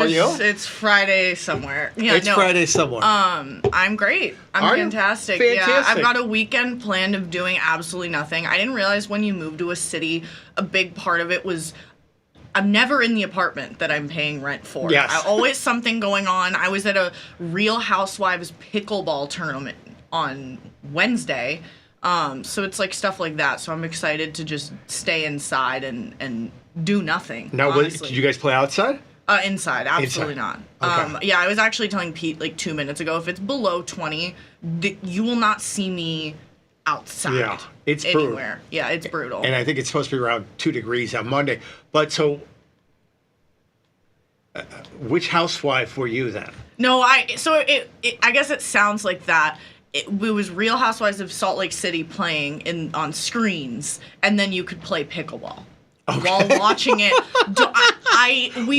Are you? It's Friday somewhere. Yeah, it's Friday somewhere. I'm great. I'm fantastic. Fantastic. Yeah, I've got a weekend planned of doing absolutely nothing. I didn't realize when you move to a city, a big part of it was I'm never in the apartment that I'm paying rent for. Yes. Always something going on. I was at a Real Housewives pickleball tournament on Wednesday. So it's like stuff like that. So I'm excited to just stay inside and do nothing. Now, did you guys play outside? Inside, absolutely not. Okay. Yeah, I was actually telling Pete like 2 minutes ago, if it's below 20, you will not see me outside. Yeah, it's anywhere. brutal. Yeah, it's brutal. And I think it's supposed to be around 2 degrees on Monday. But so, which housewife were you then? No, I guess it sounds like that. It was Real Housewives of Salt Lake City playing on screens, and then you could play pickleball. Okay. While watching it,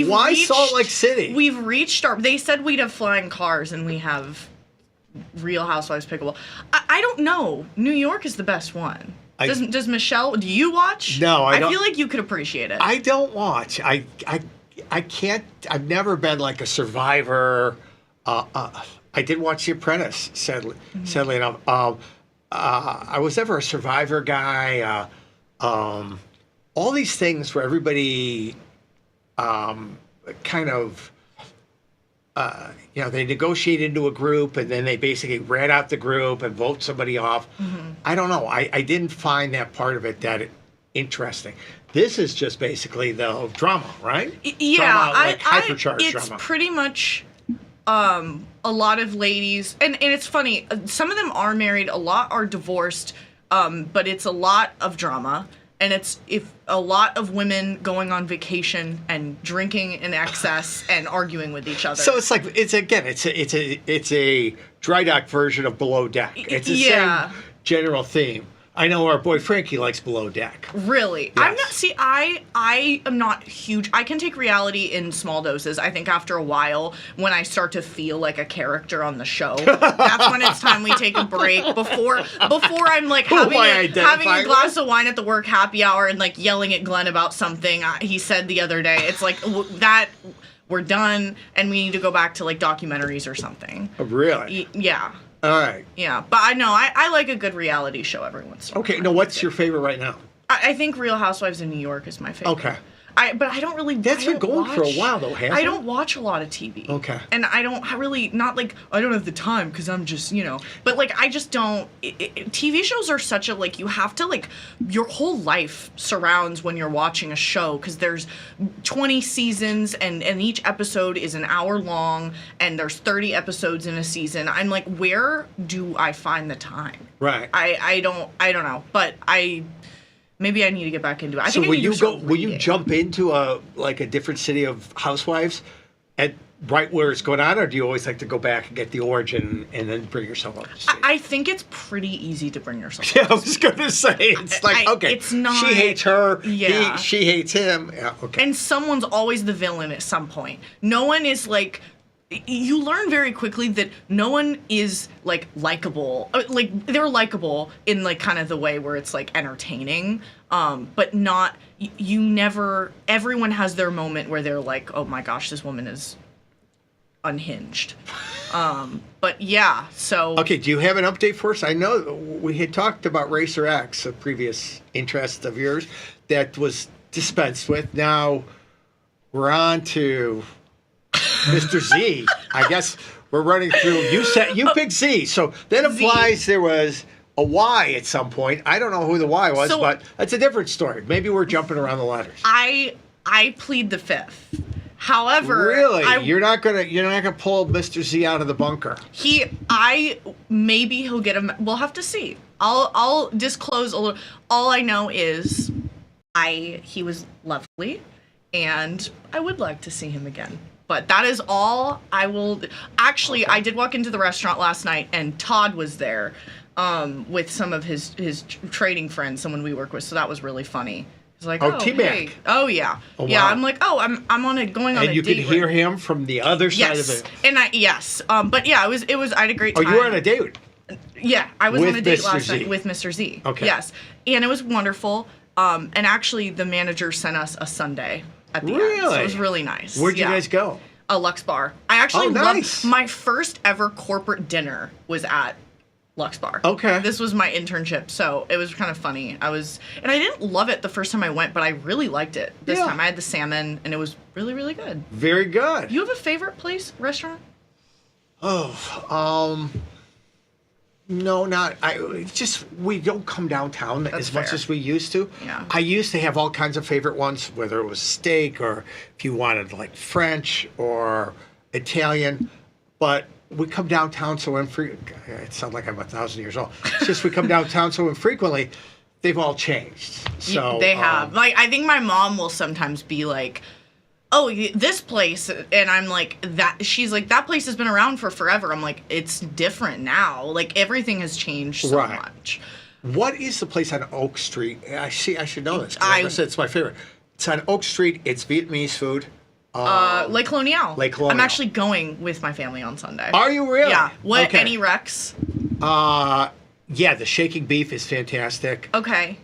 Why Salt Lake City? We've reached they said we'd have flying cars, and we have Real Housewives pickleball. I don't know. New York is the best one. Does Michelle? Do you watch? No, I don't. I feel like you could appreciate it. I don't watch. I can't. I've never been like a Survivor. I did watch The Apprentice. Sadly enough, I was never a Survivor guy. All these things where everybody kind of, they negotiate into a group and then they basically rat out the group and vote somebody off. Mm-hmm. I don't know. I didn't find that part of it that interesting. This is just basically the drama, right? Yeah. Drama, hypercharged it's drama. Pretty much a lot of ladies, and it's funny, some of them are married, a lot are divorced, but it's a lot of drama. And it's a lot of women going on vacation and drinking in excess and arguing with each other. So it's like it's a dry dock version of Below Deck. It's the same general theme. I know our boy Frankie likes Below Deck. Really? Yes. I'm not. See, I am not huge. I can take reality in small doses. I think after a while, when I start to feel like a character on the show, that's when it's time we take a break. Before I'm like having a glass of wine at the work happy hour and like yelling at Glenn about something he said the other day. It's like that. We're done, and we need to go back to like documentaries or something. Oh, really? Yeah. All right. Yeah, but I know I like a good reality show every once in a while. Okay, now what's your favorite right now? I think Real Housewives of New York is my favorite. Okay. But I don't really. That's been going for a while though, hasn't it? I don't watch a lot of TV. Okay. And I don't really I don't have the time because I'm just but like I just don't. TV shows are such a you have to your whole life surrounds when you're watching a show because there's 20 seasons and each episode is an hour long and there's 30 episodes in a season. I'm like, where do I find the time? Right. I don't know, but maybe I need to get back into it. So will you jump into a different city of housewives at right where it's going on, or do you always like to go back and get the origin and then bring yourself up to speed? I think it's pretty easy to bring yourself up. Yeah, I was going to say, it's okay, it's not, she hates her, she hates him. Yeah, okay. And someone's always the villain at some point. No one is you learn very quickly that no one is likable. They're likable in kind of the way where it's entertaining, but not everyone has their moment where they're like, oh my gosh, this woman is unhinged. But yeah, so okay, do you have an update for us? I know we had talked about Racer X, a previous interest of yours that was dispensed with. Now we're on to Mr. Z. I guess we're running through. You picked Z, so that implies there was a Y at some point. I don't know who the Y was, but that's a different story. Maybe we're jumping around the letters. I plead the fifth. However, really, you're not gonna pull Mr. Z out of the bunker. Maybe he'll get him. We'll have to see. I'll disclose a little. All I know is, he was lovely, and I would like to see him again. But that is all I will. Actually, okay. I did walk into the restaurant last night, and Todd was there with some of his trading friends, someone we work with. So that was really funny. He's like, oh, T-Mac. Hey. Oh, yeah. Oh, yeah, wow. I'm like, I'm on a going on a date. And you could hear him from the other side of it. Yes. But yeah, it was. I had a great time. Oh, you were on a date. Yeah, I was on a date last night with Mr. Z. Okay. Yes, and it was wonderful. And actually, the manager sent us a sundae at the end. So it was really nice. Where'd you guys go? A Lux Bar. I actually nice. loved my first ever corporate dinner was at Lux Bar. Okay. This was my internship, so it was kind of funny. And I didn't love it the first time I went, but I really liked it this time. I had the salmon, and it was really, really good. Very good. You have a favorite restaurant? Oh, no, not. We don't come downtown as much as we used to. Yeah. I used to have all kinds of favorite ones, whether it was steak or if you wanted like French or Italian. But we come downtown so infrequently. It sounds like I'm 1,000 years old. It's just we come downtown so infrequently. They've all changed. So they have. Like, I think my mom will sometimes be like, oh, this place, and I'm like, that. She's like, that place has been around for forever. I'm like, it's different now. Like, everything has changed so much. What is the place on Oak Street? I should know this. Like I said, it's my favorite. It's on Oak Street. It's Vietnamese food. Lake Colonial. Lake Colonial. I'm actually going with my family on Sunday. Are you really? Yeah. What? Okay. Any recs? Yeah, the shaking beef is fantastic. Okay.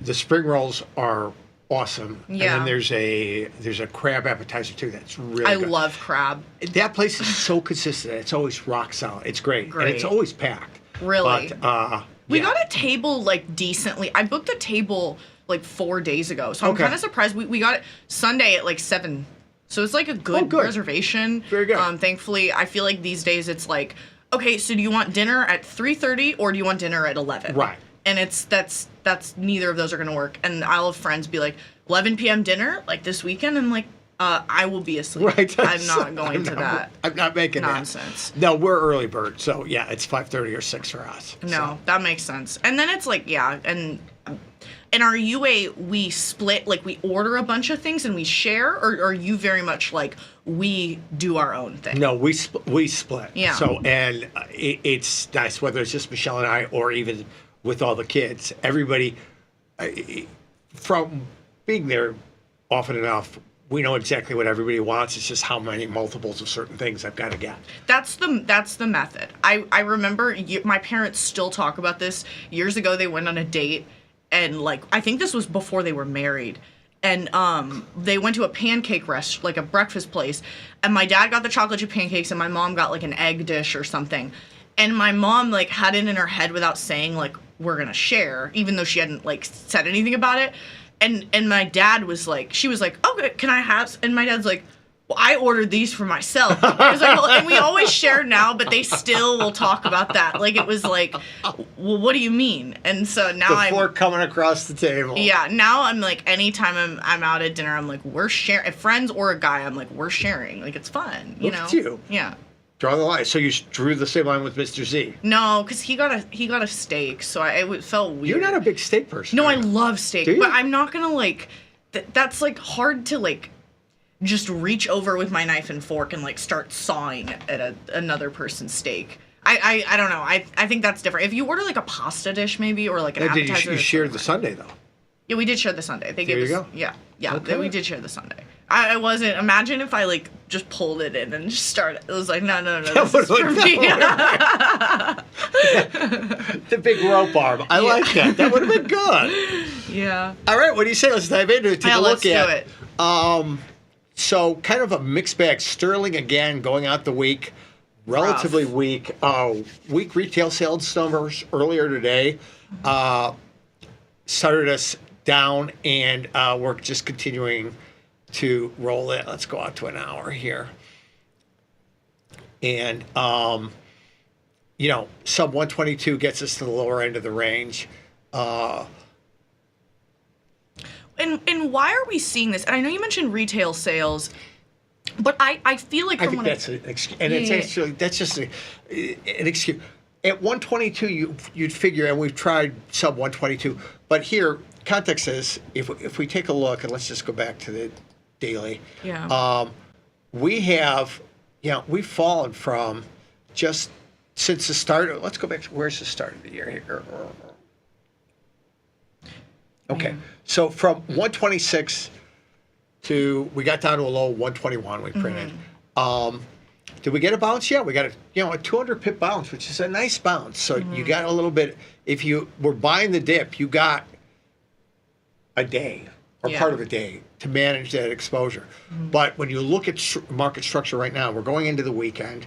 The spring rolls are awesome. Yeah. And then there's a crab appetizer too that's really good. I love crab. That place is so consistent. It's always rock solid. It's great. And it's always packed. Really? But we got a table like decently. I booked a table like 4 days ago. So I'm kind of surprised. We got it Sunday at like 7. So it's like a good reservation. Very good. Thankfully, I feel like these days it's like, okay, so do you want dinner at 3:30 or do you want dinner at 11? Right. And that's neither of those are going to work. And I'll have friends be like, 11 p.m. dinner, like this weekend? I'm like, I will be asleep. Right. I'm not going to that. I'm not making nonsense. No, we're early bird. So, yeah, it's 5:30 or 6 for us. No, that makes sense. And then it's like, yeah, and are you we split, like we order a bunch of things and we share, or are you very much like we do our own thing? No, we split. Yeah. So, and it's nice, whether it's just Michelle and I or even with all the kids. Everybody, from being there often enough, we know exactly what everybody wants. It's just how many multiples of certain things I've got to get. That's the method. I remember my parents still talk about this. Years ago, they went on a date, and like I think this was before they were married, and they went to a pancake like a breakfast place, and my dad got the chocolate chip pancakes, and my mom got like an egg dish or something, and my mom like had it in her head without saying like we're gonna share, even though she hadn't like said anything about it. And my dad was like, she was like, okay, can I have? And my dad's like, well, I ordered these for myself. Like, and we always share now, but they still will talk about that. Like, it was like, well, what do you mean? And so now Before coming across the table. Yeah, now I'm like, anytime I'm out at dinner, I'm like, we're sharing. If friends or a guy, I'm like, we're sharing. Like, it's fun, you know? Look at you. Yeah. Draw the line. So you drew the same line with Mr. Z. No, because he got a steak, so it felt weird. You're not a big steak person. No, I love steak, Do you? but I'm not gonna like. That's like hard to like, just reach over with my knife and fork and like start sawing at another person's steak. I don't know. I think that's different. If you order like a pasta dish maybe or like an appetizer. You shared the sundae though. Yeah, we did share the sundae. There you go. Yeah. Okay. We did share the sundae. I wasn't. Imagine if I like just pulled it in and just started. It was like no. This is for me. The big rope arm. I like that. That would have been good. Yeah. All right. What do you say? Let's dive into it. Take a look at. Let's do it. So kind of a mixed bag. Sterling again going out the week. Relatively weak. Weak retail sales numbers earlier today started us down, and we're just continuing to roll it. Let's go out to an hour here. And, sub 122 gets us to the lower end of the range. And why are we seeing this? And I know you mentioned retail sales, but I feel like I think that's an excuse. And it's actually, that's just an excuse. At 122, you'd figure, and we've tried sub 122, but here, context is, if we take a look, and let's just go back to the daily. Yeah. We have, we've fallen from just since the start. Let's go back to where's the start of the year here. Okay. So from 126 to, we got down to a low 121 we printed. Did we get a bounce? Yeah, we got a 200 pip bounce, which is a nice bounce. So you got a little bit, if you were buying the dip, you got a day or part of a day to manage that exposure. But when you look at market structure right now, we're going into the weekend.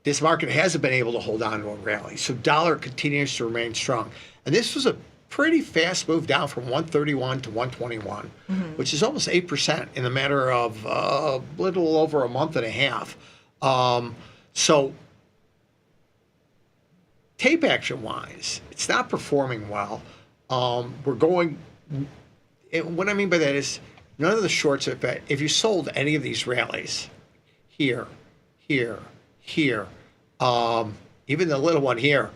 This market hasn't been able to hold on to a rally. So dollar continues to remain strong. And this was a pretty fast move down from 131 to 121, which is almost 8% in a matter of a little over a month and a half. So tape action wise, it's not performing well. We're going, what I mean by that is none of the shorts, if you sold any of these rallies here, here, even the little one here,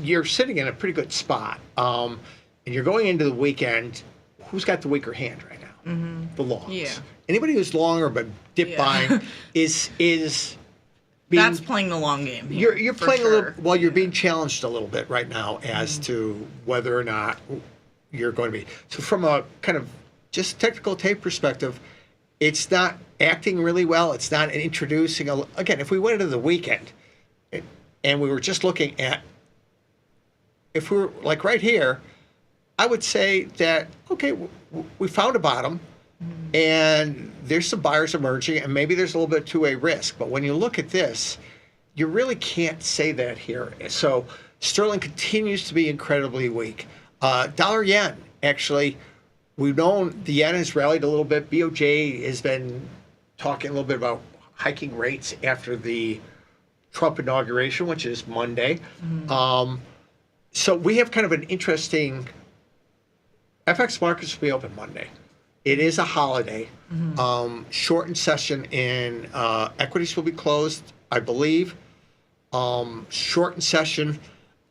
you're sitting in a pretty good spot. And you're going into the weekend. Who's got the weaker hand right now? The longs. Yeah. Anybody who's long or been dip buying is being, That's playing the long game. Here, you're for playing sure. a little. Well, you're being challenged a little bit right now as to whether or not you're going to be. So from a kind of just technical tape perspective, it's not acting really well. It's not introducing again. If we went into the weekend, and we were just looking at, if we were like right here, I would say that okay, we found a bottom. And there's some buyers emerging, and maybe there's a little bit of two-way risk. But when you look at this, you really can't say that here. So sterling continues to be incredibly weak. Dollar yen, actually, we've known the yen has rallied a little bit. BOJ has been talking a little bit about hiking rates after the Trump inauguration, which is Monday. So we have kind of an interesting FX markets will be open Monday. It is a holiday. Shortened session in equities will be closed, I believe. Shortened session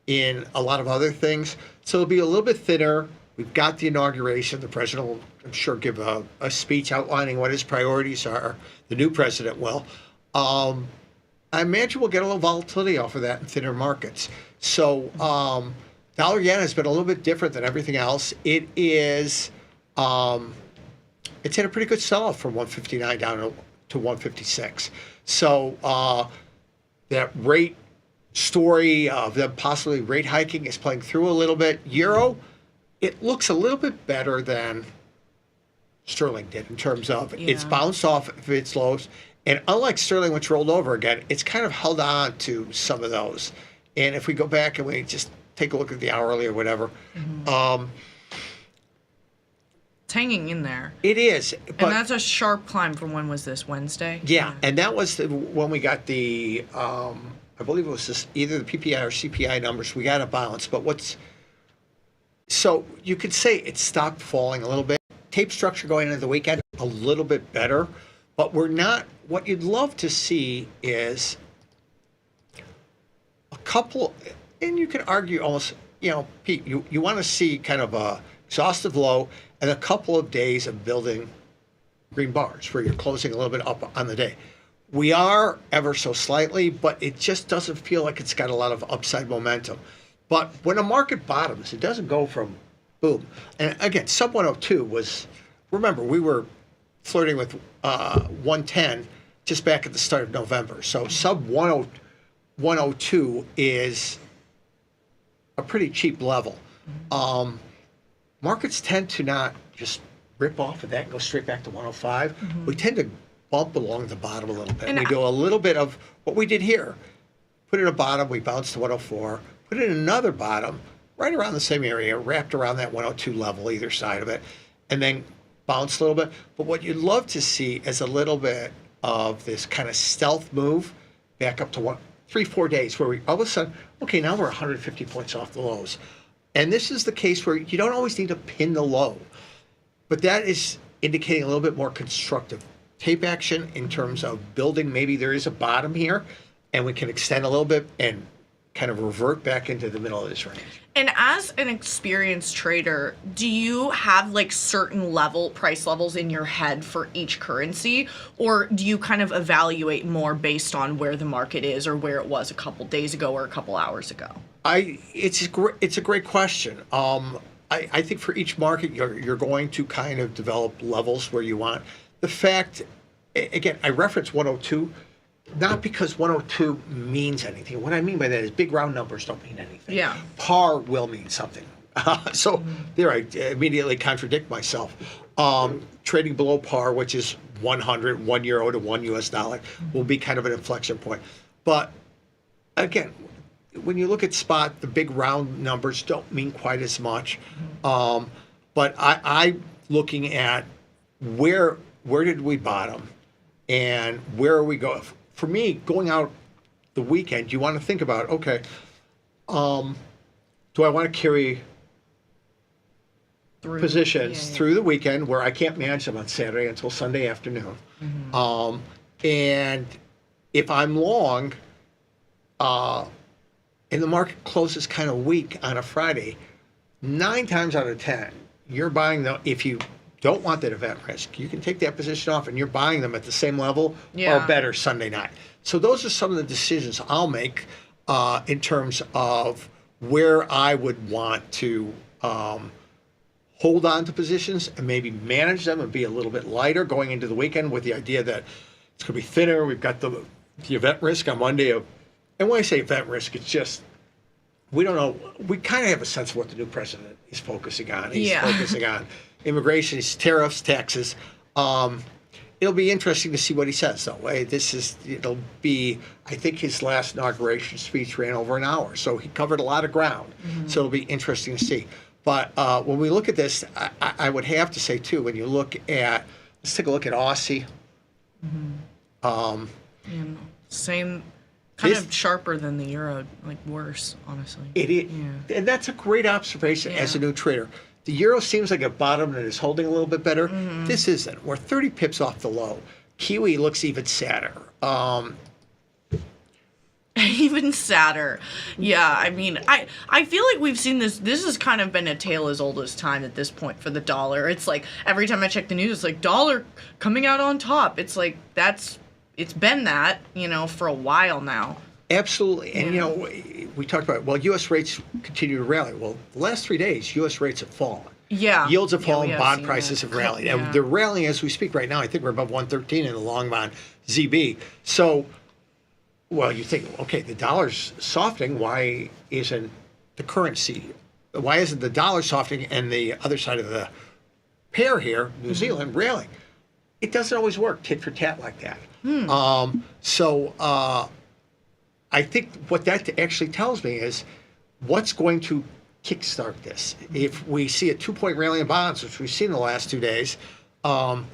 in a lot of other things. So it'll be a little bit thinner. We've got the inauguration. The president will, I'm sure, give a speech outlining what his priorities are. The new president will. I imagine we'll get a little volatility off of that in thinner markets. So dollar yen has been a little bit different than everything else. It is... it's had a pretty good sell-off from 159 down to 156. So that rate story of them possibly rate hiking is playing through a little bit. Euro, it looks a little bit better than sterling did in terms of it's bounced off of its lows. And unlike sterling, which rolled over again, it's kind of held on to some of those. And if we go back and we just take a look at the hourly or whatever, It's hanging in there. it is. But And that's a sharp climb from when was this, Wednesday? yeah, and that was when we got the, I believe it was this, either the PPI or CPI numbers. We got a bounce, but so you could say it stopped falling a little bit. Tape structure going into the weekend, a little bit better, but we're not, what you'd love to see is a couple, and you could argue almost, Pete, you want to see kind of a exhaustive low and a couple of days of building green bars where you're closing a little bit up on the day. We are ever so slightly, but it just doesn't feel like it's got a lot of upside momentum. But when a market bottoms, it doesn't go from boom. And again, sub 102 was, remember, we were flirting with 110 just back at the start of November. So sub 102 is a pretty cheap level. Markets tend to not just rip off of that and go straight back to 105. We tend to bump along the bottom a little bit. And we do a little bit of what we did here. Put in a bottom, we bounced to 104. Put in another bottom, right around the same area, wrapped around that 102 level, either side of it, and then bounced a little bit. But what you'd love to see is a little bit of this kind of stealth move back up to 3-4 days where we all of a sudden, okay, now we're 150 points off the lows. And this is the case where you don't always need to pin the low, but that is indicating a little bit more constructive tape action in terms of building. Maybe there is a bottom here and we can extend a little bit and kind of revert back into the middle of this range. And as an experienced trader, do you have like certain price levels in your head for each currency, or do you kind of evaluate more based on where the market is or where it was a couple days ago or a couple hours ago? It's a great question. I think for each market, you're going to kind of develop levels where you want. The fact, again, I reference 102. Not because 102 means anything. What I mean by that is big round numbers don't mean anything. Yeah. Par will mean something. So there I immediately contradict myself. trading below par, which is 100, 1 euro to 1 US dollar, will be kind of an inflection point. But again, when you look at spot, the big round numbers don't mean quite as much. But I looking at where did we bottom and where are we going? For me, going out the weekend, you want to think about, okay, do I want to carry positions through the weekend where I can't manage them on Saturday until Sunday afternoon? And if I'm long, and the market closes kind of weak on a Friday, 9 times out of 10, you're buying them. If you don't want that event risk, you can take that position off and you're buying them at the same level or better Sunday night. So those are some of the decisions I'll make in terms of where I would want to hold on to positions and maybe manage them and be a little bit lighter going into the weekend with the idea that it's going to be thinner. We've got the event risk on Monday. And when I say event risk, it's just, we don't know. We kind of have a sense of what the new president is focusing on. He's focusing on immigration, tariffs, taxes. It'll be interesting to see what he says, though. It'll be, I think his last inauguration speech ran over an hour, so he covered a lot of ground. So it'll be interesting to see. But when we look at this, I would have to say, too, when you look at, let's take a look at Aussie. Same, kind of sharper than the euro, like worse, honestly. It is, and that's a great observation as a new trader. The euro seems like a bottom and is holding a little bit better. This isn't. We're 30 pips off the low. Kiwi looks even sadder. Even sadder. Yeah, I mean, I feel like we've seen this. This has kind of been a tale as old as time at this point for the dollar. It's like every time I check the news, it's like dollar coming out on top. It's like it's been that, for a while now. Absolutely. And, we talked about, U.S. rates continue to rally. Well, the last 3 days, U.S. rates have fallen. Yeah. Yields have fallen, bond prices have rallied. And they're rallying as we speak right now. I think we're above 113 in the long bond ZB. So, you think, okay, the dollar's softening. Why isn't the currency, why isn't the dollar softening and the other side of the pair here, New Zealand, rallying? It doesn't always work tit for tat like that. I think what that actually tells me is what's going to kickstart this. If we see a 2-point rally in bonds, which we've seen the last 2 days, and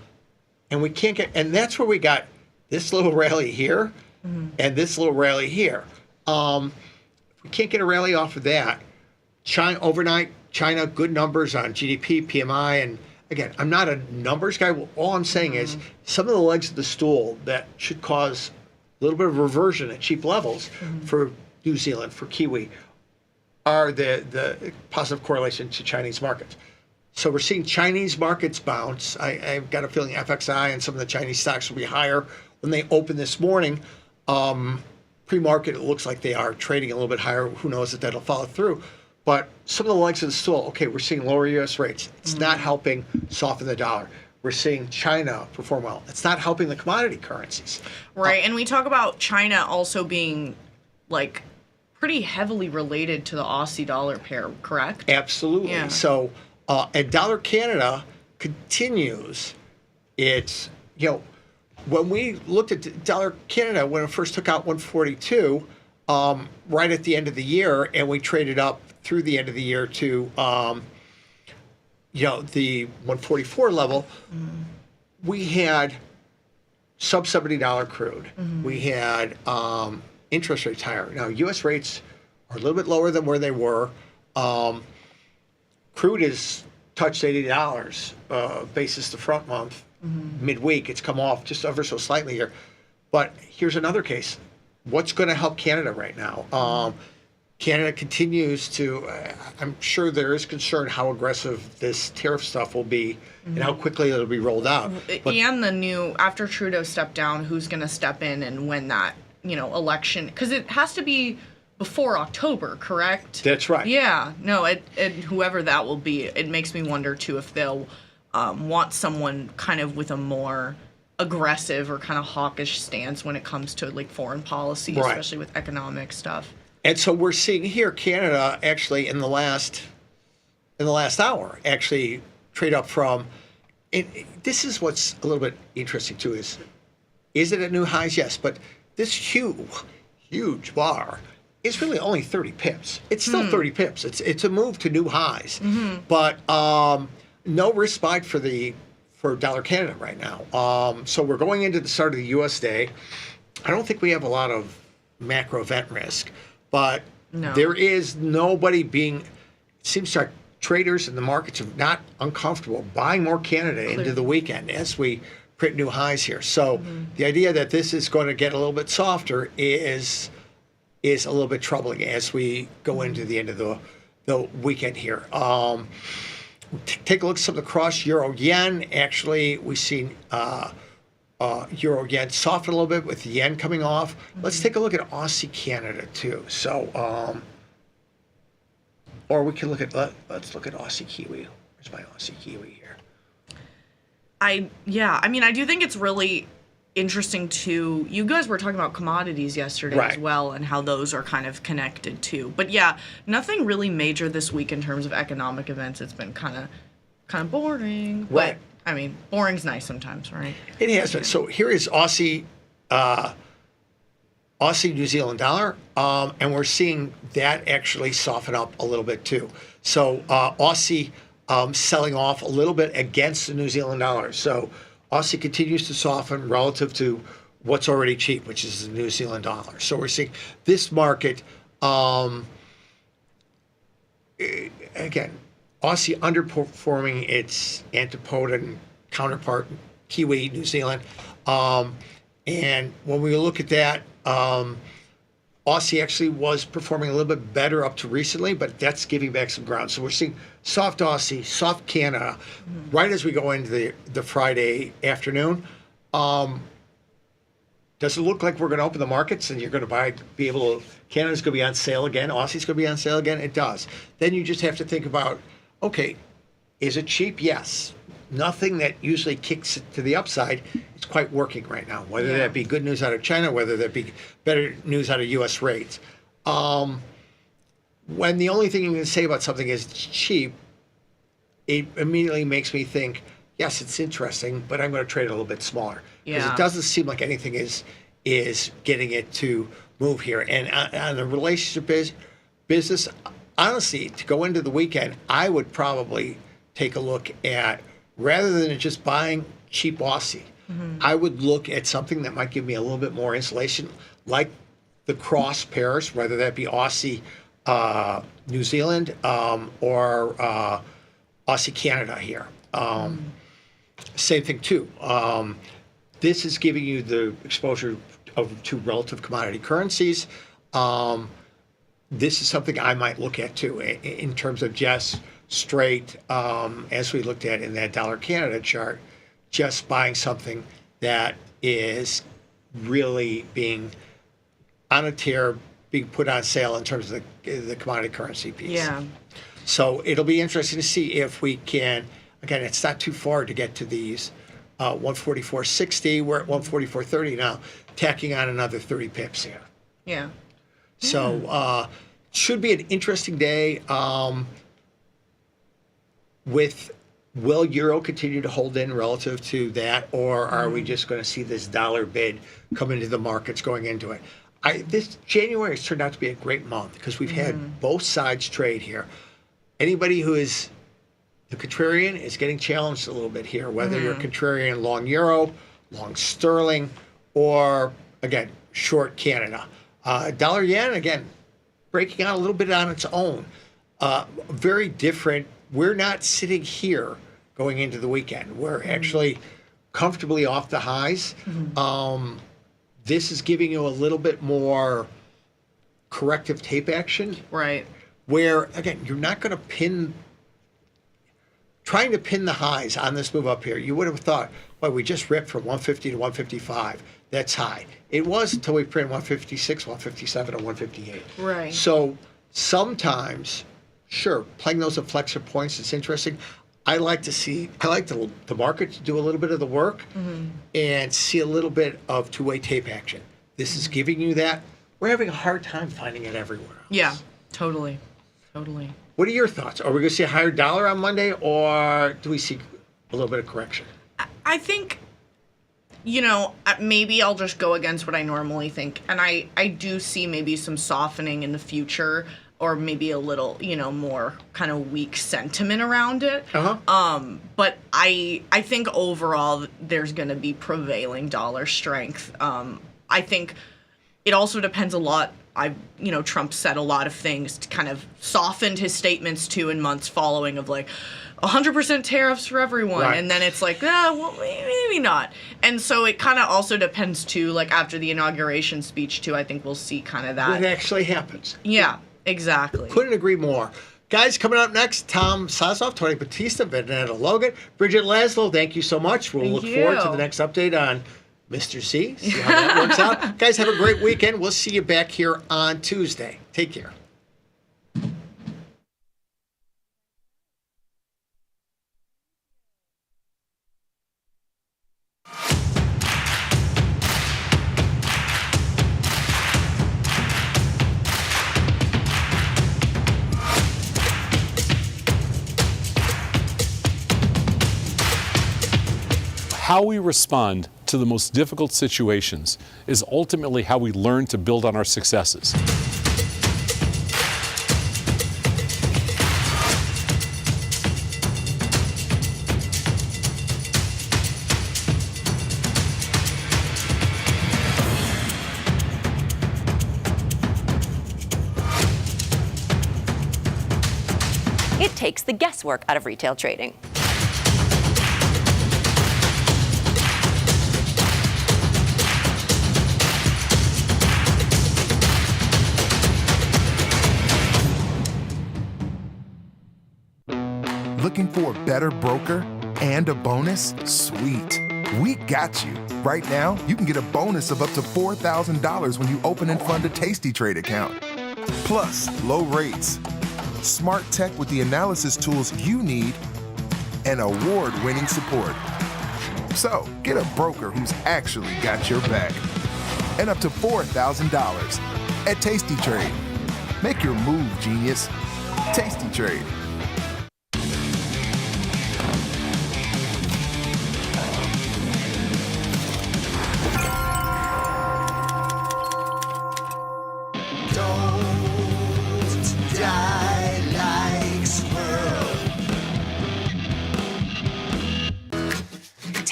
we can't get, and that's where we got this little rally here and this little rally here. If we can't get a rally off of that, China overnight, good numbers on GDP, PMI, and again, I'm not a numbers guy. All I'm saying is some of the legs of the stool that should cause a little bit of reversion at cheap levels for New Zealand, for Kiwi, are the positive correlation to Chinese markets. So we're seeing Chinese markets bounce. I've got a feeling FXI and some of the Chinese stocks will be higher when they open this morning. Pre-market, it looks like they are trading a little bit higher. Who knows if that'll follow through. But some of the legs of the stool, okay, we're seeing lower U.S. rates. It's not helping soften the dollar. We're seeing China perform well. It's not helping the commodity currencies. Right, and we talk about China also being, like, pretty heavily related to the Aussie dollar pair, correct? Absolutely. Yeah. So, and dollar Canada continues its, when we looked at dollar Canada, when it first took out 142, right at the end of the year, and we traded up through the end of the year to, the 144 level, we had sub $70 crude. We had interest rates higher. Now, U.S. rates are a little bit lower than where they were. Crude is touched $80 basis the front month. Midweek, it's come off just ever so slightly here. But here's another case. What's going to help Canada right now? Canada continues to, I'm sure there is concern how aggressive this tariff stuff will be and how quickly it'll be rolled out. But, and the new, after Trudeau stepped down, who's going to step in and win that, election? Because it has to be before October, correct? That's right. Yeah. No, whoever that will be, it makes me wonder, too, if they'll want someone kind of with a more aggressive or kind of hawkish stance when it comes to, like, foreign policy, especially with economic stuff. And so we're seeing here Canada actually in the last hour actually trade up from and this is what's a little bit interesting too is it at new highs? Yes, but this huge bar is really only 30 pips. It's still 30 pips. It's a move to new highs, but no risk buy for dollar Canada right now. So we're going into the start of the U.S. day. I don't think we have a lot of macro event risk, but there is nobody being. It seems like traders in the markets are not uncomfortable buying more Canada into the weekend as we print new highs here. So the idea that this is going to get a little bit softer is a little bit troubling as we go into the end of the weekend here. Take a look at some of the cross euro yen. Actually, we've seen euro yen soften a little bit with the yen coming off. Let's take a look at Aussie Canada too. So, or we can look at let's look at Aussie Kiwi. Where's my Aussie Kiwi here? I mean, I do think it's really interesting too. You guys were talking about commodities yesterday as well, and how those are kind of connected too. But yeah, nothing really major this week in terms of economic events. It's been kind of boring. Right. But, I mean, boring's nice sometimes, right? It has been. So here is Aussie New Zealand dollar, and we're seeing that actually soften up a little bit too. So Aussie selling off a little bit against the New Zealand dollar. So Aussie continues to soften relative to what's already cheap, which is the New Zealand dollar. So we're seeing this market, again, Aussie underperforming its antipode counterpart, Kiwi, New Zealand. And when we look at that, Aussie actually was performing a little bit better up to recently, but that's giving back some ground. So we're seeing soft Aussie, soft Canada, right as we go into the Friday afternoon. Does it look like we're going to open the markets and you're going to Canada's going to be on sale again, Aussie's going to be on sale again? It does. Then you just have to think about, okay, is it cheap? Yes. Nothing that usually kicks it to the upside is quite working right now, whether that be good news out of China, whether that be better news out of U.S. rates. When the only thing you can say about something is it's cheap, it immediately makes me think, yes, it's interesting, but I'm going to trade it a little bit smaller. Because it doesn't seem like anything is getting it to move here. And on the relationship business, honestly, to go into the weekend, I would probably take a look at, rather than just buying cheap Aussie, I would look at something that might give me a little bit more insulation, like the cross pairs, whether that be Aussie, New Zealand, or Aussie Canada here. Same thing too. This is giving you the exposure to relative commodity currencies. This is something I might look at too in terms of just straight, as we looked at in that dollar Canada chart, just buying something that is really being on a tear, being put on sale in terms of the commodity currency piece. Yeah. So it'll be interesting to see if we can, again, it's not too far to get to these 144.60. We're at 144.30 now, tacking on another 30 pips here. Yeah. So should be an interesting day. Will euro continue to hold in relative to that, or are we just going to see this dollar bid come into the markets going into it? This January has turned out to be a great month because we've had both sides trade here. Anybody who is the contrarian is getting challenged a little bit here, whether you're contrarian long euro, long sterling, or again short Canada. Dollar yen, again, breaking out a little bit on its own. Very different. We're not sitting here going into the weekend. We're actually comfortably off the highs. This is giving you a little bit more corrective tape action. Right. Where, again, you're not going to trying to pin the highs on this move up here. You would have thought, well, we just ripped from 150 to 155. That's high. It was until we printed 156, 157, or 158. Right. So sometimes, sure, playing those inflection points is interesting. I like the market to do a little bit of the work and see a little bit of two-way tape action. This is giving you that. We're having a hard time finding it everywhere else. Yeah, totally. What are your thoughts? Are we going to see a higher dollar on Monday, or do we see a little bit of correction? I think, maybe I'll just go against what I normally think. And I do see maybe some softening in the future, or maybe a little, more kind of weak sentiment around it. But I think overall there's going to be prevailing dollar strength. I think it also depends a lot. Trump said a lot of things to kind of softened his statements too in months following of like 100% tariffs for everyone. Right. And then it's like, well, maybe not. And so it kind of also depends too, like after the inauguration speech too, I think we'll see kind of that. What actually happens. Yeah. Exactly. Couldn't agree more. Guys, coming up next, Tom Sosloff, Tony Batista, Vanetta Logan, Bridget Laszlo, thank you so much. We'll look forward to the next update on Mr. C, see how that works out. Guys, have a great weekend. We'll see you back here on Tuesday. Take care. How we respond to the most difficult situations is ultimately how we learn to build on our successes. It takes the guesswork out of retail trading. Looking for a better broker and a bonus? Sweet. We got you. Right now, you can get a bonus of up to $4,000 when you open and fund a tastytrade account. Plus, low rates, smart tech with the analysis tools you need, and award-winning support. So, get a broker who's actually got your back. And up to $4,000 at tastytrade. Make your move, genius. tastytrade.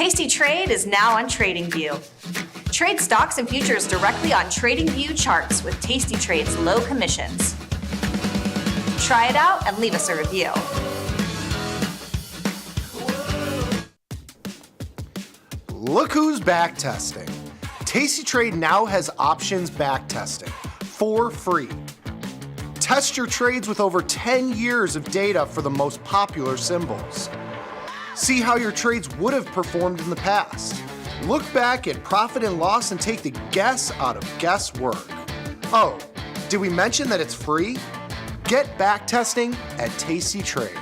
tastytrade is now on TradingView. Trade stocks and futures directly on TradingView charts with tastytrade's low commissions. Try it out and leave us a review. Look who's back testing. tastytrade now has options back testing for free. Test your trades with over 10 years of data for the most popular symbols. See how your trades would have performed in the past. Look back at profit and loss and take the guess out of guesswork. Oh, did we mention that it's free? Get back testing at tastytrade.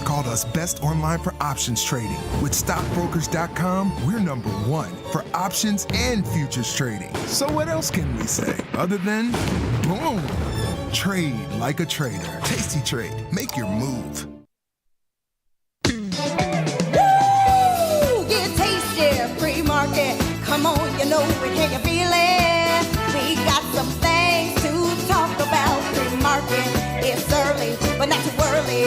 Called us best online for options trading. With stockbrokers.com, we're number one for options and futures trading. So what else can we say other than boom? Trade like a trader. tastytrade. Make your move. Woo! Get tasty, free market. Come on, you know it, can you feel it? We got some things to talk about. Free market, it's early, but not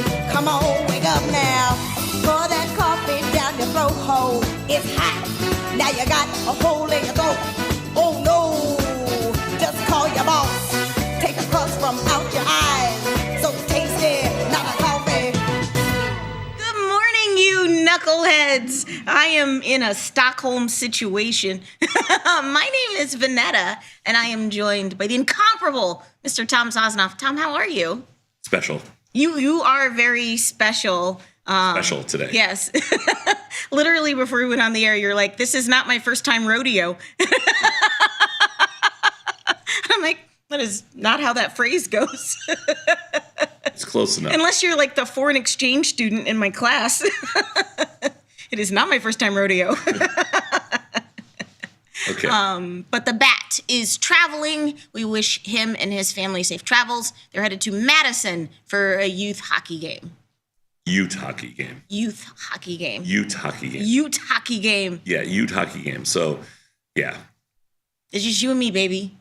coffee. Come on, wake up now. Pour that coffee down your throat hole. It's hot. Now you got a hole in your throat. Oh no, just call your boss. Take a crust from out your eyes. So tasty, not a coffee. Good morning, you knuckleheads. I am in a Stockholm situation. My name is Vanetta, and I am joined by the incomparable Mr. Tom Sosnoff. Tom, how are you? Special. You are very special. Special today. Yes. Literally, before we went on the air, you're like, this is not my first time rodeo. I'm like, that is not how that phrase goes. It's close enough. Unless you're like the foreign exchange student in my class. It is not my first time rodeo. Okay. But the Bat is traveling. We wish him and his family safe travels. They're headed to Madison for a youth hockey game. Ute hockey game. Youth hockey game. Ute hockey game. Ute hockey game. Yeah, Ute hockey game. So, yeah. It's just you and me, baby.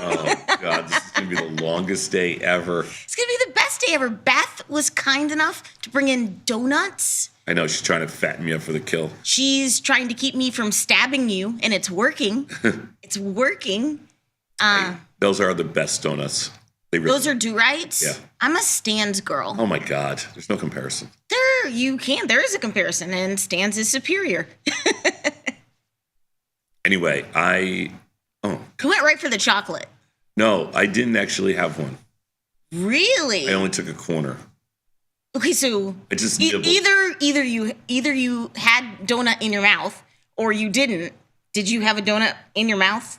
Oh, God. This is going to be the longest day ever. It's going to be the best day ever. Beth was kind enough to bring in donuts. I know. She's trying to fatten me up for the kill. She's trying to keep me from stabbing you, and it's working. It's working. Hey, those are the best donuts. They really Those are do-rights? Yeah. I'm a Stan's girl. Oh, my God. There's no comparison. There is a comparison, and Stan's is superior. Anyway, You went right for the chocolate. No, I didn't actually have one. Really? I only took a corner. Okay, so I just nibbled. either you had donut in your mouth or you didn't. Did you have a donut in your mouth?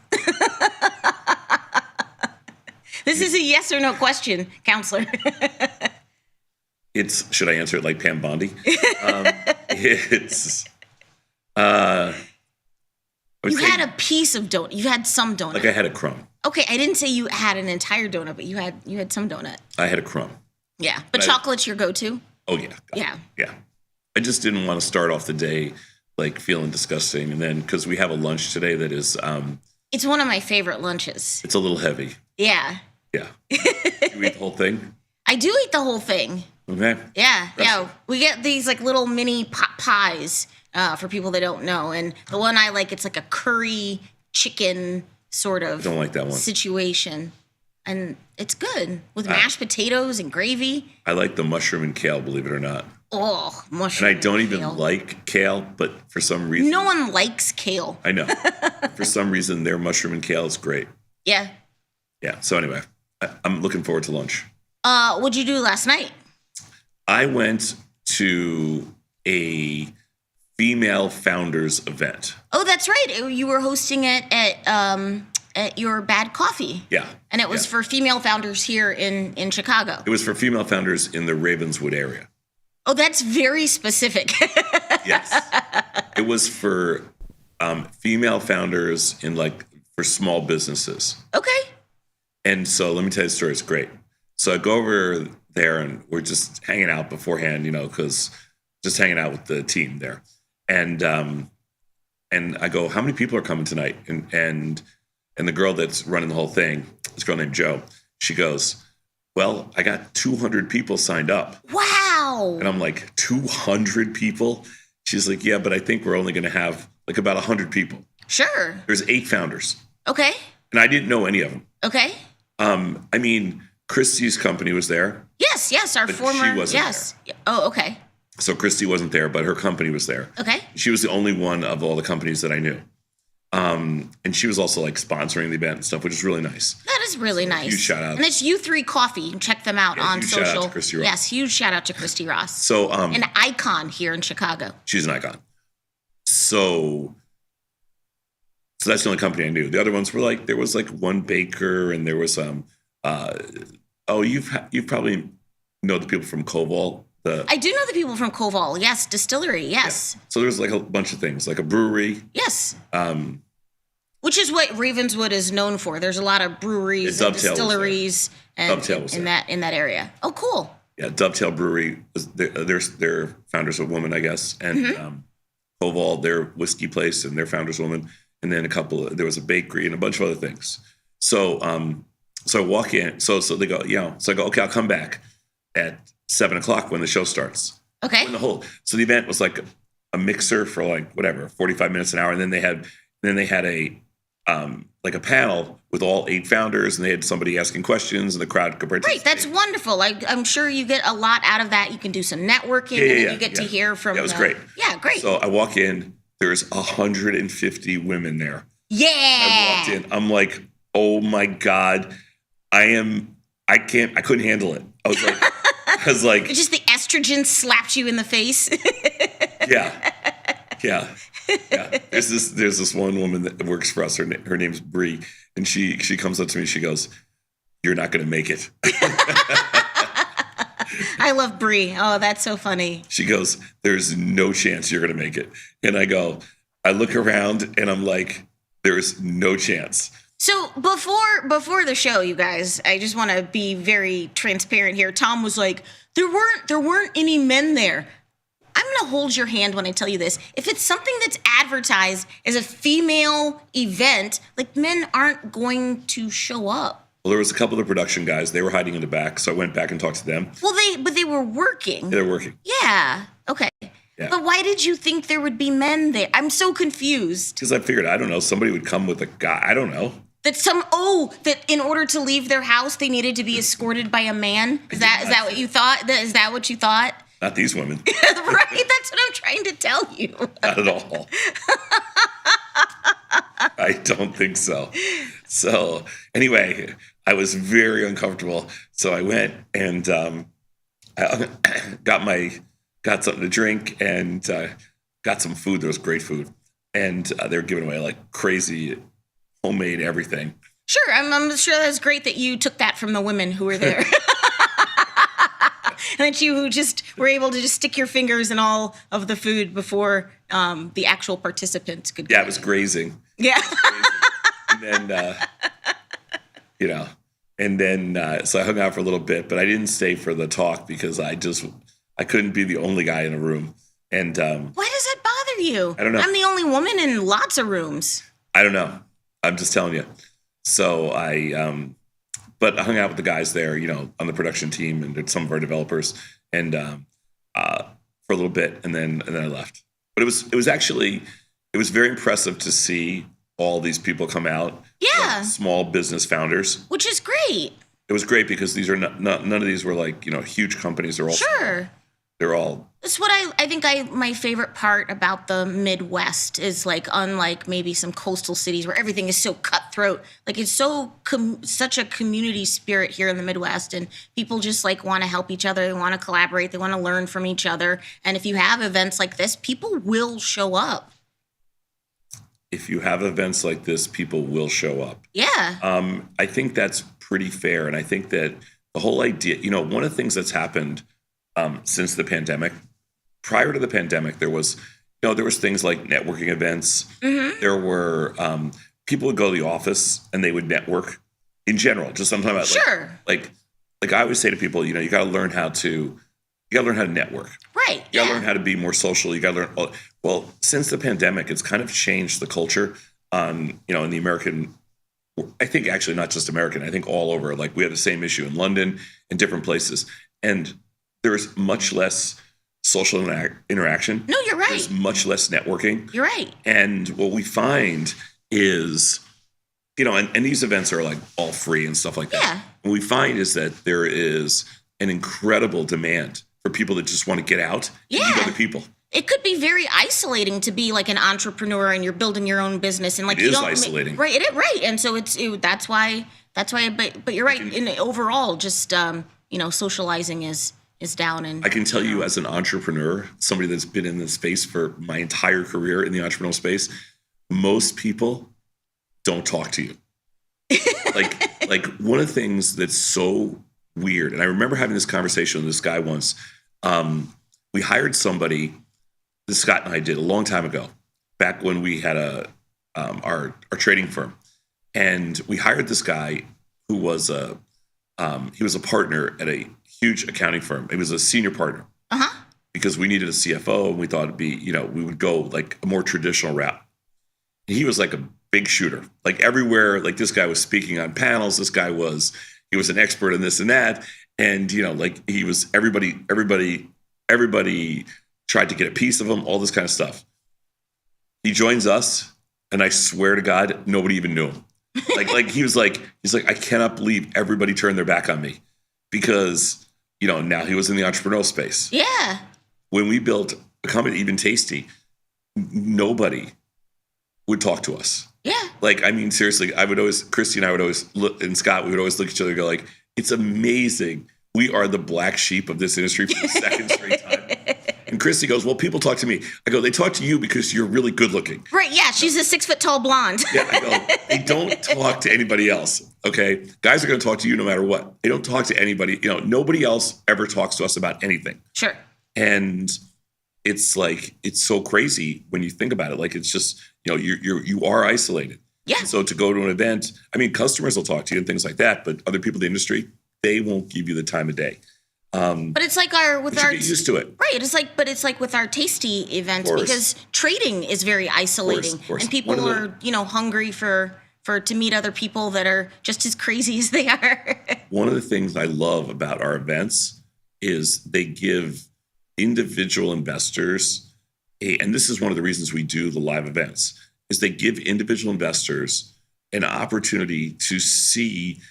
This is a yes or no question, counselor. Should I answer it like Pam Bondi? You had a piece of donut. You had some donut. Like I had a crumb. Okay, I didn't say you had an entire donut, but you had some donut. I had a crumb. Yeah, but chocolate's your go-to? Oh, yeah. Yeah. Yeah. I just didn't want to start off the day like feeling disgusting. And then because we have a lunch today that is... it's one of my favorite lunches. It's a little heavy. Yeah. Yeah. You eat the whole thing? I do eat the whole thing. Okay. Yeah, yeah. We get these like little mini pot pies for people that don't know. And the one I like, it's like a curry chicken sort of I don't like that one. situation. And it's good with mashed potatoes and gravy. I like the mushroom and kale, believe it or not. Oh, mushroom. And I don't even kale. like kale, but for some reason... No one likes kale. I know. For some reason, their mushroom and kale is great. Yeah. Yeah. So anyway, I'm looking forward to lunch. What'd you do last night? I went to a female founders event. Oh, that's right. You were hosting it at your Bad Coffee. Yeah. And it was for female founders here in Chicago. It was for female founders in the Ravenswood area. Oh, that's very specific. Yes. It was for female founders for small businesses. Okay. And so let me tell you the story. It's great. So I go over there and we're just hanging out beforehand, because just hanging out with the team there. And I go, how many people are coming tonight? And the girl that's running the whole thing, this girl named Jo, she goes, well, I got 200 people signed up. Wow. And I'm like, 200 people? She's like, yeah, but I think we're only going to have like about 100 people. Sure. There's 8 founders. Okay. And I didn't know any of them. Okay. I mean, Christy's company was there. Yes, our But former. she wasn't yes. There. Oh, okay. So Christy wasn't there, but her company was there. Okay. She was the only one of all the companies that I knew. And she was also like sponsoring the event and stuff, which is really nice. That is really nice. Huge shout out. And it's U3 Coffee. You can check them out on huge social. shout out to Christy Ross. Yes, huge shout out to Christy Ross. So an icon here in Chicago. She's an icon. So that's the only company I knew. The other ones were like, there was like one baker and there was you've probably know the people from Koval. I do know the people from Koval. Yes, distillery. Yes. Yeah. So there's like a bunch of things, like a brewery. Yes. Which is what Ravenswood is known for. There's a lot of breweries and distilleries and in that area. Oh, cool. Yeah, Dovetail Brewery. Their founder's a woman, I guess, and Koval, their whiskey place, and their founder's a woman, and then there was a bakery and a bunch of other things. So I walk in. So they go, so I go, okay, I'll come back at 7:00 when the show starts. Okay. So the event was like a mixer for like whatever, 45 minutes, an hour. And then they had a like a panel with all 8 founders, and they had somebody asking questions, and the crowd could participate. Great, that's wonderful. I'm sure you get a lot out of that. You can do some networking, and you get to hear from. That was great. Yeah, great. So I walk in. There's 150 women there. Yeah. I walked in. I'm like, oh my God, I couldn't handle it. I was like, just the estrogen slapped you in the face. Yeah. There's this one woman that works for us. Her name's Bree, and she comes up to me. She goes, "You're not going to make it." I love Bree. Oh, that's so funny. She goes, "There's no chance you're going to make it." And I look around, and I'm like, "There's no chance." So before the show, you guys, I just want to be very transparent here. Tom was like, there weren't any men there. I'm going to hold your hand when I tell you this. If it's something that's advertised as a female event, like, men aren't going to show up. Well, there was a couple of production guys. They were hiding in the back, so I went back and talked to them. Well, they were working. They were working. Yeah. Okay. Yeah. But why did you think there would be men there? I'm so confused. Because I figured, I don't know, somebody would come with a guy. I don't know. That in order to leave their house, they needed to be escorted by a man? Is that what you thought? Is that what you thought? Not these women. Right? That's what I'm trying to tell you. Not at all. I don't think so. So anyway, I was very uncomfortable. So I went and I got something to drink and got some food. There was great food. And they were giving away like crazy homemade everything. Sure. I'm sure that's great that you took that from the women who were there. And that you just were able to just stick your fingers in all of the food before the actual participants could. Yeah, it was grazing. Yeah. And then, so I hung out for a little bit, but I didn't stay for the talk because I couldn't be the only guy in a room. And why does that bother you? I don't know. I'm the only woman in lots of rooms. I don't know. I'm just telling you. So but I hung out with the guys there, on the production team and some of our developers, and for a little bit, and then I left. But it was very impressive to see all these people come out. Yeah. Like small business founders, which is great. It was great because these are none of these were like huge companies. They're all sure. They're all. That's what I think my favorite part about the Midwest is, like, unlike maybe some coastal cities where everything is so cutthroat. Like, it's such a community spirit here in the Midwest, and people just like want to help each other. They want to collaborate. They want to learn from each other. And if you have events like this, people will show up. If you have events like this, people will show up. Yeah. I think that's pretty fair, and I think that the whole idea, one of the things that's happened since the pandemic. Prior to the pandemic, there was things like networking events. Mm-hmm. There were people would go to the office and they would network in general. Just sometimes about sure. Like I always say to people, you got to learn how to network. Right. You got to learn how to be more social. You got to learn. Well, since the pandemic, it's kind of changed the culture in the American. I think actually not just American. I think all over. Like, we have the same issue in London and different places, and there's much less social interaction. No, you're right. There's much less networking. You're right. And what we find is, and these events are like all free and stuff like that. Yeah. What we find is that there is an incredible demand for people that just want to get out and meet other people. It could be very isolating to be like an entrepreneur and you're building your own business, and like it is isolating. Right. Right. And so that's why. But you're right. In overall, just socializing is down. And I can tell you, as an entrepreneur, somebody that's been in this space for my entire career in the entrepreneurial space, most people don't talk to you. like one of the things that's so weird, and I remember having this conversation with this guy once. We hired somebody, Scott and I did a long time ago, back when we had our trading firm, and we hired this guy who was he was a partner at a huge accounting firm. He was a senior partner. Uh-huh. Because we needed a CFO, and we thought it'd be, we would go like a more traditional route. And he was like a big shooter. Like everywhere, like this guy was speaking on panels. He was an expert in this and that. And, like he was everybody tried to get a piece of him, all this kind of stuff. He joins us, and I swear to God, nobody even knew him. He's like, I cannot believe everybody turned their back on me because, now he was in the entrepreneurial space. Yeah. When we built a company, even Tasty, nobody would talk to us. Yeah. Seriously, Christy and I would always look, and Scott, we would always look at each other and go like, it's amazing. We are the black sheep of this industry for the second straight time. And Christy goes, well, people talk to me. I go, they talk to you because you're really good looking. Right, yeah, she's a 6 foot tall blonde. Yeah, I go, they don't talk to anybody else, okay? Guys are going to talk to you no matter what. They don't talk to anybody. Nobody else ever talks to us about anything. Sure. And it's so crazy when you think about it. It's just, you are isolated. Yeah. And so to go to an event, customers will talk to you and things like that, but other people in the industry, they won't give you the time of day. But it's like get used to it. Right. It's like with our Tasty event because trading is very isolating, Of course. And people are hungry for to meet other people that are just as crazy as they are. One of the things I love about our events is they give individual investors, and this is one of the reasons we do the live events, is they give individual investors an opportunity to see,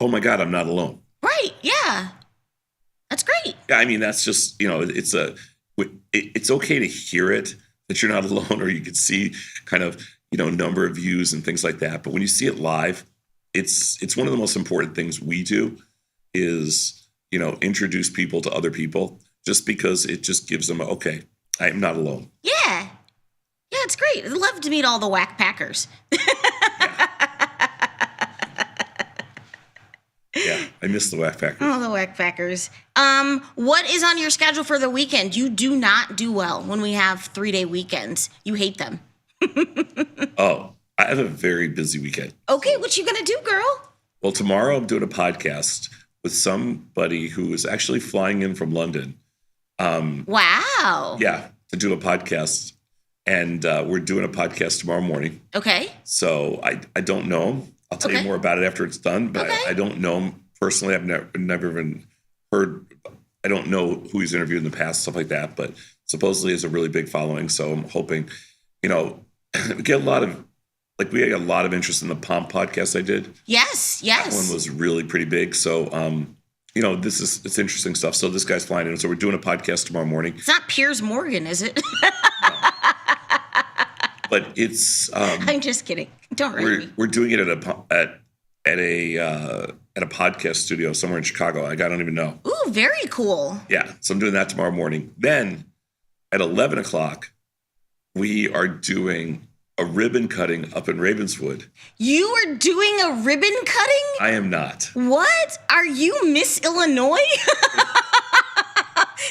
oh my God, I'm not alone. Right. Yeah. That's great. Yeah, that's just, it's okay to hear it that you're not alone, or you can see kind of, number of views and things like that. But when you see it live, it's one of the most important things we do is, introduce people to other people, just because it just gives them, okay, I'm not alone. Yeah. Yeah, it's great. I'd love to meet all the whack packers. Yeah, I miss the whack packers. Oh, the whack packers. What is on your schedule for the weekend? You do not do well when we have 3-day weekends. You hate them. Oh, I have a very busy weekend. Okay, what you gonna do, girl? Well, tomorrow I'm doing a podcast with somebody who is actually flying in from London. Wow. Yeah, to do a podcast. And we're doing a podcast tomorrow morning. Okay. So I don't know him. I'll tell you more about it after it's done, but I don't know him personally. I've never even heard. I don't know who he's interviewed in the past, stuff like that. But supposedly he has a really big following. So I'm hoping, we get a lot of interest in the Pomp podcast I did. Yes. That one was really pretty big. So it's interesting stuff. So this guy's flying in. So we're doing a podcast tomorrow morning. It's not Piers Morgan, is it? But it's. I'm just kidding. Don't write me. We're doing it at a podcast studio somewhere in Chicago. I don't even know. Ooh, very cool. Yeah, so I'm doing that tomorrow morning. Then at 11 o'clock, we are doing a ribbon cutting up in Ravenswood. You are doing a ribbon cutting? I am not. What? Are you Miss Illinois?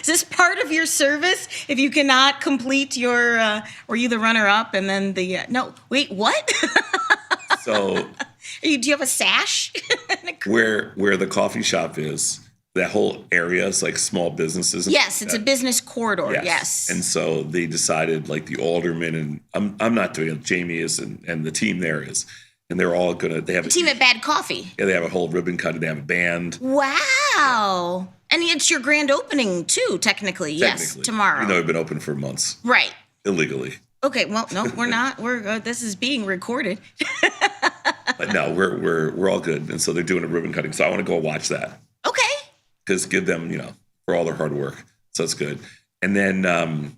Is this part of your service? If you cannot complete your, were you the runner-up and then the, no, wait, what? So. Do you have a sash? where the coffee shop is, that whole area is like small businesses. Yes, it's a business corridor, yes. And so they decided, like the alderman, and I'm not doing it, Jamie is, and the team there is. And they're all they have a team at Bad Coffee. Yeah, they have a whole ribbon cutting. They have a band. Wow. And it's your grand opening, too, technically. Yes, tomorrow. We've been open for months. Right. Illegally. Okay, well, no, we're not. This is being recorded. But no, we're all good. And so they're doing a ribbon cutting. So I want to go watch that. Okay. Because give them, for all their hard work. So it's good. And then I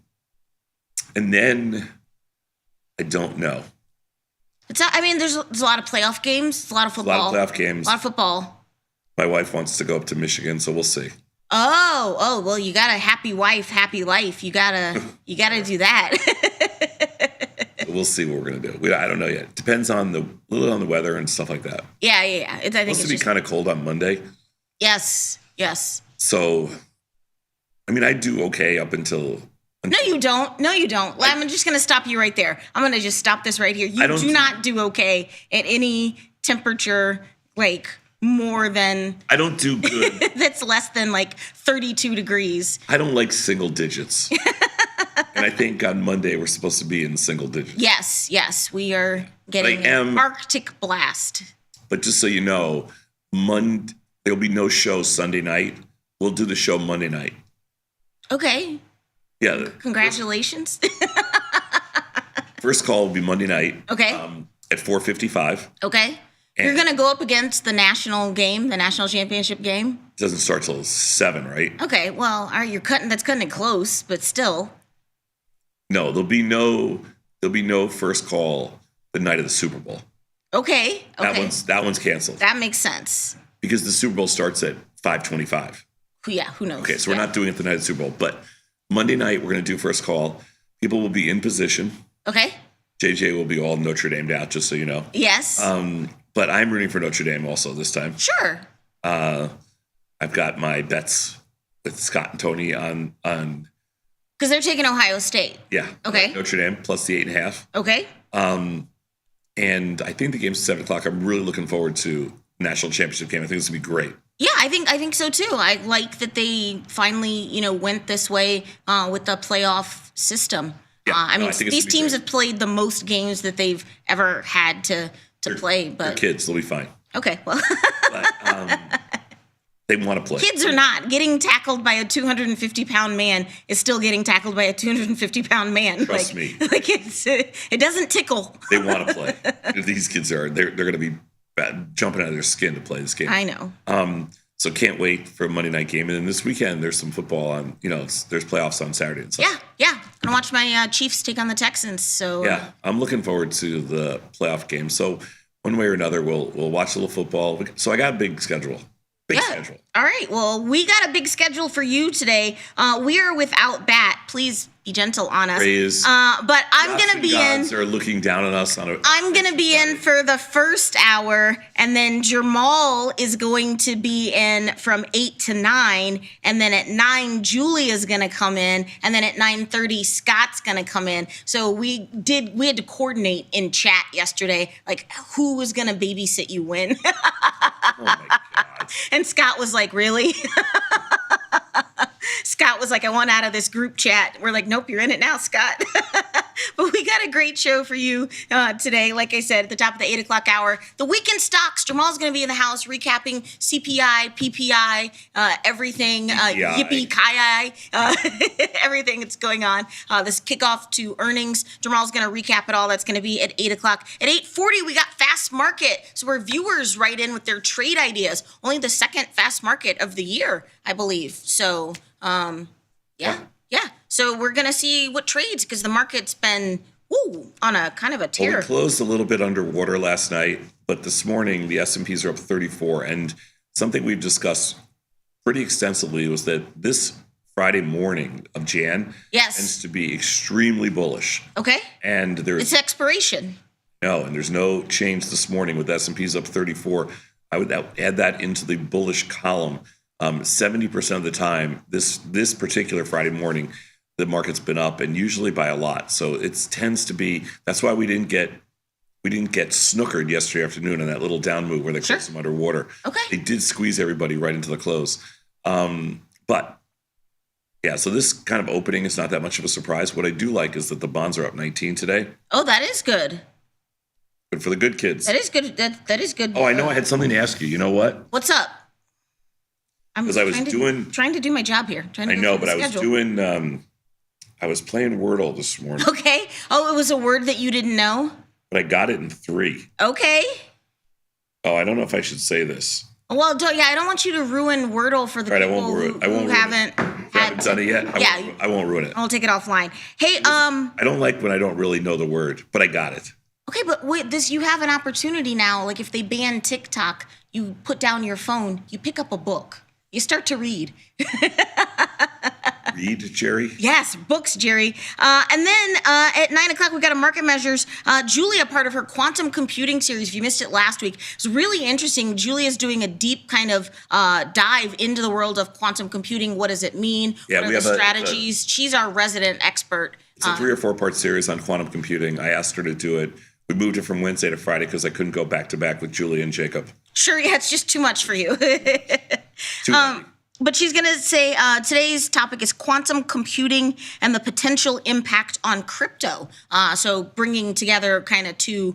don't know. There's a lot of playoff games. It's a lot of football. A lot of playoff games. A lot of football. My wife wants to go up to Michigan, so we'll see. Oh, well, you got a happy wife, happy life. You gotta do that. We'll see what we're gonna do. I don't know yet. Depends on a little on the weather and stuff like that. Yeah. I think it's supposed to be kind of cold on Monday. Yes. So, I do okay up until. No, you don't. I'm just going to stop you right there. I'm going to just stop this right here. You do not do okay at any temperature, more than... I don't do good. That's less than, 32 degrees. I don't like single digits. And I think on Monday we're supposed to be in single digits. Yes. We are getting an Arctic blast. But just so you know, There'll be no show Sunday night. We'll do the show Monday night. Okay. Yeah. Congratulations. First call will be Monday night. Okay. At 4:55. Okay. You're going to go up against the national game, the national championship game? It doesn't start till 7, right? Okay. Well, all right, that's cutting it close, but still. No, there'll be no first call the night of the Super Bowl. Okay. That one's canceled. That makes sense. Because the Super Bowl starts at 5:25. Yeah, who knows? Okay, so we're not doing it the night of the Super Bowl, but Monday night we're going to do first call. People will be in position. Okay. JJ will be all Notre Damed out, just so you know. Yes. But I'm rooting for Notre Dame also this time. Sure. I've got my bets with Scott and Tony on because they're taking Ohio State. Yeah. Okay. Notre Dame plus the 8.5. Okay. And I think the game's 7 o'clock. I'm really looking forward to national championship game. I think it's gonna be great. Yeah, I think so too. I like that they finally, went this way with the playoff system. Yeah, I mean, I think it's these gonna be teams great. have played the most games that they've ever had to play. They're But kids, they'll be fine. okay, well, But, they want to play. kids are not getting tackled by a 250-pound man is still getting tackled by a 250-pound man. Trust me. Like it doesn't tickle. They want to play. These kids they're going to be jumping out of their skin to play this game. I know. So can't wait for a Monday night game. And then this weekend there's some football on. There's playoffs on Saturday and Sunday. Yeah. Gonna watch my Chiefs take on the Texans. So Yeah, I'm looking forward to the playoff game. So one way or another, we'll watch a little football. So I got a big schedule. Big schedule. All right. Well, we got a big schedule for you today. We are without Bat. Please be gentle on us. Praise. But I'm going to be in. Gods are looking down on us on a. I'm going to be in for the first hour, and then Jamal is going to be in from 8 to 9, and then at 9, Julie is going to come in, and then at 9:30, Scott's going to come in. So we had to coordinate in chat yesterday, like who was going to babysit you when. Oh my God. And Scott was like, really? Scott was like, I want out of this group chat. We're like, nope, you're in it now, Scott. But we got a great show for you today. Like I said, at the top of the 8 o'clock hour, the weekend stocks. Jamal's going to be in the house recapping CPI, PPI, everything, yippee-ki-yi, everything that's going on. This kickoff to earnings. Jamal's going to recap it all. That's going to be at 8 o'clock. At 8:40, we got Fast Market. So our viewers write in with their trade ideas. Only the second Fast Market of the year, I believe. So, yeah. So we're going to see what trades because the market's been on a kind of a tear. Well, we closed a little bit underwater last night, but this morning the S&Ps are up 34. And something we've discussed pretty extensively was that this Friday morning of Jan tends to be extremely bullish. Okay. And It's expiration. there's no change this morning with S&Ps up 34. I would add that into the bullish column. 70% of the time, this particular Friday morning, the market's been up, and usually by a lot. So it tends to be. That's why we didn't get snookered yesterday afternoon on that little down move where they closed them underwater. Okay. They did squeeze everybody right into the close. But yeah, so this kind of opening is not that much of a surprise. What I do like is that the bonds are up 19 today. Oh, that is good. Good for the good kids. That is good. That is good. Oh, I know. I had something to ask you. You know what? What's up? Because I was trying to do my job here. I know, but I was doing. I was playing Wordle this morning. Okay. Oh, it was a word that you didn't know? But I got it in 3. Okay. Oh, I don't know if I should say this. Well, I don't want you to ruin Wordle for the All right, people who haven't done it yet. I won't ruin it. I'll take it offline. Hey, I don't like when I don't really know the word, but I got it. Okay, but wait, you have an opportunity now. Like if they ban TikTok, you put down your phone, you pick up a book, you start to read. Read, Jerry? Yes, books, Jerry. And then at 9 o'clock, we got a market measures. Julia, part of her quantum computing series, if you missed it last week, it's really interesting. Julia's doing a deep kind of dive into the world of quantum computing. What does it mean? Yeah, what are the strategies? She's our resident expert. It's a 3 or 4 part series on quantum computing. I asked her to do it. We moved it from Wednesday to Friday because I couldn't go back to back with Julia and Jacob. Sure, yeah, it's just too much for you. Too many. But she's going to say today's topic is quantum computing and the potential impact on crypto. So bringing together kind of two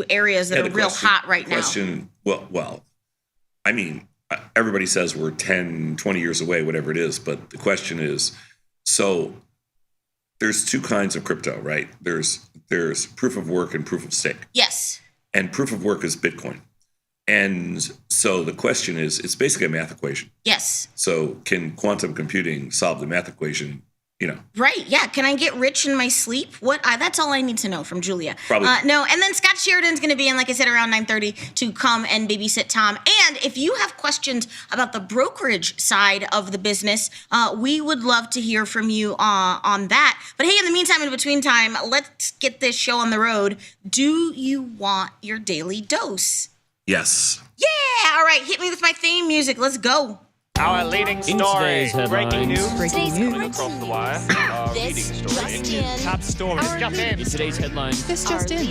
areas that are real hot right now. Well, I mean, everybody says we're 10, 20 years away, whatever it is. But the question is, so there's two kinds of crypto, right? There's proof of work and proof of stake. Yes. And proof of work is Bitcoin. And so the question is, it's basically a math equation. Yes. So can quantum computing solve the math equation? Right. Yeah. Can I get rich in my sleep? That's all I need to know from Julia. Probably. No. And then Scott Sheridan's going to be in, like I said, around 9:30 to come and babysit Tom. And if you have questions about the brokerage side of the business, we would love to hear from you on that. But hey, in the meantime, in between time, let's get this show on the road. Do you want your daily dose? Yes. Yeah. All right. Hit me with my theme music. Let's go. Our leading story, breaking news, coming news. across the wire. Our leading story, top story, jump in. Today's headline. This just in.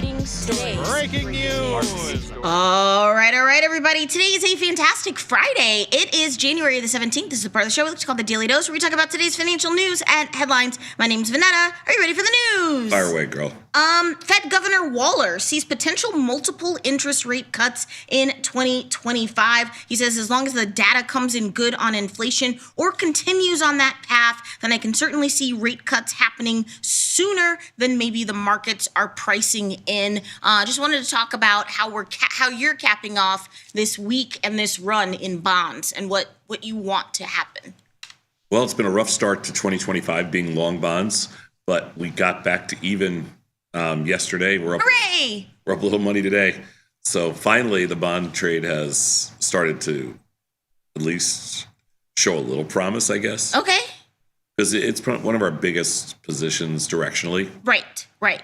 Breaking news. All right, everybody. Today is a fantastic Friday. It is January the 17th. This is a part of the show which is called The Daily Dose, where we talk about today's financial news and headlines. My name's Vanetta. Are you ready for the news? Fire away, girl. Fed Governor Waller sees potential multiple interest rate cuts in 2025. He says as long as the data comes in good on inflation or continues on that path, then I can certainly see rate cuts happening sooner than maybe the markets are pricing in. Just wanted to talk about how you're capping off this week and this run in bonds and what you want to happen. Well, it's been a rough start to 2025 being long bonds, but we got back to even yesterday. We're up a little money today. So finally, the bond trade has started to at least show a little promise, I guess. Okay. Because it's one of our biggest positions directionally. Right.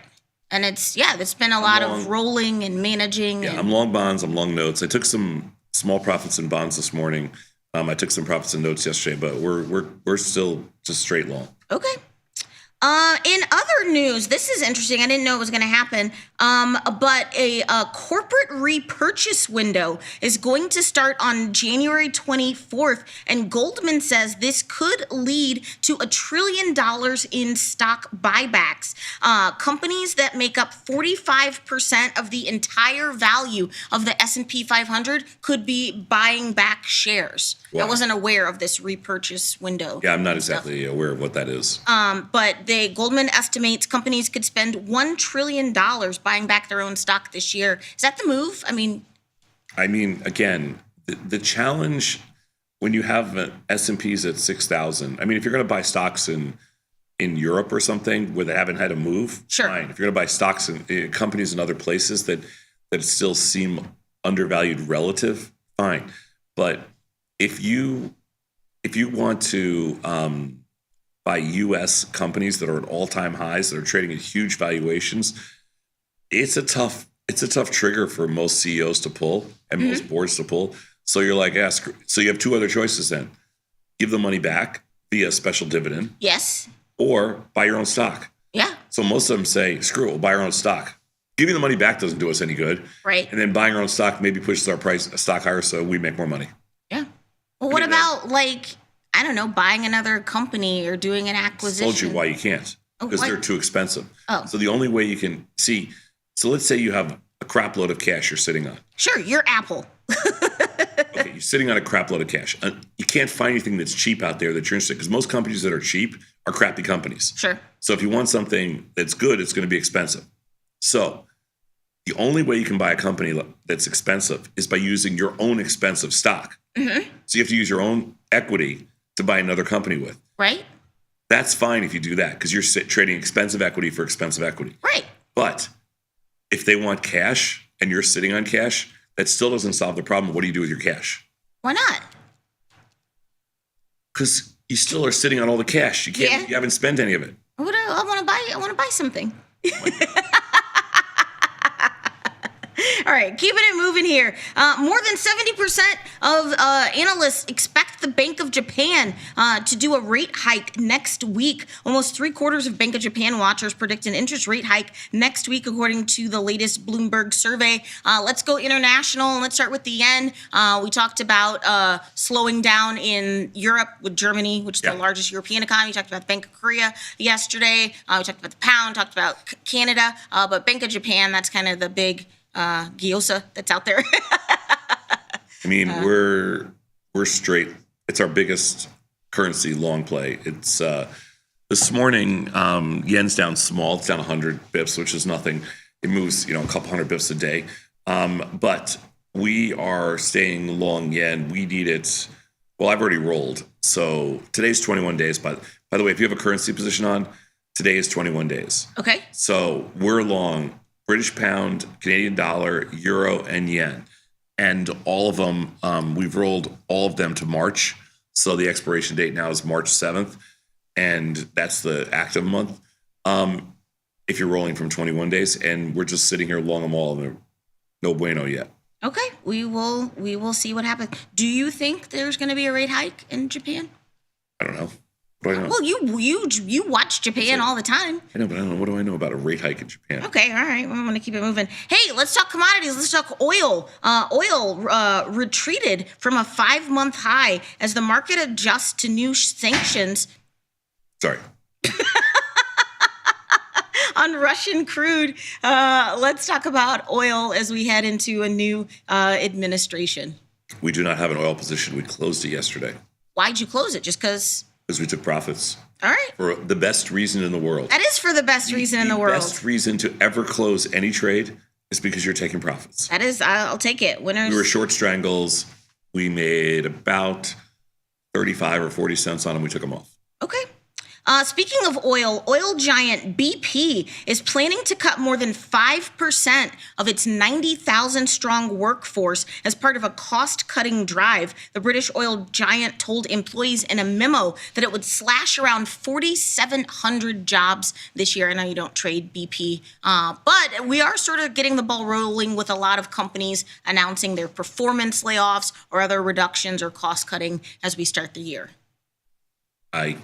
And it's been a lot of rolling and managing. Yeah, I'm long bonds, I'm long notes. I took some small profits in bonds this morning. I took some profits in notes yesterday, but we're still just straight long. Okay. In other news, this is interesting. I didn't know it was going to happen. But a corporate repurchase window is going to start on January 24th. And Goldman says this could lead to $1 trillion in stock buybacks. Companies that make up 45% of the entire value of the S&P 500 could be buying back shares. Wow. I wasn't aware of this repurchase window. Yeah, I'm not exactly aware of what that is. But Goldman estimates companies could spend $1 trillion buying back their own stock this year. Is that the move? I mean, again, the challenge when you have S&Ps at 6,000. I mean, if you're going to buy stocks in Europe or something where they haven't had a move, sure. Fine. If you're going to buy stocks in companies in other places that still seem undervalued relative, fine. But if you want to by U.S. companies that are at all-time highs that are trading at huge valuations, it's a tough trigger for most CEOs to pull and most boards to pull. So you're like, so you have two other choices then: give the money back via special dividend, yes, or buy your own stock. Yeah. So most of them say, screw it, we'll buy our own stock. Giving the money back doesn't do us any good, right? And then buying our own stock maybe pushes our stock higher, so we make more money. Yeah. Well, what about I don't know, buying another company or doing an acquisition? I told you why you can't. Because they're too expensive. Oh. So the only way you can see, so let's say you have a crap load of cash you're sitting on. Sure, you're Apple. Okay, you're sitting on a crap load of cash. You can't find anything that's cheap out there that you're interested in, because most companies that are cheap are crappy companies. Sure. So if you want something that's good, it's going to be expensive. So the only way you can buy a company that's expensive is by using your own expensive stock. Mm-hmm. So you have to use your own equity to buy another company with. Right. That's fine if you do that, because you're trading expensive equity for expensive equity. Right. But if they want cash and you're sitting on cash, that still doesn't solve the problem. What do you do with your cash? Why not? Because you still are sitting on all the cash. You haven't spent any of it. I want to buy something. All right, keeping it moving here. More than 70% of analysts expect the Bank of Japan to do a rate hike next week. Almost 3/4 of Bank of Japan watchers predict an interest rate hike next week, according to the latest Bloomberg survey. Let's go international, and let's start with the yen. We talked about slowing down in Europe with Germany, which is the largest European economy. We talked about the Bank of Korea yesterday. We talked about the pound, talked about Canada. But Bank of Japan, that's kind of the big gyoza that's out there. I mean, we're we're straight. It's our biggest currency long play. It's this morning, yen's down small. It's down 100 bips, which is nothing. It moves, a couple hundred bips a day. But we are staying long yen. We need it. Well, I've already rolled. So today's 21 days. By the way, if you have a currency position on, today is 21 days. Okay. So we're long British pound, Canadian dollar, euro, and yen. And all of them, we've rolled all of them to March. So the expiration date now is March 7th. And that's the active month. If you're rolling from 21 days, and we're just sitting here long them all, and they're no bueno yet. Okay, we will see what happens. Do you think there's going to be a rate hike in Japan? I don't know. What do I know? Well, you watch Japan all the time. I know, but I don't know. What do I know about a rate hike in Japan? Okay, all right. I'm going to keep it moving. Hey, let's talk commodities. Let's talk oil. Oil retreated from a 5-month high as the market adjusts to new sanctions. Sorry. On Russian crude. Let's talk about oil as we head into a new administration. We do not have an oil position. We closed it yesterday. Why'd you close it? Just because? Because we took profits. All right. For the best reason in the world. That is for the best reason in the world. The best reason to ever close any trade is because you're taking profits. That is, I'll take it. Winners. We were short strangles. We made about 35 or 40 cents on them. We took them off. Okay. Speaking of oil giant BP is planning to cut more than 5% of its 90,000 strong workforce as part of a cost-cutting drive. The British oil giant told employees in a memo that it would slash around 4,700 jobs this year. I know you don't trade BP, but we are sort of getting the ball rolling with a lot of companies announcing their performance layoffs or other reductions or cost-cutting as we start the year. I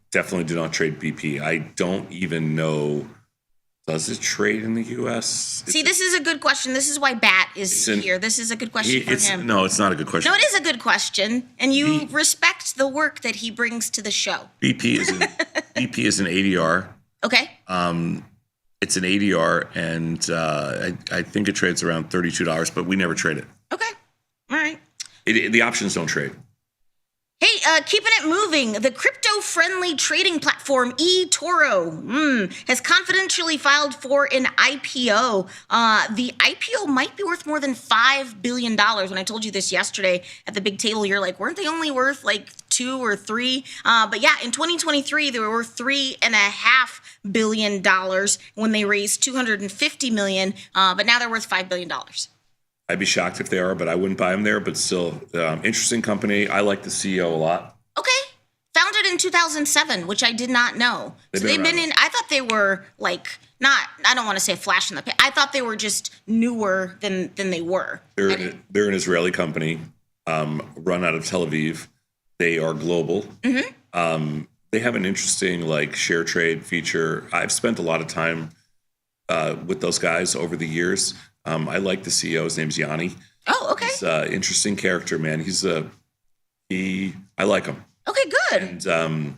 definitely do not trade BP. I don't even know. Does it trade in the U.S.? See, this is a good question. This is why Bat is here. This is a good question for him. No, it's not a good question. No, it is a good question, and you respect the work that he brings to the show. BP is an ADR. Okay. It's an ADR, and I think it trades around $32, but we never trade it. Okay. All right. The options don't trade. Hey, keeping it moving, the crypto-friendly trading platform eToro has confidentially filed for an IPO. The IPO might be worth more than $5 billion. When I told you this yesterday at the big table, you're like, weren't they only worth like 2 or 3? But yeah, in 2023, they were worth $3.5 billion when they raised $250 million, but now they're worth $5 billion. I'd be shocked if they are, but I wouldn't buy them there. But still, interesting company. I like the CEO a lot. Okay. Founded in 2007, which I did not know. They've been in, I thought they were like, I don't want to say a flash in the pan. I thought they were just newer than they were. They're an Israeli company, run out of Tel Aviv. They are global. Mm-hmm. They have an interesting share trade feature. I've spent a lot of time with those guys over the years. I like the CEO. His name's Yanni. Oh, okay. He's an interesting character, man. I like him. Okay, good. And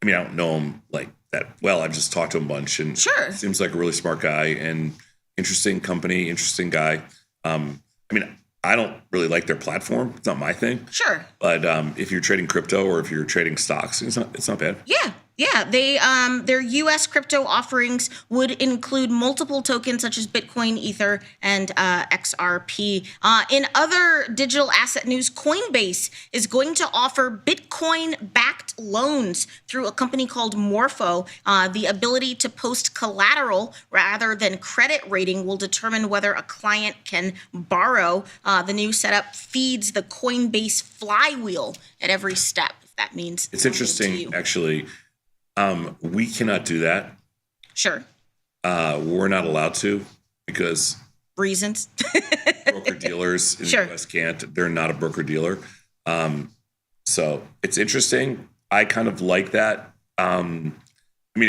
I don't know him like that well. I've just talked to him a bunch, and sure, seems like a really smart guy and interesting company, interesting guy. I don't really like their platform. It's not my thing. Sure. But if you're trading crypto or if you're trading stocks, it's not bad. Yeah, they their U.S. crypto offerings would include multiple tokens such as Bitcoin, Ether, and XRP. In other digital asset news, Coinbase is going to offer Bitcoin-backed loans through a company called Morpho. The ability to post collateral rather than credit rating will determine whether a client can borrow. The new setup feeds the Coinbase flywheel at every step. If that means it's interesting, actually. We cannot do that. Sure. We're not allowed to because reasons. Broker dealers in the US can't. They're not a broker dealer. So it's interesting. I kind of like that. It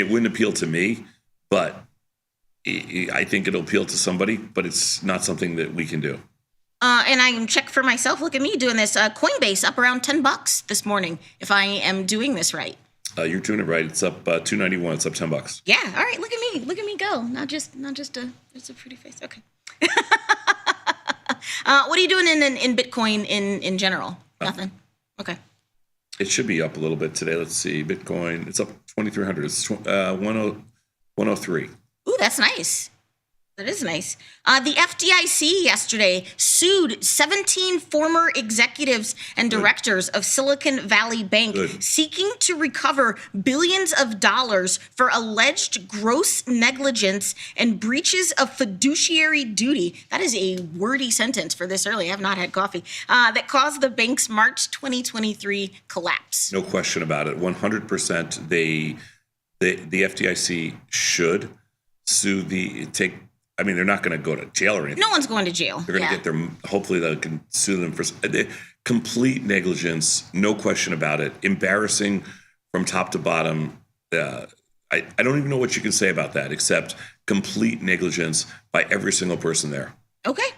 wouldn't appeal to me, but I think it'll appeal to somebody, but it's not something that we can do. And I can check for myself. Look at me doing this. Coinbase up around $10 this morning if I am doing this right. You're doing it right. It's up $2.91. It's up $10. Yeah. All right. Look at me. Look at me go. Not just it's a pretty face. Okay. What are you doing in Bitcoin in general? Nothing. Okay. It should be up a little bit today. Let's see. Bitcoin, it's up 2,300. It's 103. Ooh, that's nice. That is nice. The FDIC yesterday sued 17 former executives and directors of Silicon Valley Bank, seeking to recover billions of dollars for alleged gross negligence and breaches of fiduciary duty. That is a wordy sentence for this early. I have not had coffee. That caused the bank's March 2023 collapse. No question about it. 100%. The FDIC should sue they're not going to go to jail or anything. No one's going to jail. They're going to get hopefully they can sue them for complete negligence, no question about it. Embarrassing from top to bottom. I don't even know what you can say about that except complete negligence by every single person there. Okay.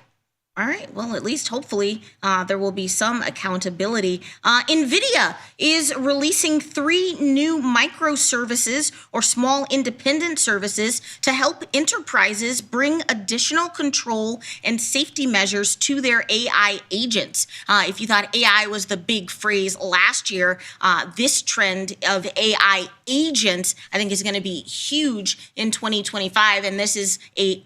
All right. Well, at least hopefully there will be some accountability. NVIDIA is releasing 3 new microservices or small independent services to help enterprises bring additional control and safety measures to their AI agents. If you thought AI was the big phrase last year, this trend of AI agents, I think, is going to be huge in 2025. And this is a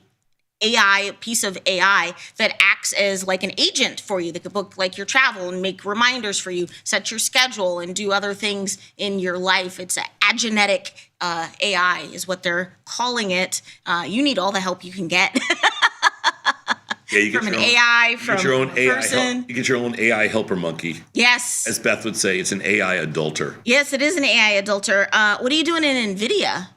piece of AI that acts as like an agent for you that could book like your travel and make reminders for you, set your schedule, and do other things in your life. It's an agenetic AI is what they're calling it. You need all the help you can get. Yeah, you from an AI, from a person. You get your own AI helper monkey. Yes. As Beth would say, it's an AI adulter. Yes, it is an AI adulter. What are you doing in NVIDIA?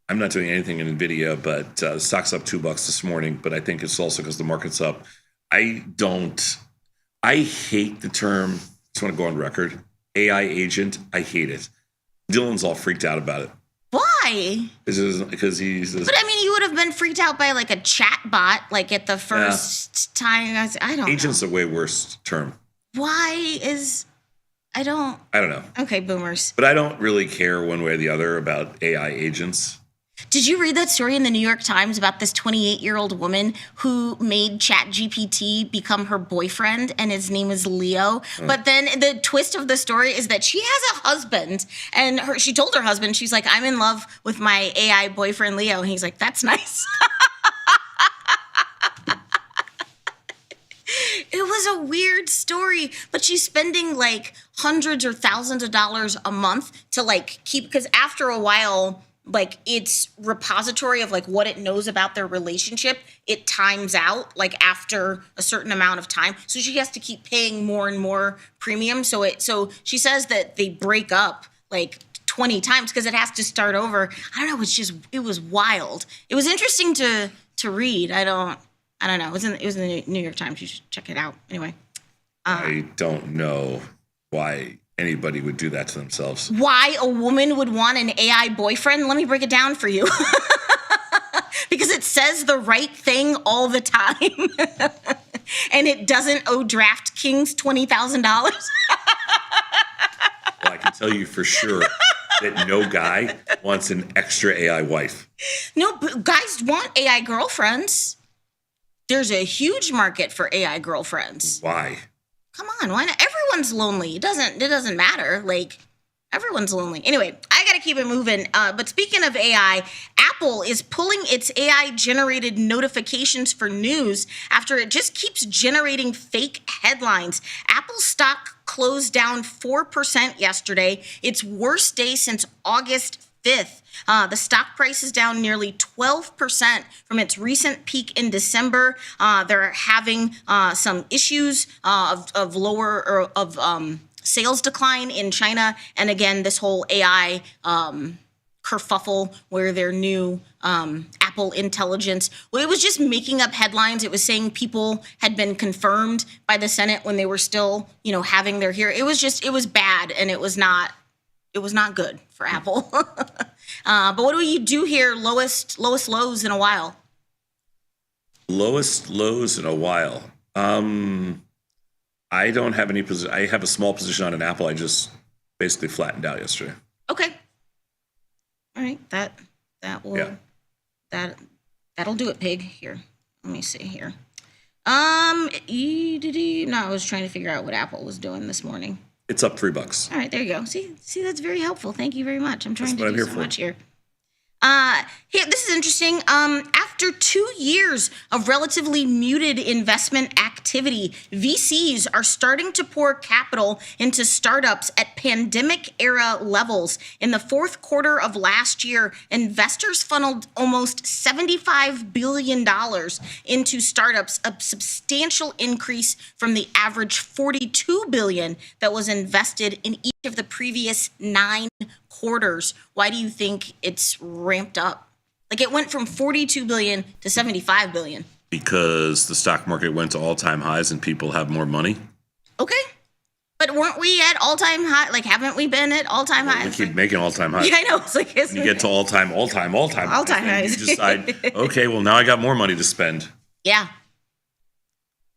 I'm not doing anything in NVIDIA, but the stock's up $2 this morning, but I think it's also because the market's up. I hate the term, just want to go on record, AI agent. I hate it. Dylan's all freaked out about it. Why? Because he's... But I mean, you would have been freaked out by like a chat bot, like at the first time. I don't know. Agent's a way worse term. Why is... I don't know. Okay, boomers. But I don't really care one way or the other about AI agents. Did you read that story in the New York Times about this 28-year-old woman who made ChatGPT become her boyfriend, and his name is Leo? But then the twist of the story is that she has a husband, and she told her husband, she's like, I'm in love with my AI boyfriend, Leo. And he's like, that's nice. It was a weird story, but she's spending like hundreds or thousands of dollars a month to like keep, because after a while, like its repository of like what it knows about their relationship, it times out like after a certain amount of time. So she has to keep paying more and more premium. So she says that they break up like 20 times because it has to start over. I don't know. It was wild. It was interesting to read. I don't know. It was in the New York Times. You should check it out. Anyway. I don't know why anybody would do that to themselves. Why a woman would want an AI boyfriend? Let me break it down for you. Because it says the right thing all the time. And it doesn't owe DraftKings $20,000. Well, I can tell you for sure that no guy wants an extra AI wife. No, but guys want AI girlfriends. There's a huge market for AI girlfriends. Why? Come on, why not? Everyone's lonely. It doesn't matter. Like, everyone's lonely. Anyway, I gotta keep it moving. But speaking of AI, Apple is pulling its AI-generated notifications for news after it just keeps generating fake headlines. Apple stock closed down 4% yesterday, its worst day since August 5th. The stock price is down nearly 12% from its recent peak in December. They're having some issues of sales decline in China, and again, this whole AI kerfuffle where their new Apple Intelligence, well, it was just making up headlines. It was saying people had been confirmed by the Senate when they were still, having their hearing. It was bad, and it was not good for Apple. But what do you do here? Lowest lows in a while. Lowest lows in a while. I don't have any position. I have a small position on an Apple. I just basically flattened out yesterday. Okay. All right. That'll do it, pig. Here. Let me see here. No, I was trying to figure out what Apple was doing this morning. It's up $3. All right, there you go. See, that's very helpful. Thank you very much. I'm trying That's what to I'm do here so for. much here. Here, this is interesting. After 2 years of relatively muted investment activity, VCs are starting to pour capital into startups at pandemic-era levels. In the fourth quarter of last year, investors funneled almost $75 billion into startups, a substantial increase from the average $42 billion that was invested in each of the previous 9 quarters. Why do you think it's ramped up? Like it went from 42 billion to 75 billion. Because the stock market went to all-time highs and people have more money. Okay. But weren't we at all-time high? Like, haven't we been at all-time highs? We keep making all-time highs. Yeah, I know. It's like, When you get to all-time highs. you decide, okay, well, now I got more money to spend. Yeah.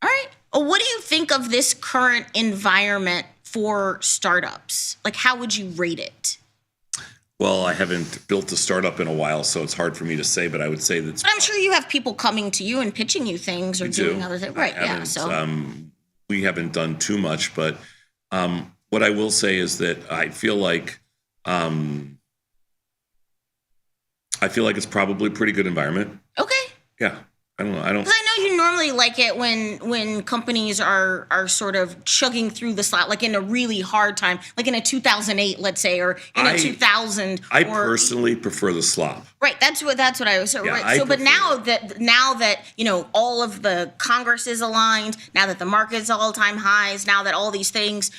All right. Well, what do you think of this current environment for startups? Like, how would you rate it? Well, I haven't built a startup in a while, so it's hard for me to say, but I would say that's... But I'm sure you have people coming to you and pitching you things or doing other things. Right, yeah. So we haven't done too much, but what I will say is that I feel like it's probably a pretty good environment. Okay. Yeah. I don't know. Because I know you normally like it when companies are sort of chugging through the slot, like in a really hard time, like in a 2008, let's say, or in a 2000. I personally prefer the slop. Right. That's what I was. So, Yeah, right. So, but now that all of the Congress is aligned, now that the market's all-time highs, now that all these things,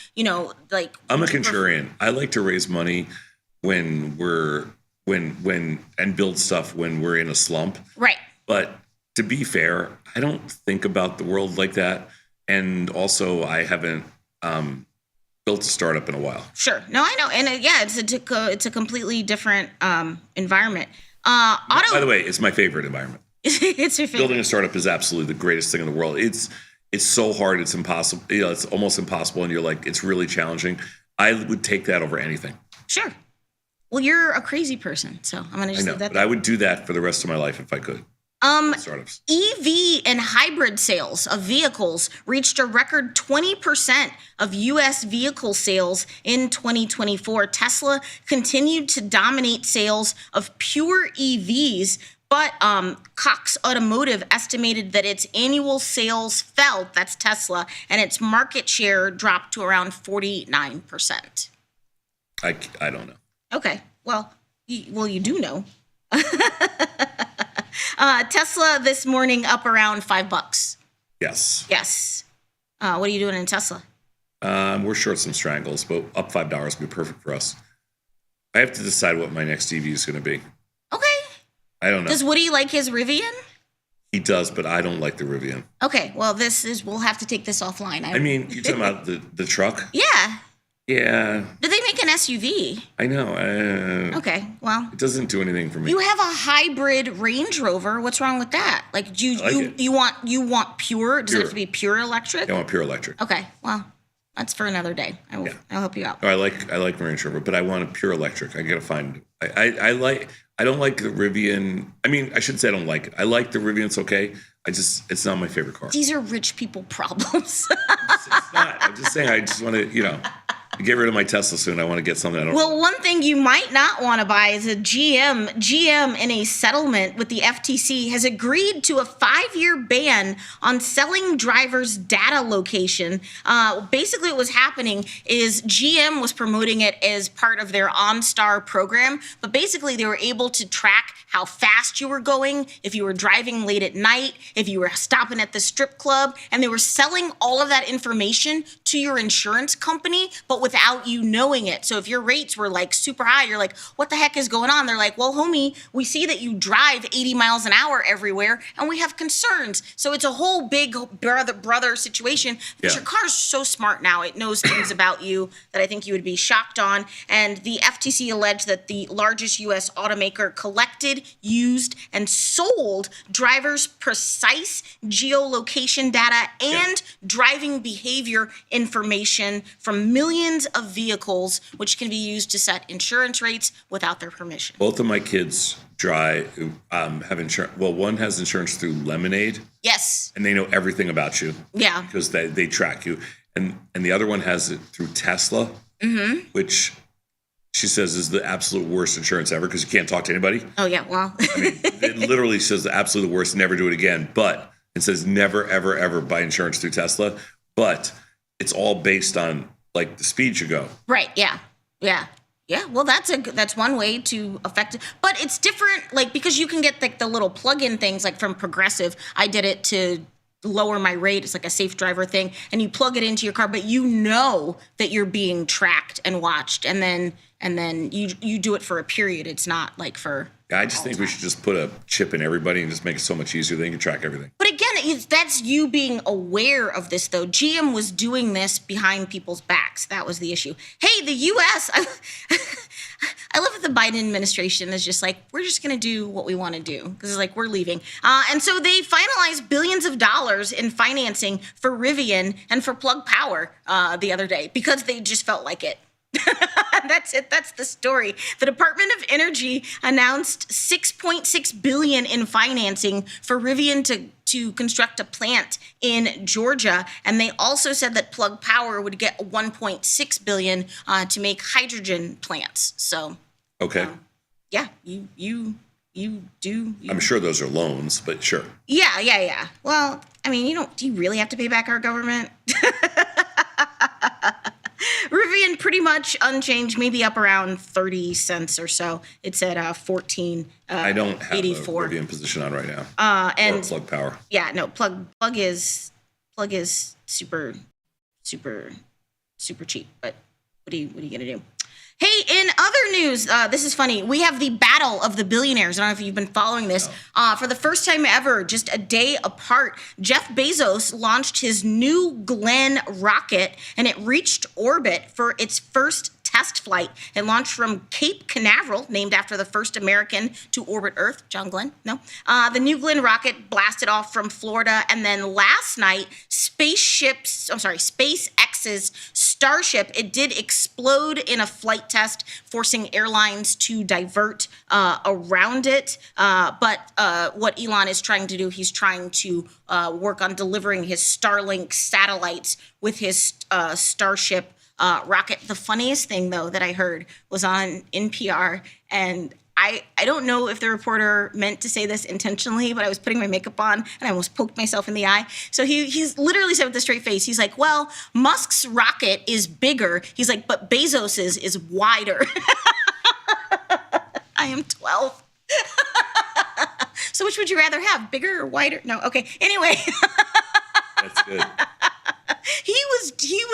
like I'm a contrarian. I like to raise money when and build stuff when we're in a slump. Right. But to be fair, I don't think about the world like that. And also, I haven't built a startup in a while. Sure. No, I know. And it's a completely different environment. By the way, it's my favorite environment. It's your favorite. Building a startup is absolutely the greatest thing in the world. It's so hard. It's impossible. It's almost impossible. And you're like, it's really challenging. I would take that over anything. Sure. Well, you're a crazy person. So I'm going to just leave that but there. I would do that for the rest of my life if I could. Startups. EV and hybrid sales of vehicles reached a record 20% of U.S. vehicle sales in 2024. Tesla continued to dominate sales of pure EVs, but Cox Automotive estimated that its annual sales fell, that's Tesla, and its market share dropped to around 49%. I don't know. Okay, well, you do know. Tesla this morning up around $5. Yes. Yes. What are you doing in Tesla? We're short some strangles, but up $5 would be perfect for us. I have to decide what my next EV is going to be. Okay. I don't know. Does Woody like his Rivian? He does, but I don't like the Rivian. Okay. Well, we'll have to take this offline. I mean, you're talking about the truck? Yeah. Yeah. Did they make an SUV? I know. Okay. Well, it doesn't do anything for me. You have a hybrid Range Rover. What's wrong with that? Like, you want pure? Does it have to be pure electric? I want pure electric. Okay. Well, that's for another day. I'll help you out. I like Range Rover, but I want a pure electric. I gotta find. I don't like the Rivian. I mean, I shouldn't say I don't like it. I like the Rivian. It's okay. It's not my favorite car. These are rich people problems. It's not. I'm just saying. I just want to, get rid of my Tesla soon. I want to get something I don't. Well, one thing you might not want to buy is a GM. GM, in a settlement with the FTC, has agreed to a 5-year ban on selling drivers' data location. Basically, what was happening is GM was promoting it as part of their OnStar program, but basically they were able to track how fast you were going, if you were driving late at night, if you were stopping at the strip club, and they were selling all of that information to your insurance company, but without you knowing it. So if your rates were like super high, you're like, what the heck is going on? They're like, well, homie, we see that you drive 80 miles an hour everywhere, and we have concerns. So it's a whole big brother situation because your car's so smart now. It knows things about you that I think you would be shocked on. And the FTC alleged that the largest U.S. automaker collected, used, and sold drivers' precise geolocation data and driving behavior information from millions billions of vehicles, which can be used to set insurance rates without their permission. Both of my kids have insurance. Well, one has insurance through Lemonade. Yes. And they know everything about you. Yeah. Because they track you. And the other one has it through Tesla, which she says is the absolute worst insurance ever because you can't talk to anybody. Oh, yeah. Well, I mean, it literally says the absolute worst, never do it again. But it says never, ever, ever buy insurance through Tesla. But it's all based on like the speed you go. right. Yeah. Yeah. Yeah. Well, that's one way to affect it. But it's different, like, because you can get like the little plug-in things like from Progressive. I did it to lower my rate. It's like a safe driver thing. And you plug it into your car, but you know that you're being tracked and watched. And then you do it for a period. It's not like for... I just think we should just put a chip in everybody and just make it so much easier. They can track everything. But again, that's you being aware of this, though. GM was doing this behind people's backs. That was the issue. Hey, the U.S., I love that the Biden administration is just like, we're just going to do what we want to do because it's like we're leaving. And so they finalized billions of dollars in financing for Rivian and for Plug Power the other day because they just felt like it. That's it. That's the story. The Department of Energy announced $6.6 billion in financing for Rivian to construct a plant in Georgia, and they also said that Plug Power would get $1.6 billion to make hydrogen plants. So, okay, yeah, you do. I'm sure those are loans, but sure. Yeah. Well, I mean, do you really have to pay back our government? Rivian pretty much unchanged, maybe up around 30 cents or so. It's at 14. I don't have 84. a Rivian position on right now. And or Plug Power. Yeah, no, plug is super cheap. But what are you gonna do? Hey, in other news, this is funny. We have the Battle of the Billionaires. I don't know if you've been following this. For the first time ever, just a day apart, Jeff Bezos launched his New Glenn rocket, and it reached orbit for its first test flight. It launched from Cape Canaveral, named after the first American to orbit Earth, John Glenn. No. The New Glenn rocket blasted off from Florida, and then last night, SpaceX's Starship, it did explode in a flight test, forcing airlines to divert around it. But what Elon is trying to do, he's trying to work on delivering his Starlink satellites with his Starship rocket. The funniest thing, though, that I heard was on NPR, and I don't know if the reporter meant to say this intentionally, but I was putting my makeup on and I almost poked myself in the eye. So he's literally said with a straight face, he's like, well, Musk's rocket is bigger. He's like, but Bezos's is wider. I am 12. So which would you rather have, bigger or wider? No, okay. Anyway. That's good. He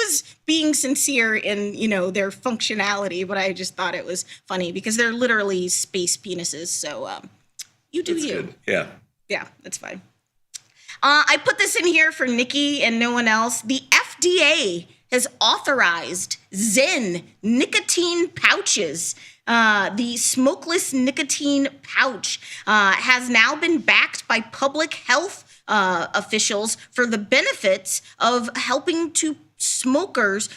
was being sincere in, their functionality, but I just thought it was funny because they're literally space penises. So you do that's you. Good. Yeah. Yeah, that's fine. I put this in here for Nikki and no one else. The FDA has authorized Zen nicotine pouches. The smokeless nicotine pouch has now been backed by public health officials for the benefits of helping smokers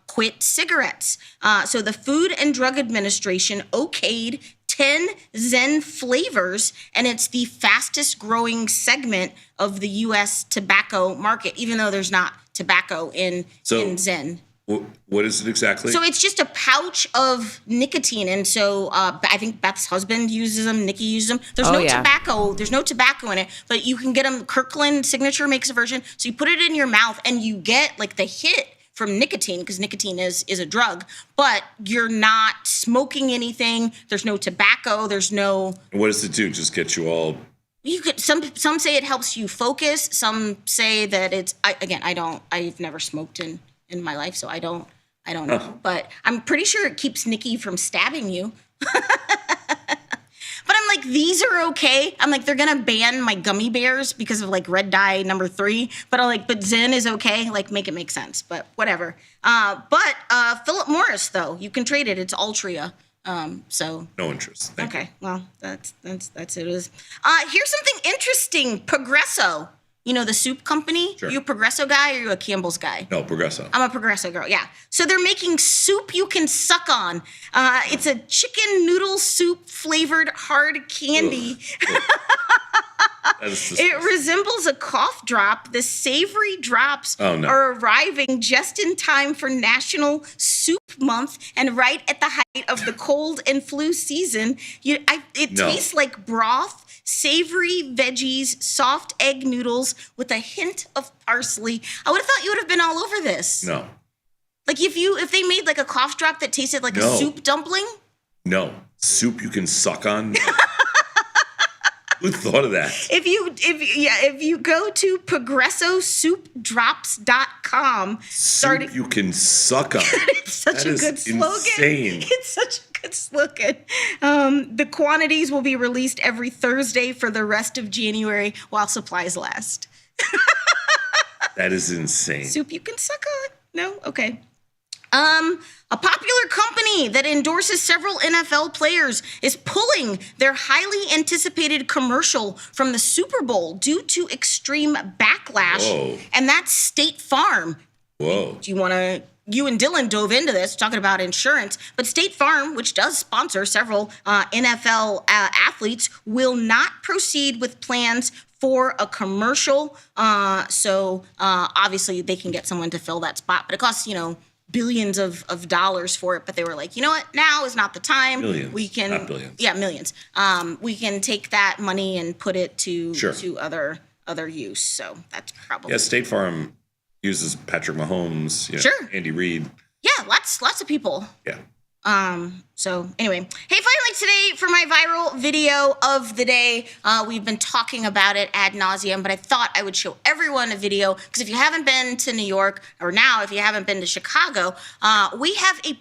quit cigarettes. So the Food and Drug Administration okayed 10 Zen flavors, and it's the fastest growing segment of the U.S. tobacco market, even though there's not tobacco in Zen. What is it exactly? So it's just a pouch of nicotine, and so I think Beth's husband uses them. Nikki uses them. There's no tobacco. There's no tobacco in it, but you can get them. Kirkland Signature makes a version, so you put it in your mouth, and you get like the hit from nicotine because nicotine is a drug, but you're not smoking anything. There's no tobacco. There's no. And what does it do? Just get you all. You could some say it helps you focus. Some say that it's. I've never smoked in my life, so I don't know. But I'm pretty sure it keeps Nikki from stabbing you. But I'm like, these are okay. I'm like, they're gonna ban my gummy bears because of like red dye number 3. But Zen is okay. Like, make it make sense. But whatever. But Philip Morris though, you can trade it. It's Altria. So no interest. Thank you. Well, that's it. Here's something interesting. Progresso. You know, the soup company? Sure. You a Progresso guy or you a Campbell's guy? No, Progresso. I'm a Progresso girl, yeah. So they're making soup you can suck on. It's a chicken noodle soup flavored hard candy. It resembles a cough drop. The savory drops are arriving just in time for National Soup Month and right at the height of the cold and flu season. It tastes like broth, savory veggies, soft egg noodles with a hint of parsley. I would have thought you would have been all over this. No. Like if they made like a cough drop that tasted like a soup dumpling? No. Soup you can suck on? Who thought of that? If you go to progressosoupdrops.com, Soup you can suck on. It's such a good slogan. Insane. It's such a good slogan. The quantities will be released every Thursday for the rest of January while supplies last. That is insane. Soup you can suck on? No? Okay. A popular company that endorses several NFL players is pulling their highly anticipated commercial from the Super Bowl due to extreme backlash. Whoa. And that's State Farm. Whoa. You and Dylan dove into this, talking about insurance, but State Farm, which does sponsor several NFL athletes, will not proceed with plans for a commercial. So obviously they can get someone to fill that spot, but it costs, billions of dollars for it. But they were like, you know what? Now is not the time. Millions, we can, not billions. Yeah, millions. We can take that money and put it to other use. So that's probably State Farm uses Patrick Mahomes, Sure. Andy Reid. Yeah, lots of people. Yeah. So anyway, hey, finally today for my viral video of the day, we've been talking about it ad nauseum, but I thought I would show everyone a video because if you haven't been to New York, or now if you haven't been to Chicago, we have a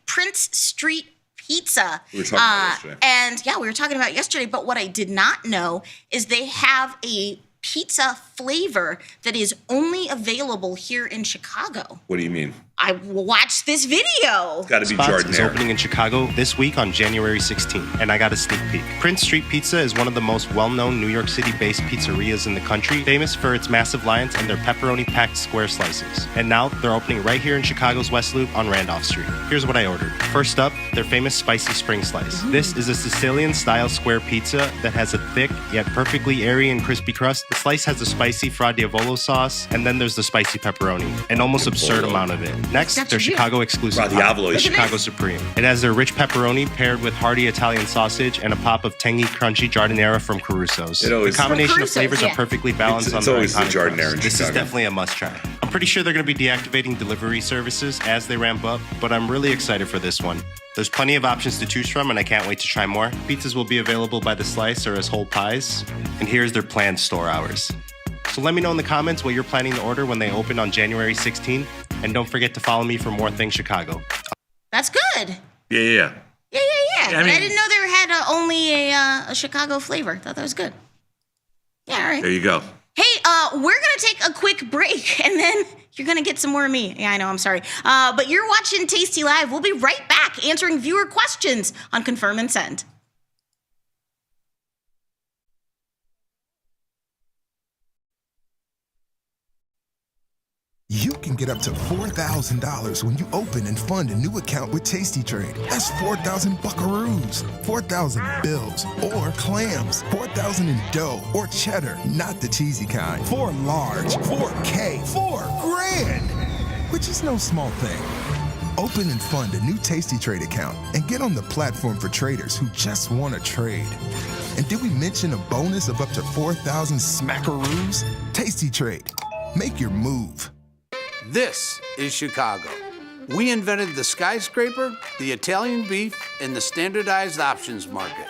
Prince Street pizza. We were talking about yesterday. And yeah, we were talking about it yesterday, but what I did not know is they have a pizza flavor that is only available here in Chicago. What do you mean? I watched this video. It's got to be Spots is Jordanaire. opening in Chicago this week on January 16th, and I got a sneak peek. Prince Street Pizza is one of the most well-known New York City-based pizzerias in the country, famous for its massive lines and their pepperoni-packed square slices. And now they're opening right here in Chicago's West Loop on Randolph Street. Here's what I ordered. First up, their famous spicy spring slice. This is a Sicilian-style square pizza that has a thick yet perfectly airy and crispy crust. The slice has a spicy Fra Diavolo sauce, and then there's the spicy pepperoni, an almost absurd amount of it. Next, their Chicago exclusive Fra Diavolo, the yeah. Chicago Supreme. It has their rich pepperoni paired with hearty Italian sausage and a pop of tangy, crunchy Jordanaire from Caruso's. The combination of flavors are perfectly balanced It's on always the iconic Jordanaire crust. in This is Chicago. definitely a must try. I'm pretty sure they're going to be deactivating delivery services as they ramp up, but I'm really excited for this one. There's plenty of options to choose from, and I can't wait to try more. Pizzas will be available by the slice or as whole pies. And here's their planned store hours. So let me know in the comments what you're planning to order when they open on January 16th. And don't forget to follow me for more things Chicago. That's good. Yeah. Yeah. I But mean- I didn't know there had only a Chicago flavor. Thought that was good. Yeah, all right. There you go. Hey, we're going to take a quick break, and then you're going to get some more of me. Yeah, I know, I'm sorry. But you're watching Tasty Live. We'll be right back answering viewer questions on Confirm and Send. You can get up to $4,000 when you open and fund a new account with Tasty Trade. That's 4,000 buckaroos, 4,000 bills, or clams, 4,000 in dough or cheddar, not the cheesy kind. 4 large, 4K, 4 grand, which is no small thing. Open and fund a new Tasty Trade account and get on the platform for traders who just want to trade. And did we mention a bonus of up to 4,000 smackaroos? Tasty Trade. Make your move. This is Chicago. We invented the skyscraper, the Italian beef, and the standardized options market.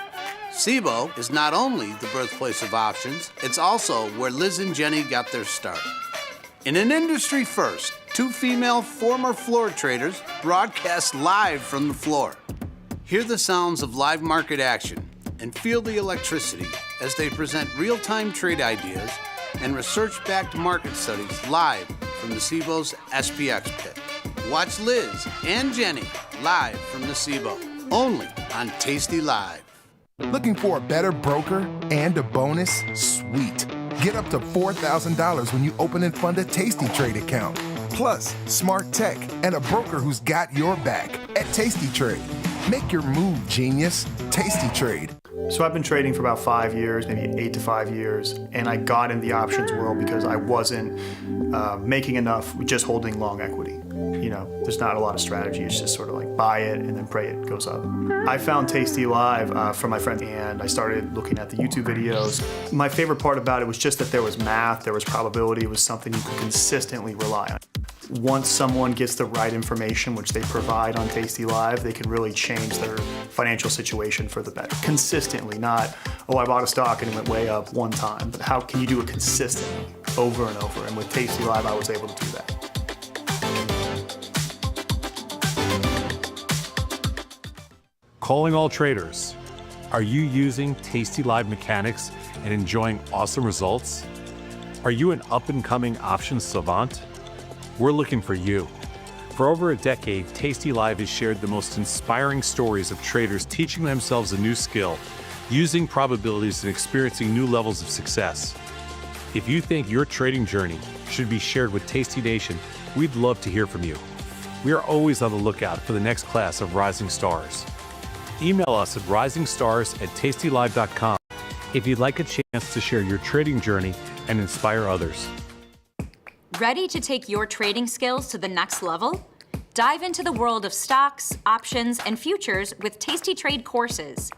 SIBO is not only the birthplace of options, it's also where Liz and Jenny got their start. In an industry first, 2 female former floor traders broadcast live from the floor. Hear the sounds of live market action and feel the electricity as they present real-time trade ideas and research-backed market studies live from the SIBO's SPX pit. Watch Liz and Jenny live from the SIBO, only on Tasty Live. Looking for a better broker and a bonus? Sweet. Get up to $4,000 when you open and fund a Tasty Trade account. Plus, smart tech and a broker who's got your back at Tasty Trade. Make your move, genius. Tasty Trade. So I've been trading for about 5 years, maybe 8 to 5 years, and I got in the options world because I wasn't making enough with just holding long equity. You know, there's not a lot of strategy. It's just sort of like buy it and then pray it goes up. I found tastylive from my friend, and I started looking at the YouTube videos. My favorite part about it was just that there was math, there was probability, it was something you could consistently rely on. Once someone gets the right information, which they provide on tastylive, they can really change their financial situation for the better. Consistently, not, oh, I bought a stock and it went way up one time, but how can you do it consistently, over and over? And with tastylive, I was able to do that. Calling all traders. Are you using tastylive mechanics and enjoying awesome results? Are you an up-and-coming options savant? We're looking for you. For over a decade, tastylive has shared the most inspiring stories of traders teaching themselves a new skill, using probabilities and experiencing new levels of success. If you think your trading journey should be shared with Tasty Nation, we'd love to hear from you. We are always on the lookout for the next class of rising stars. Email us at risingstars@tastylive.com if you'd like a chance to share your trading journey and inspire others. Ready to take your trading skills to the next level? Dive into the world of stocks, options, and futures with Tasty Trade courses.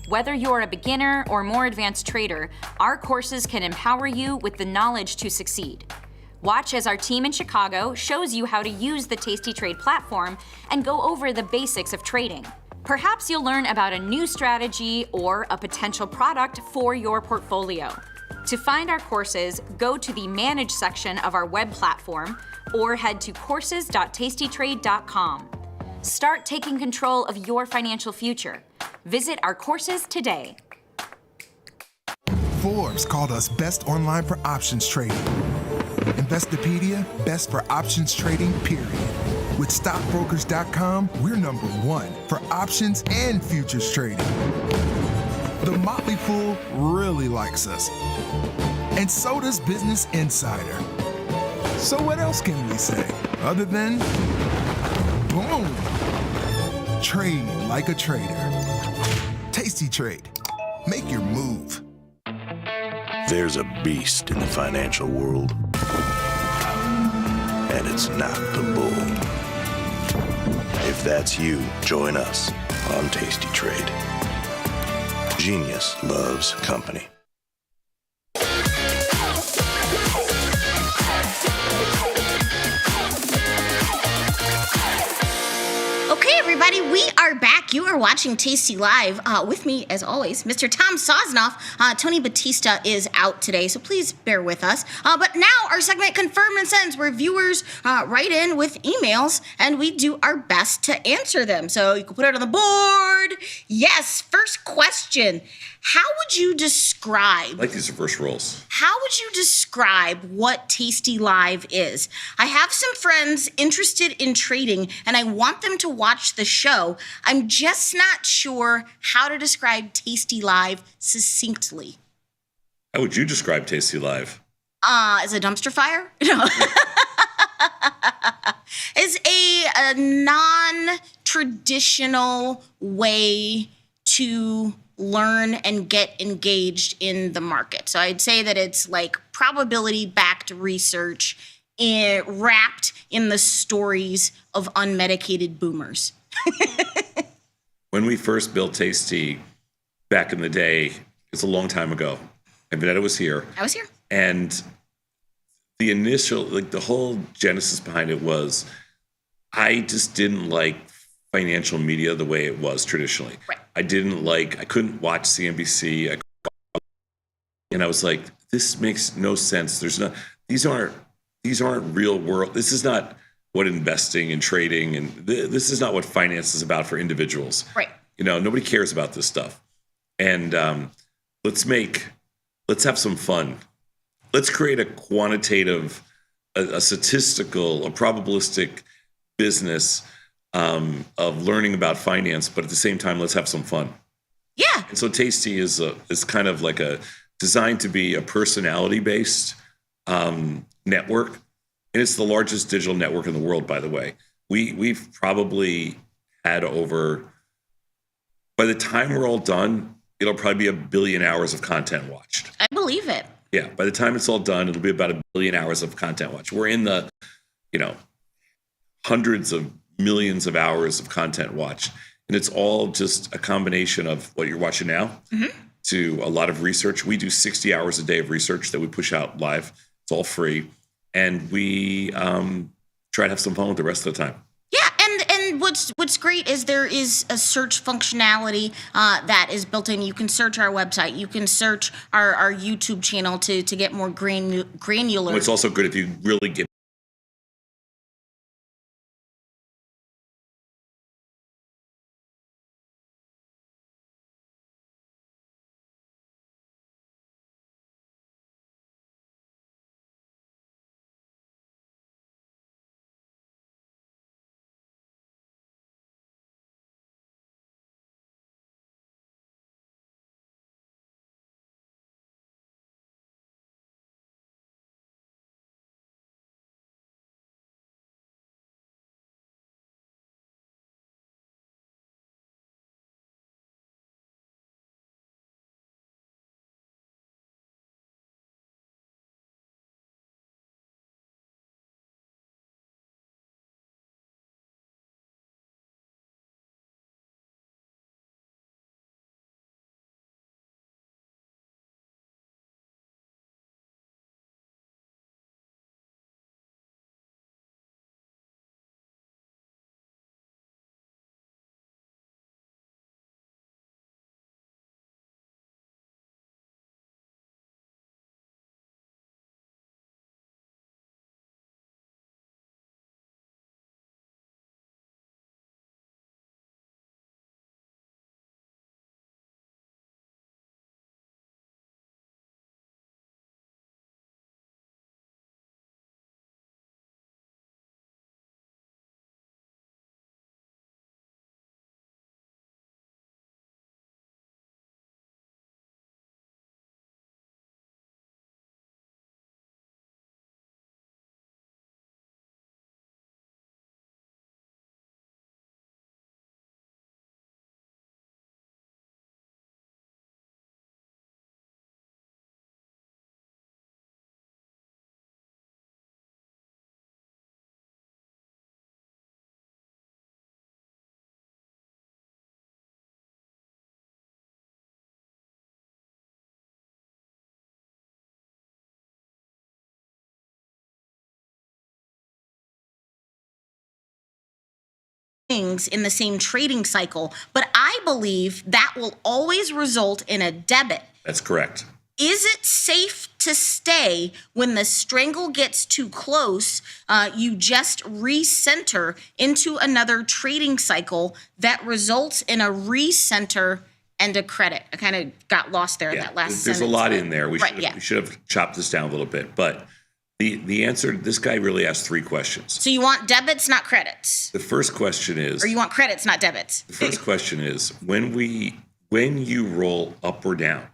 Whether you're a beginner or more advanced trader, our courses can empower you with the knowledge to succeed. Watch as our team in Chicago shows you how to use the Tasty Trade platform and go over the basics of trading. Perhaps you'll learn about a new strategy or a potential product for your portfolio. To find our courses, go to the Manage section of our web platform or head to courses.tastytrade.com. Start taking control of your financial future. Visit our courses today. Forbes called us best online for options trading. Investopedia, best for options trading, period. With stockbrokers.com, we're number one for options and futures trading. The Motley Fool really likes us. And so does Business Insider. So what else can we say other than boom? Trade like a trader. Tasty Trade. Make your move. There's a beast in the financial world, and it's not the bull. If that's you, join us on Tasty Trade. Genius loves company. Okay, everybody, we are back. You are watching Tasty Live. With me, as always, Mr. Tom Sosnoff. Tony Batista is out today, so please bear with us. But now our segment Confirm and Sends, where viewers write in with emails, and we do our best to answer them. So you can put it on the board. Yes, first question. How would you describe... I like these reverse roles. How would you describe what Tasty Live is? I have some friends interested in trading, and I want them to watch the show. I'm just not sure how to describe Tasty Live succinctly. How would you describe Tasty Live? As a dumpster fire? No. Is a non-traditional way to learn and get engaged in the market. So I'd say that it's like probability-backed research wrapped in the stories of unmedicated boomers. When we first built Tasty back in the day, it's a long time ago, and Vanetta was here. I was here. And the initial, like the whole genesis behind it was, I just didn't like financial media the way it was traditionally. Right. I couldn't watch CNBC. And I was like, this makes no sense. These aren't real world. This is not what investing and trading and this is not what finance is about for individuals. Right. You know, nobody cares about this stuff. And let's have some fun. Let's create a quantitative, a statistical, a probabilistic business of learning about finance, but at the same time, let's have some fun. Yeah. And so Tasty is kind of like a designed to be a personality-based network, and it's the largest digital network in the world, by the way. We've probably had over, by the time we're all done, it'll probably be 1 billion hours of content watched. I believe it. Yeah, by the time it's all done, it'll be about 1 billion hours of content watched. We're in the, hundreds of millions of hours of content watched. And it's all just a combination of what you're watching now to a lot of research. We do 60 hours a day of research that we push out live. It's all free. And we try to have some fun with the rest of the time. Yeah, and what's great is there is a search functionality that is built in. You can search our website. You can search our YouTube channel to get more granular. It's also good if you really get things in the same trading cycle, but I believe that will always result in a debit. That's correct. Is it safe to stay when the strangle gets too close? You just recenter into another trading cycle that results in a recenter and a credit. I kind of got lost there in that last There's sentence. a lot in there. We Right, should have chopped this down a little bit, but the answer, this guy really asked 3 questions. So you want debits, not credits? The first question is, Or you want credits, not debits? the first question is when you roll up or down,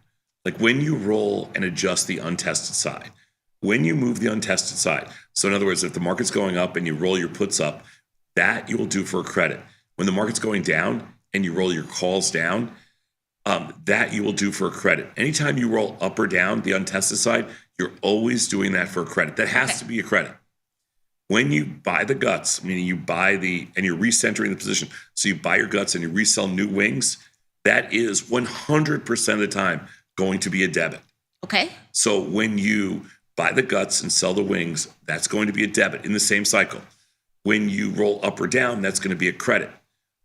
like when you roll and adjust the untested side, when you move the untested side. So in other words, if the market's going up and you roll your puts up, that you will do for a credit. When the market's going down and you roll your calls down, that you will do for a credit. Anytime you roll up or down the untested side, you're always doing that for a credit. That has to be a credit. When you buy the guts, meaning you buy and you're recentering the position, so you buy your guts and you resell new wings, that is 100% of the time going to be a debit. Okay. So when you buy the guts and sell the wings, that's going to be a debit in the same cycle. When you roll up or down, that's going to be a credit.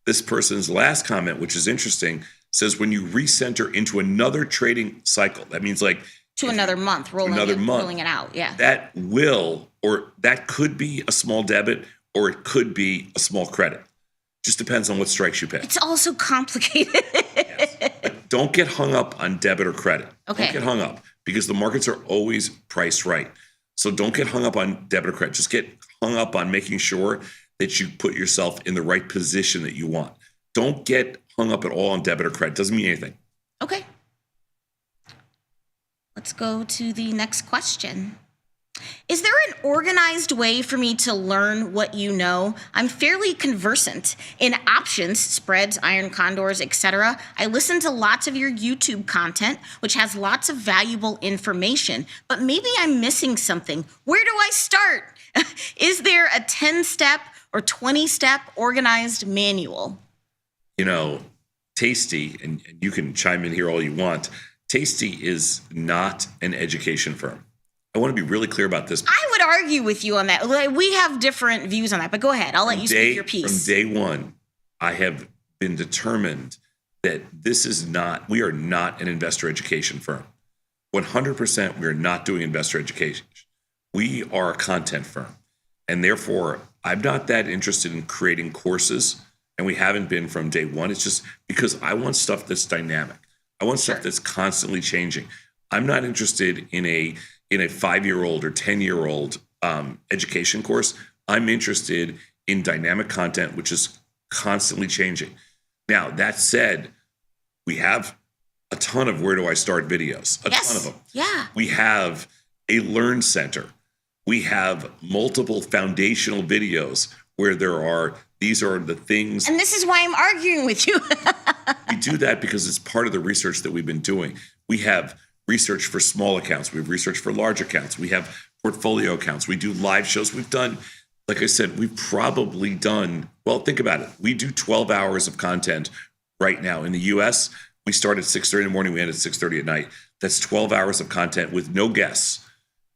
This person's last comment, which is interesting, says when you recenter into another trading cycle, that means like To another month, rolling it out. Yeah. that will, or that could be a small debit, or it could be a small credit. Just depends on what strikes you pay. It's also complicated. But don't get hung up on debit or credit. Okay. Don't get hung up because the markets are always priced right. So don't get hung up on debit or credit. Just get hung up on making sure that you put yourself in the right position that you want. Don't get hung up at all on debit or credit. Doesn't mean anything. Okay. let's go to the next question. Is there an organized way for me to learn what you know? I'm fairly conversant in options, spreads, iron condors, etc. I listen to lots of your YouTube content, which has lots of valuable information, but maybe I'm missing something. Where do I start? Is there a 10-step or 20-step organized manual? You know, Tasty, and you can chime in here all you want, Tasty is not an education firm. I want to be really clear about this. I would argue with you on that. We have different views on that, but go ahead. I'll let you speak your piece. From day one, I have been determined that we are not an investor education firm. 100%, we are not doing investor education. We are a content firm. And therefore, I'm not that interested in creating courses, and we haven't been from day one. It's just because I want stuff that's dynamic. I want stuff that's constantly changing. I'm not interested in a 5-year-old or 10-year-old education course. I'm interested in dynamic content, which is constantly changing. Now, that said, we have a ton of Where Do I Start videos, a ton of them. Yeah. We have a Learn Center. We have multiple foundational videos where these are the things. And this is why I'm arguing with you. We do that because it's part of the research that we've been doing. We have research for small accounts. We have research for large accounts. We have portfolio accounts. We do live shows. We've done, like I said, we've probably done, well, think about it. We do 12 hours of content right now. In the US, we start at 6:30 in the morning. We end at 6:30 at night. That's 12 hours of content with no guests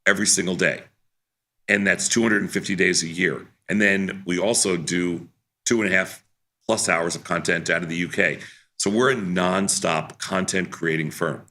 every single day. And that's 250 days a year. And then we also do 2.5+ hours of content out of the UK. So we're a nonstop content creating firm.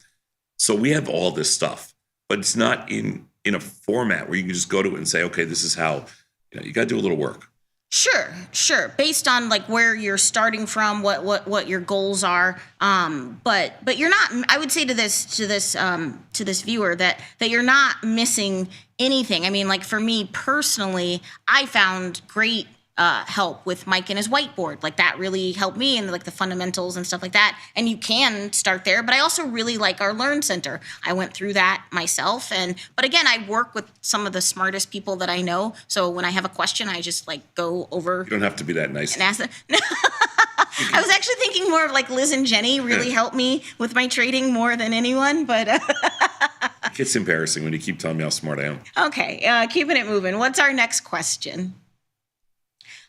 So we have all this stuff, but it's not in a format where you can just go to it and say, okay, this is how, you got to do a little work. Sure. Based on like where you're starting from, what your goals are. But you're not, I would say to this viewer that you're not missing anything. I mean, like for me personally, I found great help with Mike and his whiteboard. Like that really helped me in like the fundamentals and stuff like that. And you can start there, but I also really like our Learn Center. I went through that myself. But again, I work with some of the smartest people that I know. So when I have a question, I just like go over. You don't have to be that nice. And ask them. I was actually thinking more of like Liz and Jenny really helped me with my trading more than anyone, but. It gets embarrassing when you keep telling me how smart I am. Okay, keeping it moving. What's our next question?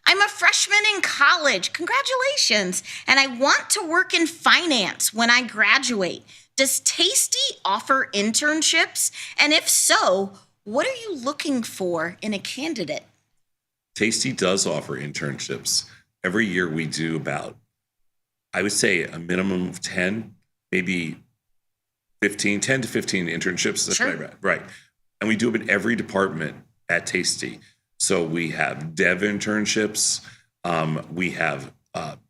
I'm a freshman in college. Congratulations. And I want to work in finance when I graduate. Does Tasty offer internships? And if so, what are you looking for in a candidate? Tasty does offer internships. Every year we do about, I would say a minimum of 10, maybe 10 to 15 internships. That's right. And we do them in every department at Tasty. So we have dev internships. We have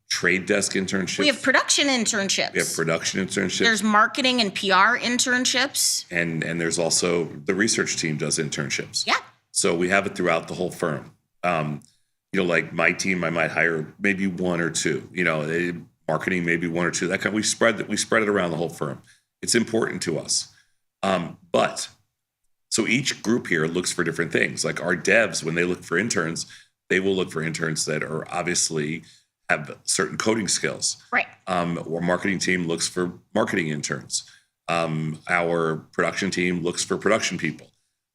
trade desk internships. We have production internships. There's marketing and PR internships. And there's also the research team does internships. Yeah. So we have it throughout the whole firm. Like my team, I might hire maybe one or two. Marketing maybe one or two. That kind. We spread it around the whole firm. It's important to us. So each group here looks for different things. Like our devs, when they look for interns, they will look for interns that are obviously have certain coding skills. Right. Our marketing team looks for marketing interns. Our production team looks for production people.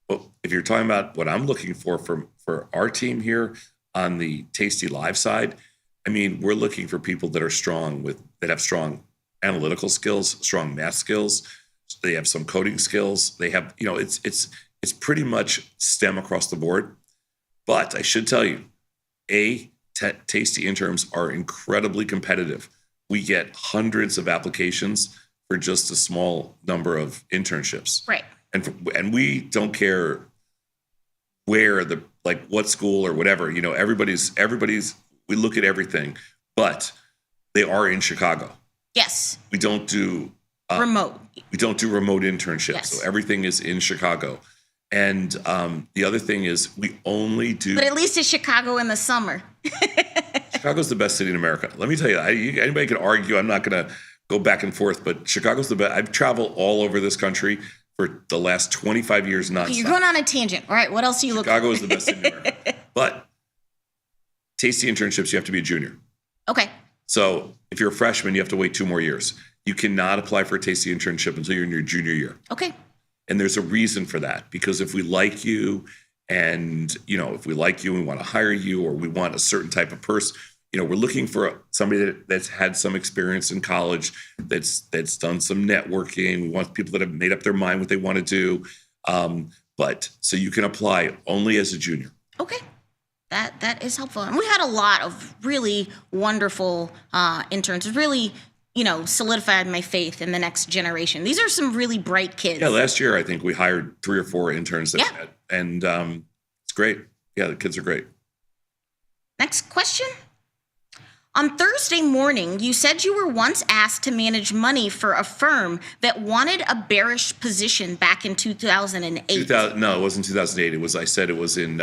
But if you're talking about what I'm looking for our team here on the tastylive side, I mean, we're looking for people that are that have strong analytical skills, strong math skills. They have some coding skills. They have, it's pretty much STEM across the board. But I should tell you, Tasty interns are incredibly competitive. We get hundreds of applications for just a small number of internships. Right. And we don't care where what school or whatever, everybody's, we look at everything, but they are in Chicago. Yes. We don't do remote. We don't do remote internships. Yes. So everything is in Chicago. And the other thing is we only do. But at least it's Chicago in the summer. Chicago's the best city in America. Let me tell you, anybody can argue. I'm not going to go back and forth, but Chicago's the best. I've traveled all over this country. for the last 25 years nonstop. Okay, you're going on a tangent. All right, what else do you look for? Chicago is the best city in America. But Tasty internships, you have to be a junior. Okay. So if you're a freshman, you have to wait 2 more years. You cannot apply for a Tasty internship until you're in your junior year. Okay. And there's a reason for that, because if we like you and, if we like you and we want to hire you, or we want a certain type of person, we're looking for somebody that's had some experience in college, that's done some networking. We want people that have made up their mind what they want to do. But so you can apply only as a junior. Okay. That is helpful. And we had a lot of really wonderful interns. Really, solidified my faith in the next generation. These are some really bright kids. Yeah, last year I think we hired 3 or 4 interns and it's great. Yeah, the kids are great. Next question. On Thursday morning, you said you were once asked to manage money for a firm that wanted a bearish position back in 2008. No, it wasn't 2008. I said it was in,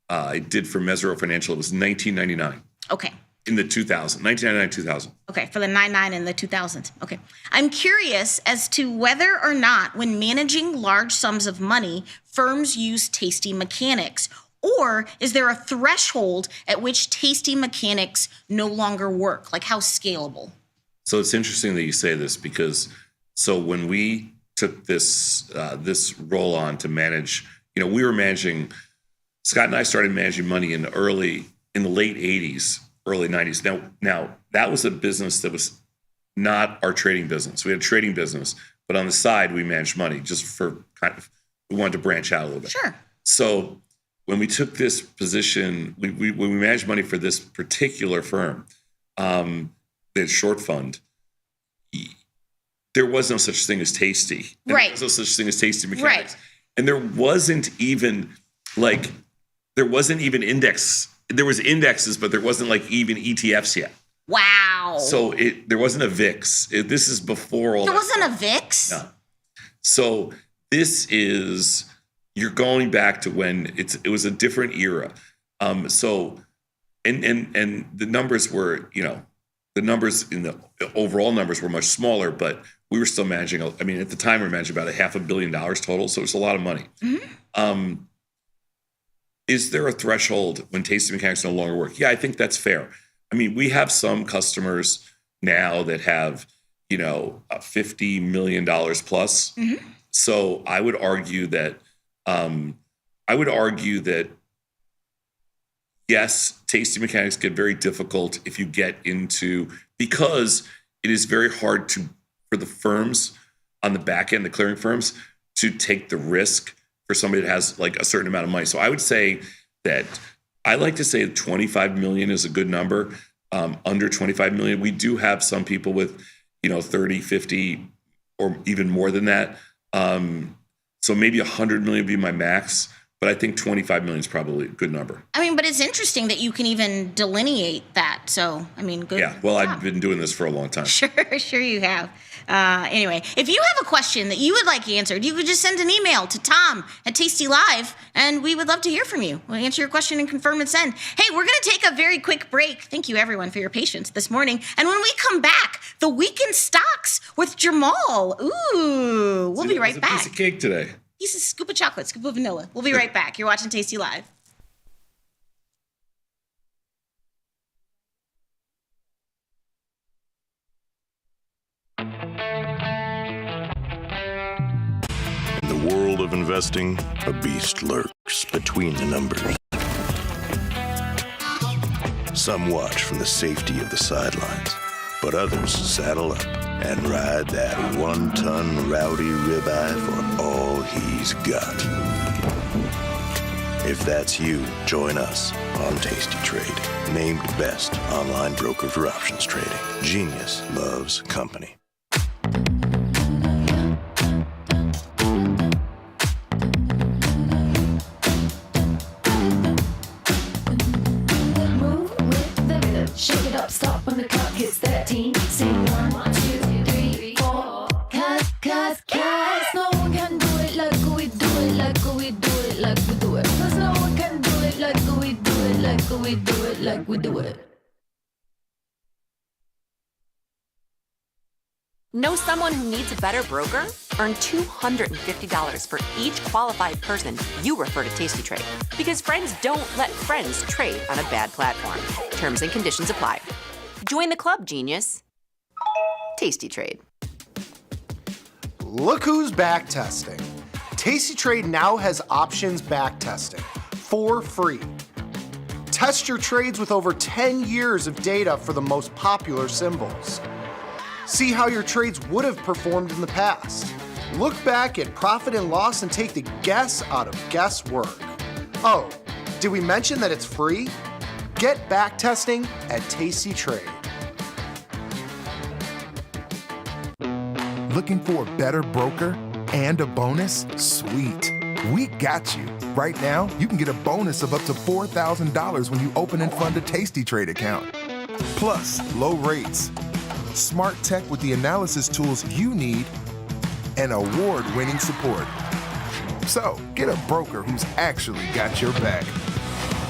I did for Mesero Financial. It was 1999. Okay. In the 1999, 2000. Okay, for the 99 and the 2000s. Okay. I'm curious as to whether or not when managing large sums of money, firms use Tasty mechanics, or is there a threshold at which Tasty mechanics no longer work? Like how scalable? So it's interesting that you say this, because when we took this role on to manage, we were managing, Scott and I started managing money in the late 80s, early 90s. Now that was a business that was not our trading business. We had a trading business, but on the side we managed money just for we wanted to branch out a little bit. Sure. So when we took this position, when we managed money for this particular firm, the short fund, there was no such thing as Tasty. And right. There was no such thing as Tasty mechanics. Right. And there wasn't even index. There was indexes, but there wasn't even ETFs yet. Wow. So there wasn't a VIX. This is before all there that. There wasn't a VIX? No. So you're going back to when it was a different era. And the numbers were, the numbers in the overall numbers were much smaller, but we were still managing, at the time we were managing about $500 million total. So it's a lot of money. Mm-hmm. Is there a threshold when Tasty mechanics no longer work? Yeah, I think that's fair. We have some customers now that have, $50 million plus. Mm-hmm. So I would argue that, yes, Tasty mechanics get very difficult if you get into, because it is very hard for the firms on the back end, the clearing firms, to take the risk for somebody that has a certain amount of money. So I would say that I like to say 25 million is a good number. Under 25 million, we do have some people with, 30, 50, or even more than that. So maybe 100 million would be my max, but I think 25 million is probably a good number. But it's interesting that you can even delineate that. So, good. Yeah, well, I've been doing this for a long time. Sure you have. Anyway, if you have a question that you would like answered, you could just send an email to Tom@tastylive, and we would love to hear from you. We'll answer your question and confirm and send. Hey, we're going to take a very quick break. Thank you, everyone, for your patience this morning. And when we come back, the weekend stocks with Jamal. Ooh, we'll be right back. Piece of cake today. Piece of scoop of chocolate, scoop of vanilla. We'll be right back. You're watching Tasty Live. In the world of investing, a beast lurks between the numbers. Some watch from the safety of the sidelines, but others saddle up and ride that 1-ton rowdy ribeye for all he's got. If that's you, join us on Tasty Trade, named best online broker for options trading. Genius loves company. Shake it up, stop when the clock hits 13. Sing 1, 2, 3, 4. Cause no one can do it like we do it, like we do it, like we do it. Cause no one can do it like we do it, like we do it, like we do it. Know someone who needs a better broker? earn $250 for each qualified person you refer to Tasty Trade. Because friends don't let friends trade on a bad platform. Terms and conditions apply. Join the club, genius. Tasty Trade. Look who's back testing. Tasty Trade now has options back testing for free. Test your trades with over 10 years of data for the most popular symbols. See how your trades would have performed in the past. Look back at profit and loss and take the guess out of guesswork. Oh, did we mention that it's free? Get back testing at Tasty Trade. Looking for a better broker and a bonus? Sweet. We got you. Right now, you can get a bonus of up to $4,000 when you open and fund a Tasty Trade account. Plus, low rates, smart tech with the analysis tools you need, and award-winning support. So, get a broker who's actually got your back.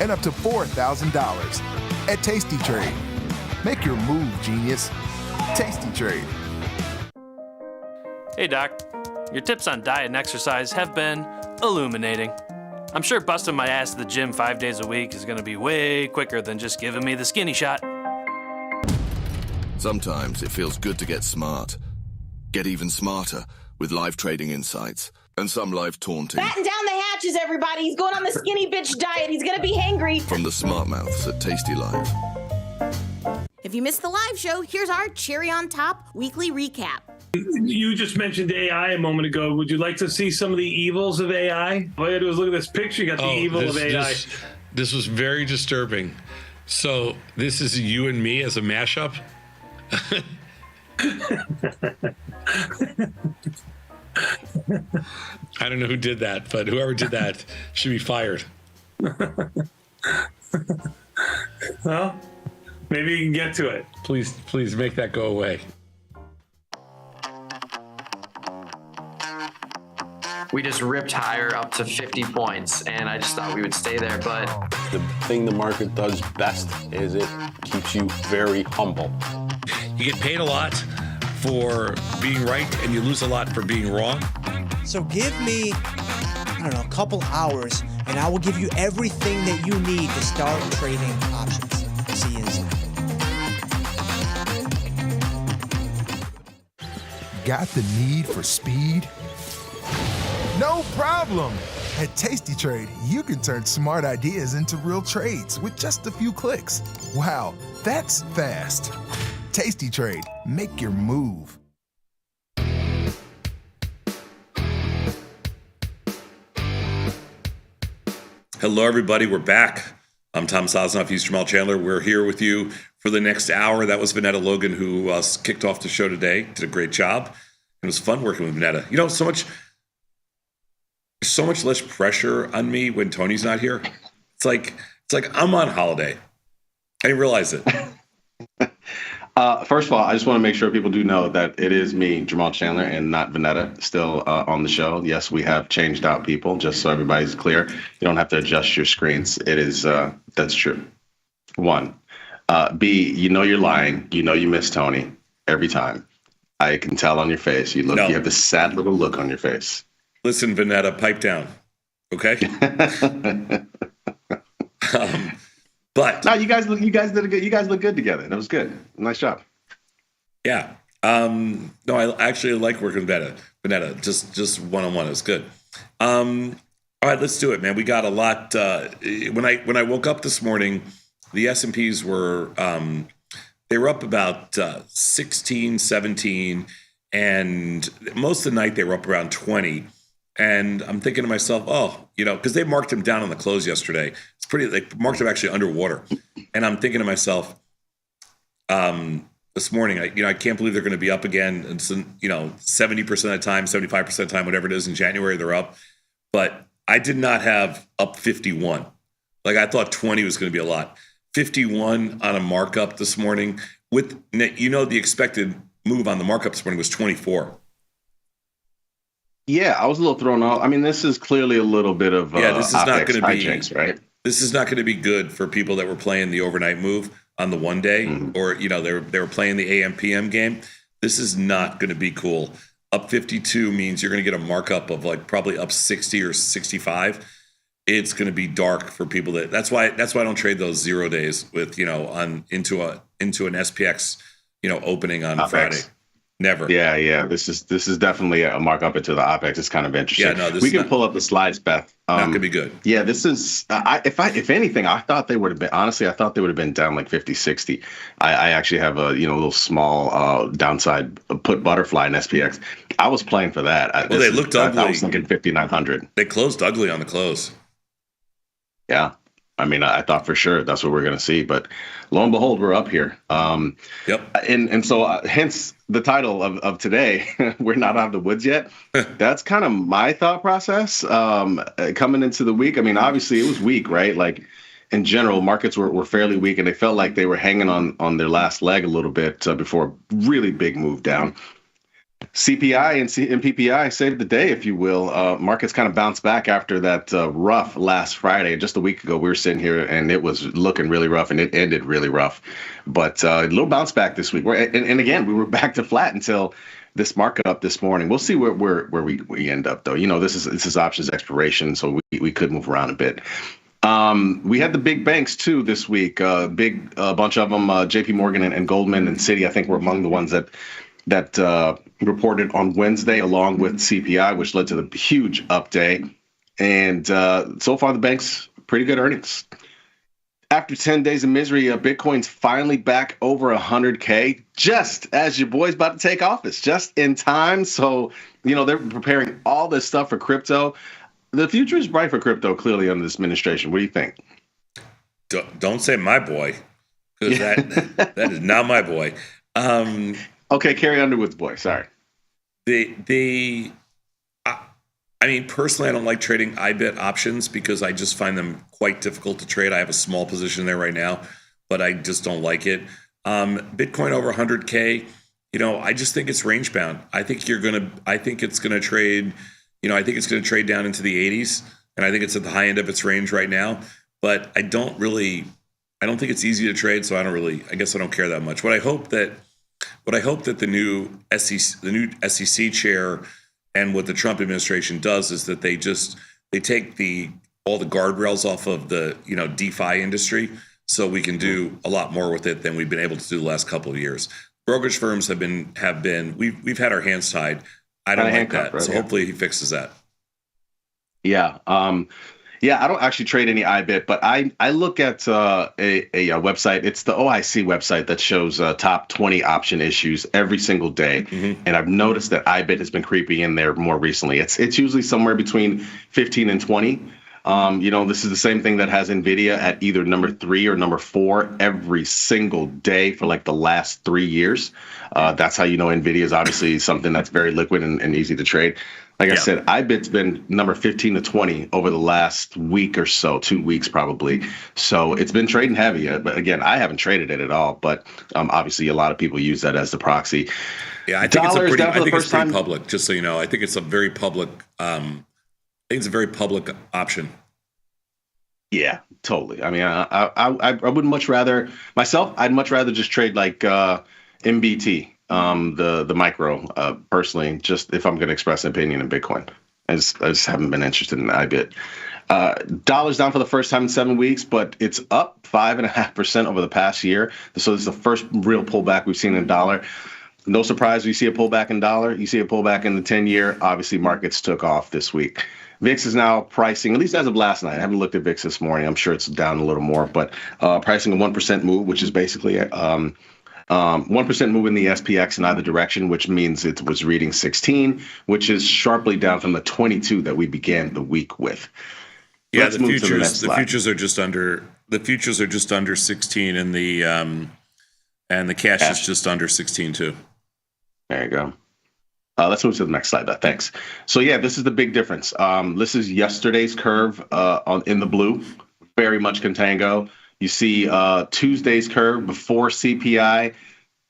And up to $4,000 at Tasty Trade. Make your move, genius. Tasty Trade. Hey, Doc. Your tips on diet and exercise have been illuminating. I'm sure busting my ass at the gym 5 days a week is going to be way quicker than just giving me the skinny shot. Sometimes it feels good to get smart. Get even smarter with live trading insights and some live taunting. Batten down the hatches, everybody. He's going on the skinny bitch diet. He's going to be hangry. From the smart mouths at tastylive. If you missed the live show, here's our cherry on top weekly recap. You just mentioned AI a moment ago. Would you like to see some of the evils of AI? All you had to do is look at this picture. You got the evil of AI. This was very disturbing. So this is you and me as a mashup? I don't know who did that, but whoever did that should be fired. Well, maybe you can get to it. Please make that go away. We just ripped higher up to 50 points, and I just thought we would stay there, but... The thing the market does best is it keeps you very humble. You get paid a lot for being right, and you lose a lot for being wrong. So give me, I don't know, a couple hours, and I will give you everything that you need to start trading options. See you inside. Got the need for speed? No problem! At Tasty Trade, you can turn smart ideas into real trades with just a few clicks. Wow, that's fast. Tasty Trade, make your move. Hello, everybody. We're back. I'm Tom Sosnoff. He's Jamal Chandler. We're here with you for the next hour. That was Vanetta Logan, who kicked off the show today. Did a great job. It was fun working with Vanetta. You know, so much less pressure on me when Tony's not here. It's like I'm on holiday. I didn't realize it. First of all, I just want to make sure people do know that it is me, Jamal Chandler, and not Vanetta, still on the show. Yes, we have changed out people, just so everybody's clear. You don't have to adjust your screens. It is, that's true. One. B, you know you're lying. You know you miss Tony every time. I can tell on your face. You have this sad little look on your face. Listen, Vanetta, pipe down, okay? But no, you guys look good together. That was good. Nice job. Yeah. No, I actually like working with Vanetta. Just one-on-one. It was good. All right, let's do it, man. We got a lot. When I woke up this morning, the S&Ps were they were up about 16, 17, and most of the night they were up around 20. And I'm thinking to myself, because they marked him down on the close yesterday. They marked him actually underwater. And I'm thinking to myself, this morning, I can't believe they're going to be up again. And 70% of the time, 75% of the time, whatever it is in January, they're up. But I did not have up 51. Like I thought 20 was going to be a lot. 51 on a markup this morning with, the expected move on the markup this morning was 24. Yeah, I was a little thrown off. I mean, this is clearly a little bit of this is not going to be hijinks, right? This is not going to be good for people that were playing the overnight move on the 1 day, or they were playing the AM/PM game. This is not going to be cool. Up 52 means you're going to get a markup of like probably up 60 or 65. It's going to be dark for people that's why I don't trade those 0 days with, into an SPX, opening on OPEX. Friday. Never. Yeah. This is definitely a markup into the OPEX. It's kind of interesting. Yeah, no, we can pull up the slides, Beth. Not gonna be good. Yeah, this is. If anything, I thought they would have been. Honestly, I thought they would have been down like 50, 60. I actually have a little small downside put butterfly in SPX. I was playing for that. They looked ugly. I was thinking 5,900. They closed ugly on the close. Yeah. I mean, I thought for sure that's what we're going to see, but lo and behold, we're up here. Yep. And so hence the title of today, we're not out of the woods yet. That's kind of my thought process coming into the week. I mean, obviously it was weak, right? Like in general, markets were fairly weak and they felt like they were hanging on their last leg a little bit before a really big move down. CPI and PPI saved the day, if you will. Markets kind of bounced back after that rough last Friday. Just a week ago, we were sitting here and it was looking really rough and it ended really rough. But a little bounce back this week. And again, we were back to flat until this market up this morning. We'll see where we end up, though. This is options expiration, so we could move around a bit. We had the big banks too this week. Big bunch of them, JP Morgan and Goldman and Citi, I think were among the ones that reported on Wednesday, along with CPI, which led to the huge up day. And so far, the banks, pretty good earnings. After 10 days of misery, Bitcoin's finally back over 100K, just as your boy's about to take office, just in time. So, they're preparing all this stuff for crypto. The future is bright for crypto, clearly, under this administration. What do you think? Don't say my boy, because that is not my boy. Okay, Carrie Underwood's boy. Sorry. I mean, personally, I don't like trading IBIT options because I just find them quite difficult to trade. I have a small position there right now, but I just don't like it. Bitcoin over 100K, I just think it's range bound. I think it's going to trade, I think it's going to trade down into the 80s, and I think it's at the high end of its range right now. But I don't think it's easy to trade, so I guess I don't care that much. What I hope that the new SEC chair and what the Trump administration does is that they take all the guardrails off of the DeFi industry, so we can do a lot more with it than we've been able to do the last couple of years. Brokerage firms we've had our hands tied. I don't like that, right? So hopefully he fixes that. Yeah. Yeah, I don't actually trade any IBIT, but I look at a website. It's the OIC website that shows top 20 option issues every single day. Mm-hmm. And I've noticed that IBIT has been creeping in there more recently. It's usually somewhere between 15 and 20. This is the same thing that has NVIDIA at either number 3 or number 4 every single day for like the last 3 years. That's how NVIDIA is obviously something that's very liquid and easy to trade. Like I said, IBIT's been number 15 to 20 over the last week or so, 2 weeks probably. So it's been trading heavy. But again, I haven't traded it at all. But obviously, a lot of people use that as the proxy. Yeah, I think it's pretty public. Just so you know, I think it's a very public. It's a very public option. Yeah, totally. I mean, I would much rather myself. I'd much rather just trade like MBT. The micro, personally, just if I'm going to express an opinion in Bitcoin. I just haven't been interested in IBIT. Dollar's down for the first time in 7 weeks, but it's up 5.5% over the past year. So this is the first real pullback we've seen in dollar. No surprise, you see a pullback in dollar. You see a pullback in the 10-year. Obviously, markets took off this week. VIX is now pricing, at least as of last night. I haven't looked at VIX this morning. I'm sure it's down a little more, but pricing a 1% move, which is basically 1% move in the SPX in either direction, which means it was reading 16, which is sharply down from the 22 that we began the week with. Yeah, the futures are just under 16, and the cash is just under 16 too. There you go. Let's move to the next slide. Thanks. So yeah, this is the big difference. This is yesterday's curve in the blue, very much contango. You see Tuesday's curve before CPI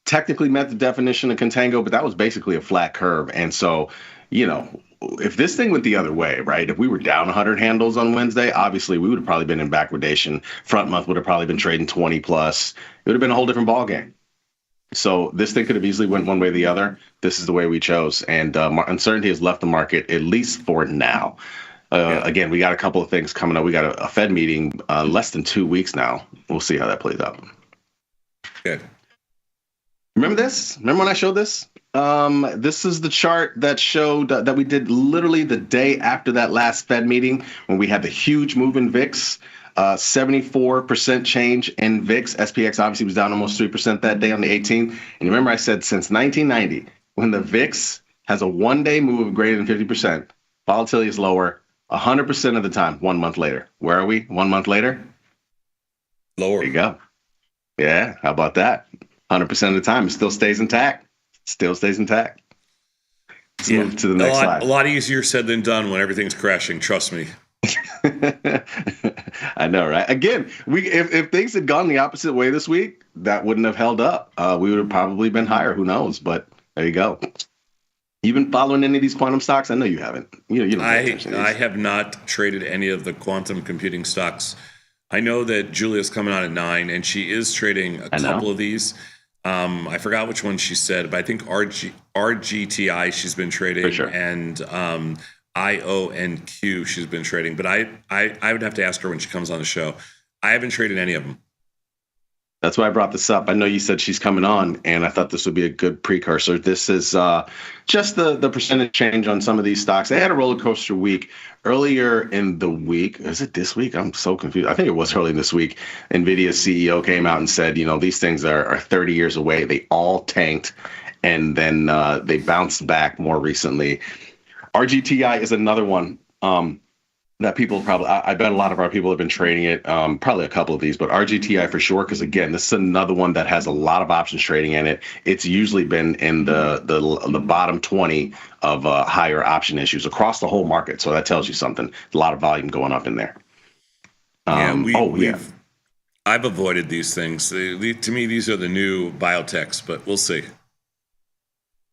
technically met the definition of contango, but that was basically a flat curve. And so, if this thing went the other way, right, if we were down 100 handles on Wednesday, obviously we would have probably been in backwardation. Front month would have probably been trading 20 plus. It would have been a whole different ballgame. So this thing could have easily went one way or the other. This is the way we chose, and uncertainty has left the market, at least for now. Again, we got a couple of things coming up. We got a Fed meeting less than 2 weeks now. We'll see how that plays out. Good. Remember this? Remember when I showed this? This is the chart that showed that we did literally the day after that last Fed meeting when we had the huge move in VIX. 74% change in VIX. SPX obviously was down almost 3% that day on the 18th. And you remember I said since 1990, when the VIX has a one-day move of greater than 50%, volatility is lower 100% of the time 1 month later. Where are we 1 month later? Lower. There you go. Yeah, how about that? 100% of the time, it still stays intact. Still stays intact. Let's move to the next slide. A lot easier said than done when everything's crashing. Trust me. I know, right? Again, if things had gone the opposite way this week, that wouldn't have held up. We would have probably been higher. Who knows? But there you go. You been following any of these quantum stocks? I know you haven't. You don't pay attention to these. I have not traded any of the quantum computing stocks. I know that Julia's coming on at 9, and she is trading a couple of these. I forgot which one she said, but I think RGTI she's been trading, For sure. and IONQ she's been trading. But I would have to ask her when she comes on the show. I haven't traded any of them. That's why I brought this up. I know you said she's coming on, and I thought this would be a good precursor. This is just the percentage change on some of these stocks. They had a roller coaster week earlier in the week. Is it this week? I'm so confused. I think it was early this week. NVIDIA's CEO came out and said, these things are 30 years away. They all tanked, and then they bounced back more recently. RGTI is another one that people probably, I bet a lot of our people have been trading it, probably a couple of these, but RGTI for sure, because again, this is another one that has a lot of options trading in it. It's usually been in the bottom 20 of higher option issues across the whole market. So that tells you something. A lot of volume going up in there. I've avoided these things. To me, these are the new biotechs, but we'll see.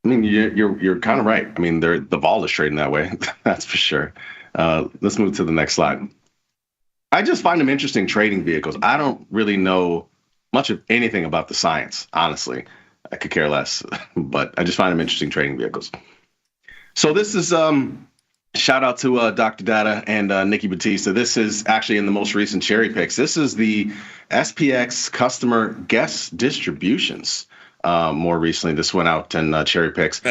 I mean, you're kind of right. I mean, the vol is trading that way. That's for sure. Let's move to the next slide. I just find them interesting trading vehicles. I don't really know much of anything about the science, honestly. I could care less, but I just find them interesting trading vehicles. So this is shout out to Dr. Data and Nikki Batista. This is actually in the most recent cherry picks. This is the SPX customer guest distributions. More recently, this went out in cherry picks.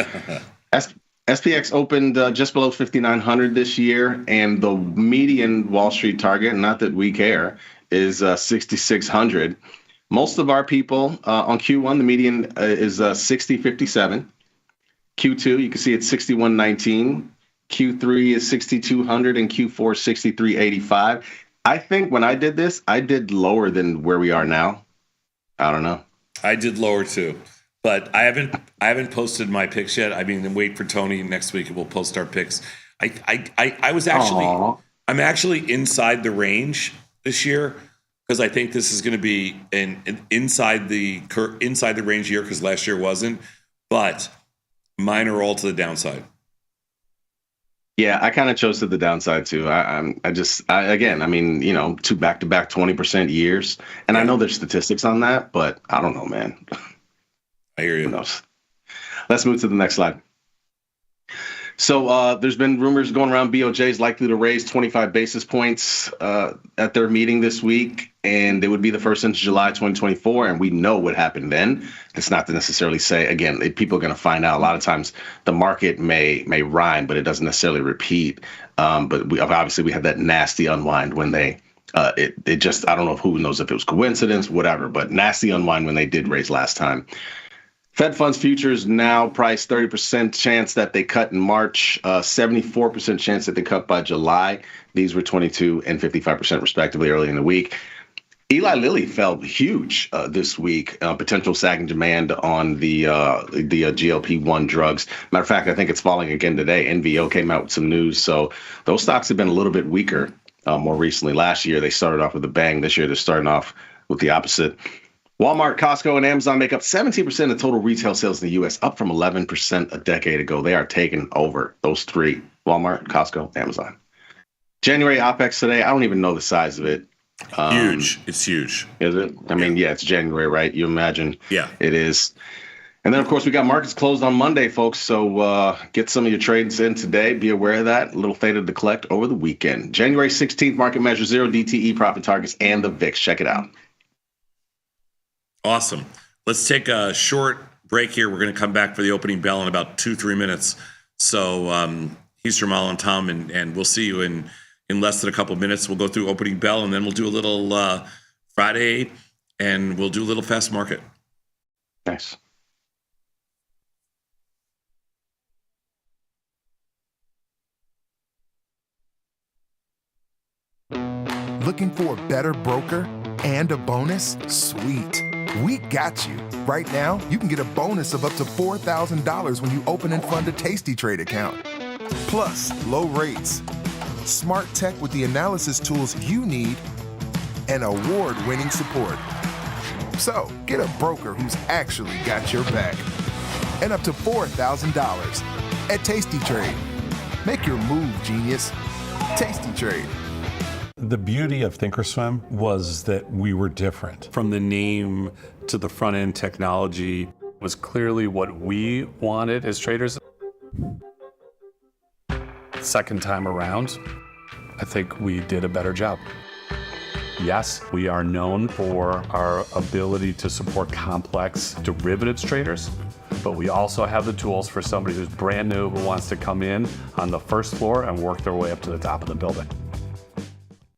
SPX opened just below 5,900 this year, and the median Wall Street target, not that we care, is 6,600. Most of our people on Q1, the median is 60.57. Q2, you can see it's 61.19. Q3 is 6,200, and Q4 63.85. I think when I did this, I did lower than where we are now. I don't know. I did lower too. But I haven't posted my picks yet. I mean, wait for Tony next week, and we'll post our picks. I was actually I'm actually inside the range this year because I think this is going to be an inside the range year because last year wasn't. But mine are all to the downside. Yeah, I kind of chose to the downside too. I mean, 2 back-to-back 20% years, and I know there's statistics on that, but I don't know, man. I hear you. Who knows? Let's move to the next slide. So there's been rumors going around BOJ is likely to raise 25 basis points at their meeting this week, and it would be the first since July 2024, and we know what happened then. It's not to necessarily say, again, people are going to find out. A lot of times the market may rhyme, but it doesn't necessarily repeat. But we had that nasty unwind when they it just, I don't know who knows if it was coincidence, whatever, but nasty unwind when they did raise last time. Fed funds futures now price 30% chance that they cut in March, 74% chance that they cut by July. These were 22 and 55% respectively early in the week. Eli Lilly fell huge this week, potential sagging demand on the GLP-1 drugs. Matter of fact, I think it's falling again today. NVO came out with some news. So those stocks have been a little bit weaker more recently. Last year, they started off with a bang. This year, they're starting off with the opposite. Walmart, Costco, and Amazon make up 17% of total retail sales in the U.S., up from 11% a decade ago. They are taking over, those three: Walmart, Costco, Amazon. January OPEX today, I don't even know the size of it. Huge. It's huge. Is it? I mean, yeah, it's January, right? You imagine Yeah. it is. And then, of course, we got markets closed on Monday, folks. So get some of your trades in today. Be aware of that. A little theta to collect over the weekend. January 16th, market measure 0 DTE profit targets and the VIX. Check it out. Awesome. Let's take a short break here. We're going to come back for the opening bell in about 2-3 minutes. So he's Jamal and Tom, and we'll see you in less than a couple of minutes. We'll go through opening bell, and then we'll do a little Friday, and we'll do a little fast market. Nice. Looking for a better broker and a bonus? Sweet. We got you. Right now, you can get a bonus of up to $4,000 when you open and fund a Tasty Trade account. Plus, low rates, smart tech with the analysis tools you need, and award-winning support. So, get a broker who's actually got your back. And up to $4,000 at Tasty Trade. Make your move, genius. Tasty Trade. The beauty of Thinkorswim was that we were different. From the name to the front end technology was clearly what we wanted as traders. Second time around, I think we did a better job. Yes, we are known for our ability to support complex derivatives traders, but we also have the tools for somebody who's brand new who wants to come in on the first floor and work their way up to the top of the building.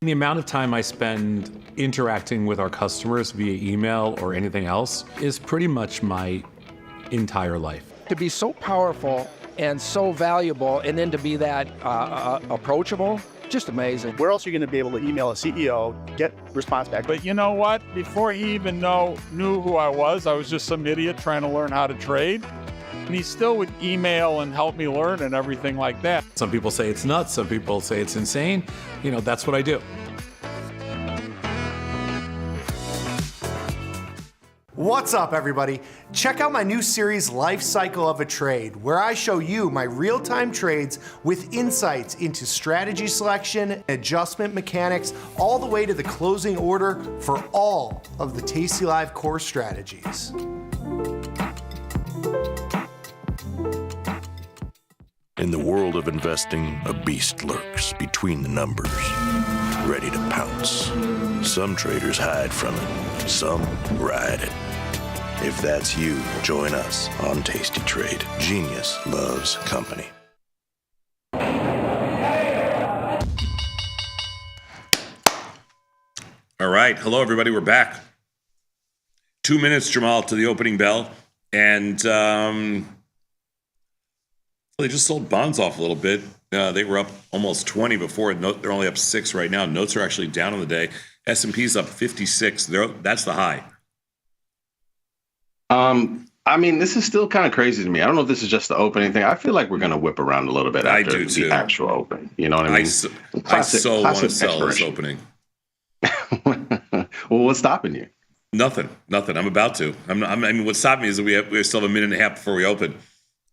The amount of time I spend interacting with our customers via email or anything else is pretty much my entire life. To be so powerful and so valuable, and then to be that approachable, just amazing. Where else are you going to be able to email a CEO, get response back? But you know what? Before he even knew who I was just some idiot trying to learn how to trade. And he still would email and help me learn and everything like that. Some people say it's nuts, some people say it's insane. You know, that's what I do. What's up, everybody? Check out my new series, Life Cycle of a Trade, where I show you my real-time trades with insights into strategy selection, adjustment mechanics, all the way to the closing order for all of the tastylive core strategies. In the world of investing, a beast lurks between the numbers, ready to pounce. Some traders hide from it, some ride it. If that's you, join us on Tasty Trade. Genius loves company. All right. Hello, everybody. We're back. 2 minutes, Jamal, to the opening bell. And they just sold bonds off a little bit. They were up almost 20 before. They're only up 6 right now. Notes are actually down on the day. S&P's up 56. That's the high. I mean, this is still kind of crazy to me. I don't know if this is just the opening thing. I feel like we're going to whip around a little bit after the actual open. You know what I mean? I so want to sell this opening. Well, what's stopping you? Nothing. I'm about to. I mean, what stopped me is that we still have a minute and a half before we open.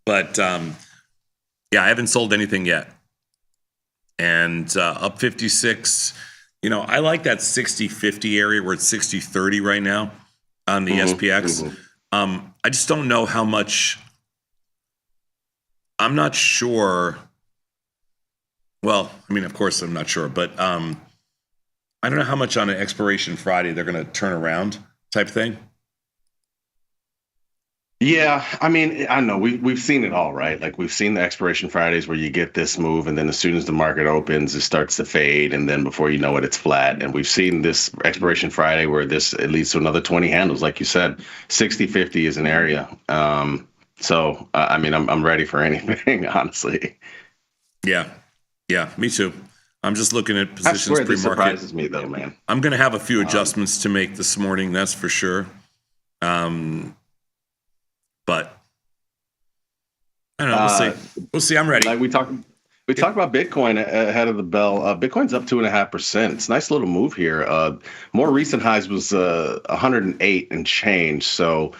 But yeah, I haven't sold anything yet. And up 56. You know, I like that 60-50 area where it's 60-30 right now on the SPX. I just don't know how much. I'm not sure. Well, I mean, of course I'm not sure, but I don't know how much on an expiration Friday they're going to turn around type thing. Yeah, I mean, I know we've seen it all, right? Like we've seen the expiration Fridays where you get this move, and then as soon as the market opens, it starts to fade, and then before you know it, it's flat. And we've seen this expiration Friday where it leads to another 20 handles, like you said. 60-50 is an area. So I mean, I'm ready for anything, honestly. Yeah, me too. I'm just looking at positions I swear pre-market. This surprises me, though, man. I'm going to have a few adjustments to make this morning, that's for sure. But I don't know. We'll see. We'll see. I'm ready. Like we talked about Bitcoin ahead of the bell. Bitcoin's up 2.5%. It's a nice little move here. More recent highs was 108 and change. So,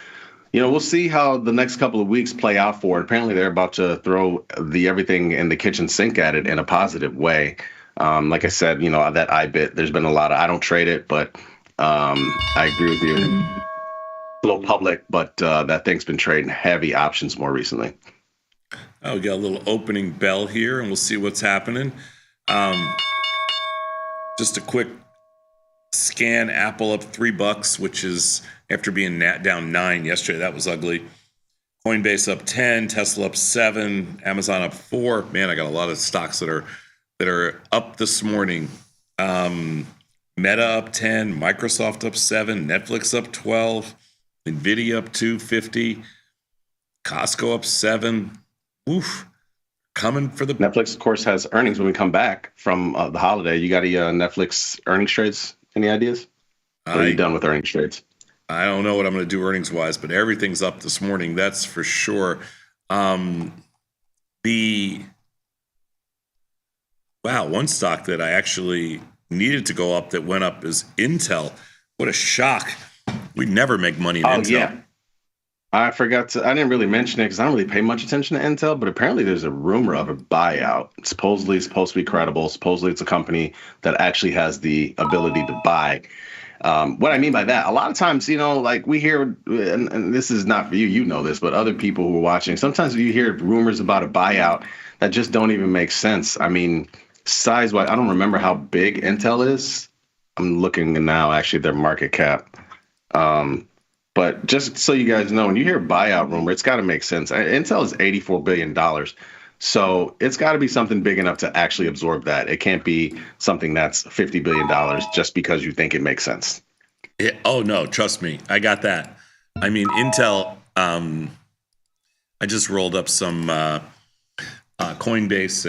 you know, we'll see how the next couple of weeks play out for it. Apparently, they're about to throw everything in the kitchen sink at it in a positive way. Like I said, that IBIT, there's been a lot of, I don't trade it, but I agree with you. A little public, but that thing's been trading heavy options more recently. Oh, we got a little opening bell here, and we'll see what's happening. Just a quick scan. Apple up $3, which is after being down 9 yesterday. That was ugly. Coinbase up 10, Tesla up 7, Amazon up 4. Man, I got a lot of stocks that are up this morning. Meta up 10, Microsoft up 7, Netflix up 12, Nvidia up 250, Costco up 7. Oof. Coming for the Netflix, of course, has earnings when we come back from the holiday. You got any Netflix earnings trades? Any ideas? Or are you done with earnings trades? I don't know what I'm going to do earnings wise, but everything's up this morning. That's for sure. One stock that I actually needed to go up that went up is Intel. What a shock. We never make money in Intel. Yeah. I didn't really mention it because I don't really pay much attention to Intel, but apparently there's a rumor of a buyout. Supposedly it's supposed to be credible. Supposedly it's a company that actually has the ability to buy. What I mean by that, a lot of times, like we hear, and this is not for you, you know this, but other people who are watching, sometimes you hear rumors about a buyout that just don't even make sense. I mean, size-wise, I don't remember how big Intel is. I'm looking now, actually, their market cap. But just so you guys know, when you hear buyout rumor, it's got to make sense. Intel is $84 billion. So it's got to be something big enough to actually absorb that. It can't be something that's $50 billion just because you think it makes sense. Oh, no, trust me. I got that. I mean, Intel, I just rolled up some Coinbase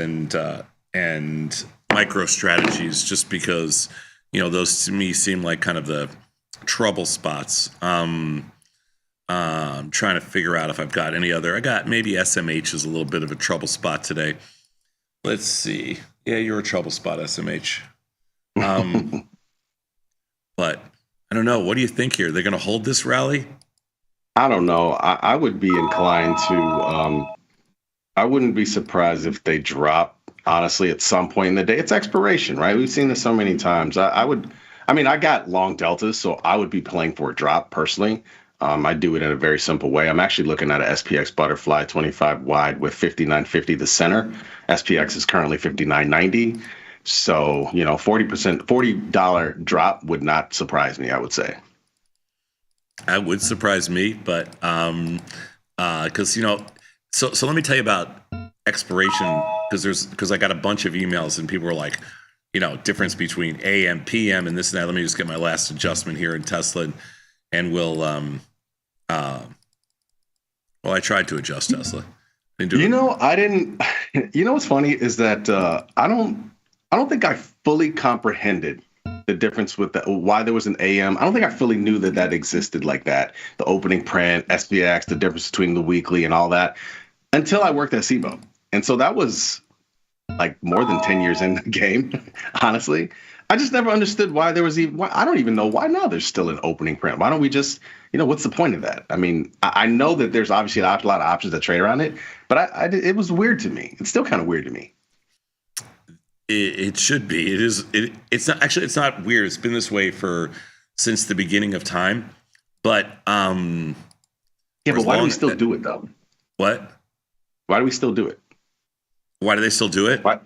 and MicroStrategies just because, those to me seem like kind of the trouble spots. I'm trying to figure out if I've got any other. I got maybe SMH is a little bit of a trouble spot today. Let's see. Yeah, you're a trouble spot, SMH. But I don't know. What do you think here? They're going to hold this rally? I don't know. I would be inclined to. I wouldn't be surprised if they drop. Honestly, at some point in the day, it's expiration, right? We've seen this so many times. I got long deltas, so I would be playing for a drop personally. I do it in a very simple way. I'm actually looking at a SPX butterfly 25 wide with 59.50 the center. SPX is currently 59.90. So, $40 drop would not surprise me, I would say. That would surprise me, but because so let me tell you about expiration because I got a bunch of emails and people were like, difference between AM, PM, and this and that. Let me just get my last adjustment here in Tesla, and we'll. I tried to adjust Tesla. Didn't do it. I didn't. What's funny is that I don't think I fully comprehended the difference with why there was an AM. I don't think I fully knew that existed like that. The opening print, SPX, the difference between the weekly and all that, until I worked at SIBO, and so that was like more than 10 years in the game, honestly. I just never understood why there was even, I don't even know why now there's still an opening print. Why don't we just, what's the point of that? I mean, I know that there's obviously a lot of options that trade around it, but it was weird to me. It's still kind of weird to me. It should be. It is. It's not actually. It's not weird. It's been this way since the beginning of time. But but why do we still do it though? What? Why do we still do it? Why do they still do it? Why?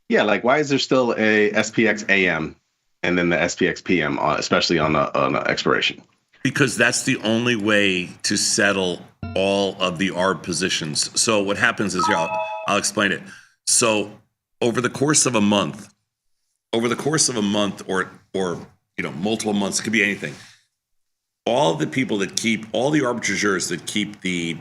Yeah, like why is there still a SPX AM and then the SPX PM, especially on the expiration? Because that's the only way to settle all of the ARB positions. So what happens is, I'll explain it. So over the course of a month, or multiple months, it could be anything. All the people that keep, all the arbitrageurs that keep the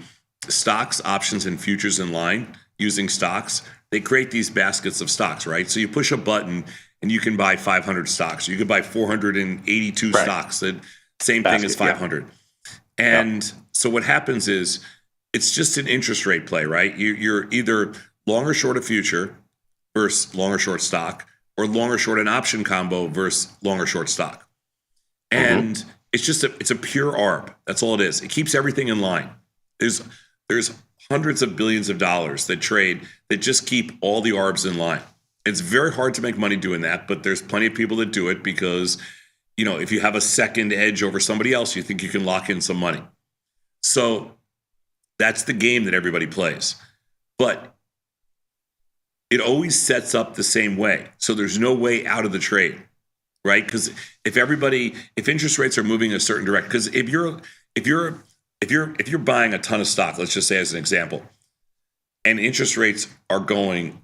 stocks, options, and futures in line using stocks, they create these baskets of stocks, right? So you push a button and you can buy 500 stocks. You could buy 482 stocks. The same thing as 500. Yeah. And so what happens is it's just an interest rate play, right? You're either long or short a future versus long or short stock, or long or short an option combo versus long or short stock. And it's a pure ARB. That's all it is. It keeps everything in line. There's hundreds of billions of dollars that trade that just keep all the ARBs in line. It's very hard to make money doing that, but there's plenty of people that do it because, if you have a second edge over somebody else, you think you can lock in some money. So that's the game that everybody plays. But it always sets up the same way. So there's no way out of the trade, right? Because if interest rates are moving a certain direction, because if you're buying a ton of stock, let's just say as an example, and interest rates are going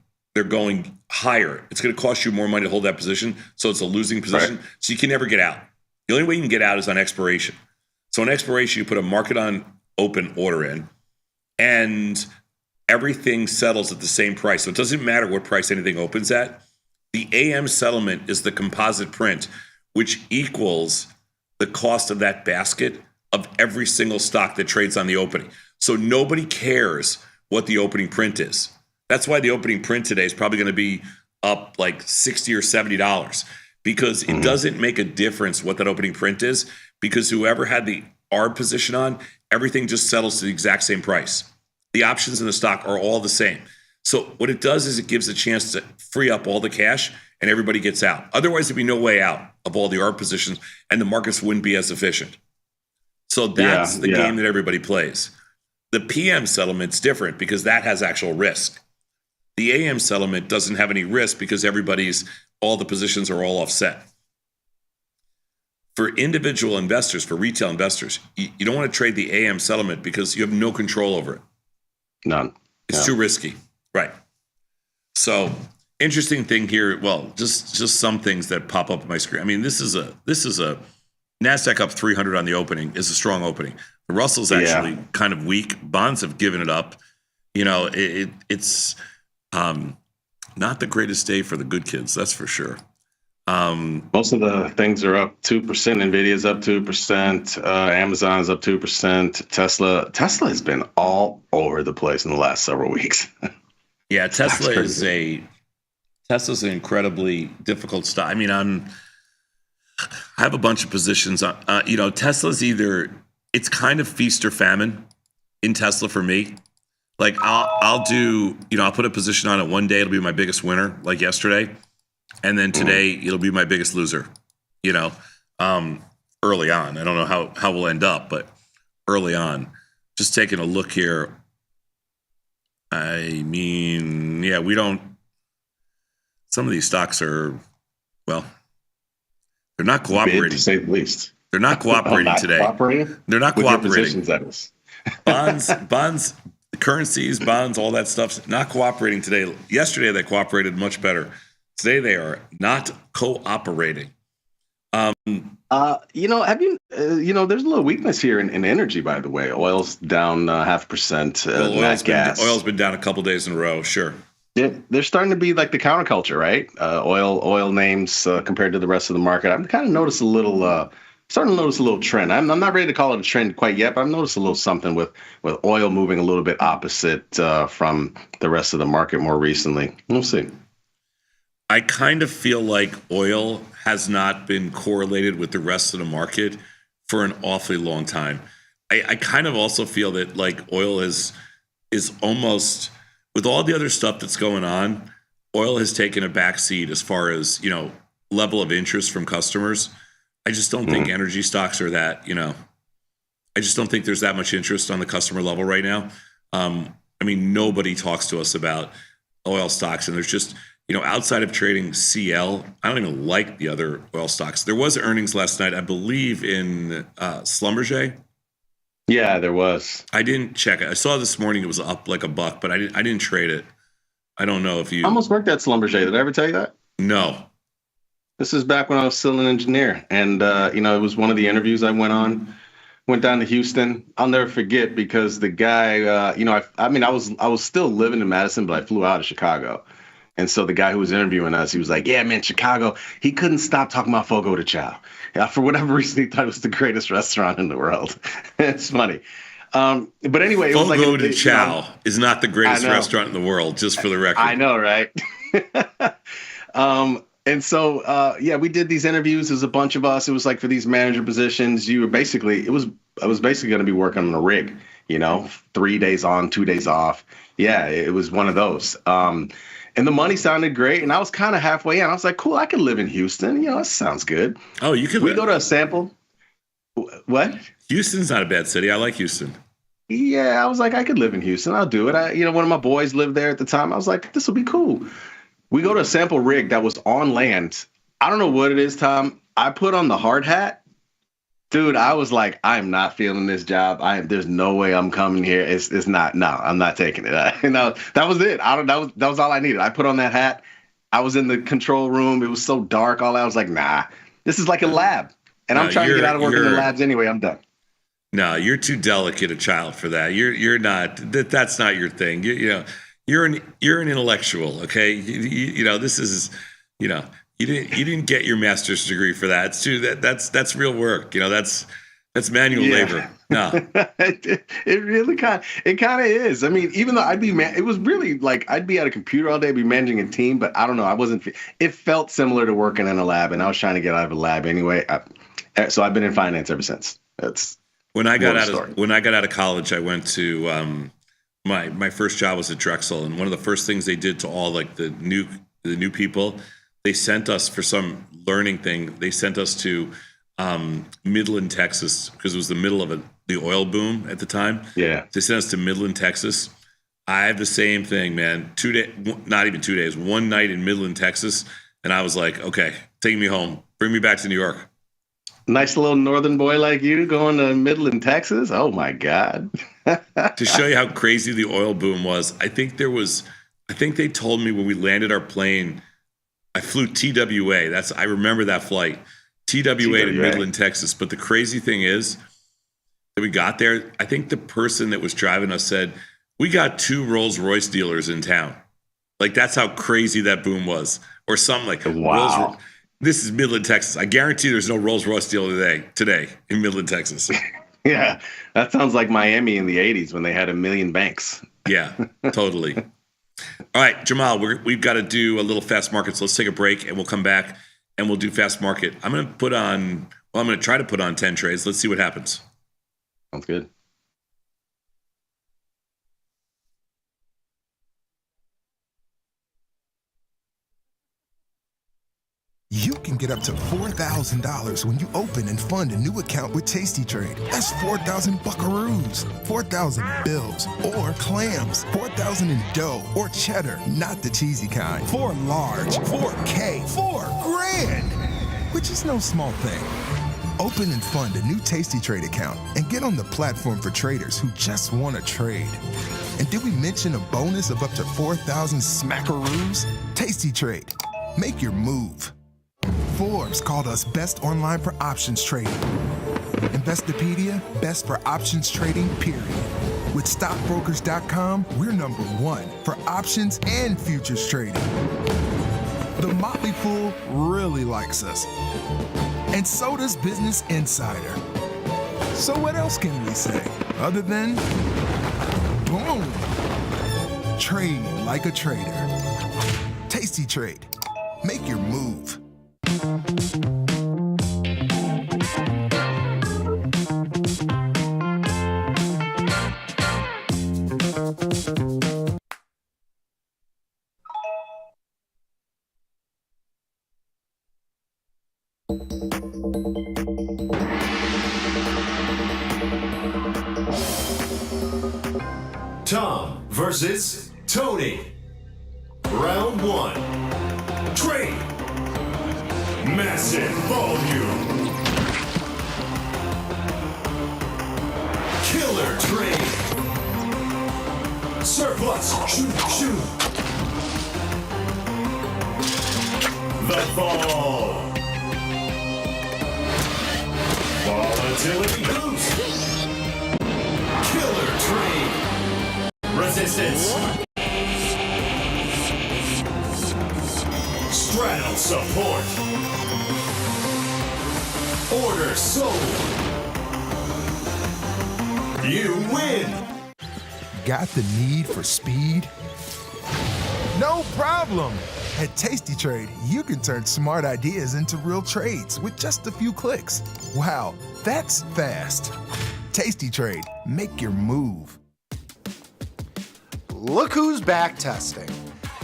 higher, it's going to cost you more money to hold that position. So it's a losing position. Right. So you can never get out. The only way you can get out is on expiration. So on expiration, you put a market on open order in, and everything settles at the same price. So it doesn't matter what price anything opens at. The AM settlement is the composite print, which equals the cost of that basket of every single stock that trades on the opening. So nobody cares what the opening print is. That's why the opening print today is probably going to be up like $60 or $70, because it doesn't make a difference what that opening print is, because whoever had the ARB position on, everything just settles to the exact same price. The options in the stock are all the same. So what it does is it gives a chance to free up all the cash and everybody gets out. Otherwise, there'd be no way out of all the ARB positions and the markets wouldn't be as efficient. So that's the game that everybody plays. The PM settlement's different because that has actual risk. The AM settlement doesn't have any risk because all the positions are all offset. For individual investors, for retail investors, you don't want to trade the AM settlement because you have no control over it. None. It's too risky. Right. So interesting thing here. Well, just some things that pop up on my screen. I mean, this is a NASDAQ up 300 on the opening is a strong opening. The Russell's actually kind of weak. Bonds have given it up. It's not the greatest day for the good kids. That's for sure. Most of the things are up 2%. Nvidia's up 2%. Amazon's up 2%. Tesla has been all over the place in the last several weeks. Yeah, Tesla's an incredibly difficult stock. I mean, I have a bunch of positions on. Tesla's it's kind of feast or famine in Tesla for me. Like I'll put a position on it one day, it'll be my biggest winner, like yesterday. And then today it'll be my biggest loser, early on. I don't know how we'll end up, but early on. Just taking a look here. I mean, some of these stocks are, they're not cooperating. Bid, to say the least. They're not cooperating today. They're not cooperating. Bonds, currencies, bonds, all that stuff's not cooperating today. Yesterday they cooperated much better. Today they are not cooperating. Have you? There's a little weakness here in energy, by the way. Oil's down 0.5%. Oil's been down a couple days in a row. Sure. Yeah, they're starting to be like the counterculture, right? Oil names compared to the rest of the market. I'm kind of noticed starting to notice a little trend. I'm not ready to call it a trend quite yet, but I've noticed a little something with oil moving a little bit opposite from the rest of the market more recently. We'll see. I kind of feel like oil has not been correlated with the rest of the market for an awfully long time. I kind of also feel that like oil is almost, with all the other stuff that's going on, oil has taken a backseat as far as, level of interest from customers. I just don't think energy stocks are that, I just don't think there's that much interest on the customer level right now. Nobody talks to us about oil stocks, and there's just, outside of trading CL, I don't even like the other oil stocks. There was earnings last night, I believe, in Schlumberger. Yeah, there was. I didn't check it. I saw this morning it was up like $1, but I didn't trade it. I don't know if you. I almost worked at Schlumberger. Did I ever tell you that? No. This is back when I was still an engineer, and it was one of the interviews I went on. Went down to Houston. I'll never forget because the guy, I was still living in Madison, but I flew out of Chicago. And so the guy who was interviewing us, he was like, yeah, man, Chicago, he couldn't stop talking about Fogo de Chao. For whatever reason, he thought it was the greatest restaurant in the world. It's funny. But anyway, it was like Fogo de Chao is not the greatest restaurant in the world, just for the record. I know, right? And so, we did these interviews. There's a bunch of us. It was like for these manager positions, I was basically going to be working on a rig, 3 days on, 2 days off. Yeah, it was one of those. And the money sounded great. And I was kind of halfway in. I was like, cool, I could live in Houston. You know, that sounds good. Oh, you could. We go to a sample. What? Houston's not a bad city. I like Houston. Yeah, I was like, I could live in Houston. I'll do it. One of my boys lived there at the time. I was like, this will be cool. We go to a sample rig that was on land. I don't know what it is, Tom. I put on the hard hat. Dude, I was like, I'm not feeling this job. There's no way I'm coming here. It's not. No, I'm not taking it. That was it. That was all I needed. I put on that hat. I was in the control room. It was so dark. I was like, nah, this is like a lab. And I'm trying to get out of work in the labs anyway. I'm done. No, you're too delicate a child for that. You're not. That's not your thing. You're an intellectual. Okay. This is. You didn't get your master's degree for that. It's too that's real work. That's manual labor. No, it really kind of is. I mean, even though it was really like I'd be at a computer all day, be managing a team, but I don't know. I wasn't. It felt similar to working in a lab, and I was trying to get out of a lab anyway. So I've been in finance ever since. That's when I got out of college. I went to my first job was at Drexel, and one of the first things they did to all like the new people. They sent us for some learning thing. They sent us to Midland, Texas, because it was the middle of the oil boom at the time. Yeah. They sent us to Midland, Texas. I have the same thing, man. Not even 2 days, one night in Midland, Texas. And I was like, okay, take me home. Bring me back to New York. Nice little northern boy like you going to Midland, Texas. Oh, my God. To show you how crazy the oil boom was, I think they told me when we landed our plane, I flew TWA. I remember that flight. TWA to Midland, Texas. But the crazy thing is that we got there. I think the person that was driving us said, we got 2 Rolls Royce dealers in town. Like, that's how crazy that boom was. Or something like, wow. This is Midland, Texas. I guarantee there's no Rolls Royce dealer today in Midland, Texas. Yeah, that sounds like Miami in the 80s when they had 1 million banks. Yeah, totally. All right, Jamal, we've got to do a little fast market. So let's take a break and we'll come back and we'll do fast market. I'm going to try to put on 10 trades. Let's see what happens. Sounds good. You can get up to $4,000 when you open and fund a new account with tastytrade. That's 4,000 buckaroos, 4,000 bills, or clams, 4,000 in dough or cheddar, not the cheesy kind. 4 large, 4K, 4 grand, which is no small thing. Open and fund a new tastytrade account and get on the platform for traders who just want to trade. And did we mention a bonus of up to 4,000 smackaroos? tastytrade. Make your move. Forbes called us best online for options trading. Investopedia, best for options trading, period. With stockbrokers.com, we're number 1 for options and futures trading. The Motley Fool really likes us. And so does Business Insider. So what else can we say other than boom? Trade like a trader. tastytrade. Make your move. Tom versus Tony. Round 1. Trade. Massive volume. Killer trade. Surplus. Shoot. The fall. Volatility boost. Killer trade. Resistance. Straddle support. Order sold. You win. Got the need for speed? No problem. At tastytrade, you can turn smart ideas into real trades with just a few clicks. Wow, that's fast. tastytrade, make your move. Look who's back testing.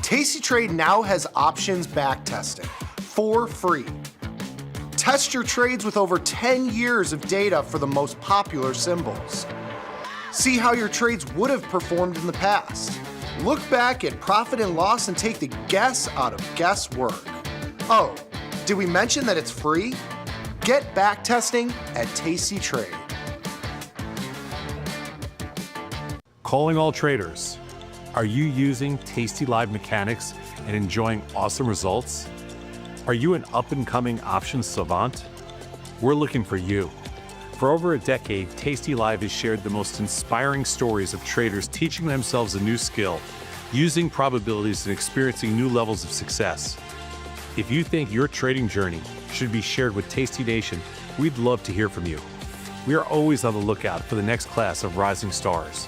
Tasty Trade now has options backtesting for free. Test your trades with over 10 years of data for the most popular symbols. See how your trades would have performed in the past. Look back at profit and loss and take the guess out of guesswork. Oh, did we mention that it's free? Get backtesting at Tasty Trade. Calling all traders. Are you using tastylive mechanics and enjoying awesome results? Are you an up-and-coming options savant? We're looking for you. For over a decade, tastylive has shared the most inspiring stories of traders teaching themselves a new skill, using probabilities and experiencing new levels of success. If you think your trading journey should be shared with Tasty Nation, we'd love to hear from you. We are always on the lookout for the next class of rising stars.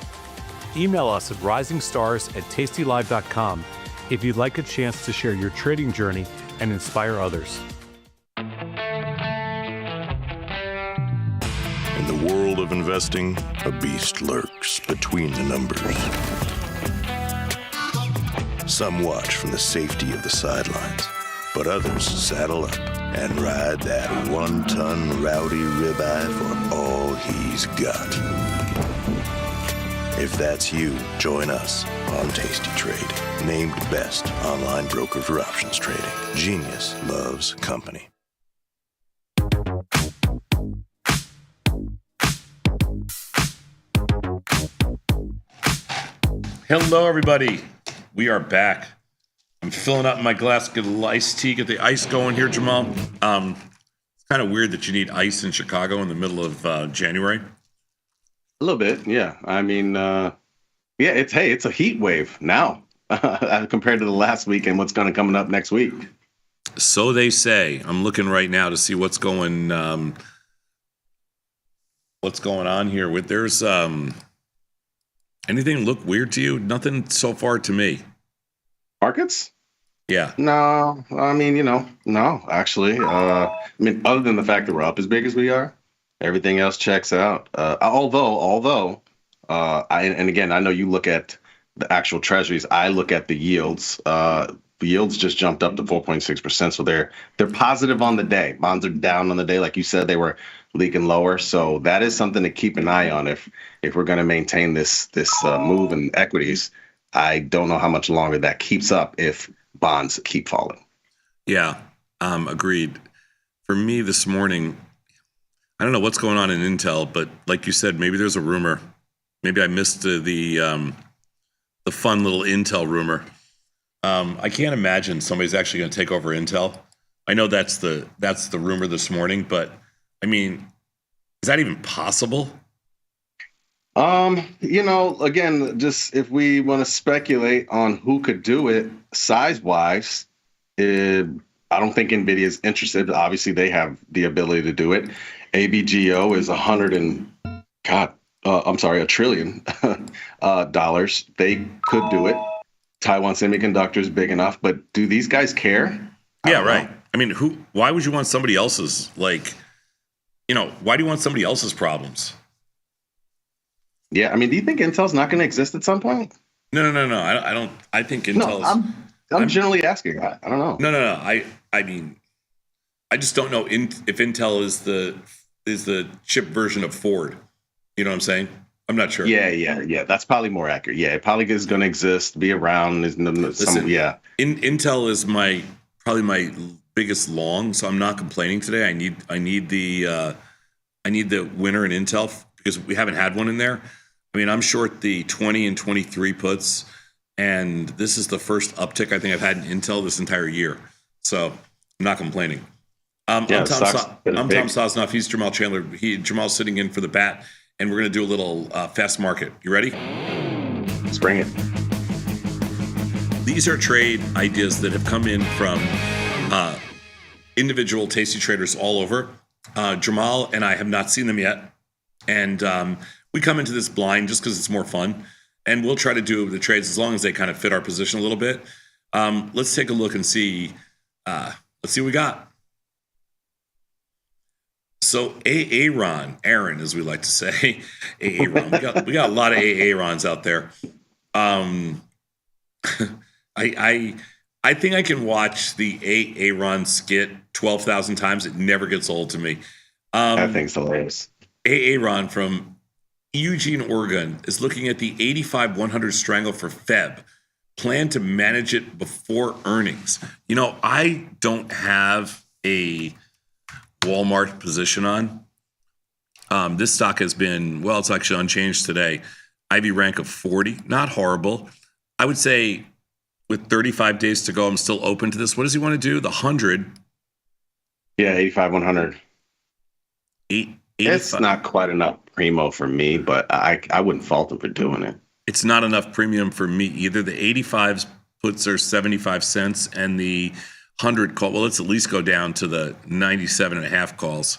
Email us at risingstars@tastylive.com if you'd like a chance to share your trading journey and inspire others. In the world of investing, a beast lurks between the numbers. Some watch from the safety of the sidelines, but others saddle up and ride that one-ton rowdy ribeye for all he's got. If that's you, join us on Tasty Trade, named best online broker for options trading. Genius loves company. Hello, everybody. We are back. I'm filling up my glass, get a little iced tea, get the ice going here, Jamal. It's kind of weird that you need ice in Chicago in the middle of January. A little bit, yeah. I mean, it's a heat wave now compared to the last week and what's going to coming up next week. So they say. I'm looking right now to see what's going on here. With there's anything look weird to you? Nothing so far to me. Markets? Yeah. No, I mean, no, actually. I mean, other than the fact that we're up as big as we are, everything else checks out. Although, and again, I know you look at the actual treasuries. I look at the yields. The yields just jumped up to 4.6%, so they're positive on the day. Bonds are down on the day, like you said, they were leaking lower. So that is something to keep an eye on if we're going to maintain this move in equities. I don't know how much longer that keeps up if bonds keep falling. Yeah, agreed. For me this morning, I don't know what's going on in Intel, but like you said, maybe there's a rumor. Maybe I missed the fun little Intel rumor. I can't imagine somebody's actually going to take over Intel. I know that's the rumor this morning, but I mean, is that even possible? Again, just if we want to speculate on who could do it size-wise, I don't think NVIDIA is interested. Obviously, they have the ability to do it. ABGO is $1 trillion dollars. They could do it. Taiwan Semiconductor is big enough, but do these guys care? Yeah, right. I mean, why would you want somebody else's, why do you want somebody else's problems? Yeah, I mean, do you think Intel's not going to exist at some point? No. I don't. I think Intel's. No, I'm generally asking. I don't know. No. I mean, I just don't know if Intel is the chip version of Ford. You know what I'm saying? I'm not sure. Yeah. That's probably more accurate. Yeah, it probably is going to exist, be around. Intel is probably my biggest long, so I'm not complaining today. I need the winner in Intel because we haven't had one in there. I mean, I'm short the 20 and 23 puts, and this is the first uptick I think I've had in Intel this entire year. So I'm not complaining. I'm Tom Sosnoff. He's Jamal Chandler. Jamal's sitting in for the bat, and we're going to do a little fast market. You ready? Let's bring it. These are trade ideas that have come in from individual tasty traders all over. Jamal and I have not seen them yet. And we come into this blind just because it's more fun. And we'll try to do the trades as long as they kind of fit our position a little bit. Let's take a look and see. Let's see what we got. So Aaron, as we like to say, Aaron. We got a lot of Aarons out there. I think I can watch the Aaron skit 12,000 times. It never gets old to me. That thing's hilarious. Aaron from Eugene, Oregon is looking at the 85-100 strangle for Feb. Plan to manage it before earnings. You know, I don't have a Walmart position on. This stock has been, well, it's actually unchanged today. IV rank of 40, not horrible. I would say with 35 days to go, I'm still open to this. What does he want to do? The 100? Yeah, 85-100. 85. It's not quite enough primo for me, but I wouldn't fault him for doing it. It's not enough premium for me either. The 85s puts are 75 cents, and the 100 call, well, let's at least go down to the 97.5 calls.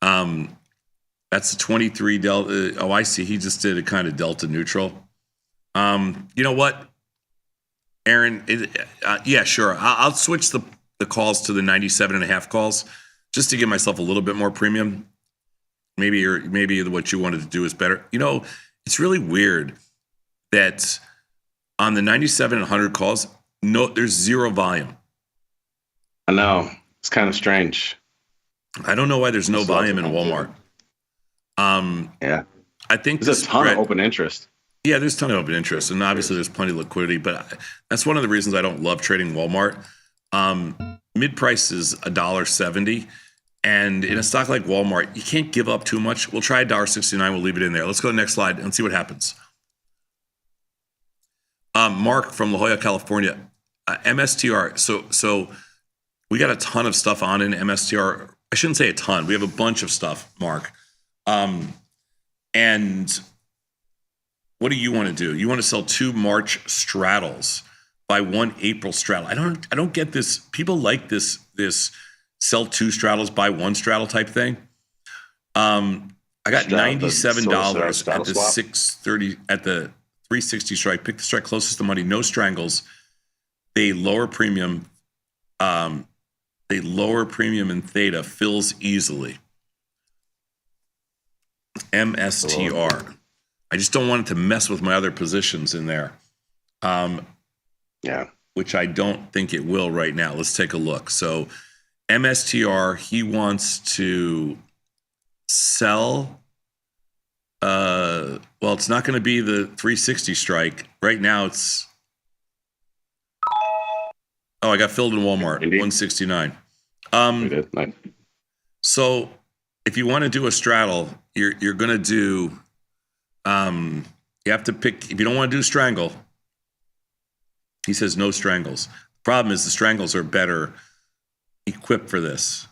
That's a 23 delta. Oh, I see. He just did a kind of delta neutral. You know what, Aaron? Yeah, sure. I'll switch the calls to the 97.5 calls just to give myself a little bit more premium. Maybe what you wanted to do is better. You know, it's really weird that on the 97 and 100 calls, there's zero volume. I know. It's kind of strange. I don't know why there's no volume in Walmart. Yeah. I think there's a ton of open interest. Yeah, there's a ton of open interest, and obviously there's plenty of liquidity, but that's one of the reasons I don't love trading Walmart. Mid price is $1.70, and in a stock like Walmart, you can't give up too much. We'll try $1.69. We'll leave it in there. Let's go to the next slide and see what happens. Mark from La Jolla, California, MSTR. So we got a ton of stuff on in MSTR. I shouldn't say a ton. We have a bunch of stuff, Mark. And what do you want to do? You want to sell 2 March straddles, buy 1 April straddle. I don't get this. People like this sell 2 straddles, buy 1 straddle type thing. I got $97 at the 630 at the 360 strike. Pick the strike closest to money. No strangles. They lower premium. They lower premium in theta. Fills easily. MSTR. I just don't want it to mess with my other positions in there. Yeah. Which I don't think it will right now. Let's take a look. So MSTR, he wants to sell. Well, it's not going to be the 360 strike. Right now it's. Oh, I got filled in Walmart. Indeed. 169. Nice. So if you want to do a straddle, you're going to do. You have to pick. If you don't want to do strangle, he says no strangles. The problem is the strangles are better equipped for this.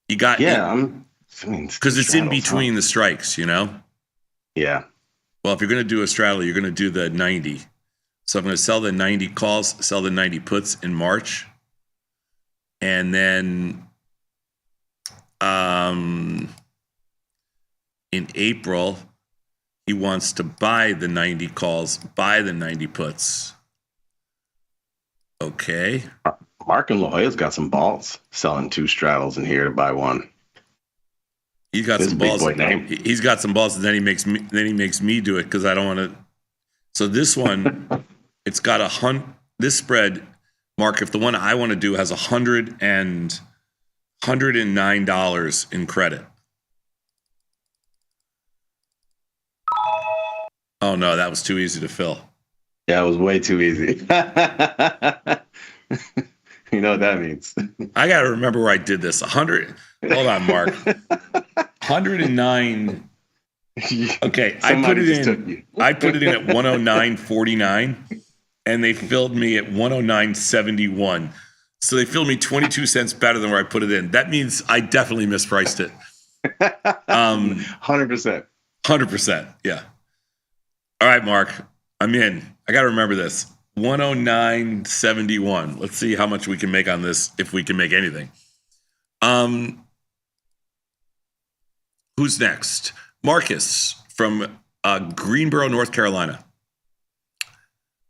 You got because it's in between the strikes, you know. Yeah. Well, if you're going to do a straddle, you're going to do the 90. So I'm going to sell the 90 calls, sell the 90 puts in March, and then in April, he wants to buy the 90 calls, buy the 90 puts. Okay. Mark and La Jolla's got some balls selling 2 straddles in here to buy 1. He's got some balls. He's got some balls, and then he makes me do it because I don't want to. So this one, it's got this spread, Mark. If the one I want to do has $109 in credit. Oh no, that was too easy to fill. Yeah, it was way too easy. You know what that means. I got to remember where I did this. 100. Hold on, Mark. 109. Okay, I put it in at 109.49, and they filled me at 109.71. So they filled me 22 cents better than where I put it in. That means I definitely mispriced it. 100%. 100%. Yeah. All right, Mark. I'm in. I got to remember this. 109.71. Let's see how much we can make on this, if we can make anything. Who's next? Marcus from Greensboro, North Carolina. I'm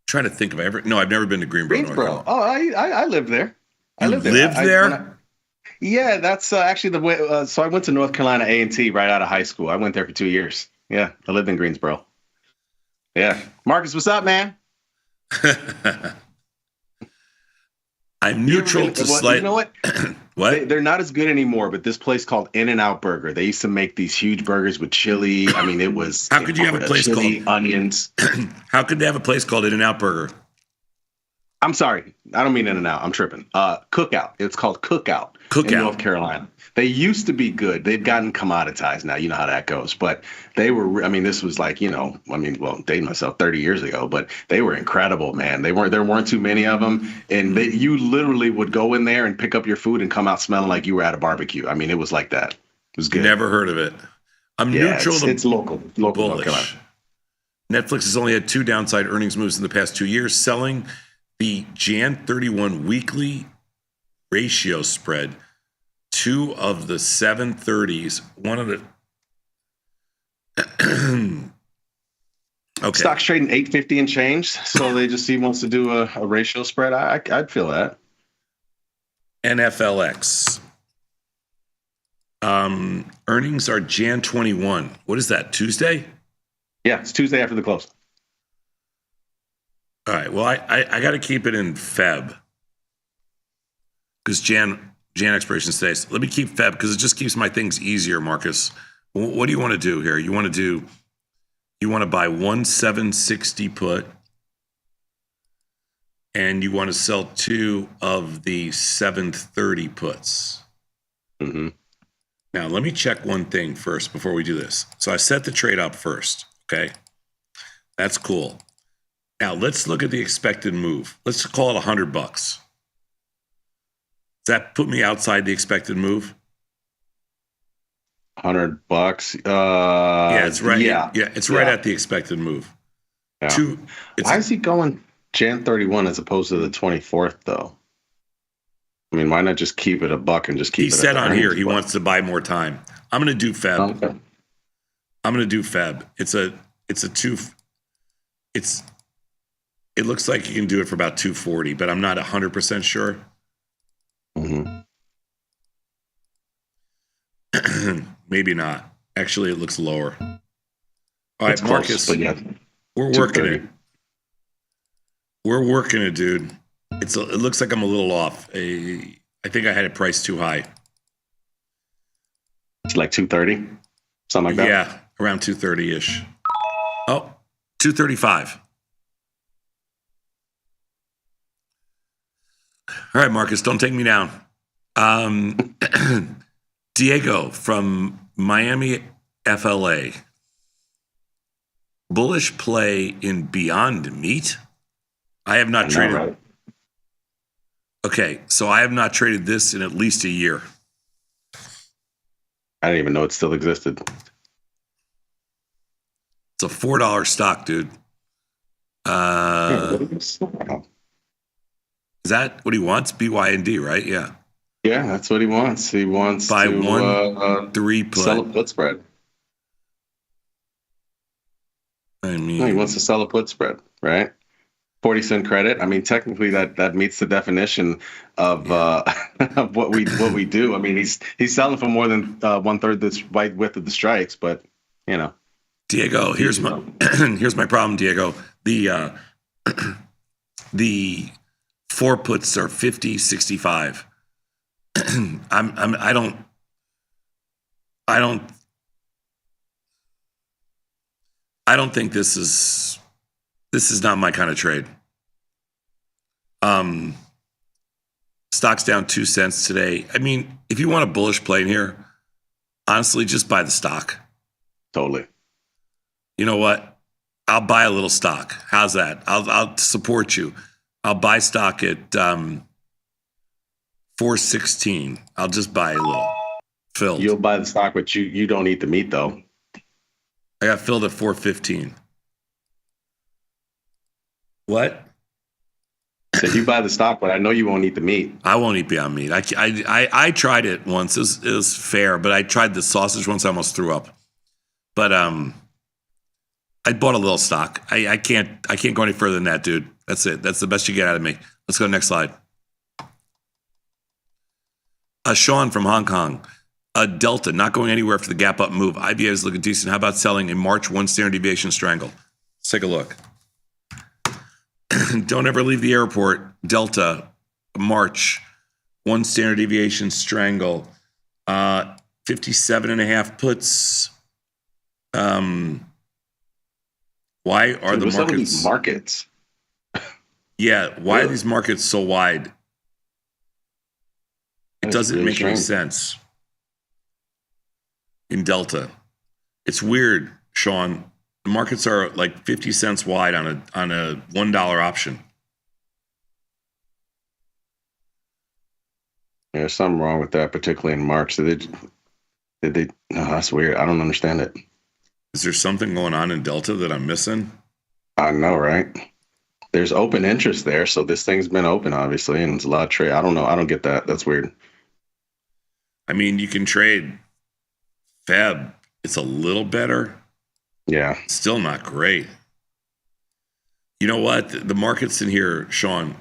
trying to think of No, I've never been to Greensboro, North Carolina. Oh, I lived there. I lived there. Yeah, that's actually the way. So I went to North Carolina A&T right out of high school. I went there for 2 years. Yeah, I lived in Greensboro. Yeah. Marcus, what's up, man? I'm neutral to slight. You know what? What? They're not as good anymore, but this place called In-N-Out Burger, they used to make these huge burgers with chili. I mean, it was. How could you have a place chili, called onions? How could they have a place called In-N-Out Burger? I'm sorry. I don't mean In-N-Out. I'm tripping. Cookout. It's called Cookout. Cookout. In North Carolina. They used to be good. They've gotten commoditized now. You know how that goes. But they were, I mean, this was like, dating myself 30 years ago, but they were incredible, man. There weren't too many of them. And you literally would go in there and pick up your food and come out smelling like you were at a barbecue. I mean, it was like that. It was good. Never heard of it. I'm neutral to it's local. bullish. Netflix has only had 2 downside earnings moves in the past 2 years, selling the Jan 31 weekly ratio spread. 2 of the 730s, one of the okay. Stock's trading 850 and change, so he wants to do a ratio spread. I'd feel that. NFLX. Earnings are Jan 21. What is that, Tuesday? Yeah, it's Tuesday after the close. All right, well, I got to keep it in Feb because Jan expiration today. So let me keep Feb because it just keeps my things easier, Marcus. What do you want to do here? You want to buy 1760 put, and you want to sell 2 of the 730 puts. Mm-hmm. Now, let me check one thing first before we do this. So I set the trade up first, okay? That's cool. Now, let's look at the expected move. Let's call it $100. Does that put me outside the expected move? $100. Yeah, it's right. Yeah, it's right at the expected move. Yeah. Why is he going Jan 31 as opposed to the 24th, though? I mean, why not just keep it $1 and just keep it? He said on here he wants to buy more time. I'm going to do Feb. Okay. I'm going to do Feb. It looks like you can do it for about 240, but I'm not 100% sure. Mm-hmm. Maybe not. Actually, it looks lower. All right, It's Marcus, close, but yeah, we're working it. We're working it, dude. It looks like I'm a little off. I think I had it priced too high. It's like 230, something like that. Yeah, around 230-ish. Oh, 235. All right, Marcus, don't take me down. Diego from Miami, FLA. Bullish play in Beyond Meat? I have not traded. Right? Okay, so I have not traded this in at least a year. I didn't even know it still existed. It's a $4 stock, dude. Is that what he wants? BYND, right? Yeah. Yeah, that's what he wants. He wants buy to 3 put. Sell a put spread. I mean, no, he wants to sell a put spread, right? 40-cent credit. I mean, technically that meets the definition of of what we do. I mean, he's selling for more than 1/3 the right width of the strikes, but you know. Diego, here's my problem, Diego. The 4 puts are 50, 65. I don't think this is not my kind of trade. Stock's down 2 cents today. I mean, if you want a bullish play in here, honestly, just buy the stock. Totally. You know what? I'll buy a little stock. How's that? I'll support you. I'll buy stock at 416. I'll just buy a little. Filled. You'll buy the stock, but you don't eat the meat though. I got filled at 415. What? So you buy the stock, but I know you won't eat the meat. I won't eat Beyond Meat. I tried it once. It was fair, but I tried the sausage once. I almost threw up. But I bought a little stock. I can't go any further than that, dude. That's it. That's the best you get out of me. Let's go next slide. Sean from Hong Kong. Delta, not going anywhere for the gap up move. IBA is looking decent. How about selling in March 1 standard deviation strangle? Let's take a look. Don't ever leave the airport. Delta, March, 1 standard deviation strangle, 57.5 puts. Why are the some of markets? these markets? Yeah, why are these markets so wide? It doesn't really make any strange. sense. In Delta, it's weird, Sean. The markets are like 50 cents wide on a $1 option. Yeah, there's something wrong with that, particularly in March. Did they? No, that's weird. I don't understand it. Is there something going on in Delta that I'm missing? I know, right? There's open interest there, so this thing's been open, obviously, and it's a lot of trade. I don't know. I don't get that. That's weird. I mean, you can trade Feb. It's a little better. Yeah. Still not great. You know what? The markets in here, Sean,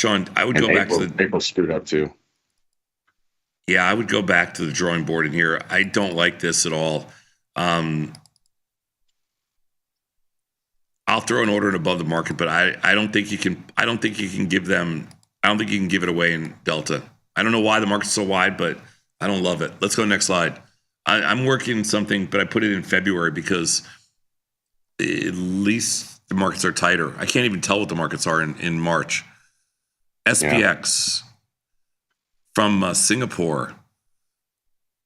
I would And go back to April screwed up too. Yeah, I would go back to the drawing board in here. I don't like this at all. I'll throw an order in above the market, but I don't think you can. I don't think you can give them. I don't think you can give it away in Delta. I don't know why the market's so wide, but I don't love it. Let's go next slide. I'm working something, but I put it in February because at least the markets are tighter. I can't even tell what the markets are in March. SPX from Singapore.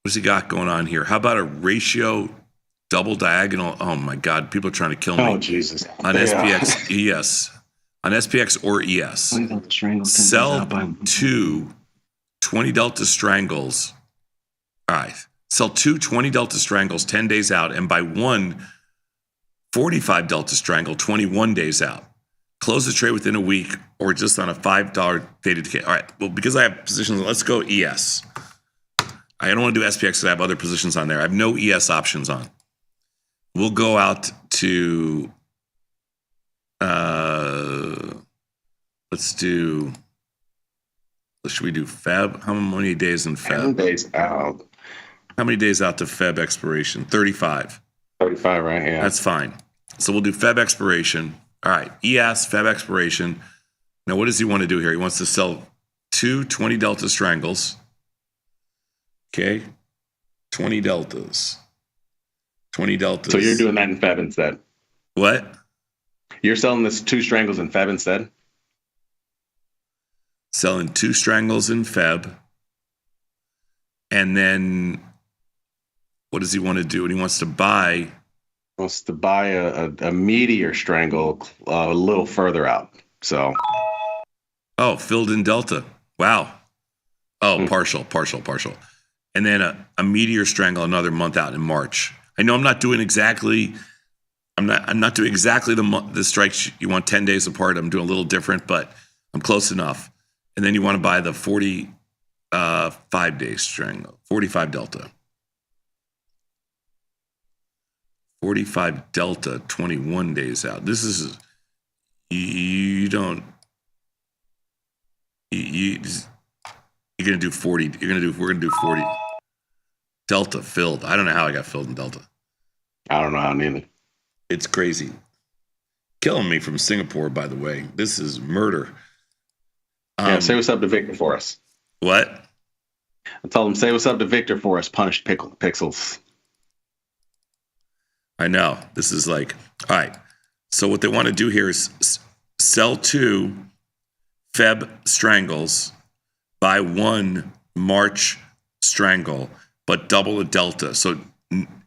What's he got going on here? How about a ratio double diagonal? Oh my God, people are trying to kill me. Oh Jesus! On SPX, ES. On SPX or ES. Sell 2 20 delta strangles. All right. Sell 2 20 delta strangles 10 days out and buy 1 45 delta strangle 21 days out. Close the trade within a week or just on a $5 dated decay. All right. Well, because I have positions, let's go ES. I don't want to do SPX because I have other positions on there. I have no ES options on. We'll go out to, should we do Feb? How many days in Feb? 10 days out. How many days out to Feb expiration? 35. 35, right? Yeah. That's fine. So we'll do Feb expiration. All right. ES, Feb expiration. Now, what does he want to do here? He wants to sell 2 20 delta strangles. Okay. 20 deltas. 20 deltas. So you're doing that in Feb instead? What? You're selling this 2 strangles in Feb instead? Selling 2 strangles in Feb. And then what does he want to do? And he wants to buy. Wants to buy a meteor strangle a little further out. So. Oh, filled in delta. Wow. Oh, partial. And then a meteor strangle another month out in March. I know I'm not doing exactly. I'm not doing exactly the strikes you want 10 days apart. I'm doing a little different, but I'm close enough. And then you want to buy the 45-day strangle, 45 delta. 45 delta, 21 days out. This is, you're going to do 40. We're going to do 40. Delta filled. I don't know how I got filled in Delta. I don't know how neither. It's crazy. Killing me from Singapore, by the way. This is murder. Yeah, say what's up to Victor for us. What? I told him, say what's up to Victor for us, punished pixels. I know. This is like, all right. So what they want to do here is sell 2 Feb strangles, buy 1 March strangle, but double a delta. So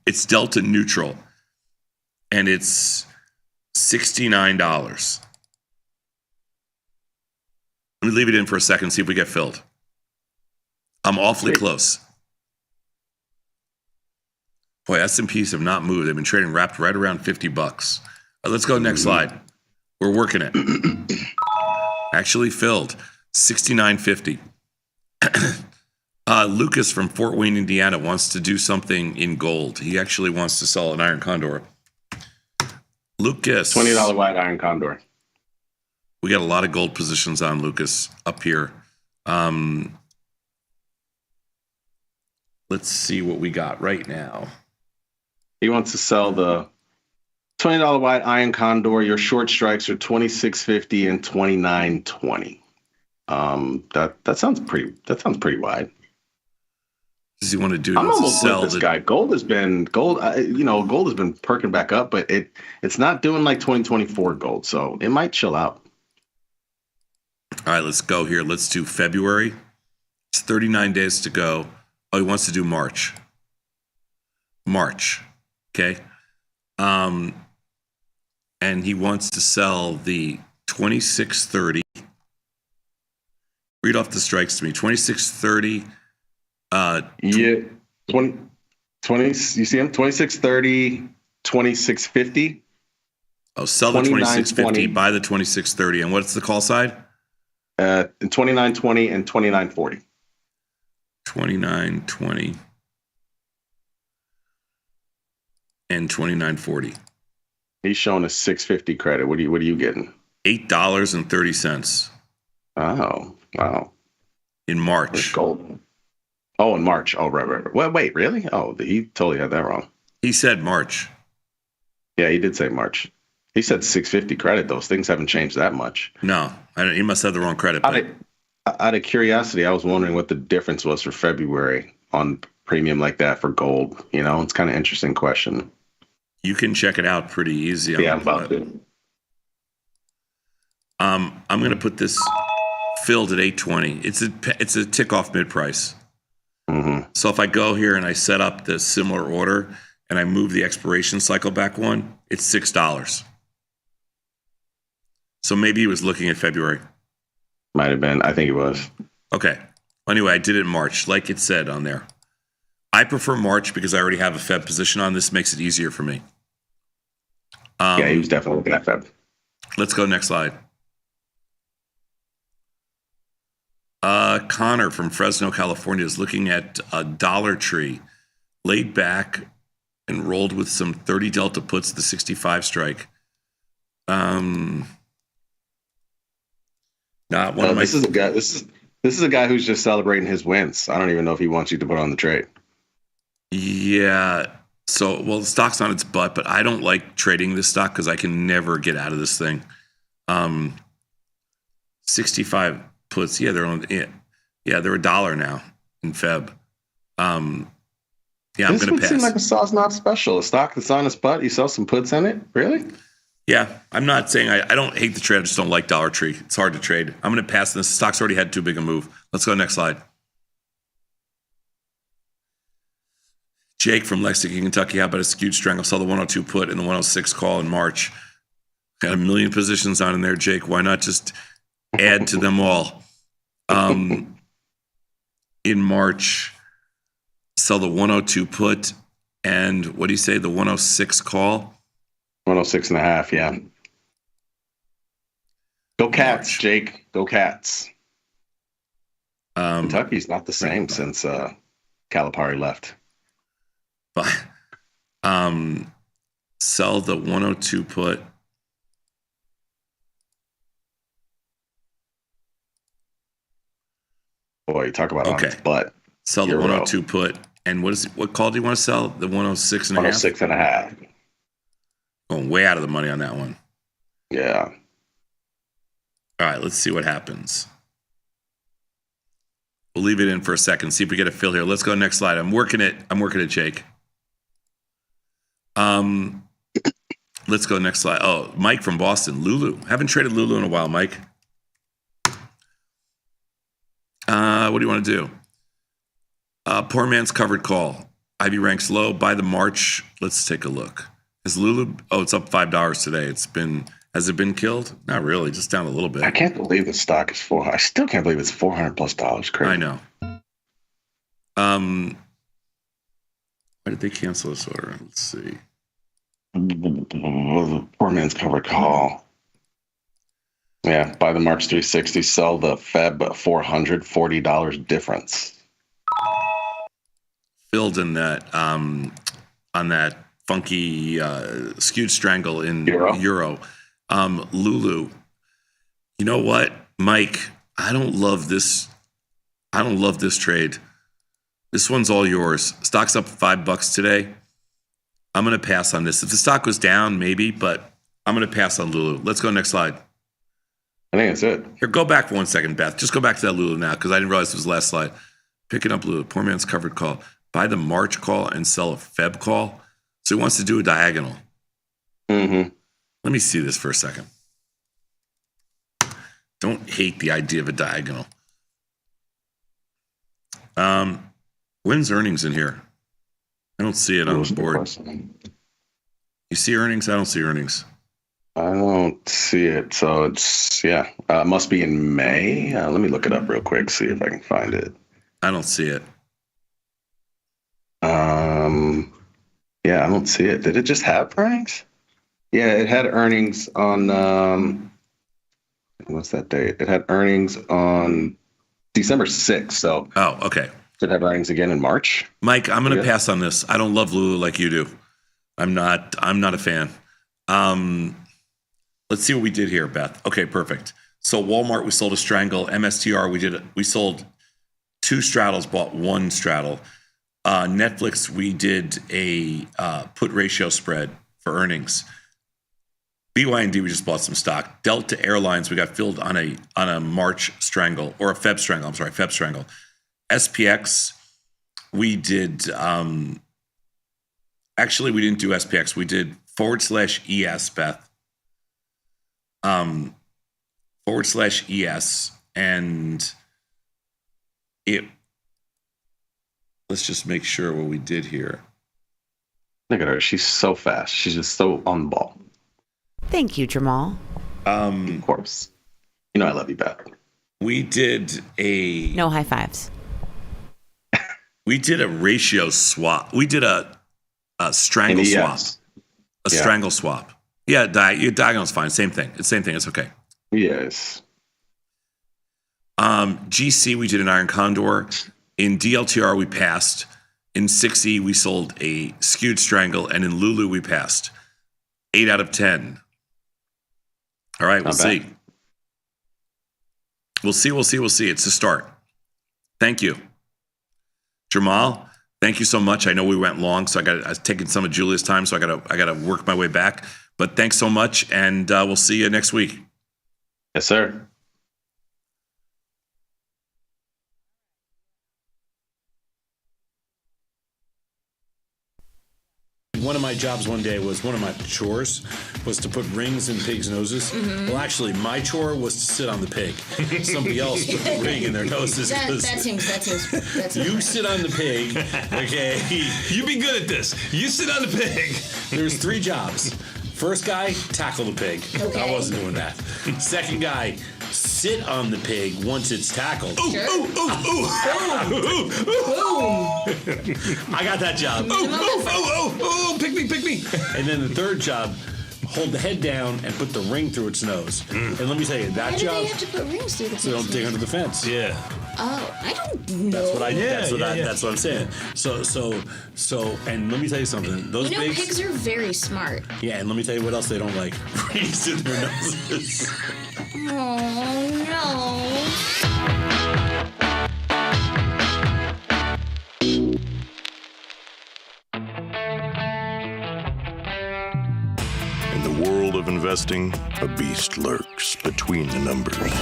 it's delta neutral. And it's $69. Let me leave it in for a second, see if we get filled. I'm awfully close. Boy, S&Ps have not moved. They've been trading wrapped right around $50. Let's go next slide. We're working it. Actually filled, $69.50. Lucas from Fort Wayne, Indiana wants to do something in gold. He actually wants to sell an iron condor. Lucas. $20 white iron condor. We got a lot of gold positions on Lucas up here. Let's see what we got right now. He wants to sell the $20 wide iron condor. Your short strikes are 26.50 and 29.20. That sounds pretty wide. Does he want to do? I'm Wants to almost sell with this guy. Gold has been perking back up, but it's not doing like 2024 gold, so it might chill out. All right, let's go here. Let's do February. It's 39 days to go. Oh, he wants to do March. Okay. And he wants to sell the 2630. Read off the strikes to me. 2630. Yeah, 20. You see him? 2630, 2650. Oh, sell the 2650, buy the 2630. And what's the call side? 2920 and 2940. 2920 and 2940. He's showing a 650 credit. What are you getting? $8.30. Oh, wow. In March. Gold. Oh, in March. Oh, right. Well, wait, really? Oh, he totally had that wrong. He said March. Yeah, he did say March. He said 650 credit. Those things haven't changed that much. No, he must have the wrong credit. Out of curiosity, I was wondering what the difference was for February on premium like that for gold. You know, it's kind of interesting question. You can check it out pretty easy. Yeah, I'm about to. I'm going to put this filled at 820. It's a tick off mid price. Mm-hmm. So if I go here and I set up the similar order and I move the expiration cycle back one, it's $6. So maybe he was looking at February. Might have been. I think it was. Okay. Anyway, I did it in March, like it said on there. I prefer March because I already have a Feb position on. This makes it easier for me. Yeah, he was definitely looking at Feb. Let's go next slide. Connor from Fresno, California is looking at a Dollar Tree, laid back and rolled with some 30 Delta puts, the 65 strike. Not one of my. This is a guy. This is a guy who's just celebrating his wins. I don't even know if he wants you to put on the trade. Yeah. So, well, the stock's on its butt, but I don't like trading this stock because I can never get out of this thing. 65 puts. Yeah, they're on. Yeah, they're $1 now in Feb. Yeah, I'm going to pass. This seems like a sauce not special. A stock that's on its butt. You sell some puts in it. Really? Yeah, I'm not saying I don't hate the trade. I just don't like Dollar Tree. It's hard to trade. I'm going to pass this. The stock's already had too big a move. Let's go next slide. Jake from Lexington, Kentucky. How about a skewed strangle? Saw the 102 put and the 106 call in March. Got a million positions on in there, Jake. Why not just add to them all? In March, sell the 102 put and what do you say? The 106 call? 106.5, yeah. Go Cats, Jake. Go Cats. Kentucky's not the same since Calipari left. But sell the 102 put. Boy, you talk about on its butt. Sell the 102 put. And what call do you want to sell? The 106 and a half? 106 and a half. Going way out of the money on that one. Yeah. All right, let's see what happens. We'll leave it in for a second, see if we get a fill here. Let's go next slide. I'm working it, Jake. Let's go next slide. Oh, Mike from Boston. Lulu. Haven't traded Lulu in a while, Mike. What do you want to do? Poor man's covered call. IB ranks low. By the March, let's take a look. Is Lulu? Oh, it's up $5 today. Has it been killed? Not really, just down a little bit. I can't believe the stock is I still can't believe it's $400+. Crazy. I know. Why did they cancel this order? Let's see. Poor man's covered call. Yeah, buy the March 360, sell the Feb $440 difference. Filled in that on that funky skewed strangle in Euro. Lulu. You know what, Mike? I don't love this trade. This one's all yours. Stock's up $5 today. I'm going to pass on this. If the stock goes down, maybe, but I'm going to pass on Lulu. Let's go next slide. I think that's it. Here, go back for 1 second, Beth. Just go back to that Lulu now, because I didn't realize it was the last slide. Picking up Lulu. Poor man's covered call. Buy the March call and sell a Feb call. So he wants to do a diagonal. Mm-hmm. Let me see this for a second. Don't hate the idea of a diagonal. When's earnings in here? I don't see it on the board. You see earnings? I don't see earnings. I don't see it. So it's, it must be in May. Let me look it up real quick, see if I can find it. I don't see it. Yeah, I don't see it. Did it just have earnings? Yeah, it had earnings on, what's that date? It had earnings on December 6th. So, oh, okay. Did it have earnings again in March? Mike, I'm going to pass on this. I don't love Lulu like you do. I'm not a fan. Let's see what we did here, Beth. Okay, perfect. So Walmart, we sold a strangle. MSTR, we sold 2 straddles, bought 1 straddle. Netflix, we did a put ratio spread for earnings. BYND, we just bought some stock. Delta Airlines, we got filled on a March strangle, or a Feb strangle. I'm sorry, Feb strangle. SPX, we did. Actually, we didn't do SPX. We did /ES, Beth. /ES, and it. Let's just make sure what we did here. Look at her. She's so fast. She's just so on the ball. Thank you, Jamal. Of course. You know I love you, Beth. We did a... No high fives. We did a ratio swap. We did a strangle swap. A strangle swap. Yeah, diagonal's fine. Same thing. It's same thing. It's okay. Yes. GC, we did an iron condor. In DLTR, we passed. In 6E, we sold a skewed strangle. And in Lulu, we passed. 8 out of 10. All right, we'll see. We'll see. It's a start. Thank you. Jamal, thank you so much. I know we went long, so I was taking some of Julia's time, so I gotta work my way back. But thanks so much, and we'll see you next week. Yes, sir. One of my jobs one day was one of my chores was to put rings in pigs' noses. Mm-hmm. Well, actually, my chore was to sit on the pig. Somebody else put the ring in their noses. That seems you sit on the pig, okay? You be good at this. You sit on the pig. There's 3 jobs. First guy, tackle the pig. Okay. I wasn't doing that. Second guy, sit on the pig once it's tackled. Sure. I got that job. Pick me. And then the third job, hold the head down and put the ring through its nose. And let me tell you, that Why job. do they have to put rings through the So they don't dig under the fence. Yeah. Oh, I don't know. That's what I did. That's what I'm saying. So, and let me tell you something. Those pigs. Pigs are very smart. Yeah, and let me tell you what else they don't like. Rings in their noses. Oh no. In the world of investing, a beast lurks between the numbers.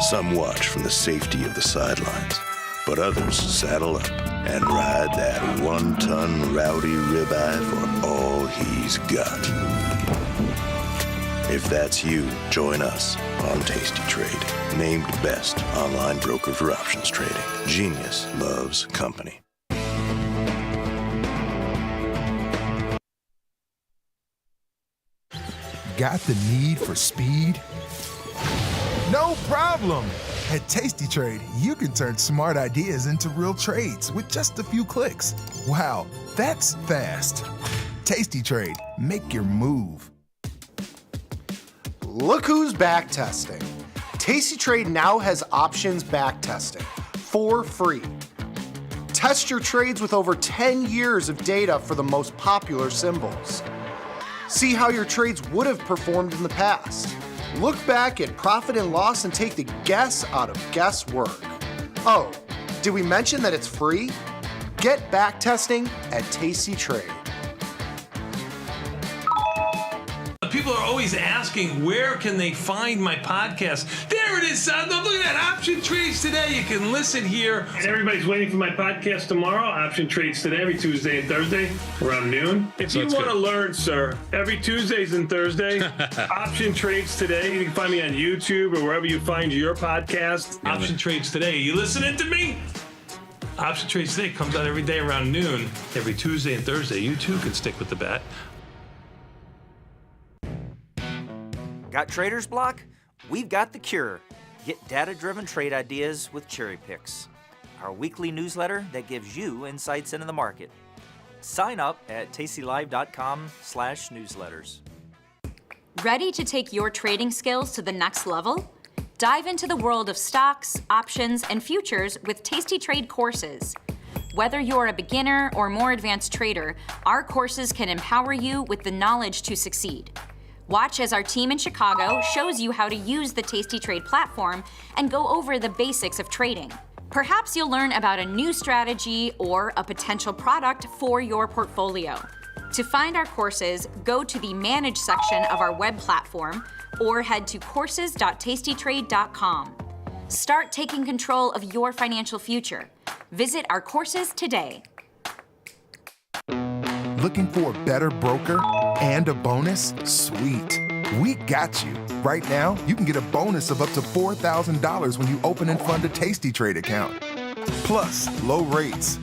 Some watch from the safety of the sidelines, but others saddle up and ride that 1-ton rowdy ribeye for all he's got. If that's you, join us on Tasty Trade, named best online broker for options trading. Genius loves company. Got the need for speed? No problem! At Tasty Trade, you can turn smart ideas into real trades with just a few clicks. Wow, that's fast. Tasty Trade, make your move. Look who's back testing. Tasty Trade now has options back testing for free. Test your trades with over 10 years of data for the most popular symbols. See how your trades would have performed in the past. Look back at profit and loss and take the guess out of guesswork. Oh, did we mention that it's free? Get back testing at Tasty Trade. People are always asking, where can they find my podcast? There it is, son. Look at that. Option Trades Today. You can listen here. And everybody's waiting for my podcast tomorrow. Option Trades Today, every Tuesday and Thursday around noon. If you want to learn, sir, every Tuesdays and Thursday, Option Trades Today. You can find me on YouTube or wherever you find your podcast. Option Trades Today. You listening to me? Option Trades Today comes out every day around noon, every Tuesday and Thursday. You too can stick with the bat. Got trader's block? We've got the cure. Get data-driven trade ideas with Cherry Picks, our weekly newsletter that gives you insights into the market. Sign up at tastylive.com/newsletters. Ready to take your trading skills to the next level? Dive into the world of stocks, options, and futures with Tasty Trade courses. Whether you're a beginner or more advanced trader, our courses can empower you with the knowledge to succeed. Watch as our team in Chicago shows you how to use the Tasty Trade platform and go over the basics of trading. Perhaps you'll learn about a new strategy or a potential product for your portfolio. To find our courses, go to the Manage section of our web platform or head to courses.tastytrade.com. Start taking control of your financial future. Visit our courses today. Looking for a better broker and a bonus? Sweet. We got you. Right now, you can get a bonus of up to $4,000 when you open and fund a Tasty Trade account. Plus, low rates,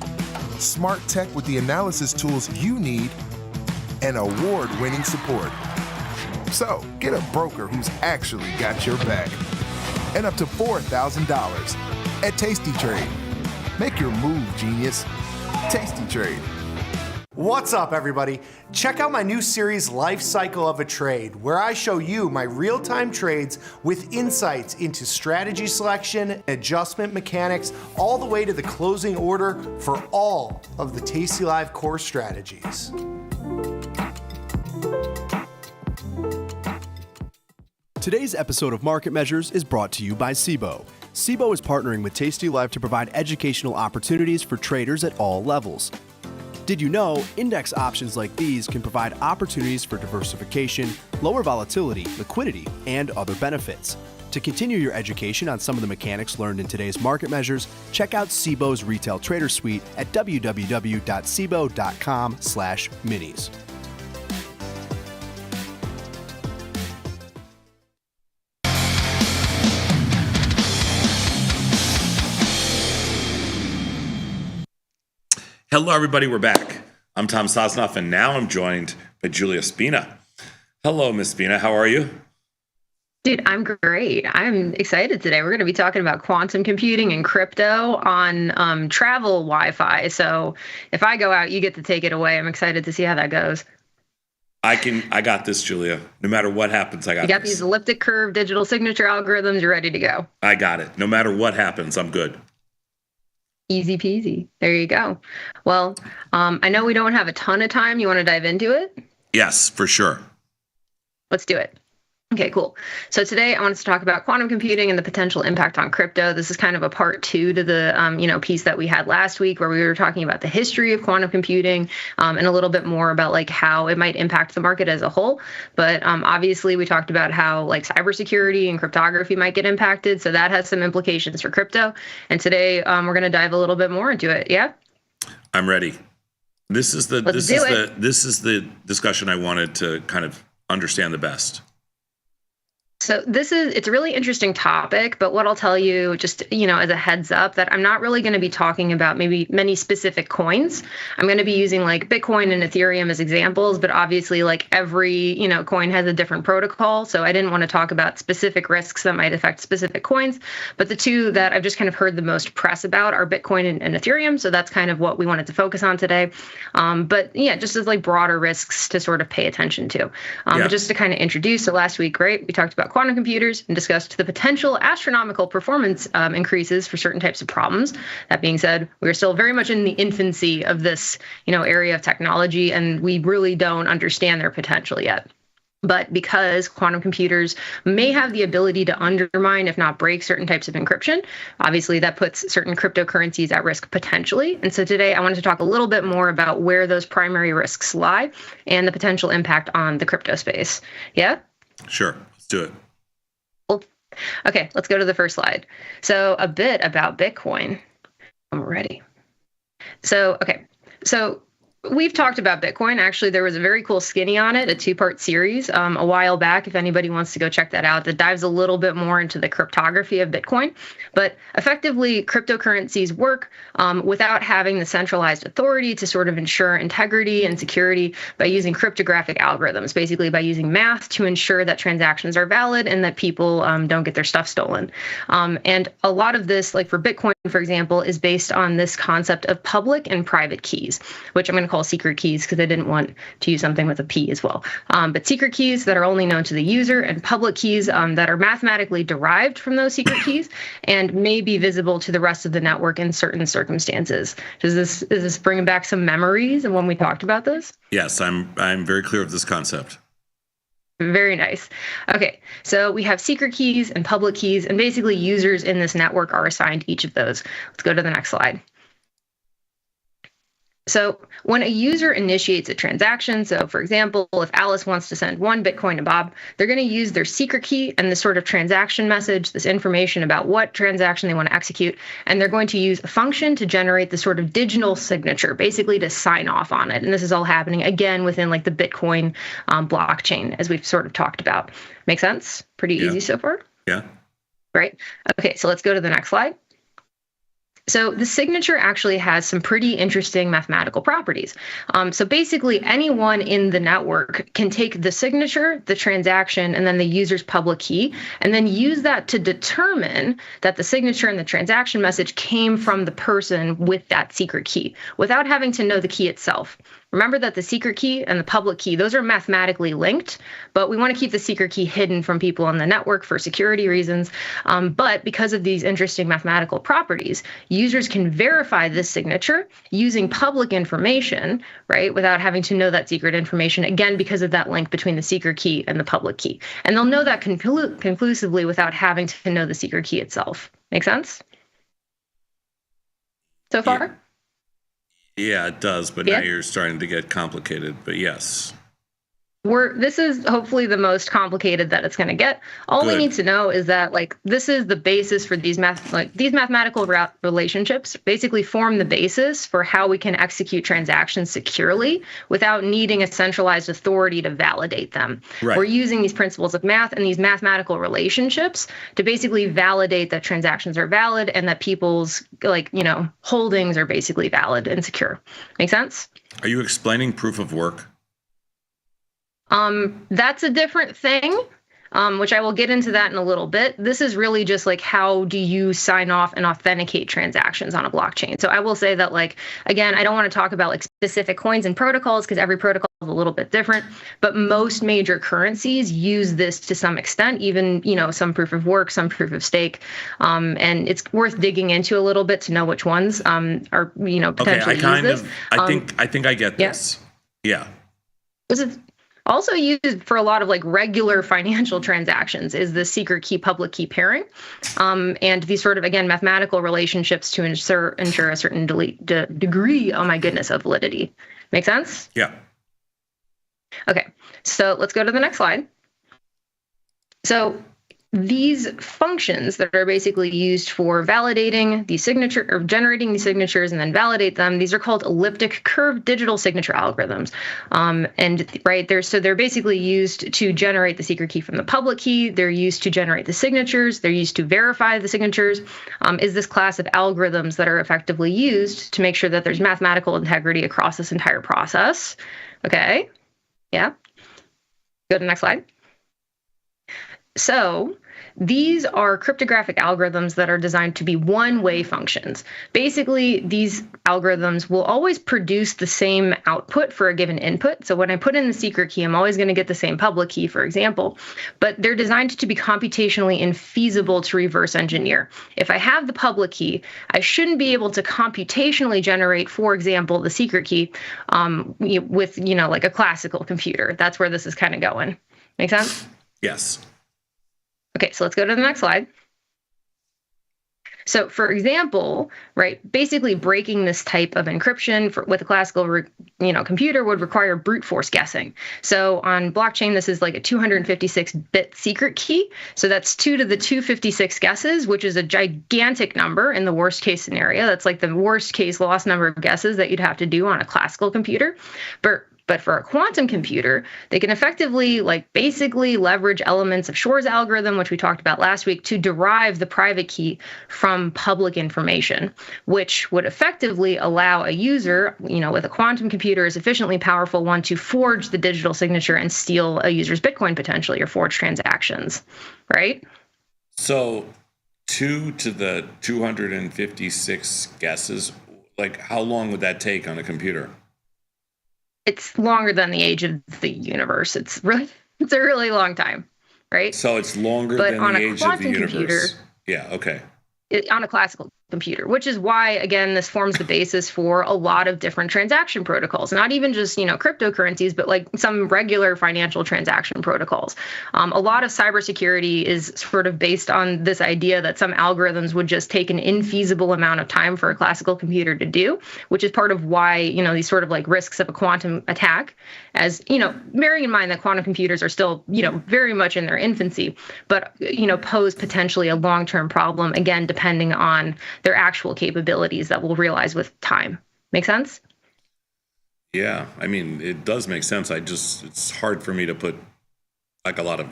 smart tech with the analysis tools you need, and award-winning support. So, get a broker who's actually got your back. And up to $4,000 at Tasty Trade. Make your move, genius. Tasty Trade. What's up, everybody? Check out my new series, Life Cycle of a Trade, where I show you my real-time trades with insights into strategy selection, adjustment mechanics, all the way to the closing order for all of the tastylive core strategies. Today's episode of Market Measures is brought to you by SIBO. SIBO is partnering with tastylive to provide educational opportunities for traders at all levels. Did you know index options like these can provide opportunities for diversification, lower volatility, liquidity, and other benefits? To continue your education on some of the mechanics learned in today's Market Measures, check out SIBO's Retail Trader Suite at www.sibo.com/minis. Hello, everybody. We're back. I'm Tom Sosnoff, and now I'm joined by Julia Spina. Hello, Miss Spina. How are you? Dude, I'm great. I'm excited today. We're going to be talking about quantum computing and crypto on travel Wi-Fi. So if I go out, you get to take it away. I'm excited to see how that goes. I got this, Julia. No matter what happens, I got this. You got these elliptic curve digital signature algorithms. You're ready to go. I got it. No matter what happens, I'm good. Easy peasy. There you go. Well, I know we don't have a ton of time. You want to dive into it? Yes, for sure. Let's do it. Okay, cool. So today I wanted to talk about quantum computing and the potential impact on crypto. This is kind of a part two to the piece that we had last week where we were talking about the history of quantum computing and a little bit more about like how it might impact the market as a whole. But obviously we talked about how like cybersecurity and cryptography might get impacted. So that has some implications for crypto. And today we're going to dive a little bit more into it. Yeah. I'm ready. This is the discussion I wanted to kind of understand the best. So it's a really interesting topic, but what I'll tell you just, as a heads up, that I'm not really going to be talking about maybe many specific coins. I'm going to be using like Bitcoin and Ethereum as examples, but obviously like every, coin has a different protocol. So I didn't want to talk about specific risks that might affect specific coins, but the two that I've just kind of heard the most press about are Bitcoin and Ethereum. So that's kind of what we wanted to focus on today. But yeah, just as like broader risks to sort of pay attention to. But just to kind of introduce, so last week, right, we talked about quantum computers and discussed the potential astronomical performance increases for certain types of problems. That being said, we're still very much in the infancy of this, area of technology, and we really don't understand their potential yet. But because quantum computers may have the ability to undermine, if not break, certain types of encryption, obviously that puts certain cryptocurrencies at risk potentially. And so today I wanted to talk a little bit more about where those primary risks lie and the potential impact on the crypto space. Yeah? Sure, let's do it. Cool. Okay, let's go to the first slide. So a bit about Bitcoin. I'm ready. So we've talked about Bitcoin. Actually, there was a very cool skinny on it, a 2-part series a while back, if anybody wants to go check that out, that dives a little bit more into the cryptography of Bitcoin. But effectively, cryptocurrencies work without having the centralized authority to sort of ensure integrity and security by using cryptographic algorithms, basically by using math to ensure that transactions are valid and that people don't get their stuff stolen. And a lot of this, like for Bitcoin, for example, is based on this concept of public and private keys, which I'm going to call secret keys because I didn't want to use something with a P as well. But secret keys that are only known to the user and public keys that are mathematically derived from those secret keys and may be visible to the rest of the network in certain circumstances. Is this bringing back some memories of when we talked about this? Yes, I'm very clear of this concept. Very nice. Okay, so we have secret keys and public keys, and basically users in this network are assigned each of those. Let's go to the next slide. So when a user initiates a transaction, so for example, if Alice wants to send 1 Bitcoin to Bob, they're going to use their secret key and this sort of transaction message, this information about what transaction they want to execute, and they're going to use a function to generate the sort of digital signature, basically to sign off on it. And this is all happening, again, within like the Bitcoin blockchain, as we've sort of talked about. Make sense? Pretty easy so far? Yeah. Right? Okay, so let's go to the next slide. So the signature actually has some pretty interesting mathematical properties. So basically, anyone in the network can take the signature, the transaction, and then the user's public key, and then use that to determine that the signature and the transaction message came from the person with that secret key, without having to know the key itself. Remember that the secret key and the public key, those are mathematically linked, but we want to keep the secret key hidden from people on the network for security reasons. But because of these interesting mathematical properties, users can verify this signature using public information, right, without having to know that secret information, again, because of that link between the secret key and the public key. And they'll know that conclusively without having to know the secret key itself. Make sense? So far? Yeah, it does, but now you're starting to get complicated, but yes. This is hopefully the most complicated that it's going to get. All we need to know is that this is the basis for these mathematical relationships basically form the basis for how we can execute transactions securely without needing a centralized authority to validate them. Right. We're using these principles of math and these mathematical relationships to basically validate that transactions are valid and that people's holdings are basically valid and secure. Make sense? Are you explaining proof of work? That's a different thing, which I will get into that in a little bit. This is really just how do you sign off and authenticate transactions on a blockchain. So I will say that again, I don't want to talk about specific coins and protocols because every protocol is a little bit different, but most major currencies use this to some extent, even, some proof of work, some proof of stake. And it's worth digging into a little bit to know which ones are, potentially use this. I think I get this. Yeah. This is also used for a lot of regular financial transactions is the secret key public key pairing, and these sort of, again, mathematical relationships to ensure a certain degree, oh my goodness, of validity. Make sense? Yeah. Okay, so let's go to the next slide. So these functions that are basically used for validating the signature or generating these signatures and then validate them, these are called elliptic curve digital signature algorithms. They're basically used to generate the secret key from the public key. They're used to generate the signatures. They're used to verify the signatures. Is this class of algorithms that are effectively used to make sure that there's mathematical integrity across this entire process. Okay. Yeah. Go to the next slide. So these are cryptographic algorithms that are designed to be one-way functions. Basically, these algorithms will always produce the same output for a given input. So when I put in the secret key, I'm always going to get the same public key, for example. But they're designed to be computationally infeasible to reverse engineer. If I have the public key, I shouldn't be able to computationally generate, for example, the secret key with, a classical computer. That's where this is kind of going. Make sense? Yes. Okay, so let's go to the next slide. So for example, right, basically breaking this type of encryption with a classical, computer would require brute force guessing. So on blockchain, this is like a 256-bit secret key. So that's 2 to the 256 guesses, which is a gigantic number in the worst case scenario. That's like the worst case loss number of guesses that you'd have to do on a classical computer. But for a quantum computer, they can effectively, basically leverage elements of Shor's algorithm, which we talked about last week, to derive the private key from public information, which would effectively allow a user, with a quantum computer, a sufficiently powerful one, to forge the digital signature and steal a user's Bitcoin potentially, or forge transactions, right? So 2 to the 256 guesses, how long would that take on a computer? It's longer than the age of the universe. It's a really long time, right? So it's longer than the age of the universe. Computer, yeah, okay. On a classical computer, which is why, again, this forms the basis for a lot of different transaction protocols, not even just, cryptocurrencies, but some regular financial transaction protocols. A lot of cybersecurity is sort of based on this idea that some algorithms would just take an infeasible amount of time for a classical computer to do, which is part of why, these sort of risks of a quantum attack, as, bearing in mind that quantum computers are still, very much in their infancy, but, pose potentially a long-term problem, again, depending on their actual capabilities that we'll realize with time. Make sense? Yeah, I mean, it does make sense. It's hard for me to put a lot of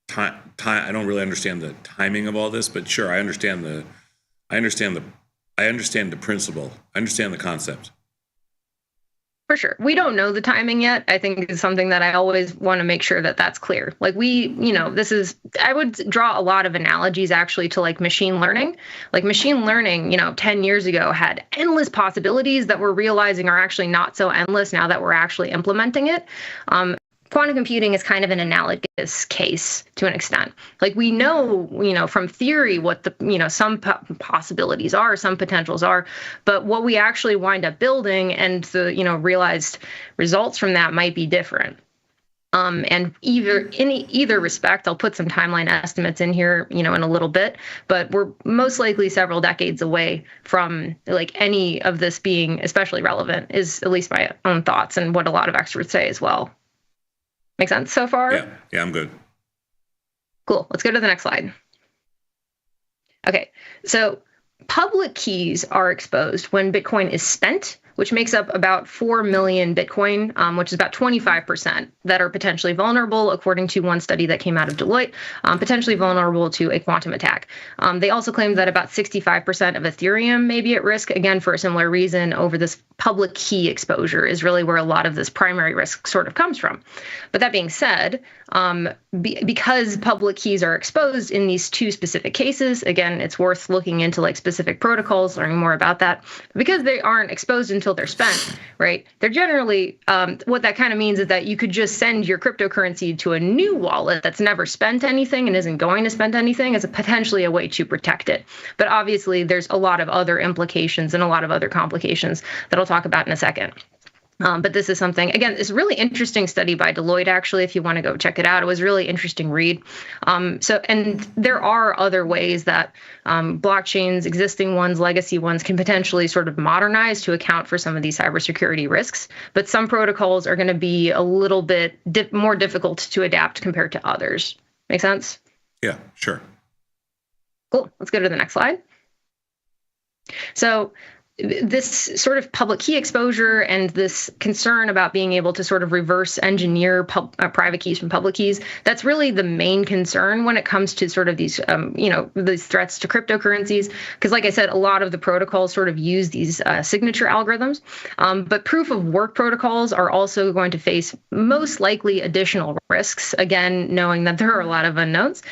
time. I don't really understand the timing of all this, but sure, I understand the principle. I understand the concept. For sure. We don't know the timing yet. I think it's something that I always want to make sure that that's clear. I would draw a lot of analogies actually to machine learning. Machine learning, 10 years ago had endless possibilities that we're realizing are actually not so endless now that we're actually implementing it. Quantum computing is kind of an analogous case to an extent. We know, from theory what the, some possibilities are, some potentials are, but what we actually wind up building and the, realized results from that might be different. And in either respect, I'll put some timeline estimates in here, in a little bit, but we're most likely several decades away from any of this being especially relevant, is at least my own thoughts and what a lot of experts say as well. Make sense so far? Yeah, I'm good. Cool. Let's go to the next slide. Okay, so public keys are exposed when Bitcoin is spent, which makes up about 4 million Bitcoin, which is about 25% that are potentially vulnerable, according to one study that came out of Deloitte, potentially vulnerable to a quantum attack. They also claim that about 65% of Ethereum may be at risk, again, for a similar reason. Over this public key exposure is really where a lot of this primary risk sort of comes from. But that being said, because public keys are exposed in these two specific cases, again, it's worth looking into specific protocols, learning more about that. But because they aren't exposed until they're spent, right? They're generally, what that kind of means is that you could just send your cryptocurrency to a new wallet that's never spent anything and isn't going to spend anything as potentially a way to protect it. But obviously, there's a lot of other implications and a lot of other complications that I'll talk about in a second. But this is something, again, it's a really interesting study by Deloitte, actually, if you want to go check it out. It was a really interesting read. And there are other ways that blockchains, existing ones, legacy ones, can potentially sort of modernize to account for some of these cybersecurity risks. But some protocols are going to be a little bit more difficult to adapt compared to others. Make sense? Yeah, sure. Cool. Let's go to the next slide. So this sort of public key exposure and this concern about being able to sort of reverse engineer private keys from public keys, that's really the main concern when it comes to sort of these, these threats to cryptocurrencies. Because like I said, a lot of the protocols sort of use these signature algorithms, but proof of work protocols are also going to face most likely additional risks, again, knowing that there are a lot of unknowns.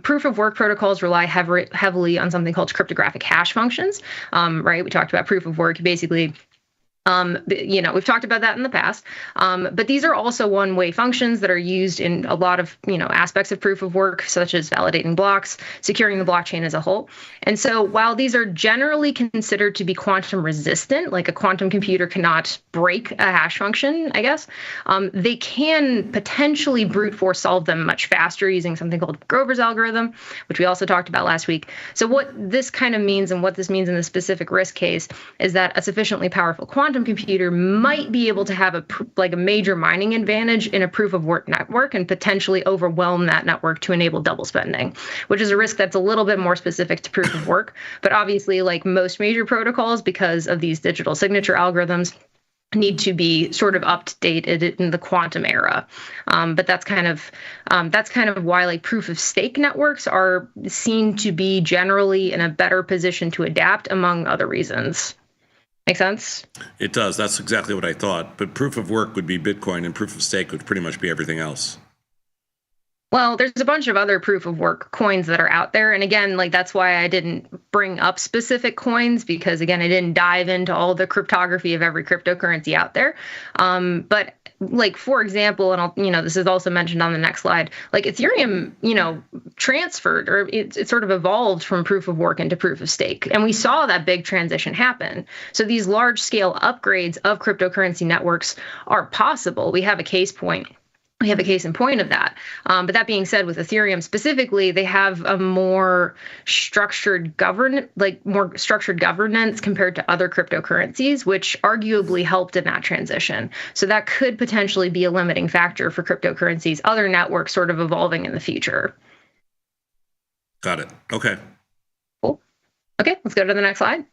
Proof of work protocols rely heavily on something called cryptographic hash functions, right? We talked about proof of work. Basically, We've talked about that in the past, but these are also one-way functions that are used in a lot of, aspects of proof of work, such as validating blocks, securing the blockchain as a whole. And so while these are generally considered to be quantum resistant, like a quantum computer cannot break a hash function, I guess, they can potentially brute force solve them much faster using something called Grover's algorithm, which we also talked about last week. So what this kind of means, and what this means in the specific risk case, is that a sufficiently powerful quantum computer might be able to have a major mining advantage in a proof of work network and potentially overwhelm that network to enable double spending, which is a risk that's a little bit more specific to proof of work. But obviously, like most major protocols, because of these digital signature algorithms, need to be sort of updated in the quantum era. But that's kind of why like proof of stake networks are seen to be generally in a better position to adapt, among other reasons. Make sense? It does. That's exactly what I thought. But proof of work would be Bitcoin, and proof of stake would pretty much be everything else. Well, there's a bunch of other proof of work coins that are out there. And again, like that's why I didn't bring up specific coins, because again, I didn't dive into all the cryptography of every cryptocurrency out there. But like, for example, and this is also mentioned on the next slide, like Ethereum, transferred, or it sort of evolved from proof of work into proof of stake. And we saw that big transition happen. So these large scale upgrades of cryptocurrency networks are possible. We have a case in point of that. But that being said, with Ethereum specifically, they have a more structured governance compared to other cryptocurrencies, which arguably helped in that transition. So that could potentially be a limiting factor for cryptocurrencies, other networks sort of evolving in the future. Got it. Okay. Cool. Okay, let's go to the next slide.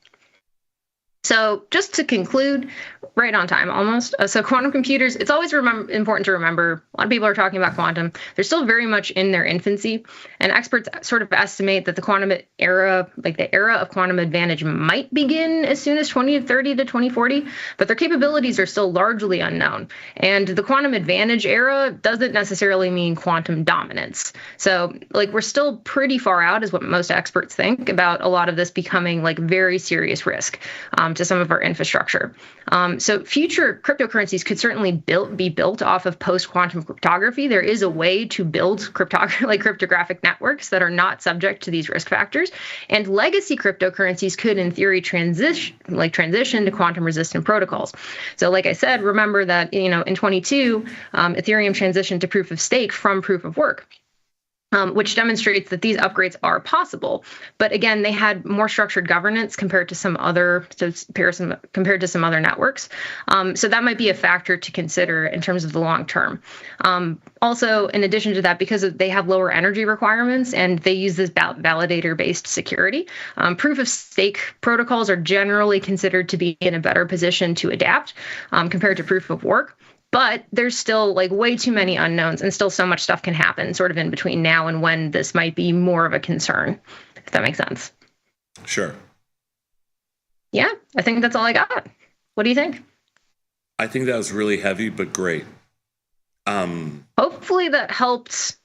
So just to conclude, right on time almost. So quantum computers, it's always important to remember, a lot of people are talking about quantum. They're still very much in their infancy, and experts sort of estimate that the quantum era, like the era of quantum advantage, might begin as soon as 2030 to 2040, but their capabilities are still largely unknown. And the quantum advantage era doesn't necessarily mean quantum dominance. So like we're still pretty far out, is what most experts think, about a lot of this becoming like very serious risk to some of our infrastructure. So future cryptocurrencies could certainly be built off of post-quantum cryptography. There is a way to build cryptographic networks that are not subject to these risk factors. And legacy cryptocurrencies could, in theory, transition to quantum-resistant protocols. So like I said, remember that in 22, Ethereum transitioned to proof of stake from proof of work, which demonstrates that these upgrades are possible. But again, they had more structured governance compared to some other networks. So that might be a factor to consider in terms of the long term. Also, in addition to that, because they have lower energy requirements and they use this validator-based security, proof of stake protocols are generally considered to be in a better position to adapt compared to proof of work. But there's still like way too many unknowns, and still so much stuff can happen sort of in between now and when this might be more of a concern, if that makes sense. Sure. Yeah, I think that's all I got. What do you think? I think that was really heavy, but great. Hopefully that helped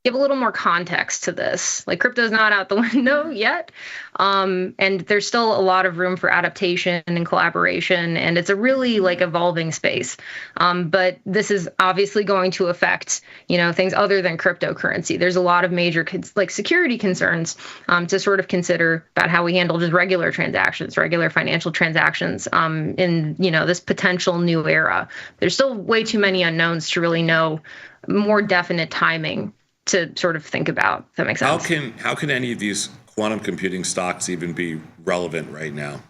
give a little more context to this. Like, crypto's not out the window yet, and there's still a lot of room for adaptation and collaboration, and it's a really like evolving space. But this is obviously going to affect things other than cryptocurrency. There's a lot of major security concerns to sort of consider about how we handle just regular transactions, regular financial transactions in this potential new era. There's still way too many unknowns to really know more definite timing to sort of think about, if that makes sense. How can any of these quantum computing stocks even be relevant right now?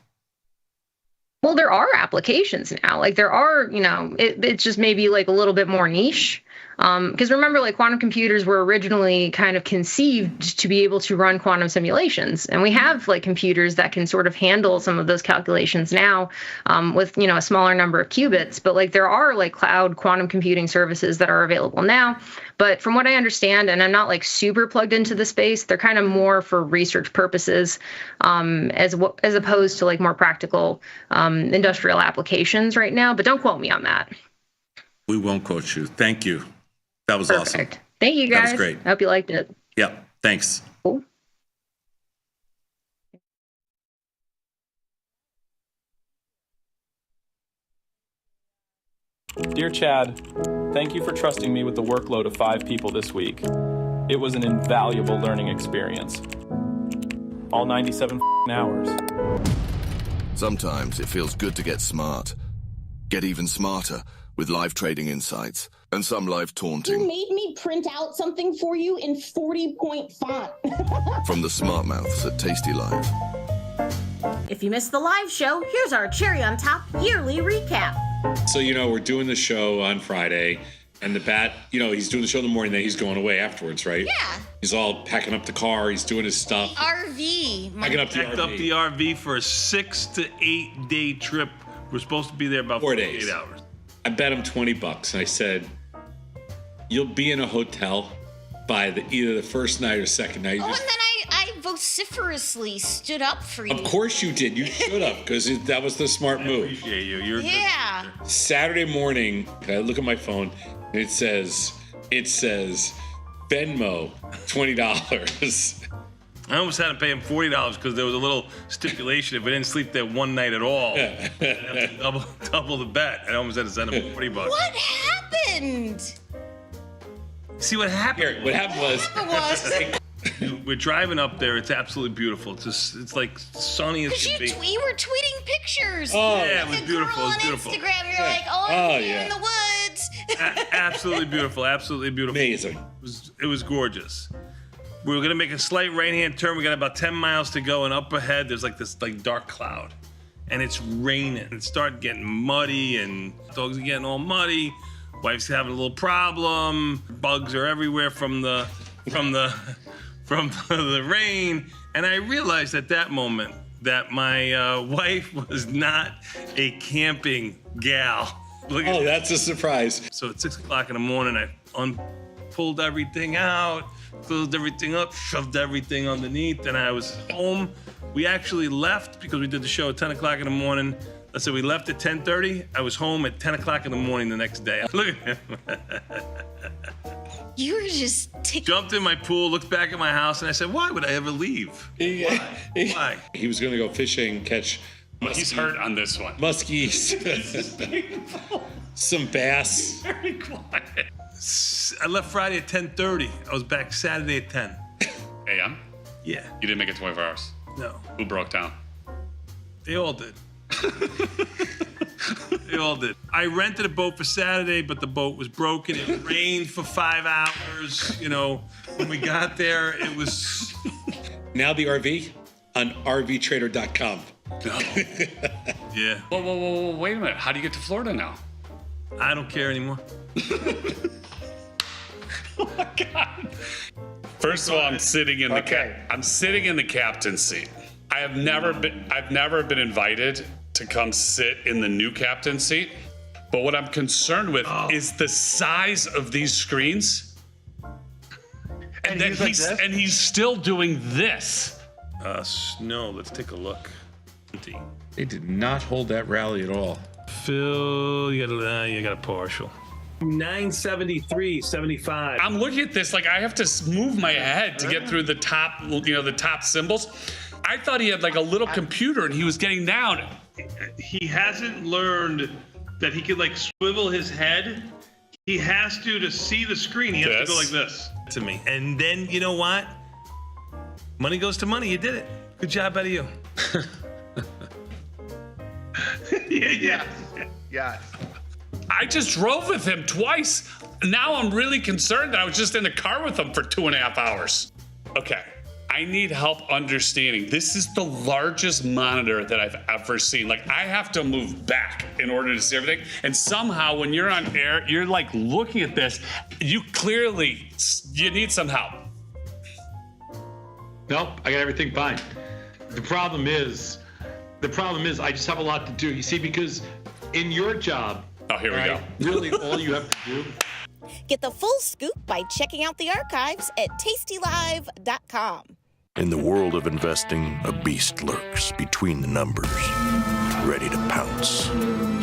Well, there are applications now. Like there are, it's just maybe like a little bit more niche. Because remember, like quantum computers were originally kind of conceived to be able to run quantum simulations. And we have like computers that can sort of handle some of those calculations now with, a smaller number of qubits. But like there are like cloud quantum computing services that are available now. But from what I understand, and I'm not like super plugged into the space, they're kind of more for research purposes as opposed to like more practical industrial applications right now. But don't quote me on that. We won't quote you. Thank you. That was Perfect. Awesome. Thank you, guys. That was great. I hope you liked it. Yep. Thanks. Cool. Dear Chad, thank you for trusting me with the workload of 5 people this week. It was an invaluable learning experience. All 97 hours. Sometimes it feels good to get smart. Get even smarter with live trading insights and some live taunting. You made me print out something for you in 40-point font. From the smart mouths at tastylive. If you missed the live show, here's our cherry on top yearly recap. So, we're doing the show on Friday, and the bat, he's doing the show in the morning, then he's going away afterwards, right? Yeah. He's all packing up the car, he's doing his stuff. RV. Packing up the Packed RV. up the RV for a 6 to 8 day trip. We're supposed to be there about 4 48 days. hours. I bet him $20, and I said, you'll be in a hotel by either the first night or second night. Oh, and then I vociferously stood up for you. Of course you did. You should have, because that was the smart move. I appreciate you. You're Yeah. Saturday morning, I look at my phone, and it says Venmo, $20. I almost had to pay him $40 because there was a little stipulation. If I didn't sleep there one night at all, I'd have to double the bet. I almost had to send him $40. What happened? See what happened? Here, what happened was we're driving up there. It's absolutely beautiful. It's like sunny as can be. Because you were tweeting pictures. Oh, yeah, it was The beautiful. girl It was on beautiful. Instagram, you're like, oh, I'm here in the woods. Absolutely beautiful. Absolutely beautiful. Amazing. It was gorgeous. We were gonna make a slight right-hand turn. We got about 10 miles to go, and up ahead there's like this dark cloud, and it's raining. It started getting muddy, and dogs are getting all muddy. Wife's having a little problem. Bugs are everywhere from the rain. And I realized at that moment that my wife was not a camping gal. That's a surprise. So at 6 o'clock in the morning, I pulled everything out, closed everything up, shoved everything underneath, and I was home. We actually left because we did the show at 10 o'clock in the morning. Let's say we left at 10:30. I was home at 10 o'clock in the morning the next day. Look at him. You were just Jumped in my pool, looked back at my house, and I said, why would I ever leave? Why? He was going to go fishing, catch. He's hurt on this one. Muskies. Some bass. Very quiet. I left Friday at 10:30. I was back Saturday at 10. AM? Yeah. You didn't make it 24 hours? No. Who broke down? They all did. They all did. I rented a boat for Saturday, but the boat was broken. It rained for 5 hours. When we got there, it was... Now the RV on rvtrader.com. No. Yeah. Whoa, wait a minute. How do you get to Florida now? I don't care anymore. Oh my God. First of all, I'm sitting in the captain's seat. I've never been invited to come sit in the new captain's seat. But what I'm concerned with is the size of these screens. And he's still doing this. No, let's take a look. They did not hold that rally at all. Phil, you got a partial. 973.75. I'm looking at this like I have to move my head to get through the top, the top symbols. I thought he had like a little computer and he was getting down. He hasn't learned that he could swivel his head. He has to see the screen. He has to go like this to me. And then, you know what? Money goes to money. You did it. Good job out of you. Yeah. I just drove with him twice. Now I'm really concerned that I was just in the car with him for 2.5 hours. Okay, I need help understanding. This is the largest monitor that I've ever seen. I have to move back in order to see everything. And somehow when you're on air, you're looking at this. You need some help. Nope, I got everything fine. The problem is I just have a lot to do. You see, because in your job, here we go. Really, all you have to do. Get the full scoop by checking out the archives at tastylive.com. In the world of investing, a beast lurks between the numbers, ready to pounce.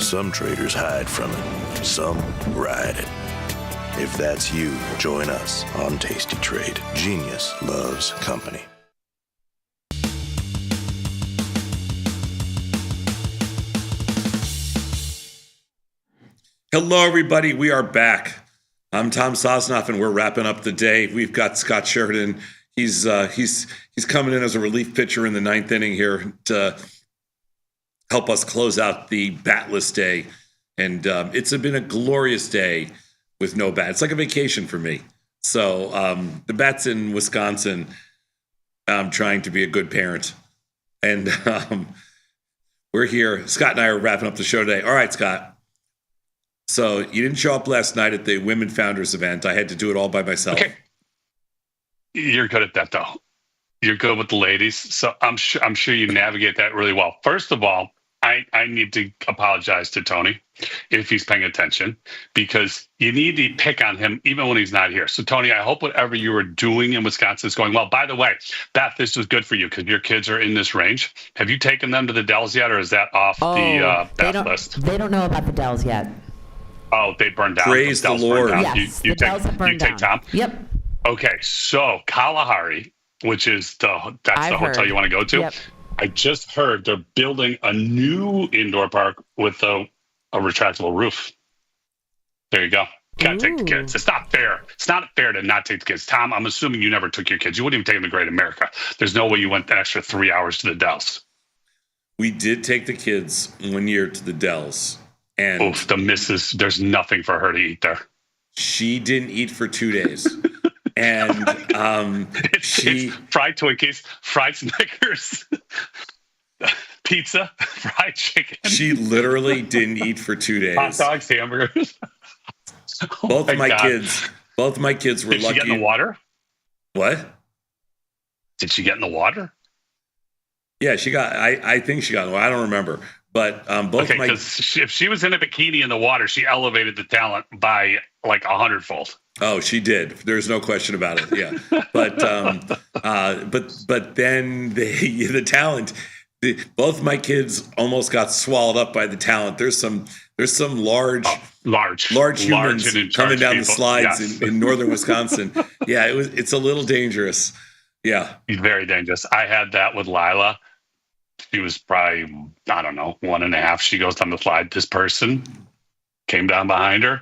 Some traders hide from it, some ride it. If that's you, join us on Tasty Trade. Genius loves company. Hello, everybody. We are back. I'm Tom Sosnoff, and we're wrapping up the day. We've got Scott Sheridan. He's coming in as a relief pitcher in the 9th inning here to help us close out the batless day. And it's been a glorious day with no bat. It's like a vacation for me. So the bat's in Wisconsin. I'm trying to be a good parent. And we're here. Scott and I are wrapping up the show today. All right, Scott. So you didn't show up last night at the Women Founders event. I had to do it all by myself. Okay. You're good at that, though. You're good with the ladies. So I'm sure you navigate that really well. First of all, I need to apologize to Tony if he's paying attention, because you need to pick on him even when he's not here. So, Tony, I hope whatever you were doing in Wisconsin is going well. By the way, Beth, this was good for you because your kids are in this range. Have you taken them to the Dells yet, or is that off the Beth list? They don't know about the Dells yet. Oh, they burned down. Praise the Lord. Yes, the Dells have burned down. Take Tom? Yep. Okay, so Kalahari, which is the hotel you want to go to. Yep. I just heard they're building a new indoor park with a retractable roof. There you go. Gotta take the kids. It's not fair. It's not fair to not take the kids. Tom, I'm assuming you never took your kids. You wouldn't even take them to Great America. There's no way you went an extra 3 hours to the Dells. We did take the kids 1 year to the Dells. And oof, the missus, there's nothing for her to eat there. She didn't eat for 2 days. And it's fried Twinkies, fried Snickers, pizza, fried chicken. She literally didn't eat for 2 days. Hot dogs, hamburgers. Both my kids were lucky. Did she get in the water? What? Did she get in the water? Yeah, she got. I think she got in the water. I don't remember. But both my if she was in a bikini in the water, she elevated the talent by like 100-fold. Oh, she did. There's no question about it. Yeah, but then the talent. Both my kids almost got swallowed up by the talent. There's some large humans coming down the slides in northern Wisconsin. Yeah, it's a little dangerous. Yeah, very dangerous. I had that with Lila. She was probably, I don't know, 1.5. She goes down the slide. This person came down behind her.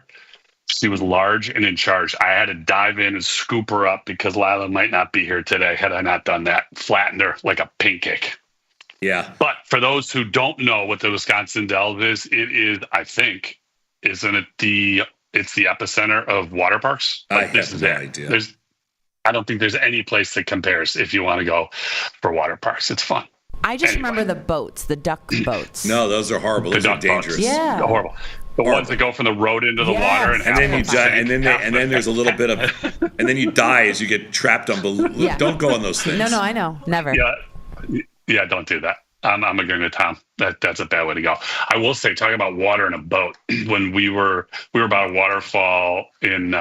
She was large and in charge. I had to dive in and scoop her up because Lila might not be here today had I not done that. Flattened her like a pancake. Yeah. But for those who don't know what the Wisconsin Dells is, it is, I think, isn't it it's the epicenter of water parks? I have no idea. I don't think there's any place that compares if you want to go for water parks. It's fun. I just remember the boats, the duck boats. No, those are horrible. Those are dangerous. Yeah, horrible. The ones that go from the road into the water, and then you die, and then there's a little bit of, and then you die as you get trapped on. Yeah. Don't go on those things. No, I know, never. Yeah, don't do that. I'm agreeing with Tom. That's a bad way to go. I will say, talking about water in a boat, when we were by a waterfall in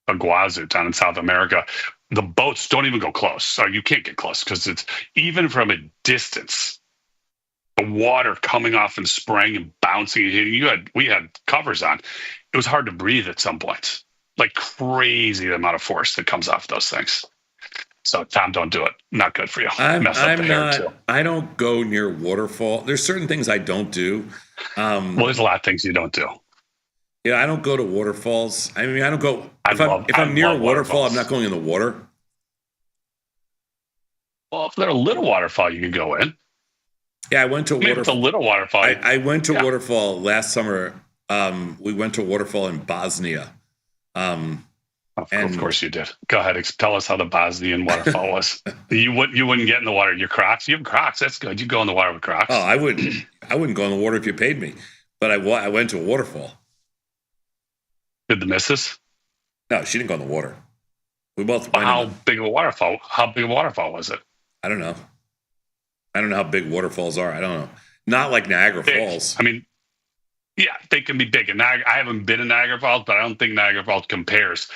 Iguazu, down in South America. The boats don't even go close. So you can't get close because it's even from a distance, the water coming off and spraying and bouncing and hitting. We had covers on. It was hard to breathe at some points. Like crazy the amount of force that comes off those things. So Tom, don't do it. Not good for you. I don't go near waterfall. There's certain things I don't do. Well, there's a lot of things you don't do. Yeah, I don't go to waterfalls. I mean, I don't go. If I'm near a waterfall, I'm not going in the water. Well, if they're a little waterfall, you can go in. Yeah, I went to a waterfall. It's a little waterfall. I went to a waterfall last summer. We went to a waterfall in Bosnia. Of course you did. Go ahead. Tell us how the Bosnian waterfall was. You wouldn't get in the water. Your Crocs. You have Crocs. That's good. You go in the water with Crocs. Oh, I wouldn't go in the water if you paid me. But I went to a waterfall. Did the missus? No, she didn't go in the water. We both went. How big of a waterfall? How big a waterfall was it? I don't know. I don't know how big waterfalls are. I don't know. Not like Niagara Falls. I mean, yeah, they can be big. And I haven't been in Niagara Falls, but I don't think Niagara Falls compares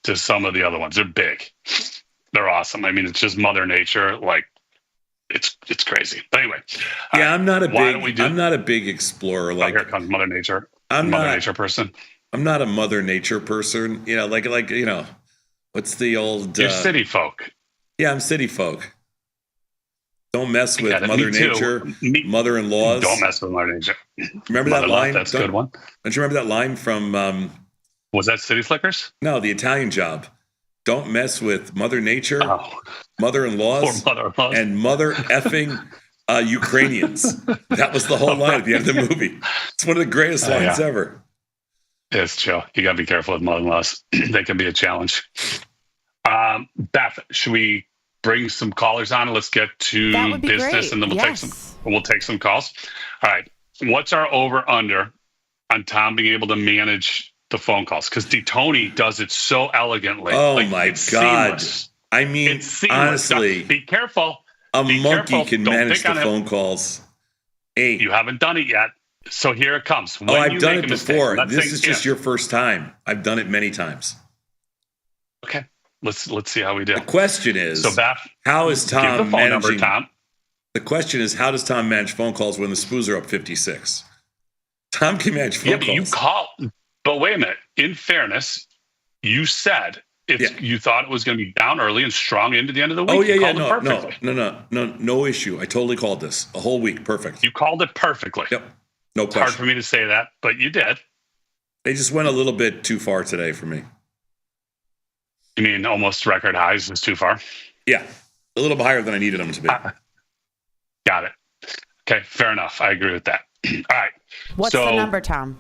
to some of the other ones. They're big. They're awesome. I mean, it's just Mother Nature. Like, it's crazy. But anyway, yeah, I'm not a big explorer. Like, here comes Mother Nature. Nature person. I'm not a Mother Nature person. You know, like you know, what's the old? You're city folk. Yeah, I'm city folk. Don't mess with Got it. Mother Me too. Nature, mother-in-laws. Don't mess with Mother Nature. Remember that line? That's a good one. Don't you remember that line from... was that City Slickers? No, The Italian Job. Don't mess with Mother Nature, mother-in-laws, and mother effing Ukrainians. That was the whole line at the end of the movie. It's one of the greatest lines ever. It's true. You got to be careful with mother-in-laws. They can be a challenge. Beth, should we bring some callers on? Let's get to business, great. and then we'll take some calls. All right. What's our over/under on Tom being able to manage the phone calls? Because Tony does it so elegantly. Oh my God! Seamless. I mean, honestly, be careful. A monkey can Don't manage pick the on phone calls. Hey, you haven't done it yet, so here it comes. When I've done make it a mistake, before. let's This say is just your first time. I've done it many times. Okay, let's see how we do. The question is, so Beth, how is Tom give the phone managing? number, Tom. The question is, how does Tom manage phone calls when the Spoos are up 56? Tom can manage phone calls. You call, but wait a minute. In fairness, you said you thought it was going to be down early and strong into the end of the week. Oh, yeah, You yeah. called it perfectly. No issue. I totally called this a whole week. Perfect. You called it perfectly. Yep. No It's question. hard for me to say that, but you did. They just went a little bit too far today for me. You mean almost record highs is too far? Yeah. A little bit higher than I needed them to be. Got it. Okay, fair enough. I agree with that. All right. What's the number, Tom?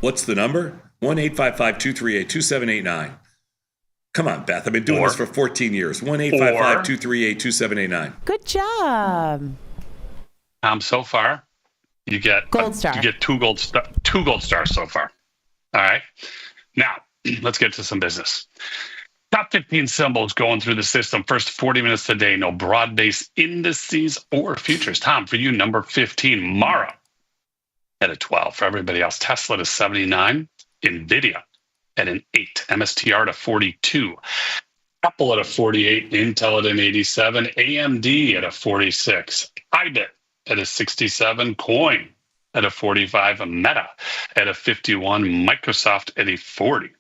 What's the number? 1-855-238-2789. Come on, Beth. I've been doing this for 14 years. 1-855-238-2789. Good job. So far, you get gold star. You get two gold stars so far. All right. Now, let's get to some business. Top 15 symbols going through the system. First 40 minutes today. No broad-based indices or futures. Tom, for you, number 15, Mara at a 12. For everybody else, Tesla to 79. NVIDIA at an 8. MSTR to 42. Apple at a 48. Intel at an 87. AMD at a 46. IBIT at a 67. Coin at a 45. Meta at a 51. Microsoft at a 40.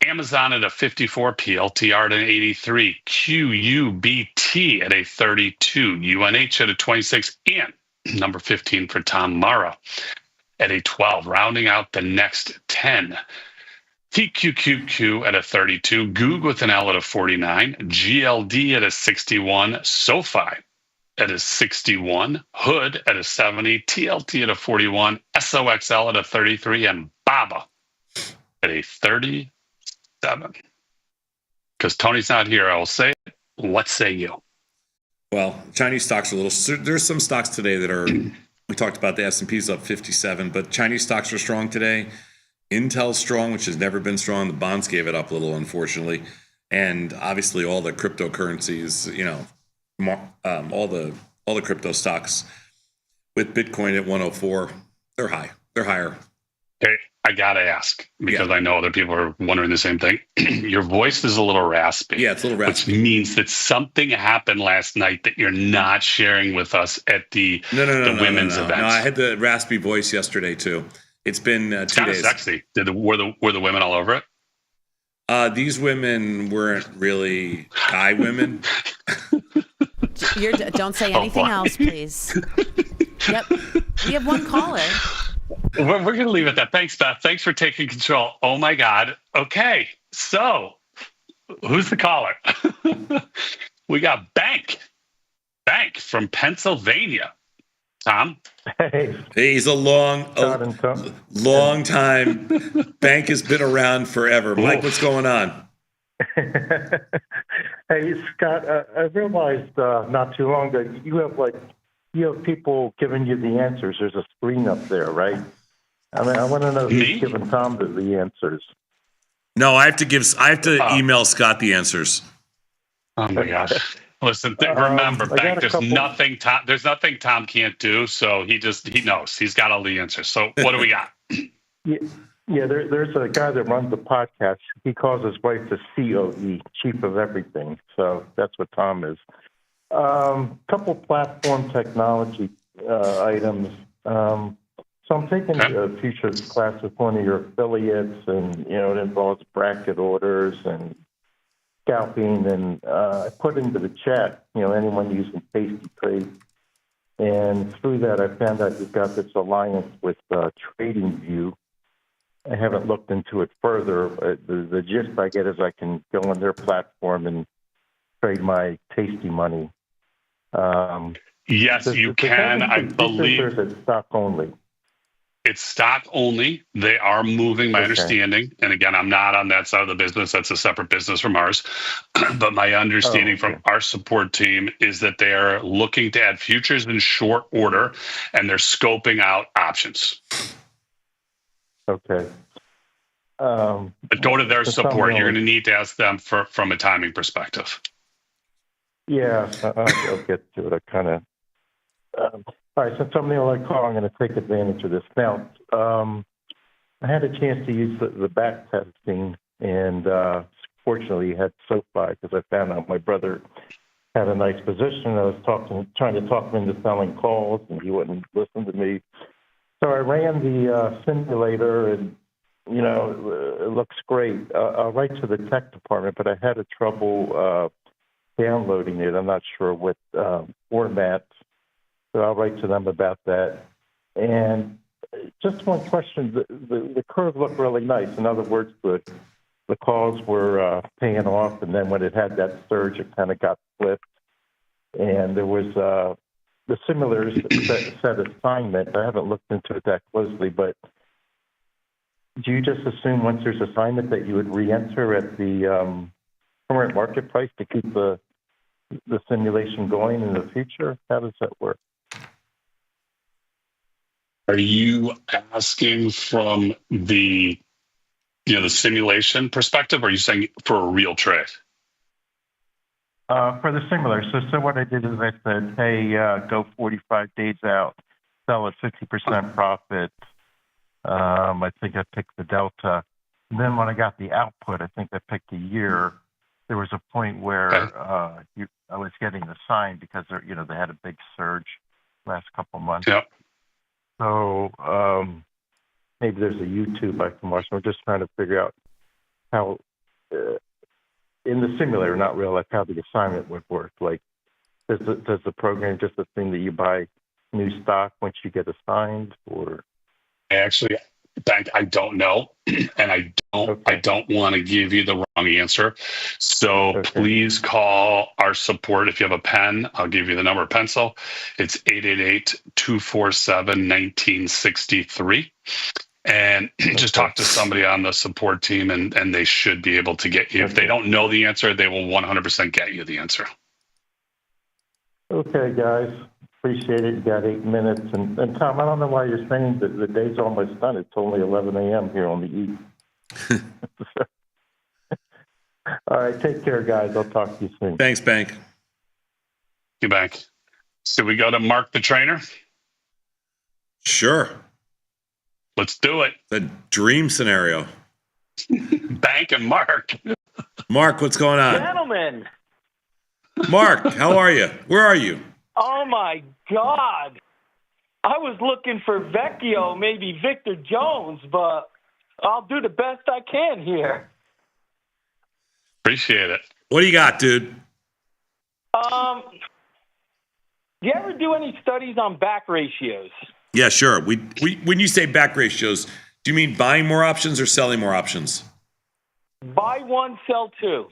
Amazon at a 54, PLTR at an 83, QUBT at a 32, UNH at a 26, and number 15 for Tom, Mara at a 12, rounding out the next 10. TQQQ at a 32, Goog with an L at a 49, GLD at a 61, SoFi at a 61, Hood at a 70, TLT at a 41, SOXL at a 33, and BABA at a 30. 7. Because Tony's not here, I will say it. What say you? Well, Chinese stocks are a little... There's some stocks today that are... We talked about the S&P's up 57, but Chinese stocks are strong today. Intel's strong, which has never been strong. The bonds gave it up a little, unfortunately. And obviously all the cryptocurrencies, all the crypto stocks with Bitcoin at 104, they're high. They're higher. Okay. I gotta ask because I know other people are wondering the same thing. Your voice is a little raspy. Yeah, it's a little raspy. Which means that something happened last night that you're not sharing with us at the women's event. No, I had the raspy voice yesterday too. It's been 2 days. Kind of sexy. Were the women all over it? These women weren't really guy women. Don't say anything else, please. Yep. We have one caller. We're going to leave it at that. Thanks, Beth. Thanks for taking control. Oh, my God. Okay. So who's the caller? We got Bank from Pennsylvania. Tom? Hey, he's a long time. Bank has been around forever. Mike, what's going on? Hey, Scott, I realized not too long ago you have people giving you the answers. There's a screen up there, right? I mean, I want to know who's giving Tom the answers. No, I have to email Scott the answers. Oh my gosh! Listen, remember, Bank. There's nothing Tom can't do. So he knows. He's got all the answers. So what do we got? Yeah. There's a guy that runs the podcast. He calls his wife the COE, Chief of Everything. So that's what Tom is. Couple platform technology items. So I'm taking a futures class with one of your affiliates, and it involves bracket orders and scalping, and I put into the chat, anyone using Tasty Trade. And through that, I found out you've got this alliance with TradingView. I haven't looked into it further. The gist I get is I can go on their platform and trade my Tasty money. Yes, you can. I believe it's stock only. It's stock only. They are moving, my understanding. And again, I'm not on that side of the business. That's a separate business from ours. But my understanding from our support team is that they are looking to add futures in short order, and they're scoping out options. Okay. But go to their support. You're going to need to ask them from a timing perspective. Yeah, I'll get to it. I kind of. All right, since I'm the only call, I'm going to take advantage of this. Now, I had a chance to use the back testing, and fortunately, had SoFi because I found out my brother had a nice position. I was trying to talk him into selling calls, and he wouldn't listen to me. So I ran the simulator, and it looks great. I'll write to the tech department, but I had a trouble downloading it. I'm not sure what format. So I'll write to them about that. And just one question: the curve looked really nice. In other words, the calls were paying off, and then when it had that surge, it kind of got flipped. And there was the similars set assignment. I haven't looked into it that closely, but do you just assume once there's assignment that you would re-enter at the current market price to keep the simulation going in the future? How does that work? Are you asking from the simulation perspective, or are you saying for a real trade? For the similar. So what I did is I said, hey, go 45 days out, sell at 50% profit. I think I picked the delta. And then when I got the output, I think I picked a year. There was a point where I was getting the sign because they had a big surge last couple months. Yep. So maybe there's a YouTube I can watch. I'm just trying to figure out how, in the simulator, not real life, how the assignment would work. Like, does the program just assume that you buy new stock once you get assigned, or? Actually, I don't know, and I don't want to give you the wrong answer. So please call our support. If you have a pen, I'll give you the number of pencil. It's 888-247-1963. And just talk to somebody on the support team, and they should be able to get you. If they don't know the answer, they will 100% get you the answer. Okay, guys. Appreciate it. You got 8 minutes. And Tom, I don't know why you're saying that the day's almost done. It's only 11 a.m. here on the East. All right. Take care, guys. I'll talk to you soon. Thanks, Bank. You Bank. So we go to Mark the trainer? Sure. Let's do it. The dream scenario. Bank and Mark. Mark, what's going on? Gentlemen. Mark, how are you? Where are you? Oh, my God. I was looking for Vecchio, maybe Victor Jones, but I'll do the best I can here. Appreciate it. What do you got, dude? Do you ever do any studies on back ratios? Yeah, sure. We when you say back ratios, do you mean buying more options or selling more options? Buy one, sell two.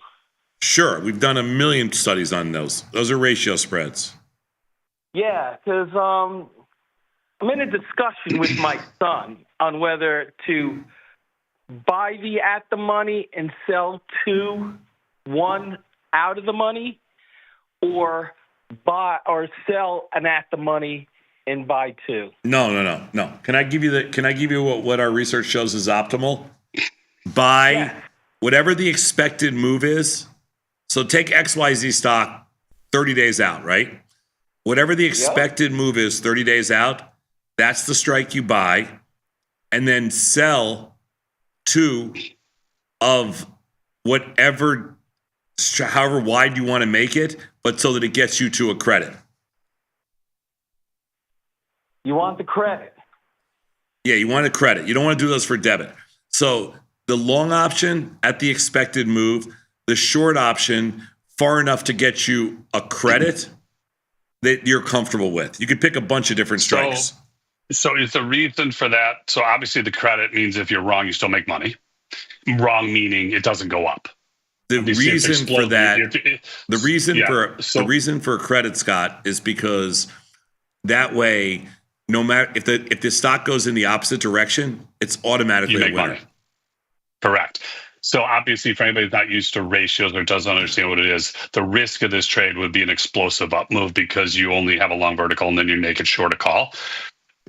Sure. We've done 1 million studies on those. Those are ratio spreads. Yeah, because I'm in a discussion with my son on whether to buy the at the money and sell one out of the money, or buy or sell an at the money and buy two. No. Can I give you what our research shows is optimal? Buy whatever the expected move is. So take XYZ stock 30 days out, right? Whatever the expected move is 30 days out, that's the strike you buy, and then sell two of whatever, however wide you want to make it, but so that it gets you to a credit. You want the credit. Yeah, you want a credit. You don't want to do those for debit. So the long option at the expected move, the short option far enough to get you a credit that you're comfortable with. You could pick a bunch of different strikes. So is the reason for that? So obviously the credit means if you're wrong, you still make money. Wrong meaning it doesn't go up. The Obviously, reason for that, the reason for a credit, Scott, is because that way, no matter if the stock goes in the opposite direction, it's automatically you make a winner. money. Correct. So obviously, for anybody who's not used to ratios or doesn't understand what it is, the risk of this trade would be an explosive up move because you only have a long vertical and then you're naked short a call.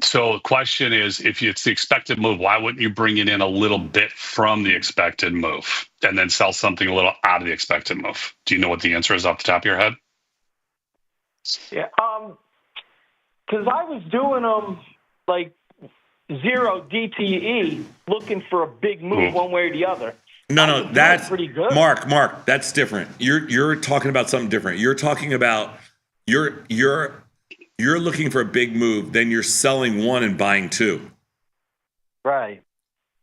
So the question is, if it's the expected move, why wouldn't you bring it in a little bit from the expected move and then sell something a little out of the expected move? Do you know what the answer is off the top of your head? Yeah, because I was doing like 0 DTE, looking for a big move one way or the other. No, that's pretty good. Mark, that's different. You're talking about something different. You're talking about you're looking for a big move, then you're selling one and buying two. Right.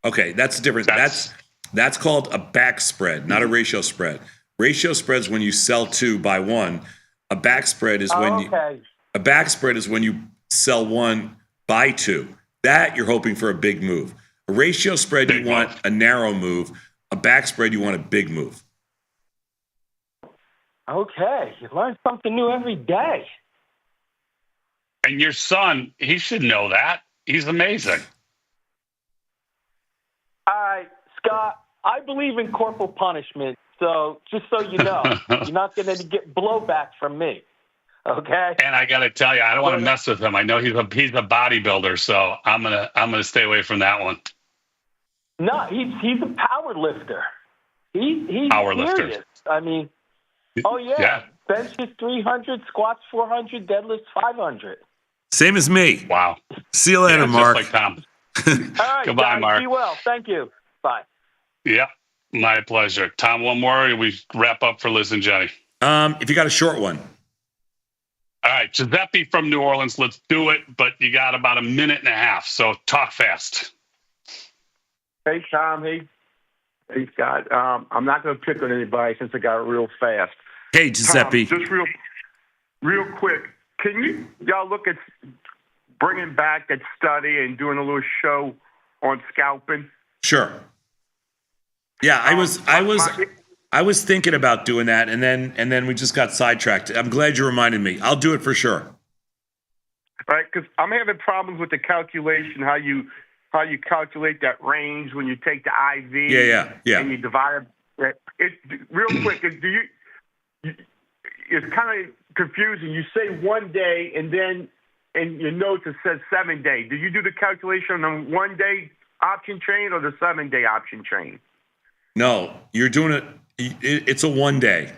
Okay, that's different. That's called a back spread, not a ratio spread. Ratio spreads when you sell two, buy one. A back spread is when you sell one, buy two. That you're hoping for a big move. A ratio spread, you want a narrow move. A back spread, you want a big move. Okay, you learn something new every day. And your son, he should know that. He's amazing. All right, Scott, I believe in corporal punishment. So just so you know, you're not going to get blowback from me. Okay. And I got to tell you, I don't want to mess with him. I know he's a bodybuilder, so I'm gonna stay away from that one. No, he's a power lifter. He's power lifter. Serious. I mean, bench is 300, squats 400, deadlifts 500. Same as me. Wow. See you later, Mark. Just like Tom. All right, Goodbye, guys, Mark. be well. Thank you. Bye. Yeah, my pleasure. Tom, one more. We wrap up for Liz and Jenny. If you got a short one. All right, Giuseppe from New Orleans. Let's do it, but you got about a minute and a half, so talk fast. Hey, Tom. Hey, Scott. I'm not going to pick on anybody since I got real fast. Hey, Giuseppe. Tom, just real quick. Can y'all look at bringing back that study and doing a little show on scalping? Sure. Yeah, I was thinking about doing that, and then we just got sidetracked. I'm glad you reminded me. I'll do it for sure. Right, because I'm having problems with the calculation, how you calculate that range when you take the IV. Yeah. And you divide it. Real quick. It's kind of confusing. You say 1 day, and then in your notes it says 7 day. Do you do the calculation on the 1 day option chain or the 7 day option chain? No, you're doing it. It's a 1 day.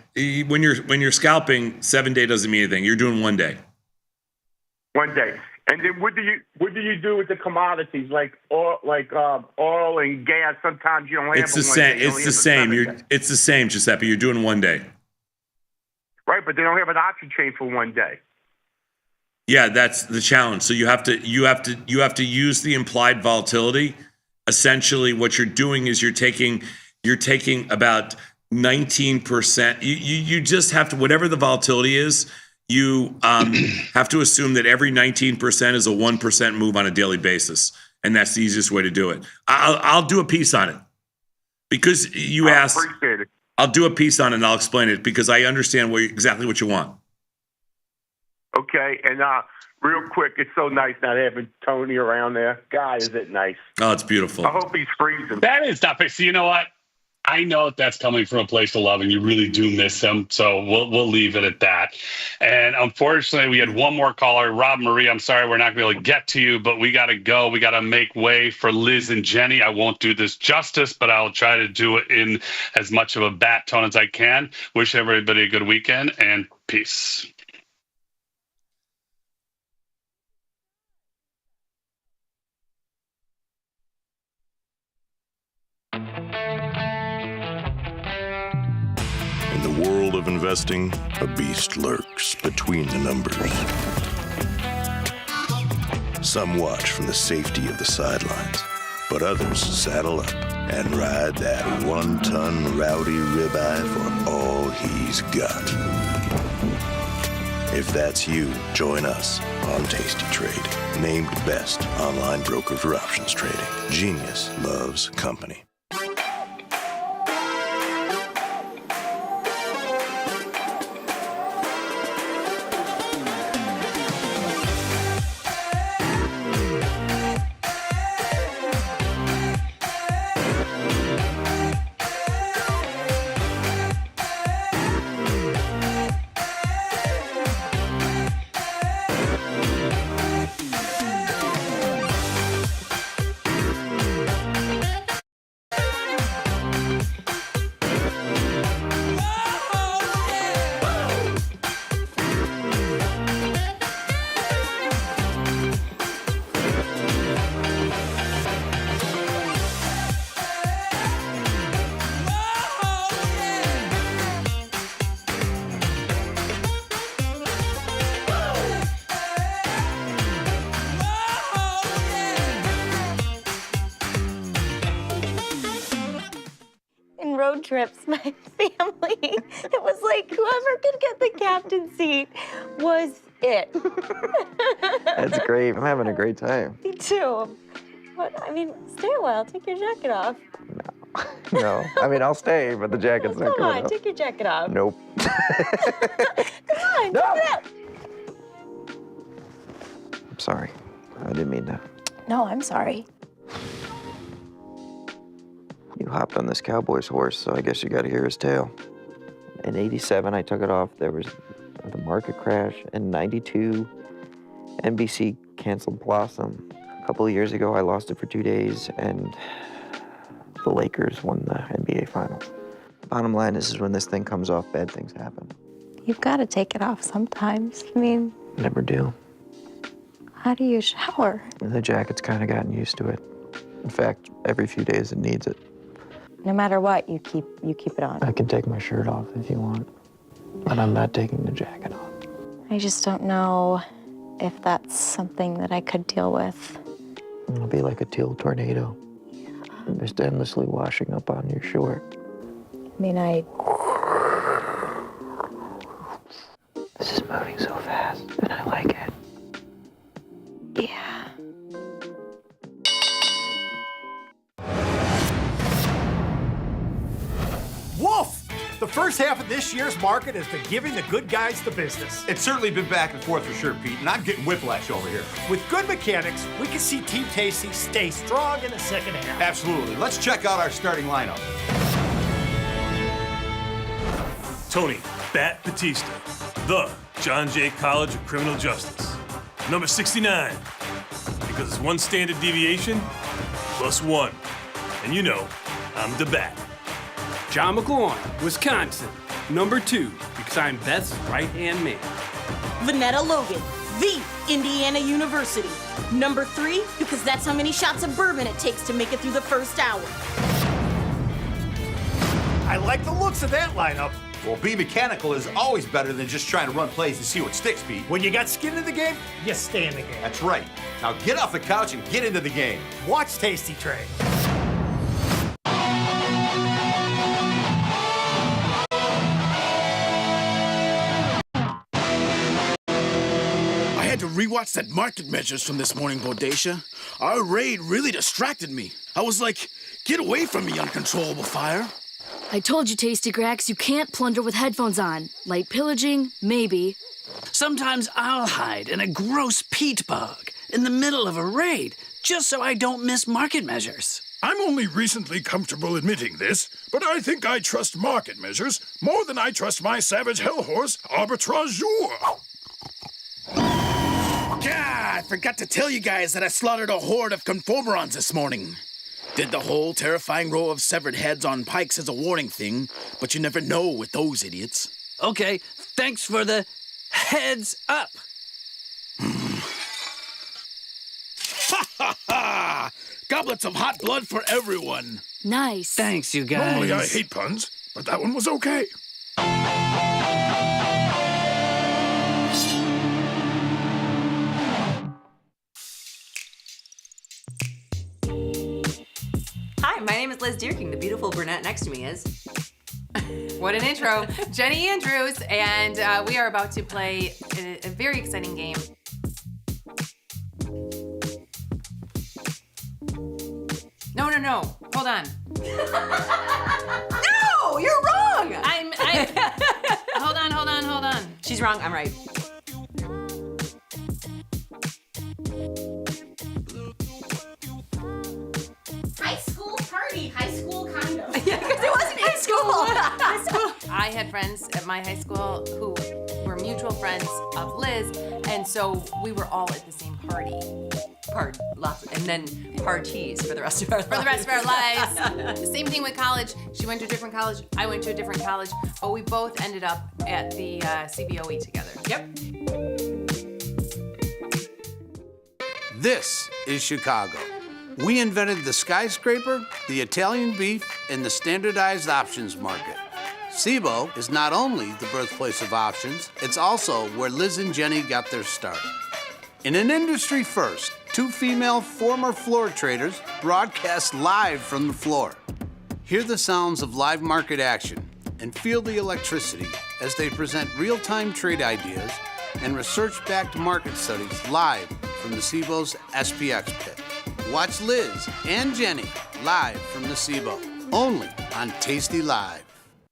When you're scalping, 7 day doesn't mean anything. You're doing 1 day. 1 day. And then what do you do with the commodities like oil and gas? Sometimes you don't have. It's the same. It's the same. It's the same, Giuseppe. You're doing 1 day. Right, but they don't have an option chain for 1 day. Yeah, that's the challenge. So you have to use the implied volatility. Essentially, what you're doing is you're taking about 19%. You just have to, whatever the volatility is, you have to assume that every 19% is a 1% move on a daily basis, and that's the easiest way to do it. I'll do a piece on it because you asked. Appreciate it. I'll do a piece on it and I'll explain it because I understand exactly what you want. Okay, and real quick, it's so nice not having Tony around there. God, is it nice? Oh, it's beautiful. I hope he's freezing. That is not fair. So you know what? I know that's coming from a place of love, and you really do miss him. So we'll leave it at that. And unfortunately, we had one more caller, Rob Marie. I'm sorry we're not going to be able to get to you, but we got to go. We got to make way for Liz and Jenny. I won't do this justice, but I'll try to do it in as much of a bat tone as I can. Wish everybody a good weekend and peace. In the world of investing, a beast lurks between the numbers. Some watch from the safety of the sidelines, but others saddle up and ride that 1-ton rowdy ribeye for all he's got. If that's you, join us on Tasty Trade. Named best online broker for options trading. Genius loves company. Road trips, my family, it was like whoever could get the captain seat was it. That's great. I'm having a great time. Me too. But I mean, stay a while. Take your jacket off. No, I mean, I'll stay, but the jacket's not Come coming on, off. take your jacket off. Nope. Come on, No. take it out. I'm sorry. I didn't mean to. No, I'm sorry. You hopped on this cowboy's horse, so I guess you got to hear his tale. In '87, I took it off. There was the market crash. In '92, NBC canceled Blossom. A couple of years ago, I lost it for 2 days, and the Lakers won the NBA Finals. Bottom line is when this thing comes off, bad things happen. You've got to take it off sometimes. I mean, Never do. how do you shower? The jacket's kind of gotten used to it. In fact, every few days it needs it. No matter what, you keep it on. I can take my shirt off if you want, but I'm not taking the jacket off. I just don't know if that's something that I could deal with. It'll be like a teal tornado. Just endlessly washing up on your shore. I mean, This is moving so fast, and I like it. Yeah. Wolf! The first half of this year's market has been giving the good guys the business. It's certainly been back and forth for sure, Pete, and I'm getting whiplash over here. With good mechanics, we can see Team Tasty stay strong in the second half. Absolutely. Let's check out our starting lineup. Tony Bat Batista, the John Jay College of Criminal Justice. Number 69, because it's one standard deviation plus one. And you know, I'm the Bat. John McLaurin, Wisconsin. Number 2, because I'm Beth's right-hand man. Vanetta Logan, the Indiana University. Number 3, because that's how many shots of bourbon it takes to make it through the first hour. I like the looks of that lineup. Well, be mechanical is always better than just trying to run plays and see what sticks, Pete. When you got skin in the game, you stay in the game. That's right. Now get off the couch and get into the game. Watch Tasty Trade. I had to rewatch that market measures from this morning, Bodacia. Our raid really distracted me. I was like, get away from me, uncontrollable fire. I told you, Tasty Grax, you can't plunder with headphones on. Light pillaging, maybe. Sometimes I'll hide in a gross peat bog in the middle of a raid, just so I don't miss market measures. I'm only recently comfortable admitting this, but I think I trust market measures more than I trust my savage hell horse, Arbitrageur. God, I forgot to tell you guys that I slaughtered a horde of conformerons this morning. Did the whole terrifying row of severed heads on pikes as a warning thing, but you never know with those idiots. Okay, thanks for the heads up. Ha ha ha! Goblets of hot blood for everyone. Nice. Thanks, you guys. Normally I hate puns, but that one was okay. Hi, My name is Liz Deerking. The beautiful brunette next to me is... What an intro. Jenny Andrews, and we are about to play a very exciting game. No. Hold on. No, you're wrong. Hold on. She's wrong. I'm right. High school party, high school kind of. Yeah, because it wasn't in school. I had friends at my high school who were mutual friends of Liz, and so we were all at the same party. And then parties for the rest of our lives. The same thing with college. She went to a different college. I went to a different college. But we both ended up at the CBOE together. Yep. This is Chicago. We invented the skyscraper, the Italian beef, and the standardized options market. SIBO is not only the birthplace of options, it's also where Liz and Jenny got their start. In an industry first, 2 female former floor traders broadcast live from the floor. Hear the sounds of live market action and feel the electricity as they present real-time trade ideas and research-backed market studies live from the SIBO's SPX pit. Watch Liz and Jenny live from the SIBO, only on Tasty Live.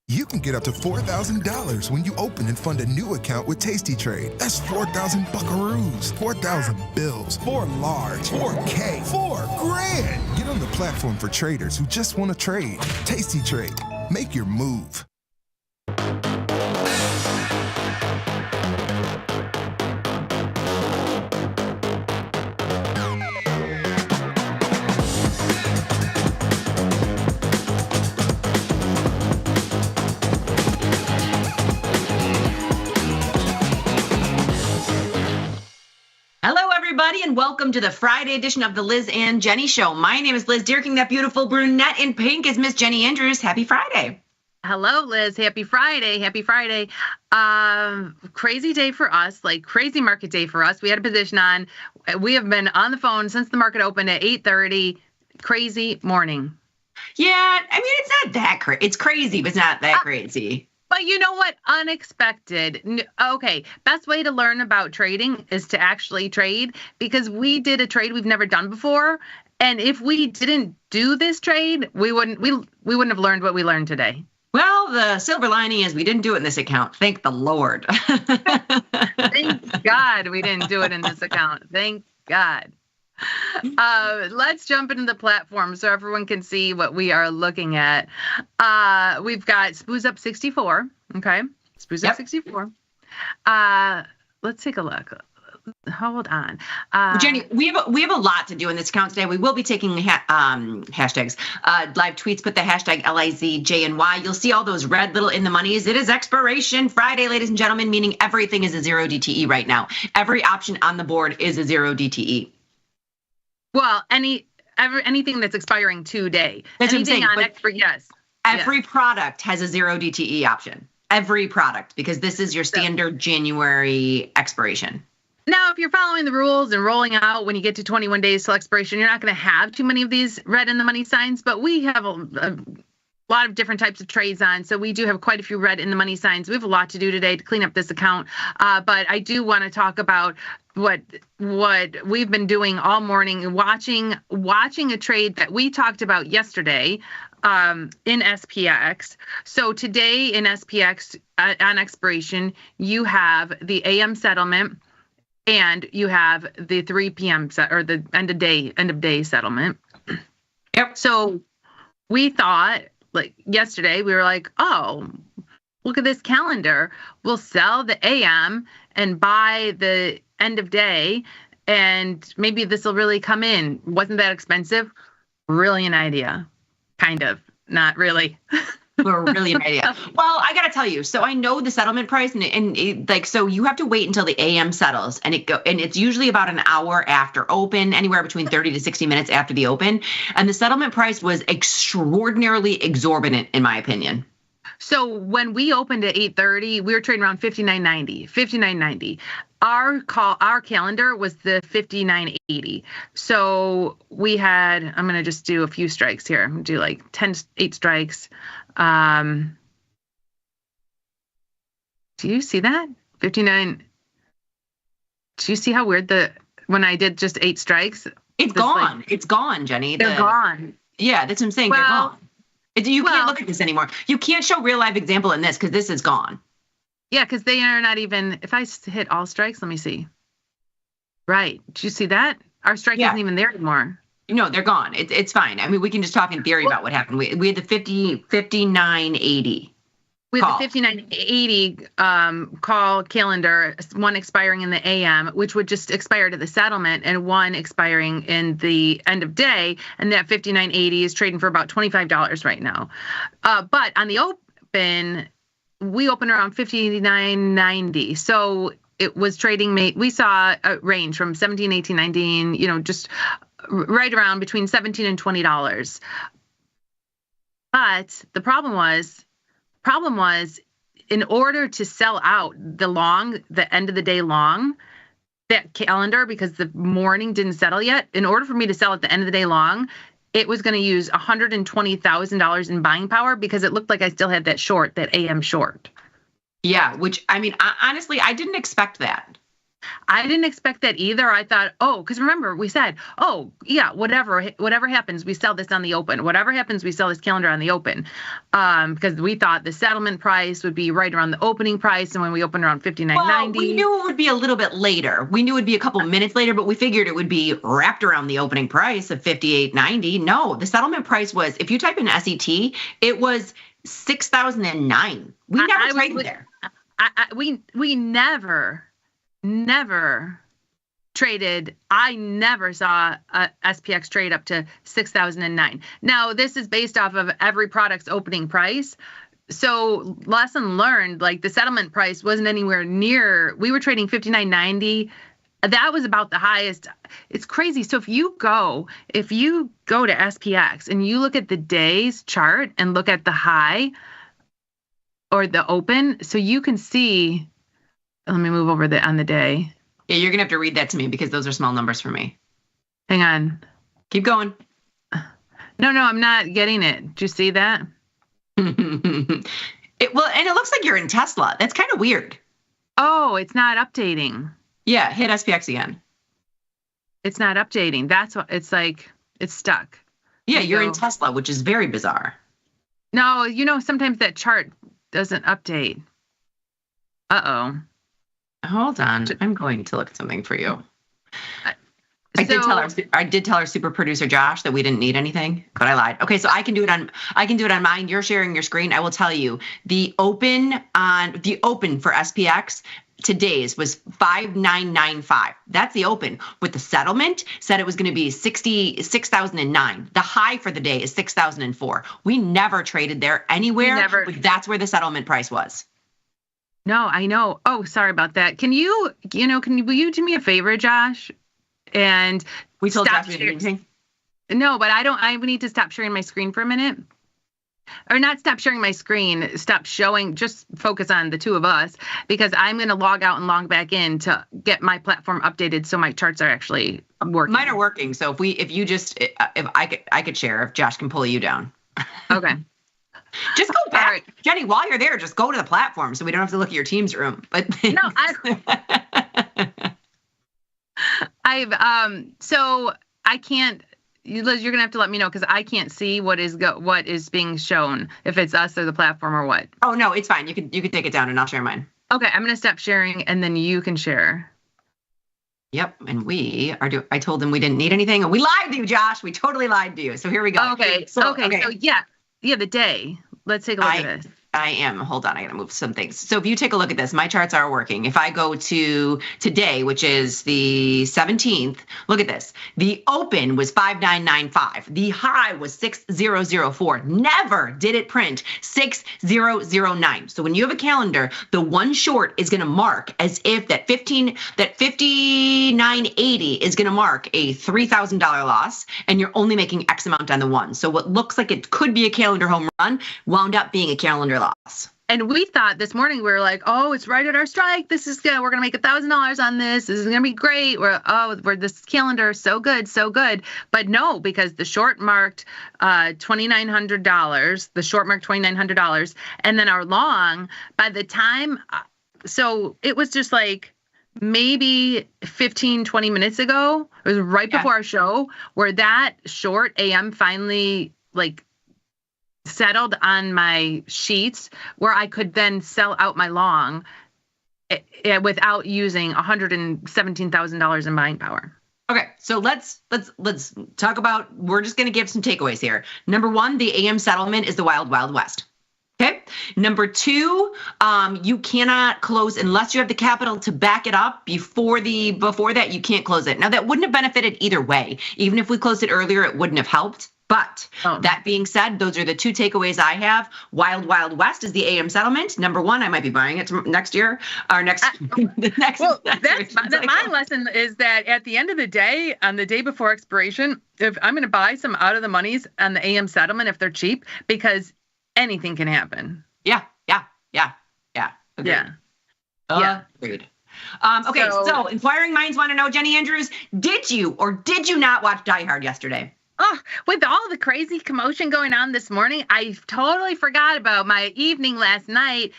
You can get up to $4,000 when you open and fund a new account with Tasty Trade. That's 4,000 buckaroos, 4,000 bills, 4 large, 4K, 4 grand. Get on the platform for traders who just want to trade. Tasty Trade. Make your move. Hello, everybody, and welcome to the Friday edition of the Liz and Jenny Show. My name is Liz Deerking. That beautiful brunette in pink is Miss Jenny Andrews. Happy Friday. Hello, Liz. Happy Friday. Happy Friday. Crazy day for us, like crazy market day for us. We had a position on. We have been on the phone since the market opened at 8:30. Crazy morning. Yeah, I mean, it's not that crazy. It's crazy, but it's not that crazy. But you know what? Unexpected. Okay, best way to learn about trading is to actually trade, because we did a trade we've never done before. And if we didn't do this trade, we wouldn't have learned what we learned today. Well, the silver lining is we didn't do it in this account. Thank the Lord. Thank God we didn't do it in this account. Thank God. Let's jump into the platform so everyone can see what we are looking at. We've got Spooz up 64. Okay. Spooz up 64. Let's take a look. Hold on. Jenny, we have a lot to do in this account today. We will be taking hashtags, live tweets, put the hashtag LIZJNY. You'll see all those red little in the monies. It is expiration Friday, ladies and gentlemen, meaning everything is a 0 DTE right now. Every option on the board is a 0 DTE. Well, anything that's expiring today. That's anything what I'm saying, on yes. Every product has a 0 DTE option. Every product, because this is your standard January expiration. Now, if you're following the rules and rolling out when you get to 21 days till expiration, you're not going to have too many of these red in the money signs, but we have a lot of different types of trades on. So we do have quite a few red in the money signs. We have a lot to do today to clean up this account. But I do want to talk about what we've been doing all morning, watching a trade that we talked about yesterday in SPX. So today in SPX on expiration, you have the AM settlement and you have the 3 p.m. or the end of day settlement. Yep. So we thought, like yesterday, we were like, oh, look at this calendar. We'll sell the AM and buy the end of day, and maybe this will really come in. Wasn't that expensive? Brilliant idea. Kind of. Not really. Brilliant idea. Well, I gotta tell you, so I know the settlement price, so you have to wait until the AM settles, and it's usually about an hour after open, anywhere between 30 to 60 minutes after the open, and the settlement price was extraordinarily exorbitant, in my opinion. So when we opened at 8:30, we were trading around 59.90. Our calendar was the 59.80. So we had, I'm going to just do a few strikes here. I'm going to do like 8 strikes. Do you see that? 59. Do you see how weird when I did just 8 strikes? It's gone. It's gone, Jenny. They're gone. Yeah, that's what I'm saying. They're gone. You can't look at this anymore. You can't show real life example in this because this is gone. Yeah, because they are not even, if I hit all strikes, let me see. Right. Did you see that? Our strike isn't even there anymore. No, they're gone. It's fine. I mean, we can just talk in theory about what happened. We had the 59.80. We had the 59.80 call calendar, one expiring in the AM, which would just expire to the settlement, and one expiring in the end of day. And that 59.80 is trading for about $25 right now. But on the open, we opened around 59.90. So it was trading, we saw a range from 17, 18, 19, just right around between $17 and $20. But the problem was, in order to sell out the end of the day long, that calendar, because the morning didn't settle yet, in order for me to sell at the end of the day long, it was going to use $120,000 in buying power because it looked like I still had that AM short. Yeah, which, I mean, honestly, I didn't expect that. I didn't expect that either. I thought, because remember, we said, whatever happens, we sell this on the open. Whatever happens, we sell this calendar on the open. Because we thought the settlement price would be right around the opening price. And when we opened around 59.90. Well, we knew it would be a little bit later. We knew it would be a couple minutes later, but we figured it would be wrapped around the opening price of 58.90. No, the settlement price was, if you type in SET, it was 6,009. We never traded there. We never traded. I never saw a SPX trade up to 6,009. Now, this is based off of every product's opening price. So lesson learned, like the settlement price wasn't anywhere near, we were trading 59.90. That was about the highest. It's crazy. So if you go to SPX and you look at the day's chart and look at the high or the open, so you can see. Let me move over on the day. Yeah, you're going to have to read that to me because those are small numbers for me. Hang on. Keep going. No, I'm not getting it. Do you see that? And it looks like you're in Tesla. That's kind of weird. Oh, it's not updating. Yeah, hit SPX again. It's not updating. That's what it's like. It's stuck. Yeah, you're in Tesla, which is very bizarre. No, sometimes that chart doesn't update. Uh-oh. Hold on. I'm going to look at something for you. I did tell our super producer Josh that we didn't need anything, but I lied. Okay, so I can do it on mine. You're sharing your screen. I will tell you the open for SPX today's was 5,995. That's the open. With the settlement said it was going to be 66,009. The high for the day is 6,004. We never traded there anywhere. That's where the settlement price was. No, I know. Oh, sorry about that. Will you do me a favor, Josh? And we told Josh we didn't anything. No, but I need to stop sharing my screen for a minute. Or not stop sharing my screen, stop showing, just focus on the two of us, because I'm going to log out and log back in to get my platform updated so my charts are actually working. Mine are working. So if I could share, if Josh can pull you down. Okay. Just go back. Right. Jenny, while you're there, just go to the platform so we don't have to look at your team's room. But no, so I can't, Liz, you're gonna have to let me know because I can't see what is being shown, if it's us or the platform or what. Oh no, it's fine. You can take it down and I'll share mine. Okay, I'm gonna stop sharing and then you can share. Yep, and I told them we didn't need anything, and we lied to you, Josh. We totally lied to you. So here we go. Okay. So yeah, the day. Let's take a look at this. I am. Hold on. I got to move some things. So if you take a look at this, my charts are working. If I go to today, which is the 17th, look at this. The open was 5,995. The high was 6,004. Never did it print 6,009. So when you have a calendar, the one short is going to mark as if that 5980 is going to mark a $3,000 loss, and you're only making X amount on the one. So what looks like it could be a calendar home run wound up being a calendar loss. loss. And we thought this morning, we were like, oh, it's right at our strike. This is good. We're going to make $1,000 on this. This is going to be great. We're this calendar is so good, so good. But no, because the short marked $2,900, the short marked $2,900. And then our long, by the time, so it was just like maybe 15, 20 minutes ago. It was right before our show where that short AM finally settled on my sheets where I could then sell out my long without using $117,000 in buying power. Okay, so let's talk about, we're just going to give some takeaways here. Number one, the AM settlement is the wild, wild west. Okay. Number two, you cannot close unless you have the capital to back it up before that, you can't close it. Now that wouldn't have benefited either way. Even if we closed it earlier, it wouldn't have helped. But that being said, those are the two takeaways I have. Wild, wild west is the AM settlement. Number one, I might be buying it next year or next. My lesson is that at the end of the day, on the day before expiration, if I'm going to buy some out of the monies on the AM settlement, if they're cheap, because anything can happen. Yeah. Agreed. Agreed. Okay, so inquiring minds want to know, Jenny Andrews, did you or did you not watch Die Hard yesterday? Oh, with all the crazy commotion going on this morning, I totally forgot about my evening last night.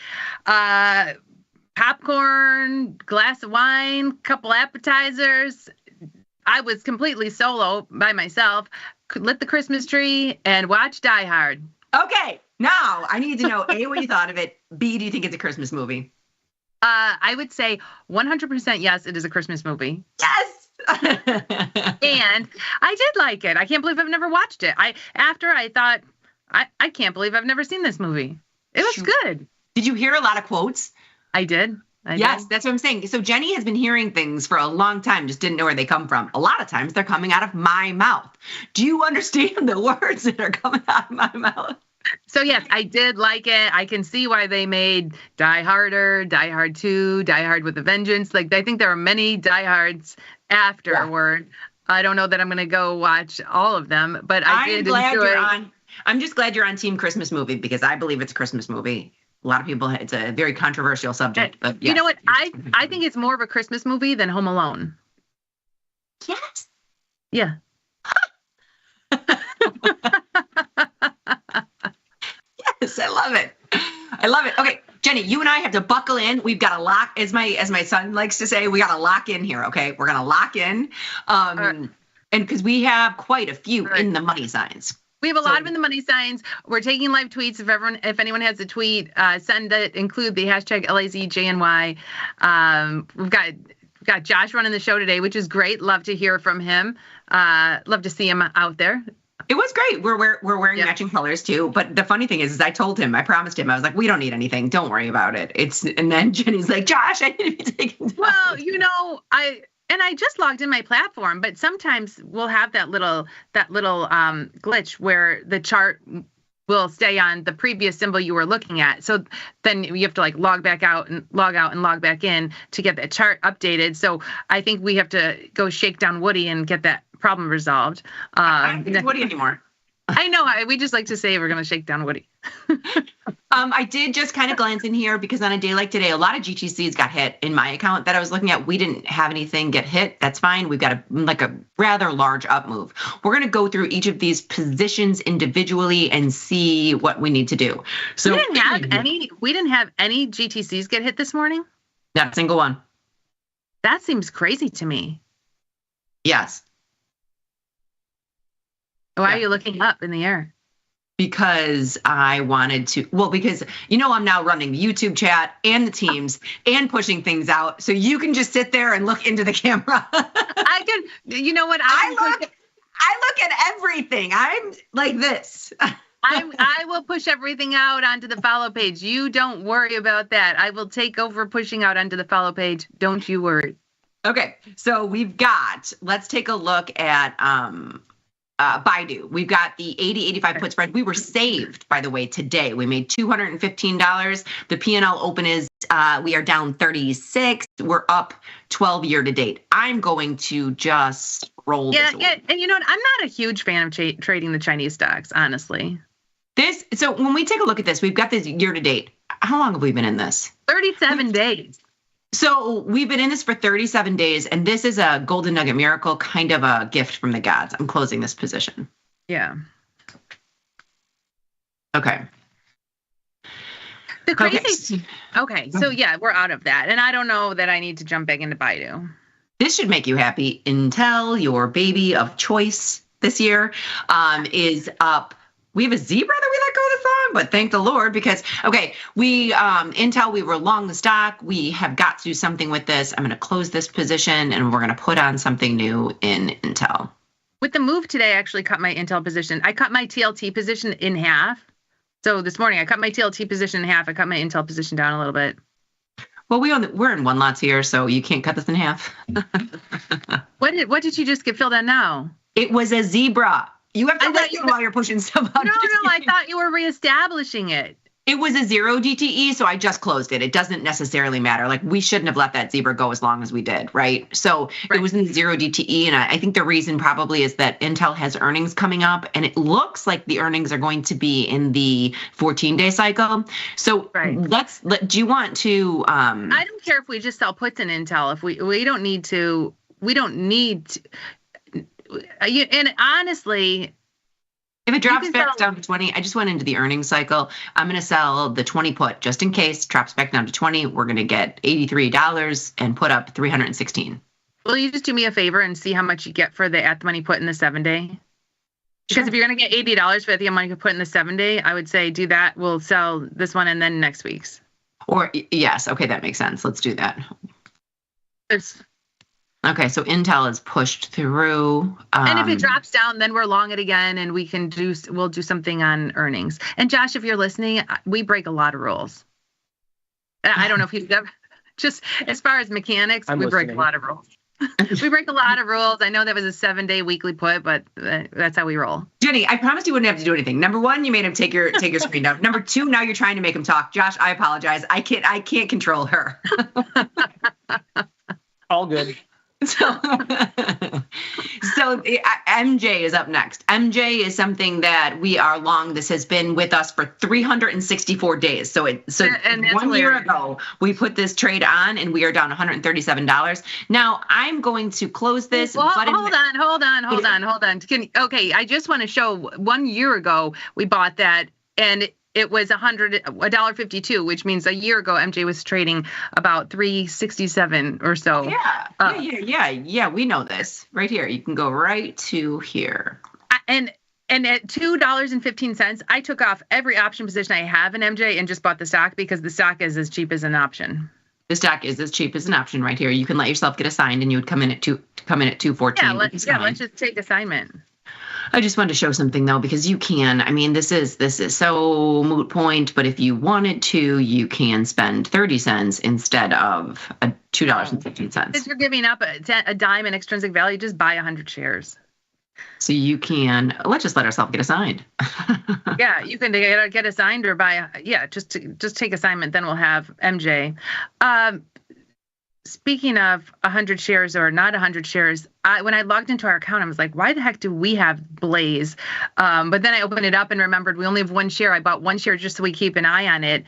Popcorn, glass of wine, couple appetizers. I was completely solo by myself, lit the Christmas tree, and watched Die Hard. Okay, now I need to know, A, what you thought of it. B, do you think it's a Christmas movie? I would say 100% yes, it is a Christmas movie. Yes! And I did like it. I can't believe I've never watched it. After I thought, I can't believe I've never seen this movie. It was good. Did you hear a lot of quotes? I did. Yes, that's what I'm saying. So Jenny has been hearing things for a long time, just didn't know where they come from. A lot of times they're coming out of my mouth. Do you understand the words that are coming out of my mouth? So yes, I did like it. I can see why they made Die Harder, Die Hard 2, Die Hard with a Vengeance. I think there are many Die Hards afterward. Yeah. I don't know that I'm going to go watch all of them, but I did enjoy. I'm just glad you're on Team Christmas Movie because I believe it's a Christmas movie. A lot of people, it's a very controversial subject, but yes. You know what? I think it's more of a Christmas movie than Home Alone. Yes. Yeah. Yes, I love it. I love it. Okay, Jenny, you and I have to buckle in. We've got to lock, as my son likes to say, we got to lock in here. Okay, we're gonna lock in, and because we have quite a few in the money signs. We have a lot of in the money signs. We're taking live tweets. If anyone has a tweet, send it. Include the hashtag LAZJNY. We've got Josh running the show today, which is great. Love to hear from him. Love to see him out there. It was great. We're wearing matching colors too. But the funny thing is I told him, I promised him, I was like, we don't need anything. Don't worry about it. And then Jenny's like, Josh, I need to be taking. Well, I just logged in my platform, but sometimes we'll have that little glitch where the chart will stay on the previous symbol you were looking at. So then you have to log back out and log back in to get that chart updated. So I think we have to go shake down Woody and get that problem resolved. I don't think it's Woody anymore. I know. We just like to say we're going to shake down Woody. I did just kind of glance in here because on a day like today, a lot of GTCs got hit in my account that I was looking at. We didn't have anything get hit. That's fine. We've got a rather large up move. We're going to go through each of these positions individually and see what we need to do. So we didn't have any GTCs get hit this morning. Not a single one. That seems crazy to me. Yes. Why are you looking up in the air? Because I wanted to, because I'm now running the YouTube chat and the teams and pushing things out. So you can just sit there and look into the camera. I can, you know what? I look at everything. I'm like this. I will push everything out onto the follow page. You don't worry about that. I will take over pushing out onto the follow page. Don't you worry. Okay. So let's take a look at, Baidu. We've got the 80-85 put spread. We were saved, by the way, today. We made $215. The P&L open is, we are down 36. We're up 12 year to date. I'm going to just roll this. Yeah. And you know what? I'm not a huge fan of trading the Chinese stocks, honestly. So when we take a look at this, we've got this year to date. How long have we been in this? 37 days. So we've been in this for 37 days, and this is a golden nugget miracle, kind of a gift from the gods. I'm closing this position. Yeah. Okay. The crazy. Okay, so yeah, we're out of that, and I don't know that I need to jump back into Baidu. This should make you happy. Intel, your baby of choice this year, is up. We have a zebra that we let go this long, but thank the Lord, because Intel, we were long the stock. We have got to do something with this. I'm going to close this position, and we're going to put on something new in Intel. With the move today, I actually cut my Intel position. I cut my TLT position in half. So this morning, I cut my TLT position in half. I cut my Intel position down a little bit. Well, we're in one lots here, so you can't cut this in half. What did you just get filled on now? It was a zebra. You have to let you while you're pushing stuff out. No, I thought you were reestablishing it. It was a 0 DTE, so I just closed it. It doesn't necessarily matter. Like, we shouldn't have let that zebra go as long as we did, right? So It was in 0 DTE, and I think the reason probably is that Intel has earnings coming up, and it looks like the earnings are going to be in the 14-day cycle. So do you want to? I don't care if we just sell puts in Intel. If we don't need to. And honestly, if it drops back down to 20, I just went into the earnings cycle. I'm going to sell the 20 put just in case it drops back down to 20. We're going to get $83 and put up $316. Will you just do me a favor and see how much you get for the at the money put in the 7-day? Because if you're going to get $80 for the money put in the 7-day, I would say do that. We'll sell this one and then next week's. Or yes, okay, that makes sense. Let's do that. Okay, so Intel is pushed through. And if it drops down, then we're long it again, and we'll do something on earnings. And Josh, if you're listening, we break a lot of rules. I don't know if you've ever, just as far as mechanics, we break a lot of rules. We break a lot of rules. I know that was a 7-day weekly put, but that's how we roll. Jenny, I promised you wouldn't have to do anything. Number one, you made him take your screen down. Number two, now you're trying to make him talk. Josh, I apologize. I can't control her. All good. So MJ is up next. MJ is something that we are long. This has been with us for 364 days. So 1 year ago, we put this trade on and we are down $137. Now I'm going to close this. Well, hold on. Okay, I just want to show 1 year ago we bought that and it was $1.52, which means a year ago MJ was trading about $3.67 or so. Yeah. We know this right here. You can go right to here. And at $2.15, I took off every option position I have in MJ and just bought the stock because the stock is as cheap as an option. The stock is as cheap as an option right here. You can let yourself get assigned, and you would come in at $2.14. Yeah, let's just take assignment. I just wanted to show something though, because you can. I mean, this is so moot point, but if you wanted to, you can spend 30 cents instead of $2.15. If you're giving up a dime in extrinsic value, just buy 100 shares. So you can. Let's just let ourselves get assigned. Yeah, you can get assigned or buy. Yeah, just take assignment. Then we'll have MJ. Speaking of 100 shares or not 100 shares, when I logged into our account, I was like, why the heck do we have Blaze? But then I opened it up and remembered we only have one share. I bought one share just so we keep an eye on it.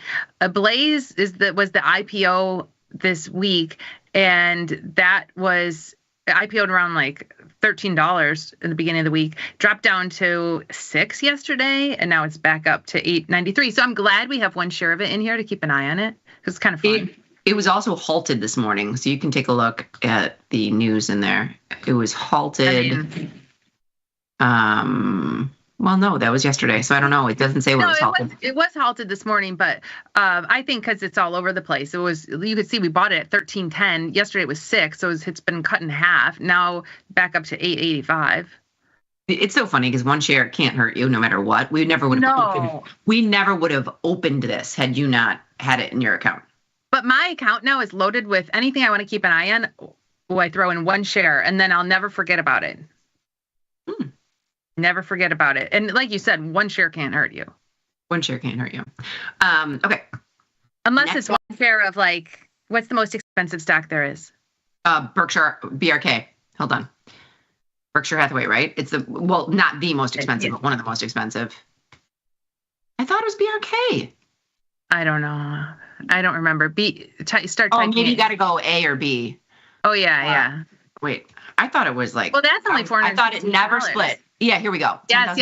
Blaze was the IPO this week, and that was IPO'd around like $13 in the beginning of the week, dropped down to $6 yesterday, and now it's back up to $8.93. So I'm glad we have one share of it in here to keep an eye on it because it's kind of fun. It was also halted this morning, so you can take a look at the news in there. It was halted. Well, no, that was yesterday, so I don't know. It doesn't say when it was halted. It was halted this morning, but I think because it's all over the place. It was. You could see we bought it at $13.10. Yesterday it was $6, so it's been cut in half. Now back up to $8.85. It's so funny because one share can't hurt you no matter what. We never would have opened this had you not had it in your account. But my account now is loaded with anything I want to keep an eye on. I throw in one share, and then I'll never forget about it. Never forget about it. And like you said, one share can't hurt you. One share can't hurt you. Okay. Unless it's one share of like, what's the most expensive stock there is? Berkshire, BRK. Hold on. Berkshire Hathaway, right? It's not the most expensive, but one of the most expensive. I thought it was BRK. I don't know. I don't remember. Start Oh, typing maybe it. you got to go A or B. Oh, yeah. Wait, I thought it was like. Well, that's only $400. I thought it never split. Yeah, here we go. Yes.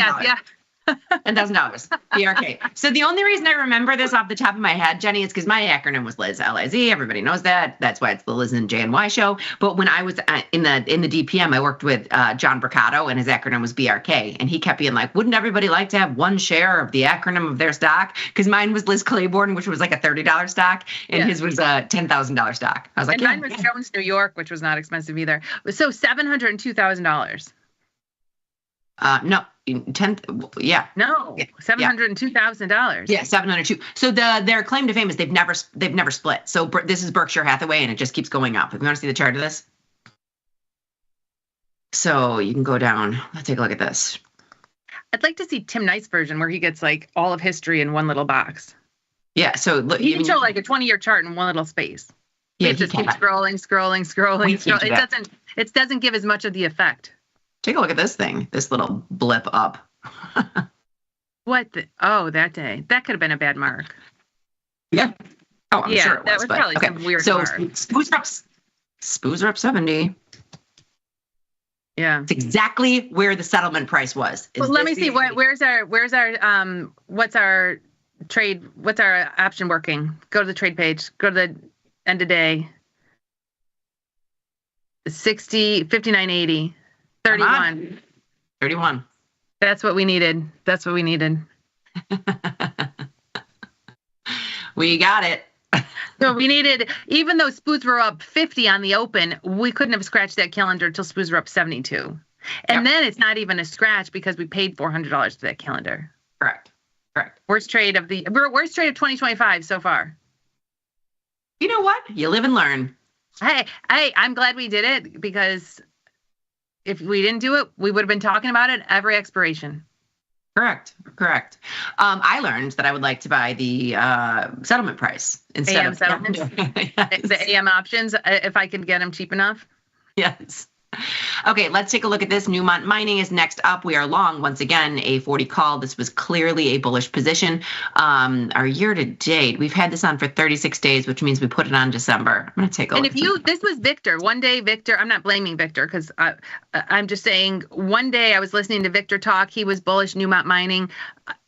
$10,000. BRK. So the only reason I remember this off the top of my head, Jenny, is because my acronym was Liz, L-I-Z. Everybody knows that. That's why it's the Liz and J&Y show. But when I was in the DPM, I worked with John Bricado, and his acronym was BRK. And he kept being like, wouldn't everybody like to have one share of the acronym of their stock? Because mine was Liz Claiborne, which was like a $30 stock, and his was a $10,000 stock. I was like, mine was Jones, New York, which was not expensive either. So $702,000. No. 10th, yeah. No, $702,000. Yeah, 702. So their claim to fame is they've never split. So this is Berkshire Hathaway, and it just keeps going up. If you want to see the chart of this, so you can go down. Let's take a look at this. I'd like to see Tim Knight's version where he gets like all of history in one little box. Yeah. So look, he can show like a 20-year chart in one little space. Yeah, it just keeps scrolling. It doesn't give as much of the effect. Take a look at this thing, this little blip up. What? That day. That could have been a bad mark. Yeah. Oh, I'm sure it was. That was probably some weird mark. Spoos are up 70. Yeah. It's exactly where the settlement price was. Well, let me see. Where's our what's our trade? What's our option working? Go to the trade page. Go to the end of day. 59.80. 31. 31. That's what we needed. We got it. So we needed, even though spoos were up 50 on the open, we couldn't have scratched that calendar until spoos were up 72. And then it's not even a scratch because we paid $400 for that calendar. Correct. Worst trade of 2025 so far. You know what? You live and learn. Hey, I'm glad we did it because if we didn't do it, we would have been talking about it every expiration. Correct. I learned that I would like to buy the settlement price instead AM of settlements. The AM options, if I can get them cheap enough. Yes. Okay, let's take a look at this. Newmont Mining is next up. We are long, once again, a 40 call. This was clearly a bullish position. Our year to date, we've had this on for 36 days, which means we put it on December. I'm going to take a look. And this was Victor. One day, Victor, I'm not blaming Victor because I'm just saying one day I was listening to Victor talk. He was bullish Newmont Mining.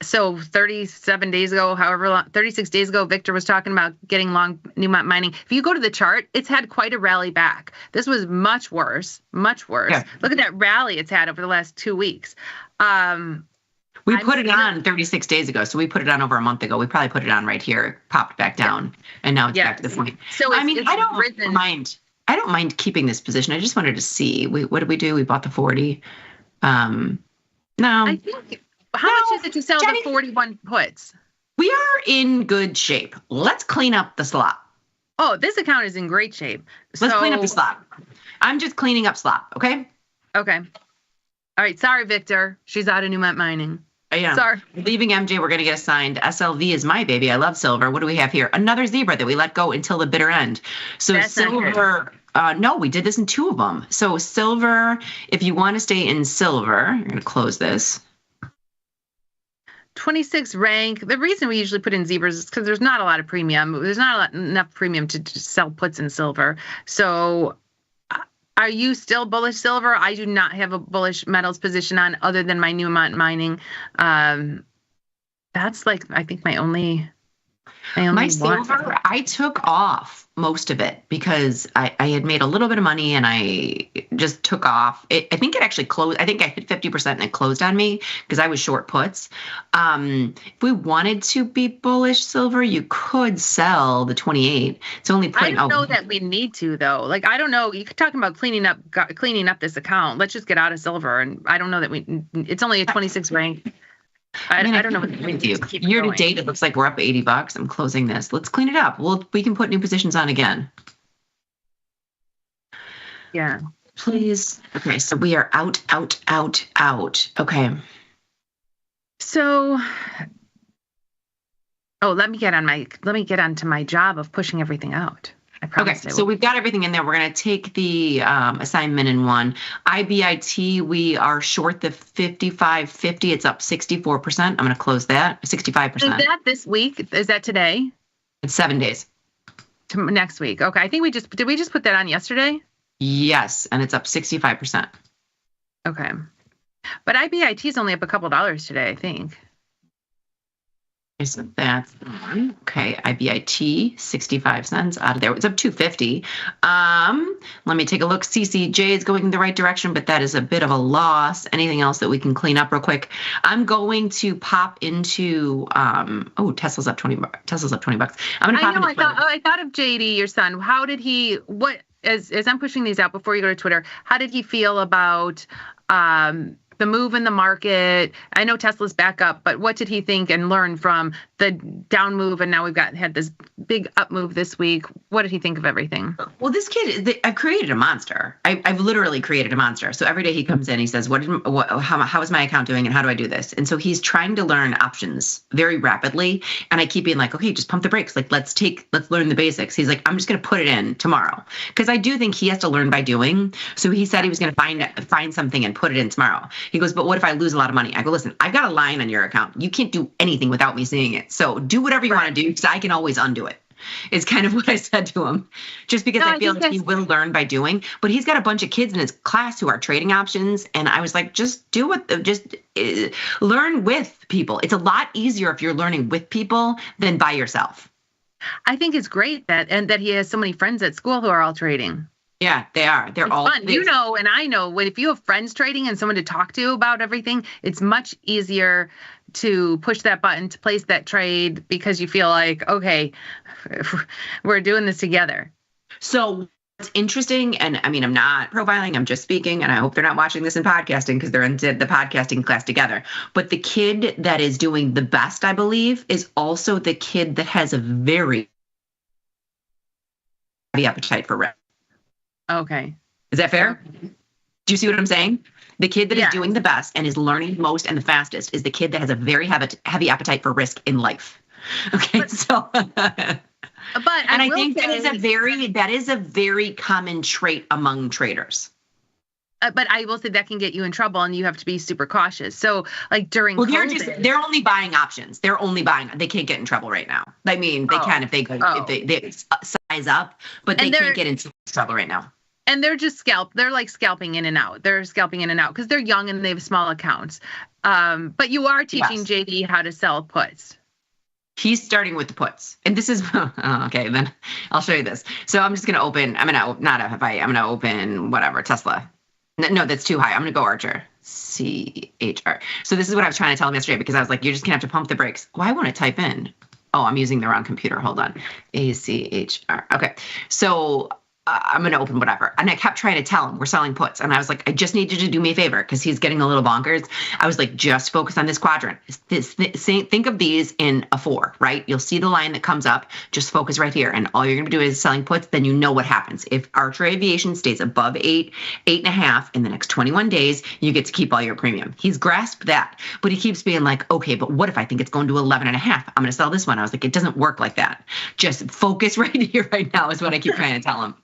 So 37 days ago, however long, 36 days ago, Victor was talking about getting long Newmont Mining. If you go to the chart, it's had quite a rally back. This was much worse. Yeah. Look at that rally it's had over the last 2 weeks. We put it on 36 days ago, so we put it on over a month ago. We probably put it on right here, it popped back down, and now it's back to the point. So I don't mind keeping this position. I just wanted to see. What did we do? We bought the 40. No. I think. How much is it to sell the 41 puts? We are in good shape. Let's clean up the slop. Oh, this account is in great shape. Let's clean up the slop. I'm just cleaning up slop, okay? Okay. All right. Sorry, Victor. She's out of Newmont Mining. Yeah. Sorry. Leaving MJ, we're going to get assigned. SLV is my baby. I love silver. What do we have here? Another zebra that we let go until the bitter end. So that's silver. No, we did this in 2 of them. So silver, if you want to stay in silver, you're going to close this. 26 rank. The reason we usually put in zebras is because there's not a lot of premium. There's not enough premium to just sell puts in silver. So are you still bullish silver? I do not have a bullish metals position on other than my Newmont Mining. That's like, I think my only silver, I took off most of it because I had made a little bit of money and I just took off. I think it actually closed. I think I hit 50% and it closed on me because I was short puts. If we wanted to be bullish silver, you could sell the 28. It's only I don't know that we need to though. Like, I don't know. You're talking about cleaning up this account. Let's just get out of silver. And I don't know that it's only a 26 rank. I don't know what with you. Year to date, it looks like we're up $80. I'm closing this. Let's clean it up. We can put new positions on again. Yeah. Please. Okay, so we are out. Okay. So let me get onto my job of pushing everything out. I promise. Okay, so we've got everything in there. We're going to take the assignment in one. IBIT, we are short the 55.50. It's up 64%. I'm going to close that. 65%. Is that this week? Is that today? It's 7 days. Next week. Okay. I think did we just put that on yesterday? Yes, and it's up 65%. Okay. But IBIT is only up a couple dollars today, I think. Okay, so that's the one. Okay, IBIT, 65 cents out of there. It's up 250. Let me take a look. CCJ is going in the right direction, but that is a bit of a loss. Anything else that we can clean up real quick? I'm going to pop into Tesla's up 20 bucks. Tesla's up 20 bucks. I'm going to pop into Twitter. I thought of JD, your son. How did he as I'm pushing these out before you go to Twitter, how did he feel about the move in the market? I know Tesla's back up, but what did he think and learn from the down move? And now we've had this big up move this week. What did he think of everything? Well, this kid, I've created a monster. I've literally created a monster. So every day he comes in, he says, how is my account doing and how do I do this? And so he's trying to learn options very rapidly. And I keep being like, okay, just pump the brakes. Like, let's learn the basics. He's like, I'm just going to put it in tomorrow. Because I do think he has to learn by doing. So he said he was going to find something and put it in tomorrow. He goes, but what if I lose a lot of money? I go, listen, I've got a line on your account. You can't do anything without me seeing it. So do whatever you want to do because I can always undo it. Is kind of what I said to him, just because I feel like he will learn by doing. But he's got a bunch of kids in his class who are trading options, and I was like, just learn with people. It's a lot easier if you're learning with people than by yourself. I think it's great that he has so many friends at school who are all trading. Yeah, they are. They're all fun. And I know if you have friends trading and someone to talk to about everything, it's much easier to push that button to place that trade because you feel like, okay, we're doing this together. So what's interesting, and I mean, I'm not profiling, I'm just speaking, and I hope they're not watching this in podcasting because they're in the podcasting class together. But the kid that is doing the best, I believe, is also the kid that has a very heavy appetite for risk. Okay. Is that fair? Do you see what I'm saying? The kid that is doing the best and is learning most and the fastest is the kid that has a very heavy appetite for risk in life. Okay, I think that is a very common trait among traders. But I will say that can get you in trouble, and you have to be super cautious. So, like during COVID, they're only buying options. They can't get in trouble right now. I mean, they can if they size up, but they can't get into trouble right now. And they're just They're like scalping in and out. They're scalping in and out because they're young and they have small accounts. But you are teaching JD how to sell puts. He's starting with the puts. And this is, okay, then I'll show you this. So I'm just going to open, I'm going to open whatever, Tesla. No, that's too high. I'm going to go Archer. CHR. So this is what I was trying to tell him yesterday because I was like, you're just going to have to pump the brakes. Why won't it type in? Oh, I'm using the wrong computer. Hold on. ACHR. Okay. So I'm going to open whatever. And I kept trying to tell him we're selling puts. And I was like, I just need you to do me a favor because he's getting a little bonkers. I was like, just focus on this quadrant. Think of these in a 4, right? You'll see the line that comes up. Just focus right here. And all you're going to do is selling puts. Then you know what happens. If Archer Aviation stays above 8.5 in the next 21 days, you get to keep all your premium. He's grasped that. But he keeps being like, okay, but what if I think it's going to 11.5? I'm going to sell this one. I was like, it doesn't work like that. Just focus right here, right now is what I keep trying to tell him.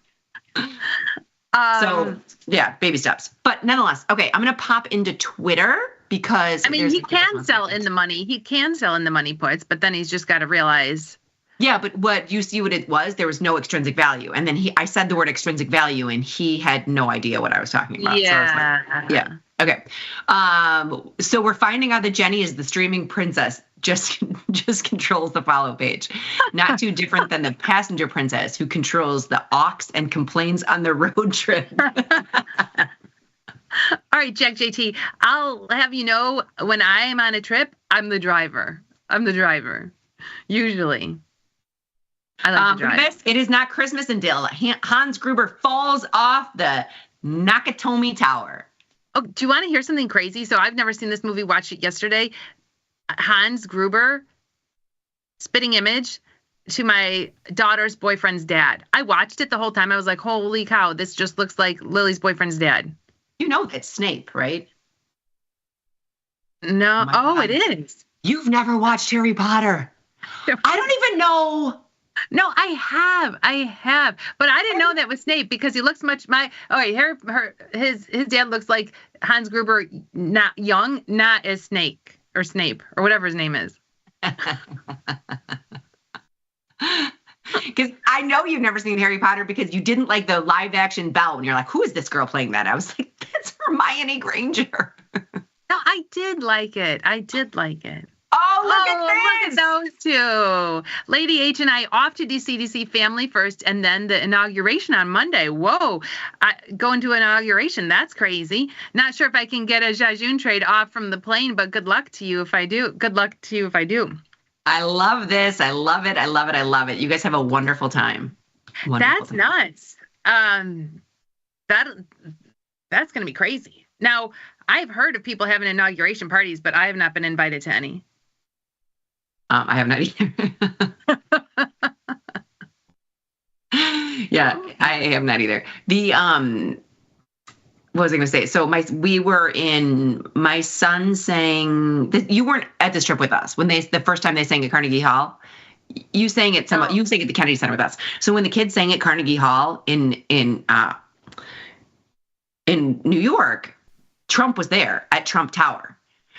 So yeah, baby steps. But nonetheless, okay, I'm going to pop into Twitter because he can sell in the money. He can sell in the money puts, but then he's just got to realize. Yeah, but what you see what it was, there was no extrinsic value. And then I said the word extrinsic value and he had no idea what I was talking about. Yeah. So I was like, yeah. Okay. So we're finding out that Jenny is the streaming princess, just controls the follow page. Not too different than the passenger princess who controls the aux and complains on the road trip. All right, Jack JT, I'll have you know when I am on a trip, I'm the driver. Usually. I like to drive. It is not Christmas until Hans Gruber falls off the Nakatomi Tower. Oh, do you want to hear something crazy? So I've never seen this movie. Watched it yesterday. Hans Gruber, spitting image to my daughter's boyfriend's dad. I watched it the whole time. I was like, holy cow, this just looks like Lily's boyfriend's dad. You know that's Snape, right? No. Oh, it is. You've never watched Harry Potter. I don't even know. No, I have, but I didn't know that was Snape because he looks much his dad looks like Hans Gruber, not young, not as Snape or whatever his name is. Because I know you've never seen Harry Potter because you didn't like the live action Belle, and you're like, who is this girl playing that? I was like, that's Hermione Granger. No, I did like it. Oh, look at those two. Lady H and I off to DC family first, and then the inauguration on Monday. Whoa, going to inauguration. That's crazy. Not sure if I can get a Jejune trade off from the plane, but good luck to you if I do. I love this. I love it. I love it. I love it. You guys have a wonderful time. That's nuts. That's going to be crazy. Now, I've heard of people having inauguration parties, but I have not been invited to any. I have not either. Yeah, I have not either. What was I going to say? So my son sang. You weren't at this trip with us when the first time they sang at Carnegie Hall. You sang at you sang at the Kennedy Center with us. So when the kids sang at Carnegie Hall in New York, Trump was there at Trump Tower.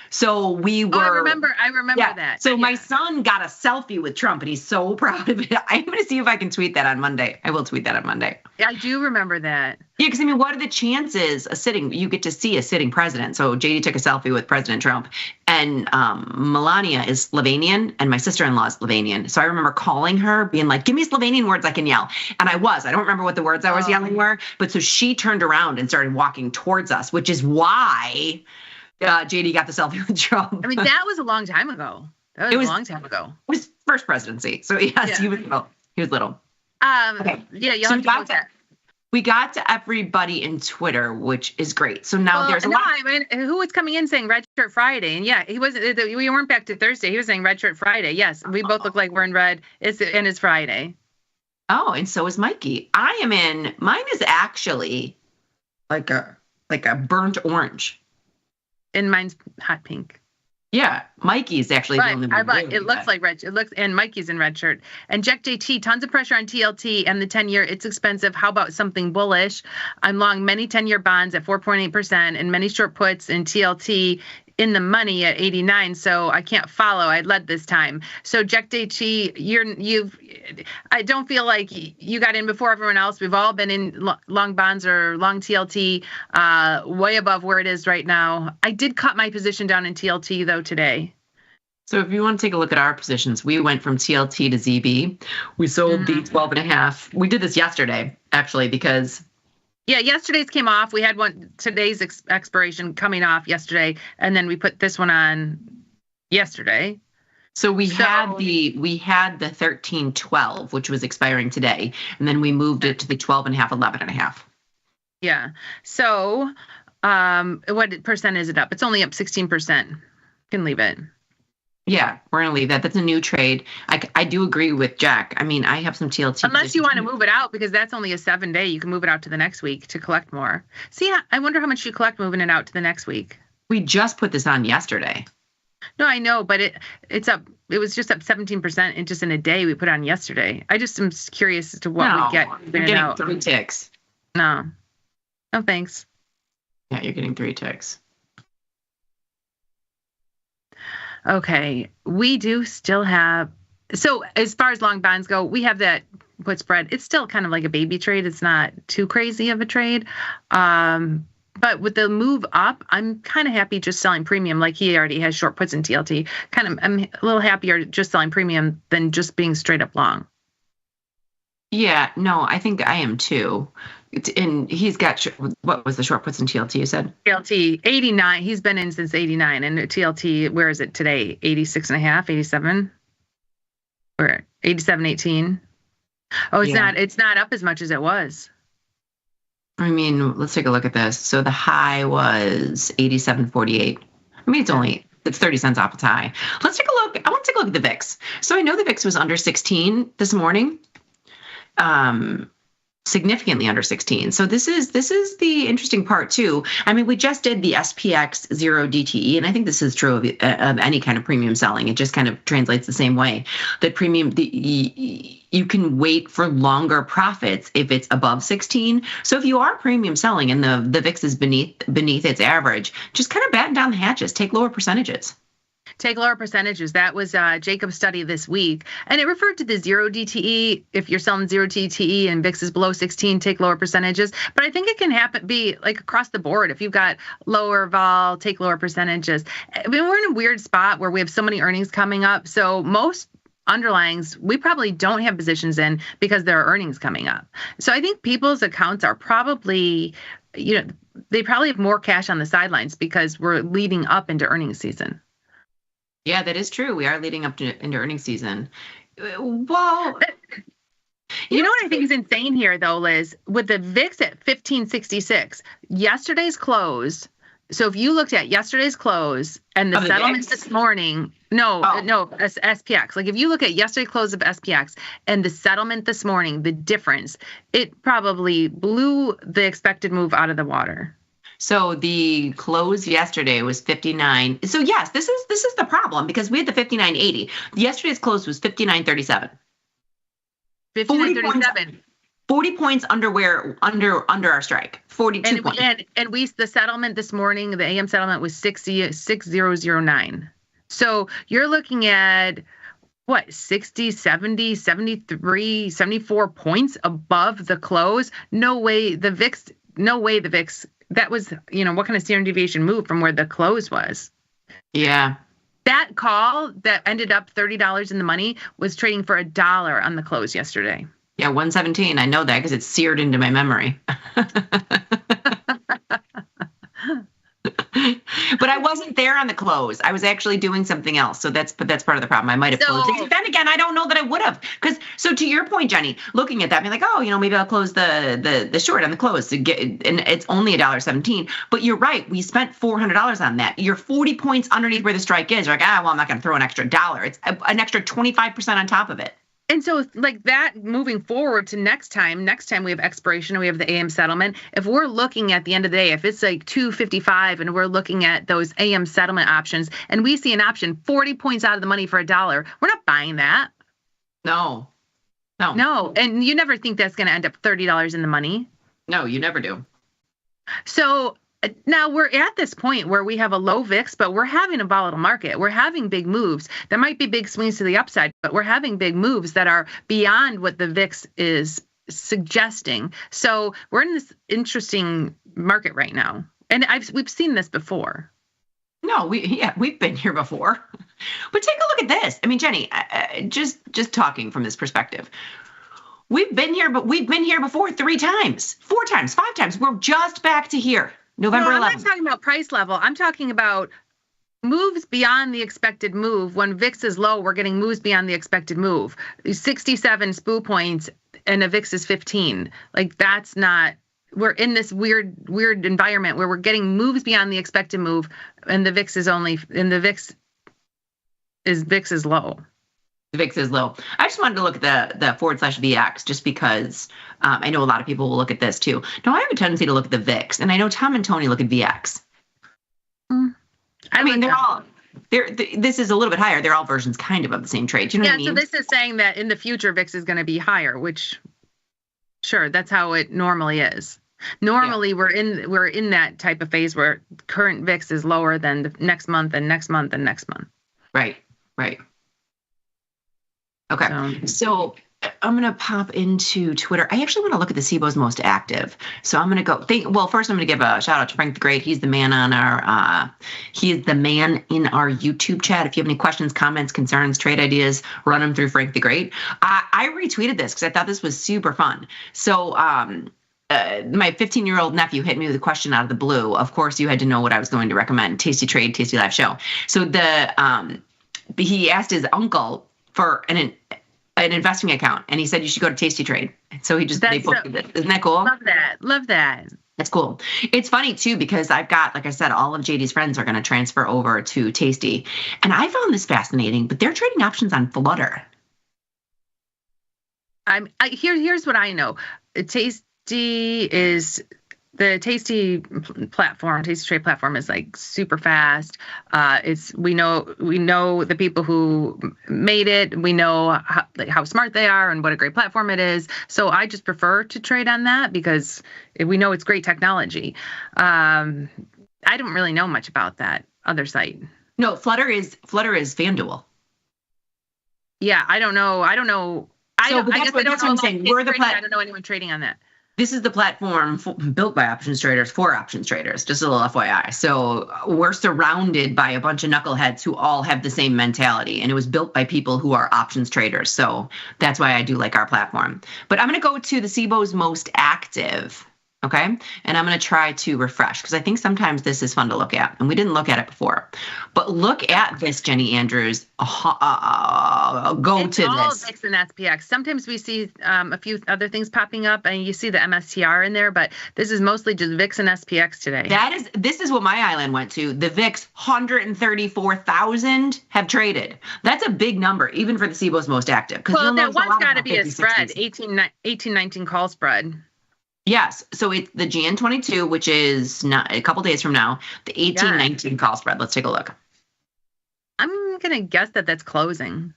So we were. I remember that. So my son got a selfie with Trump, and he's so proud of it. I'm going to see if I can tweet that on Monday. I will tweet that on Monday. Yeah, I do remember that. Yeah, because what are the chances you get to see a sitting president? So JD took a selfie with President Trump, and Melania is Slovenian, and my sister-in-law is Slovenian. So I remember calling her, being like, "Give me Slovenian words I can yell," and I don't remember what the words I was yelling were, but so she turned around and started walking towards us, which is why. JD got the selfie with Trump. I mean, that was a long time ago. It was a long time ago. It was first presidency. So yes, he was little. Okay. Yeah, you'll have to post that. We got to everybody in Twitter, which is great. So now there's a lot. I mean, who was coming in saying Red Shirt Friday? And yeah, he wasn't. We weren't back to Thursday. He was saying Red Shirt Friday. Yes, we both look like we're in red. It's Friday. Oh, and so is Mikey. I am in. Mine is actually like a burnt orange. And mine's hot pink. Yeah, Mikey's actually the only one. It looks like red. And Mikey's in red shirt. And Jack JT, tons of pressure on TLT and the 10-year. It's expensive. How about something bullish? I'm long many 10-year bonds at 4.8% and many short puts in TLT in the money at 89. So I can't follow. I led this time. So Jack JT, I don't feel like you got in before everyone else. We've all been in long bonds or long TLT, way above where it is right now. I did cut my position down in TLT though today. So if you want to take a look at our positions, we went from TLT to ZB. We sold the 12.5. We did this yesterday, actually, because yeah, yesterday's came off. We had today's expiration coming off yesterday, and then we put this one on yesterday. So we had the 13.12, which was expiring today, and then we moved it to the 12.5, 11.5. Yeah. So what percent is it up? It's only up 16%. You can leave it. Yeah, we're going to leave that. That's a new trade. I do agree with Jack. I mean, I have some TLT. Unless you want to move it out, because that's only a 7-day. You can move it out to the next week to collect more. See, I wonder how much you collect moving it out to the next week. We just put this on yesterday. No, I know, but it's up. It was just up 17% in just in a day we put on yesterday. I just am curious as to what we get. You're getting 3 ticks. No, thanks. Yeah, you're getting 3 ticks. Okay, we do still have, so as far as long bonds go, we have that put spread. It's still kind of like a baby trade. It's not too crazy of a trade. But with the move up, I'm kind of happy just selling premium. Like he already has short puts in TLT. I'm a little happier just selling premium than just being straight up long. Yeah, no, I think I am too. And he's got, what was the short puts in TLT you said? TLT 89. He's been in since 89. And TLT, where is it today? 86.5, 87? Or 87.18? Oh, it's not up as much as it was. I mean, let's take a look at this. So the high was 87.48. I mean, it's 30 cents off its high. Let's take a look. I want to take a look at the VIX. So I know the VIX was under 16 this morning. significantly under 16. So this is the interesting part too. I mean, we just did the SPX 0 DTE, and I think this is true of any kind of premium selling. It just kind of translates the same way. That premium, you can wait for longer profits if it's above 16. So if you are premium selling and the VIX is beneath its average, just kind of batten down the hatches, take lower percentages. Take lower percentages. That was Jacob's study this week. And it referred to the 0 DTE. If you're selling 0 DTE and VIX is below 16, take lower percentages. But I think it can be like across the board. If you've got lower vol, take lower percentages. I mean, we're in a weird spot where we have so many earnings coming up. So most underlyings, we probably don't have positions in because there are earnings coming up. So I think people's accounts are probably, they probably have more cash on the sidelines because we're leading up into earnings season. Yeah, that is true. We are leading up into earnings season. Well, you know what I think is insane here, though, Liz? With the VIX at 1566, yesterday's close. So if you looked at yesterday's close and the settlement this morning, SPX. Like if you look at yesterday's close of SPX and the settlement this morning, the difference, it probably blew the expected move out of the water. So the close yesterday was 59. So yes, this is the problem because we had the 59.80. Yesterday's close was 59.37. 59.37. 40 points under our strike. 42 points. And the settlement this morning, the AM settlement was 6009. So you're looking at what, 60, 70, 73, 74 points above the close? No way the VIX. That was, what kind of standard deviation move from where the close was? Yeah. That call that ended up $30 in the money was trading for $1 on the close yesterday. Yeah, 117. I know that because it's seared into my memory. But I wasn't there on the close. I was actually doing something else. So that's part of the problem. I might have closed it. Then again, I don't know that I would have. So to your point, Jenny, looking at that, being like, maybe I'll close the short on the close to get, and it's only $1.17. But you're right. We spent $400 on that. You're 40 points underneath where the strike is. You're like, I'm not going to throw an extra $1. It's an extra 25% on top of it. And so like that moving forward to next time we have expiration and we have the AM settlement. If we're looking at the end of the day, if it's like 255 and we're looking at those AM settlement options and we see an option 40 points out of the money for $1, we're not buying that. No. And you never think that's going to end up $30 in the money. No, you never do. So now we're at this point where we have a low VIX, but we're having a volatile market. We're having big moves. There might be big swings to the upside, but we're having big moves that are beyond what the VIX is suggesting. So we're in this interesting market right now. And we've seen this before. No, we've been here before. But take a look at this. I mean, Jenny, just talking from this perspective. We've been here before 3 times, 4 times, 5 times. We're just back to here. November 11th. I'm not talking about price level. I'm talking about moves beyond the expected move. When VIX is low, we're getting moves beyond the expected move. 67 SPO points and a VIX is 15. Like that's not. We're in this weird environment where we're getting moves beyond the expected move, and the VIX is low. The VIX is low. I just wanted to look at the /VX just because I know a lot of people will look at this too. Now, I have a tendency to look at the VIX, and I know Tom and Tony look at VX. This is a little bit higher. They're all versions kind of the same trade. Do you know what I mean? So this is saying that in the future, VIX is going to be higher, which, sure, that's how it normally is. Normally, we're in that type of phase where current VIX is lower than the next month and next month and next month. Right. Okay, so I'm going to pop into Twitter. I actually want to look at the SIBO's most active. So I'm going to go first I'm going to give a shout out to Frank the Great. He's the man in our YouTube chat. If you have any questions, comments, concerns, trade ideas, run them through Frank the Great. I retweeted this because I thought this was super fun. So my 15-year-old nephew hit me with a question out of the blue. Of course, you had to know what I was going to recommend. Tasty Trade, Tasty Live Show. So he asked his uncle for an investing account, and he said you should go to Tasty Trade. So they booked it. Isn't that cool? Love that. That's cool. It's funny too because I've got, like I said, all of JD's friends are going to transfer over to Tasty, and I found this fascinating. But they're trading options on Flutter. Here's what I know. Tasty is the Tasty platform. Tasty Trade platform is like super fast. We know the people who made it. We know how smart they are and what a great platform it is. So I just prefer to trade on that because we know it's great technology. I don't really know much about that other site. No, Flutter is FanDuel. Yeah, I don't know. I guess I don't know anyone trading on that. This is the platform built by options traders for options traders, just a little FYI. So we're surrounded by a bunch of knuckleheads who all have the same mentality, and it was built by people who are options traders. So that's why I do like our platform. But I'm going to go to the SIBO's most active, okay? And I'm going to try to refresh because I think sometimes this is fun to look at, and we didn't look at it before. But look at this, Jenny Andrews. Go It's to all this. VIX and SPX. Sometimes we see a few other things popping up, and you see the MSTR in there, but this is mostly just VIX and SPX today. This is what my island went to. The VIX, 134,000 have traded. That's a big number, even for the SIBO's most active. Well, that one's got to be a spread, 18-19 call spread. Yes. So it's the GN22, which is not a couple days from now, the 18-19 call spread. Let's take a look. I'm going to guess that that's closing.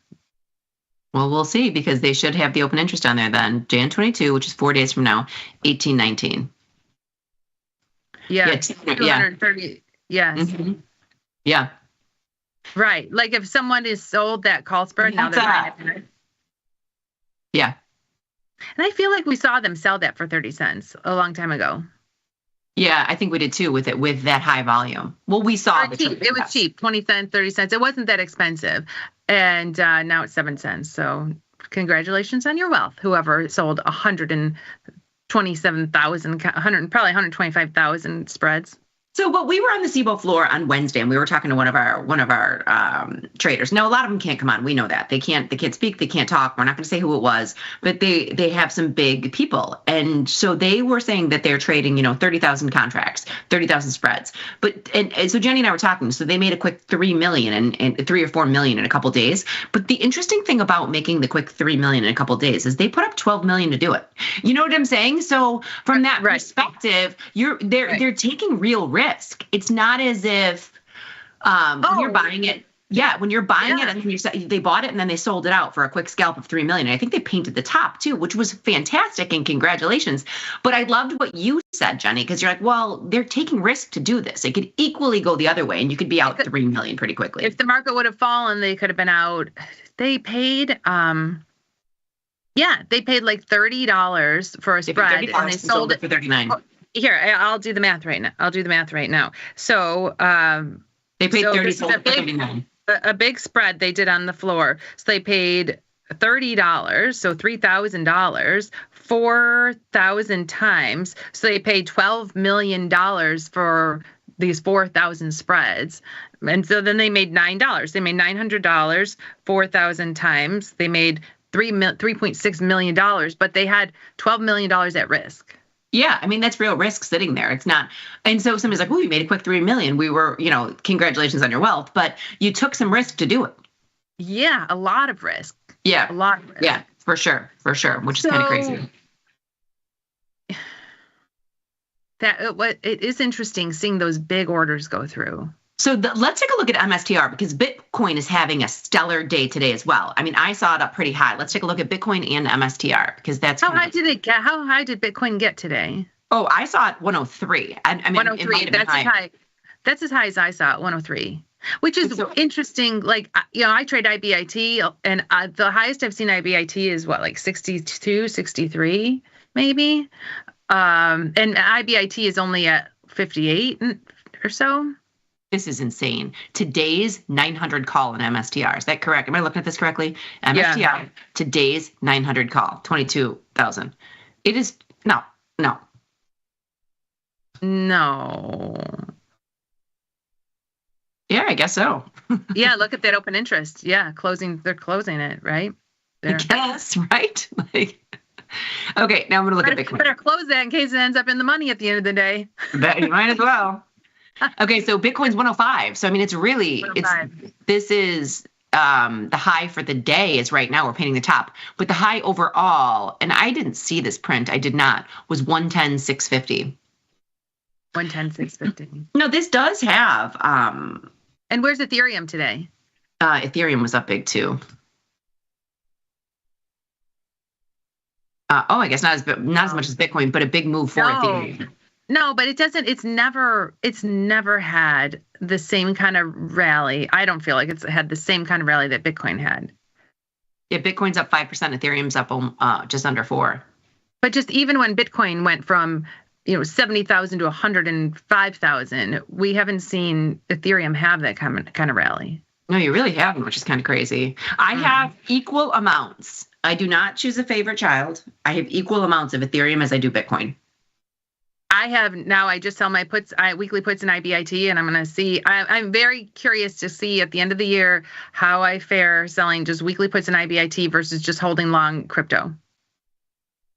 Well, we'll see because they should have the open interest on there then. GN22, which is 4 days from now, 18-19. Yeah. 230. Yes. Mm-hmm. Yeah. Right. Like if someone is sold that call spread, now they're buying it. Yeah. And I feel like we saw them sell that for 30 cents a long time ago. Yeah, I think we did too with that high volume. Well, we saw it was cheap, 20 cents, 30 cents. It wasn't that expensive. And now it's 7 cents. So congratulations on your wealth. Whoever sold 127,000, probably 125,000 spreads. So, but we were on the SIBO floor on Wednesday, and we were talking to one of our traders. Now, a lot of them can't come on. We know that they can't speak, they can't talk. We're not going to say who it was, but they have some big people, and so they were saying that they're trading, 30,000 contracts, 30,000 spreads. But and so Jenny and I were talking. So they made a quick 3 million and 3 or 4 million in a couple days. But the interesting thing about making the quick 3 million in a couple days is they put up 12 million to do it. You know what I'm saying? So from that perspective, they're taking real risk. It's not as if when you're buying it. Yeah, when you're buying it and they bought it and then they sold it out for a quick scalp of 3 million. And I think they painted the top too, which was fantastic and congratulations. But I loved what you said, Jenny, because you're like, well, they're taking risk to do this. It could equally go the other way and you could be out 3 million pretty quickly. If the market would have fallen, they could have been out. They paid they paid like $30 for a spread and they sold it for 39. Here, I'll do the math right now. So they paid 30 for 39. A big spread they did on the floor. So they paid $30, so $3,000, 4,000 times. So they paid $12 million for these 4,000 spreads. And so then they made $9. They made $900, 4,000 times. They made $3.6 million, but they had $12 million at risk. Yeah, I mean, that's real risk sitting there. It's not. And so somebody's like, oh, you made a quick 3 million. We were, congratulations on your wealth, but you took some risk to do it. Yeah, a lot of risk. Yeah. A lot of risk. Yeah, for sure, which is kind of crazy. It is interesting seeing those big orders go through. So let's take a look at MSTR because Bitcoin is having a stellar day today as well. I mean, I saw it up pretty high. Let's take a look at Bitcoin and MSTR because that's how high did it get? How high did Bitcoin get today? Oh, I saw it 103. I mean, 103. That's as high. That's as high as I saw it, 103. Which is interesting. Like, I trade IBIT, and the highest I've seen IBIT is like 62, 63, maybe. And IBIT is only at 58 or so. This is insane. Today's 900 call in MSTR. Is that correct? Am I looking at this correctly? MSTR, today's 900 call, 22,000. It is, no. Yeah, I guess so. Yeah, look at that open interest. Yeah, they're closing it, right? I guess, right? Okay, now I'm going to look at Bitcoin. Better close that in case it ends up in the money at the end of the day. You might as well. Okay, so Bitcoin's 105. So I mean, it's really, this is the high for the day is right now, we're painting the top, but the high overall, and I didn't see this print, I did not, was 110,650. 110,650. No, this does have. And where's Ethereum today? Ethereum was up big too. I guess not as much as Bitcoin, but a big move for Ethereum. No, but it doesn't. It's never had the same kind of rally. I don't feel like it's had the same kind of rally that Bitcoin had. Yeah, Bitcoin's up 5%. Ethereum's up just under 4%. But just even when Bitcoin went from 70,000 to 105,000, we haven't seen Ethereum have that kind of rally. No, you really haven't, which is kind of crazy. I have equal amounts. I do not choose a favorite child. I have equal amounts of Ethereum as I do Bitcoin. I just sell my weekly puts in IBIT, and I'm going to see. I'm very curious to see at the end of the year how I fare selling just weekly puts in IBIT versus just holding long crypto.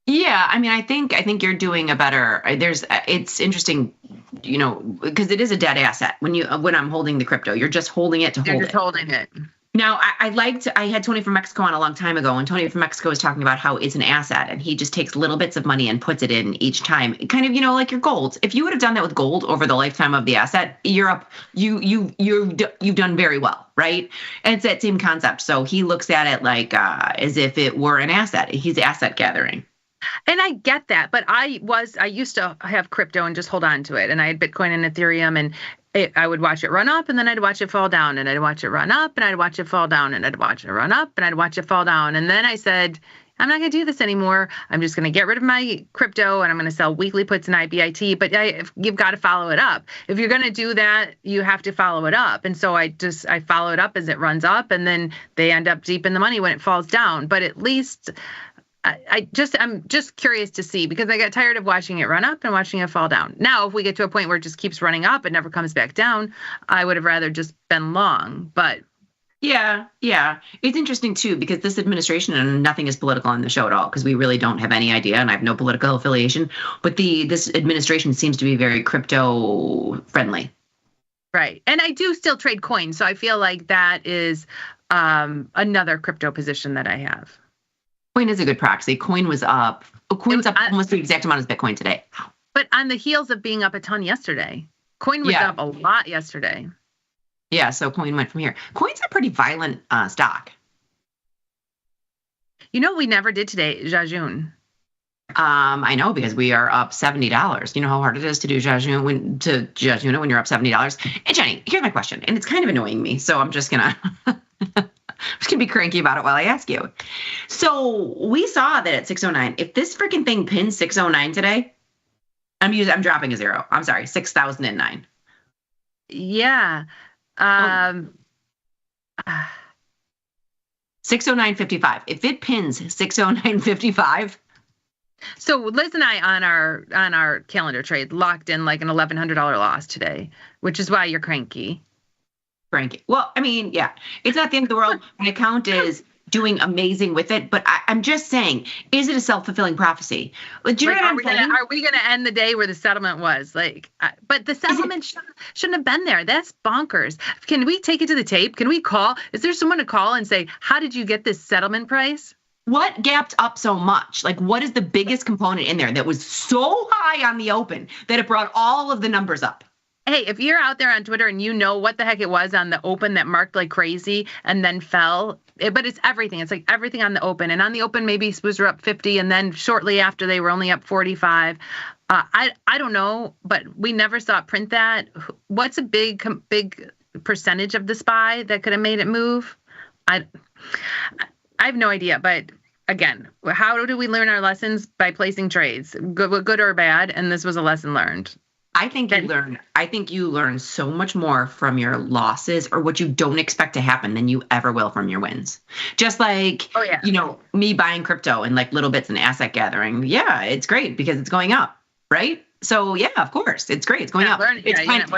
Yeah, I mean, I think you're doing a better. It's interesting, because it is a dead asset when I'm holding the crypto. You're just holding it to hold it. You're just holding it. Now, I had Tony from Mexico on a long time ago, and Tony from Mexico was talking about how it's an asset, and he just takes little bits of money and puts it in each time, kind of, like your gold. If you would have done that with gold over the lifetime of the asset, you're up. You've done very well, right? And it's that same concept. So he looks at it like as if it were an asset. He's asset gathering. And I get that, but I used to have crypto and just hold on to it, and I had Bitcoin and Ethereum, and I would watch it run up, and then I'd watch it fall down, and I'd watch it run up, and I'd watch it fall down, and I'd watch it run up, and I'd watch it fall down. And then I said, I'm not going to do this anymore. I'm just going to get rid of my crypto, and I'm going to sell weekly puts in IBIT. But you've got to follow it up. If you're going to do that, you have to follow it up. And so I follow it up as it runs up, and then they end up deep in the money when it falls down. But at least I'm just curious to see, because I got tired of watching it run up and watching it fall down. Now, if we get to a point where it just keeps running up and never comes back down, I would have rather just been long. But yeah, it's interesting too, because this administration, and nothing is political on the show at all, because we really don't have any idea, and I have no political affiliation. But this administration seems to be very crypto friendly. Right, and I do still trade coins, so I feel like that is another crypto position that I have. Coin is a good proxy. Coin was up. Coin's up almost the exact amount as Bitcoin today. But on the heels of being up a ton yesterday, coin was up a lot yesterday. Yeah, so coin went from here. Coin's a pretty violent stock. We never did today, Jajun. I know, because we are up $70. You know how hard it is to do Jajun when you're up $70. And Jenny, here's my question, and it's kind of annoying me, so I'm just gonna be cranky about it while I ask you. So we saw that at 609. If this freaking thing pins 609 today, I'm dropping a zero. I'm sorry, 6,009. Yeah. 609.55. If it pins 609.55. So Liz and I on our calendar trade locked in like an $1,100 loss today, which is why you're cranky. Well, I mean, yeah, it's not the end of the world. My account is doing amazing with it, but I'm just saying, is it a self-fulfilling prophecy? Do you know what I'm saying? Are we going to end the day where the settlement was? But the settlement shouldn't have been there. That's bonkers. Can we take it to the tape? Can we call? Is there someone to call and say, how did you get this settlement price? What gapped up so much? What is the biggest component in there that was so high on the open that it brought all of the numbers up? Hey, if you're out there on Twitter and you know what the heck it was on the open that marked like crazy and then fell, but it's everything. It's like everything on the open. And on the open, maybe SPUs were up 50, and then shortly after they were only up 45. I don't know, but we never saw it print that. What's a big percentage of the SPY that could have made it move? I have no idea, but again, how do we learn our lessons? By placing trades, good or bad, and this was a lesson learned. I think you learn so much more from your losses or what you don't expect to happen than you ever will from your wins. Just like, me buying crypto and like little bits and asset gathering. Yeah, it's great because it's going up, right? So yeah, of course, it's great. It's going up. It's kind of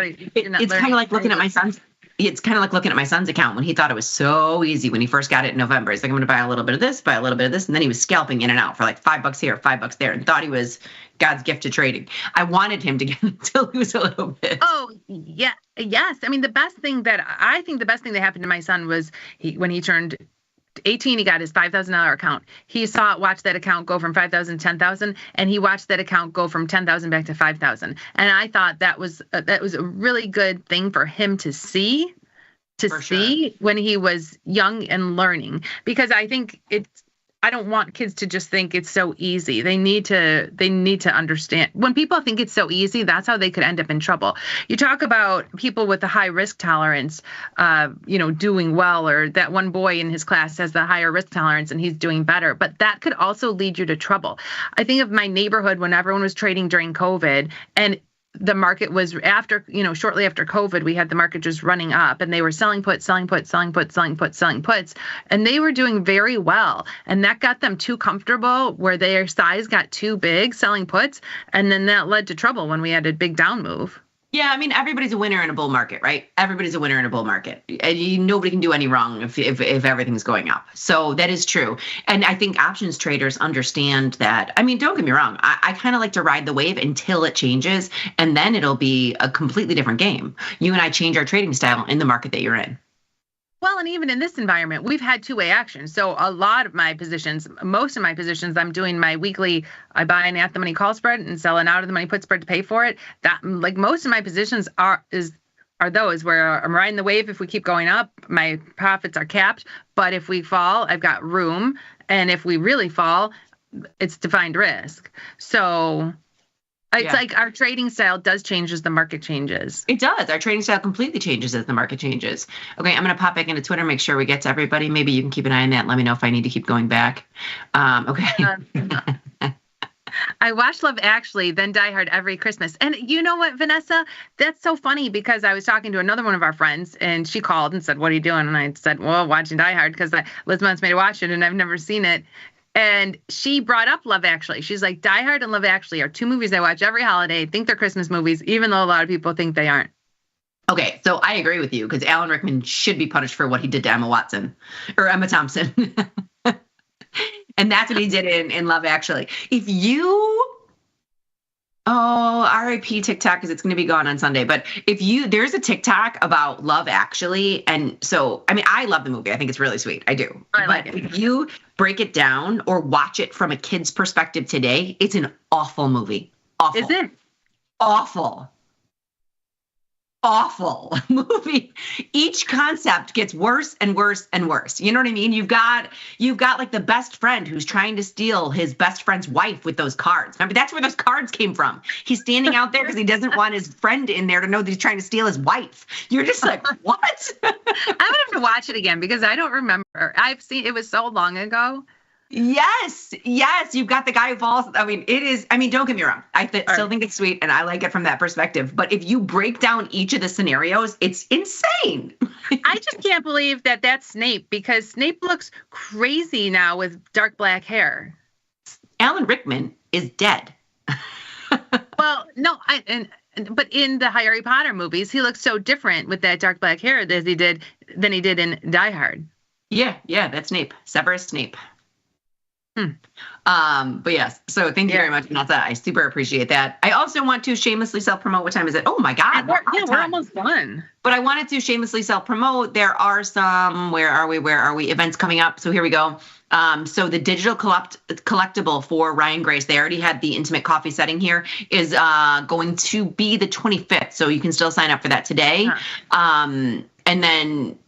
like looking at my son's. It's kind of like looking at my son's account when he thought it was so easy when he first got it in November. He's like, I'm going to buy a little bit of this, buy a little bit of this. And then he was scalping in and out for like $5 here, $5 there, and thought he was God's gift to trading. I wanted him to get it until he was a little bit. Oh, Yes. I mean, the best thing that happened to my son was when he turned 18, he got his $5,000 account. He watched that account go from 5,000 to 10,000, and he watched that account go from 10,000 back to 5,000. And I thought that was a really good thing for him to see. When he was young and learning, because I think I don't want kids to just think it's so easy. They need to understand. When people think it's so easy, that's how they could end up in trouble. You talk about people with a high risk tolerance, doing well, or that one boy in his class has the higher risk tolerance and he's doing better. But that could also lead you to trouble. I think of my neighborhood when everyone was trading during COVID, and the market was shortly after COVID, we had the market just running up, and they were selling puts, and they were doing very well. And that got them too comfortable where their size got too big selling puts. And then that led to trouble when we had a big down move. Yeah, I mean, everybody's a winner in a bull market, right? Everybody's a winner in a bull market. And nobody can do any wrong if everything's going up. So that is true. And I think options traders understand that. I mean, don't get me wrong. I kind of like to ride the wave until it changes, and then it'll be a completely different game. You and I change our trading style in the market that you're in. Well, and even in this environment, we've had two-way action. So a lot of my positions, most of my positions, I'm doing my weekly, I buy an at-the-money call spread and sell an out-of-the-money put spread to pay for it. That, like, most of my positions are those where I'm riding the wave. If we keep going up, my profits are capped. But if we fall, I've got room. And if we really fall, it's defined risk. So it's like our trading style does change as the market changes. It does. Our trading style completely changes as the market changes. Okay, I'm going to pop back into Twitter, make sure we get to everybody. Maybe you can keep an eye on that. Let me know if I need to keep going back. Okay. I watch Love Actually, then Die Hard every Christmas. And you know what, Vanessa? That's so funny, because I was talking to another one of our friends, and she called and said, "What are you doing?" And I said, "Well, watching Die Hard, because Liz wants me to watch it, and I've never seen it." And she brought up Love Actually. She's like, Die Hard and Love Actually are two movies I watch every holiday. I think they're Christmas movies, even though a lot of people think they aren't. Okay, so I agree with you, because Alan Rickman should be punished for what he did to Emma Thompson. And that's what he did in Love Actually. If you... RIP TikTok, because it's going to be gone on Sunday. But there's a TikTok about Love Actually. And so, I mean, I love the movie. I think it's really sweet. I do. But if you break it down or watch it from a kid's perspective today, it's an awful movie. Awful. Is it? Awful movie. Each concept gets worse and worse and worse. You know what I mean? You've got like the best friend who's trying to steal his best friend's wife with those cards. Remember, that's where those cards came from. He's standing out there because he doesn't want his friend in there to know that he's trying to steal his wife. You're just like, what? I'm gonna have to watch it again, because I don't remember. I've seen it was so long ago. Yes. You've got the guy who falls. I mean, don't get me wrong. I still think it's sweet, and I like it from that perspective. But if you break down each of the scenarios, it's insane. I just can't believe that that's Snape, because Snape looks crazy now with dark black hair. Alan Rickman is dead. Well, no, but in the Harry Potter movies, he looks so different with that dark black hair than he did in Die Hard. Yeah, that's Snape. Severus Snape. But yes, so thank you very much, Vanessa. I super appreciate that. I also want to shamelessly self-promote. What time is it? Oh my God. We're almost done. But I wanted to shamelessly self-promote. There are some, where are we, events coming up. So here we go. So the digital collectible for Ryan Grace, they already had the intimate coffee setting here, is going to be the 25th. So you can still sign up for that today. And then,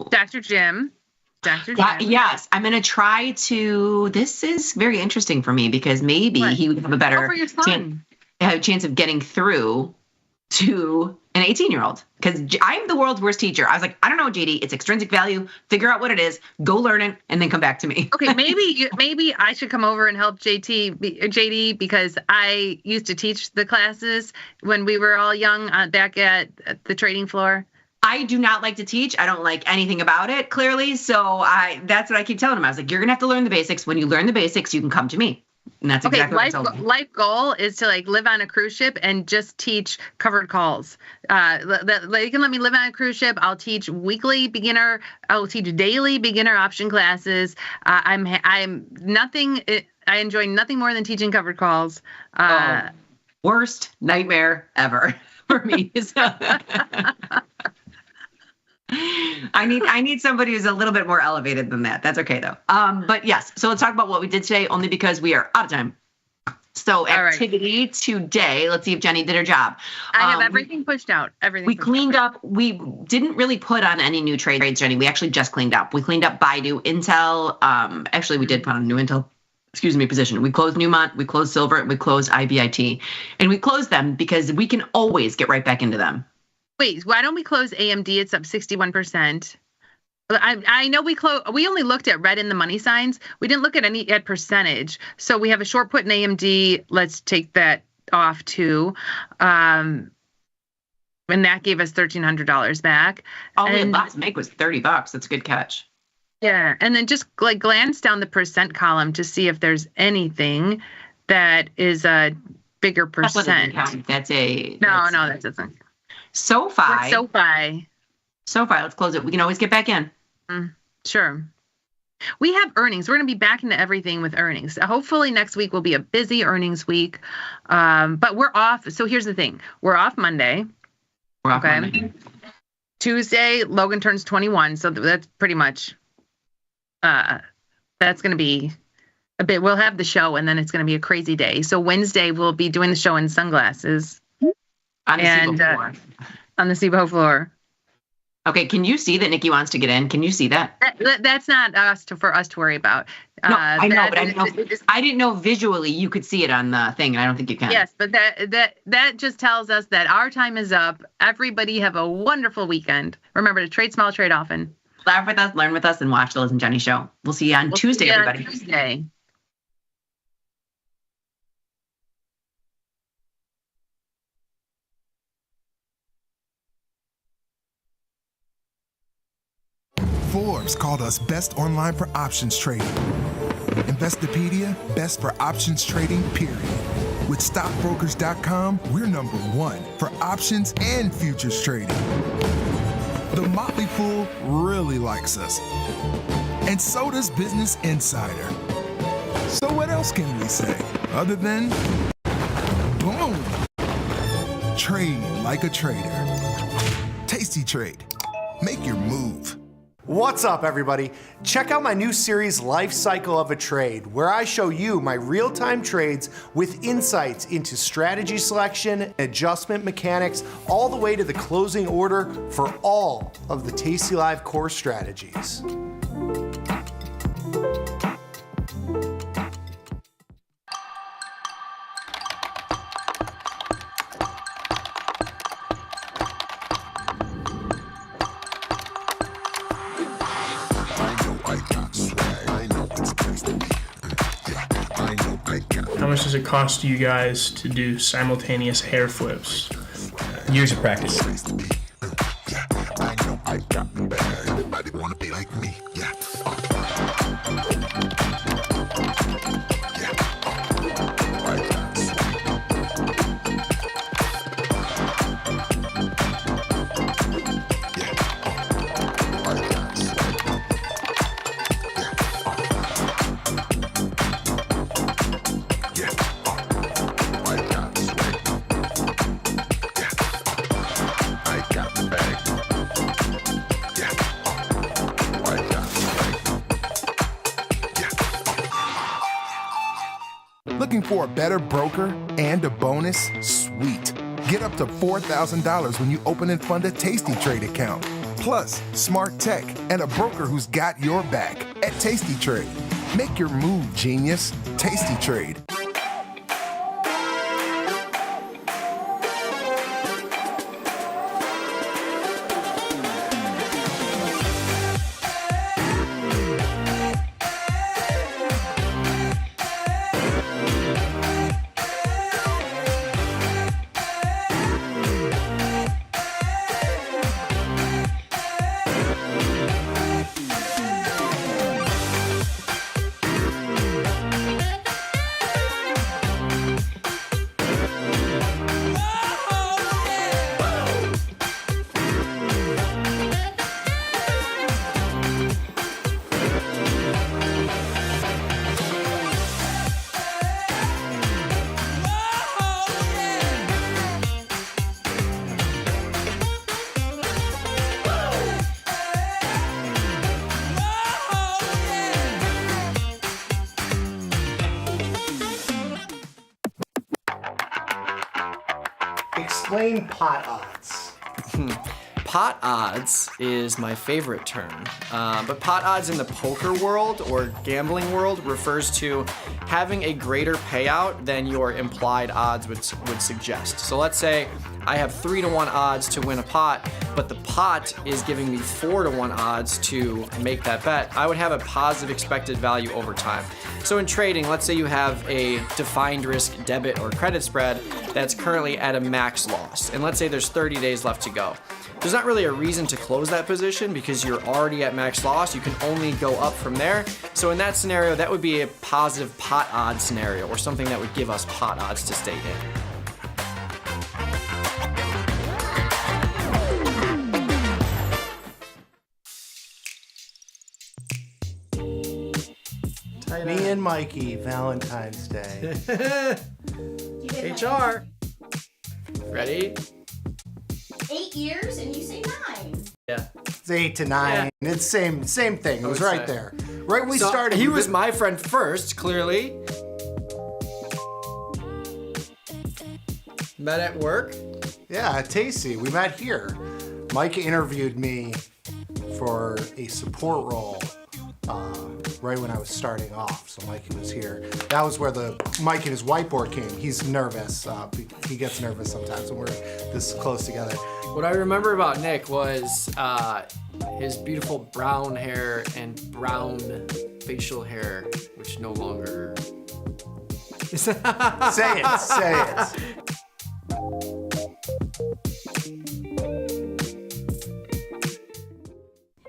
Dr. Jim. Yes, I'm going to try to. This is very interesting for me, because maybe he would have a better chance of getting through to an 18-year-old, because I'm the world's worst teacher. I was like, I don't know, JD, it's extrinsic value. Figure out what it is, go learn it, and then come back to me. Okay, maybe I should come over and help JD, because I used to teach the classes when we were all young back at the trading floor. I do not like to teach. I don't like anything about it, clearly. So that's what I keep telling him. I was like, you're going to have to learn the basics. When you learn the basics, you can come to me. And that's exactly what I told him. Life goal is to live on a cruise ship and just teach covered calls. They can let me live on a cruise ship. I'll teach weekly beginner. I'll teach daily beginner option classes. I'm nothing. I enjoy nothing more than teaching covered calls. Worst nightmare ever for me. So I need somebody who's a little bit more elevated than that. That's okay though. But yes, so let's talk about what we did today, only because we are out of time. So activity today, let's see if Jenny did her job. I have everything pushed out. We cleaned up. We didn't really put on any new trades, Jenny. We actually just cleaned up. We cleaned up Baidu, Intel. Actually, we did put on a new Intel, position. We closed Newmont, we closed Silver, and we closed IBIT. And we closed them because we can always get right back into them. Wait, why don't we close AMD? It's up 61%. I know we only looked at red in the money signs. We didn't look at any at percentage. So we have a short put in AMD. Let's take that off too. And that gave us $1,300 back. All we had left to make was $30. That's a good catch. Yeah. And then just like glance down the percent column to see if there's anything that is a bigger percent. That doesn't. SoFi, let's close it. We can always get back in. Sure. We have earnings. We're going to be back into everything with earnings. Hopefully next week will be a busy earnings week. But we're off. So here's the thing. We're off Monday. We're off Monday. Tuesday, Logan turns 21. So that's pretty much, that's going to be a bit. We'll have the show and then it's going to be a crazy day. So Wednesday, we'll be doing the show in sunglasses. On the SIBO floor. On the SIBO floor. Okay, can you see that Nikki wants to get in? Can you see that? That's not for us to worry about. No, I know, but I didn't know visually you could see it on the thing, and I don't think you can. Yes, but that just tells us that our time is up. Everybody have a wonderful weekend. Remember to trade small, trade often. Laugh with us, learn with us, and watch the Liz and Jenny show. We'll see you on Tuesday, everybody. Tuesday. Forbes called us best online for options trading. Investopedia, best for options trading, period. With stockbrokers.com, we're number one for options and futures trading. The Motley Fool really likes us. And so does Business Insider. So what else can we say other than boom? Trade like a trader. Tasty Trade. Make your move. What's up, everybody? Check out my new series, Life Cycle of a Trade, where I show you my real-time trades with insights into strategy selection, adjustment mechanics, all the way to the closing order for all of the tastylive core strategies. How much does it cost you guys to do simultaneous hair flips? Years of practice. Everybody wanna be like me, yeah. Looking for a better broker and a bonus? Sweet. Get up to $4,000 when you open and fund a Tasty Trade account. Plus, smart tech and a broker who's got your back at Tasty Trade. Make your move, genius. Tasty Trade. Explain pot odds. Pot odds is my favorite term, but pot odds in the poker world or gambling world refers to having a greater payout than your implied odds would suggest. So let's say I have 3-to-1 odds to win a pot, but the pot is giving me 4-to-1 odds to make that bet. I would have a positive expected value over time. So in trading, let's say you have a defined risk debit or credit spread that's currently at a max loss, and let's say there's 30 days left to go. There's not really a reason to close that position because you're already at max loss. You can only go up from there. So in that scenario, that would be a positive pot odds scenario or something that would give us pot odds to stay in. Me and Mikey, Valentine's Day. HR. Ready? 8 years and you say 9. Yeah. It's 8 to 9. Yeah. It's same thing. It was right there. Right when we So started. He was my friend first, clearly. Met at work. Yeah, Tasty. We met here. Mike interviewed me for a support role right when I was starting off. So Mikey was here. That was where Mike and his whiteboard came. He's nervous. He gets nervous sometimes when we're this close together. What I remember about Nick was his beautiful brown hair and brown facial hair, which no longer... Say it.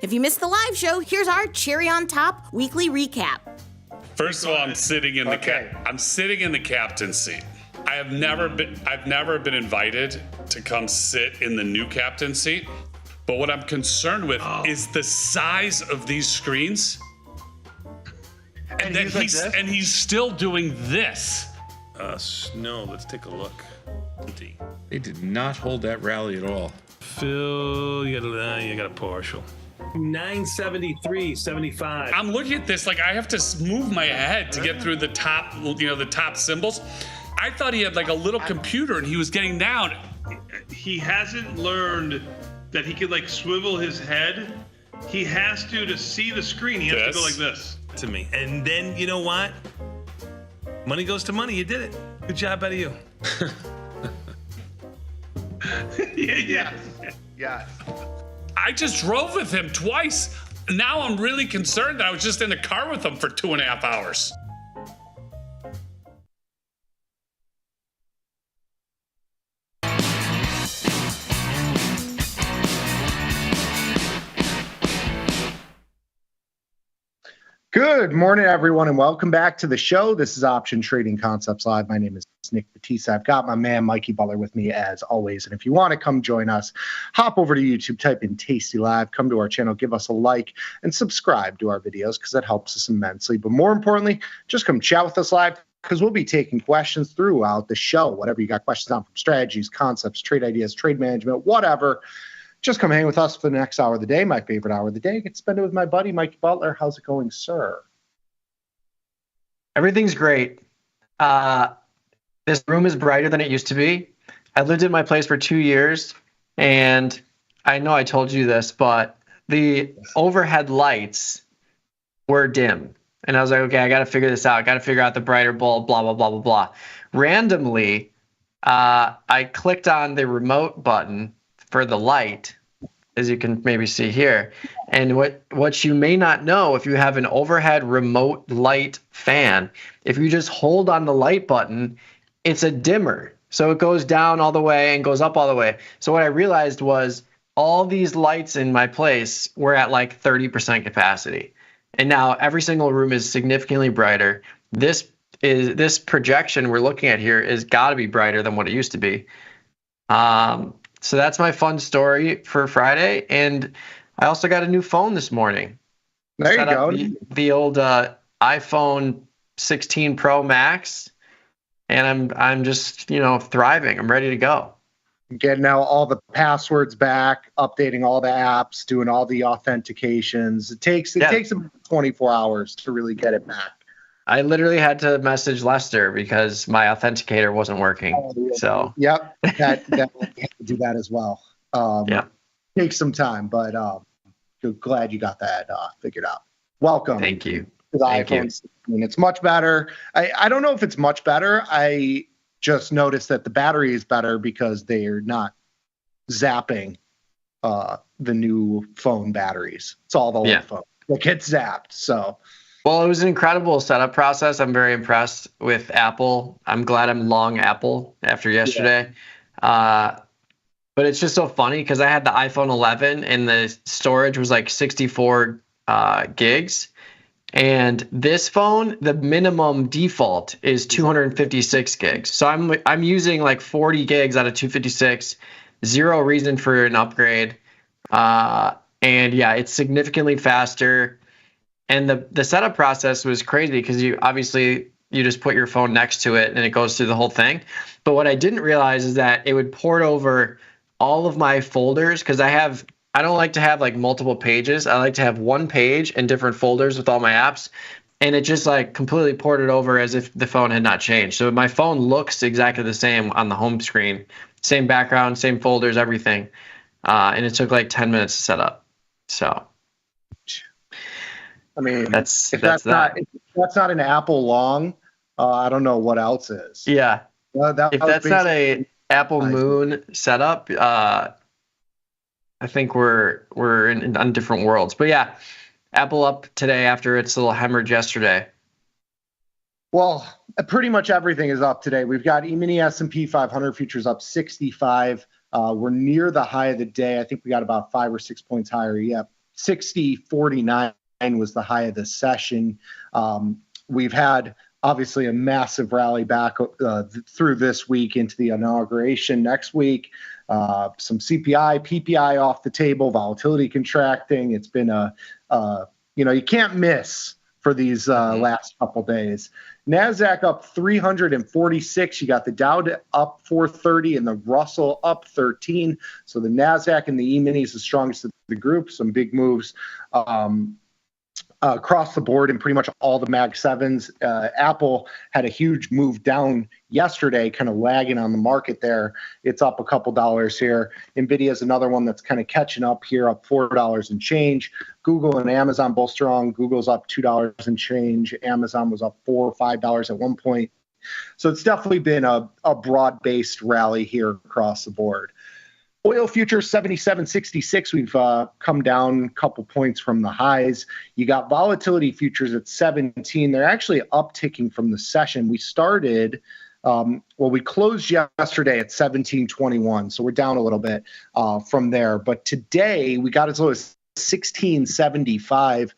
If you missed the live show, here's our cherry on top weekly recap. First of all, I'm sitting in the captain's seat. I've never been invited to come sit in the new captain's seat. But what I'm concerned with is the size of these screens. And then he's still doing this. Snow, let's take a look. They did not hold that rally at all. Phil, you got a partial. 973.75. I'm looking at this like I have to move my head to get through the top, the top symbols. I thought he had like a little computer and he was getting down. He hasn't learned that he could like swivel his head. He has to see the screen. He has to go like this. To me. And then, you know what? Money goes to money. You did it. Good job out of you. Yeah. I just drove with him twice. Now I'm really concerned that I was just in the car with him for 2.5 hours. Good morning, everyone, and welcome back to the show. This is Option Trading Concepts Live. My name is Nick Batista. I've got my man, Mikey Butler, with me as always. And if you want to come join us, hop over to YouTube, type in tastylive, come to our channel, give us a like, and subscribe to our videos because that helps us immensely. But more importantly, just come chat with us live because we'll be taking questions throughout the show. Whatever you got questions on, from strategies, concepts, trade ideas, trade management, whatever. Just come hang with us for the next hour of the day, my favorite hour of the day. Get to spend it with my buddy, Mikey Butler. How's it going, sir? Everything's great. This room is brighter than it used to be. I lived in my place for 2 years, and I know I told you this, but the overhead lights were dim. And I was like, okay, I got to figure this out. I got to figure out the brighter bulb, blah, blah, blah, blah, blah. Randomly, I clicked on the remote button for the light, as you can maybe see here. And what you may not know, if you have an overhead remote light fan, if you just hold on the light button, it's a dimmer. So it goes down all the way and goes up all the way. So what I realized was all these lights in my place were at like 30% capacity. And now every single room is significantly brighter. This projection we're looking at here is got to be brighter than what it used to be. So that's my fun story for Friday. And I also got a new phone this morning. There you go. The old iPhone 16 Pro Max. And I'm just, thriving. I'm ready to go. Getting now all the passwords back, updating all the apps, doing all the authentications. It takes about 24 hours to really get it back. I literally had to message Lester because my authenticator wasn't working. So Yep, that we have to do that as well. Yeah. Takes some time, but glad you got that figured out. Welcome. Thank you. To the Thank iPhone you. 16. It's much better. I don't know if it's much better. I just noticed that the battery is better because they are not zapping the new phone batteries. It's all the old phone that gets zapped. So. Well, it was an incredible setup process. I'm very impressed with Apple. I'm glad I'm long Apple after yesterday. But it's just so funny because I had the iPhone 11 and the storage was like 64 gigs. And this phone, the minimum default is 256 gigs. So I'm using like 40 gigs out of 256. Zero reason for an upgrade. And yeah, it's significantly faster. And the setup process was crazy because you just put your phone next to it and it goes through the whole thing. But what I didn't realize is that it would port over all of my folders because I don't like to have like multiple pages. I like to have one page and different folders with all my apps. And it just like completely ported over as if the phone had not changed. So my phone looks exactly the same on the home screen. Same background, same folders, everything. And it took like 10 minutes to set up. So. I mean, that's not an Apple long, I don't know what else is. Yeah. If that's not a Apple Moon setup, I think we're on different worlds. But yeah, Apple up today after its little hemorrhage yesterday. Well, pretty much everything is up today. We've got E-mini S&P 500 futures up 65. We're near the high of the day. I think we got about 5 or 6 points higher. Yep, 60.49 was the high of the session. We've had obviously a massive rally back through this week into the inauguration next week. Some CPI, PPI off the table, volatility contracting. It's been you can't miss for these last couple days. NASDAQ up 346. You got the Dow up 430 and the Russell up 13. So the NASDAQ and the E-mini is the strongest of the group. Some big moves across the board in pretty much all the Mag 7s. Apple had a huge move down yesterday, kind of lagging on the market there. It's up a couple dollars here. NVIDIA is another one that's kind of catching up here, up $4 and change. Google and Amazon both strong. Google's up $2 and change. Amazon was up $4 or $5 at one point. So it's definitely been a broad-based rally here across the board. Oil futures 77.66. We've come down a couple points from the highs. You got volatility futures at 17. They're actually upticking from the session. We started, we closed yesterday at 17.21, so we're down a little bit from there. But today we got as low as 16.75,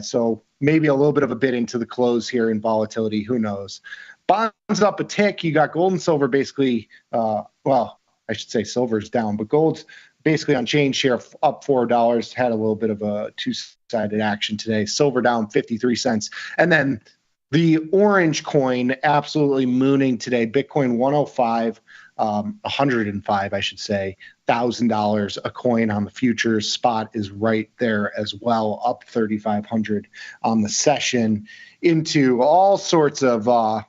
so maybe a little bit of a bit into the close here in volatility. Who knows? Bonds up a tick. You got gold and silver basically, I should say silver's down, but gold's basically unchanged here, up $4. Had a little bit of a two-sided action today. Silver down 53 cents. And then the orange coin absolutely mooning today. Bitcoin 105, 105, I should say, $1,000 a coin on the futures. Spot is right there as well, up 3,500 on the session. Into all sorts of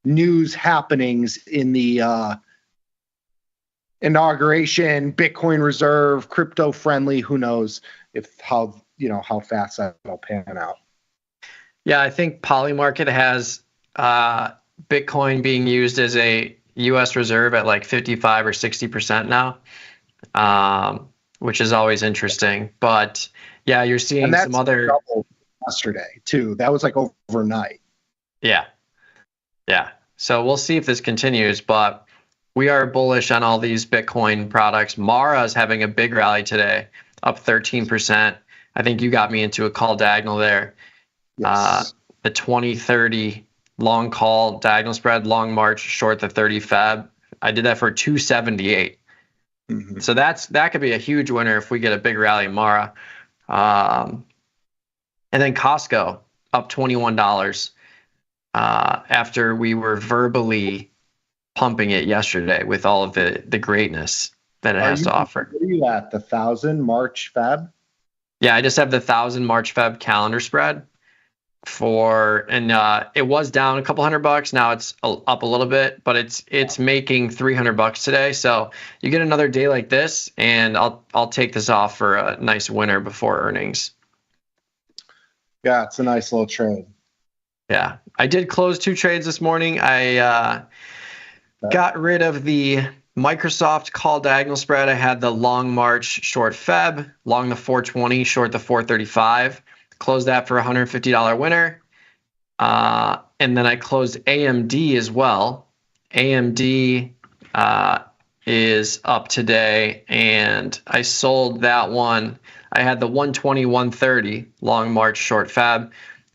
news happenings in the inauguration, Bitcoin reserve, crypto friendly. Who knows how fast that'll pan out. Yeah, I think Polymarket has Bitcoin being used as a U.S. reserve at like 55 or 60% now, which is always interesting. But yeah, you're seeing some other yesterday too. That was like overnight. Yeah. So we'll see if this continues, but we are bullish on all these Bitcoin products. Mara is having a big rally today, up 13%. I think you got me into a call diagonal there. Yes. The 20-30 long call diagonal spread, long March, short the 30 Feb. I did that for 278. Mm-hmm. So that could be a huge winner if we get a big rally in Mara. And then Costco up $21 after we were verbally pumping it yesterday with all of the greatness that it has to offer. Are you at the 1,000 March Feb? Yeah, I just have the 1,000 March Feb calendar spread. it was down a couple $100. Now it's up a little bit, but it's making $300 today. So you get another day like this, and I'll take this off for a nice winner before earnings. Yeah, it's a nice little trade. Yeah, I did close 2 trades this morning. I got rid of the Microsoft call diagonal spread. I had the long March short Feb, long the 420, short the 435. Closed that for a $150 winner. And then I closed AMD as well. AMD is up today, and I sold that one. I had the 120, 130 long March short Feb.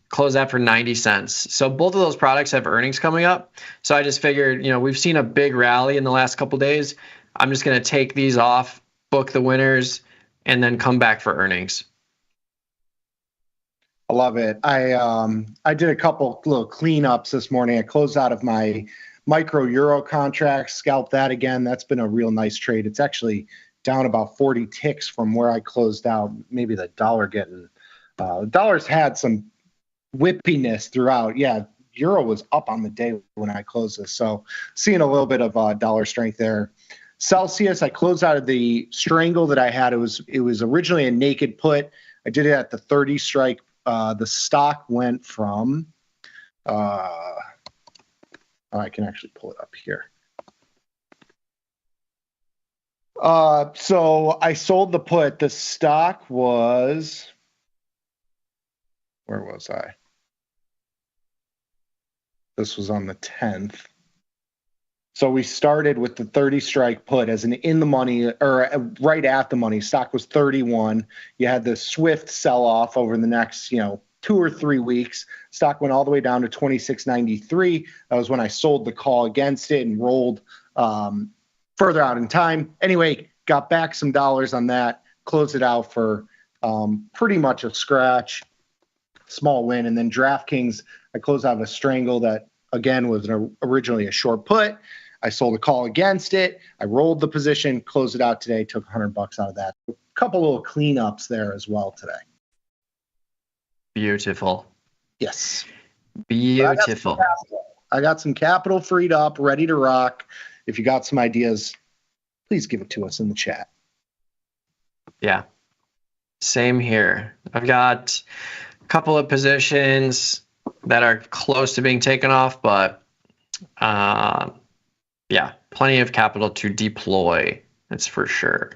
Close that for 90 cents. So both of those products have earnings coming up. So I just figured, we've seen a big rally in the last couple days. I'm just going to take these off, book the winners, and then come back for earnings. I love it. I did a couple little cleanups this morning. I closed out of my micro euro contract, scalped that again. That's been a real nice trade. It's actually down about 40 ticks from where I closed out. Maybe the dollar the dollar's had some whippiness throughout. Yeah, euro was up on the day when I closed this, so seeing a little bit of dollar strength there. Celsius, I closed out of the strangle that I had. It was originally a naked put. I did it at the 30 strike. The stock went from I can actually pull it up here. So I sold the put. The stock was, where was I? This was on the 10th. So we started with the 30 strike put as an in the money, or right at the money. Stock was 31. You had the swift sell off over the next, 2 or 3 weeks. Stock went all the way down to 26.93. That was when I sold the call against it and rolled further out in time. Anyway, got back some dollars on that, closed it out for pretty much a scratch, small win. And then DraftKings, I closed out of a strangle that, again, was originally a short put. I sold a call against it. I rolled the position, closed it out today, took $100 out of that. A couple little cleanups there as well today. Beautiful. Yes. Beautiful. I got some capital freed up, ready to rock. If you got some ideas, please give it to us in the chat. Yeah. Same here. I've got a couple of positions that are close to being taken off, but yeah, plenty of capital to deploy. That's for sure.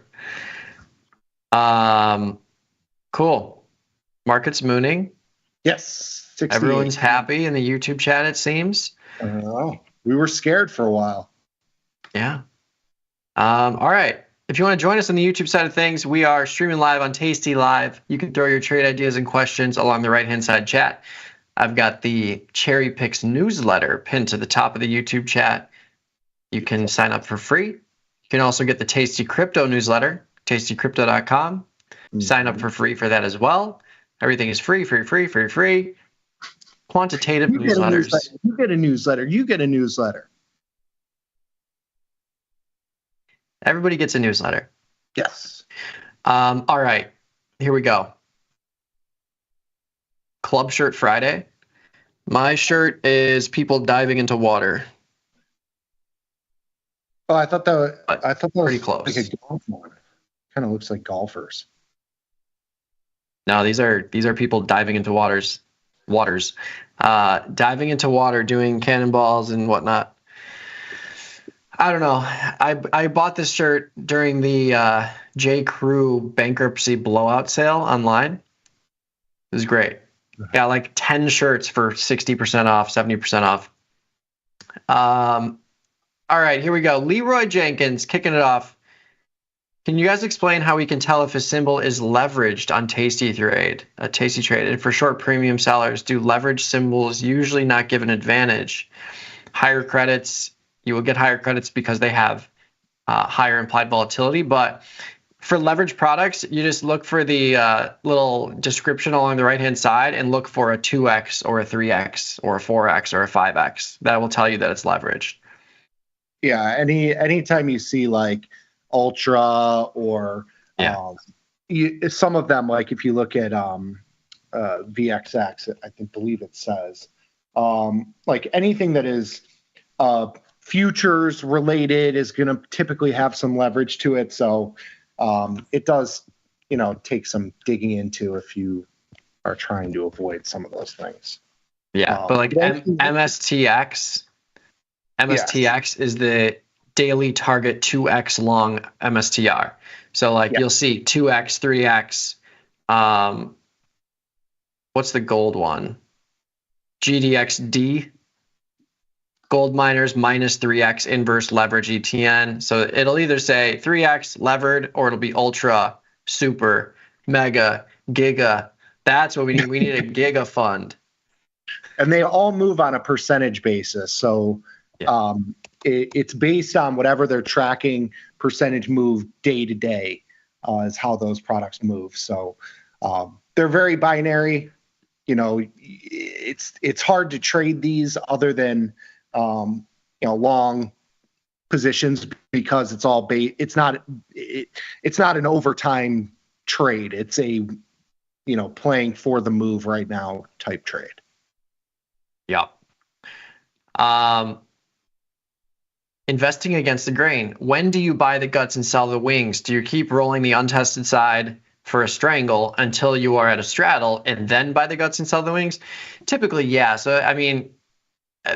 Cool. Market's mooning. Yes. 68. Everyone's happy in the YouTube chat, it seems. We were scared for a while. Yeah. All right. If you want to join us on the YouTube side of things, we are streaming live on tastylive. You can throw your trade ideas and questions along the right-hand side chat. I've got the Cherry Picks newsletter pinned to the top of the YouTube chat. You can sign up for free. You can also get the Tasty Crypto newsletter, tastycrypto.com. Sign up for free for that as well. Everything is free. Quantitative newsletters. You get a newsletter. Everybody gets a newsletter. Yes. All right. Here we go. Club Shirt Friday. My shirt is people diving into water. Oh, I thought that pretty was close. Like a golf one. Kind of looks like golfers. No, these are people diving into waters. Diving into water, doing cannonballs and whatnot. I don't know. I bought this shirt during the J. Crew bankruptcy blowout sale online. It was great. Got like 10 shirts for 60% off, 70% off. All right, here we go. Leroy Jenkins kicking it off. Can you guys explain how we can tell if a symbol is leveraged on Tasty Trade? And for short premium sellers, do leverage symbols usually not give an advantage? Higher credits, you will get higher credits because they have higher implied volatility. But for leverage products, you just look for the little description along the right-hand side and look for a 2x or a 3x or a 4x or a 5x. That will tell you that it's leveraged. Yeah, anytime you see like Ultra or some of them, like if you look at VXX, believe it says. Like anything that is futures related is going to typically have some leverage to it. So it does, take some digging into if you are trying to avoid some of those things. Yeah, but like MSTX is the daily target 2x long MSTR. So like you'll see 2x, 3x. What's the gold one? GDXD. Gold miners minus 3x inverse leverage ETN. So it'll either say 3x levered or it'll be ultra, super, mega, giga. That's what we need. We need a giga fund. And they all move on a percentage basis. So it's based on whatever they're tracking, percentage move day to day is how those products move. So they're very binary. It's hard to trade these other than long positions because it's all it's not an overtime trade. It's a playing for the move right now type trade. Yeah. Investing against the grain. When do you buy the guts and sell the wings? Do you keep rolling the untested side for a strangle until you are at a straddle and then buy the guts and sell the wings? Typically, yeah. So, I mean,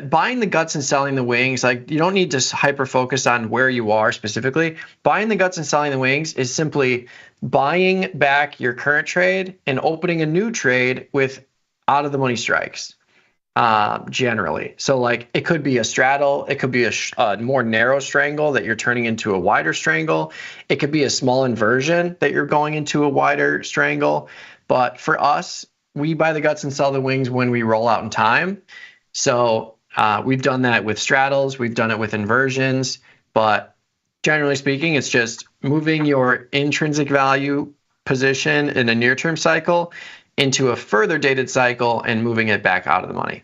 buying the guts and selling the wings, like you don't need to hyper focus on where you are specifically. Buying the guts and selling the wings is simply buying back your current trade and opening a new trade with out of the money strikes. Generally. So like it could be a straddle, it could be a more narrow strangle that you're turning into a wider strangle. It could be a small inversion that you're going into a wider strangle. But for us, we buy the guts and sell the wings when we roll out in time. So we've done that with straddles, we've done it with inversions, but generally speaking, it's just moving your intrinsic value position in a near-term cycle into a further dated cycle and moving it back out of the money.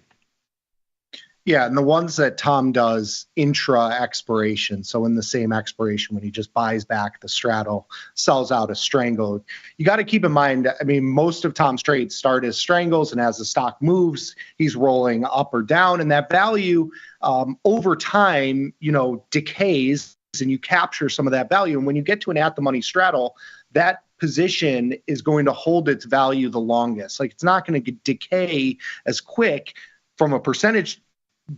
Yeah, and the ones that Tom does intra expiration, so in the same expiration when he just buys back the straddle, sells out a strangle. You got to keep in mind, I mean, most of Tom's trades start as strangles, and as the stock moves, he's rolling up or down, and that value over time, decays, and you capture some of that value. And when you get to an at the money straddle, that position is going to hold its value the longest. Like it's not going to decay as quick from a percentage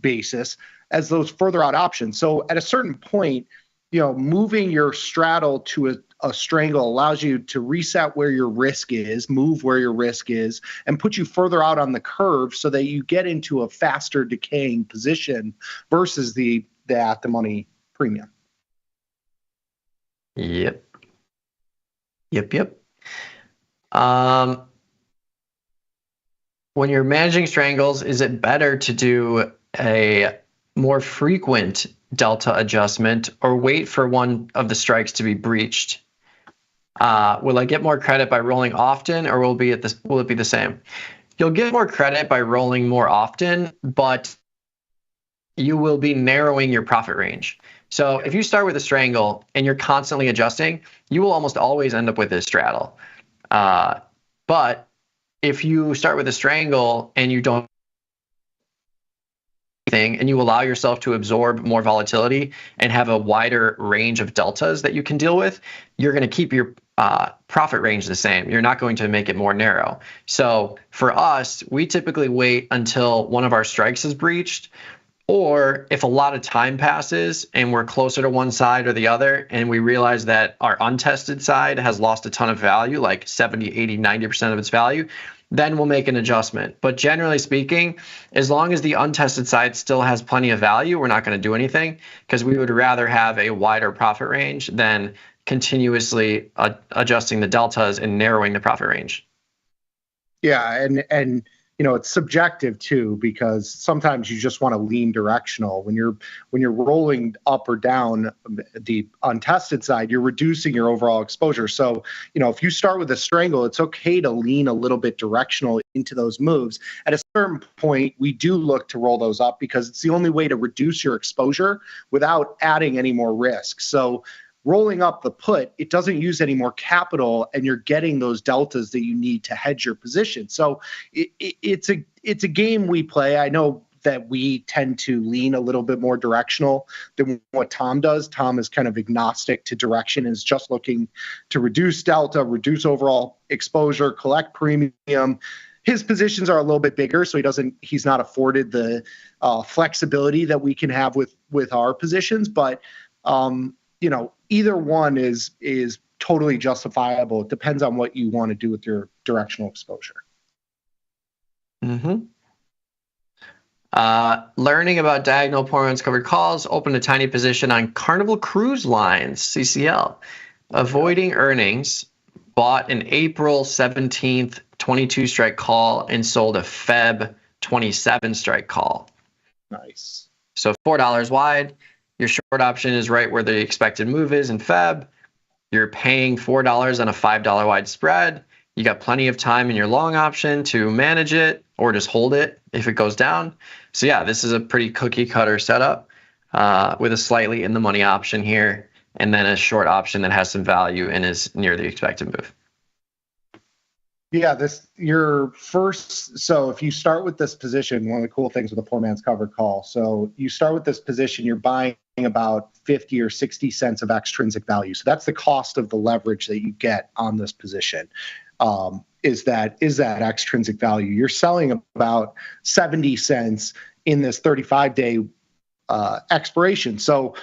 basis as those further out options. So at a certain point, moving your straddle to a strangle allows you to reset where your risk is, move where your risk is, and put you further out on the curve so that you get into a faster decaying position versus the at the money premium. Yep. When you're managing strangles, is it better to do a more frequent delta adjustment or wait for one of the strikes to be breached? Will I get more credit by rolling often, or will it be the same? You'll get more credit by rolling more often, but you will be narrowing your profit range. So if you start with a strangle and you're constantly adjusting, you will almost always end up with a straddle. But if you start with a strangle and you don't and you allow yourself to absorb more volatility and have a wider range of deltas that you can deal with, you're going to keep your profit range the same. You're not going to make it more narrow. So for us, we typically wait until one of our strikes is breached, or if a lot of time passes and we're closer to one side or the other, and we realize that our untested side has lost a ton of value, like 70, 80, 90% of its value, then we'll make an adjustment. But generally speaking, as long as the untested side still has plenty of value, we're not going to do anything, because we would rather have a wider profit range than continuously adjusting the deltas and narrowing the profit range. Yeah, and it's subjective too, because sometimes you just want to lean directional. When you're rolling up or down the untested side, you're reducing your overall exposure. So, if you start with a strangle, it's okay to lean a little bit directional into those moves. At a certain point, we do look to roll those up because it's the only way to reduce your exposure without adding any more risk. So, rolling up the put, it doesn't use any more capital, and you're getting those deltas that you need to hedge your position. So it's a game we play. I know that we tend to lean a little bit more directional than what Tom does. Tom is kind of agnostic to direction, is just looking to reduce delta, reduce overall exposure, collect premium. His positions are a little bit bigger, so he's not afforded the flexibility that we can have with our positions. But either one is totally justifiable. It depends on what you want to do with your directional exposure. Mm-hmm. Learning about diagonal points covered calls. Open a tiny position on Carnival Cruise Lines, CCL. Avoiding earnings. Bought an April 17th 22 strike call and sold a Feb 27 strike call. Nice. So $4 wide. Your short option is right where the expected move is in Feb. You're paying $4 on a $5 wide spread. You got plenty of time in your long option to manage it or just hold it if it goes down. So yeah, this is a pretty cookie cutter setup with a slightly in the money option here, and then a short option that has some value and is near the expected move. Yeah, so if you start with this position, one of the cool things with a poor man's covered call, so you start with this position, you're buying about 50 or 60 cents of extrinsic value. So that's the cost of the leverage that you get on this position. Is that extrinsic value. You're selling about 70 cents in this 35-day expiration. So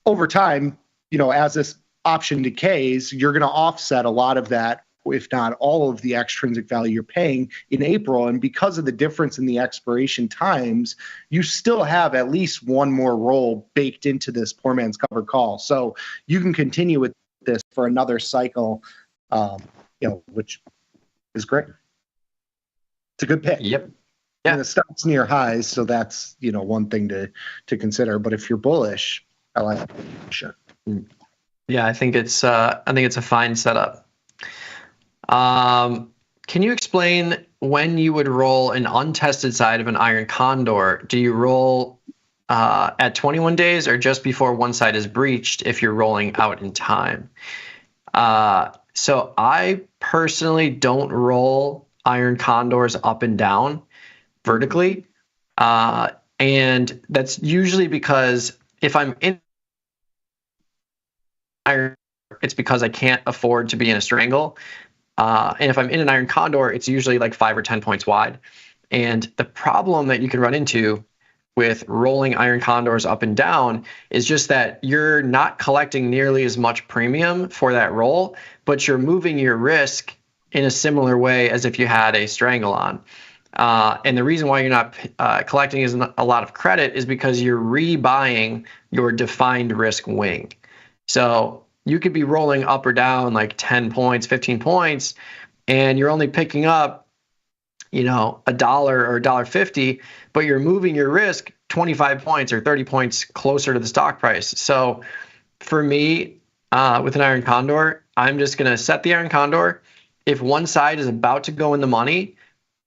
over time, as this option decays, you're going to offset a lot of that, if not all of the extrinsic value you're paying in April. And because of the difference in the expiration times, you still have at least one more roll baked into this poor man's covered call. So you can continue with this for another cycle, which is great. It's a good pick. Yep. Yeah. And the stock's near highs, so that's one thing to consider. But if you're bullish, I like it. Sure. Yeah, I think it's a fine setup. Can you explain when you would roll an untested side of an iron condor? Do you roll at 21 days or just before one side is breached if you're rolling out in time? So I personally don't roll iron condors up and down vertically. And that's usually because if I'm in iron, it's because I can't afford to be in a strangle. And if I'm in an iron condor, it's usually like 5 or 10 points wide. And the problem that you can run into with rolling iron condors up and down is just that you're not collecting nearly as much premium for that roll, but you're moving your risk in a similar way as if you had a strangle on. And the reason why you're not collecting a lot of credit is because you're rebuying your defined risk wing. So you could be rolling up or down like 10 points, 15 points, and you're only picking up, $1 or $1.50, but you're moving your risk 25 points or 30 points closer to the stock price. So for me, with an iron condor, I'm just going to set the iron condor. If one side is about to go in the money,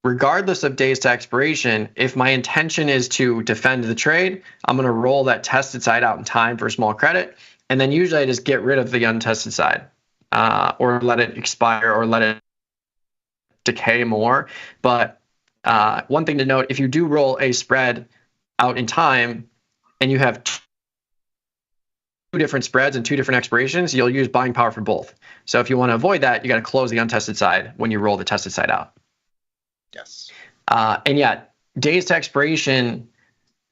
regardless of days to expiration, if my intention is to defend the trade, I'm going to roll that tested side out in time for small credit. And then usually I just get rid of the untested side or let it expire or let it decay more. But one thing to note, if you do roll a spread out in time and you have two different spreads and two different expirations, you'll use buying power for both. So if you want to avoid that, you got to close the untested side when you roll the tested side out. Yes. And yet, days to expiration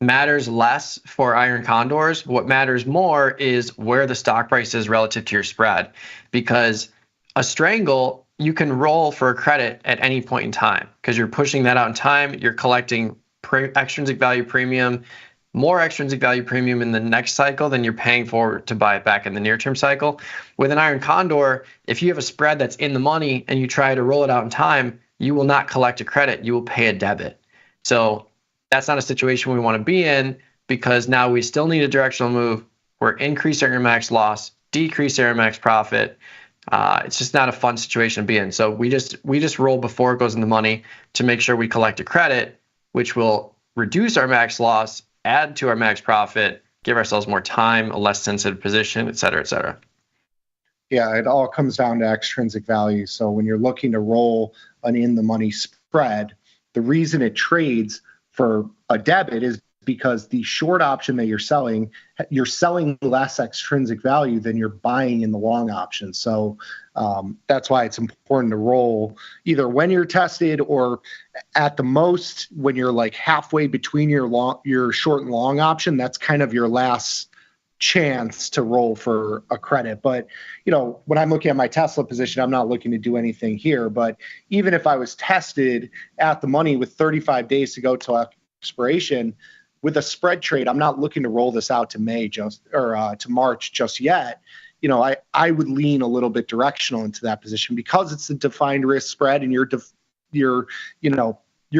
matters less for iron condors. What matters more is where the stock price is relative to your spread, because a strangle you can roll for a credit at any point in time because you're pushing that out in time. You're collecting extrinsic value premium, more extrinsic value premium in the next cycle than you're paying for to buy it back in the near term cycle. With an iron condor, if you have a spread that's in the money and you try to roll it out in time, you will not collect a credit. You will pay a debit. So that's not a situation we want to be in, because now we still need a directional move. We're increasing our max loss, decreasing our max profit. It's just not a fun situation to be in. So we just roll before it goes in the money to make sure we collect a credit, which will reduce our max loss, add to our max profit, give ourselves more time, a less sensitive position, et cetera, et cetera. Yeah, it all comes down to extrinsic value. So when you're looking to roll an in-the-money spread, the reason it trades for a debit is because the short option that you're selling less extrinsic value than you're buying in the long option. So that's why it's important to roll either when you're tested or at the most when you're like halfway between your short and long option. That's kind of your last chance to roll for a credit. But when I'm looking at my Tesla position, I'm not looking to do anything here. But even if I was tested at the money with 35 days to go till expiration with a spread trade, I'm not looking to roll this out to to March just yet. I would lean a little bit directional into that position because it's a defined risk spread, and you're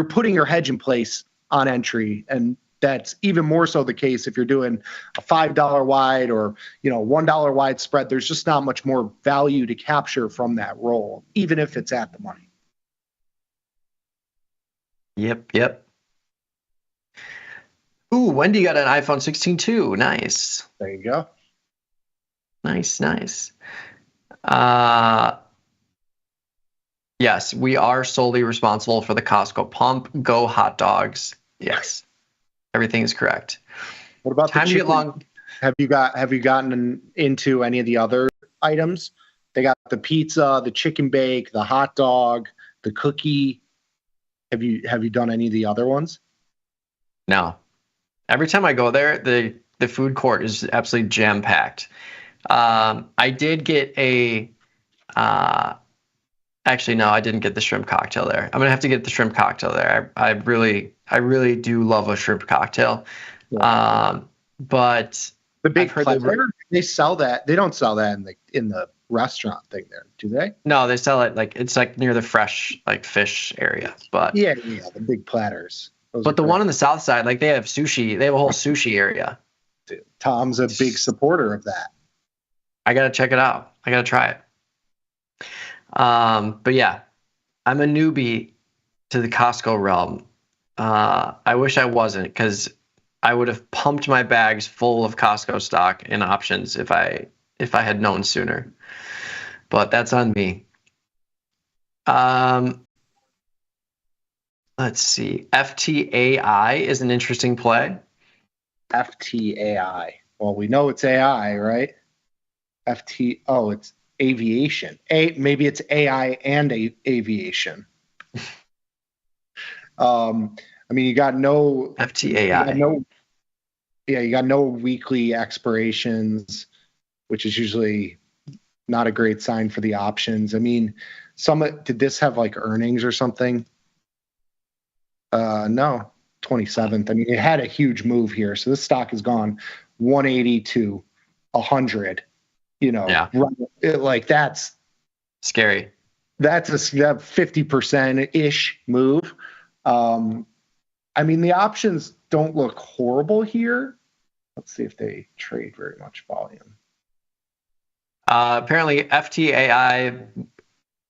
putting your hedge in place on entry. And that's even more so the case if you're doing a $5 wide or $1 wide spread. There's just not much more value to capture from that roll, even if it's at the money. Yep. Ooh, Wendy got an iPhone 16 too. Nice. There you go. Nice. Yes, we are solely responsible for the Costco pump. Go hot dogs. Yes. Everything is correct. What about time the to chicken? get long? Have you gotten into any of the other items? They got the pizza, the chicken bake, the hot dog, the cookie. Have you done any of the other ones? No. Every time I go there, the food court is absolutely jam packed. I did get a. Actually, no, I didn't get the shrimp cocktail there. I'm gonna have to get the shrimp cocktail there. I really do love a shrimp cocktail. Yeah. But the big platter, they sell that. They don't sell that in the restaurant thing there, do they? No, they sell it it's near the fresh fish area. But yeah, the big platters. But the one on the south side, they have sushi. They have a whole sushi area. Dude, Tom's a big supporter of that. I gotta check it out. I gotta try it. But yeah, I'm a newbie to the Costco realm. I wish I wasn't, because I would have pumped my bags full of Costco stock and options if I had known sooner. But that's on me. Let's see. FTAI is an interesting play. FTAI. Well, we know it's AI, right? It's aviation. Maybe it's AI and aviation. You got no FTAI. You got no weekly expirations, which is usually not a great sign for the options. Did this have earnings or something? No, 27th. It had a huge move here. So this stock has gone 180 to 100. That's scary. That's a 50%-ish move. The options don't look horrible here. Let's see if they trade very much volume. Apparently, FTAI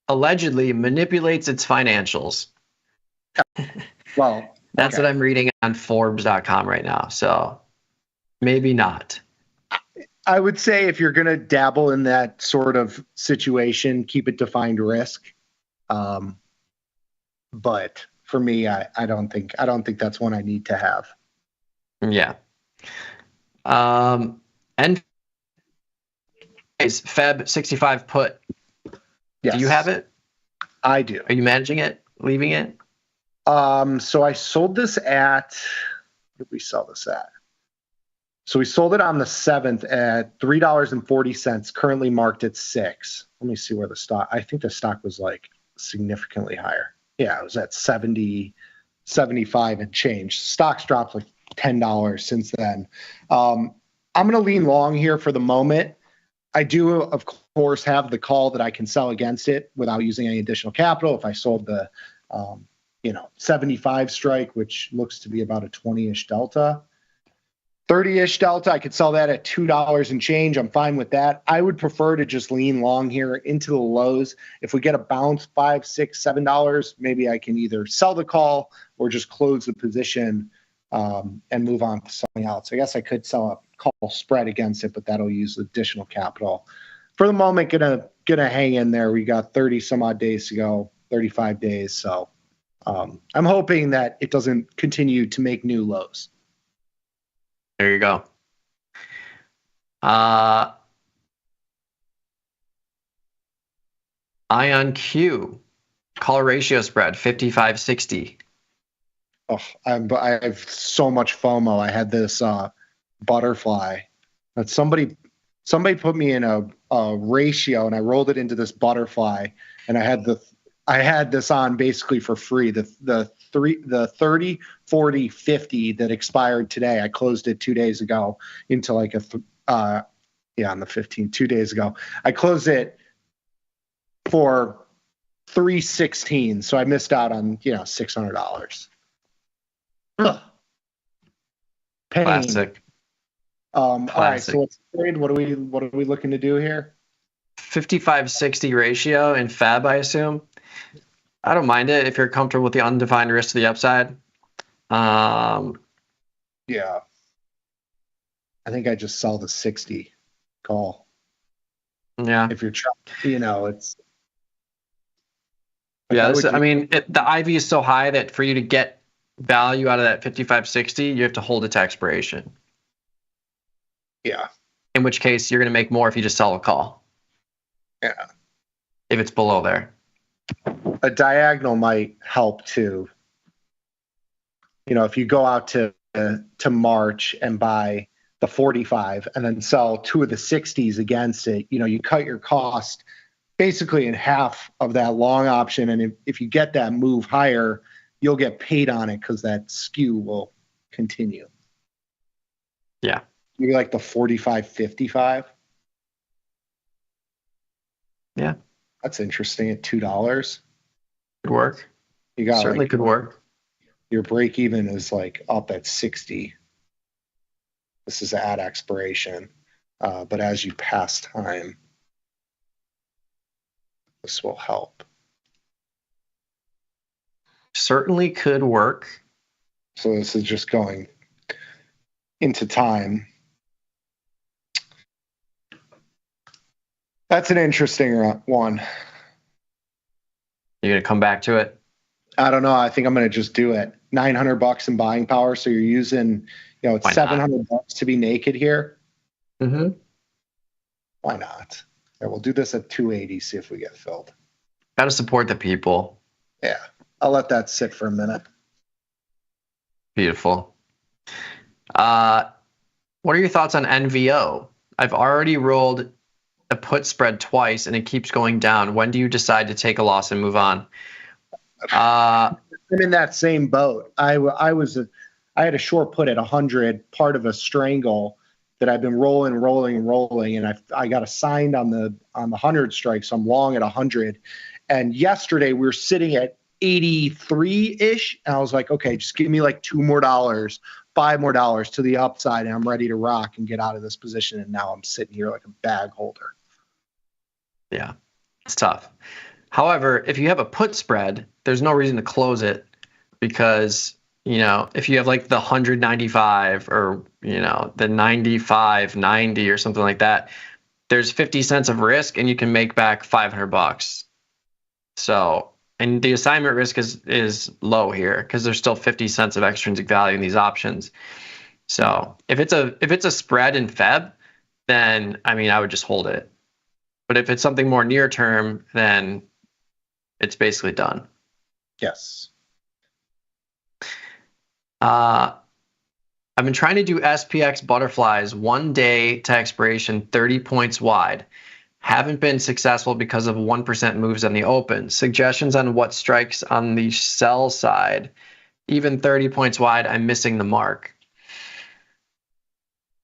allegedly manipulates its financials. Well, that's what I'm reading on Forbes.com right now. So maybe not. I would say if you're going to dabble in that sort of situation, keep it defined risk. But for me, I don't think that's one I need to have. Yeah. And Feb 65 put. Yes. Do you have it? I do. Are you managing it? Leaving it? So I sold this at. What did we sell this at? So we sold it on the 7th at $3.40, currently marked at $6. Let me see where the stock. I think the stock was significantly higher. Yeah, it was at 70, 75 and change. Stock's dropped $10 since then. I'm going to lean long here for the moment. I do, of course, have the call that I can sell against it without using any additional capital. If I sold the, 75 strike, which looks to be about a 20-ish delta. 30-ish delta, I could sell that at $2 and change. I'm fine with that. I would prefer to just lean long here into the lows. If we get a bounce $5, $6, $7, maybe I can either sell the call or just close the position and move on to something else. I guess I could sell a call spread against it, but that'll use additional capital. for the moment, gonna hang in there. We got 30 some odd days to go, 35 days. So I'm hoping that it doesn't continue to make new lows. There you go. Ion Q, call ratio spread 55-60. Oh, I have so much FOMO. I had this butterfly that somebody put me in a ratio, and I rolled it into this butterfly, and I had this on basically for free. The 30, 40, 50 that expired today. I closed it 2 days ago into like on the 15th, 2 days ago. I closed it for 316, so I missed out on $600. Ugh. Pain. Classic. All right, so let's trade. What are we looking to do here? 55-60 ratio in Fab, I assume. I don't mind it if you're comfortable with the undefined risk to the upside. Yeah. I think I just sell the 60 call. Yeah. If you're trying, it's. Yeah, the IV is so high that for you to get value out of that 55-60, you have to hold it to expiration. Yeah. In which case, you're going to make more if you just sell a call. Yeah. If it's below there. A diagonal might help too. If you go out to March and buy the 45 and then sell 2 of the 60s against it, you cut your cost basically in half of that long option. And if you get that move higher, you'll get paid on it because that skew will continue. Yeah. Maybe like the 45-55. Yeah. That's interesting at $2. Could work. You got certainly could work. Your break even is like up at 60. This is at expiration. But as you pass time, this will help. Certainly could work. So this is just going into time. That's an interesting one. You're going to come back to it? I don't know. I think I'm going to just do it. $900 in buying power. So you're using, it's $700 to be naked here. Mm-hmm. Why not? Yeah, we'll do this at 280. See if we get filled. Got to support the people. Yeah. I'll let that sit for a minute. Beautiful. What are your thoughts on NVO? I've already rolled a put spread twice and it keeps going down. When do you decide to take a loss and move on? I'm in that same boat. I had a short put at 100, part of a strangle that I've been rolling, and I got assigned on the 100 strike, so I'm long at 100. And yesterday we were sitting at 83-ish, and I was like, okay, just give me like $2 more, $5 more to the upside, and I'm ready to rock and get out of this position. And now I'm sitting here like a bag holder. Yeah, it's tough. However, if you have a put spread, there's no reason to close it because, if you have like the 195 or, the 95, 90 or something like that, there's 50 cents of risk and you can make back $500. So, and the assignment risk is low here because there's still 50 cents of extrinsic value in these options. So if it's a spread in Feb, then, I would just hold it. But if it's something more near term, then it's basically done. Yes. I've been trying to do SPX butterflies 1 day to expiration 30 points wide. Haven't been successful because of 1% moves on the open. Suggestions on what strikes on the sell side. Even 30 points wide, I'm missing the mark.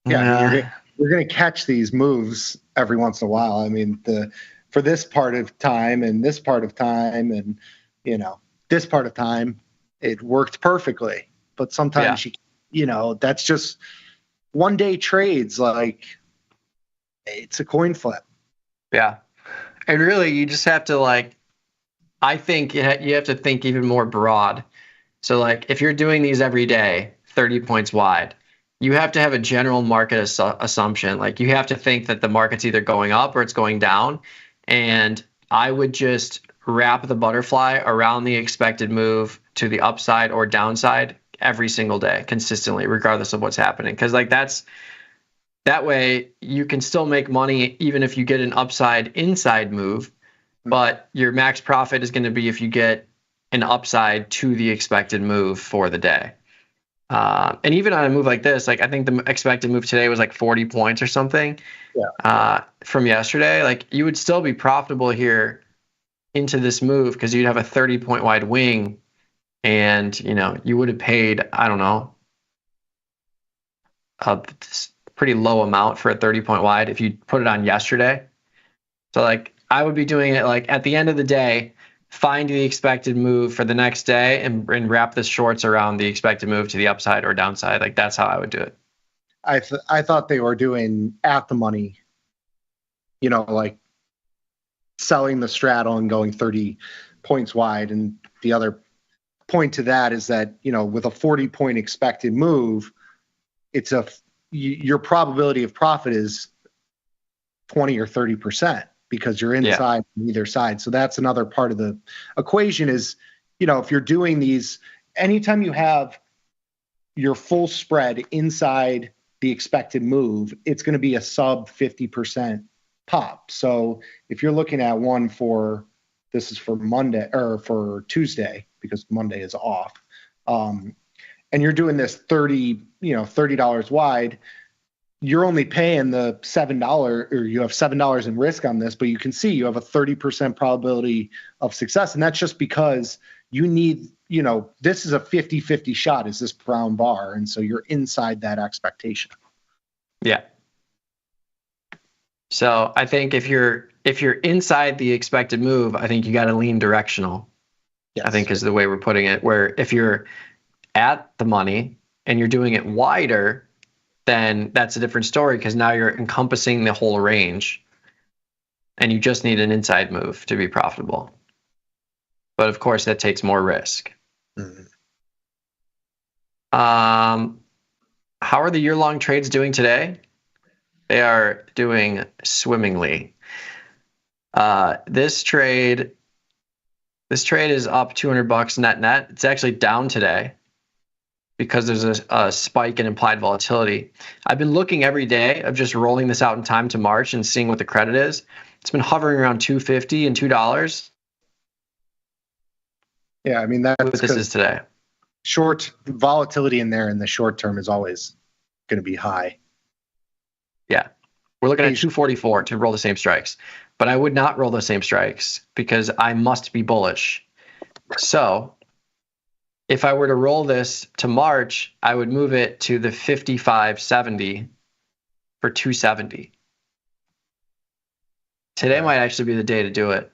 Yeah, you're going to catch these moves every once in a while. For this part of time and this part of time and, this part of time, it worked perfectly. But sometimes, that's just 1 day trades. Like, it's a coin flip. Yeah. And really, you just have to, I think you have to think even more broad. So, if you're doing these every day, 30 points wide, you have to have a general market assumption. Like you have to think that the market's either going up or it's going down. And I would just wrap the butterfly around the expected move to the upside or downside every single day consistently, regardless of what's happening. Because like that way you can still make money even if you get an upside inside move, but your max profit is going to be if you get an upside to the expected move for the day. And even on a move like this, like I think the expected move today was like 40 points or something from yesterday. Like you would still be profitable here into this move because you'd have a 30-point wide wing, and you would have paid, I don't know, a pretty low amount for a 30-point wide if you put it on yesterday. So like I would be doing it like at the end of the day, find the expected move for the next day and wrap the shorts around the expected move to the upside or downside. Like that's how I would do it. I thought they were doing at the money, like selling the straddle and going 30 points wide. And the other point to that is that, with a 40-point expected move, your probability of profit is 20 or 30%. Because you're inside on either side. So that's another part of the equation is, if you're doing these, anytime you have your full spread inside the expected move, it's going to be a sub 50% pop. So if you're looking at one this is for Monday or for Tuesday, because Monday is off, and you're doing this $30 wide, you're only paying the $7 or you have $7 in risk on this, but you can see you have a 30% probability of success. And that's just because you need, this is a 50-50 shot is this brown bar. And so you're inside that expectation. Yeah. So I think if you're inside the expected move, I think you got to lean directional. Yes. I think is the way we're putting it, where if you're at the money and you're doing it wider, then that's a different story because now you're encompassing the whole range and you just need an inside move to be profitable. But of course, that takes more risk. Mm-hmm. How are the year-long trades doing today? They are doing swimmingly. This trade is up $200 net. It's actually down today, because there's a spike in implied volatility. I've been looking every day of just rolling this out in time to March and seeing what the credit is. It's been hovering around $2.50 and $2. Yeah, I mean, that's what this is today. Short volatility in there in the short term is always going to be high. Yeah, we're looking at 244 to roll the same strikes, but I would not roll the same strikes because I must be bullish. So if I were to roll this to March, I would move it to the 55.70 for 270. Today might actually be the day to do it.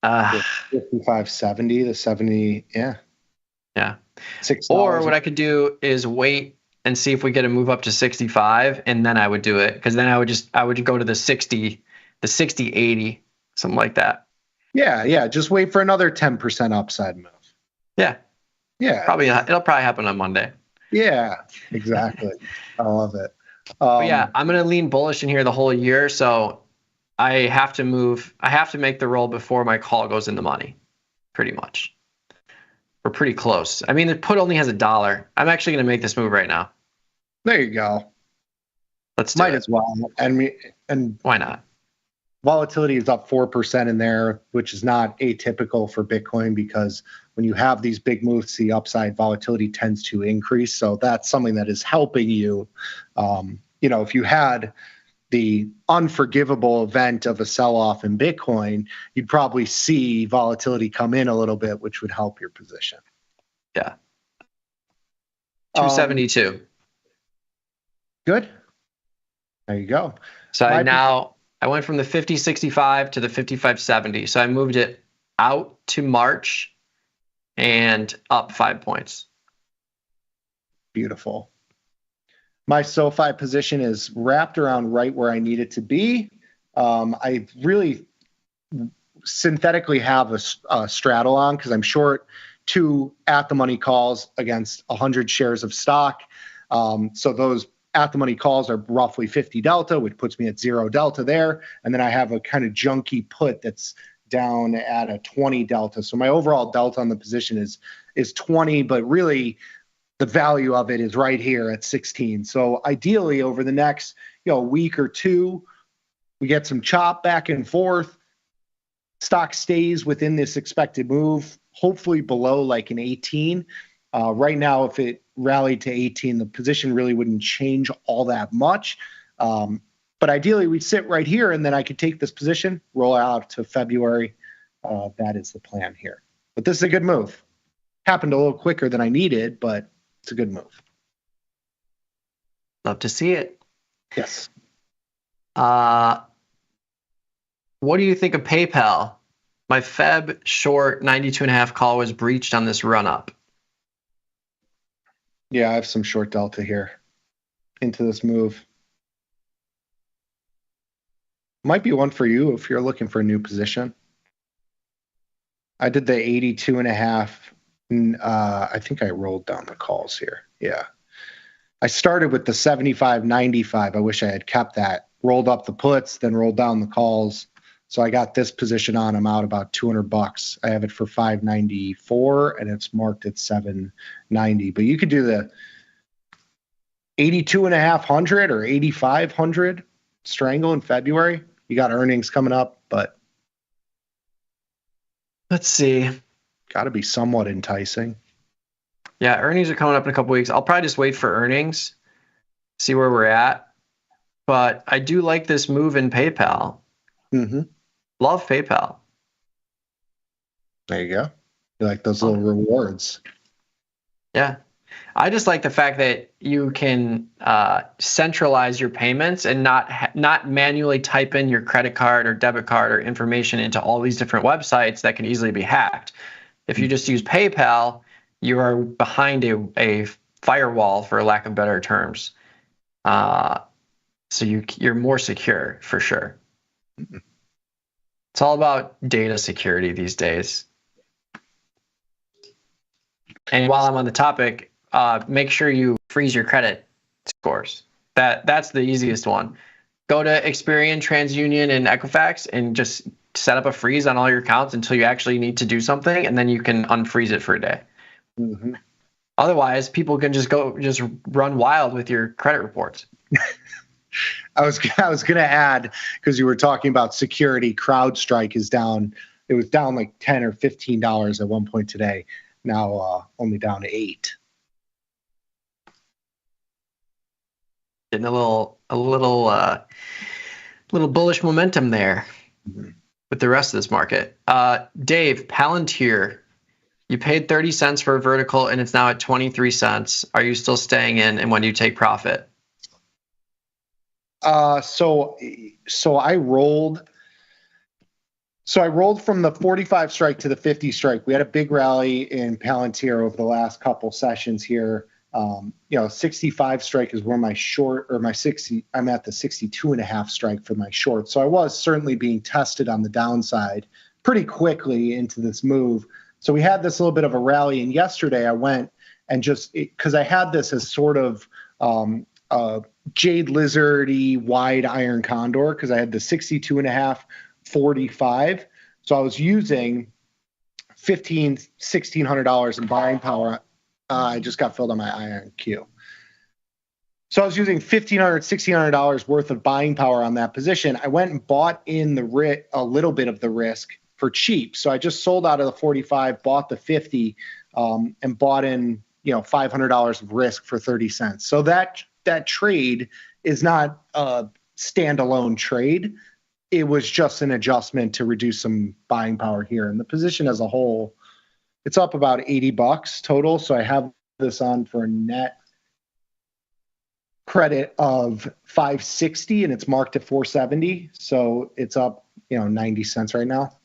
The 55.70, the 70, yeah. Yeah. $6. Or what I could do is wait and see if we get a move up to 65, and then I would do it, because then I would go to the 60-80. Something like that. Yeah. Just wait for another 10% upside move. Yeah. Yeah. It'll probably happen on Monday. Yeah, exactly. I love it. But yeah, I'm going to lean bullish in here the whole year. So I have to make the roll before my call goes in the money, pretty much. We're pretty close. I mean, the put only has $1. I'm actually going to make this move right now. There you go. Let's do it. Might as well. And why not? Volatility is up 4% in there, which is not atypical for Bitcoin, because when you have these big moves, the upside volatility tends to increase. So that's something that is helping you. If you had the unforgivable event of a sell-off in Bitcoin, you'd probably see volatility come in a little bit, which would help your position. Yeah. 272. Good. There you go. So I went from the 50.65 to the 55.70. So I moved it out to March and up 5 points. Beautiful. My SoFi position is wrapped around right where I need it to be. I really synthetically have a straddle on because I'm short 2 at-the-money calls against 100 shares of stock. So those at-the-money calls are roughly 50 delta, which puts me at 0 delta there. And then I have a kind of junky put that's down at a 20 delta. So my overall delta on the position is 20, but really the value of it is right here at 16. So ideally over the next week or two, we get some chop back and forth. Stock stays within this expected move, hopefully below like an 18. Right now, if it rallied to 18, the position really wouldn't change all that much. But ideally, we'd sit right here, and then I could take this position, roll out to February. That is the plan here. But this is a good move. Happened a little quicker than I needed, but it's a good move. Love to see it. Yes. What do you think of PayPal? My Feb short 92.5 call was breached on this run up. Yeah, I have some short delta here into this move. Might be one for you if you're looking for a new position. I did the 82.5. I think I rolled down the calls here. Yeah. I started with the 75.95. I wish I had kept that. Rolled up the puts, then rolled down the calls. So I got this position on. I'm out about $200. I have it for $594, and it's marked at $790. But you could do the 82.500 or 8,500 strangle in February. You got earnings coming up, but let's see. Got to be somewhat enticing. Yeah, earnings are coming up in a couple weeks. I'll probably just wait for earnings, see where we're at. But I do like this move in PayPal. Mm-hmm. Love PayPal. There you go. You like those little rewards. Yeah. I just like the fact that you can centralize your payments and not manually type in your credit card or debit card or information into all these different websites that can easily be hacked. If you just use PayPal, you are behind a firewall, for lack of better terms. So you're more secure for sure. It's all about data security these days. And while I'm on the topic, make sure you freeze your credit scores. That's the easiest one. Go to Experian, TransUnion, and Equifax and just set up a freeze on all your accounts until you actually need to do something, and then you can unfreeze it for a day. Mm-hmm. Otherwise, people can just run wild with your credit reports. I was going to add, because you were talking about security, CrowdStrike is down. It was down like $10 or $15 at one point today. Now only down to $8. Getting a little bullish momentum there with the rest of this market. Dave, Palantir, you paid 30 cents for a vertical and it's now at 23 cents. Are you still staying in, and when do you take profit? So I rolled from the 45 strike to the 50 strike. We had a big rally in Palantir over the last couple sessions here. 65 strike is where my short, or my 60, I'm at the 62.5 strike for my short. So I was certainly being tested on the downside pretty quickly into this move. So we had this little bit of a rally, and yesterday I went and because I had this as sort of jade lizardy wide iron condor, because I had the 62.5 45. So I was using $1,600 in buying power. I just got filled on my iron Q. So I was using $1,500, $1,600 worth of buying power on that position. I went and bought in a little bit of the risk for cheap. So I just sold out of the 45, bought the 50, and bought in $500 of risk for 30 cents. So that trade is not a standalone trade. It was just an adjustment to reduce some buying power here. And the position as a whole, it's up about $80 total. So I have this on for a net credit of $560, and it's marked at $470. So it's up, 90 cents right now.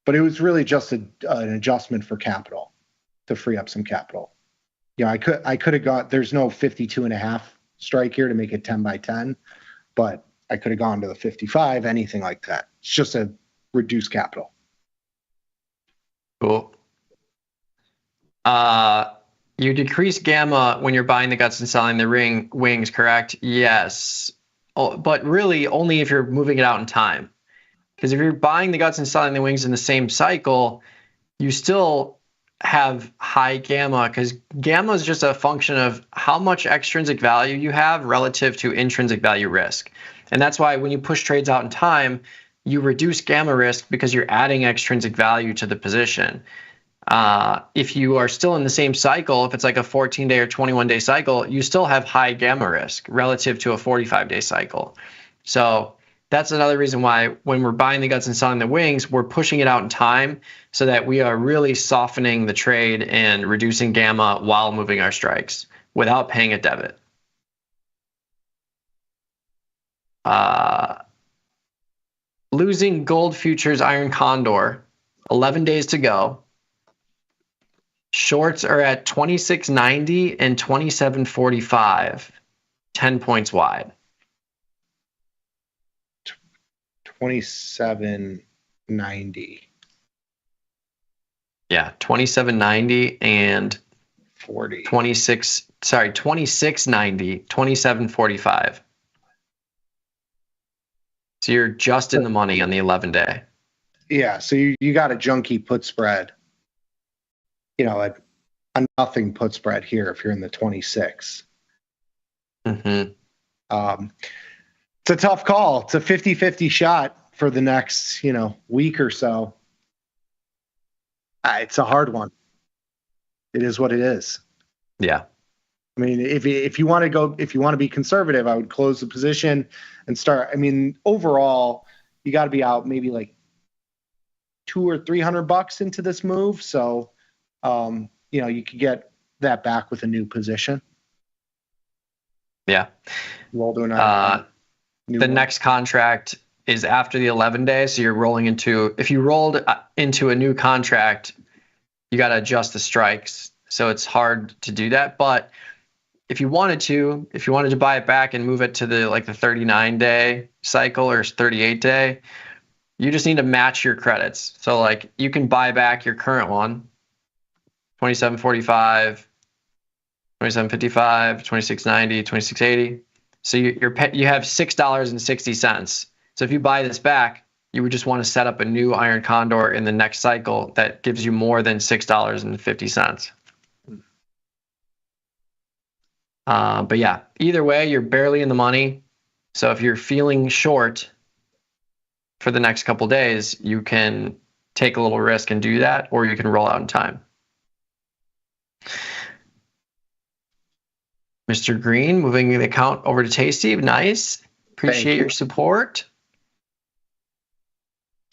But it was really just an adjustment for capital to free up some capital. I could have got, there's no 52.5 strike here to make it 10 by 10, but I could have gone to the 55, anything like that. It's just a reduced capital. Cool. You decrease gamma when you're buying the guts and selling the wings, correct? Yes. Oh, but really only if you're moving it out in time. Because if you're buying the guts and selling the wings in the same cycle, you still have high gamma, because gamma is just a function of how much extrinsic value you have relative to intrinsic value risk. And that's why when you push trades out in time, you reduce gamma risk because you're adding extrinsic value to the position. If you are still in the same cycle, if it's like a 14-day or 21-day cycle, you still have high gamma risk relative to a 45-day cycle. So that's another reason why when we're buying the guts and selling the wings, we're pushing it out in time so that we are really softening the trade and reducing gamma while moving our strikes without paying a debit. Losing gold futures iron condor, 11 days to go. Shorts are at 26.90 and 27.45, 10 points wide. 27.90. Yeah, 27.90 and 26. Sorry, 26.90, 27.45. So you're just in the money on the 11-day. Yeah, so you got a junky put spread. You know, a nothing put spread here if you're in the 26. Mm-hmm. It's a tough call. It's a 50-50 shot for the next, week or so. It's a hard one. It is what it is. Yeah. I mean, if you want to be conservative, I would close the position and start. I mean, overall, you got to be out maybe like $200 or $300 into this move. So, you could get that back with a new position. Yeah. Roll to the next contract is after the 11 days. So you're rolling into, if you rolled into a new contract, you got to adjust the strikes. So it's hard to do that. But if you wanted to buy it back and move it to the 39-day cycle or 38-day, you just need to match your credits. So you can buy back your current one, 27.45, 27.55, 26.90, 26.80. So you have $6.60. So if you buy this back, you would just want to set up a new iron condor in the next cycle that gives you more than $6.50. But yeah, either way, you're barely in the money. So if you're feeling short for the next couple days, you can take a little risk and do that, or you can roll out in time. Mr. Green, moving the account over to Tasty. Nice. Appreciate your support.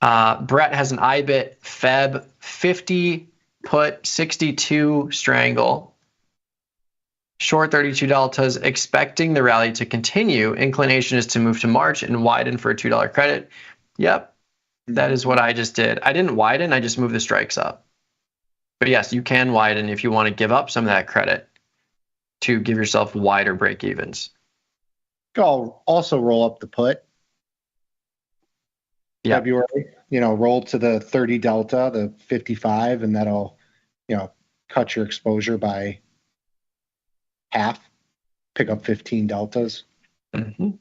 Brett has an IBIT Feb 50 put 62 strangle. Short 32 deltas, expecting the rally to continue. Inclination is to move to March and widen for a $2 credit. Yep, that is what I just did. I didn't widen, I just moved the strikes up. But yes, you can widen if you want to give up some of that credit to give yourself wider break evens. I'll also roll up the put. Yeah. February, roll to the 30 delta, the 55, and that'll, cut your exposure by half, pick up 15 deltas. Mm-hmm.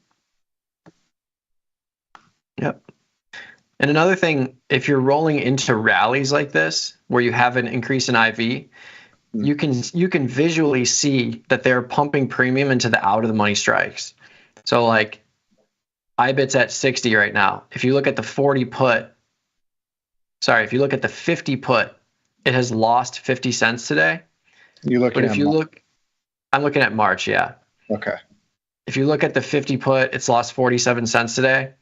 Yep. And another thing, if you're rolling into rallies like this, where you have an increase in IV, you can visually see that they're pumping premium into the out of the money strikes. So IBIT's at 60 right now. If you look at the 50 put, it has lost 50 cents today. I'm looking at March, yeah. Okay. If you look at the 50 put, it's lost 47 cents today.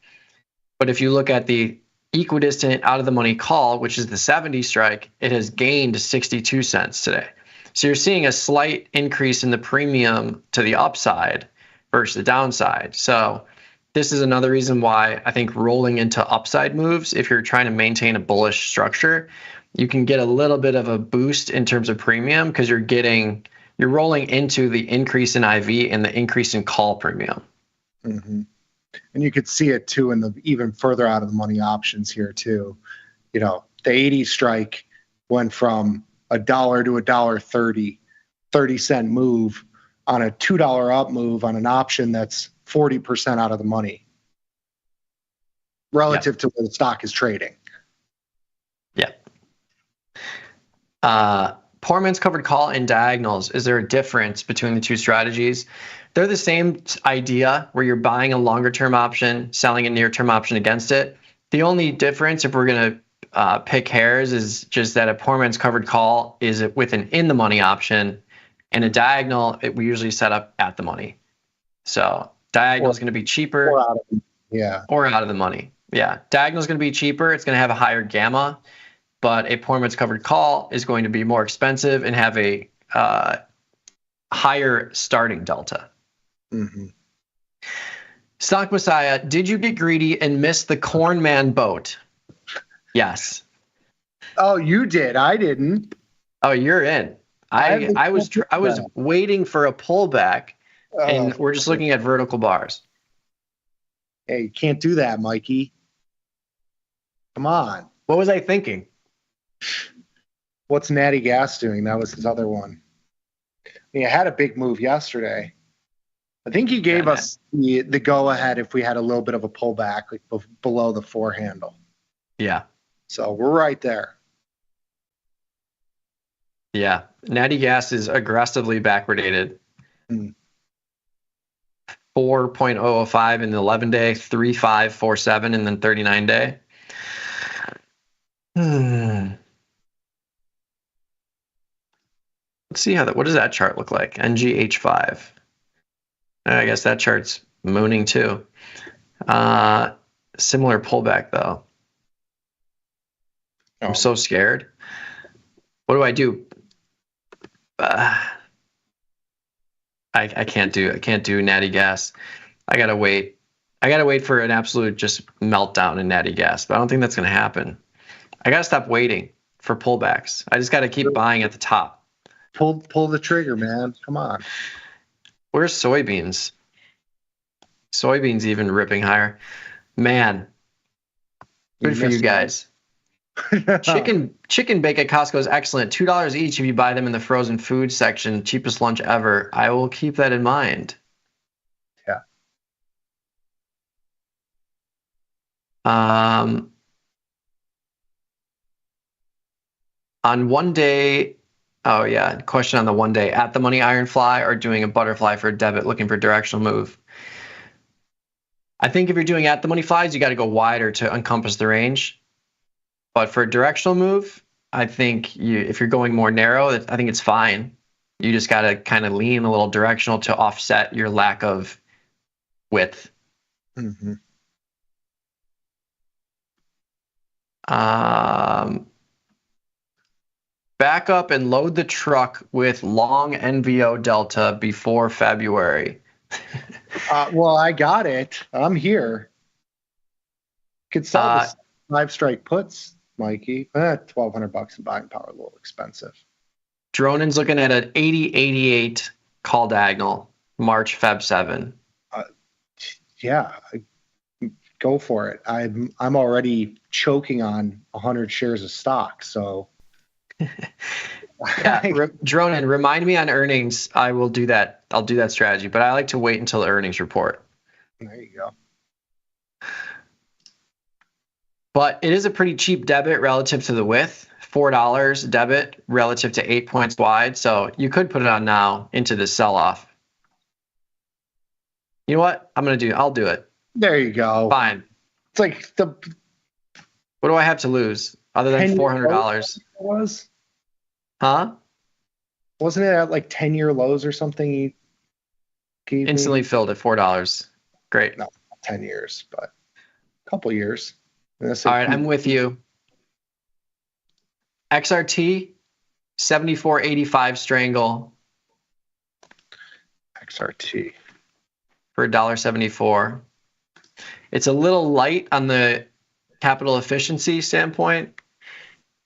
But if you look at the equidistant out of the money call, which is the 70 strike, it has gained 62 cents today. So you're seeing a slight increase in the premium to the upside versus the downside. So this is another reason why I think rolling into upside moves, if you're trying to maintain a bullish structure, you can get a little bit of a boost in terms of premium because you're rolling into the increase in IV and the increase in call premium. Mm-hmm. And you could see it too in the even further out of the money options here too. The 80 strike went from $1 to $1.30 move on a $2 up move on an option that's 40% out of the money relative to where the stock is trading. Yeah. Poor man's covered call and diagonals. Is there a difference between the two strategies? They're the same idea where you're buying a longer term option, selling a near term option against it. The only difference, if we're going to pick hairs, is just that a poor man's covered call is with an in the money option, and a diagonal we usually set up at the money. So diagonal is going to be cheaper or out of the money. Yeah, diagonal is going to be cheaper. It's going to have a higher gamma, but a poor man's covered call is going to be more expensive and have a higher starting delta. Mm-hmm. Stock Messiah, did you get greedy and miss the corn man boat? Yes. Oh, you did. I didn't. Oh, you're in. I was waiting for a pullback, and we're just looking at vertical bars. Hey, you can't do that, Mikey. Come on. What was I thinking? What's Natty Gas doing? That was his other one. I mean, I had a big move yesterday. I think he gave us the go ahead if we had a little bit of a pullback, like below the 4 handle. Yeah. So we're right there. Yeah. Natty Gas is aggressively backwardated. 4.005 in the 11-day, 3.547 in the 39-day. Let's see what does that chart look like? NGH5. I guess that chart's mooning too. Similar pullback though. I'm so scared. What do I do? I can't do Natty Gas. I gotta wait for an absolute just meltdown in Natty Gas, but I don't think that's gonna happen. I gotta stop waiting for pullbacks. I just gotta keep buying at the top. Pull the trigger, man. Come on. Where's soybeans? Soybeans even ripping higher. Man, good for you guys. Chicken bake at Costco is excellent. $2 each if you buy them in the frozen food section. Cheapest lunch ever. I will keep that in mind. Yeah. On one day, question on the one day. At the money iron fly or doing a butterfly for a debit looking for directional move. I think if you're doing at the money flies, you got to go wider to encompass the range. But for a directional move, I think if you're going more narrow, I think it's fine. You just got to kind of lean a little directional to offset your lack of width. Mm-hmm. Back up and load the truck with long NVO delta before February. Well, I got it. I'm here. Could sell this 5-strike puts, Mikey. $1,200 in buying power, a little expensive. Dronin's looking at an 80-88 call diagonal, March Feb 7. Yeah, go for it. I'm already choking on 100 shares of stock, so. Yeah, Dronin, remind me on earnings. I will do that. I'll do that strategy, but I like to wait until the earnings report. There you go. But it is a pretty cheap debit relative to the width. $4 debit relative to 8 points wide. So you could put it on now into the sell-off. You know what? I'll do it. There you go. Fine. It's like what do I have to lose other than $400? Was? Huh? Wasn't it at like 10-year lows or something? You gave instantly filled at $4. Great. No, 10 years, but a couple years. All right, I'm with you. XRT, 74.85 strangle. XRT. For $1.74. It's a little light on the capital efficiency standpoint,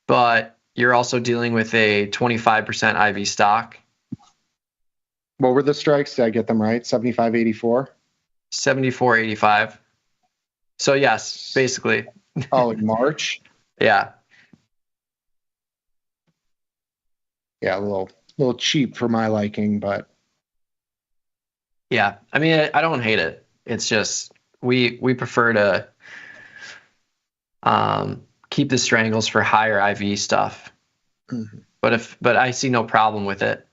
but you're also dealing with a 25% IV stock. What were the strikes? Did I get them right? 75.84? 74.85. So yes, basically. Oh, in March? Yeah. yeah, a little cheap for my liking, but Yeah, I mean, I don't hate it. It's just we prefer to keep the strangles for higher IV stuff. Mm-hmm. But I see no problem with it.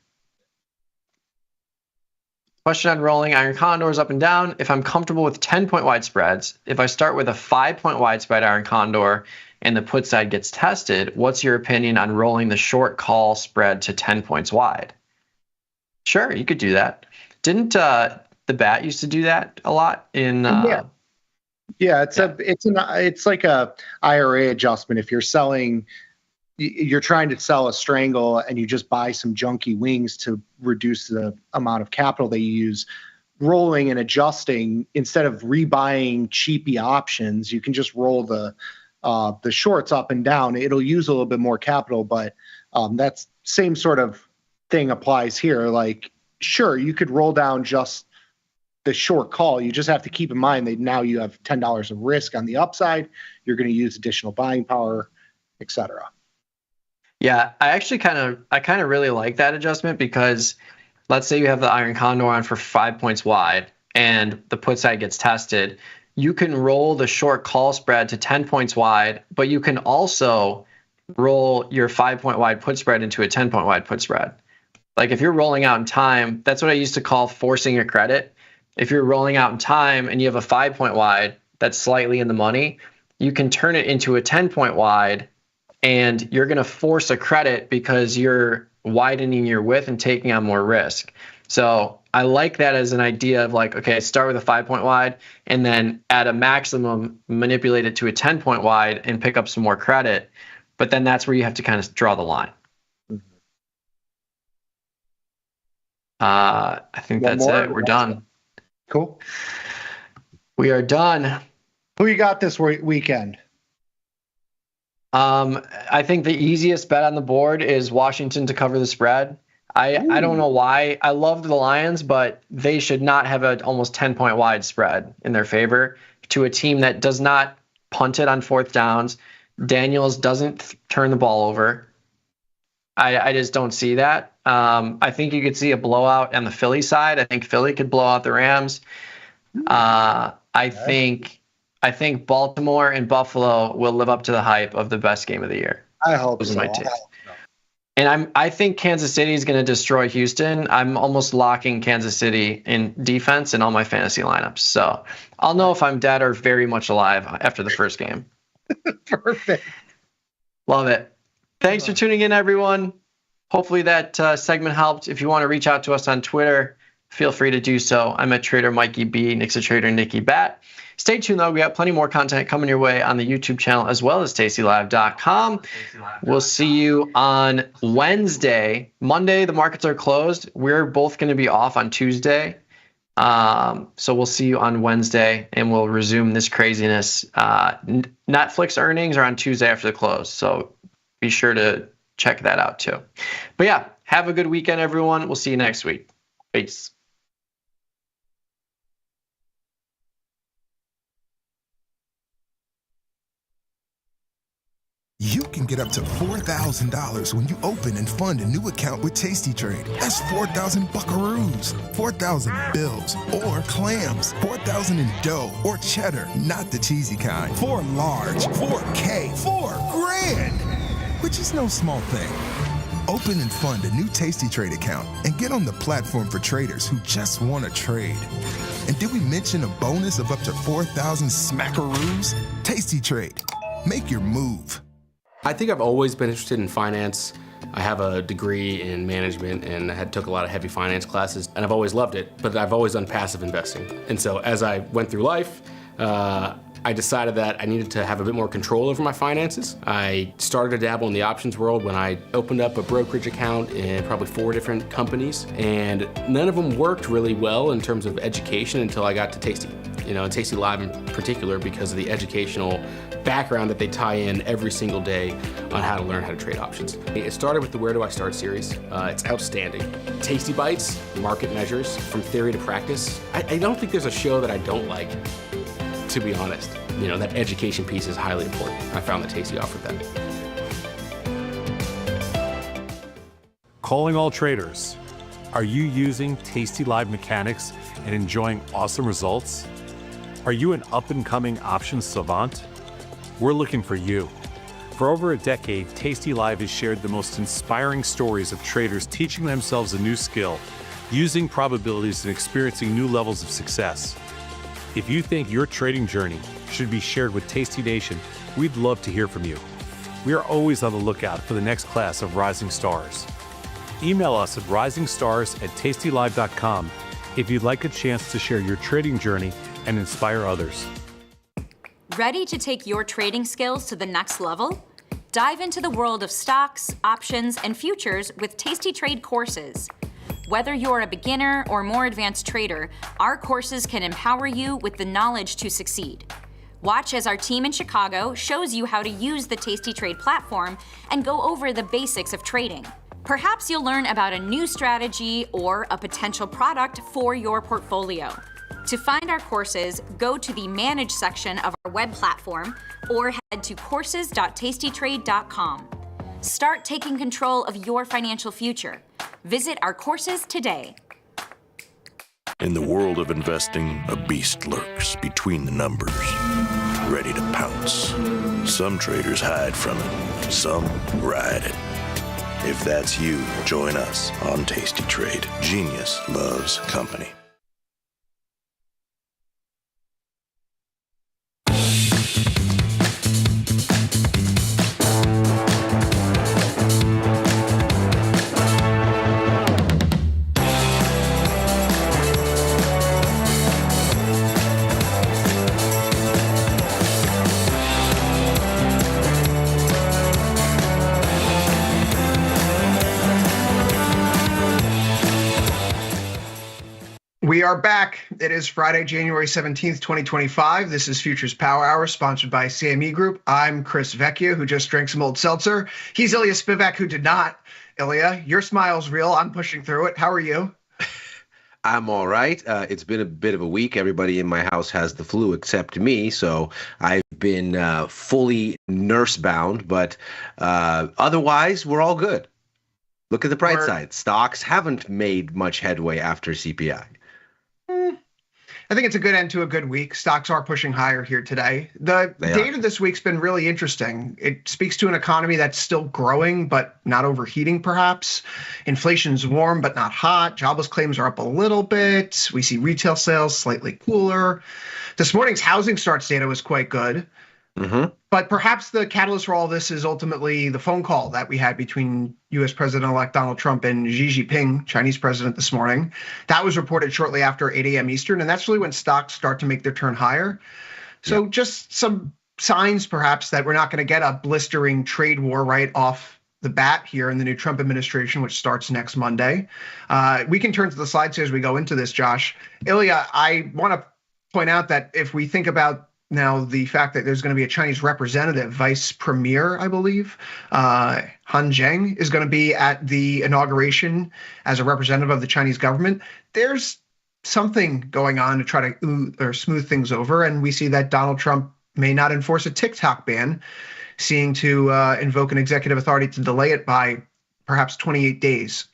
Question on rolling iron condors up and down. If I'm comfortable with 10-point wide spreads, if I start with a 5-point wide spread iron condor and the put side gets tested, what's your opinion on rolling the short call spread to 10 points wide? Sure, you could do that. Didn't the bat used to do that a lot in? Yeah, it's like a IRA adjustment. If you're trying to sell a strangle and you just buy some junky wings to reduce the amount of capital that you use, rolling and adjusting instead of rebuying cheapy options, you can just roll the shorts up and down. It'll use a little bit more capital, but that's same sort of thing applies here. Like, sure, you could roll down just the short call. You just have to keep in mind that now you have $10 of risk on the upside. You're going to use additional buying power, etc. Yeah, I kind of really like that adjustment because let's say you have the iron condor on for 5 points wide and the put side gets tested. You can roll the short call spread to 10 points wide, but you can also roll your 5-point wide put spread into a 10-point wide put spread. Like if you're rolling out in time, that's what I used to call forcing a credit. If you're rolling out in time and you have a 5-point wide that's slightly in the money, you can turn it into a 10-point wide and you're going to force a credit because you're widening your width and taking on more risk. So I like that as an idea of like, okay, start with a 5-point wide and then at a maximum, manipulate it to a 10-point wide and pick up some more credit. But then that's where you have to kind of draw the line. I think that's it. We're done. Cool. We are done. Who you got this weekend? I think the easiest bet on the board is Washington to cover the spread. I don't know why. I love the Lions, but they should not have an almost 10-point wide spread in their favor to a team that does not punt it on fourth downs. Daniels doesn't turn the ball over. I just don't see that. I think you could see a blowout on the Philly side. I think Philly could blow out the Rams. I think Baltimore and Buffalo will live up to the hype of the best game of the year. I hope Those so. are my takes. And I think Kansas City is going to destroy Houston. I'm almost locking Kansas City in defense in all my fantasy lineups. So I'll know if I'm dead or very much alive after the first game. Perfect. Love it. Thanks for tuning in, everyone. Hopefully that segment helped. If you want to reach out to us on Twitter, feel free to do so. I'm at Trader Mikey B, Nick's a Trader Nicky Bat. Stay tuned, though. We got plenty more content coming your way on the YouTube channel as well as tastylive.com. We'll see you on Wednesday. Monday, the markets are closed. We're both going to be off on Tuesday. So we'll see you on Wednesday, and we'll resume this craziness. Netflix earnings are on Tuesday after the close, so be sure to check that out, too. But, yeah, have a good weekend, everyone. We'll see you next week. Peace. You can get up to $4,000 when you open and fund a new account with Tasty Trade. That's 4,000 buckaroos, 4,000 bills, or clams, 4,000 in dough or cheddar, not the cheesy kind. 4 large, 4K, 4 grand, which is no small thing. Open and fund a new Tasty Trade account and get on the platform for traders who just want to trade. And did we mention a bonus of up to 4,000 smackaroos? Tasty Trade. Make your move. I think I've always been interested in finance. I have a degree in management and I took a lot of heavy finance classes, and I've always loved it, but I've always done passive investing. And so as I went through life, I decided that I needed to have a bit more control over my finances. I started to dabble in the options world when I opened up a brokerage account in probably 4 different companies, and none of them worked really well in terms of education until I got to Tasty. And Tasty Live in particular, because of the educational background that they tie in every single day on how to learn how to trade options. It started with the Where Do I Start series. It's outstanding. Tasty Bites, market measures, from theory to practice. I don't think there's a show that I don't like, to be honest. That education piece is highly important. I found that Tasty offered that. Calling all traders. Are you using tastylive mechanics and enjoying awesome results? Are you an up-and-coming options savant? We're looking for you. For over a decade, tastylive has shared the most inspiring stories of traders teaching themselves a new skill, using probabilities and experiencing new levels of success. If you think your trading journey should be shared with Tasty Nation, we'd love to hear from you. We are always on the lookout for the next class of rising stars. Email us at risingstars@tastylive.com if you'd like a chance to share your trading journey and inspire others. Ready to take your trading skills to the next level? Dive into the world of stocks, options, and futures with Tasty Trade courses. Whether you're a beginner or more advanced trader, our courses can empower you with the knowledge to succeed. Watch as our team in Chicago shows you how to use the Tasty Trade platform and go over the basics of trading. Perhaps you'll learn about a new strategy or a potential product for your portfolio. To find our courses, go to the Manage section of our web platform or head to courses.tastytrade.com. Start taking control of your financial future. Visit our courses today. In the world of investing, a beast lurks between the numbers, ready to pounce. Some traders hide from it, some ride it. If that's you, join us on Tasty Trade. Genius loves company. We are back. It is Friday, January 17th, 2025. This is Futures Power Hour, sponsored by CME Group. I'm Chris Vecchia, who just drank some old seltzer. He's Ilya Spivak, who did not. Ilya, your smile's real. I'm pushing through it. How are you? I'm all right. It's been a bit of a week. Everybody in my house has the flu except me, so I've been fully nurse-bound, but otherwise, we're all good. Look at the bright side. Stocks haven't made much headway after CPI. I think it's a good end to a good week. Stocks are pushing higher here today. The data this week's been really interesting. It speaks to an economy that's still growing, but not overheating, perhaps. Inflation's warm, but not hot. Jobless claims are up a little bit. We see retail sales slightly cooler. This morning's housing starts data was quite good. But perhaps the catalyst for all this is ultimately the phone call that we had between U.S. President-elect Donald Trump and Xi Jinping, Chinese president, this morning. That was reported shortly after 8 a.m. Eastern, and that's really when stocks start to make their turn higher. So just some signs, perhaps, that we're not going to get a blistering trade war right off the bat here in the new Trump administration, which starts next Monday. We can turn to the slides here as we go into this, Josh. Ilya, I want to point out that if we think about now the fact that there's going to be a Chinese representative, vice premier, I believe, Han Zheng, is going to be at the inauguration as a representative of the Chinese government. There's something going on to try to smooth things over, and we see that Donald Trump may not enforce a TikTok ban, seeing to invoke an executive authority to delay it by perhaps 28 days.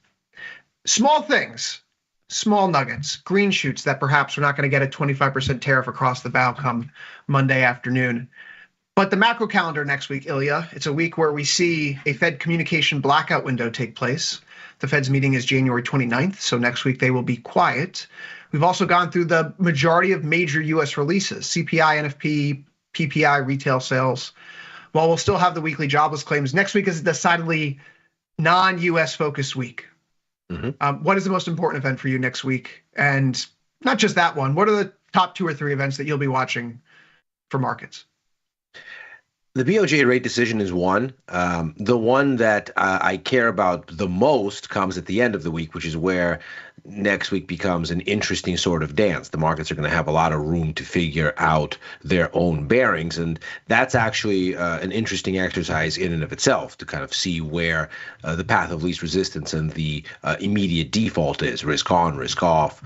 Small things. Small nuggets, green shoots that perhaps we're not going to get a 25% tariff across the bow come Monday afternoon. But the macro calendar next week, Ilya, it's a week where we see a Fed communication blackout window take place. The Fed's meeting is January 29th, so next week they will be quiet. We've also gone through the majority of major U.S. releases, CPI, NFP, PPI, retail sales. While we'll still have the weekly jobless claims, next week is a decidedly non-U.S. focused week. What is the most important event for you next week? And not just that one, what are the top 2 or 3 events that you'll be watching for markets? The BOJ rate decision is one. The one that I care about the most comes at the end of the week, which is where next week becomes an interesting sort of dance. The markets are going to have a lot of room to figure out their own bearings. And that's actually an interesting exercise in and of itself to kind of see where the path of least resistance and the immediate default is, risk on, risk off,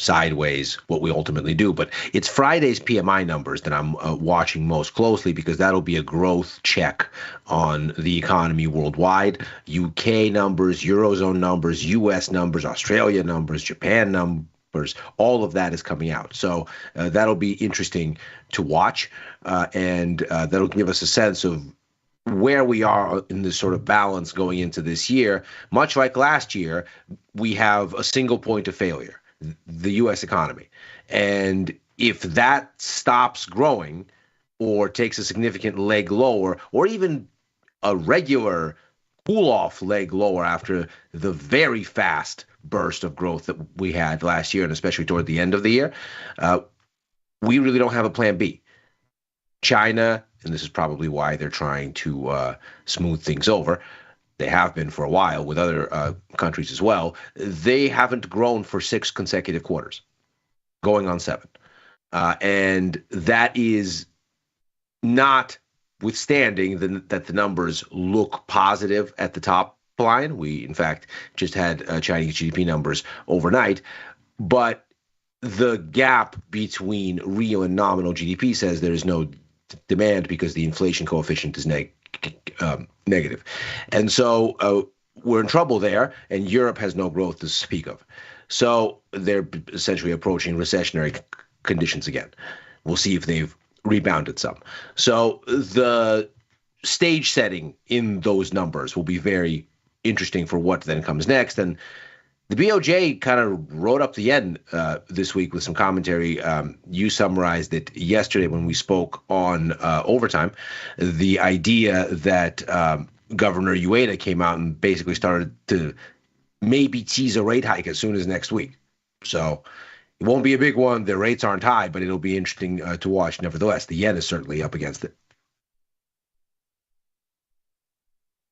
sideways what we ultimately do. But it's Friday's PMI numbers that I'm watching most closely, because that'll be a growth check on the economy worldwide. UK numbers, Eurozone numbers, US numbers, Australia numbers, Japan numbers, all of that is coming out. So that'll be interesting to watch, and that'll give us a sense of where we are in this sort of balance going into this year. Much like last year, we have a single point of failure, the U.S. economy. And if that stops growing or takes a significant leg lower, or even a regular cool-off leg lower after the very fast burst of growth that we had last year, and especially toward the end of the year, we really don't have a plan B. China, and this is probably why they're trying to smooth things over, they have been for a while with other countries as well, they haven't grown for 6 consecutive quarters, going on 7. And that is notwithstanding that the numbers look positive at the top line. We, in fact, just had Chinese GDP numbers overnight, but the gap between real and nominal GDP says there is no demand because the inflation coefficient is negative. And so we're in trouble there, and Europe has no growth to speak of. So they're essentially approaching recessionary conditions again. We'll see if they've rebounded some. So the stage setting in those numbers will be very interesting for what then comes next. And the BOJ kind of wrote up the end this week with some commentary. You summarized it yesterday when we spoke on Overtime. The idea that Governor Ueda came out and basically started to maybe tease a rate hike as soon as next week. So it won't be a big one. The rates aren't high, but it'll be interesting to watch. Nevertheless, the yen is certainly up against it.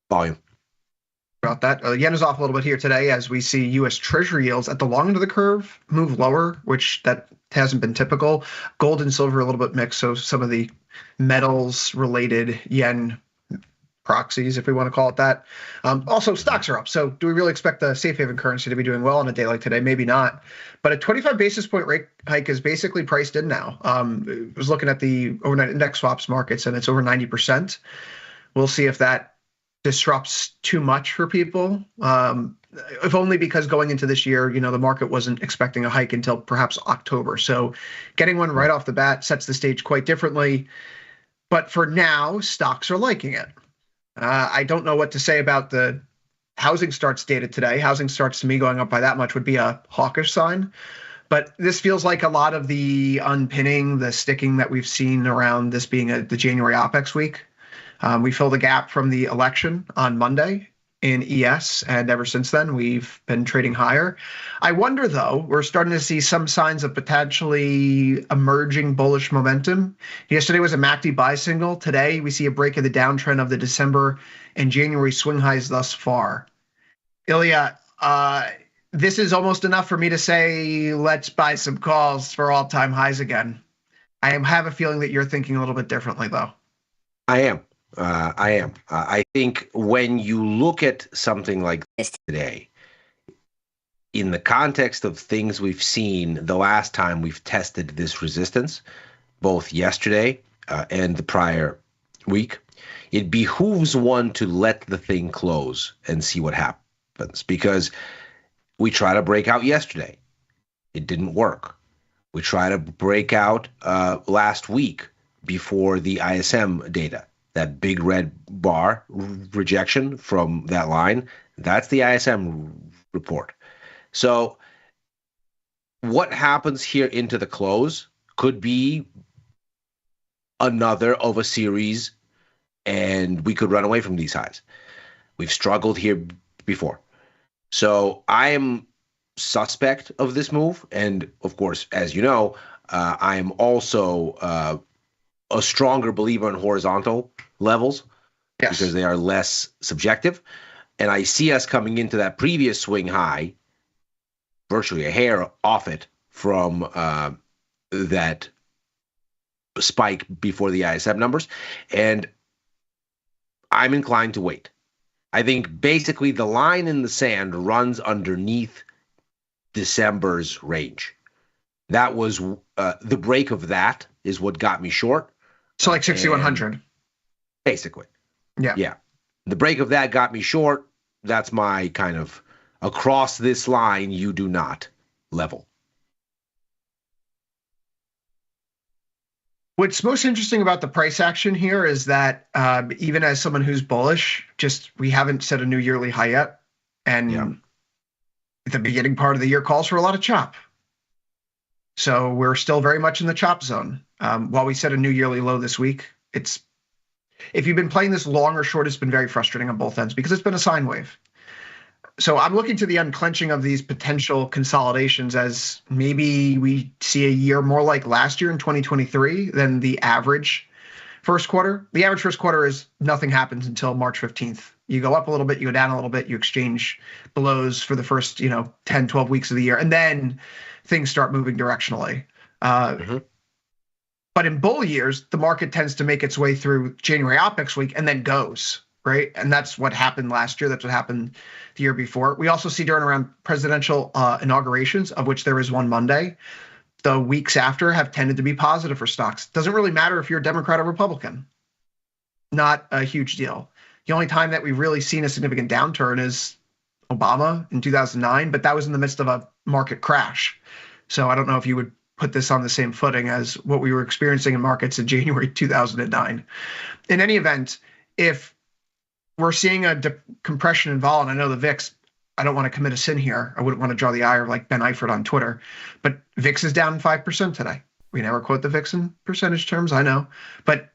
Volume. About that. Yen is off a little bit here today as we see U.S. Treasury yields at the long end of the curve move lower, which that hasn't been typical. Gold and silver a little bit mixed, so some of the metals-related yen proxies, if we want to call it that. Also, stocks are up. So do we really expect the safe haven currency to be doing well on a day like today? Maybe not. But a 25 basis point rate hike is basically priced in now. I was looking at the overnight index swaps markets, and it's over 90%. We'll see if that disrupts too much for people, if only because going into this year, the market wasn't expecting a hike until perhaps October. So getting one right off the bat sets the stage quite differently. But for now, stocks are liking it. I don't know what to say about the housing starts data today. Housing starts, to me, going up by that much would be a hawkish sign. But this feels like a lot of the unpinning, the sticking that we've seen around this being the January OPEX week. We filled the gap from the election on Monday in ES, and ever since then, we've been trading higher. I wonder, though, we're starting to see some signs of potentially emerging bullish momentum. Yesterday was a MACD buy signal. Today, we see a break of the downtrend of the December and January swing highs thus far. Ilya, this is almost enough for me to say, let's buy some calls for all-time highs again. I have a feeling that you're thinking a little bit differently, though. I am. I think when you look at something like this today, in the context of things we've seen the last time we've tested this resistance, both yesterday and the prior week, it behooves one to let the thing close and see what happens. Because we tried to break out yesterday. It didn't work. We tried to break out last week before the ISM data. That big red bar rejection from that line, that's the ISM report. So what happens here into the close could be another of a series, and we could run away from these highs. We've struggled here before. So I am suspect of this move. And of course, as you know, I am also a stronger believer in horizontal levels, yes, because they are less subjective. And I see us coming into that previous swing high, virtually a hair off it from that spike before the ISM numbers. And I'm inclined to wait. I think basically the line in the sand runs underneath December's range. That was the break of that is what got me short. So like 6,100. Basically. Yeah. Yeah. The break of that got me short. That's my kind of across this line, you do not level. What's most interesting about the price action here is that even as someone who's bullish, we haven't set a new yearly high yet. And the beginning part of the year calls for a lot of chop. So we're still very much in the chop zone. While we set a new yearly low this week, if you've been playing this long or short, it's been very frustrating on both ends because it's been a sine wave. So I'm looking to the unclenching of these potential consolidations as maybe we see a year more like last year in 2023 than the average first quarter. The average first quarter is nothing happens until March 15th. You go up a little bit, you go down a little bit, you exchange blows for the first 10, 12 weeks of the year, and then things start moving directionally. But in bull years, the market tends to make its way through January OPEX week and then goes, right? And that's what happened last year. That's what happened the year before. We also see during around presidential inaugurations, of which there is one Monday, the weeks after have tended to be positive for stocks. Doesn't really matter if you're a Democrat or Republican. Not a huge deal. The only time that we've really seen a significant downturn is Obama in 2009, but that was in the midst of a market crash. So I don't know if you would put this on the same footing as what we were experiencing in markets in January 2009. In any event, if we're seeing a compression in vol, and I know the VIX, I don't want to commit a sin here. I wouldn't want to draw the ire like Ben Eifert on Twitter, but VIX is down 5% today. We never quote the VIX in percentage terms, I know, but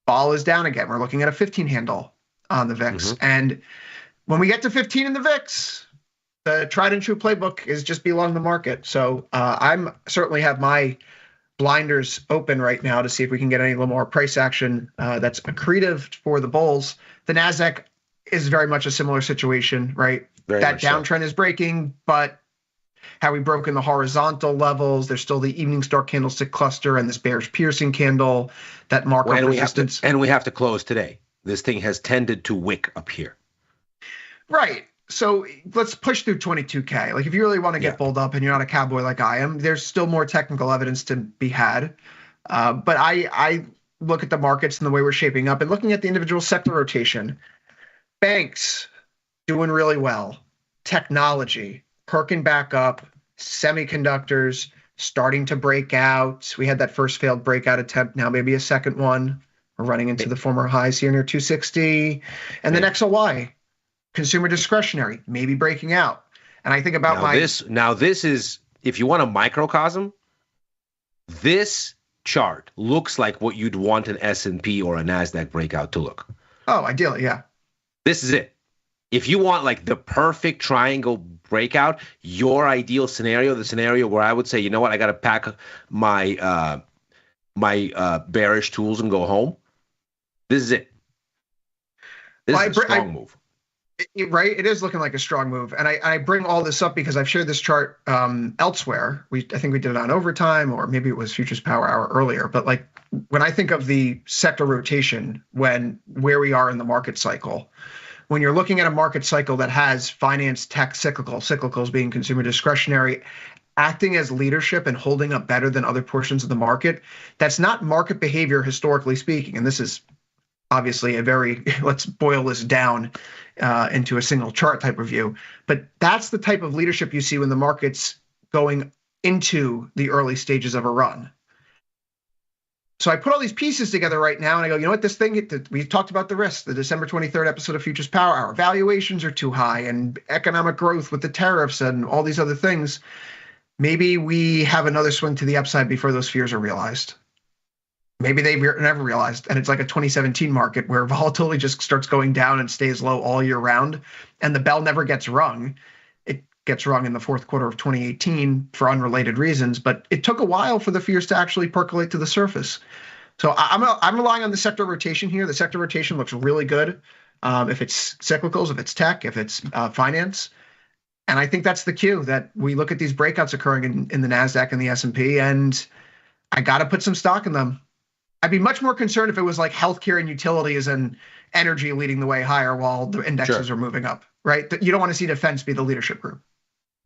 vol is down again. We're looking at a 15 handle on the VIX. And when we get to 15 in the VIX, the tried and true playbook is just be long the market. So I'm certainly have my blinders open right now to see if we can get any little more price action that's accretive for the bulls. The NASDAQ is very much a similar situation, right? That downtrend is breaking, but have we broken the horizontal levels? There's still the evening star candlestick cluster and this bearish piercing candle that mark up resistance. And we have to close today. This thing has tended to wick up here. Right. So let's push through 22K. Like if you really want to get bulled up and you're not a cowboy like I am, there's still more technical evidence to be had. But I look at the markets and the way we're shaping up and looking at the individual sector rotation. Banks doing really well. Technology perking back up. Semiconductors starting to break out. We had that first failed breakout attempt. Now maybe a second one. We're running into the former highs here near 260. And then XLY. Consumer discretionary, maybe breaking out. And I think about this is, if you want a microcosm, this chart looks like what you'd want an S&P or a NASDAQ breakout to look. Oh, ideally, yeah. This is it. If you want like the perfect triangle breakout, your ideal scenario, the scenario where I would say, you know what, I got to pack my bearish tools and go home. This is it. This is a strong move. Right, it is looking like a strong move, and I bring all this up because I've shared this chart elsewhere. I think we did it on Overtime, or maybe it was Futures Power Hour earlier. But like when I think of the sector rotation, where we are in the market cycle, when you're looking at a market cycle that has finance, tech, cyclicals being consumer discretionary, acting as leadership and holding up better than other portions of the market, that's not market behavior historically speaking, and this is obviously a very let's boil this down into a single chart type of view. But that's the type of leadership you see when the market's going into the early stages of a run. So I put all these pieces together right now and I go, you know what, this thing, we've talked about the risks, the December 23rd episode of Futures Power Hour. Valuations are too high and economic growth with the tariffs and all these other things. Maybe we have another swing to the upside before those fears are realized. Maybe they've never realized, and it's like a 2017 market where volatility just starts going down and stays low all year round, and the bell never gets rung. It gets rung in the fourth quarter of 2018 for unrelated reasons, but it took a while for the fears to actually percolate to the surface. So I'm relying on the sector rotation here. The sector rotation looks really good. If it's cyclicals, if it's tech, if it's finance. And I think that's the cue that we look at these breakouts occurring in the NASDAQ and the S&P, and I got to put some stock in them. I'd be much more concerned if it was like healthcare and utilities and energy leading the way higher while the indexes are moving up, right? You don't want to see defense be the leadership group.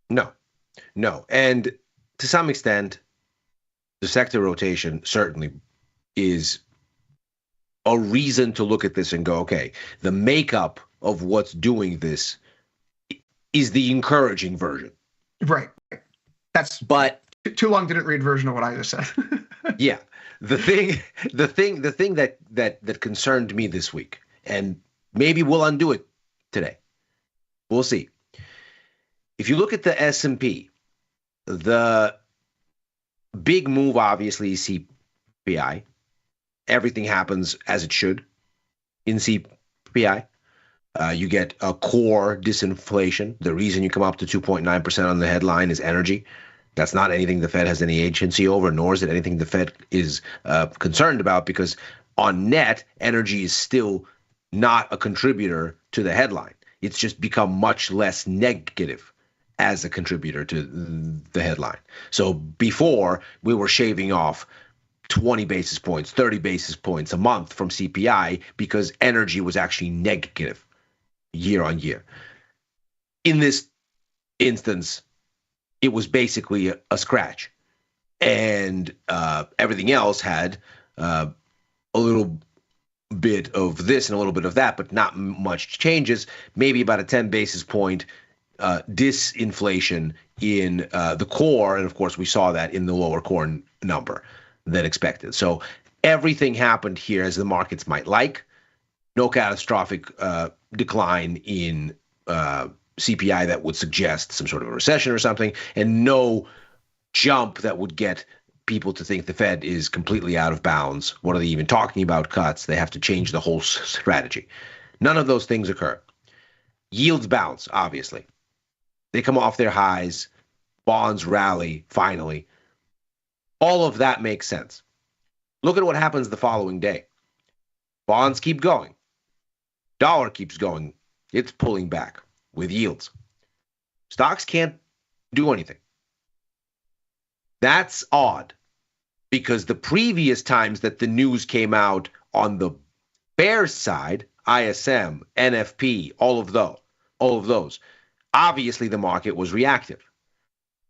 No. And to some extent, the sector rotation certainly is a reason to look at this and go, okay, the makeup of what's doing this is the encouraging version. Right. But too long didn't read version of what I just said. yeah, the thing that concerned me this week, and maybe we'll undo it today. We'll see. If you look at the S&P, the big move obviously is CPI. Everything happens as it should in CPI. You get a core disinflation. The reason you come up to 2.9% on the headline is energy. That's not anything the Fed has any agency over, nor is it anything the Fed is concerned about, because on net, energy is still not a contributor to the headline. It's just become much less negative as a contributor to the headline. So before, we were shaving off 20 basis points, 30 basis points a month from CPI because energy was actually negative year on year. In this instance, it was basically a scratch. And everything else had a little bit of this and a little bit of that, but not much changes. Maybe about a 10 basis point disinflation in the core. And of course, we saw that in the lower core number than expected. So everything happened here as the markets might like. No catastrophic decline in CPI that would suggest some sort of a recession or something, and no jump that would get people to think the Fed is completely out of bounds. What are they even talking about cuts? They have to change the whole strategy. None of those things occur. Yields bounce, obviously. They come off their highs. Bonds rally, finally. All of that makes sense. Look at what happens the following day. Bonds keep going. Dollar keeps going. It's pulling back with yields. Stocks can't do anything. That's odd, because the previous times that the news came out on the bear side, ISM, NFP, all of those, obviously the market was reactive.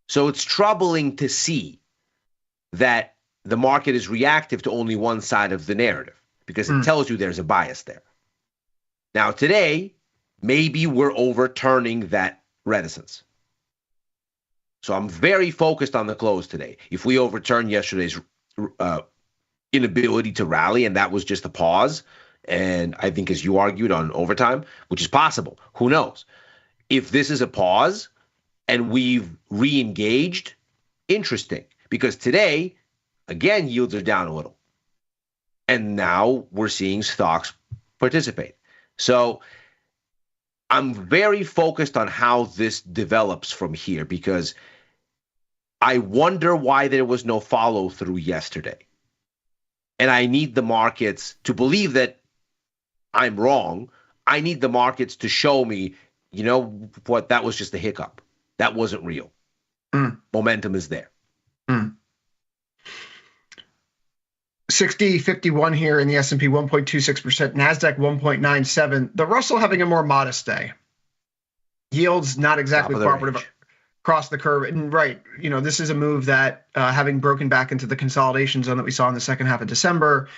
So it's troubling to see that the market is reactive to only one side of the narrative, because it tells you there's a bias there. Now today, maybe we're overturning that reticence. So I'm very focused on the close today. If we overturn yesterday's inability to rally, and that was just a pause, and I think as you argued on overtime, which is possible, who knows? If this is a pause and we've re-engaged, interesting. Because today, again, yields are down a little. And now we're seeing stocks participate. So I'm very focused on how this develops from here, because I wonder why there was no follow through yesterday. And I need the markets to believe that I'm wrong. I need the markets to show me, you know what, that was just a hiccup. That wasn't real. Momentum is there. 60.51 here in the S&P, 1.26%, NASDAQ 1.97%. The Russell having a more modest day. Yields not exactly cooperative across the curve. And right, this is a move that having broken back into the consolidation zone that we saw in the second half of December,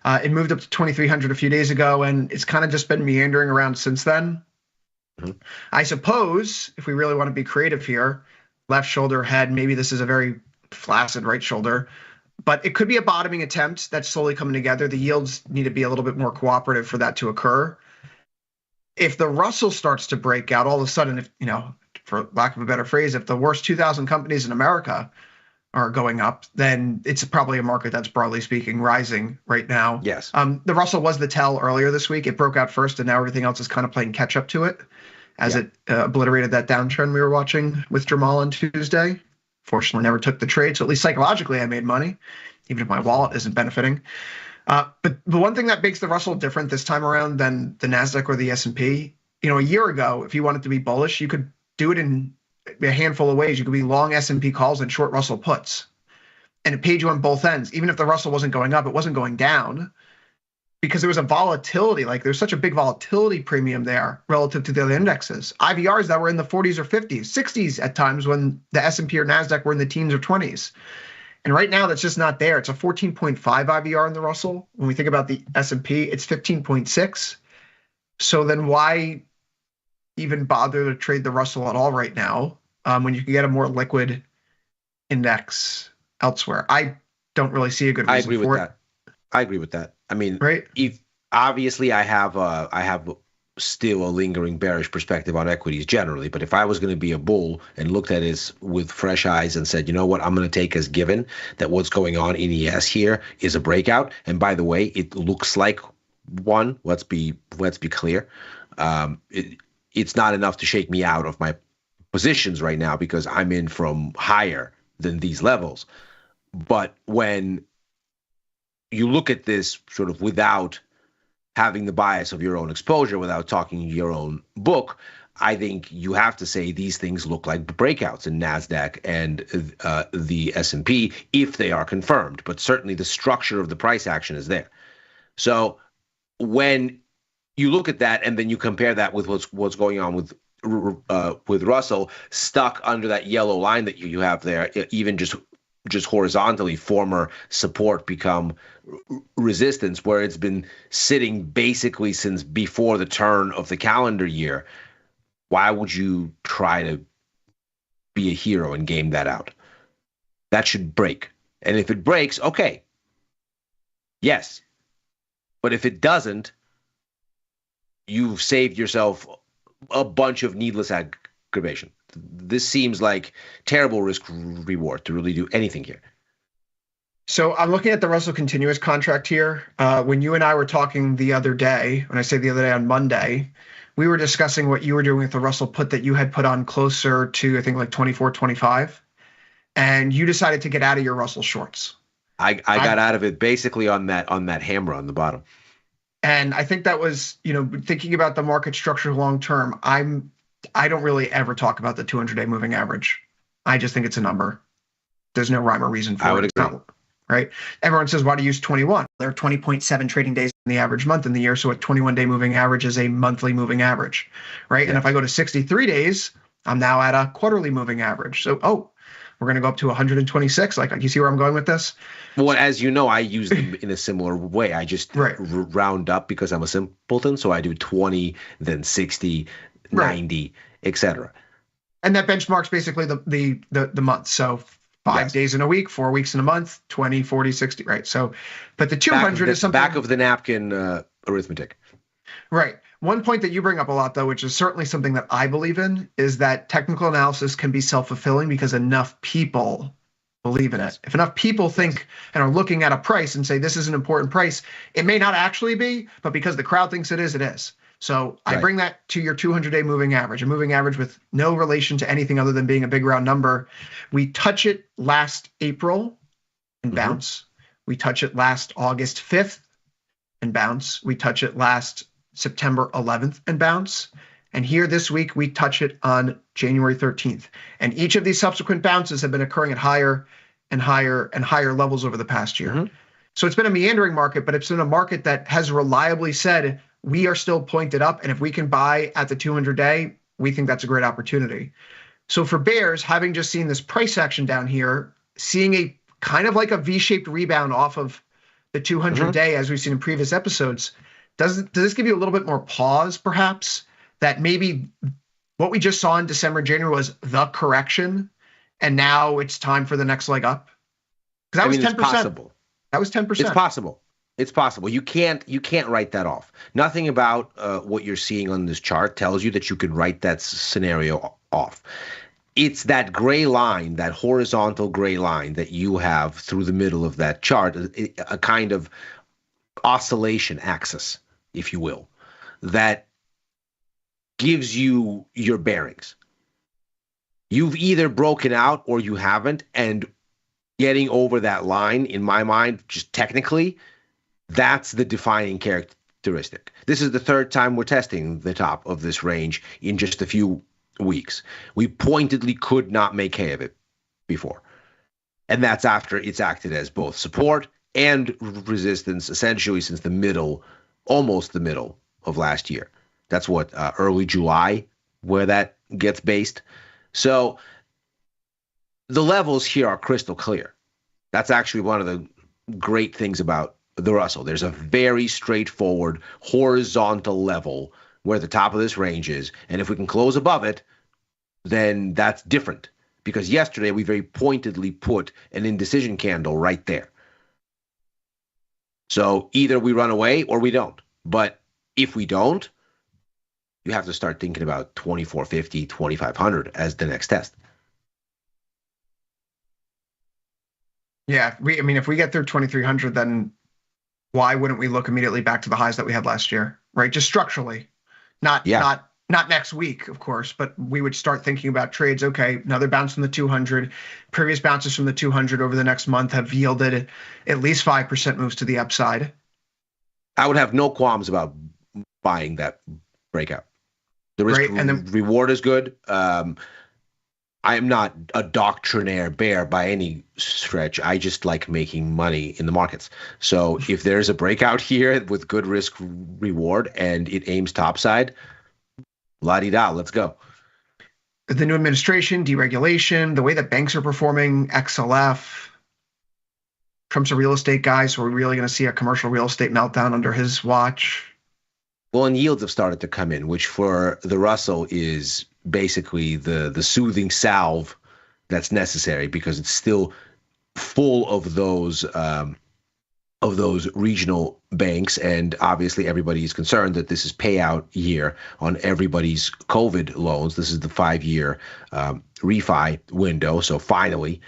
it moved up to 2,300 a few days ago, and it's kind of just been meandering around since then. I suppose if we really want to be creative here, left shoulder head, maybe this is a very flaccid right shoulder, but it could be a bottoming attempt that's slowly coming together. The yields need to be a little bit more cooperative for that to occur. If the Russell starts to break out, all of a sudden, if for lack of a better phrase, if the worst 2,000 companies in America are going up, then it's probably a market that's, broadly speaking, rising right now. Yes. The Russell was the tell earlier this week. It broke out first, and now everything else is kind of playing catch up to it as it obliterated that downtrend we were watching with Jamal on Tuesday. Fortunately, never took the trade, so at least psychologically I made money, even if my wallet isn't benefiting. But the one thing that makes the Russell different this time around than the NASDAQ or the S&P, a year ago, if you wanted to be bullish, you could do it in a handful of ways. You could be long S&P calls and short Russell puts. And it paid you on both ends. Even if the Russell wasn't going up, it wasn't going down, because there was a volatility. Like, there's such a big volatility premium there relative to the other indexes. IVRs that were in the 40s or 50s, 60s at times when the S&P or NASDAQ were in the teens or 20s. And right now, that's just not there. It's a 14.5 IVR in the Russell. When we think about the S&P, it's 15.6. So then why even bother to trade the Russell at all right now when you can get a more liquid index elsewhere? I don't really see a good reason for it. I agree with that. I mean, right? If obviously I have still a lingering bearish perspective on equities generally, but if I was going to be a bull and looked at it with fresh eyes and said, you know what, I'm going to take as given that what's going on in ES here is a breakout. And by the way, it looks like one. Let's be clear. It's not enough to shake me out of my positions right now because I'm in from higher than these levels. But when you look at this sort of without having the bias of your own exposure, without talking your own book, I think you have to say these things look like breakouts in NASDAQ and the S&P if they are confirmed. But certainly the structure of the price action is there. So when you look at that and then you compare that with what's going on with Russell stuck under that yellow line that you have there, even just horizontally, former support become resistance, where it's been sitting basically since before the turn of the calendar year. Why would you try to be a hero and game that out? That should break. And if it breaks, okay. Yes. But if it doesn't, you've saved yourself a bunch of needless aggravation. This seems like terrible risk reward to really do anything here. So I'm looking at the Russell continuous contract here. When you and I were talking the other day, when I say the other day on Monday, we were discussing what you were doing with the Russell put that you had put on closer to, I think, like 24, 25. And you decided to get out of your Russell shorts. I got out of it basically on that hammer on the bottom. And I think that was, thinking about the market structure long term, I don't really ever talk about the 200-day moving average. I just think it's a number. There's no rhyme or reason for it. I would agree. Right? Everyone says, why do you use 21? There are 20.7 trading days in the average month in the year, so a 21-day moving average is a monthly moving average, right? Yeah. And if I go to 63 days, I'm now at a quarterly moving average. So, we're going to go up to 126. Like, you see where I'm going with this? Well, as you know, I use them in a similar way. I just round up because I'm a simpleton, so I do 20, then 60, 90, etc. And that benchmarks basically the month. So 5 days in a week, 4 weeks in a month, 20, 40, 60, right? So, but the 200 is something back of the napkin arithmetic. Right. One point that you bring up a lot, though, which is certainly something that I believe in, is that technical analysis can be self-fulfilling because enough people believe in it. If enough people think and are looking at a price and say, this is an important price, it may not actually be, but because the crowd thinks it is, it is. So I bring that to your 200-day moving average, a moving average with no relation to anything other than being a big round number. We touch it last April and bounce. We touch it last August 5th and bounce. We touch it last September 11th and bounce. And here this week, we touch it on January 13th. And each of these subsequent bounces have been occurring at higher and higher and higher levels over the past year. So it's been a meandering market, but it's been a market that has reliably said, we are still pointed up. And if we can buy at the 200-day, we think that's a great opportunity. So for bears, having just seen this price action down here, seeing a kind of like a V-shaped rebound off of the 200-day, as we've seen in previous episodes, does this give you a little bit more pause, perhaps, that maybe what we just saw in December and January was the correction, and now it's time for the next leg up? Because that was 10%. It's possible. That was 10%. It's possible. It's possible. You can't write that off. Nothing about what you're seeing on this chart tells you that you can write that scenario off. It's that gray line, that horizontal gray line that you have through the middle of that chart, a kind of oscillation axis, if you will, that gives you your bearings. You've either broken out or you haven't, and getting over that line, in my mind, just technically, that's the defining characteristic. This is the third time we're testing the top of this range in just a few weeks. We pointedly could not make hay of it before. And that's after it's acted as both support and resistance, essentially since almost the middle of last year. That's what, early July, where that gets based. So the levels here are crystal clear. That's actually one of the great things about the Russell. There's a very straightforward horizontal level where the top of this range is. And if we can close above it, then that's different. Because yesterday we very pointedly put an indecision candle right there. So either we run away or we don't. But if we don't, you have to start thinking about 2450, 2500 as the next test. Yeah, if we get through 2300, then why wouldn't we look immediately back to the highs that we had last year, right? Just structurally, not next week, of course, but we would start thinking about trades. Okay, another bounce from the 200. Previous bounces from the 200 over the next month have yielded at least 5% moves to the upside. I would have no qualms about buying that breakout. The risk reward is good. I am not a doctrinaire bear by any stretch. I just like making money in the markets. So if there's a breakout here with good risk reward and it aims topside, la-di-da, let's go. The new administration, deregulation, the way that banks are performing, XLF, Trump's a real estate guy, so we're really going to see a commercial real estate meltdown under his watch. Well, and yields have started to come in, which for the Russell is basically the soothing salve that's necessary because it's still full of those regional banks, and obviously everybody is concerned that this is payout year on everybody's COVID loans. This is the 5-year refi window, so finally,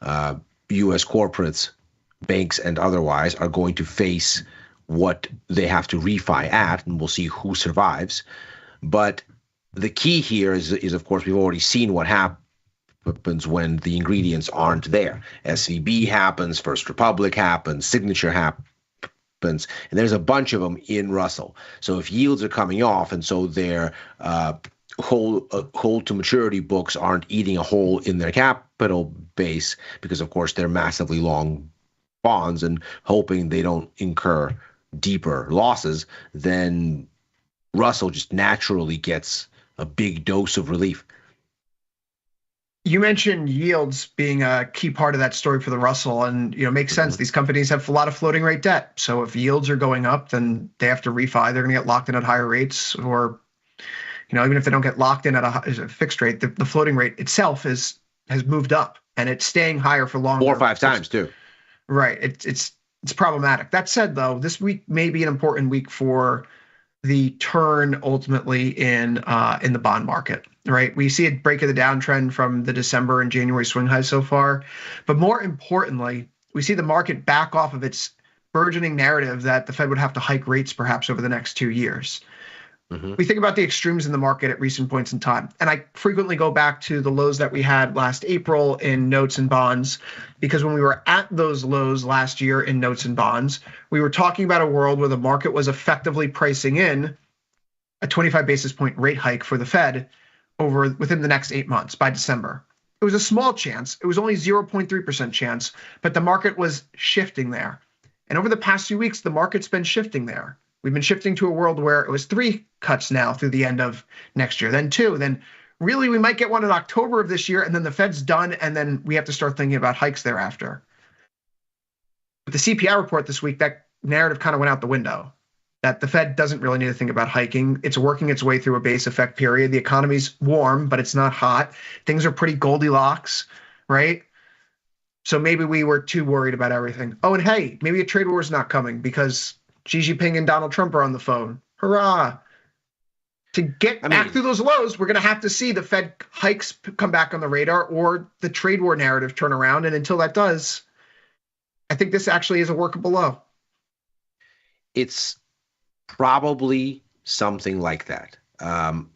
U.S. corporates, banks, and otherwise are going to face what they have to refi at, and we'll see who survives. But the key here is of course, we've already seen what happens when the ingredients aren't there. SVB happens, First Republic happens, Signature happens, and there's a bunch of them in Russell. So if yields are coming off, and so their hold to maturity books aren't eating a hole in their capital base, because of course they're massively long bonds and hoping they don't incur deeper losses, then Russell just naturally gets a big dose of relief. You mentioned yields being a key part of that story for the Russell, and makes sense. These companies have a lot of floating rate debt, so if yields are going up, then they have to refi. They're going to get locked in at higher rates, or even if they don't get locked in at a fixed rate, the floating rate itself has moved up, and it's staying higher for longer. 4 or 5 times too. Right. It's problematic. That said, though, this week may be an important week for the turn ultimately in the bond market, right? We see a break of the downtrend from the December and January swing highs so far. But more importantly, we see the market back off of its burgeoning narrative that the Fed would have to hike rates perhaps over the next 2 years. We think about the extremes in the market at recent points in time. And I frequently go back to the lows that we had last April in notes and bonds, because when we were at those lows last year in notes and bonds, we were talking about a world where the market was effectively pricing in a 25 basis point rate hike for the Fed within the next 8 months by December. It was a small chance. It was only 0.3% chance, but the market was shifting there. And over the past few weeks, the market's been shifting there. We've been shifting to a world where it was 3 cuts now through the end of next year, then 2, then really we might get one in October of this year, and then the Fed's done, and then we have to start thinking about hikes thereafter. With the CPI report this week, that narrative kind of went out the window, that the Fed doesn't really need to think about hiking. It's working its way through a base effect period. The economy's warm, but it's not hot. Things are pretty Goldilocks, right? So maybe we were too worried about everything. Oh, and hey, maybe a trade war is not coming because Xi Jinping and Donald Trump are on the phone. Hurrah. To get back through those lows, we're going to have to see the Fed hikes come back on the radar or the trade war narrative turn around. And until that does, I think this actually is a workable low. It's probably something like that. I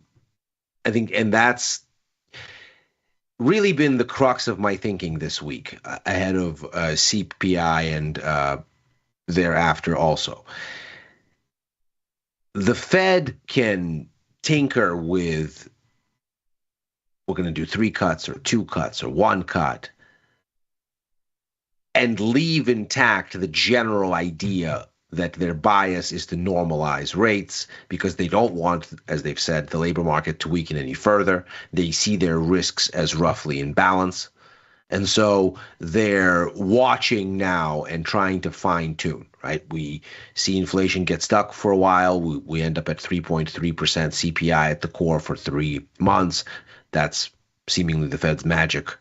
think, and that's really been the crux of my thinking this week ahead of CPI and thereafter also. The Fed can tinker with, we're going to do 3 cuts or 2 cuts or 1 cut, and leave intact the general idea that their bias is to normalize rates because they don't want, as they've said, the labor market to weaken any further. They see their risks as roughly in balance. And so they're watching now and trying to fine tune, right? We see inflation get stuck for a while. We end up at 3.3% CPI at the core for 3 months. That's seemingly the Fed's magic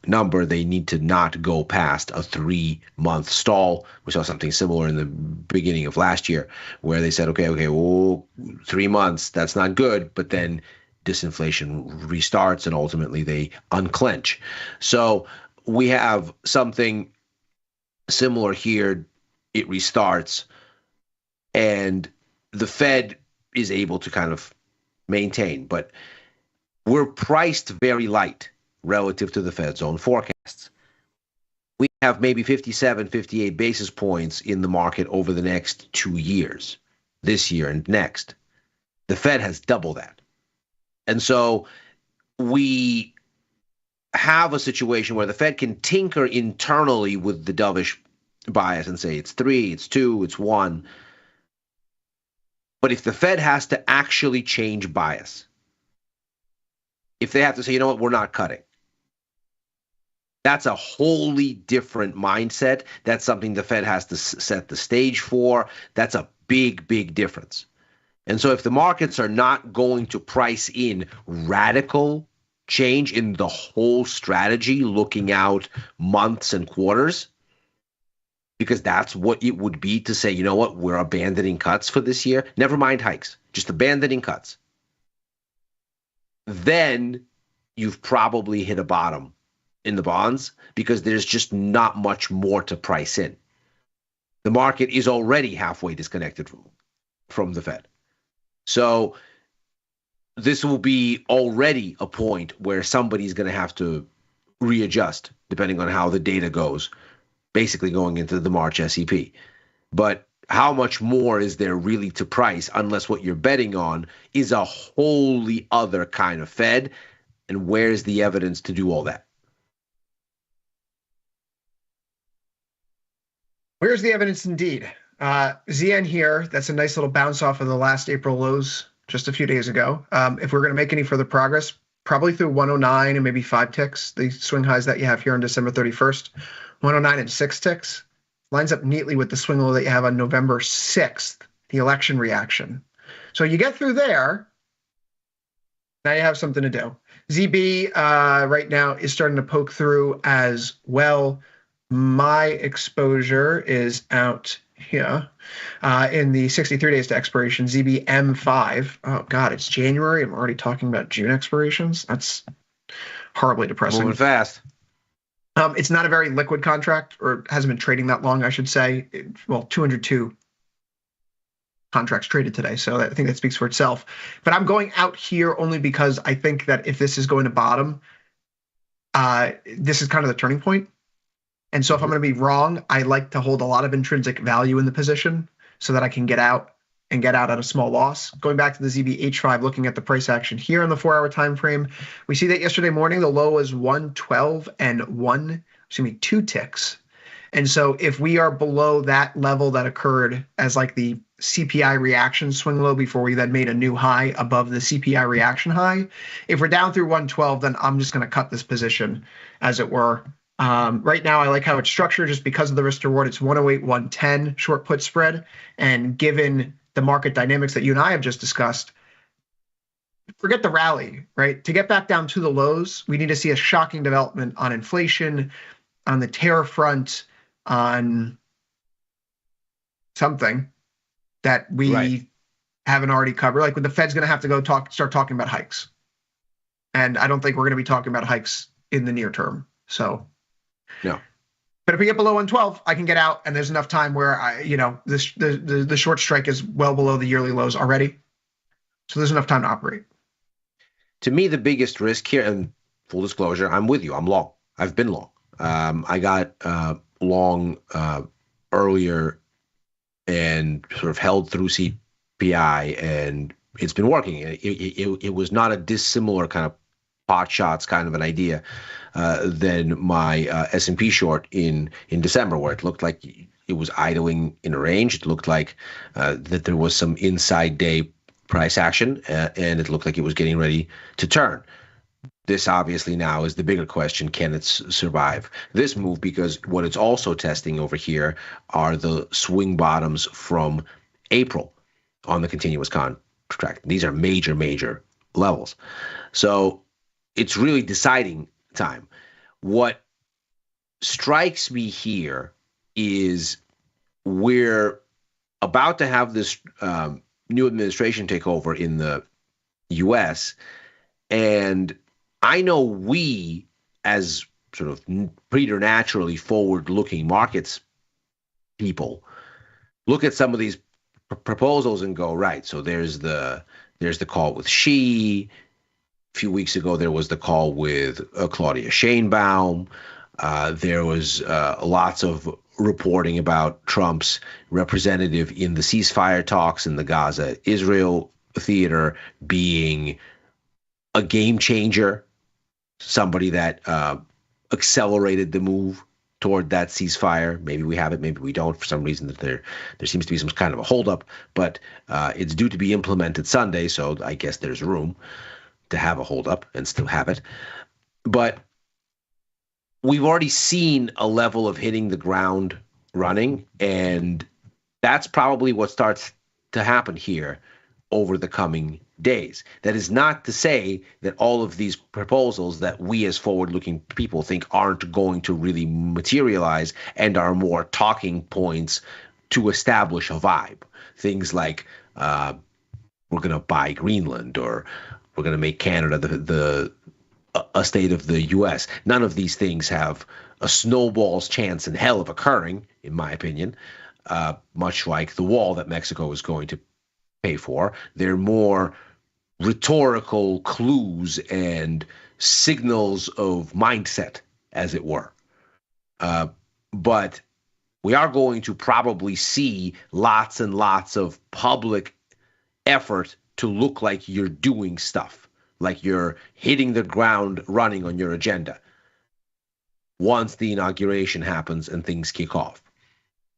number. They need to not go past a 3-month stall. We saw something similar in the beginning of last year where they said, okay, well, 3 months, that's not good. But then disinflation restarts and ultimately they unclench. So we have something similar here. It restarts and the Fed is able to kind of maintain, but we're priced very light relative to the Fed's own forecasts. We have maybe 57, 58 basis points in the market over the next 2 years, this year and next. The Fed has double that. And so we have a situation where the Fed can tinker internally with the dovish bias and say it's 3, it's 2, it's 1. But if the Fed has to actually change bias, if they have to say, you know what, we're not cutting, that's a wholly different mindset. That's something the Fed has to set the stage for. That's a big, big difference. And so if the markets are not going to price in radical change in the whole strategy, looking out months and quarters, because that's what it would be to say, you know what, we're abandoning cuts for this year. Never mind hikes, just abandoning cuts. Then you've probably hit a bottom in the bonds because there's just not much more to price in. The market is already halfway disconnected from the Fed. So this will be already a point where somebody's going to have to readjust depending on how the data goes, basically going into the March SEP. But how much more is there really to price unless what you're betting on is a wholly other kind of Fed? And where's the evidence to do all that? Where's the evidence indeed? ZN here, that's a nice little bounce off of the last April lows just a few days ago. If we're going to make any further progress, probably through 109 and maybe 5 ticks, the swing highs that you have here on December 31st, 109 and 6 ticks, lines up neatly with the swing low that you have on November 6th, the election reaction. So you get through there, now you have something to do. ZB right now is starting to poke through as well. My exposure is out here in the 63 days to expiration, ZBM5. Oh, God, it's January. I'm already talking about June expirations. That's horribly depressing. Moving fast. It's not a very liquid contract, or hasn't been trading that long, I should say. 202 contracts traded today, so I think that speaks for itself. But I'm going out here only because I think that if this is going to bottom, this is kind of the turning point. And so if I'm going to be wrong, I like to hold a lot of intrinsic value in the position so that I can get out at a small loss. Going back to the ZBH5, looking at the price action here on the 4-hour time frame, we see that yesterday morning the low was 112 and 2 ticks. And so if we are below that level that occurred as like the CPI reaction swing low before we then made a new high above the CPI reaction high, if we're down through 112, then I'm just going to cut this position, as it were. Right now, I like how it's structured just because of the risk to reward. It's 108, 110 short put spread. And given the market dynamics that you and I have just discussed, forget the rally, right? To get back down to the lows, we need to see a shocking development on inflation, on the tariff front, on something that we haven't already covered. Like when the Fed's going to have to go start talking about hikes. And I don't think we're going to be talking about hikes in the near term. So. No. But if we get below 112, I can get out, and there's enough time where the short strike is well below the yearly lows already. So there's enough time to operate. To me, the biggest risk here, and full disclosure, I'm with you. I'm long. I've been long. I got long earlier and sort of held through CPI, and it's been working. It was not a dissimilar kind of pot shots kind of an idea than my S&P short in December, where it looked like it was idling in a range. It looked like that there was some inside day price action, and it looked like it was getting ready to turn. this obviously now is the bigger question. Can it survive this move? Because what it's also testing over here are the swing bottoms from April on the continuous contract. These are major, major levels. So it's really deciding time. What strikes me here is we're about to have this new administration take over in the U.S., and I know we, as sort of preternaturally forward-looking markets people, look at some of these proposals and go, right, so there's the call with Xi. A few weeks ago, there was the call with Claudia Sheinbaum. There was lots of reporting about Trump's representative in the ceasefire talks in the Gaza-Israel theater being a game changer, somebody that accelerated the move toward that ceasefire. Maybe we have it, maybe we don't. For some reason, that there seems to be some kind of a holdup, but it's due to be implemented Sunday, so I guess there's room to have a holdup and still have it. But we've already seen a level of hitting the ground running, and that's probably what starts to happen here over the coming days. That is not to say that all of these proposals that we as forward-looking people think aren't going to really materialize and are more talking points to establish a vibe. Things like we're going to buy Greenland, or we're going to make Canada a state of the U.S. None of these things have a snowball's chance in hell of occurring, in my opinion, much like the wall that Mexico is going to pay for. They're more rhetorical clues and signals of mindset, as it were. But we are going to probably see lots and lots of public effort to look like you're doing stuff, like you're hitting the ground running on your agenda once the inauguration happens and things kick off,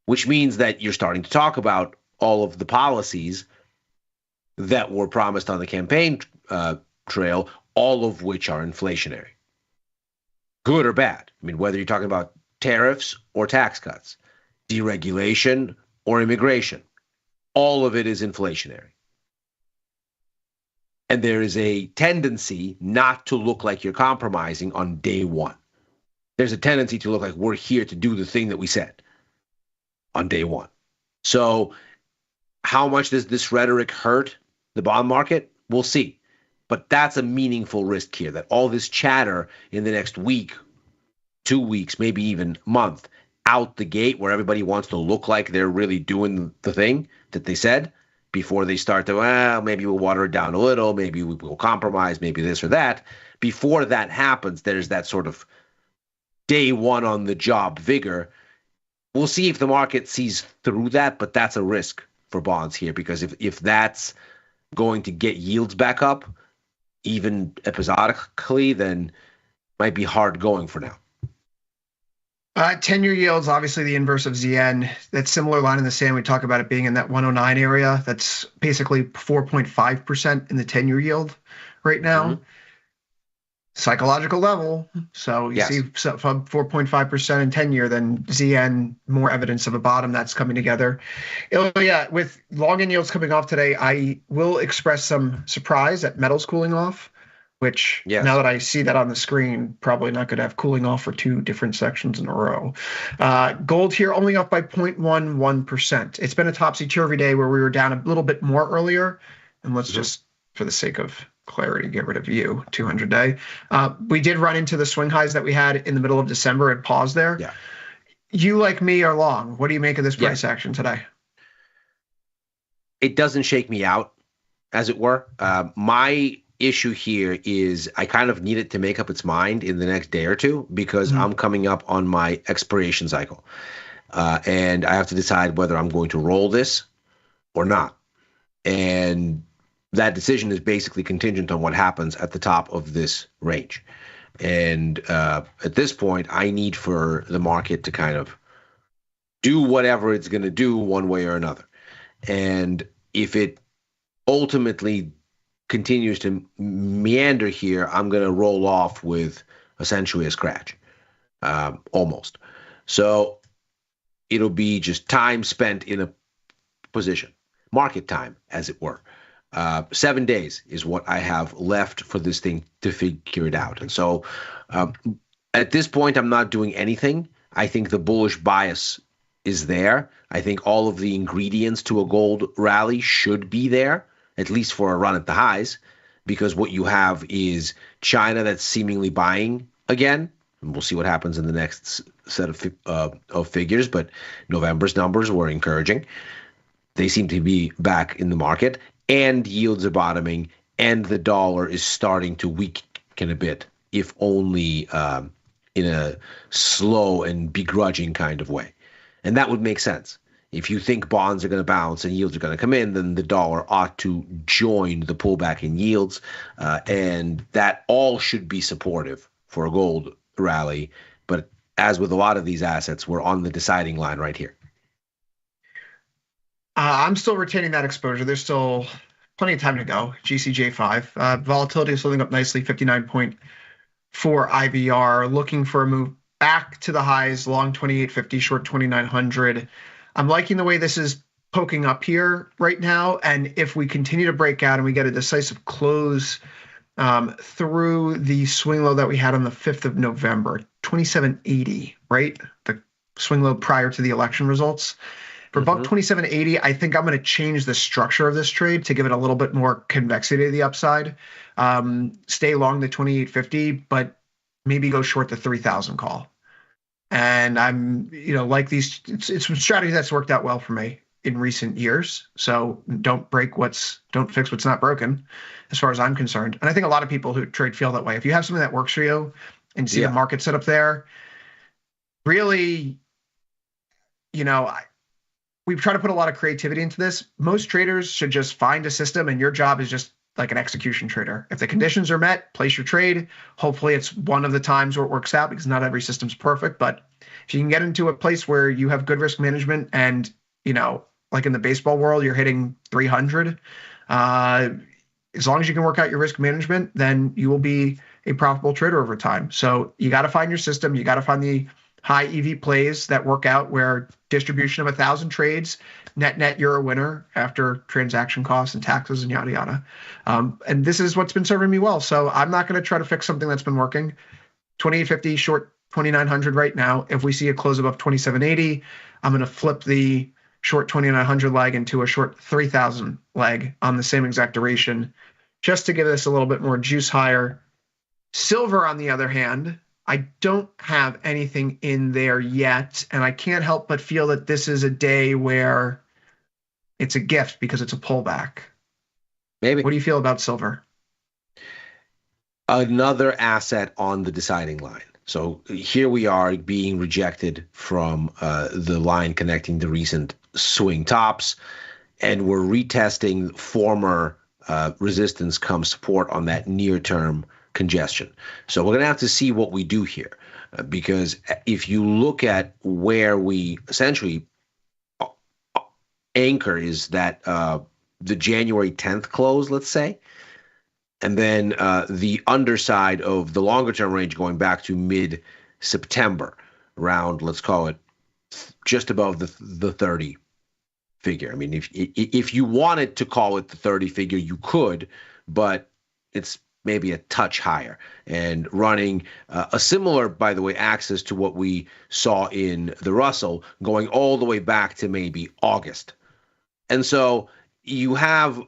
which means that you're starting to talk about all of the policies that were promised on the campaign trail, all of which are inflationary, good or bad. I mean, whether you're talking about tariffs or tax cuts, deregulation or immigration, all of it is inflationary. And there is a tendency not to look like you're compromising on day one. There's a tendency to look like we're here to do the thing that we said on day one. So how much does this rhetoric hurt the bond market? We'll see. But that's a meaningful risk here, that all this chatter in the next week, 2 weeks, maybe even month, out the gate where everybody wants to look like they're really doing the thing that they said before they start to, well, maybe we'll water it down a little, maybe we'll compromise, maybe this or that. Before that happens, there's that sort of day one on the job vigor. We'll see if the market sees through that, but that's a risk for bonds here, because if that's going to get yields back up, even episodically, then it might be hard going for now. 10-year yields, obviously the inverse of ZN. That similar line in the sand, we talk about it being in that 109 area. That's basically 4.5% in the 10-year yield right now. Mm-hmm. Psychological level. So you see from 4.5% in 10-year, then ZN, more evidence of a bottom that's coming together. With long-end yields coming off today, I will express some surprise at metals cooling off, which now that I see that on the screen, probably not going to have cooling off for two different sections in a row. Gold here only up by 0.11%. It's been a topsy-turvy day where we were down a little bit more earlier. And let's just, for the sake of clarity, get rid of you, 200-day. We did run into the swing highs that we had in the middle of December and pause there. Yeah. You, like me, are long. What do you make of this price action today? It doesn't shake me out, as it were. My issue here is I kind of need it to make up its mind in the next day or two, because I'm coming up on my expiration cycle. And I have to decide whether I'm going to roll this or not. And that decision is basically contingent on what happens at the top of this range. And at this point, I need for the market to kind of do whatever it's going to do one way or another. And if it ultimately continues to meander here, I'm going to roll off with essentially a scratch, almost. So it'll be just time spent in a position, market time, as it were. 7 days is what I have left for this thing to figure it out. And so at this point, I'm not doing anything. I think the bullish bias is there. I think all of the ingredients to a gold rally should be there, at least for a run at the highs, because what you have is China that's seemingly buying again. And we'll see what happens in the next set of figures, but November's numbers were encouraging. They seem to be back in the market, and yields are bottoming, and the dollar is starting to weaken a bit, if only in a slow and begrudging kind of way. And that would make sense. If you think bonds are going to bounce and yields are going to come in, then the dollar ought to join the pullback in yields, and that all should be supportive for a gold rally. But as with a lot of these assets, we're on the deciding line right here. I'm still retaining that exposure. There's still plenty of time to go. GCJ5. Volatility is holding up nicely, 59.4 IVR. Looking for a move back to the highs, long 2850, short 2900. I'm liking the way this is poking up here right now. And if we continue to break out and we get a decisive close through the swing low that we had on the 5th of November, 2780, right? The swing low prior to the election results. For buck 2780, I think I'm going to change the structure of this trade to give it a little bit more convexity to the upside. Stay long the 2850, but maybe go short the 3000 call. And I'm, like these, it's a strategy that's worked out well for me in recent years. So don't fix what's not broken, as far as I'm concerned. And I think a lot of people who trade feel that way. If you have something that works for you and see the market set up there, really, we've tried to put a lot of creativity into this. Most traders should just find a system, and your job is just like an execution trader. If the conditions are met, place your trade. Hopefully it's one of the times where it works out, because not every system's perfect. But if you can get into a place where you have good risk management and, like in the baseball world, you're hitting 300, as long as you can work out your risk management, then you will be a profitable trader over time. So you got to find your system. You got to find the high EV plays that work out, where distribution of 1,000 trades, net, you're a winner after transaction costs and taxes and yada, yada. And this is what's been serving me well. So I'm not going to try to fix something that's been working. 2850, short 2900 right now. If we see a close above 2780, I'm going to flip the short 2900 leg into a short 3000 leg on the same exact duration, just to give this a little bit more juice higher. Silver, on the other hand, I don't have anything in there yet, and I can't help but feel that this is a day where it's a gift because it's a pullback. Maybe. What do you feel about silver? Another asset on the deciding line. So here we are being rejected from the line connecting the recent swing tops, and we're retesting former resistance come support on that near-term congestion. So we're going to have to see what we do here, because if you look at where we essentially anchor is that the January 10th close, let's say, and then the underside of the longer term range going back to mid-September, around, let's call it, just above the 30 figure. I mean, if you wanted to call it the 30 figure, you could, but it's maybe a touch higher, and running a similar, by the way, axis to what we saw in the Russell, going all the way back to maybe August. And so you have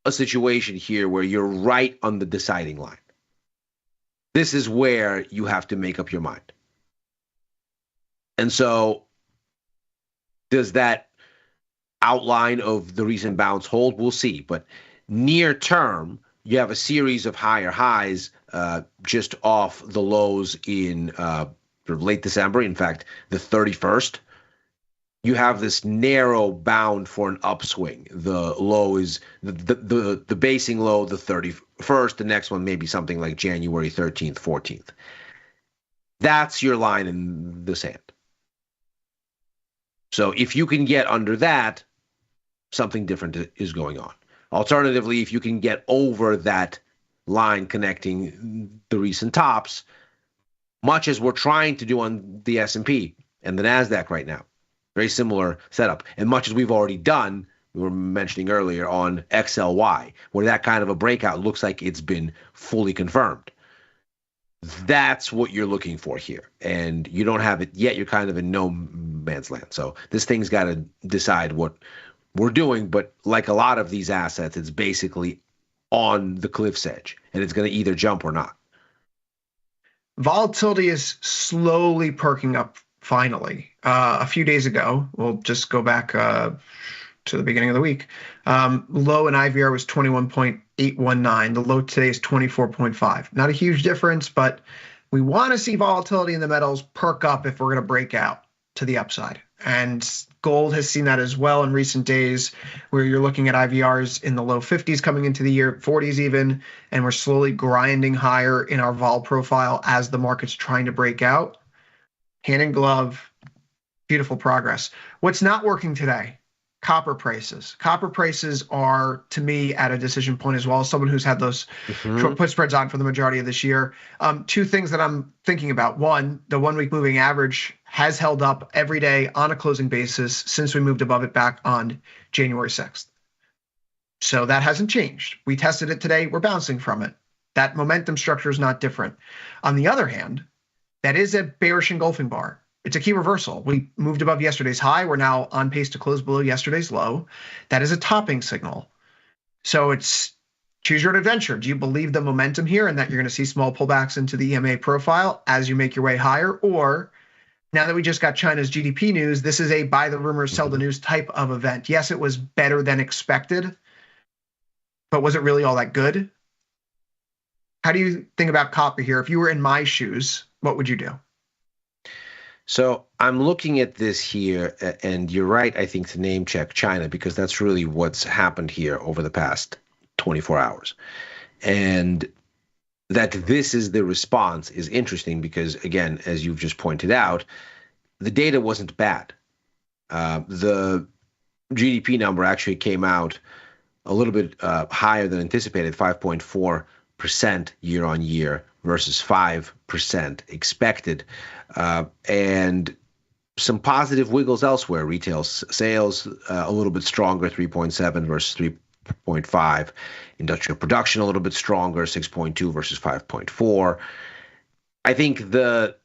a situation here where you're right on the deciding line. This is where you have to make up your mind. And so does that outline of the recent bounce hold? We'll see. But near term, you have a series of higher highs just off the lows in late December. In fact, the 31st. You have this narrow bound for an upswing. The low is the basing low, the 31st. The next one may be something like January 13th, 14th. That's your line in the sand. So if you can get under that, something different is going on. Alternatively, if you can get over that line connecting the recent tops, much as we're trying to do on the S&P and the NASDAQ right now, very similar setup, and much as we've already done, we were mentioning earlier on XLY, where that kind of a breakout looks like it's been fully confirmed. That's what you're looking for here. And you don't have it yet. You're kind of in no man's land. So this thing's got to decide what we're doing. But like a lot of these assets, it's basically on the cliff's edge, and it's going to either jump or not. Volatility is slowly perking up finally. A few days ago, we'll just go back to the beginning of the week. Low in IVR was 21.819. The low today is 24.5. Not a huge difference, but we want to see volatility in the metals perk up if we're going to break out to the upside. And gold has seen that as well in recent days, where you're looking at IVRs in the low 50s coming into the year, 40s even, and we're slowly grinding higher in our vol profile as the market's trying to break out. Hand in glove, beautiful progress. What's not working today? Copper prices. Copper prices are, to me, at a decision point as well. As someone who's had those short put spreads on for the majority of this year. Two things that I'm thinking about. One, the 1 week moving average has held up every day on a closing basis since we moved above it back on January 6th. So that hasn't changed. We tested it today. We're bouncing from it. That momentum structure is not different. On the other hand, that is a bearish engulfing bar. It's a key reversal. We moved above yesterday's high. We're now on pace to close below yesterday's low. That is a topping signal. So it's choose your own adventure. Do you believe the momentum here and that you're going to see small pullbacks into the EMA profile as you make your way higher? Or now that we just got China's GDP news, this is a buy the rumors, sell the news type of event. Yes, it was better than expected, but was it really all that good? How do you think about copper here? If you were in my shoes, what would you do? So I'm looking at this here, and you're right, I think, to name check China, because that's really what's happened here over the past 24 hours. And that this is the response is interesting because, again, as you've just pointed out, the data wasn't bad. The GDP number actually came out a little bit higher than anticipated, 5.4% year on year versus 5% expected. And some positive wiggles elsewhere. Retail sales a little bit stronger, 3.7 versus 3.5. Industrial production a little bit stronger, 6.2 versus 5.4. I think the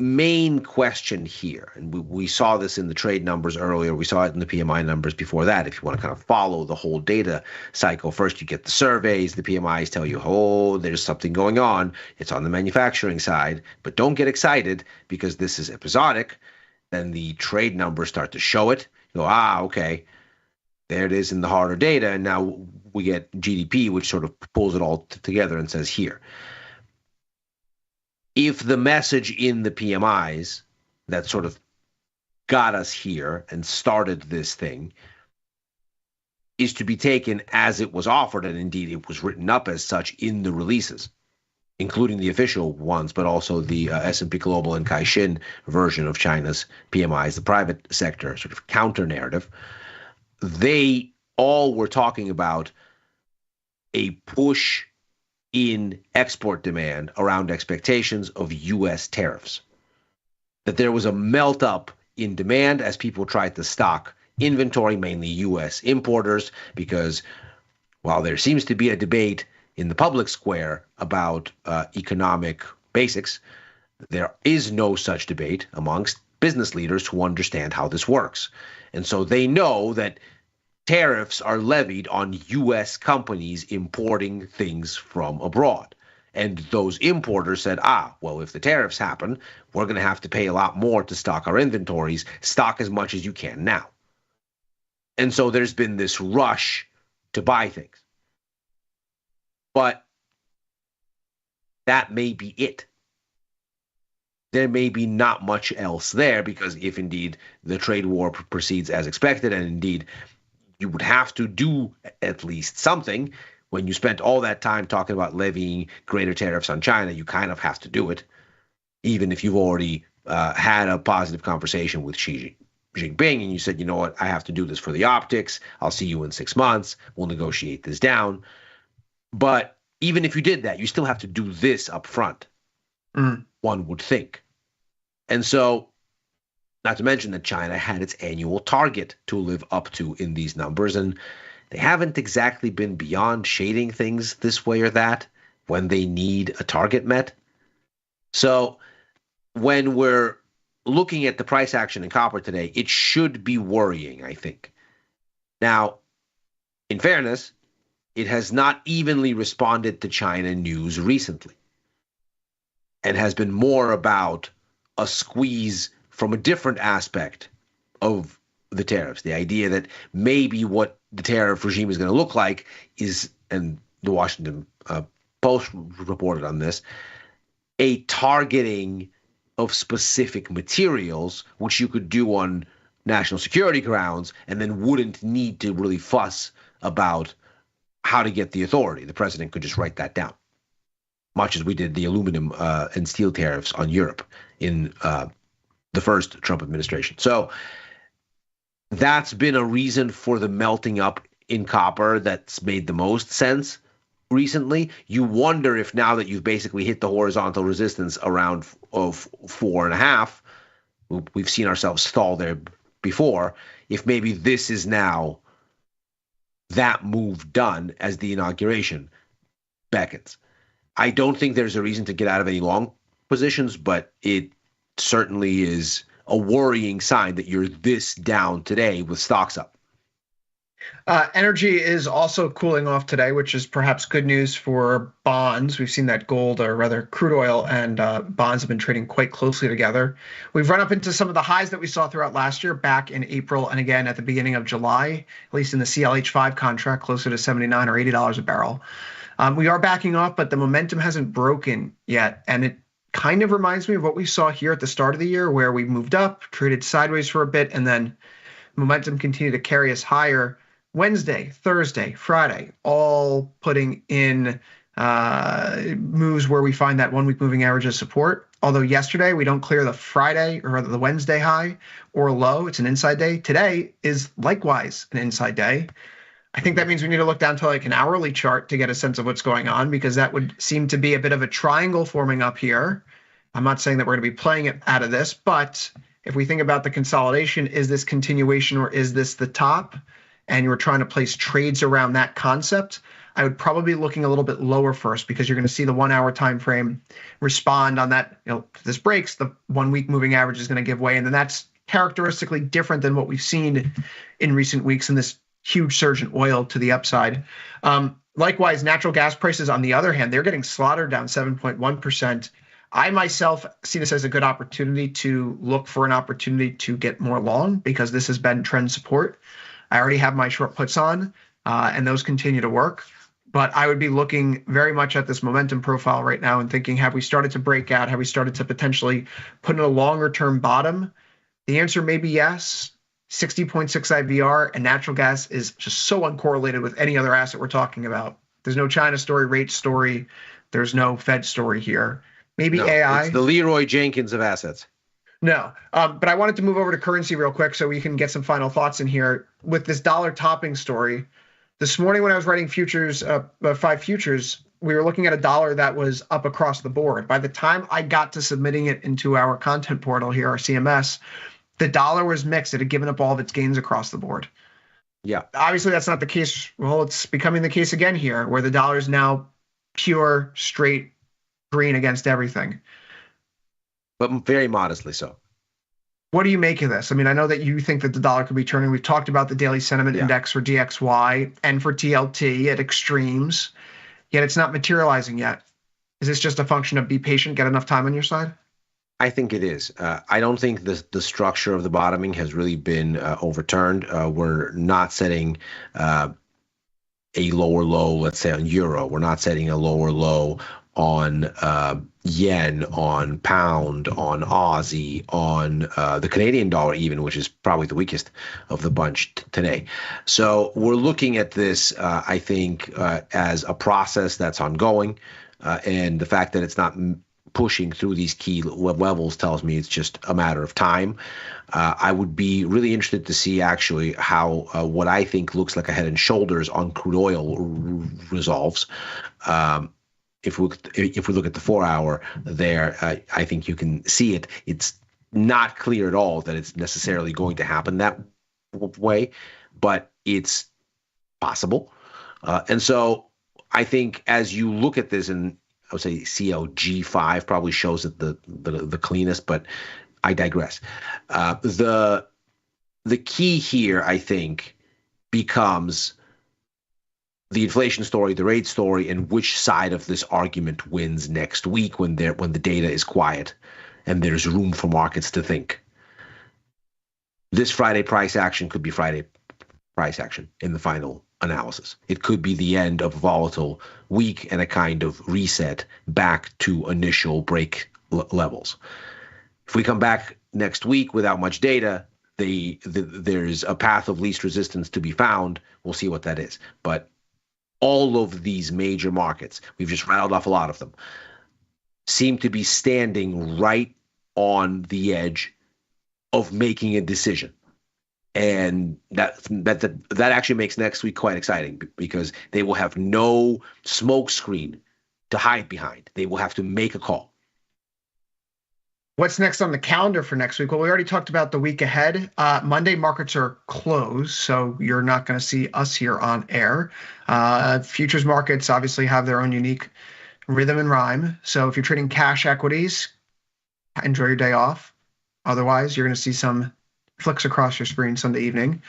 main question here, and we saw this in the trade numbers earlier, we saw it in the PMI numbers before that. If you want to kind of follow the whole data cycle, first you get the surveys, the PMIs tell you, oh, there's something going on. It's on the manufacturing side, but don't get excited because this is episodic. Then the trade numbers start to show it. You go, okay, there it is in the harder data. And now we get GDP, which sort of pulls it all together and says here. If the message in the PMIs that sort of got us here and started this thing is to be taken as it was offered, and indeed it was written up as such in the releases, including the official ones, but also the S&P Global and Caixin version of China's PMIs, the private sector sort of counter narrative, they all were talking about a push in export demand around expectations of U.S. tariffs. That there was a melt up in demand as people tried to stock inventory, mainly U.S. importers, because while there seems to be a debate in the public square about economic basics, there is no such debate amongst business leaders who understand how this works. And so they know that tariffs are levied on U.S. companies importing things from abroad. And those importers said, well, if the tariffs happen, we're going to have to pay a lot more to stock our inventories. Stock as much as you can now. And so there's been this rush to buy things. But that may be it. There may be not much else there, because if indeed the trade war proceeds as expected, and indeed you would have to do at least something. When you spent all that time talking about levying greater tariffs on China, you kind of have to do it, even if you've already had a positive conversation with Xi Jinping and you said, you know what, I have to do this for the optics. I'll see you in 6 months. We'll negotiate this down. But even if you did that, you still have to do this up front, one would think. And so, not to mention that China had its annual target to live up to in these numbers, and they haven't exactly been beyond shading things this way or that when they need a target met. So when we're looking at the price action in copper today, it should be worrying, I think. Now, in fairness, it has not evenly responded to China news recently and has been more about a squeeze from a different aspect of the tariffs. The idea that maybe what the tariff regime is going to look like is, and the Washington Post reported on this, a targeting of specific materials, which you could do on national security grounds and then wouldn't need to really fuss about how to get the authority. The president could just write that down, much as we did the aluminum and steel tariffs on Europe in the first Trump administration. So that's been a reason for the melting up in copper that's made the most sense recently. You wonder if now that you've basically hit the horizontal resistance around of 4.5, we've seen ourselves stall there before, if maybe this is now that move done as the inauguration beckons. I don't think there's a reason to get out of any long positions, but it certainly is a worrying sign that you're this down today with stocks up. Energy is also cooling off today, which is perhaps good news for bonds. We've seen that gold, or rather crude oil, and bonds have been trading quite closely together. We've run up into some of the highs that we saw throughout last year, back in April and again at the beginning of July, at least in the CLH5 contract, closer to $79 or $80 a barrel. We are backing off, but the momentum hasn't broken yet, and it kind of reminds me of what we saw here at the start of the year, where we moved up, traded sideways for a bit, and then momentum continued to carry us higher. Wednesday, Thursday, Friday, all putting in moves where we find that 1 week moving average as support. Although yesterday we don't clear the Friday, or rather the Wednesday high or low. It's an inside day. Today is likewise an inside day. I think that means we need to look down to like an hourly chart to get a sense of what's going on, because that would seem to be a bit of a triangle forming up here. I'm not saying that we're going to be playing it out of this, but if we think about the consolidation, is this continuation or is this the top? And you were trying to place trades around that concept, I would probably be looking a little bit lower first, because you're going to see the 1 hour time frame respond on that. If this breaks, the 1 week moving average is going to give way. And then that's characteristically different than what we've seen in recent weeks in this huge surge in oil to the upside. Likewise, natural gas prices, on the other hand, they're getting slaughtered, down 7.1%. I myself see this as a good opportunity to look for an opportunity to get more long, because this has been trend support. I already have my short puts on, and those continue to work. But I would be looking very much at this momentum profile right now and thinking, have we started to break out? Have we started to potentially put in a longer term bottom? The answer may be yes. 60.6 IVR, and natural gas is just so uncorrelated with any other asset we're talking about. There's no China story, rate story. There's no Fed story here. Maybe AI. It's the Leroy Jenkins of assets. No, but I wanted to move over to currency real quick so we can get some final thoughts in here with this dollar topping story. This morning when I was writing futures, 5 futures, we were looking at a dollar that was up across the board. By the time I got to submitting it into our content portal here, our CMS, the dollar was mixed. It had given up all of its gains across the board. Yeah. Obviously, that's not the case. Well, it's becoming the case again here, where the dollar is now pure, straight green against everything. But very modestly so. What do you make of this? I mean, I know that you think that the dollar could be turning. We've talked about the daily sentiment index for DXY and for TLT at extremes, yet it's not materializing yet. Is this just a function of be patient, get enough time on your side? I think it is. I don't think the structure of the bottoming has really been overturned. We're not setting a lower low, let's say, on euro. We're not setting a lower low on yen, on pound, on Aussie, on the Canadian dollar even, which is probably the weakest of the bunch today. So we're looking at this, I think, as a process that's ongoing. And the fact that it's not pushing through these key levels tells me it's just a matter of time. I would be really interested to see actually how what I think looks like a head and shoulders on crude oil resolves. If we look at the 4 hour there, I think you can see it. It's not clear at all that it's necessarily going to happen that way, but it's possible. And so I think as you look at this, and I would say CLG5 probably shows it the cleanest, but I digress. The key here, I think, becomes the inflation story, the rate story, and which side of this argument wins next week when the data is quiet and there's room for markets to think. This Friday price action could be Friday price action in the final analysis. It could be the end of a volatile week and a kind of reset back to initial break levels. If we come back next week without much data, there's a path of least resistance to be found. We'll see what that is. But all of these major markets, we've just rattled off a lot of them, seem to be standing right on the edge of making a decision. And that actually makes next week quite exciting because they will have no smoke screen to hide behind. They will have to make a call. What's next on the calendar for next week? Well, we already talked about the week ahead. Monday markets are closed, so you're not going to see us here on air. Futures markets obviously have their own unique rhythm and rhyme. So if you're trading cash equities, enjoy your day off. Otherwise, you're going to see some flicks across your screen Sunday evening.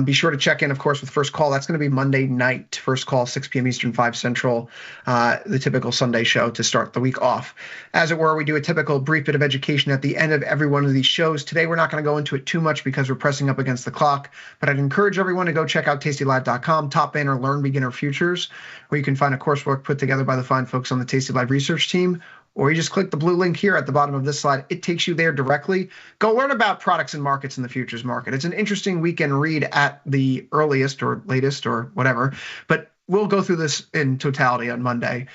Be sure to check in, of course, with First Call. That's going to be Monday night. First Call, 6 p.m. Eastern, 5 Central, the typical Sunday show to start the week off. As it were, we do a typical brief bit of education at the end of every one of these shows. Today, we're not going to go into it too much because we're pressing up against the clock, but I'd encourage everyone to go check out tastylive.com, top banner, Learn Beginner Futures, where you can find a coursework put together by the fine folks on the Tasty Live research team. Or you just click the blue link here at the bottom of this slide. It takes you there directly. Go learn about products and markets in the futures market. It's an interesting weekend read at the earliest or latest or whatever, but we'll go through this in totality on Monday.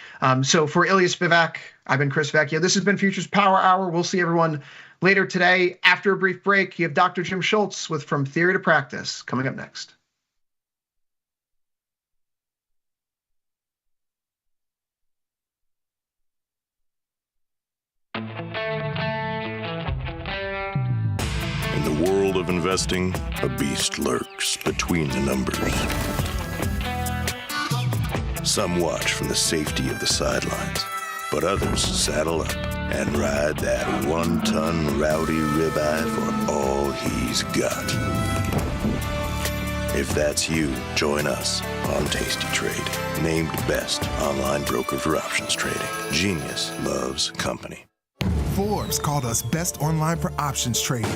So for Ilya Spivak, I've been Chris Vecchio. This has been Futures Power Hour. We'll see everyone later today. After a brief break, you have Dr. Jim Schultz with From Theory to Practice coming up next. In the world of investing, a beast lurks between the numbers. Some watch from the safety of the sidelines, but others saddle up and ride that 1-ton rowdy ribeye for all he's got. If that's you, join us on Tasty Trade, named best online broker for options trading. Genius loves company. Forbes called us best online for options trading.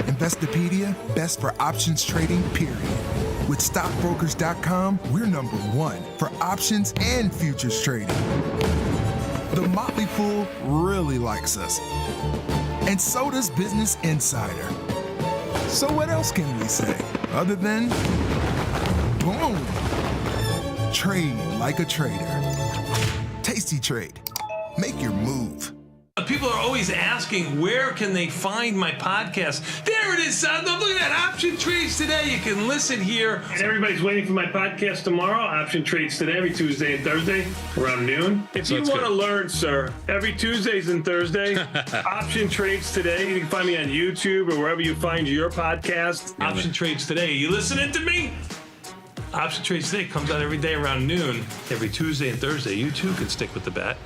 Investopedia, best for options trading, period. With stockbrokers.com, we're number one for options and futures trading. The Motley Fool really likes us. And so does Business Insider. So what else can we say other than boom? Trade like a trader. Tasty Trade. Make your move. People are always asking, where can they find my podcast? There it is, son. Look at that. Option Trades Today. You can listen here. And everybody's waiting for my podcast tomorrow. Option Trades Today, every Tuesday and Thursday, around noon. If you want to learn, sir, every Tuesdays and Thursday, Option Trades Today. You can find me on YouTube or wherever you find your podcast. Option Trades Today. You listening to me? Option Trades Today comes out every day around noon. Every Tuesday and Thursday. You too can stick with the bat.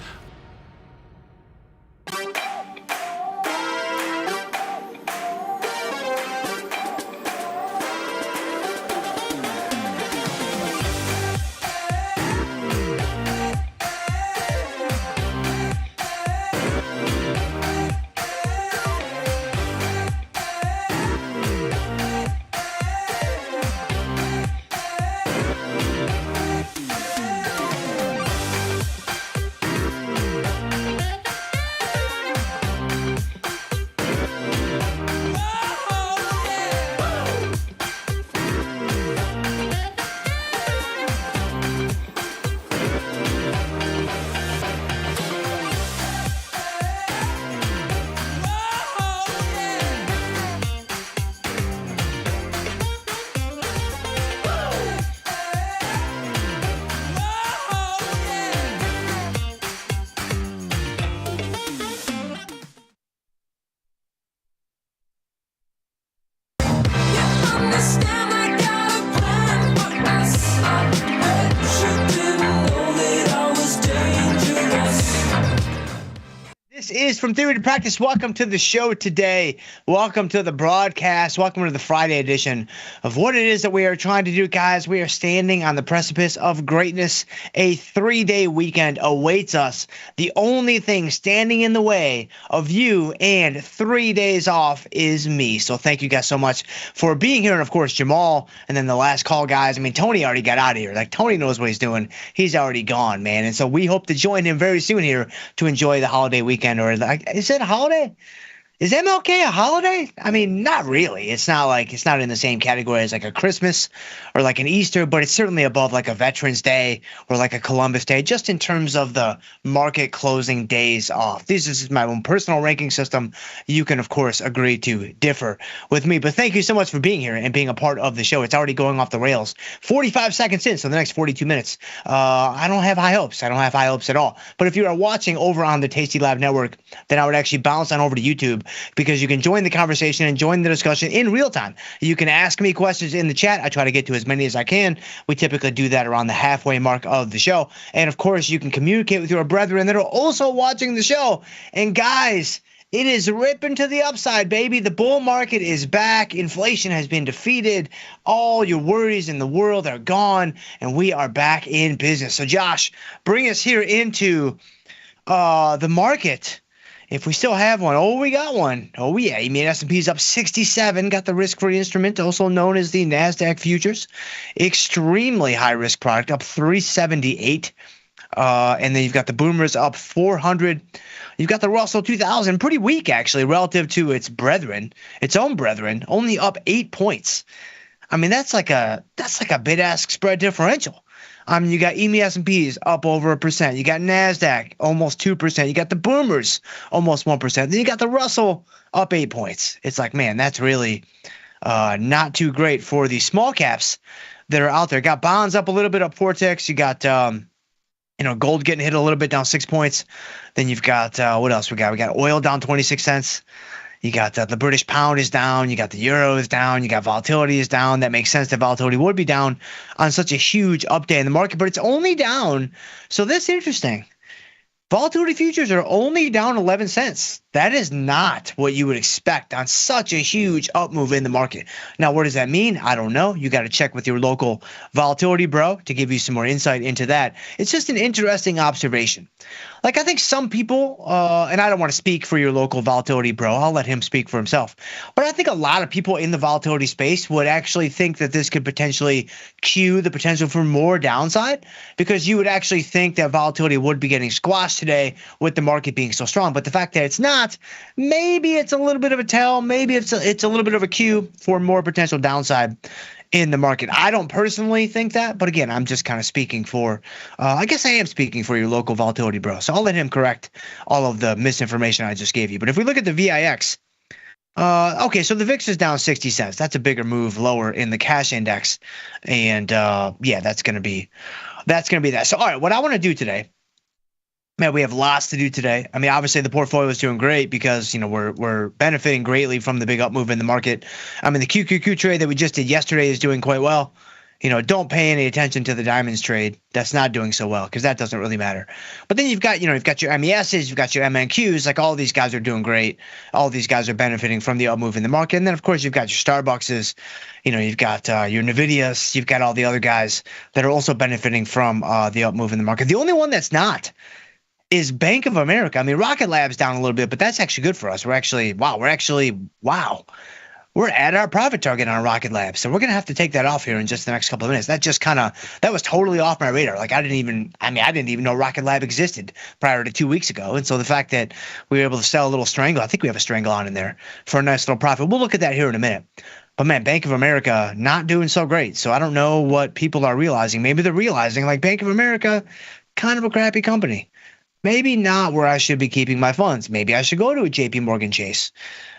Boys, from theory to practice, welcome to the show today. Welcome to the broadcast. Welcome to the Friday edition of what it is that we are trying to do, guys. We are standing on the precipice of greatness. A 3-day weekend awaits us. The only thing standing in the way of you and 3 days off is me. So thank you guys so much for being here. And of course, Jamal, and then the last call, guys. I mean, Tony already got out of here. Like, Tony knows what he's doing. He's already gone, man. And so we hope to join him very soon here to enjoy the holiday weekend. Or like, is it a holiday? Is MLK a holiday? I mean, not really. It's not in the same category as like a Christmas or like an Easter, but it's certainly above like a Veterans Day or like a Columbus Day, just in terms of the market closing days off. This is my own personal ranking system. You can, of course, agree to differ with me, but thank you so much for being here and being a part of the show. It's already going off the rails. 45 seconds in, so the next 42 minutes. I don't have high hopes. I don't have high hopes at all. But if you are watching over on the Tasty Live Network, then I would actually bounce on over to YouTube, because you can join the conversation and join the discussion in real time. You can ask me questions in the chat. I try to get to as many as I can. We typically do that around the halfway mark of the show. And of course, you can communicate with your brethren that are also watching the show. And guys, it is ripping to the upside, baby. The bull market is back. Inflation has been defeated. All your worries in the world are gone, and we are back in business. So Josh, bring us here into the market. If we still have one. Oh, we got one. Oh, yeah. You mean S&P's up 67. Got the risk-free instrument, also known as the NASDAQ futures. Extremely high-risk product, up 378. And then you've got the boomers up 400. You've got the Russell 2000, pretty weak, actually, relative to its own brethren, only up 8 points. I mean, that's like a bid-ask spread differential. You got EMI S&Ps up over 1%. You got NASDAQ almost 2%. You got the boomers almost 1%. Then you got the Russell up 8 points. It's like, man, that's really not too great for the small caps that are out there. Got bonds up a little bit, up 4 ticks. You got gold getting hit a little bit, down 6 points. Then you've got what else we got? We got oil down 26 cents. You got the British pound is down. You got the euro is down. You got volatility is down. That makes sense that volatility would be down on such a huge up day in the market, but it's only down. So that's interesting. Volatility futures are only down 11 cents. That is not what you would expect on such a huge up move in the market. Now, what does that mean? I don't know. You got to check with your local volatility bro to give you some more insight into that. It's just an interesting observation. Like, I think some people, and I don't want to speak for your local volatility bro. I'll let him speak for himself. But I think a lot of people in the volatility space would actually think that this could potentially cue the potential for more downside, because you would actually think that volatility would be getting squashed today with the market being so strong. But the fact that it's not, maybe it's a little bit of a tell. Maybe it's a little bit of a cue for more potential downside in the market. I don't personally think that, but again, I'm just kind of speaking for, I guess I am speaking for your local volatility bro. So I'll let him correct all of the misinformation I just gave you. But if we look at the VIX, okay, so the VIX is down 60 cents. That's a bigger move lower in the cash index. And yeah, that's going to be that. So all right, what I want to do today, man, we have lots to do today. I mean, obviously the portfolio is doing great because, we're benefiting greatly from the big up move in the market. I mean, the QQQ trade that we just did yesterday is doing quite well. Don't pay any attention to the diamonds trade. That's not doing so well because that doesn't really matter. But then you've got your MESs, you've got your MNQs. Like, all these guys are doing great. All these guys are benefiting from the up move in the market. And then, of course, you've got your Starbuckses. You've got your Nvidias. You've got all the other guys that are also benefiting from the up move in the market. The only one that's not is Bank of America. I mean, Rocket Lab's down a little bit, but that's actually good for us. We're at our profit target on Rocket Lab. So we're going to have to take that off here in just the next couple of minutes. That was totally off my radar. Like, I didn't even know Rocket Lab existed prior to 2 weeks ago. And so the fact that we were able to sell a little strangle, I think we have a strangle on in there for a nice little profit. We'll look at that here in a minute. But man, Bank of America not doing so great. So I don't know what people are realizing. Maybe they're realizing, like, Bank of America, kind of a crappy company. Maybe not where I should be keeping my funds. Maybe I should go to a JP Morgan Chase.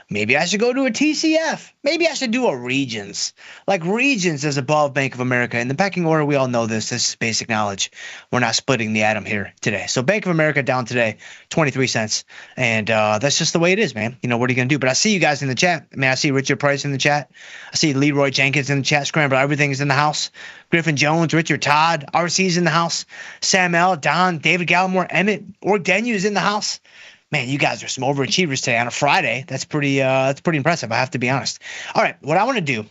Maybe I should go to a TCF. Maybe I should do a Regions. Like, Regions is above Bank of America. In the pecking order, we all know this. This is basic knowledge. We're not splitting the atom here today. So Bank of America down today, 23 cents. And that's just the way it is, man. What are you going to do? But I see you guys in the chat. I mean, I see Richard Price in the chat. I see Leroy Jenkins in the chat. Scramble Everything's in the house. Griffin Jones, Richard Todd, RC's in the house. Sam L, Don, David Gallimore, Emmett, Orgdenu's in the house. Man, you guys are some overachievers today on a Friday. That's pretty impressive. I have to be honest. All right, what I want to do.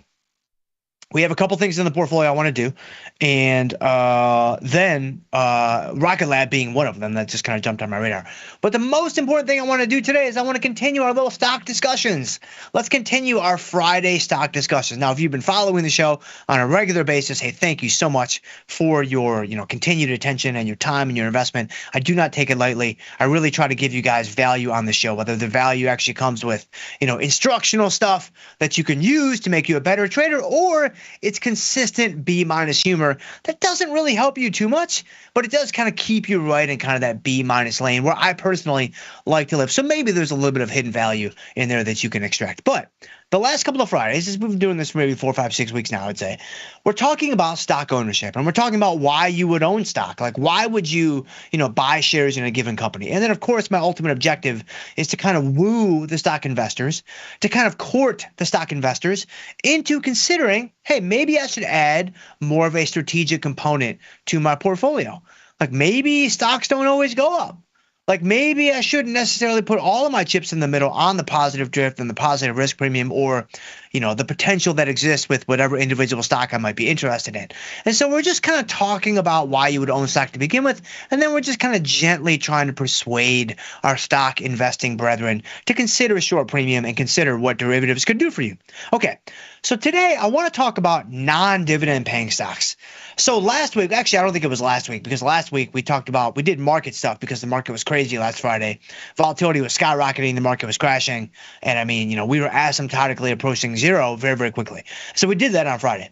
We have a couple things in the portfolio I want to do, and then Rocket Lab being one of them that just kind of jumped on my radar. But the most important thing I want to do today is I want to continue our little stock discussions. Let's continue our Friday stock discussions. Now, if you've been following the show on a regular basis, hey, thank you so much for your continued attention and your time and your investment. I do not take it lightly. I really try to give you guys value on the show, whether the value actually comes with instructional stuff that you can use to make you a better trader, or it's consistent B- humor that doesn't really help you too much, but it does kind of keep you right in kind of that B- lane where I personally like to live. So maybe there's a little bit of hidden value in there that you can extract. But the last couple of Fridays, as we've been doing this for maybe 4, 5, 6 weeks now, I'd say, we're talking about stock ownership, and we're talking about why you would own stock. Like, why would you, buy shares in a given company? And then, of course, my ultimate objective is to kind of woo the stock investors, to kind of court the stock investors into considering, hey, maybe I should add more of a strategic component to my portfolio. Like, maybe stocks don't always go up. Like, maybe I shouldn't necessarily put all of my chips in the middle on the positive drift and the positive risk premium, or, the potential that exists with whatever individual stock I might be interested in. And so we're just kind of talking about why you would own stock to begin with, and then we're just kind of gently trying to persuade our stock investing brethren to consider a short premium and consider what derivatives could do for you. Okay, so today I want to talk about non-dividend paying stocks. So last week, actually, I don't think it was last week, because last week we did market stuff because the market was crazy last Friday. Volatility was skyrocketing, the market was crashing, and I mean, we were asymptotically approaching zero very, very quickly. So we did that on Friday.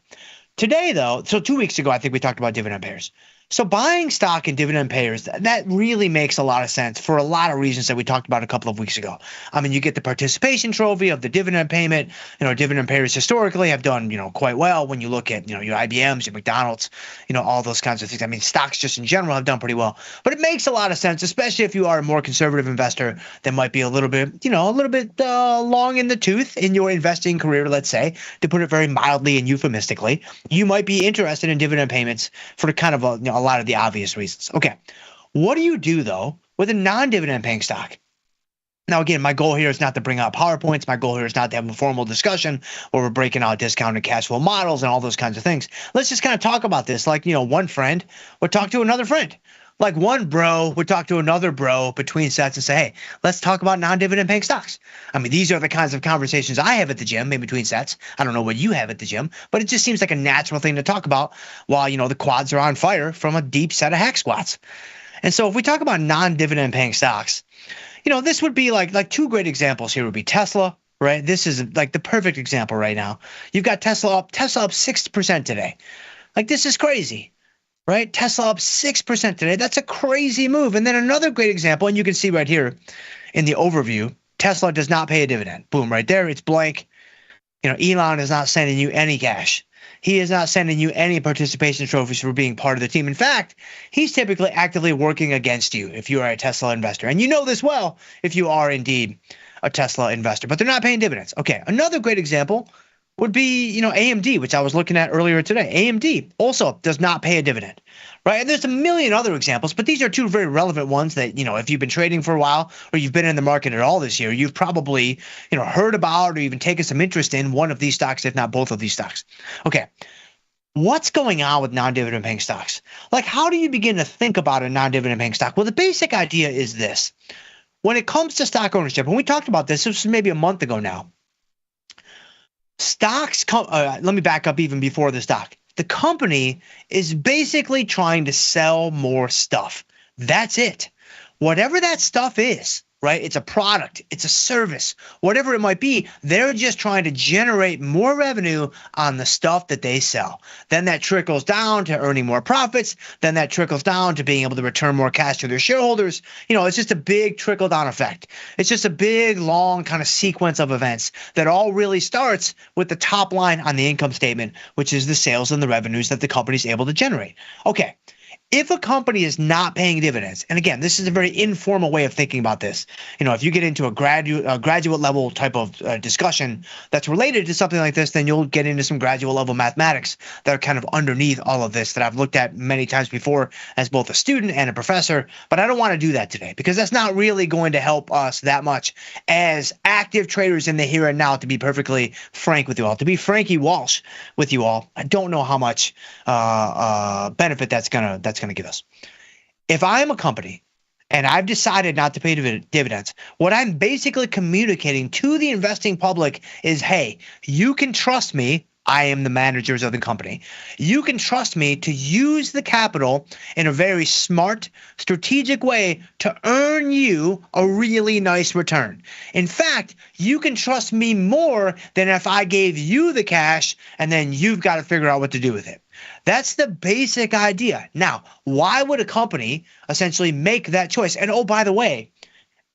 Today, though, so 2 weeks ago, I think we talked about dividend payers. So buying stock in dividend payers, that really makes a lot of sense for a lot of reasons that we talked about a couple of weeks ago. I mean, you get the participation trophy of the dividend payment. Dividend payers historically have done, quite well when you look at, your IBMs, your McDonald's, all those kinds of things. I mean, stocks just in general have done pretty well. But it makes a lot of sense, especially if you are a more conservative investor that might be a little bit long in the tooth in your investing career, let's say, to put it very mildly and euphemistically. You might be interested in dividend payments for kind of a lot of the obvious reasons. Okay, what do you do though with a non-dividend paying stock? Now, again, my goal here is not to bring out PowerPoints. My goal here is not to have a formal discussion where we're breaking out discounted cash flow models and all those kinds of things. Let's just kind of talk about this like, one friend would talk to another friend. Like one bro would talk to another bro between sets and say, hey, let's talk about non-dividend paying stocks. I mean, these are the kinds of conversations I have at the gym in between sets. I don't know what you have at the gym, but it just seems like a natural thing to talk about while, the quads are on fire from a deep set of hack squats. And so if we talk about non-dividend paying stocks, this would be like two great examples here would be Tesla, right? This is like the perfect example right now. You've got Tesla up 6% today. Like, this is crazy. Right? Tesla up 6% today. That's a crazy move. And then another great example, and you can see right here in the overview, Tesla does not pay a dividend. Boom, right there. It's blank. Elon is not sending you any cash. He is not sending you any participation trophies for being part of the team. In fact, he's typically actively working against you if you are a Tesla investor. And you know this well if you are indeed a Tesla investor, but they're not paying dividends. Okay, another great example would be, AMD, which I was looking at earlier today. AMD also does not pay a dividend, right? And there's a million other examples, but these are two very relevant ones that, if you've been trading for a while or you've been in the market at all this year, you've probably, heard about or even taken some interest in one of these stocks, if not both of these stocks. Okay. What's going on with non-dividend paying stocks? Like, how do you begin to think about a non-dividend paying stock? Well, the basic idea is this. When it comes to stock ownership, and we talked about this was maybe a month ago now, stocks let me back up even before the stock. The company is basically trying to sell more stuff. That's it. Whatever that stuff is, right? It's a product, it's a service, whatever it might be. They're just trying to generate more revenue on the stuff that they sell. Then that trickles down to earning more profits. Then that trickles down to being able to return more cash to their shareholders. It's just a big trickle down effect. It's just a big, long kind of sequence of events that all really starts with the top line on the income statement, which is the sales and the revenues that the company's able to generate. Okay. If a company is not paying dividends, and again, this is a very informal way of thinking about this. If you get into a graduate level type of discussion that's related to something like this, then you'll get into some graduate level mathematics that are kind of underneath all of this that I've looked at many times before as both a student and a professor. But I don't want to do that today because that's not really going to help us that much as active traders in the here and now, to be perfectly frank with you all. To be Frankie Walsh with you all, I don't know how much benefit that's gonna give us. If I'm a company and I've decided not to pay dividends, what I'm basically communicating to the investing public is, hey, you can trust me. I am the managers of the company. You can trust me to use the capital in a very smart, strategic way to earn you a really nice return. In fact, you can trust me more than if I gave you the cash and then you've got to figure out what to do with it. That's the basic idea. Now, why would a company essentially make that choice? And oh, by the way,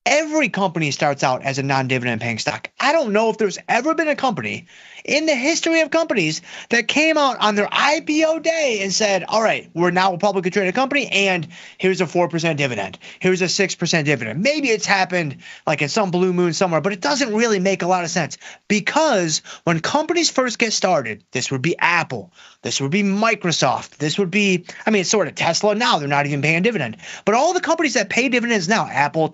every company starts out as a non-dividend paying stock. I don't know if there's ever been a company in the history of companies that came out on their IPO day and said, all right, we're now a publicly traded company and here's a 4% dividend. Here's a 6% dividend. Maybe it's happened like in some blue moon somewhere, but it doesn't really make a lot of sense because when companies first get started, this would be Apple. This would be Microsoft. This would be, it's sort of Tesla now. They're not even paying a dividend. But all the companies that pay dividends now, Apple,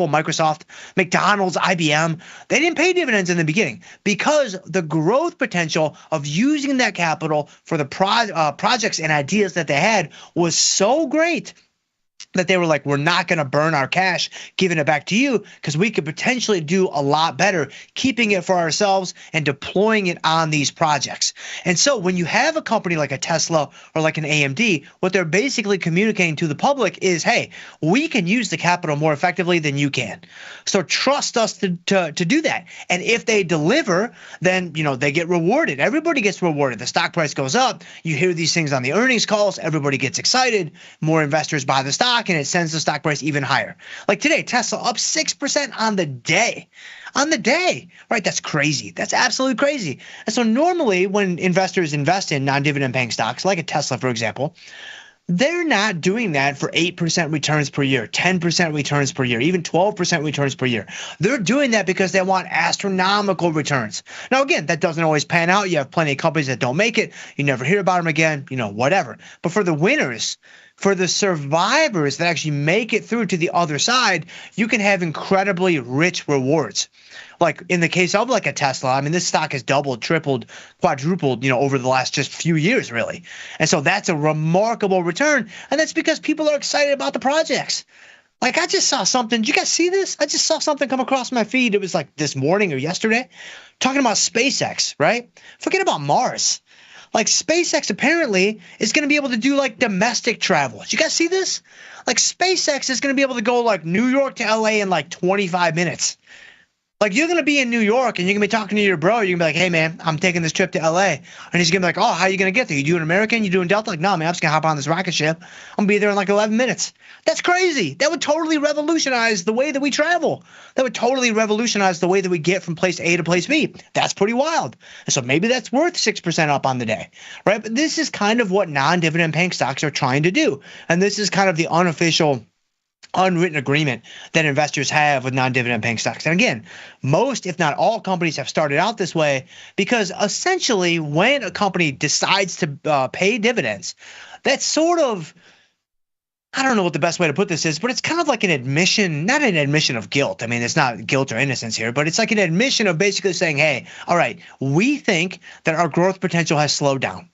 Microsoft, McDonald's, IBM, they didn't pay dividends in the beginning because the growth potential of using that capital for the projects and ideas that they had was so great that they were like, we're not going to burn our cash giving it back to you because we could potentially do a lot better keeping it for ourselves and deploying it on these projects. And so when you have a company like a Tesla or like an AMD, what they're basically communicating to the public is, hey, we can use the capital more effectively than you can. So trust us to do that. And if they deliver, then, they get rewarded. Everybody gets rewarded. The stock price goes up. You hear these things on the earnings calls. Everybody gets excited. More investors buy the stock and it sends the stock price even higher. Like today, Tesla up 6% on the day. On the day, right? That's crazy. That's absolutely crazy. And so normally when investors invest in non-dividend paying stocks, like a Tesla, for example, they're not doing that for 8% returns per year, 10% returns per year, even 12% returns per year. They're doing that because they want astronomical returns. Now, again, that doesn't always pan out. You have plenty of companies that don't make it. You never hear about them again, whatever. But for the winners, for the survivors that actually make it through to the other side, you can have incredibly rich rewards. Like in the case of like a Tesla, this stock has doubled, tripled, quadrupled, over the last just few years, really. And so that's a remarkable return. And that's because people are excited about the projects. Like I just saw something. Did you guys see this? I just saw something come across my feed. It was like this morning or yesterday talking about SpaceX, right? Forget about Mars. Like SpaceX apparently is going to be able to do like domestic travel. Did you guys see this? Like SpaceX is going to be able to go like New York to LA in like 25 minutes. Like you're going to be in New York and you're going to be talking to your bro. You're going to be like, hey man, I'm taking this trip to LA. And he's going to be like, oh, how are you going to get there? You doing American? You doing Delta? Like, no, man, I'm just going to hop on this rocket ship. I'm going to be there in like 11 minutes. That's crazy. That would totally revolutionize the way that we travel. That would totally revolutionize the way that we get from place A to place B. That's pretty wild. And so maybe that's worth 6% up on the day, right? But this is kind of what non-dividend paying stocks are trying to do. And this is kind of the unofficial unwritten agreement that investors have with non-dividend paying stocks. And again, most, if not all companies have started out this way because essentially when a company decides to pay dividends, that's sort of, I don't know what the best way to put this is, but it's kind of like an admission, not an admission of guilt. It's not guilt or innocence here, but it's like an admission of basically saying, hey, all right, we think that our growth potential has slowed down.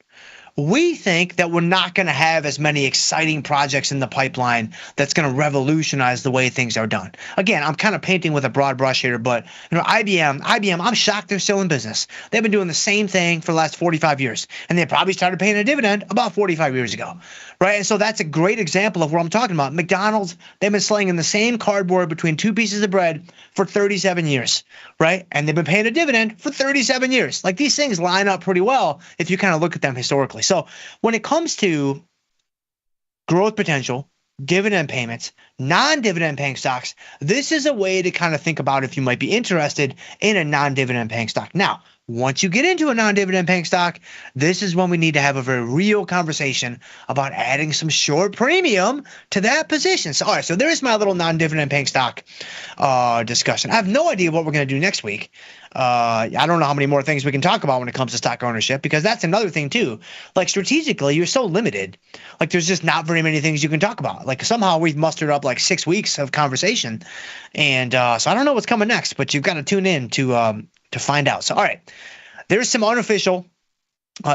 We think that we're not going to have as many exciting projects in the pipeline that's going to revolutionize the way things are done. Again, I'm kind of painting with a broad brush here, but IBM, I'm shocked they're still in business. They've been doing the same thing for the last 45 years, and they probably started paying a dividend about 45 years ago, right? And so that's a great example of what I'm talking about. McDonald's, they've been slinging the same cardboard between two pieces of bread for 37 years, right? And they've been paying a dividend for 37 years. Like these things line up pretty well if you kind of look at them historically. So when it comes to growth potential, dividend payments, non-dividend paying stocks, this is a way to kind of think about if you might be interested in a non-dividend paying stock. Now, once you get into a non-dividend paying stock, this is when we need to have a very real conversation about adding some short premium to that position. So, all right, so there's my little non-dividend paying stock discussion. I have no idea what we're going to do next week. I don't know how many more things we can talk about when it comes to stock ownership, because that's another thing too. Like strategically, you're so limited. Like there's just not very many things you can talk about. Like somehow we've mustered up like 6 weeks of conversation, and so I don't know what's coming next, but you've got to tune in to find out. So, all right, there's some unofficial,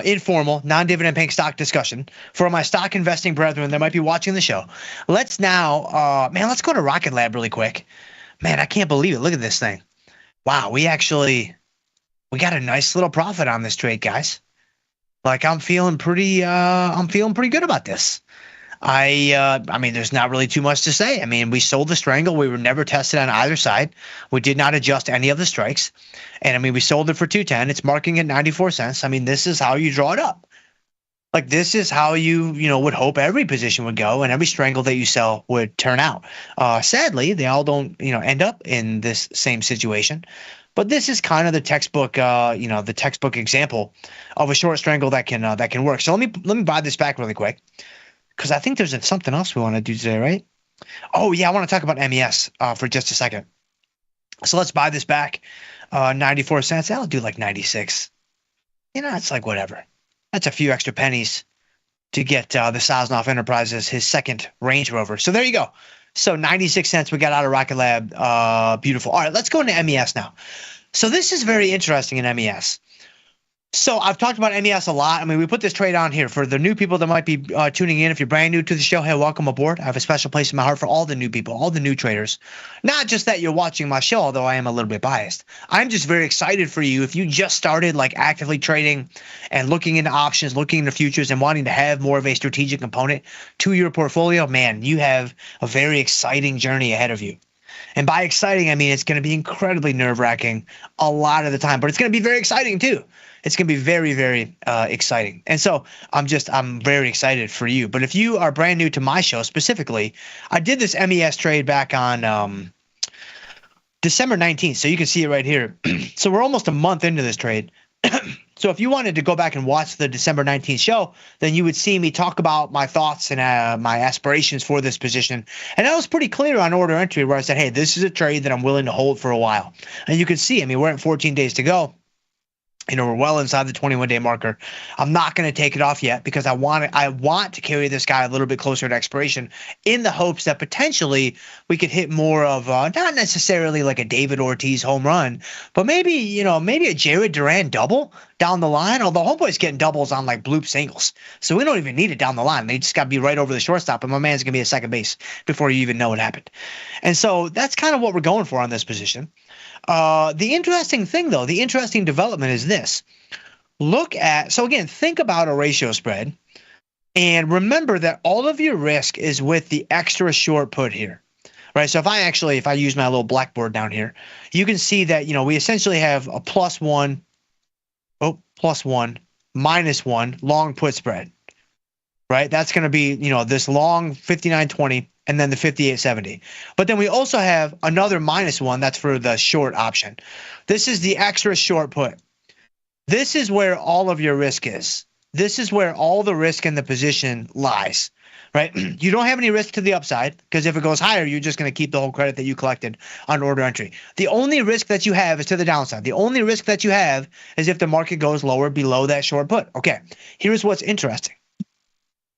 informal, non-dividend paying stock discussion for my stock investing brethren that might be watching the show. Let's now, let's go to Rocket Lab really quick. Man, I can't believe it. Look at this thing. Wow, we got a nice little profit on this trade, guys. Like I'm feeling pretty good about this. I mean, there's not really too much to say. I mean, we sold the strangle. We were never tested on either side. We did not adjust any of the strikes. And I mean, we sold it for 210. It's marking at 94 cents. I mean, this is how you draw it up. Like this is how you would hope every position would go and every strangle that you sell would turn out. Sadly, they all don't, end up in this same situation. But this is kind of the textbook, the textbook example of a short strangle that can work. So let me buy this back really quick, because I think there's something else we want to do today, right? Oh yeah, I want to talk about MES for just a second. So let's buy this back, 94 cents. I'll do like 96. It's like whatever. That's a few extra pennies to get the Sosnoff Enterprises his second Range Rover. So there you go. So 96 cents we got out of Rocket Lab. Beautiful. All right, let's go into MES now. So this is very interesting in MES. So I've talked about MES a lot. I mean, we put this trade on here for the new people that might be tuning in. If you're brand new to the show, hey, welcome aboard. I have a special place in my heart for all the new people, all the new traders. Not just that you're watching my show, although I am a little bit biased. I'm just very excited for you. If you just started like actively trading and looking into options, looking into futures, and wanting to have more of a strategic component to your portfolio, man, you have a very exciting journey ahead of you. And by exciting, I mean it's going to be incredibly nerve-wracking a lot of the time, but it's going to be very exciting too. It's going to be very, very exciting. And so I'm very excited for you. But if you are brand new to my show specifically, I did this MES trade back on December 19th. So you can see it right here. So we're almost a month into this trade. So if you wanted to go back and watch the December 19th show, then you would see me talk about my thoughts and my aspirations for this position. And I was pretty clear on order entry where I said, hey, this is a trade that I'm willing to hold for a while. And you can see, I mean, we're at 14 days to go. We're well inside the 21-day marker. I'm not going to take it off yet because I want to carry this guy a little bit closer to expiration in the hopes that potentially we could hit more of not necessarily like a David Ortiz home run, but maybe a Jared Duran double down the line. Although homeboy's getting doubles on like bloop singles, so we don't even need it down the line. They just got to be right over the shortstop, and my man's going to be at second base before you even know what happened. And so that's kind of what we're going for on this position. The interesting thing, though, the interesting development is this. So again, think about a ratio spread and remember that all of your risk is with the extra short put here, right? So if I use my little blackboard down here, you can see that, we essentially have a +1, -1 long put spread, right? That's going to be, this long 59.20 and then the 58.70. But then we also have another -1 that's for the short option. This is the extra short put. This is where all of your risk is. This is where all the risk in the position lies, right? You don't have any risk to the upside because if it goes higher, you're just going to keep the whole credit that you collected on order entry. The only risk that you have is to the downside. The only risk that you have is if the market goes lower below that short put. Okay, here's what's interesting.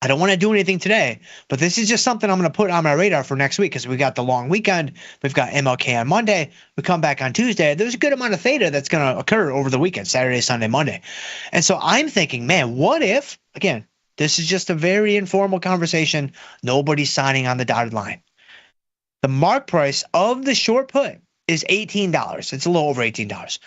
I don't want to do anything today, but this is just something I'm going to put on my radar for next week because we got the long weekend. We've got MLK on Monday. We come back on Tuesday. There's a good amount of theta that's going to occur over the weekend, Saturday, Sunday, Monday. And so I'm thinking, man, what if, again, this is just a very informal conversation. Nobody's signing on the dotted line. The mark price of the short put is $18. It's a little over $18.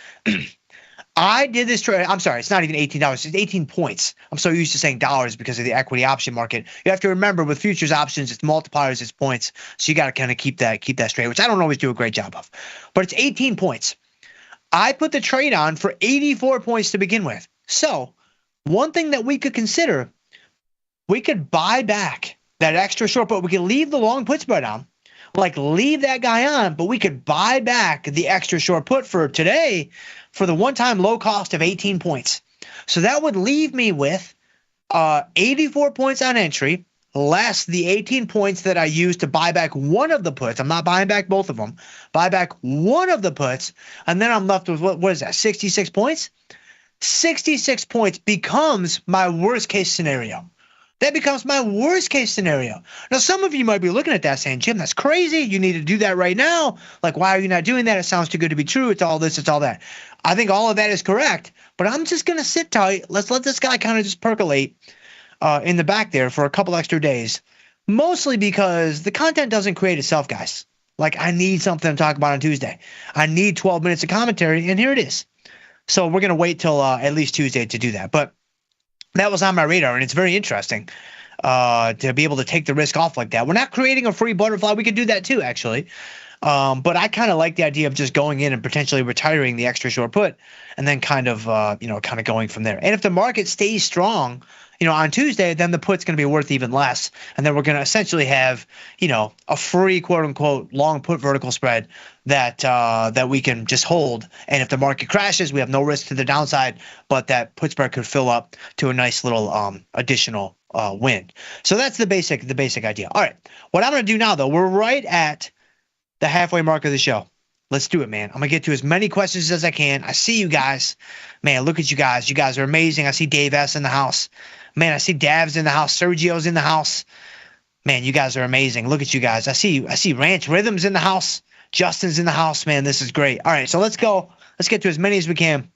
I did this trade. I'm sorry, it's not even $18. It's 18 points. I'm so used to saying dollars because of the equity option market. You have to remember with futures options, it's multipliers, it's points. So you got to kind of keep that straight, which I don't always do a great job of. But it's 18 points. I put the trade on for 84 points to begin with. So one thing that we could consider, we could buy back that extra short put. We could leave the long put spread on. like leave that guy on, but we could buy back the extra short put for today for the one-time low cost of 18 points. So that would leave me with 84 points on entry, less the 18 points that I used to buy back one of the puts. I'm not buying back both of them. Buy back one of the puts, and then I'm left with, what is that, 66 points? 66 points becomes my worst case scenario. That becomes my worst case scenario. Now, some of you might be looking at that saying, Jim, that's crazy. You need to do that right now. Like, why are you not doing that? It sounds too good to be true. It's all this, it's all that. I think all of that is correct, but I'm just going to sit tight. Let's let this guy kind of just percolate in the back there for a couple extra days, mostly because the content doesn't create itself, guys. Like, I need something to talk about on Tuesday. I need 12 minutes of commentary, and here it is. So we're going to wait till at least Tuesday to do that. But that was on my radar, and it's very interesting to be able to take the risk off like that. We're not creating a free butterfly. We could do that too, actually. But I kind of like the idea of just going in and potentially retiring the extra short put and then kind of going from there. And if the market stays strong, on Tuesday, then the put's going to be worth even less. And then we're going to essentially have, a free quote unquote long put vertical spread that we can just hold. And if the market crashes, we have no risk to the downside, but that put spread could fill up to a nice little additional win. So that's the basic idea. All right. What I'm going to do now, though, we're right at the halfway mark of the show. Let's do it, man. I'm going to get to as many questions as I can. I see you guys. Man, look at you guys. You guys are amazing. I see Dave S. in the house. Man, I see Dav's in the house. Sergio's in the house. Man, you guys are amazing. Look at you guys. I see Ranch Rhythms in the house. Justin's in the house. Man, this is great. All right, so let's go. Let's get to as many as we can.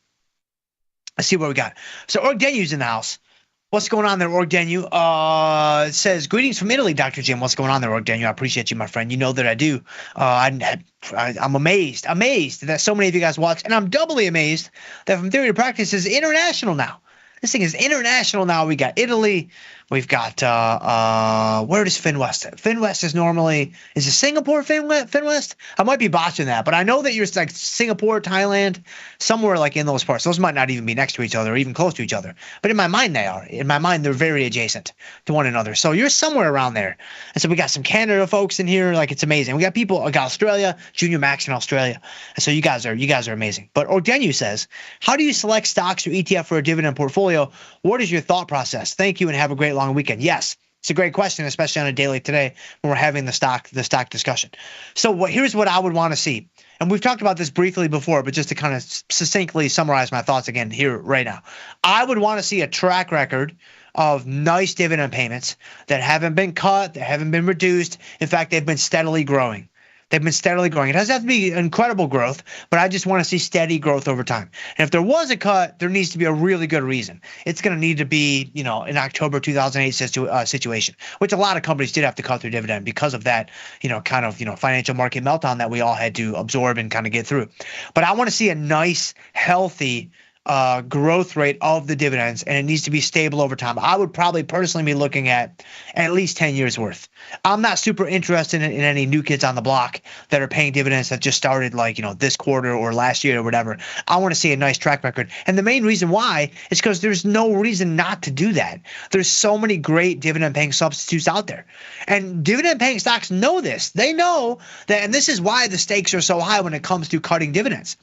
Let's see what we got. So Orgdenu's in the house. What's going on there, Orgdenu? It says, greetings from Italy, Dr. Jim. What's going on there, Orgdenu? I appreciate you, my friend. You know that I do. I'm amazed that so many of you guys watch, and I'm doubly amazed that From Theory to Practice is international now. This thing is international now. We got Italy. We've got where does FinWest? FinWest is it Singapore FinWest? I might be botching that, but I know that you're like Singapore, Thailand, somewhere like in those parts. Those might not even be next to each other or even close to each other. But in my mind they are. In my mind they're very adjacent to one another. So you're somewhere around there. And so we got some Canada folks in here. Like, it's amazing. We got people. We got Australia, Junior Max in Australia. And so you guys are amazing. But Orgdenu says, how do you select stocks or ETF for a dividend portfolio? What is your thought process? Thank you and have a great long weekend. Yes, it's a great question, especially on a day like today when we're having the stock discussion. So here's what I would want to see. And we've talked about this briefly before, but just to kind of succinctly summarize my thoughts again here right now. I would want to see a track record of nice dividend payments that haven't been cut, that haven't been reduced. In fact, they've been steadily growing. They've been steadily growing. It doesn't have to be incredible growth, but I just want to see steady growth over time. And if there was a cut, there needs to be a really good reason. It's going to need to be, an October 2008 situation, which a lot of companies did have to cut their dividend because of that, financial market meltdown that we all had to absorb and kind of get through. But I want to see a nice, healthy growth rate of the dividends, and it needs to be stable over time. I would probably personally be looking at least 10 years worth. I'm not super interested in any new kids on the block that are paying dividends that just started this quarter or last year or whatever. I want to see a nice track record. And the main reason why is because there's no reason not to do that. There's so many great dividend paying substitutes out there. And dividend paying stocks know this. They know that, and this is why the stakes are so high when it comes to cutting dividends.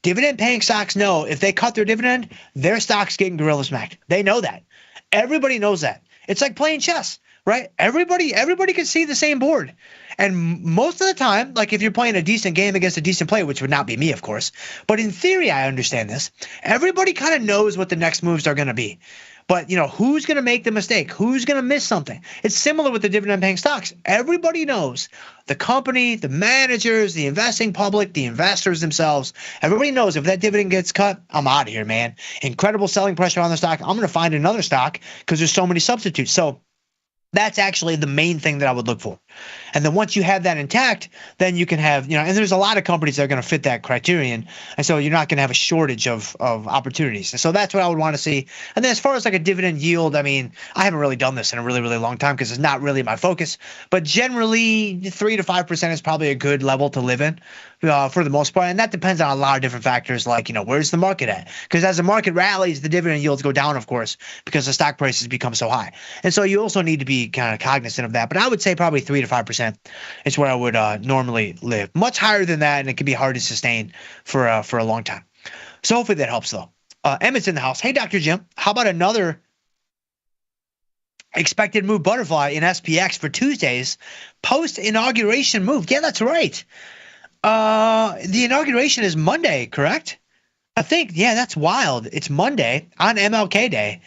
Dividend-paying stocks know if they cut their dividend, their stock's getting gorilla smacked. They know that. Everybody knows that. It's like playing chess, right? Everybody can see the same board. And most of the time, like if you're playing a decent game against a decent player, which would not be me, of course, but in theory, I understand this. Everybody kind of knows what the next moves are going to be. But, who's going to make the mistake? Who's going to miss something? It's similar with the dividend-paying stocks. Everybody knows. The company, the managers, the investing public, the investors themselves, everybody knows if that dividend gets cut, I'm out of here, man. Incredible selling pressure on the stock. I'm going to find another stock because there's so many substitutes. So that's actually the main thing that I would look for. And then once you have that intact, then you can have, and there's a lot of companies that are going to fit that criterion. And so you're not going to have a shortage of opportunities. And so that's what I would want to see. And then as far as like a dividend yield, I mean, I haven't really done this in a really, really long time because it's not really my focus. But generally 3 to 5% is probably a good level to live in for the most part. And that depends on a lot of different factors, like, where's the market at? Because as the market rallies, the dividend yields go down, of course, because the stock prices become so high. And so you also need to be kind of cognizant of that. But I would say probably 3 to 5% is where I would normally live. Much higher than that, and it can be hard to sustain for a long time. So hopefully that helps, though. Emmett's in the house. Hey, Dr. Jim, how about another expected move butterfly in SPX for Tuesday's post-inauguration move? Yeah, that's right. The inauguration is Monday, correct? I think, yeah, that's wild. It's Monday on MLK Day.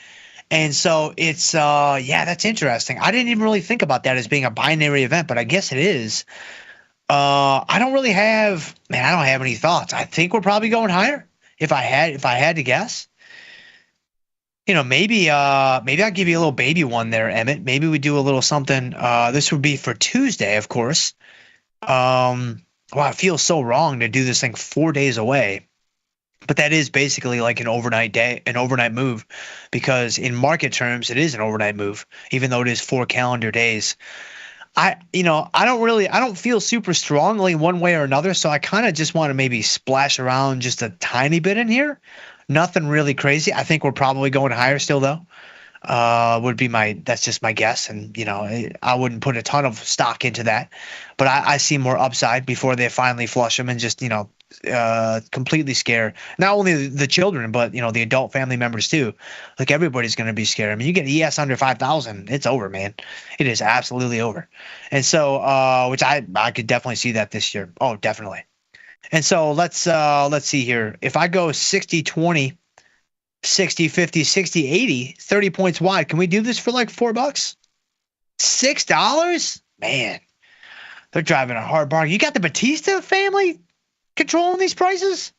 And so it's, that's interesting. I didn't even really think about that as being a binary event, but I guess it is. I don't have any thoughts. I think we're probably going higher if I had to guess. Maybe I'll give you a little baby one there, Emmett. Maybe we do a little something. This would be for Tuesday, of course. Wow, it feels so wrong to do this thing 4 days away. But that is basically like an overnight move, because in market terms, it is an overnight move, even though it is 4 calendar days. I don't feel super strongly one way or another, so I kind of just want to maybe splash around just a tiny bit in here. Nothing really crazy. I think we're probably going higher still, though. That's just my guess, and I wouldn't put a ton of stock into that, but I see more upside before they finally flush them and just completely scare not only the children but the adult family members too. Like, everybody's going to be scared. I mean, you get ES under 5,000, it's over, man. It is absolutely over. And so which I could definitely see that this year. Oh, definitely. And so let's see here. If I go 60-20, 60-50, 60-80, 30 points wide, can we do this for like $4? $6? Man, they're driving a hard bargain. You got the Batista family controlling these prices?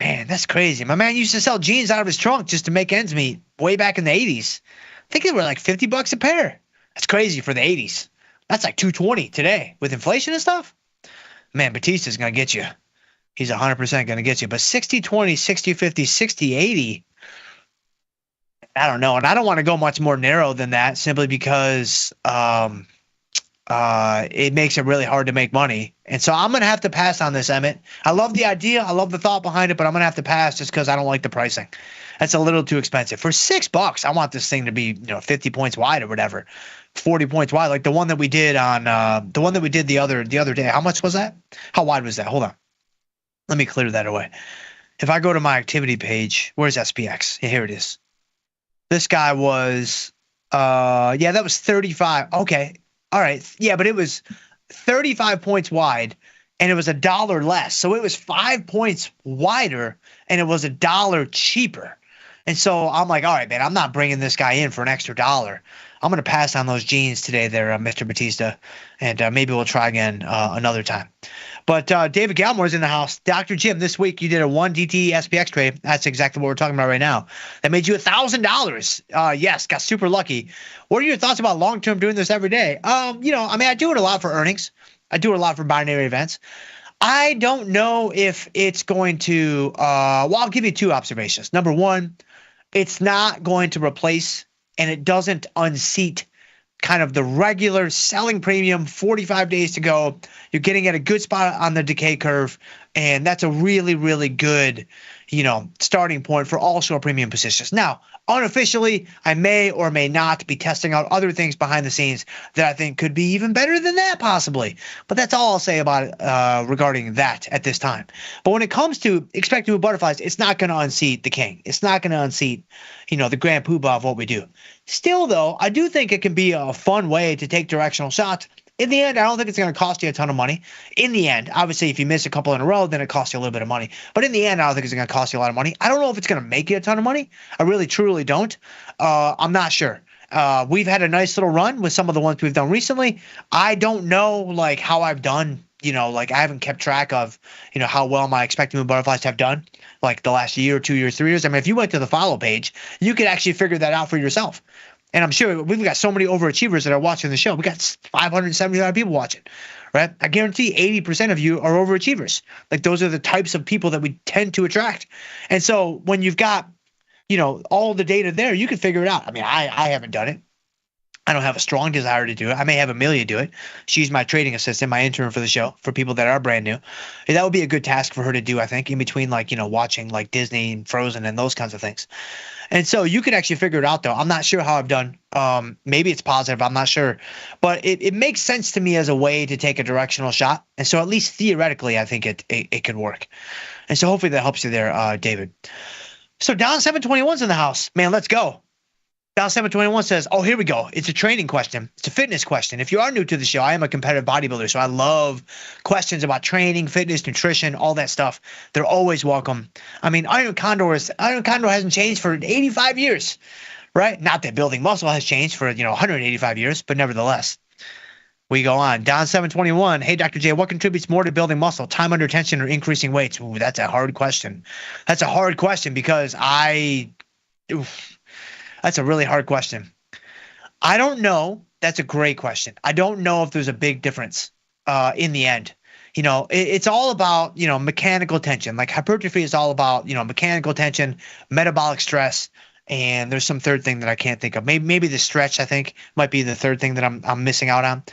Man, that's crazy. My man used to sell jeans out of his trunk just to make ends meet way back in the 80s. I think they were like $50 a pair. That's crazy for the 80s. That's like $220 today with inflation and stuff. Man, Batista's going to get you. He's 100% going to get you. But 60-20, 60-50, 60-80, I don't know. And I don't want to go much more narrow than that, simply because it makes it really hard to make money. And so I'm going to have to pass on this, Emmett. I love the idea. I love the thought behind it, but I'm going to have to pass just because I don't like the pricing. That's a little too expensive. For $6, I want this thing to be 50 points wide or whatever. 40 points wide, like the one that we did on the other day. How much was that? How wide was that? Hold on. Let me clear that away. If I go to my activity page, where's SPX? Yeah, here it is. This guy was, that was 35. Okay. All right. Yeah, but it was 35 points wide and it was $1 less. So it was 5 points wider and it was $1 cheaper. And so I'm like, all right, man, I'm not bringing this guy in for an extra $1. I'm going to pass on those jeans today there, Mr. Batista, and maybe we'll try again another time. But David Galmore's in the house. Dr. Jim, this week you did a 1 DTE SPX trade. That's exactly what we're talking about right now. That made you $1,000. Yes, got super lucky. What are your thoughts about long-term doing this every day? I do it a lot for earnings. I do it a lot for binary events. I don't know if it's going to I'll give you 2 observations. Number one, it's not going to replace and it doesn't unseat kind of the regular selling premium, 45 days to go. You're getting at a good spot on the decay curve, and that's a really, really good, starting point for all short premium positions. Now, unofficially, I may or may not be testing out other things behind the scenes that I think could be even better than that, possibly. But that's all I'll say about it regarding that at this time. But when it comes to expected move butterflies, it's not going to unseat the king. It's not going to unseat, the grand poobah of what we do. Still, though, I do think it can be a fun way to take directional shots. In the end, I don't think it's going to cost you a ton of money. In the end, obviously, if you miss a couple in a row, then it costs you a little bit of money. But in the end, I don't think it's going to cost you a lot of money. I don't know if it's going to make you a ton of money. I really, truly don't. I'm not sure. We've had a nice little run with some of the ones we've done recently. I don't know, how I've done. I haven't kept track of, how well my expected move butterflies have done, like the last year, 2 years, 3 years. I mean, if you went to the follow page, you could actually figure that out for yourself. And I'm sure we've got so many overachievers that are watching the show. We got 575 people watching, right? I guarantee 80% of you are overachievers. Like, those are the types of people that we tend to attract. And so when you've got, all the data there, you can figure it out. I mean, I haven't done it. I don't have a strong desire to do it. I may have Amelia do it. She's my trading assistant, my intern for the show, for people that are brand new. And that would be a good task for her to do, I think, in between, like, watching like Disney and Frozen and those kinds of things. And so you could actually figure it out, though. I'm not sure how I've done. Maybe it's positive. I'm not sure. But it makes sense to me as a way to take a directional shot. And so at least theoretically, I think it could work. And so hopefully that helps you there, David. So Don 721's in the house. Man, let's go. Don 721 says, oh, here we go. It's a training question. It's a fitness question. If you are new to the show, I am a competitive bodybuilder, so I love questions about training, fitness, nutrition, all that stuff. They're always welcome. I mean, Iron Condor hasn't changed for 85 years, right? Not that building muscle has changed for 185 years, but nevertheless. We go on. Don 721. Hey, Dr. J, what contributes more to building muscle? Time under tension or increasing weights? Ooh, that's a hard question. That's a hard question because that's a really hard question. I don't know. That's a great question. I don't know if there's a big difference in the end. It's all about, mechanical tension. Like hypertrophy is all about, mechanical tension, metabolic stress, and there's some third thing that I can't think of. Maybe the stretch, I think, might be the third thing that I'm missing out on.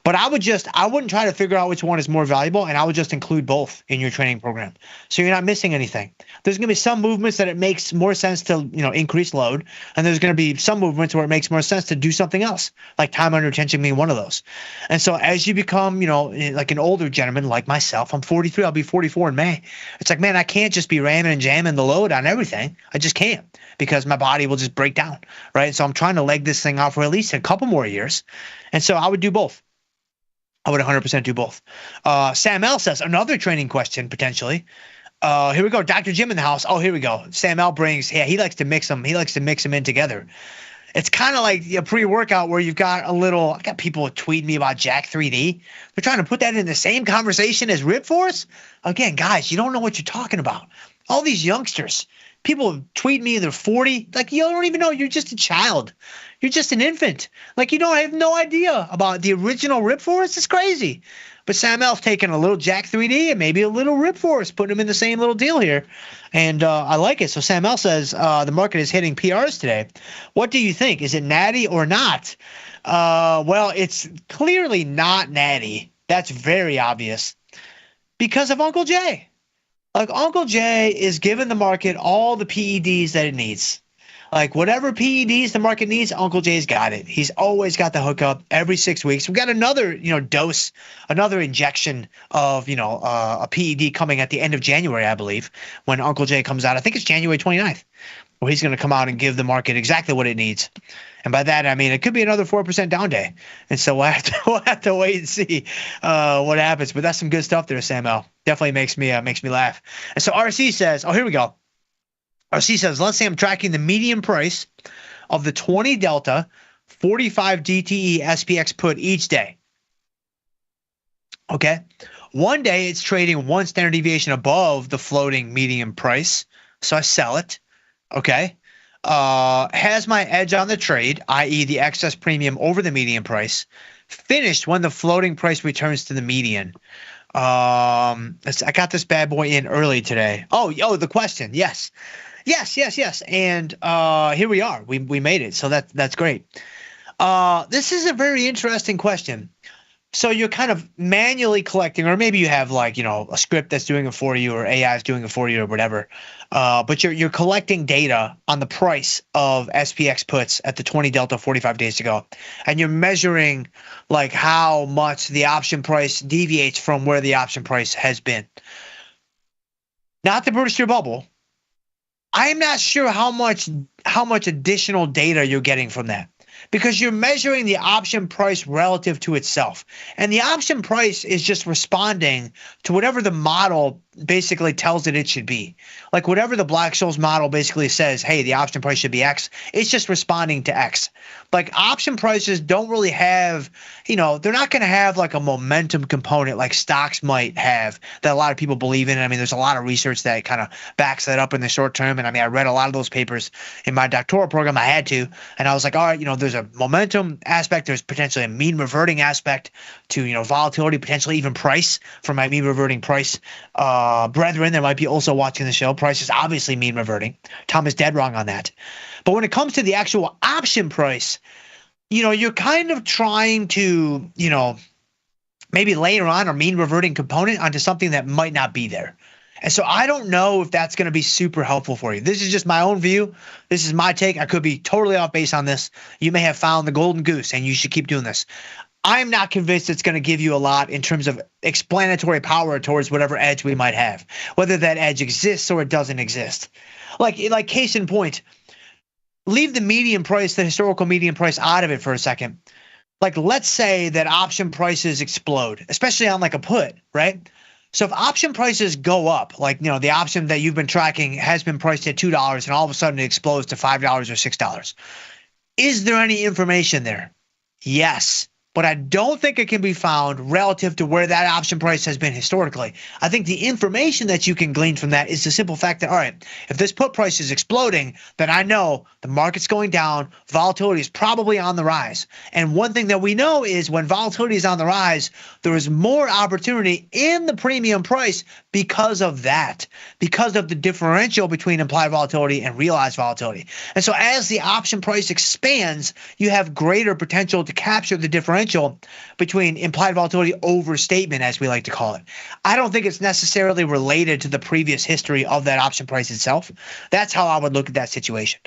But I wouldn't try to figure out which one is more valuable, and I would just include both in your training program. So you're not missing anything. There's going to be some movements that it makes more sense to, increase load, and there's going to be some movements where it makes more sense to do something else, like time under tension being one of those. And so as you become, like an older gentleman like myself, I'm 43, I'll be 44 in May. It's like, man, I can't just be ramming and jamming the load on everything. I just can't because my body will just break down, right? So I'm trying to leg this thing out for at least a couple more years. And so I would do both. I would 100% do both. Sam L says, another training question, potentially. Here we go. Dr. Jim in the house. Oh, here we go. Sam L brings, he likes to mix them. He likes to mix them in together. It's kind of like a pre-workout where you've got I got people tweeting me about Jack 3D. They're trying to put that in the same conversation as Rip Force. Again, guys, you don't know what you're talking about. All these youngsters, people tweet me, they're 40. Like, you don't even know. You're just a child. You're just an infant. Like, you don't have no idea about the original Rip Force. It's crazy. But Sam L's taking a little Jack 3D and maybe a little Rip Force, putting them in the same little deal here. And I like it. So Sam L says the market is hitting PRs today. What do you think? Is it natty or not? Well, it's clearly not natty. That's very obvious because of Uncle Jay. Like, Uncle Jay is giving the market all the PEDs that it needs. Like, whatever PEDs the market needs, Uncle Jay's got it. He's always got the hookup every 6 weeks. We've got another, dose, another injection of, a PED coming at the end of January, I believe, when Uncle Jay comes out. I think it's January 29th, where he's going to come out and give the market exactly what it needs. And by that, I mean, it could be another 4% down day. And so we'll have to wait and see what happens. But that's some good stuff there, Sam L. Definitely makes me laugh. And so RC says, oh, here we go. RC says, let's say I'm tracking the median price of the 20 Delta 45 DTE SPX put each day. Okay. One day it's trading one standard deviation above the floating median price. So I sell it. Okay. Has my edge on the trade, i.e. the excess premium over the median price, finished when the floating price returns to the median. I got this bad boy in early today. Oh, the question. Yes. And here we are. We made it. So that's great. This is a very interesting question. So you're kind of manually collecting, or maybe you have a script that's doing it for you, or AI is doing it for you, or whatever. But you're collecting data on the price of SPX puts at the 20 Delta 45 days ago, and you're measuring how much the option price deviates from where the option price has been. Not to burst your bubble, I'm not sure how much additional data you're getting from that, because you're measuring the option price relative to itself. And the option price is just responding to whatever the model basically tells it should be. Like whatever the Black-Scholes model basically says, hey, the option price should be X, it's just responding to X. Like option prices don't really have, they're not going to have a momentum component like stocks might have that a lot of people believe in. I mean, there's a lot of research that kind of backs that up in the short term. And I mean, I read a lot of those papers in my doctoral program. I had to, and I was like, all right, there's a momentum aspect. There's potentially a mean reverting aspect to, volatility, potentially even price for my mean reverting price. Brethren that might be also watching the show, price is obviously mean reverting. Tom is dead wrong on that. But when it comes to the actual option price, you're kind of trying to, maybe layer on a mean reverting component onto something that might not be there. And so I don't know if that's going to be super helpful for you. This is just my own view. This is my take. I could be totally off base on this. You may have found the golden goose and you should keep doing this. I'm not convinced it's going to give you a lot in terms of explanatory power towards whatever edge we might have, whether that edge exists or it doesn't exist. Like case in point, leave the median price, the historical median price out of it for a second. Like, let's say that option prices explode, especially on like a put, right? So if option prices go up, like, the option that you've been tracking has been priced at $2 and all of a sudden it explodes to $5 or $6. Is there any information there? Yes. But I don't think it can be found relative to where that option price has been historically. I think the information that you can glean from that is the simple fact that, all right, if this put price is exploding, then I know the market's going down, volatility is probably on the rise. And one thing that we know is when volatility is on the rise, there is more opportunity in the premium price because of that, because of the differential between implied volatility and realized volatility. And so as the option price expands, you have greater potential to capture the differential between implied volatility overstatement, as we like to call it. I don't think it's necessarily related to the previous history of that option price itself. That's how I would look at that situation.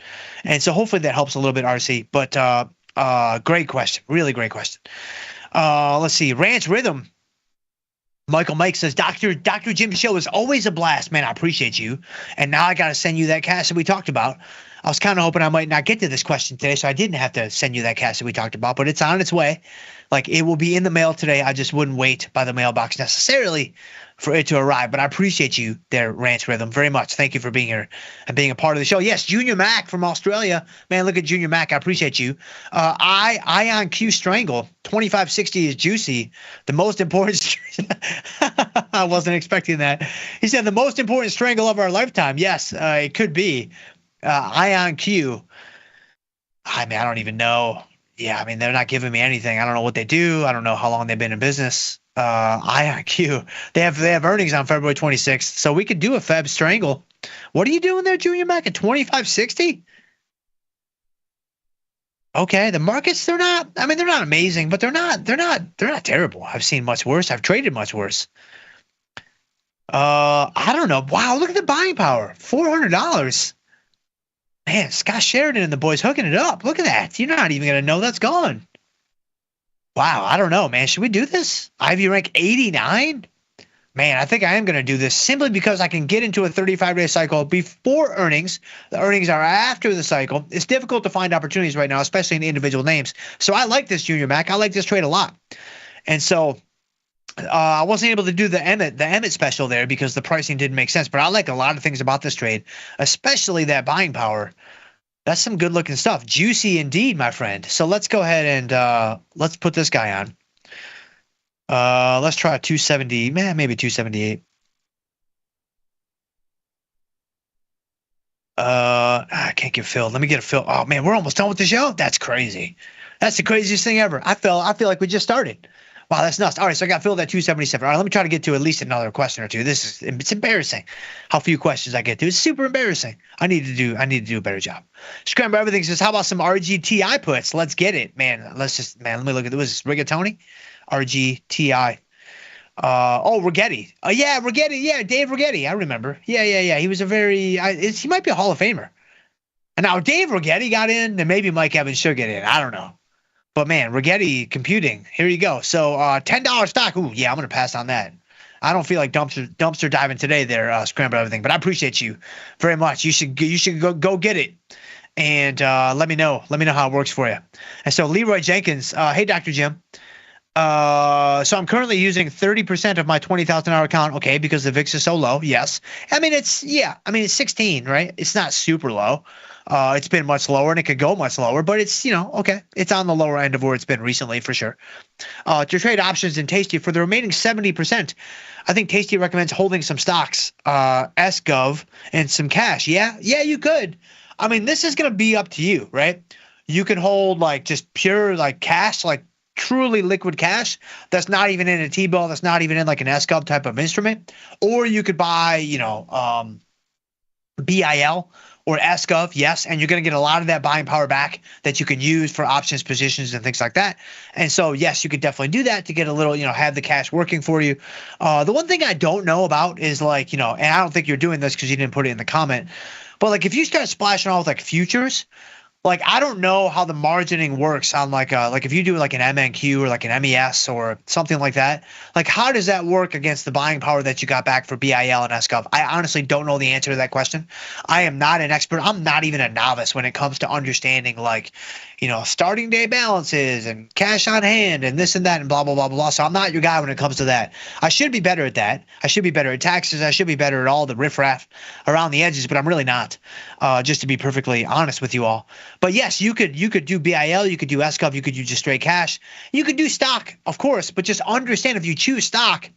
And so hopefully that helps a little bit, RC. But great question. Really great question. Let's see. Ranch Rhythm. Michael Mike says, Dr. Jim's show is always a blast. Man, I appreciate you. And now I got to send you that cash that we talked about. I was kind of hoping I might not get to this question today, so I didn't have to send you that cash that we talked about, but it's on its way. Like, it will be in the mail today. I just wouldn't wait by the mailbox necessarily for it to arrive. But I appreciate you there, Ranch Rhythm, very much. Thank you for being here and being a part of the show. Yes, Junior Mac from Australia. Man, look at Junior Mac. I appreciate you. Ion Q Strangle, 2560 is juicy. The most important I wasn't expecting that. He said the most important strangle of our lifetime. Yes, it could be. Ion Q. I mean, I don't even know. Yeah, I mean, they're not giving me anything. I don't know what they do. I don't know how long they've been in business. Ion Q. They have earnings on February 26th, so we could do a Feb strangle. What are you doing there, Junior Mac, at 2560? Okay, the markets, they're not amazing, but they're not terrible. I've seen much worse. I've traded much worse. I don't know. Wow, look at the buying power. $400. Man, Scott Sheridan and the boys hooking it up. Look at that. You're not even going to know that's gone. Wow, I don't know, man. Should we do this? Ivy rank 89? Man, I think I am going to do this simply because I can get into a 35-day cycle before earnings. The earnings are after the cycle. It's difficult to find opportunities right now, especially in individual names. So I like this, Junior Mac. I like this trade a lot. And so I wasn't able to do the Emmett special there because the pricing didn't make sense. But I like a lot of things about this trade, especially that buying power. That's some good looking stuff. Juicy indeed, my friend. So let's go ahead and let's put this guy on. Let's try 270, maybe 278. I can't get filled. Let me get a fill. Oh man, we're almost done with the show. That's crazy. That's the craziest thing ever. I feel like we just started. Wow, that's nuts. All right, so I got filled at 277. All right, let me try to get to at least another question or two. It's embarrassing how few questions I get to. It's super embarrassing. I need to do a better job. Scramble Everything says, how about some RGTI puts? Let's get it, man. Let me look at this. Rigatoni, RGTI. Rigetti. Yeah, Rigetti. Yeah, Dave Rigetti. I remember. Yeah. He was he might be a Hall of Famer. And now Dave Rigetti got in, then maybe Mike Evans should get in. I don't know. But man, Rigetti Computing, here you go. So $10 stock. Ooh, yeah, I'm gonna pass on that. I don't feel like dumpster diving today there, Scramble Everything. But I appreciate you very much. You should go get it, and let me know how it works for you. And so Leroy Jenkins, hey Dr. Jim. So I'm currently using 30% of my 20,000 hour account. Okay, because the VIX is so low. Yes, it's 16, right? It's not super low. It's been much lower and it could go much lower, but it's, okay. It's on the lower end of where it's been recently for sure. To trade options in Tasty for the remaining 70%, I think Tasty recommends holding some stocks, SGov and some cash. Yeah, you could. I mean, this is going to be up to you, right? You can hold like just pure like cash, like truly liquid cash that's not even in a T-bill, that's not even in like an SGov type of instrument, or you could buy, BIL or SGov, yes, and you're going to get a lot of that buying power back that you can use for options positions and things like that. And so, yes, you could definitely do that to get a little, have the cash working for you. The one thing I don't know about is and I don't think you're doing this because you didn't put it in the comment, but if you start splashing all with futures, I don't know how the margining works on if you do an MNQ or an MES or something like that. How does that work against the buying power that you got back for BIL and SGov? I honestly don't know the answer to that question. I am not an expert. I'm not even a novice when it comes to understanding starting day balances and cash on hand and this and that and blah, blah, blah, blah. So I'm not your guy when it comes to that. I should be better at that. I should be better at taxes. I should be better at all the riffraff around the edges, but I'm really not, just to be perfectly honest with you all. But yes, you could do BIL, you could do SGov, you could do just straight cash. You could do stock, of course, but just understand if you choose stock,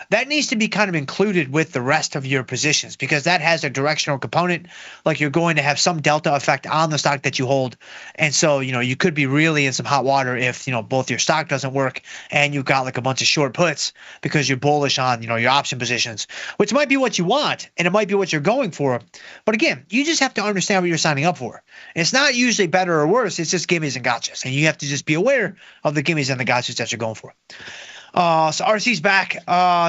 that needs to be kind of included with the rest of your positions because that has a directional component. You're going to have some delta effect on the stock that you hold. And so, you could be really in some hot water if, both your stock doesn't work and you've got a bunch of short puts because you're bullish on, your option positions, which might be what you want and it might be what you're going for. But again, you just have to understand what you're signing up for. It's not usually better or worse. It's just gimmies and gotchas. And you have to just be aware of the gimmies and the gotchas that you're going for. So RC's back,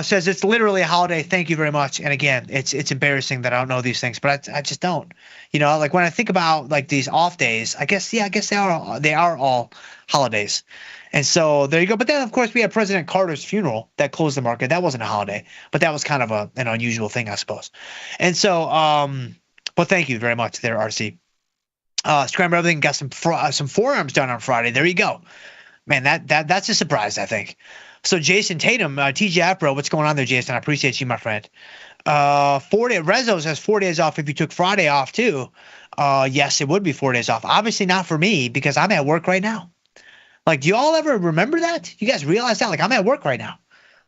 says it's literally a holiday. Thank you very much. And again, it's embarrassing that I don't know these things, but I just don't, when I think about these off days, I guess they are all holidays. And so there you go. But then of course we had President Carter's funeral that closed the market. That wasn't a holiday, but that was kind of an unusual thing, I suppose. And so, but thank you very much there, RC. Scramble Everything got some forearms done on Friday. There you go. Man, that's a surprise, I think. So Jason Tatum, TGI Pro, what's going on there, Jason? I appreciate you, my friend. 4 day Rezos has 4 days off if you took Friday off too. Yes, it would be 4 days off. Obviously not for me because I'm at work right now. Do y'all ever remember that? You guys realize that? I'm at work right now.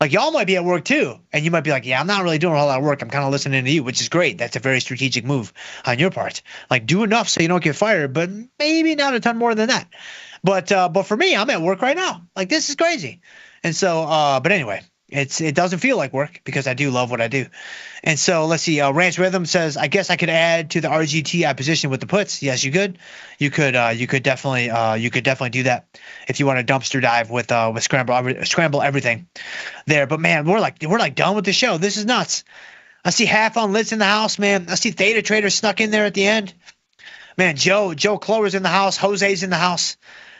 Y'all might be at work too, and you might be yeah, I'm not really doing a whole lot of work. I'm kind of listening to you, which is great. That's a very strategic move on your part. Do enough so you don't get fired, but maybe not a ton more than that. But for me, I'm at work right now. This is crazy. And so, but anyway, it doesn't feel like work because I do love what I do. And so let's see. Ranch Rhythm says, I guess I could add to the RGTI position with the puts. Yes, you could. You could definitely do that if you want to dumpster dive with scramble everything there. But man, we're done with the show. This is nuts. I see Half on Lit's in the house, man. I see Theta Trader snuck in there at the end. Man, Joe Clover's in the house. Jose's in the house.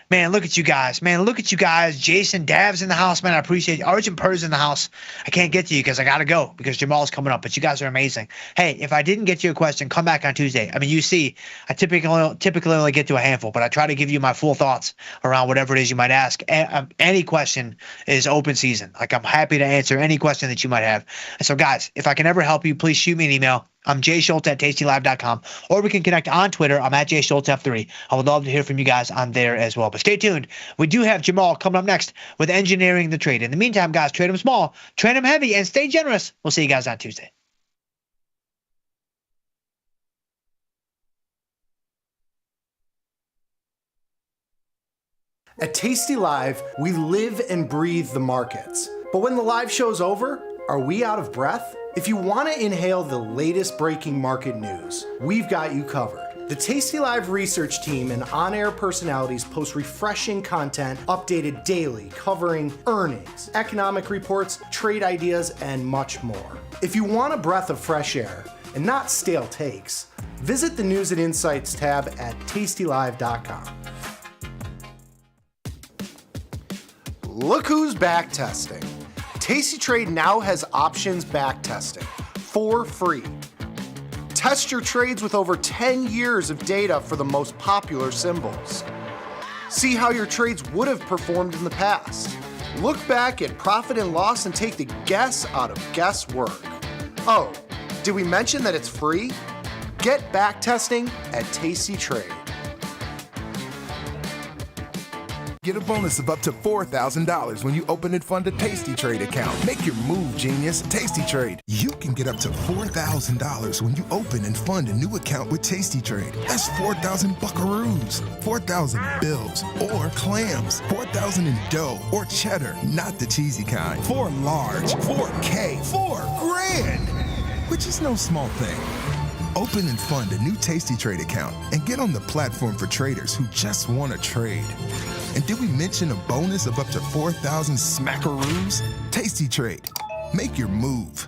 Man, look at you guys. Man, look at you guys. Jason Dav's in the house, man. I appreciate you. Argent Purr's in the house. I can't get to you because I got to go because Jamal's coming up, but you guys are amazing. Hey, if I didn't get to your question, come back on Tuesday. I mean, you see, I typically only get to a handful, but I try to give you my full thoughts around whatever it is you might ask. Any question is open season. I'm happy to answer any question that you might have. And so, guys, if I can ever help you, please shoot me an email. I'm jschultz at tastylive.com, or we can connect on Twitter. I'm at jschultzf3. I would love to hear from you guys on there as well. But stay tuned. We do have Jamal coming up next with Engineering the Trade. In the meantime, guys, trade them small, trade them heavy, and stay generous. We'll see you guys on Tuesday. At Tasty Live, we live and breathe the markets. But when the live show's over, are we out of breath? If you want to inhale the latest breaking market news, we've got you covered. The Tasty Live research team and on-air personalities post refreshing content updated daily covering earnings, economic reports, trade ideas, and much more. If you want a breath of fresh air and not stale takes, visit the News and Insights tab at tastylive.com. Look who's back testing. Tasty Trade now has options back testing for free. Test your trades with over 10 years of data for the most popular symbols. See how your trades would have performed in the past. Look back at profit and loss and take the guess out of guesswork. Oh, did we mention that it's free? Get back testing at Tasty Trade. Get a bonus of up to $4,000 when you open and fund a Tasty Trade account. Make your move, genius. Tasty Trade. You can get up to $4,000 when you open and fund a new account with Tasty Trade. That's 4,000 buckaroos, 4,000 bills, or clams, 4,000 in dough or cheddar, not the cheesy kind. 4 large, 4K, $4 grand, which is no small thing. Open and fund a new Tasty Trade account and get on the platform for traders who just want to trade. And did we mention a bonus of up to 4,000 smackaroos? Tasty Trade. Make your move.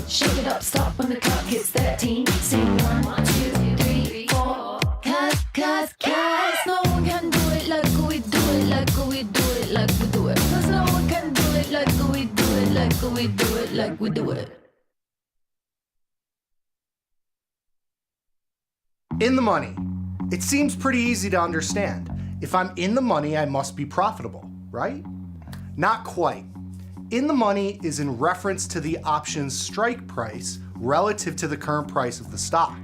Shake it up, stop when the clock hits 13. Sing 1, 2, 3, 4. Cause no one can do it like we do it, like we do it, like we do it. Cause no one can do it like we do it, like we do it, like we do it. In the money. It seems pretty easy to understand. If I'm in the money, I must be profitable, right? Not quite. In the money is in reference to the option's strike price relative to the current price of the stock.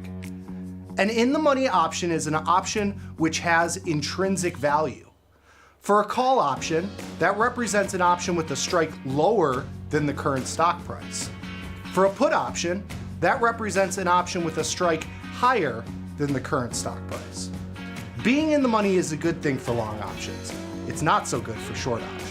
An in the money option is an option which has intrinsic value. For a call option, that represents an option with a strike lower than the current stock price. For a put option, that represents an option with a strike higher than the current stock price. Being in the money is a good thing for long options. It's not so good for short options.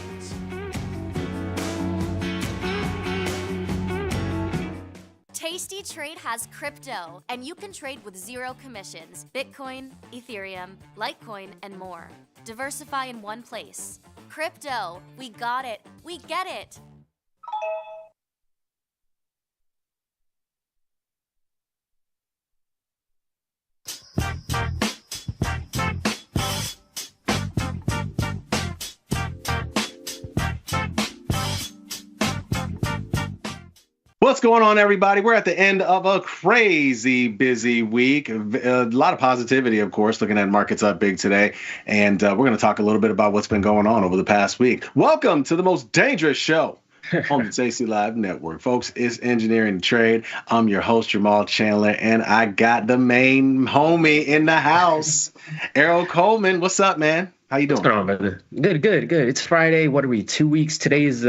Tasty Trade has crypto, and you can trade with zero commissions. Bitcoin, Ethereum, Litecoin, and more. Diversify in one place. Crypto, we got it. We get it. What's going on, everybody? We're at the end of a crazy busy week. A lot of positivity, of course, looking at markets up big today. And we're going to talk a little bit about what's been going on over the past week. Welcome to the most dangerous show on the tastylive network. Folks, it's Engineering Trade. I'm your host, Jamal Chandler, and I got the main homie in the house, Errol Coleman. What's up, man? How you doing? What's going on, brother? Good. It's Friday. What are we? 2 weeks. Today is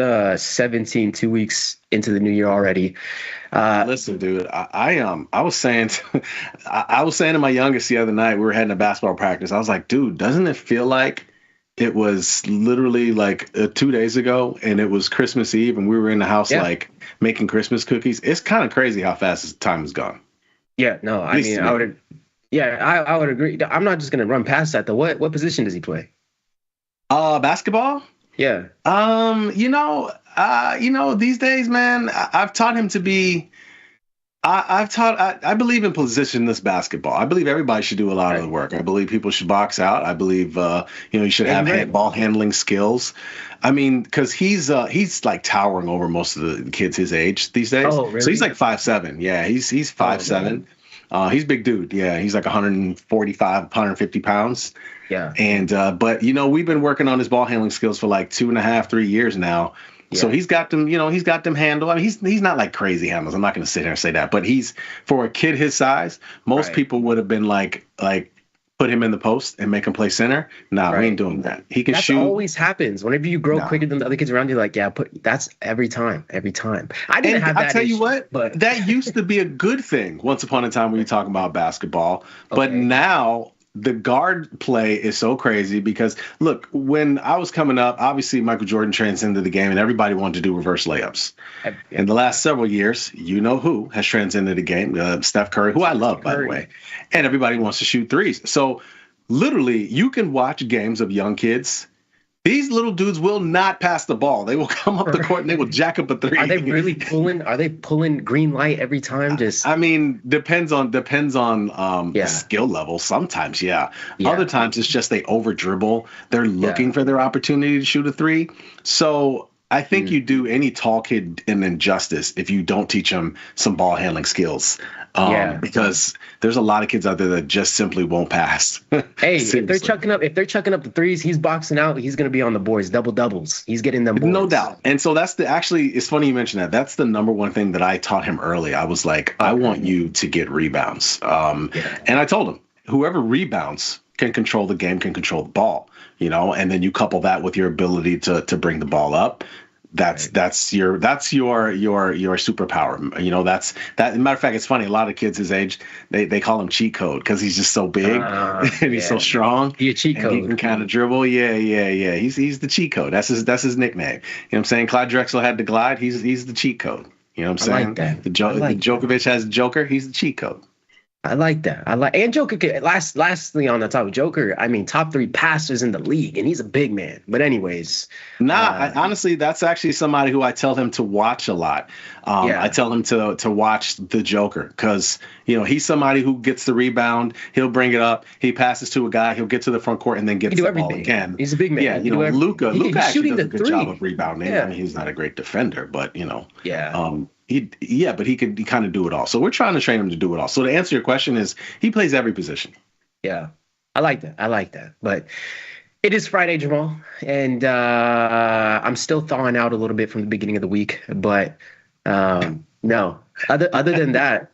17. 2 weeks into the new year already. Listen, dude. I was saying, I was saying to my youngest the other night, we were heading to basketball practice. I was like, dude, doesn't it feel like it was literally like 2 days ago, and it was Christmas Eve, and we were in the house like making Christmas cookies? It's kind of crazy how fast time has gone. Yeah. No. I mean, I would. Yeah, I would agree. I'm not just gonna run past that though. What position does he play? Basketball? Yeah. These days, man, I've taught him to be. I believe in positionless basketball. I believe everybody should do a lot of the work. I believe people should box out. I believe you should have ball handling skills. I mean, because he's like towering over most of the kids his age these days. Oh, really? So he's like 5'7". Yeah, he's 5'7". He's a big dude. Yeah, he's like 145, 150 pounds. Yeah. And but we've been working on his ball handling skills for like 2.5, 3 years now. Yeah. So he's got them, he's got them handled. I mean, he's not like crazy handles. I'm not going to sit here and say that, but he's, for a kid his size, most people would have been like put him in the post and make him play center. Nah, we ain't doing that. He can shoot. That always happens. Whenever you grow quicker than the other kids around you, like, that's every time. I didn't have that. I'll tell you issue, what, but that used to be a good thing once upon a time when you talk about basketball. But now the guard play is so crazy because, look, when I was coming up, obviously Michael Jordan transcended the game and everybody wanted to do reverse layups. In the last several years, who has transcended the game? Steph Curry, who I love, by the way. And everybody wants to shoot threes. So literally, you can watch games of young kids. These little dudes will not pass the ball. They will come up the court and they will jack up a three. Are they really pulling? Are they pulling green light every time? I mean, depends on the skill level. Sometimes, yeah. Other times it's just they over dribble. They're looking for their opportunity to shoot a three. So I think you do any tall kid an injustice if you don't teach them some ball handling skills. Because there's a lot of kids out there that just simply won't pass. Hey, if they're chucking up the threes, he's boxing out. He's going to be on the boards, double doubles. He's getting them boards. No doubt. And so that's it's funny you mentioned that. That's the number one thing that I taught him early. I was like, I want you to get rebounds. And I told him, whoever rebounds can control the game, can control the ball, and then you couple that with your ability to bring the ball up. That's your superpower. That's that. Matter of fact, it's funny. A lot of kids his age, they call him cheat code because he's just so big and he's so strong. He a cheat code. He can kind of dribble. Yeah. He's the cheat code. That's his nickname. You know what I'm saying? Clyde Drexler had the glide. He's the cheat code. You know what I'm saying? I like that. The Djokovic has the Joker. He's the cheat code. I like that. And Joker. Lastly, on the top of Joker, I mean, top 3 passers in the league, and he's a big man. But anyways, honestly, that's actually somebody who I tell him to watch a lot. I tell him to watch the Joker because he's somebody who gets the rebound, he'll bring it up, he passes to a guy, he'll get to the front court, and then gets the ball again. He's a big man. Yeah, Luka actually does a good job of rebounding. Yeah. I mean, he's not a great defender, but Yeah. But he could kind of do it all. So we're trying to train him to do it all. So to answer your question is he plays every position. Yeah, I like that. But it is Friday, Jamal, and I'm still thawing out a little bit from the beginning of the week. But no, other than that,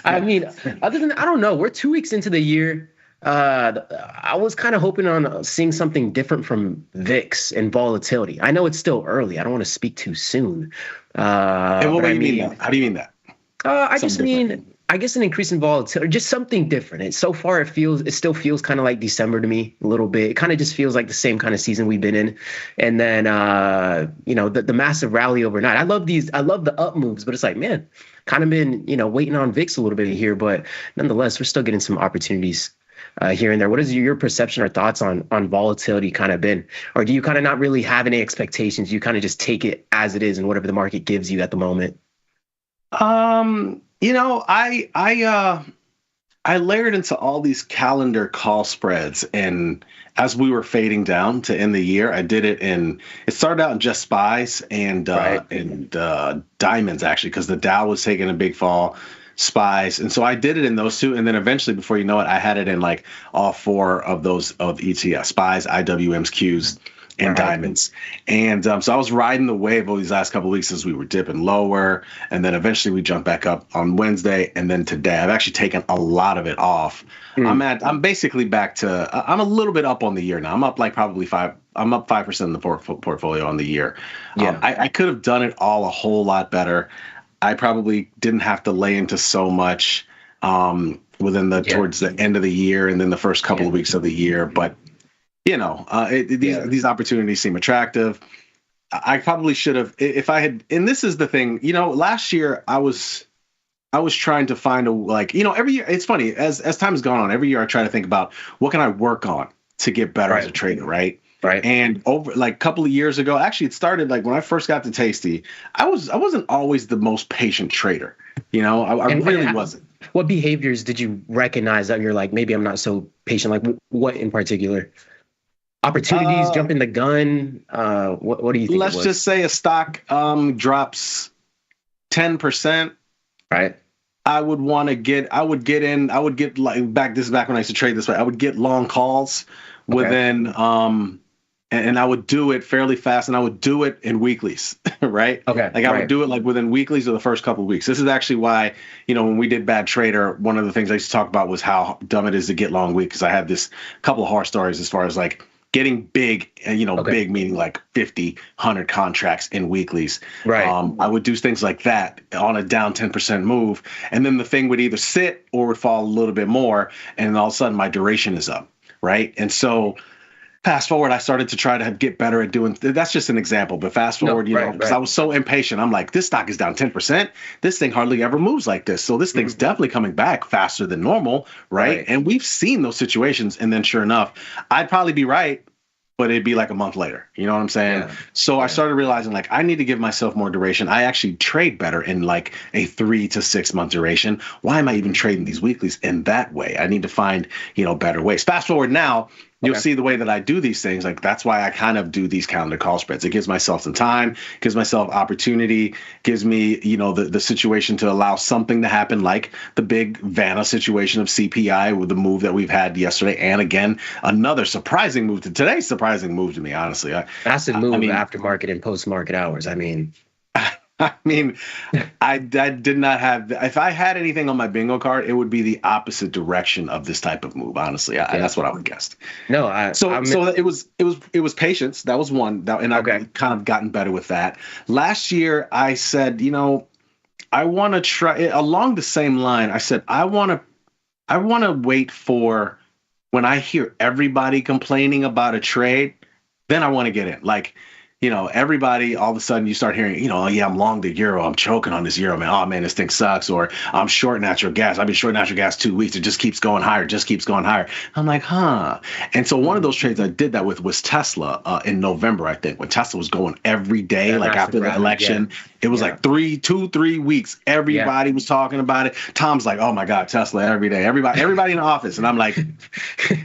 I don't know. We're 2 weeks into the year. I was kind of hoping on seeing something different from VIX and volatility. I know it's still early. I don't want to speak too soon. And what do you mean that? How do you mean that? I guess an increase in volatility, just something different. So far, it still feels kind of like December to me a little bit. It kind of just feels like the same kind of season we've been in. And then, the massive rally overnight. I love the up moves, but it's like, man, kind of been, waiting on VIX a little bit here. But nonetheless, we're still getting some opportunities here and there. What is your perception or thoughts on volatility kind of been? Or do you kind of not really have any expectations? You kind of just take it as it is and whatever the market gives you at the moment? I layered into all these calendar call spreads, and as we were fading down to end the year, I did it it started out in just SPYs and diamonds, actually, because the Dow was taking a big fall. SPYs, and so I did it in those 2, and then eventually, before you know it, I had it in like all 4 of those of ETFs: SPYs, IWMs, Qs, and diamonds. And so I was riding the wave over these last couple of weeks as we were dipping lower, and then eventually we jumped back up on Wednesday, and then today I've actually taken a lot of it off. I'm basically back to I'm a little bit up on the year now. I'm up like probably 5. I'm up 5% in the portfolio on the year. Yeah, I could have done it all a whole lot better. I probably didn't have to lay into so much towards the end of the year and then the first couple of weeks of the year. But, these opportunities seem attractive. I probably should have, if I had, and this is the thing, last year I was trying to find every year, it's funny, as time has gone on, every year I try to think about what can I work on to get better as a trader, right? Right. And over like a couple of years ago, actually, it started like when I first got to Tasty, I wasn't always the most patient trader. I really wasn't. What behaviors did you recognize that you're like, maybe I'm not so patient? Like what in particular? Opportunities, jumping the gun. What do you think? Let's just say a stock drops 10%. Right. I would get like back when I used to trade this way. I would get long calls within and I would do it fairly fast, and I would do it in weeklies, right? Okay. Like I would do it like within weeklies or the first couple of weeks. This is actually why, when we did Bad Trader, one of the things I used to talk about was how dumb it is to get long week, because I had this couple of horror stories as far as like getting big, big meaning like 50, 100 contracts in weeklies. Right. I would do things like that on a down 10% move, and then the thing would either sit or would fall a little bit more, and then all of a sudden my duration is up, right? And so fast forward, I started to try to get better at doing, that's just an example, but fast forward, because I was so impatient. I'm like, this stock is down 10%. This thing hardly ever moves like this. So this thing's definitely coming back faster than normal, right? And we've seen those situations. And then sure enough, I'd probably be right, but it'd be like a month later. You know what I'm saying? Yeah. So I started realizing like I need to give myself more duration. I actually trade better in like a 3 to 6 month duration. Why am I even trading these weeklies in that way? I need to find, better ways. Fast forward now, you'll see the way that I do these things. Like that's why I kind of do these calendar call spreads. It gives myself some time, gives myself opportunity, gives me, the situation to allow something to happen, like the big Vanna situation of CPI with the move that we've had yesterday. And again, another surprising move today's surprising move to me, honestly. Massive move after market and post market hours. I mean, I mean, I did not have. If I had anything on my bingo card, it would be the opposite direction of this type of move. Honestly, that's what I would guess. No, so it was patience. That was one. And I've kind of gotten better with that. Last year, I said, I want to try along the same line. I said, I want to wait for when I hear everybody complaining about a trade, then I want to get in. Like, everybody, all of a sudden you start hearing, oh yeah, I'm long the euro. I'm choking on this euro, man. Oh man, this thing sucks. Or I'm short natural gas. I've been short natural gas 2 weeks. It just keeps going higher, I'm like, huh. And so one of those trades I did that with was Tesla in November, I think, when Tesla was going every day, like after the election. It was like 2-3 weeks. Everybody was talking about it. Tom's like, oh my God, Tesla every day. Everybody in the office. And I'm like,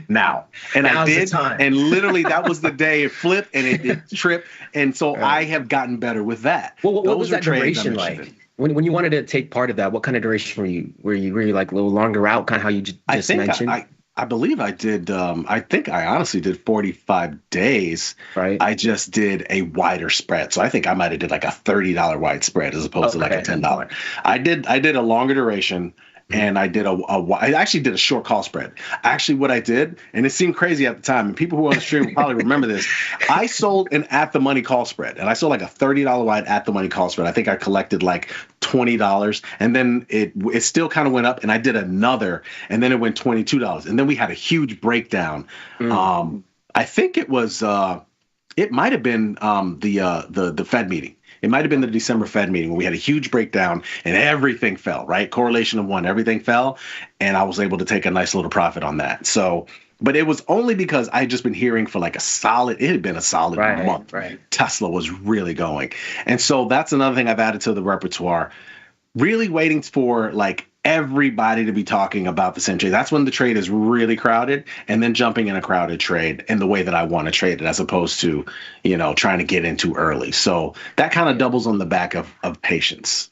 now. And I did. And literally that was the day it flipped and it tripped. And so I have gotten better with that. What was that duration like? When you wanted to take part of that, what kind of duration were you? Were you like a little longer out, kind of how you just mentioned? I believe I did. I think I honestly did 45 days. Right. I just did a wider spread. So I think I might have did like a $30 wide spread as opposed to like a $10. I did a longer duration. And I did I actually did a short call spread. Actually, what I did, and it seemed crazy at the time, and people who are on the stream will probably remember this. I sold an at the money call spread, and I sold like a $30 wide at the money call spread. I think I collected like $20, and then it still kind of went up, and I did another, and then it went $22, and then we had a huge breakdown. I think it was it might have been the Fed meeting. It might have been the December Fed meeting when we had a huge breakdown and everything fell, right? Correlation of 1, everything fell. And I was able to take a nice little profit on that. So, but it was only because I had just been hearing for like it had been a solid month. Right. Tesla was really going. And so that's another thing I've added to the repertoire. Really waiting for like everybody to be talking about the same trade. That's when the trade is really crowded, and then jumping in a crowded trade in the way that I want to trade it, as opposed to, trying to get into early. So that kind of doubles on the back of patience.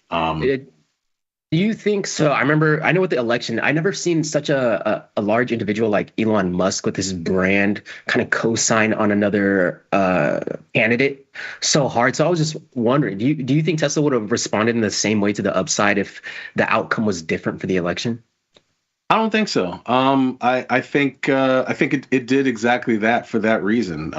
Do you think so? I know with the election, I never seen such a large individual like Elon Musk with his brand kind of co-sign on another candidate so hard. So I was just wondering, do you think Tesla would have responded in the same way to the upside if the outcome was different for the election? I don't think so. I think it did exactly that for that reason.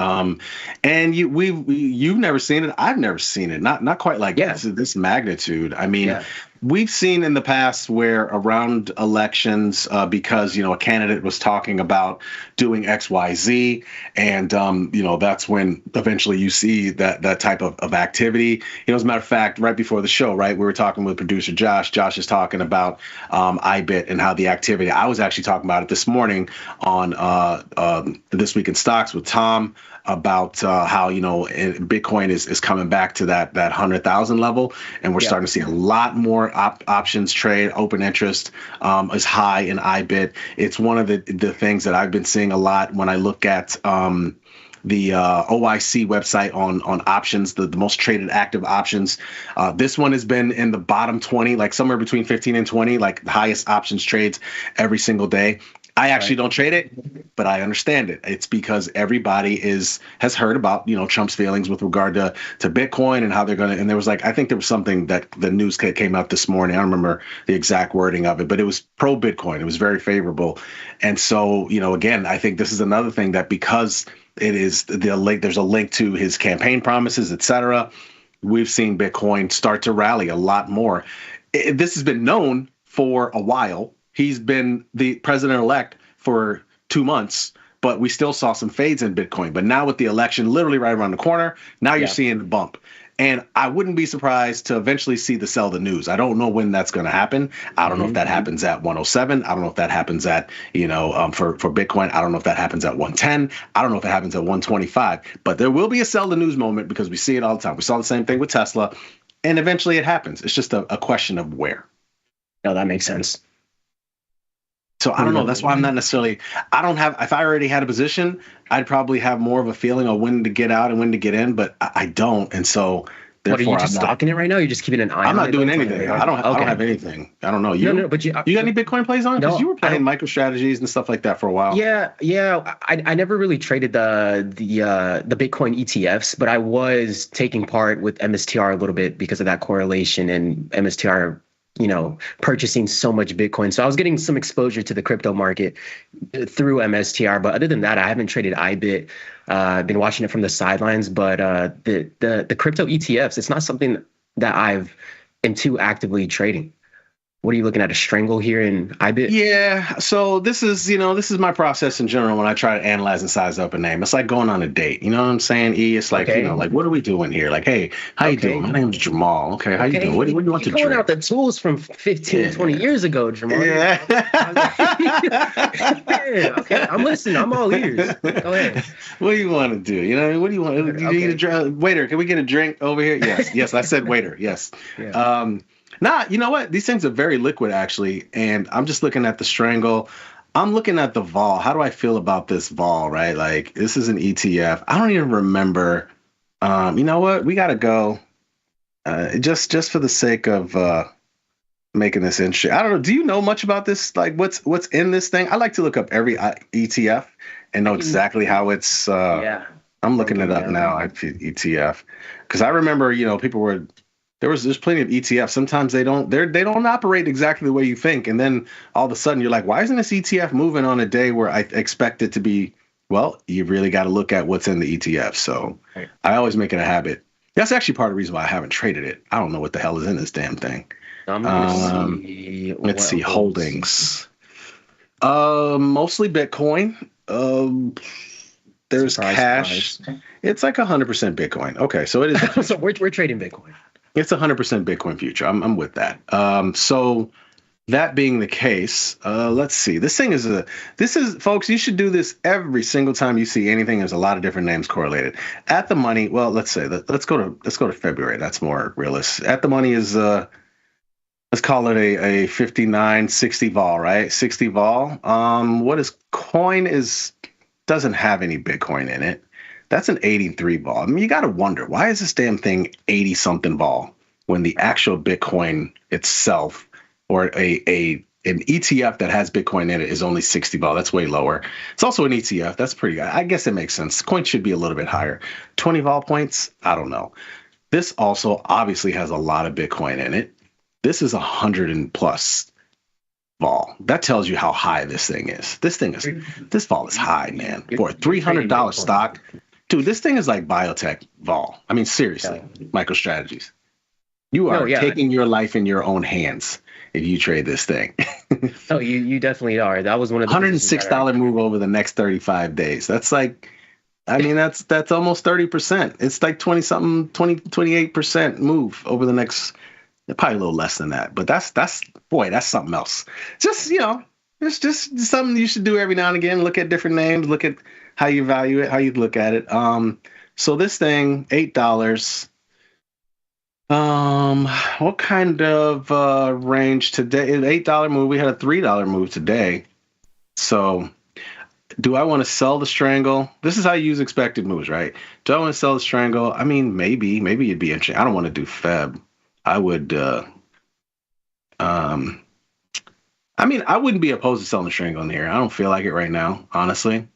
And you've never seen it. I've never seen it. Not quite like this magnitude. I mean, we've seen in the past where around elections, because a candidate was talking about doing X, Y, Z, and that's when eventually you see that type of activity. As a matter of fact, right before the show, right, we were talking with producer Josh. Josh is talking about IBIT and how the activity. I was actually talking about it this morning on This Week in Stocks with Tom about how Bitcoin is coming back to that 100,000 level, and we're starting to see a lot more options trade. Open interest is high in IBIT. It's one of the things that I've been seeing a lot when I look at the OIC website on options, the most traded active options. This one has been in the bottom 20, like somewhere between 15 and 20, like the highest options trades every single day. I actually don't trade it, but I understand it. It's because everybody has heard about, Trump's feelings with regard to Bitcoin and how they're going to, and there was I think there was something that the news came out this morning. I don't remember the exact wording of it, but it was pro Bitcoin. It was very favorable. And so, again, I think this is another thing that because it is there's a link to his campaign promises, et cetera, we've seen Bitcoin start to rally a lot more. This has been known for a while. He's been the president-elect for 2 months, but we still saw some fades in Bitcoin. But now with the election literally right around the corner, now you're seeing the bump. And I wouldn't be surprised to eventually see the sell the news. I don't know when that's going to happen. I don't know if that happens at 107. I don't know if that happens at, for Bitcoin. I don't know if that happens at 110. I don't know if it happens at 125. But there will be a sell the news moment because we see it all the time. We saw the same thing with Tesla, and eventually it happens. It's just a question of where. No, that makes sense. So I don't know. That's why I'm not necessarily. I don't have. If I already had a position, I'd probably have more of a feeling of when to get out and when to get in. But I don't, and so What, are you Therefore, just stalking it right now? You're just keeping an eye on it? I'm not doing though? anything. I don't have anything. I don't know. You? No, but you got any Bitcoin plays on? Because you were playing MicroStrategies and stuff like that for a while. Yeah. I never really traded the Bitcoin ETFs, but I was taking part with MSTR a little bit because of that correlation and MSTR, purchasing so much Bitcoin. So I was getting some exposure to the crypto market through MSTR. But other than that, I haven't traded iBit. I've been watching it from the sidelines. But the crypto ETFs, it's not something that am too actively trading. What are you looking at, a strangle here in iBit? Yeah. So this is my process in general when I try to analyze and size up a name. It's like going on a date. You know what I'm saying? It's like, like, what are we doing here? Like, hey, how you doing? My name's Jamal. Okay, how you doing? What do you want to drink? Pulling out the tools from 15, 20 years ago, Jamal. Yeah. Okay, I'm listening. I'm all ears. Go ahead. What do you want to do? What do you want? You need a drink? Waiter, can we get a drink over here? Yes. I said waiter. Yes. Yeah. Nah, you know what? These things are very liquid, actually. And I'm just looking at the strangle. I'm looking at the vol. How do I feel about this vol, right? Like, this is an ETF. I don't even remember. You know what? We got to go. Just for the sake of making this interesting. I don't know. Do you know much about this? Like, what's in this thing? I like to look up every ETF and know exactly how it's. I'm looking it up now. ETF. Because I remember, people were. There's plenty of ETFs. Sometimes they don't operate exactly the way you think. And then all of a sudden you're like, why isn't this ETF moving on a day where I expect it to be? Well, you really got to look at what's in the ETF. So I always make it a habit. That's actually part of the reason why I haven't traded it. I don't know what the hell is in this damn thing. Let's see holdings. Mostly Bitcoin. There's cash. It's like 100% Bitcoin. Okay, so it is. So we're trading Bitcoin. It's 100% Bitcoin future. I'm with that. So that being the case, let's see. This is folks, you should do this every single time you see anything. There's a lot of different names correlated. At the money, well, let's go to February. That's more realistic. At the money is let's call it a 59, 60 vol, right? 60 vol. What is coin doesn't have any Bitcoin in it. That's an 83 vol. I mean, you got to wonder, why is this damn thing 80 something vol when the actual Bitcoin itself or an ETF that has Bitcoin in it is only 60 vol? That's way lower. It's also an ETF. That's pretty good. I guess it makes sense. Coin should be a little bit higher. 20 vol points? I don't know. This also obviously has a lot of Bitcoin in it. This is 100 and plus vol. That tells you how high this thing is. This vol is high, man. For a $300 stock. Dude, this thing is like biotech vol. I mean, seriously, MicroStrategies. You are taking your life in your own hands if you trade this thing. Oh, you definitely are. That was one of the $106 move over the next 35 days. That's like, I mean, that's almost 30%. It's like 28% move over the next, probably a little less than that. But that's something else. Just, it's just something you should do every now and again. Look at different names, look at how you value it, how you look at it. So this thing, $8. What kind of range today? An $8 move. We had a $3 move today. So do I want to sell the strangle? This is how you use expected moves, right? Do I want to sell the strangle? I mean, maybe it'd be interesting. I don't want to do Feb. I would, I mean, I wouldn't be opposed to selling the strangle in here. I don't feel like it right now, honestly.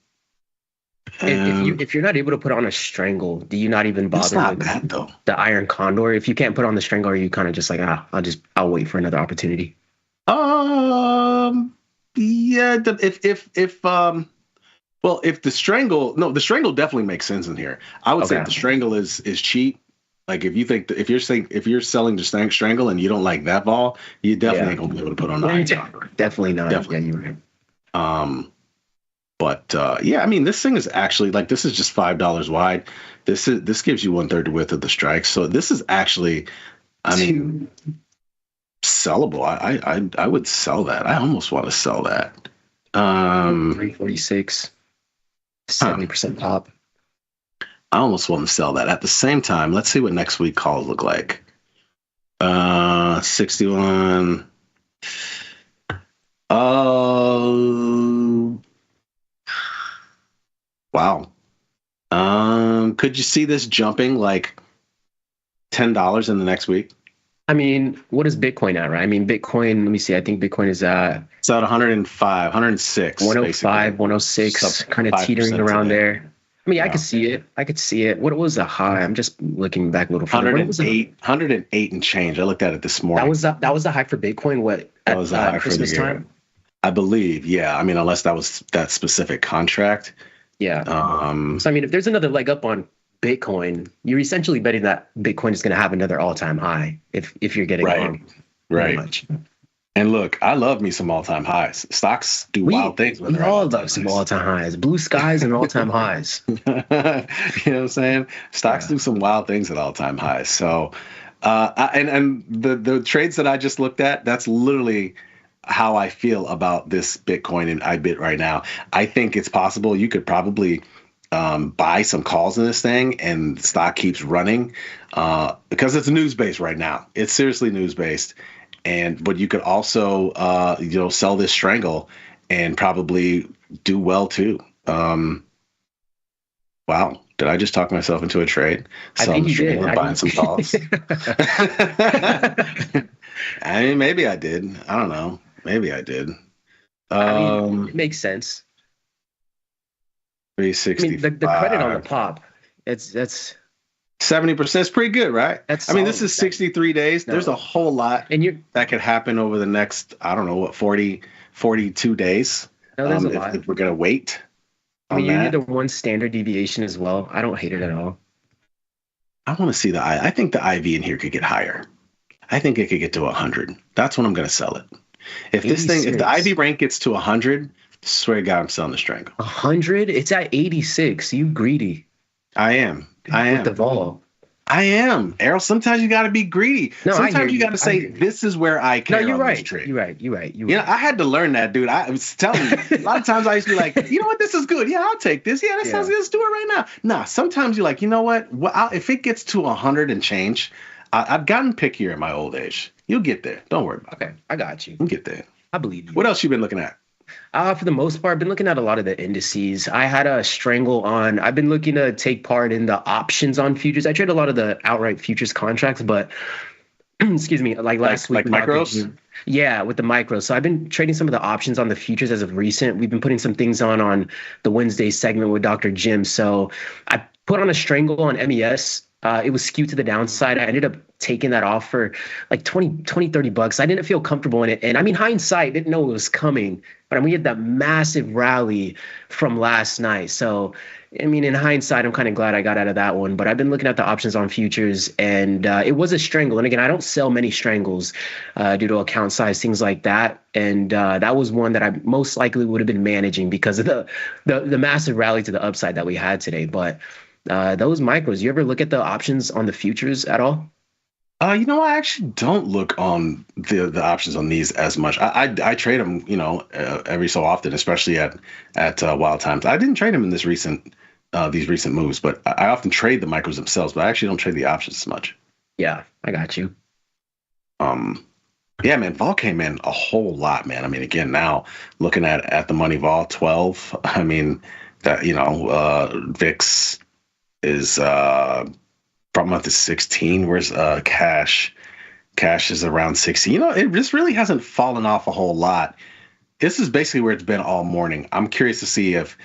If you're not able to put on a strangle, do you not even bother? It's not bad though. The iron condor. If you can't put on the strangle, are you kind of just like, I'll wait for another opportunity? Yeah. If the strangle definitely makes sense in here. I would say if the strangle is cheap. Like if you're selling the strangle and you don't like that vol, you definitely ain't gonna be able to put on the iron condor. Definitely not. Definitely. Yeah, you're right. But I mean, this thing is actually like, this is just $5 wide. This gives you 1/3 the width of the strike. So this is actually, I mean, sellable. I would sell that. I almost want to sell that. 346, 70% pop. I almost want to sell that. At the same time, let's see what next week calls look like. 61. Wow. Could you see this jumping like $10 in the next week. I mean, what is Bitcoin at, right? I mean, Bitcoin, let me see. I think Bitcoin is it's at 105, 106. 105, 106, kind of teetering around today. there. I mean, I could see it. What was the high? I'm just looking back a little further. 108 and change. I looked at it this morning. That was the high for Bitcoin. What that was the high Christmas for the year. time? I believe, yeah. I mean, unless that was that specific contract. Yeah. So I mean, if there's another leg up on Bitcoin, you're essentially betting that Bitcoin is going to have another all-time high. If you're getting right. And look, I love me some all-time highs. Stocks do wild things. We all love some all-time highs. Blue skies and all-time highs. You know what I'm saying? Stocks do some wild things at all-time highs. So, and the trades that I just looked at, that's literally how I feel about this Bitcoin and IBIT right now. I think it's possible you could probably buy some calls in this thing, and the stock keeps running because it's news-based right now. It's seriously news-based. But you could also, sell this strangle and probably do well too. Wow, did I just talk myself into a trade? I think you did. Buying some calls. I mean, maybe I did. I don't know. Maybe I did. I mean, it makes sense. 365. I mean, the credit on the pop, that's 70% is pretty good, right? That's I mean, this is 63 days. No. There's a whole lot that could happen over the next, I don't know, 42 days. No, there's a lot. If we're going to wait. I mean, you need the one standard deviation as well. I don't hate it at all. I want to see I think the IV in here could get higher. I think it could get to 100. That's when I'm going to sell it. If 86. If the IV rank gets to 100, swear to God, I'm selling the strangle. 100? It's at 86. You greedy. I am. With the vol. I am. Errol, sometimes you got to be greedy. No, sometimes you got to say, this is where I care. No, you're on right. This trade. You're right. I had to learn that, dude. I was telling you. A lot of times I used to be like, you know what? This is good. Yeah, I'll take this. Yeah, that sounds good. Let's do it right now. Nah, sometimes you're like, you know what? If it gets to 100 and change, I've gotten pickier in my old age. You'll get there. Don't worry about it. Okay, I got you. You'll get there. I believe you. What else you been looking at? For the most part, I've been looking at a lot of the indices. I had a strangle on. I've been looking to take part in the options on futures. I trade a lot of the outright futures contracts, but excuse me, like last week. Like micros? Yeah, with the micros. So I've been trading some of the options on the futures as of recent. We've been putting some things on the Wednesday segment with Dr. Jim. So I put on a strangle on MES. It was skewed to the downside. I ended up taking that off for like 20, 30 bucks. I didn't feel comfortable in it. And I mean, hindsight, didn't know it was coming. But I mean, we had that massive rally from last night. So, I mean, in hindsight, I'm kind of glad I got out of that one. But I've been looking at the options on futures, and it was a strangle. And again, I don't sell many strangles due to account size, things like that. And that was one that I most likely would have been managing because of the massive rally to the upside that we had today. But those micros, you ever look at the options on the futures at all? I actually don't look on the options on these as much. I trade them, every so often, especially at wild times. I didn't trade them in these recent moves, but I often trade the micros themselves. But I actually don't trade the options as much. Yeah, I got you. Yeah, man, vol came in a whole lot, man. I mean, again, now looking at the money vol 12. I mean, that VIX is. Prop month is 16. Where's cash? Cash is around 60. It just really hasn't fallen off a whole lot. This is basically where it's been all morning. I'm curious to see if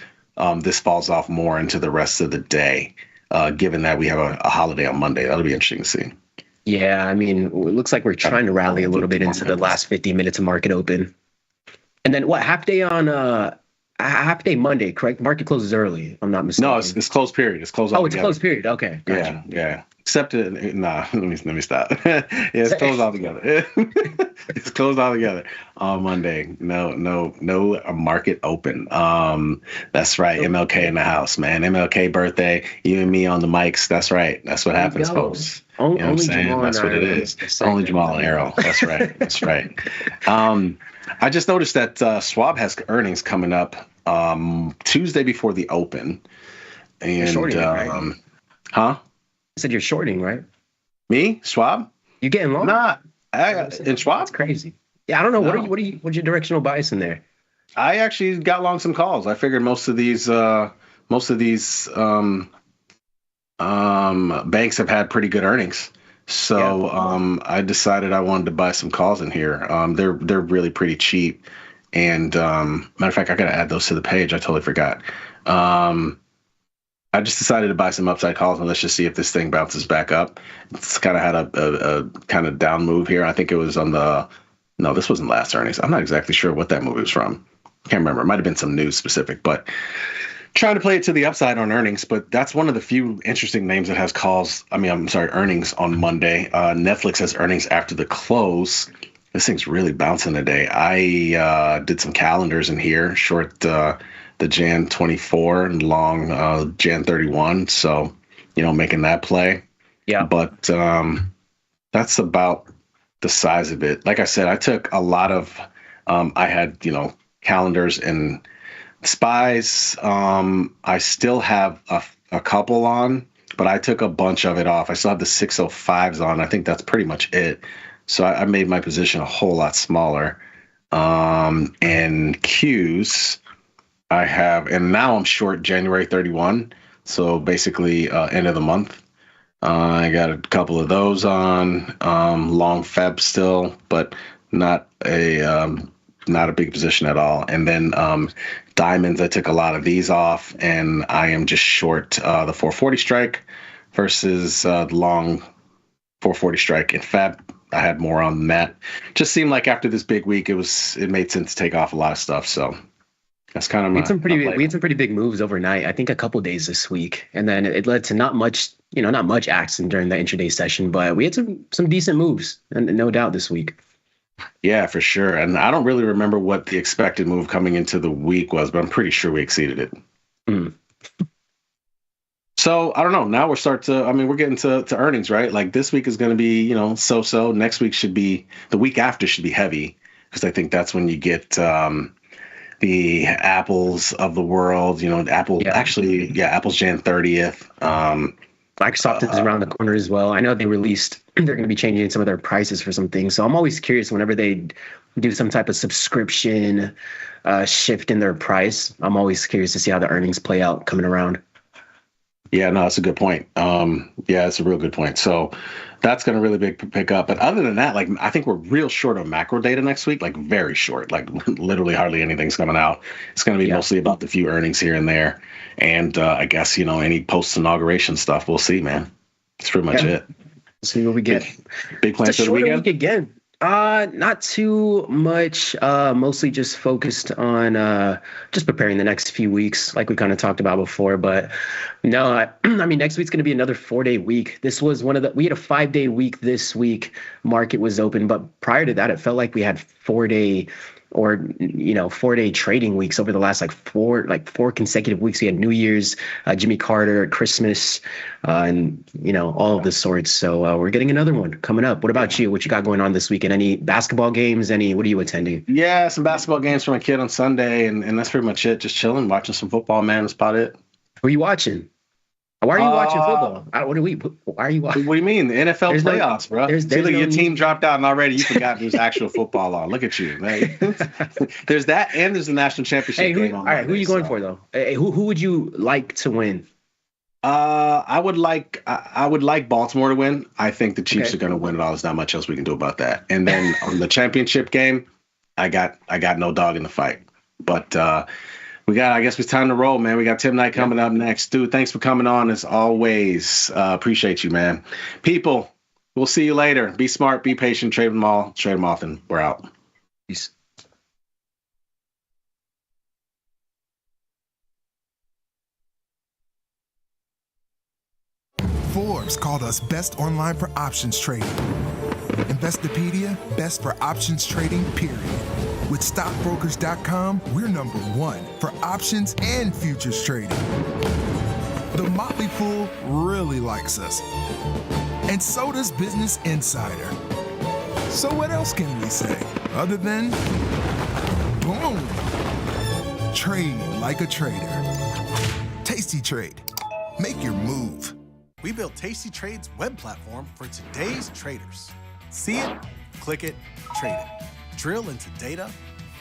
this falls off more into the rest of the day, given that we have a holiday on Monday. That'll be interesting to see. Yeah, I mean, it looks like we're trying to rally a little bit into the last 50 minutes of market open. And then half day Monday, correct? Market closes early, I'm not mistaken. No, it's closed period. It's closed altogether. It's closed period. Okay. Gotcha. Yeah. Except let me stop. It's closed altogether. It's closed altogether on Monday. No market open. That's right. MLK in the house, man. MLK birthday. You and me on the mics. That's right. That's what happens, folks. You know what I'm saying? That's what it is. Only Jamal and Errol. That's right. That's right. I just noticed that Schwab has earnings coming up Tuesday before the open. And you're shorting, right? Huh? I said you're shorting, right? Me? Schwab? You getting long? Nah. In Schwab? That's crazy. Yeah, I don't know. No. What's your directional bias in there? I actually got long some calls. I figured most of these banks have had pretty good earnings. So I decided I wanted to buy some calls in here. They're really pretty cheap. And matter of fact, I got to add those to the page. I totally forgot. I just decided to buy some upside calls, and let's just see if this thing bounces back up. It's kind of had a kind of down move here. I think it was on no, this wasn't last earnings. I'm not exactly sure what that move was from. Can't remember. It might have been some news specific, but trying to play it to the upside on earnings. But that's one of the few interesting names that has calls. Earnings on Monday. Netflix has earnings after the close. This thing's really bouncing today. I did some calendars in here, short the Jan 24 and long Jan 31. So, making that play. Yeah. But that's about the size of it. Like I said, I took a lot of, I had, calendars and spies. I still have a couple on, but I took a bunch of it off. I still have the 605s on. I think that's pretty much it. So I made my position a whole lot smaller. And Qs, I have, and now I'm short January 31. So basically end of the month. I got a couple of those on, long Feb still, but not a big position at all. And then diamonds, I took a lot of these off, and I am just short the 440 strike versus the long 440 strike in Feb. I had more on that. Just seemed like after this big week, it made sense to take off a lot of stuff. So that's kind of we had some pretty big moves overnight. I think a couple days this week, and then it led to not much action during the intraday session, but we had some decent moves, and no doubt this week. Yeah, for sure. And I don't really remember what the expected move coming into the week was, but I'm pretty sure we exceeded it. Mm. So I don't know. Now we're getting to earnings, right? Like this week is going to be, so-so. Next week the week after should be heavy, because I think that's when you get the Apples of the world, Apple's Jan 30th. Microsoft is around the corner as well. I know they're going to be changing some of their prices for some things. So I'm always curious whenever they do some type of subscription shift in their price. I'm always curious to see how the earnings play out coming around. Yeah, no, that's a good point. It's a real good point. So that's going to really pick up. But other than that, I think we're real short on macro data next week, very short, literally hardly anything's coming out. It's going to be mostly about the few earnings here and there. And I guess, any post-inauguration stuff, we'll see, man. That's pretty much it. See what we get. Big plans for the weekend? Week again. Not too much. Mostly just focused on just preparing the next few weeks, like we kind of talked about before. But no, next week's going to be another 4-day week. This was we had a 5-day week this week. Market was open, but prior to that, it felt like we had 4-day or 4-day trading weeks over the last four consecutive weeks. We had New Year's, Jimmy Carter, Christmas, and all of the sorts. So we're getting another one coming up. What about you? What you got going on this weekend? Any basketball games? What are you attending? Yeah, some basketball games for my kid on Sunday, and that's pretty much it. Just chilling, watching some football, man. That's about it. Who are you watching? Why are you watching football? Why are you watching? What do you mean? The NFL playoffs, bro. Your team dropped out and already you forgot there's actual football on. Look at you, man. There's that, and there's the national championship game on. All right, who are you going for though? Hey, who would you like to win? I would like Baltimore to win. I think the Chiefs are going to win it all. There's not much else we can do about that. And then on the championship game, I got no dog in the fight. But I guess it's time to roll, man. We got Tim Knight coming up next. Dude, thanks for coming on as always. Appreciate you, man. People, we'll see you later. Be smart, be patient, trade them all, trade them often. We're out. Peace. Forbes called us best online for options trading. Investopedia, best for options trading, period. With stockbrokers.com, we're number one for options and futures trading. The Motley Fool really likes us. And so does Business Insider. So what else can we say other than boom? Trade like a trader. Tasty Trade. Make your move. We built Tasty Trade's web platform for today's traders. See it, click it, trade it. Drill into data,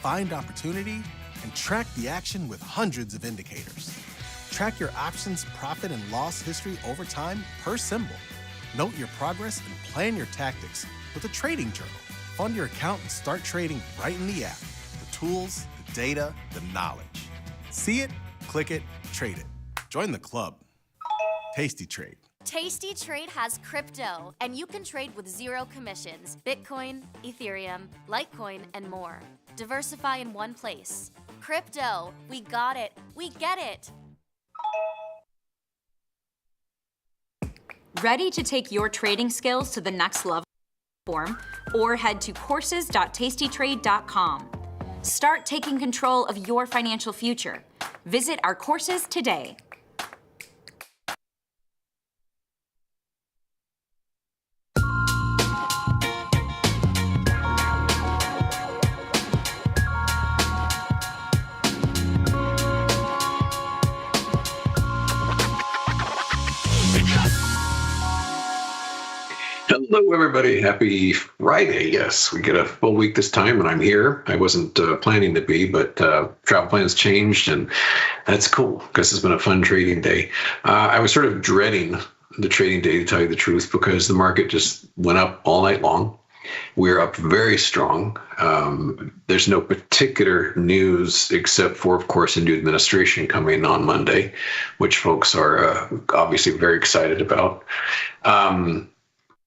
find opportunity, and track the action with hundreds of indicators. Track your options profit and loss history over time per symbol. Note your progress and Plan your tactics with a trading journal. Fund your account and start trading right in the app. The tools, the data, the knowledge. See it, click it, trade it. Join the club. Tasty Trade. Tasty Trade has crypto, and you can trade with zero commissions. Bitcoin, Ethereum, Litecoin, and more. Diversify in one place. Crypto, we got it. We get it. Ready to take your trading skills to the next level? Or head to courses.tastytrade.com. Start taking control of your financial future. Visit our courses today. Hello, everybody. Happy Friday. Yes, we get a full week this time, and I'm here. I wasn't planning to be, but travel plans changed, and that's cool because it's been a fun trading day. I was sort of dreading the trading day, to tell you the truth, because the market just went up all night long. We're up very strong. There's no particular news except for, of course, a new administration coming on Monday, which folks are obviously very excited about.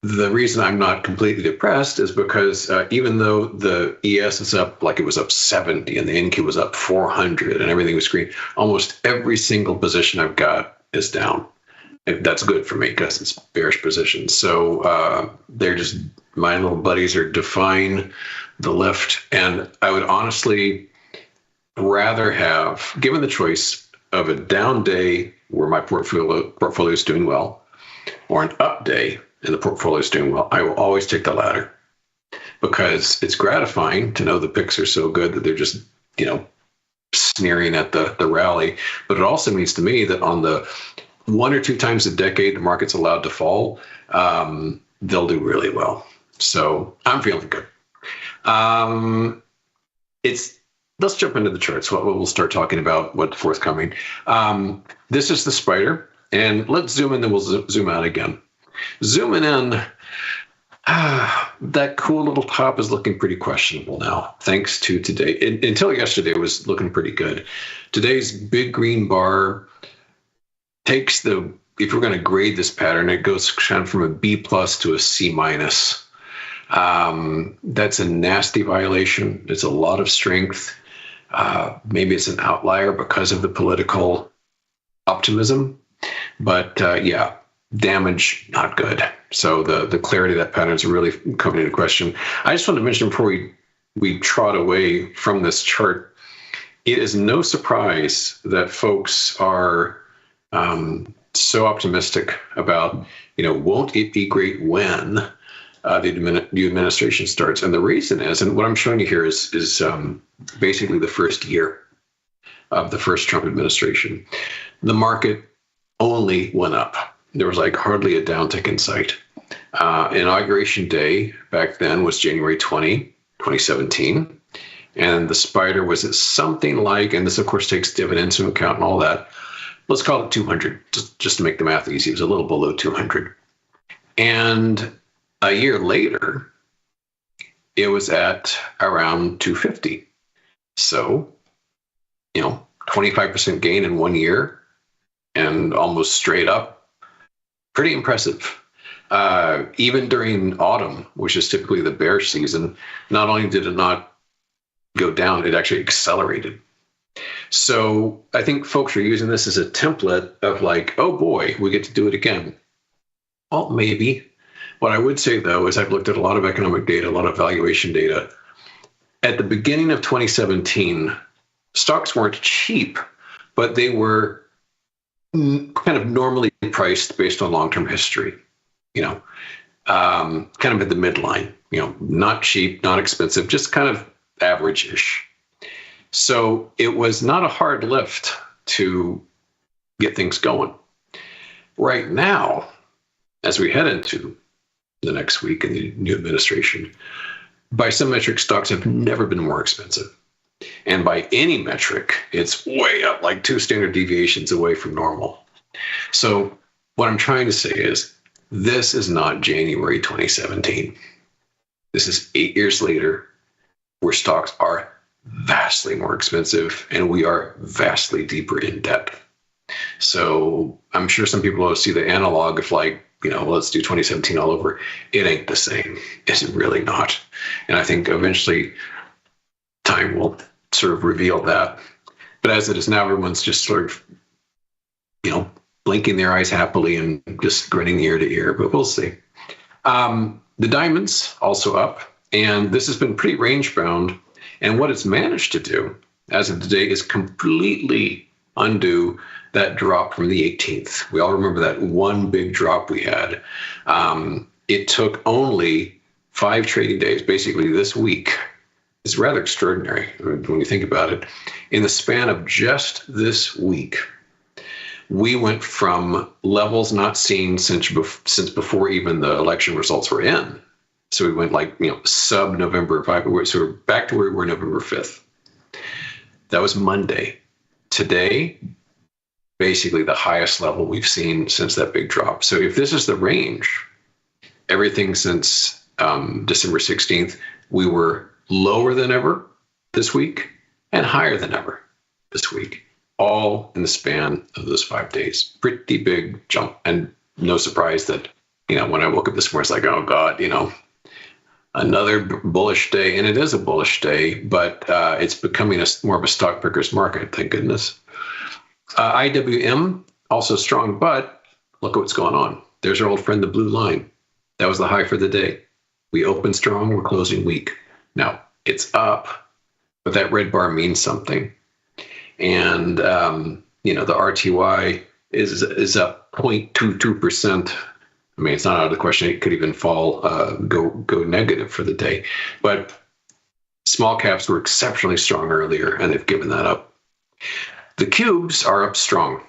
The reason I'm not completely depressed is because even though the ES is up, like it was up 70 and the NQ was up 400 and everything was green, almost every single position I've got is down. And that's good for me because it's bearish positions. So they're just, my little buddies are defying the lift. And I would honestly rather have, given the choice of a down day where my portfolio is doing well, or an up day and the portfolio is doing well, I will always take the latter, because it's gratifying to know the picks are so good that they're just, sneering at the rally. But it also means to me that on the 1 or 2 times a decade the market's allowed to fall, they'll do really well. So I'm feeling good. Let's jump into the charts. We'll start talking about what's forthcoming. This is the spider, and let's zoom in, then we'll zoom out again. Zooming in, that cool little top is looking pretty questionable now, thanks to today. Until yesterday, it was looking pretty good. Today's big green bar takes if we're going to grade this pattern, it goes kind of from a B plus to a C minus. That's a nasty violation. It's a lot of strength. Maybe it's an outlier because of the political optimism, but yeah. Damage, not good. So the clarity of that pattern is really coming into question. I just want to mention before we trot away from this chart, it is no surprise that folks are so optimistic about, won't it be great when the new administration starts? And the reason is, and what I'm showing you here is basically the first year of the first Trump administration. The market only went up. There was like hardly a downtick in sight. Inauguration day back then was January 20, 2017. And the spider was at something like, and this of course takes dividends into account and all that, let's call it 200, just to make the math easy. It was a little below 200. And a year later, it was at around 250. So, 25% gain in 1 year and almost straight up. Pretty impressive. Even during autumn, which is typically the bearish season, not only did it not go down, it actually accelerated. So I think folks are using this as a template of like, oh boy, we get to do it again. Well, maybe. What I would say, though, is I've looked at a lot of economic data, a lot of valuation data. At the beginning of 2017, stocks weren't cheap, but they were kind of normally priced based on long-term history, kind of at the midline, not cheap, not expensive, just kind of average-ish. So it was not a hard lift to get things going. Right now, as we head into the next week in the new administration, by some metrics, stocks have never been more expensive. And by any metric, it's way up, like 2 standard deviations away from normal. So what I'm trying to say is This is not January 2017. This is 8 years later, where stocks are vastly more expensive and we are vastly deeper in debt. So I'm sure some people will see the analog of like, let's do 2017 all over. It ain't the same. It's really not. And I think eventually time will sort of reveal that. But as it is now, everyone's just sort of, blinking their eyes happily and just grinning ear to ear, but we'll see. The diamonds also up, and this has been pretty range bound. And what it's managed to do as of today is completely undo that drop from the 18th. We all remember that one big drop we had. It took only 5 trading days, basically this week. It's rather extraordinary when you think about it. In the span of just this week, we went from levels not seen since before even the election results were in. So we went sub November 5. So we're back to where we were November 5th. That was Monday. Today, basically the highest level we've seen since that big drop. So if this is the range, everything since December 16th, we were lower than ever this week and higher than ever this week, all in the span of those 5 days. Pretty big jump. And no surprise that, when I woke up this morning, it's like, oh God, another bullish day. And it is a bullish day, but it's becoming more of a stock picker's market, thank goodness. IWM, also strong, but look at what's going on. There's our old friend, the blue line. That was the high for the day. We opened strong, we're closing weak. Now, it's up, but that red bar means something. And, the RTY is up 0.22%. I mean, it's not out of the question. It could even fall, go negative for the day. But small caps were exceptionally strong earlier, and they've given that up. The cubes are up strong.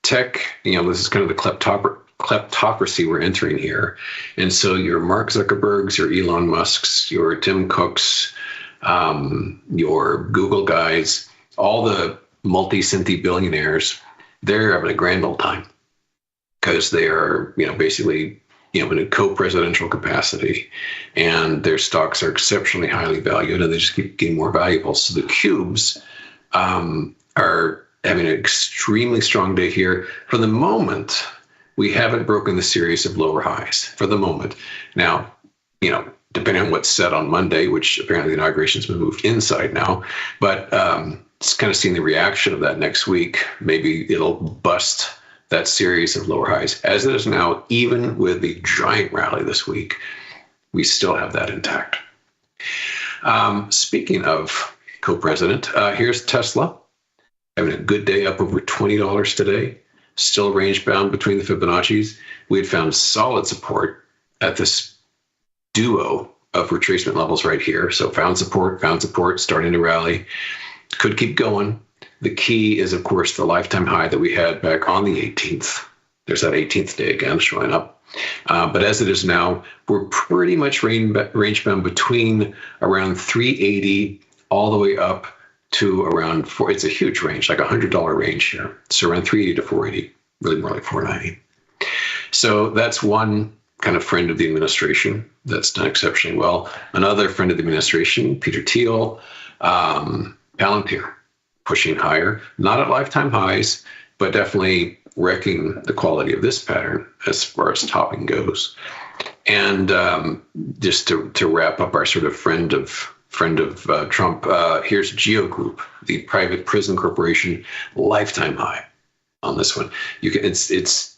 Tech, this is kind of the kleptocracy we're entering here. And so your Mark Zuckerbergs, your Elon Musks, your Tim Cooks, your Google guys, all the multi-centy billionaires, they're having a grand old time because they are, basically, in a co-presidential capacity, and their stocks are exceptionally highly valued, and they just keep getting more valuable. So the cubes are having an extremely strong day here. For the moment, we haven't broken the series of lower highs for the moment. Now, depending on what's said on Monday, which apparently the inauguration's been moved inside now, but it's kind of seeing the reaction of that next week. Maybe it'll bust that series of lower highs. As it is now, even with the giant rally this week, we still have that intact. Speaking of co-president, here's Tesla having a good day, up over $20 today. Still range bound between the Fibonacci's. We had found solid support at this duo of retracement levels right here. So found support, starting to rally. Could keep going. The key is, of course, the lifetime high that we had back on the 18th. There's that 18th day again showing up. But as it is now, we're pretty much range bound between around 380 all the way up to around it's a huge range, like $100 range here. So around 380 to 480, really more like 490. So that's one kind of friend of the administration that's done exceptionally well. Another friend of the administration, Peter Thiel, Palantir, pushing higher, not at lifetime highs, but definitely wrecking the quality of this pattern as far as topping goes. And just to wrap up our sort of friend of Trump, here's Geo Group, the private prison corporation, lifetime high on this one. It's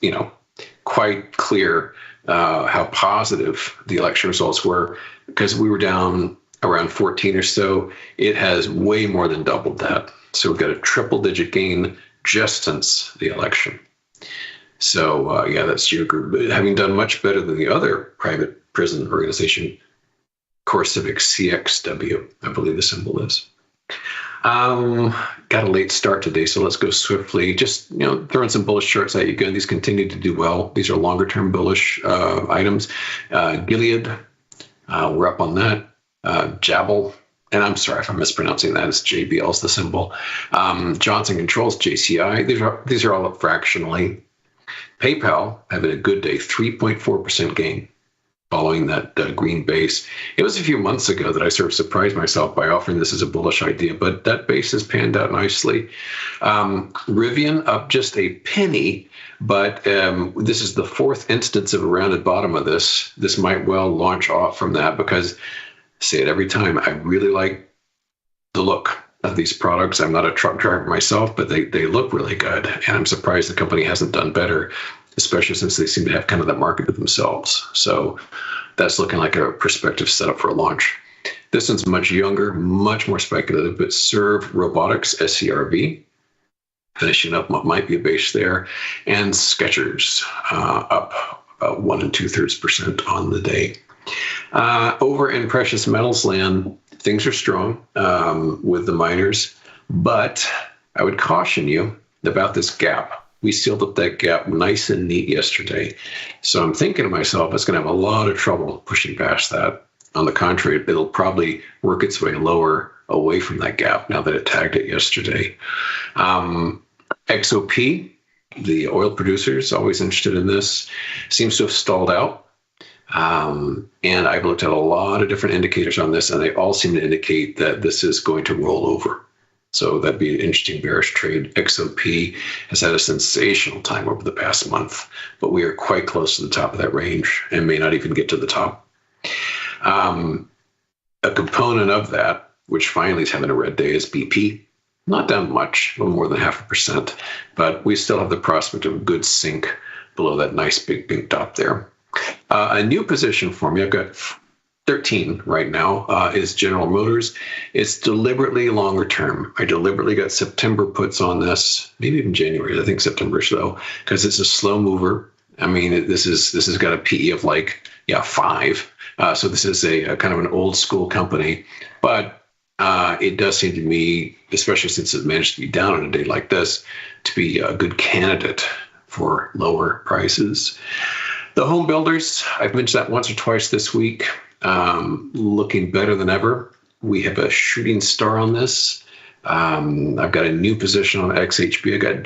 quite clear how positive the election results were, because we were down around 14 or so. It has way more than doubled that. So we've got a triple-digit gain just since the election. So that's Geo Group, having done much better than the other private prison organization, CoreCivic, CXW, I believe the symbol is. Got a late start today, so let's go swiftly. Just throwing some bullish charts at you again. These continue to do well. These are longer-term bullish items. Gilead, we're up on that. Jabal, and I'm sorry if I'm mispronouncing that. It's JBL is the symbol. Johnson Controls, JCI. These are all up fractionally. PayPal having a good day, 3.4% gain following that green base. It was a few months ago that I sort of surprised myself by offering this as a bullish idea, but that base has panned out nicely. Rivian up just a penny, but this is the fourth instance of a rounded bottom of this. This might well launch off from that because, I say it every time, I really like the look of these products. I'm not a truck driver myself, but they look really good. And I'm surprised the company hasn't done better, especially since they seem to have kind of that market to themselves. So that's looking like a prospective setup for a launch. This one's much younger, much more speculative, but Serve Robotics, SCRV, finishing up what might be a base there. And Skechers up about 1 2/3% on the day. Over in precious metals land, things are strong with the miners, but I would caution you about this gap. We sealed up that gap nice and neat yesterday. So I'm thinking to myself, it's going to have a lot of trouble pushing past that. On the contrary, it'll probably work its way lower away from that gap now that it tagged it yesterday. XOP, the oil producers, always interested in this, seems to have stalled out. And I've looked at a lot of different indicators on this, and they all seem to indicate that this is going to roll over. So that'd be an interesting bearish trade. XOP has had a sensational time over the past month, but we are quite close to the top of that range and may not even get to the top. A component of that, which finally is having a red day, is BP. Not down much, a little more than 0.5%, but we still have the prospect of a good sink below that nice big pink top there. A new position for me, I've got 13 right now, is General Motors. It's deliberately longer term. I deliberately got September puts on this, maybe even January, I think September-ish though, because it's a slow mover. I mean, this has got a PE of like, 5. So this is a kind of an old school company, but it does seem to me, especially since it managed to be down on a day like this, to be a good candidate for lower prices. The home builders, I've mentioned that once or twice this week, looking better than ever. We have a shooting star on this. I've got a new position on XHB. I got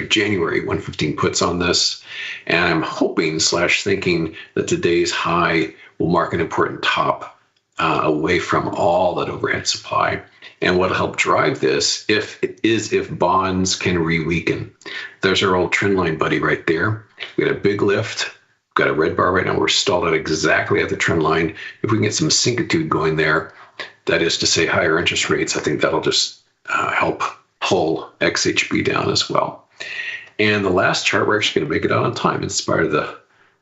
January 115 puts on this. And I'm hoping / thinking that today's high will mark an important top away from all that overhead supply. And what'll help drive this if bonds can re-weaken. There's our old trend line buddy right there. We got a big lift. We've got a red bar right now. We're stalled out exactly at the trend line. If we can get some syncitude going there, that is to say higher interest rates, I think that'll just help pull XHB down as well. And the last chart, we're actually going to make it out on time in spite of the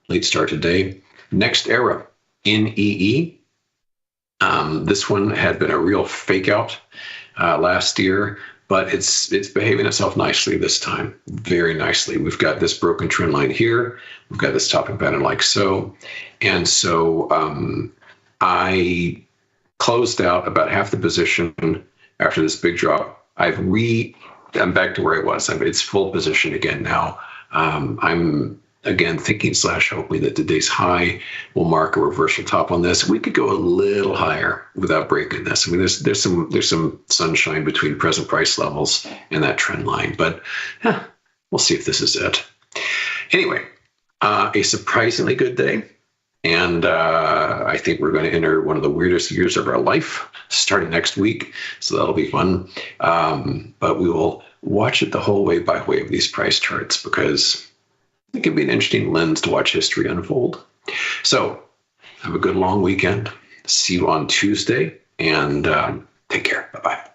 late start today. Next Era, NEE. This one had been a real fake out last year, but it's behaving itself nicely this time, very nicely. We've got this broken trend line here. We've got this topping pattern like so. And so I closed out about half the position after this big drop. I'm back to where I was. It's full position again now. I'm again thinking / hoping that today's high will mark a reversal top on this. We could go a little higher without breaking this. I mean, there's some sunshine between present price levels and that trend line, but we'll see if this is it. Anyway, a surprisingly good day. And I think we're going to enter one of the weirdest years of our life starting next week. So that'll be fun. But we will watch it the whole way by way of these price charts because it can be an interesting lens to watch history unfold. So have a good long weekend. See you on Tuesday and take care. Bye-bye.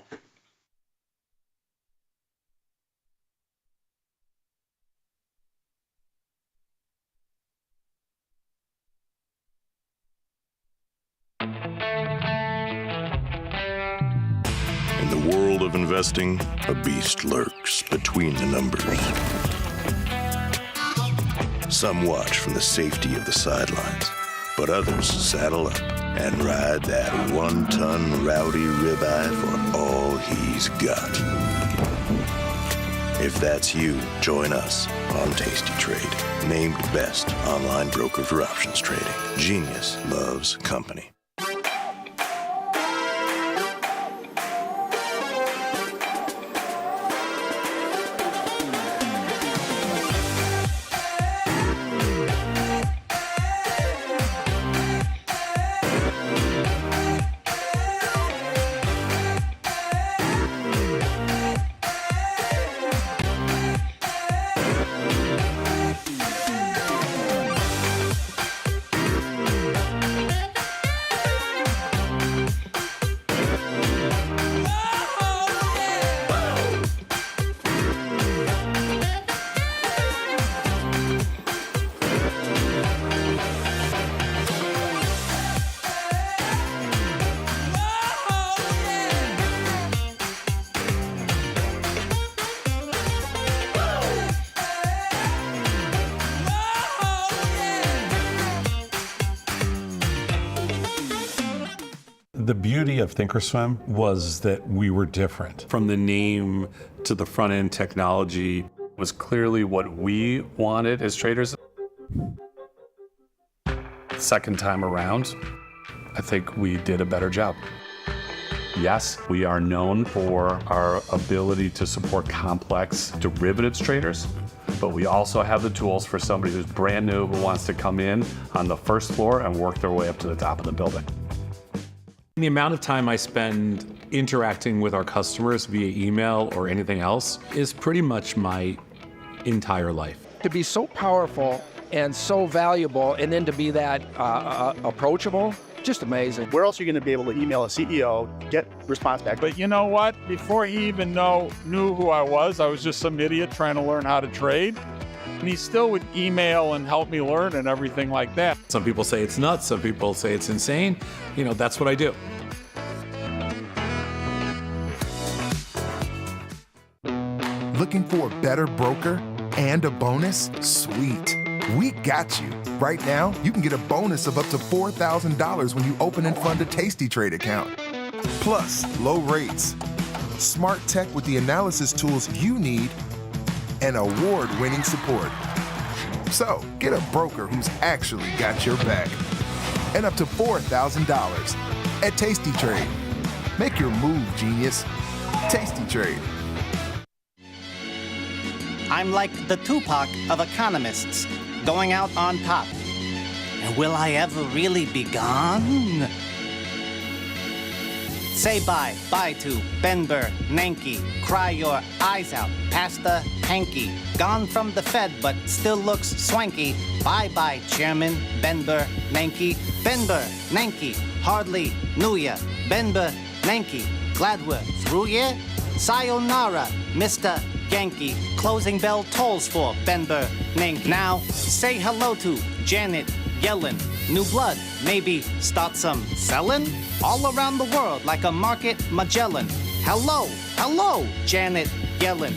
In the world of investing, a beast lurks between the numbers. Some watch from the safety of the sidelines, but others saddle up and ride that 1-ton rowdy ribeye for all he's got. If that's you, join us on Tasty Trade, named best online broker for options trading. Genius loves company. The beauty of Thinkorswim was that we were different. From the name to the front end technology was clearly what we wanted as traders. Second time around, I think we did a better job. Yes, we are known for our ability to support complex derivatives traders, but we also have the tools for somebody who's brand new who wants to come in on the first floor and work their way up to the top of the building. The amount of time I spend interacting with our customers via email or anything else is pretty much my entire life. To be so powerful and so valuable, and then to be that approachable, just amazing. Where else are you going to be able to email a CEO, get response back? But you know what? Before he even knew who I was just some idiot trying to learn how to trade. And he still would email and help me learn and everything like that. Some people say it's nuts, some people say it's insane. That's what I do. Looking for a better broker and a bonus? Sweet. We got you. Right now, you can get a bonus of up to $4,000 when you open and fund a Tasty Trade account. Plus, low rates, smart tech with the analysis tools you need, and award-winning support. So, get a broker who's actually got your back. And up to $4,000 at Tasty Trade. Make your move, genius. Tasty Trade. I'm like the Tupac of economists, going out on top. And will I ever really be gone? Say bye to Ben Bernanke. Cry your eyes out past the hanky. Gone from the Fed, but still looks swanky. Bye-bye, Chairman Ben Bernanke. Ben Bernanke, hardly knew ya. Ben Bernanke, glad we're through ya. Sayonara, Mr. Yankee. Closing bell tolls for Ben Bernanke. Now, say hello to Janet Yellen. New blood, maybe start some selling? All around the world like a market Magellan. Hello, Janet Yellen.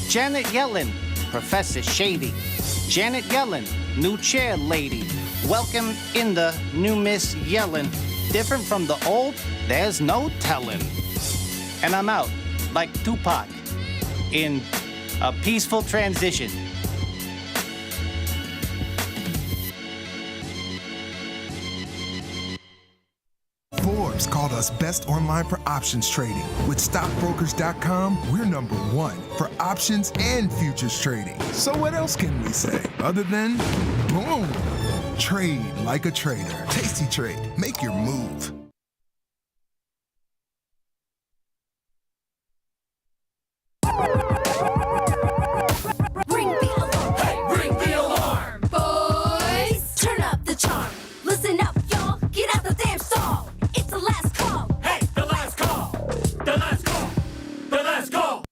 Janet Yellen, Professor Shady. Janet Yellen, new chair lady. Welcome in the new Miss Yellen. Different from the old, there's no telling. And I'm out, like Tupac, in a peaceful transition. Forbes called us best online for options trading. With stockbrokers.com, we're #1 for options and futures trading. So what else can we say other than boom? Trade like a trader. Tasty Trade. Make your move. Ring the alarm, hey, ring the alarm, boys. Turn up the charm. Listen up, y'all. Get out the damn stall. It's the last call. Hey, the last call. The last call. The last call.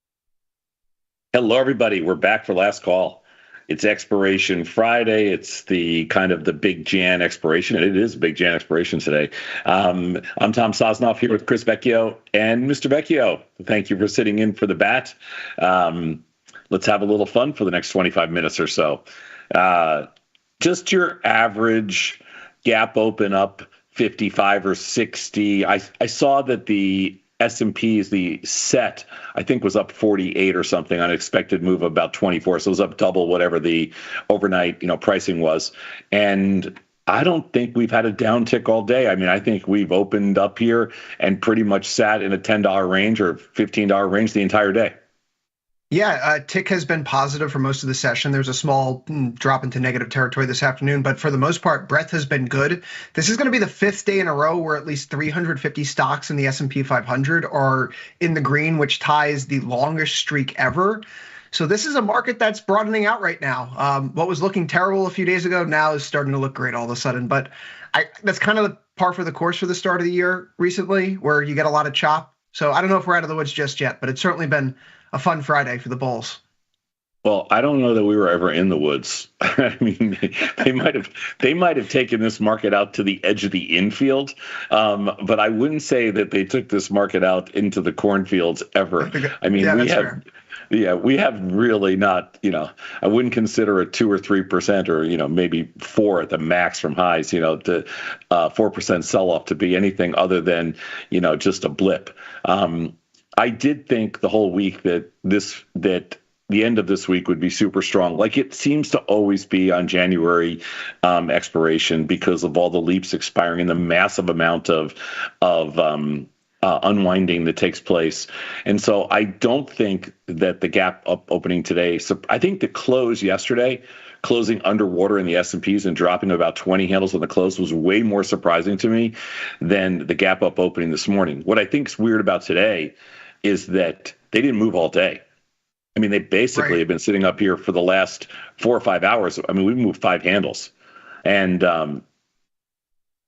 Hello, everybody. We're back for Last Call. It's Expiration Friday. It's the kind of the Big Jan expiration. It is a Big Jan expiration today. I'm Tom Sosnoff here with Chris Vecchio and Mr. Vecchio. Thank you for sitting in for the bat. Let's have a little fun for the next 25 minutes or so. Just your average gap open up 55 or 60. I saw that the S&P's, the set, I think was up 48 or something on an expected move of about 24. So it was up double whatever the overnight, pricing was. And I don't think we've had a downtick all day. I mean, I think we've opened up here and pretty much sat in a $10 range or $15 range the entire day. Yeah, tick has been positive for most of the session. There's a small drop into negative territory this afternoon, but for the most part, breadth has been good. This is going to be the 5th day in a row where at least 350 stocks in the S&P 500 are in the green, which ties the longest streak ever. So this is a market that's broadening out right now. What was looking terrible a few days ago now is starting to look great all of a sudden. But that's kind of the par for the course for the start of the year recently, where you get a lot of chop. So I don't know if we're out of the woods just yet, but it's certainly been a fun Friday for the bulls. Well, I don't know that we were ever in the woods. I mean, they might have taken this market out to the edge of the infield, but I wouldn't say that they took this market out into the cornfields ever. I mean, Yeah, we have really not, I wouldn't consider a 2 or 3% or, maybe 4 at the max from highs, to 4% sell off to be anything other than, just a blip. I did think the whole week that the end of this week would be super strong. Like it seems to always be on January expiration because of all the leaps expiring and the massive amount of unwinding that takes place. And so I don't think that the gap up opening today, so I think the close yesterday, closing underwater in the S&Ps and dropping about 20 handles on the close was way more surprising to me than the gap up opening this morning. What I think is weird about today is that they didn't move all day. I mean, they basically have been sitting up here for the last 4 or 5 hours. I mean, we've moved 5 handles. And,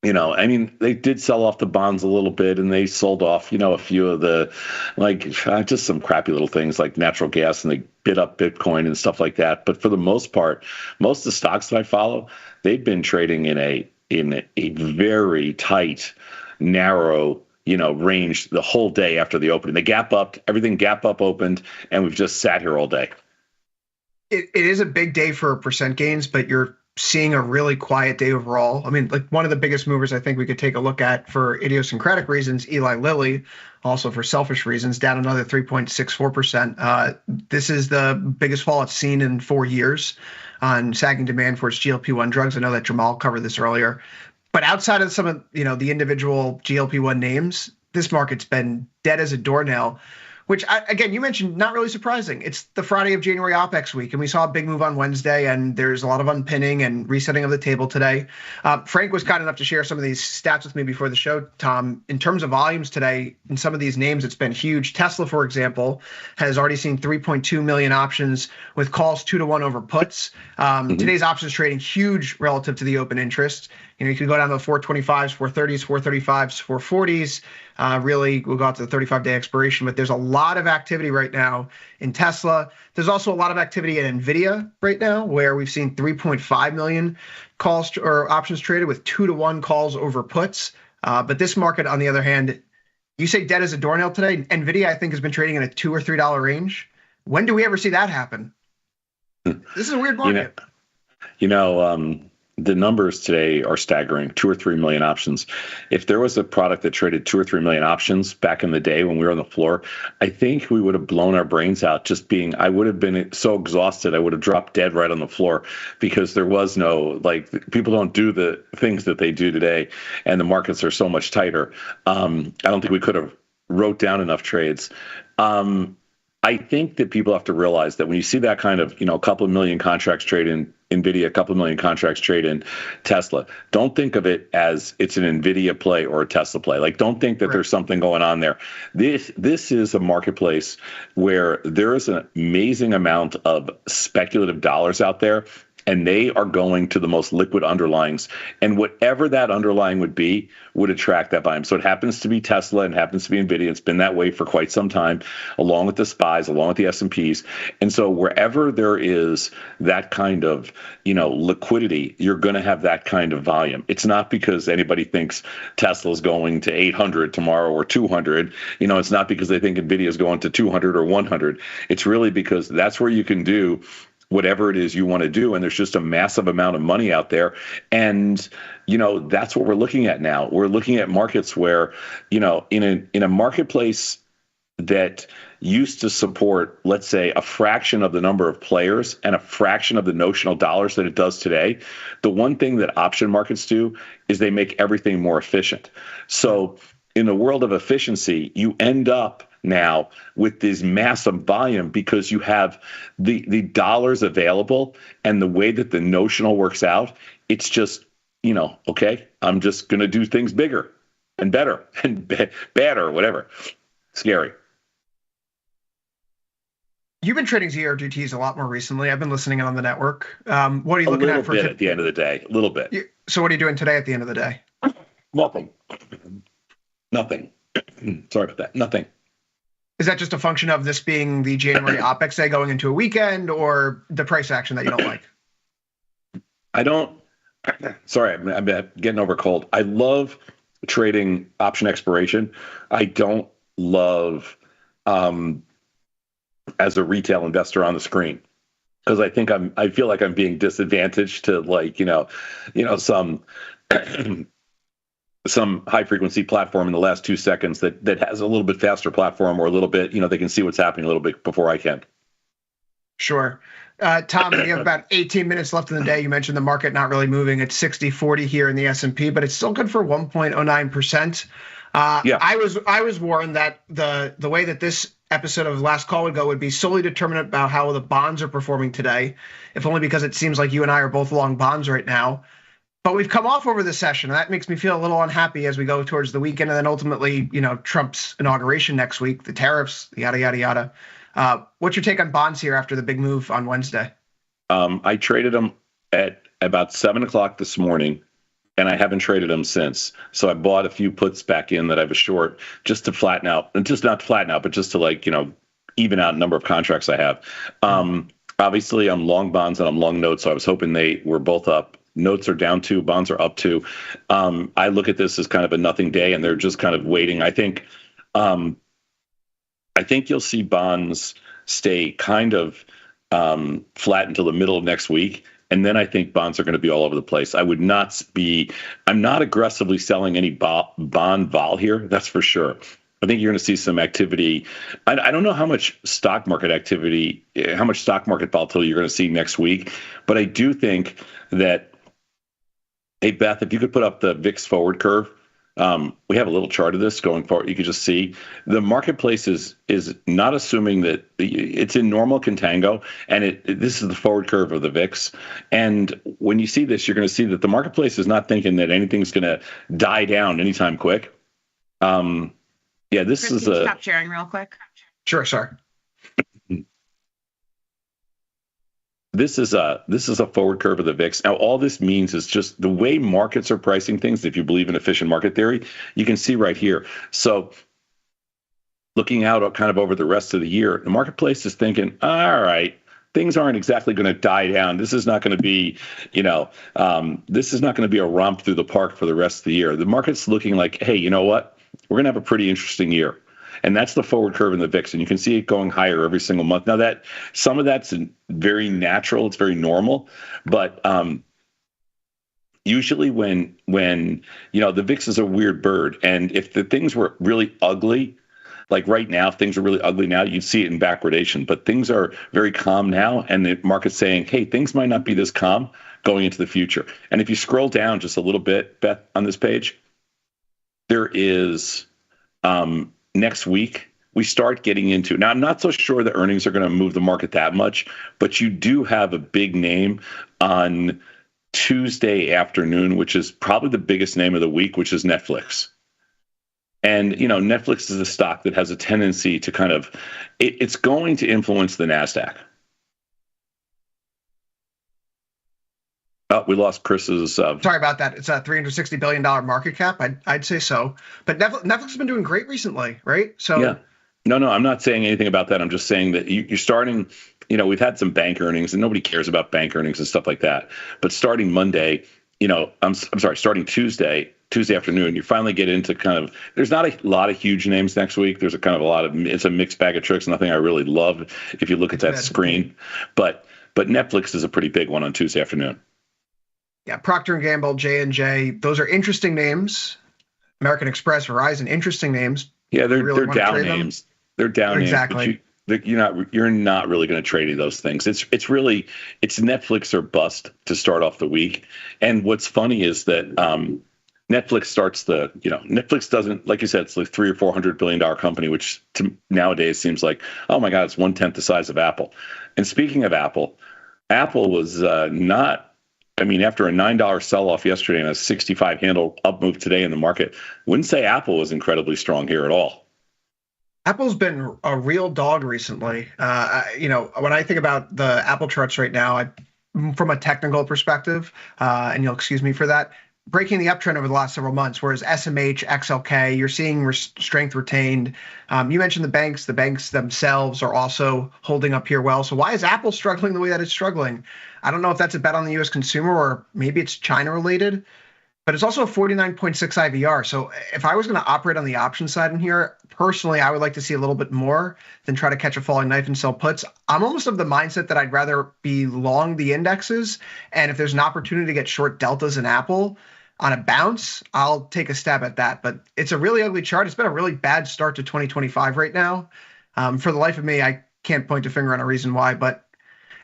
they did sell off the bonds a little bit and they sold off, a few of the, just some crappy little things like natural gas, and they bid up Bitcoin and stuff like that. But for the most part, most of the stocks that I follow, they've been trading in a very tight, narrow, range the whole day after the opening. They gap up, everything gap up opened, and we've just sat here all day. It is a big day for percent gains, but you're seeing a really quiet day overall. I mean, one of the biggest movers I think we could take a look at for idiosyncratic reasons, Eli Lilly, also for selfish reasons, down another 3.64%. This is the biggest fall it's seen in 4 years on sagging demand for its GLP-1 drugs. I know that Jamal covered this earlier. But outside of some of the individual GLP-1 names, this market's been dead as a doornail, which, again, you mentioned not really surprising. It's the Friday of January OPEX week, and we saw a big move on Wednesday, and there's a lot of unpinning and resetting of the table today. Frank was kind enough to share some of these stats with me before the show, Tom. In terms of volumes today, in some of these names, it's been huge. Tesla, for example, has already seen 3.2 million options with calls 2-to-1 over puts. Today's options trading huge relative to the open interest. You can go down to the 425s, 430s, 435s, 440s. Really, we'll go out to the 35-day expiration, but there's a lot of activity right now in Tesla. There's also a lot of activity in NVIDIA right now, where we've seen 3.5 million calls or options traded with 2-to-1 calls over puts. But this market, on the other hand, you say dead as a doornail today. NVIDIA, I think, has been trading in a $2 or $3 range. When do we ever see that happen? This is a weird market. The numbers today are staggering, 2 or 3 million options. If there was a product that traded 2 or 3 million options back in the day when we were on the floor, I think we would have blown our brains out I would have been so exhausted, I would have dropped dead right on the floor because there was no, people don't do the things that they do today, and the markets are so much tighter. I don't think we could have wrote down enough trades. I think that people have to realize that when you see that kind of, a couple of million contracts trade in NVIDIA, a couple of million contracts trade in Tesla, don't think of it as it's an NVIDIA play or a Tesla play. Don't think that there's something going on there. This is a marketplace where there is an amazing amount of speculative dollars out there, and they are going to the most liquid underlyings. And whatever that underlying would be would attract that volume. So it happens to be Tesla and happens to be NVIDIA. It's been that way for quite some time, along with the SPYs, along with the S&Ps. And so wherever there is that kind of, liquidity, you're going to have that kind of volume. It's not because anybody thinks Tesla's going to 800 tomorrow or 200. It's not because they think NVIDIA is going to 200 or 100. It's really because that's where you can do whatever it is you want to do. And there's just a massive amount of money out there. And, that's what we're looking at now. We're looking at markets where, in a marketplace that used to support, let's say, a fraction of the number of players and a fraction of the notional dollars that it does today, the one thing that option markets do is they make everything more efficient. So in the world of efficiency, you end up now with this massive volume because you have the dollars available, and the way that the notional works out, it's just, okay, I'm just going to do things bigger and better and better, whatever. Scary. You've been trading ZRGTs a lot more recently. I've been listening on the network. What are you looking at for? A little bit at the end of the day. A little bit. So what are you doing today at the end of the day? Nothing. Sorry about that. Nothing. Is that just a function of this being the January OPEX day going into a weekend, or the price action that you don't like? Sorry, I'm getting over a cold. I love trading option expiration. I don't love as a retail investor on the screen, because I feel like I'm being disadvantaged to some some high frequency platform in the last 2 seconds that has a little bit faster platform, or a little bit, they can see what's happening a little bit before I can. Sure. Tom, we have about 18 minutes left in the day. You mentioned the market not really moving. It's 60-40 here in the S&P, but it's still good for 1.09%. Yeah. I was warned that the way that this episode of Last Call would go would be solely determined about how the bonds are performing today, if only because it seems like you and I are both long bonds right now. But we've come off over the session, and that makes me feel a little unhappy as we go towards the weekend, and then ultimately, Trump's inauguration next week, the tariffs, yada, yada, yada. What's your take on bonds here after the big move on Wednesday? I traded them at about 7 o'clock this morning, and I haven't traded them since. So I bought a few puts back in that I was short, just to flatten out, and just not to flatten out, but just to even out a number of contracts I have. Obviously, I'm long bonds and I'm long notes, so I was hoping they were both up. Notes are down 2, bonds are up 2. I look at this as kind of a nothing day, and they're just kind of waiting. I think you'll see bonds stay kind of flat until the middle of next week, and then I think bonds are going to be all over the place. I'm not aggressively selling any bond vol here, that's for sure. I think you're going to see some activity. I don't know how much stock market activity, how much stock market volatility you're going to see next week, but I do think that, hey, Beth, if you could put up the VIX forward curve. We have a little chart of this going forward. You can just see the marketplace is not assuming that it's in normal contango, and this is the forward curve of the VIX. And when you see this, you're going to see that the marketplace is not thinking that anything's going to die down anytime quick. This Chris, is can you stop sharing real quick? Sure, sorry. This is a forward curve of the VIX. Now, all this means is just the way markets are pricing things. If you believe in efficient market theory, you can see right here. So looking out kind of over the rest of the year, the marketplace is thinking, all right, things aren't exactly going to die down. This is not going to be, this is not going to be a romp through the park for the rest of the year. The market's looking like, hey, you know what? We're going to have a pretty interesting year. And that's the forward curve in the VIX, and you can see it going higher every single month. Now, that some of that's very natural, it's very normal, but usually when the VIX is a weird bird, and if the things were really ugly, like right now, if things are really ugly now, you'd see it in backwardation. But things are very calm now, and the market's saying, hey, things might not be this calm going into the future. And if you scroll down just a little bit, Beth, on this page, there is next week, we start getting into, now I'm not so sure the earnings are going to move the market that much, but you do have a big name on Tuesday afternoon, which is probably the biggest name of the week, which is Netflix. And, Netflix is a stock that has a tendency to kind of, it's going to influence the NASDAQ. Oh, we lost Chris's. Sorry about that. It's a $360 billion market cap. I'd say so. But Netflix has been doing great recently, right? So yeah. No, I'm not saying anything about that. I'm just saying that you're starting, we've had some bank earnings, and nobody cares about bank earnings and stuff like that. But starting Monday, starting Tuesday afternoon, you finally get into kind of, there's not a lot of huge names next week. There's it's a mixed bag of tricks. Nothing I really love if you look at that screen. But Netflix is a pretty big one on Tuesday afternoon. Yeah, Procter & Gamble, J&J, those are interesting names. American Express, Verizon, interesting names. Yeah, they're down names. They're down exactly. names. You're not really going to trade any of those things. It's Netflix or bust to start off the week. And what's funny is that Netflix starts Netflix doesn't, like you said, it's like $300 or $400 billion company, which nowadays seems like, oh my God, it's 1/10 the size of Apple. And speaking of Apple was not. After a $9 sell-off yesterday and a 65 handle up move today in the market, wouldn't say Apple was incredibly strong here at all. Apple's been a real dog recently. When I think about the Apple charts right now, from a technical perspective, and you'll excuse me for that, breaking the uptrend over the last several months, whereas SMH, XLK, you're seeing strength retained. You mentioned the banks. The banks themselves are also holding up here well. So why is Apple struggling the way that it's struggling? I don't know if that's a bet on the U.S. consumer or maybe it's China related. but it's also a 49.6 IVR. So if I was going to operate on the option side in here, personally, I would like to see a little bit more than try to catch a falling knife and sell puts. I'm almost of the mindset that I'd rather be long the indexes. And if there's an opportunity to get short deltas in Apple on a bounce, I'll take a stab at that. But it's a really ugly chart. It's been a really bad start to 2025 right now. For the life of me, I can't point a finger on a reason why, but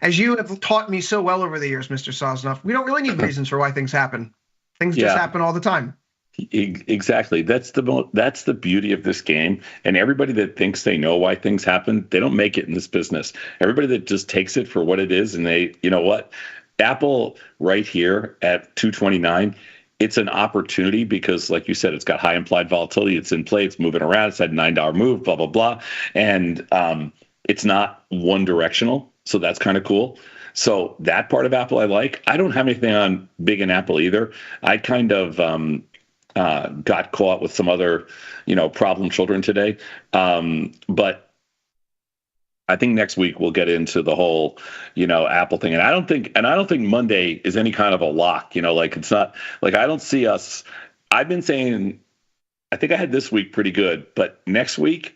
as you have taught me so well over the years, Mr. Sosnoff, we don't really need reasons for why things happen. Things just happen all the time. Exactly. That's the beauty of this game. And everybody that thinks they know why things happen, they don't make it in this business. Everybody that just takes it for what it is, and they, you know what, Apple right here at 229, it's an opportunity because, like you said, it's got high implied volatility. It's in play. It's moving around. It's had a $9 move, blah, blah, blah. And it's not one directional. So that's kind of cool. So that part of Apple I like. I don't have anything on big in Apple either. I kind of got caught with some other, problem children today. But I think next week we'll get into the whole, Apple thing. And I don't think Monday is any kind of a lock, it's not like I don't see us. I've been saying, I think I had this week pretty good, but next week,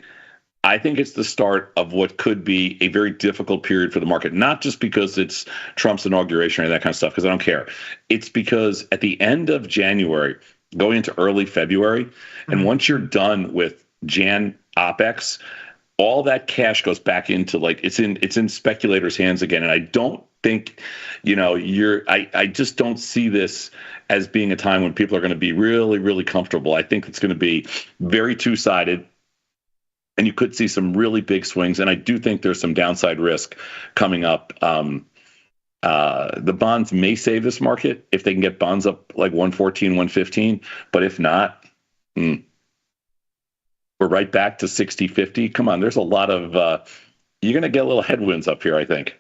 I think it's the start of what could be a very difficult period for the market, not just because it's Trump's inauguration or that kind of stuff, because I don't care. It's because at the end of January, going into early February, and once you're done with Jan OPEX, all that cash goes back into it's in speculators' hands again. And I don't think, I just don't see this as being a time when people are going to be really, really comfortable. I think it's going to be very two-sided. And you could see some really big swings. And I do think there's some downside risk coming up. The bonds may save this market if they can get bonds up like 114, 115. But if not, we're right back to 60, 50. Come on, there's a lot of, you're going to get a little headwinds up here, I think.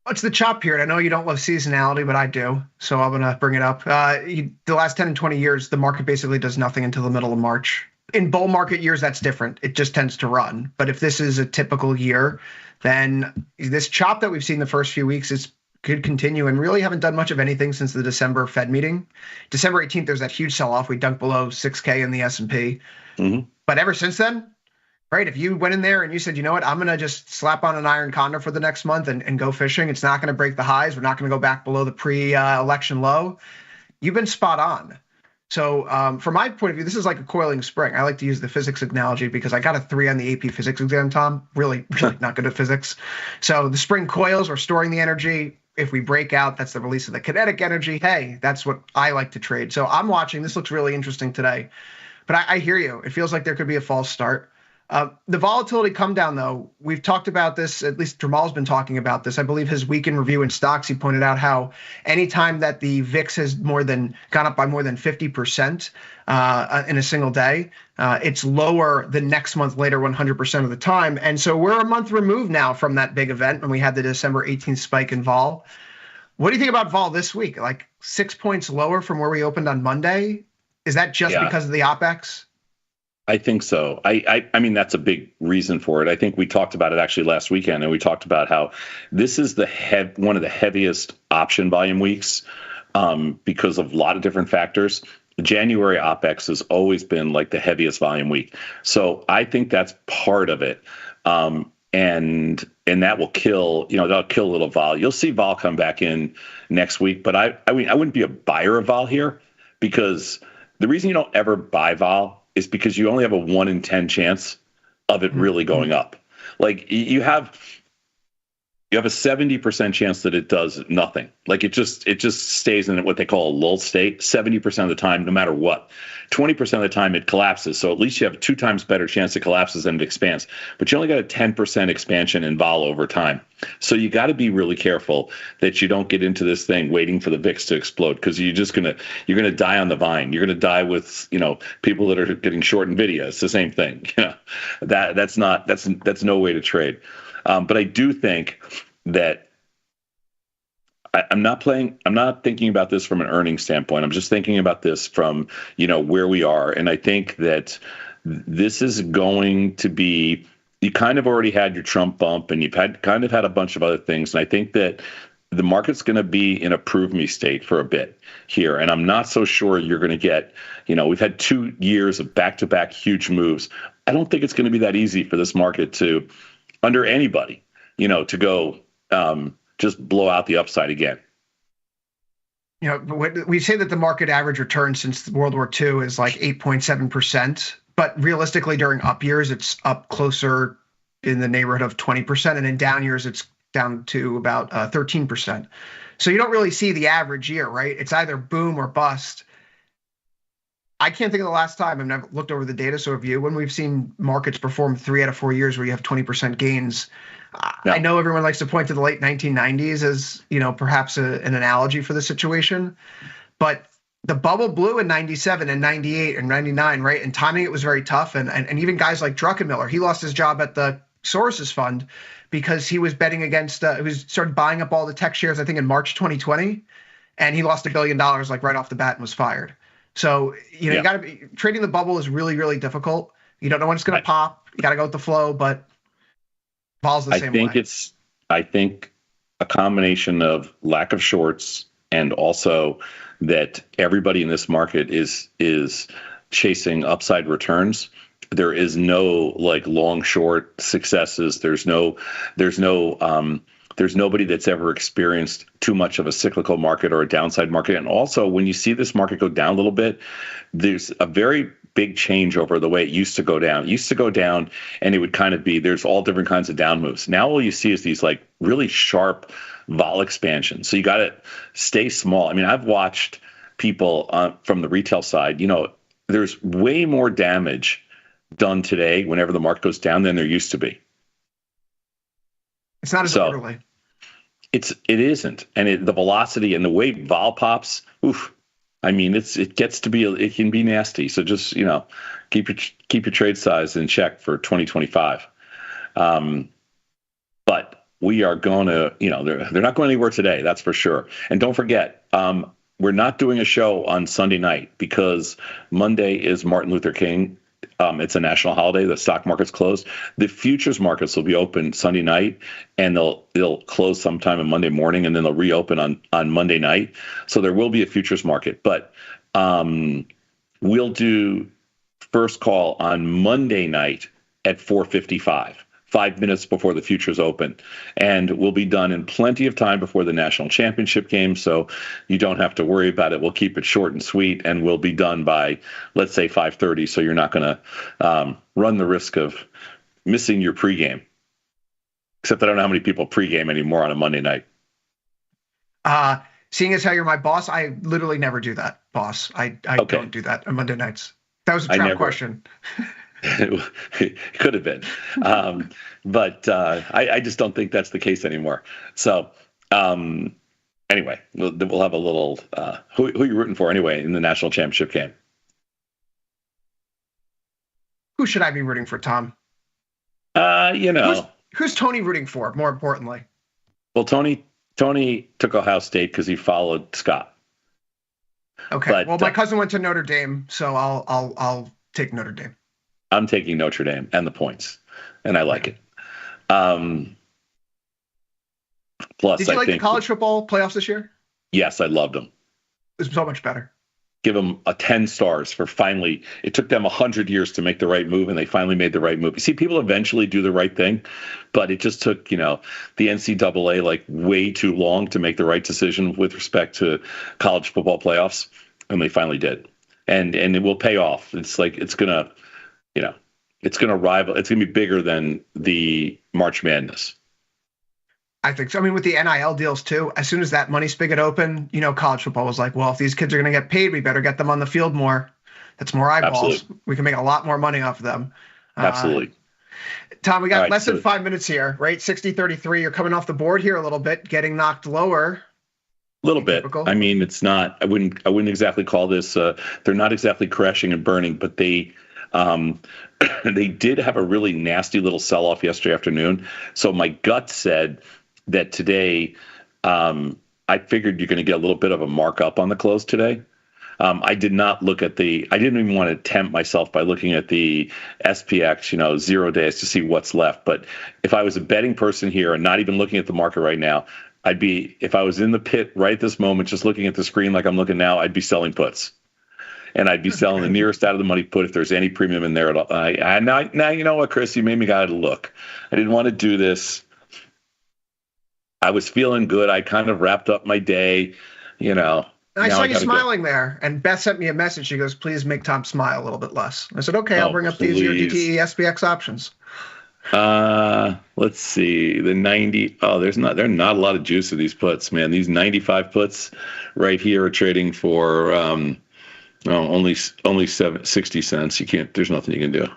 It's the chop period. I know you don't love seasonality, but I do. So I'm going to bring it up. The last 10 and 20 years, the market basically does nothing until the middle of March. In bull market years, that's different. It just tends to run. But if this is a typical year, then this chop that we've seen the first few weeks could continue, and really haven't done much of anything since the December Fed meeting. December 18th, there's that huge sell-off. We dunked below 6K in the S&P. Mm-hmm. But ever since then, right, if you went in there and you said, you know what, I'm going to just slap on an iron condor for the next month and go fishing. It's not going to break the highs. We're not going to go back below the pre-election low. You've been spot on. So from my point of view, this is like a coiling spring. I like to use the physics analogy because I got a 3 on the AP physics exam, Tom. Really not good at physics. So the spring coils, we're storing the energy. If we break out, that's the release of the kinetic energy. Hey, that's what I like to trade. So I'm watching. This looks really interesting today. But I hear you. It feels like there could be a false start. The volatility come down, though. We've talked about this, at least Jamal's been talking about this. I believe his weekend review in stocks, he pointed out how anytime that the VIX has gone up by more than 50% in a single day, it's lower the next month later 100% of the time. And so we're a month removed now from that big event when we had the December 18th spike in vol. What do you think about vol this week? Like 6 points lower from where we opened on Monday? Is that just because of the OPEX? I think so. I mean, that's a big reason for it. I think we talked about it actually last weekend, and we talked about how this is one of the heaviest option volume weeks because of a lot of different factors. January OPEX has always been like the heaviest volume week. So I think that's part of it. And that will kill, that'll kill a little vol. You'll see vol come back in next week, but I wouldn't be a buyer of vol here, because the reason you don't ever buy vol is because you only have a 1 in 10 chance of it really going up. Like you have a 70% chance that it does nothing. Like it just stays in what they call a lull state 70% of the time, no matter what. 20% of the time it collapses. So at least you have a 2 times better chance it collapses than it expands. But you only got a 10% expansion in vol over time. So you got to be really careful that you don't get into this thing waiting for the VIX to explode, because you're gonna die on the vine. You're gonna die with people that are getting short Nvidia. It's the same thing. That's no way to trade. But I do think that I'm not thinking about this from an earnings standpoint. I'm just thinking about this from, where we are. And I think that this is going to be, you kind of already had your Trump bump, and you've had a bunch of other things. And I think that the market's going to be in a prove me state for a bit here. And I'm not so sure you're going to get, we've had 2 years of back-to-back huge moves. I don't think it's going to be that easy for this market to, under anybody, to go just blow out the upside again. We say that the market average return since World War II is like 8.7%, but realistically during up years, it's up closer in the neighborhood of 20%. And in down years, it's down to about 13%. So you don't really see the average year, right? It's either boom or bust. I can't think of the last time, I've never looked over the data, so have you, when we've seen markets perform 3 out of 4 years where you have 20% gains. Yeah. I know everyone likes to point to the late 1990s as, perhaps an analogy for the situation, but the bubble blew in 97 and 98 and 99, right? And timing it was very tough. And even guys like Druckenmiller, he lost his job at the Soros Fund because he was betting against, he was started buying up all the tech shares, I think in March 2020, and he lost $1 billion like right off the bat and was fired. So, you got to be trading the bubble is really, really difficult. You don't know when it's going to pop. You got to go with the flow, but vol's the same way. I think a combination of lack of shorts and also that everybody in this market is chasing upside returns. There is no like long short successes. There's nobody that's ever experienced too much of a cyclical market or a downside market. And also, when you see this market go down a little bit, there's a very big change over the way it used to go down. It used to go down, and it would kind of be, there's all different kinds of down moves. Now all you see is these like really sharp vol expansions. So you got to stay small. I mean, I've watched people from the retail side, there's way more damage done today whenever the market goes down than there used to be. It's not as orderly. It isn't, and the velocity and the way vol pops. Oof! I mean, it gets to be, it can be nasty. So just keep your trade size in check for 2025. But we are going to, they're not going anywhere today. That's for sure. And don't forget, we're not doing a show on Sunday night because Monday is Martin Luther King. It's a national holiday. The stock market's closed. The futures markets will be open Sunday night, and they'll close sometime on Monday morning, and then they'll reopen on Monday night. So there will be a futures market, but we'll do first call on Monday night at 4:55. 5 minutes before the futures open, and we'll be done in plenty of time before the national championship game, so you don't have to worry about it. We'll keep it short and sweet, and we'll be done by, let's say, 5:30, so you're not going to run the risk of missing your pregame. Except I don't know how many people pregame anymore on a Monday night. Seeing as how you're my boss, I literally never do that, boss. I don't do that on Monday nights. That was a trap question. It could have been, but I just don't think that's the case anymore. So anyway, we'll have a little who are you rooting for anyway in the national championship game? Who should I be rooting for, Tom? Who's Tony rooting for? More importantly, well, Tony took Ohio State because he followed Scott. Okay, but, well, my cousin went to Notre Dame, so I'll take Notre Dame. I'm taking Notre Dame and the points, and I like it. Plus, did you like the college football playoffs this year? Yes, I loved them. It was so much better. Give them a 10 stars for finally. It took them 100 years to make the right move, and they finally made the right move. You see, people eventually do the right thing, but it just took, the NCAA like way too long to make the right decision with respect to college football playoffs, and they finally did. And it will pay off. It's like it's gonna rival. It's gonna be bigger than the March Madness. I think so. I mean, with the NIL deals too, as soon as that money spigot opened, college football was like, well, if these kids are going to get paid, we better get them on the field more. That's more eyeballs. Absolutely. We can make a lot more money off of them. Absolutely. Tom, we got less than 5 minutes here, right? 60-33. You're coming off the board here a little bit, getting knocked lower. A little bit. Typical. I mean, it's not. I wouldn't exactly call this. They're not exactly crashing and burning, but they did have a really nasty little sell-off yesterday afternoon. So my gut said that today, I figured you're going to get a little bit of a markup on the close today. I did not look at I didn't even want to tempt myself by looking at the SPX, 0 days to see what's left. But if I was a betting person here and not even looking at the market right now, if I was in the pit right this moment, just looking at the screen like I'm looking now, I'd be selling puts. And I'd be selling the nearest out of the money put if there's any premium in there at all. Now, you know what, Chris? You made me gotta look. I didn't want to do this. I was feeling good. I kind of wrapped up my day, you know. I saw you smiling there, and Beth sent me a message. She goes, "Please make Tom smile a little bit less." I said, "Okay, I'll bring up these your DTE SPX options." Let's see. The 90. Oh, there are not a lot of juice in these puts, man. These 95 puts right here are trading for only 60 cents. You can't. There's nothing you can do.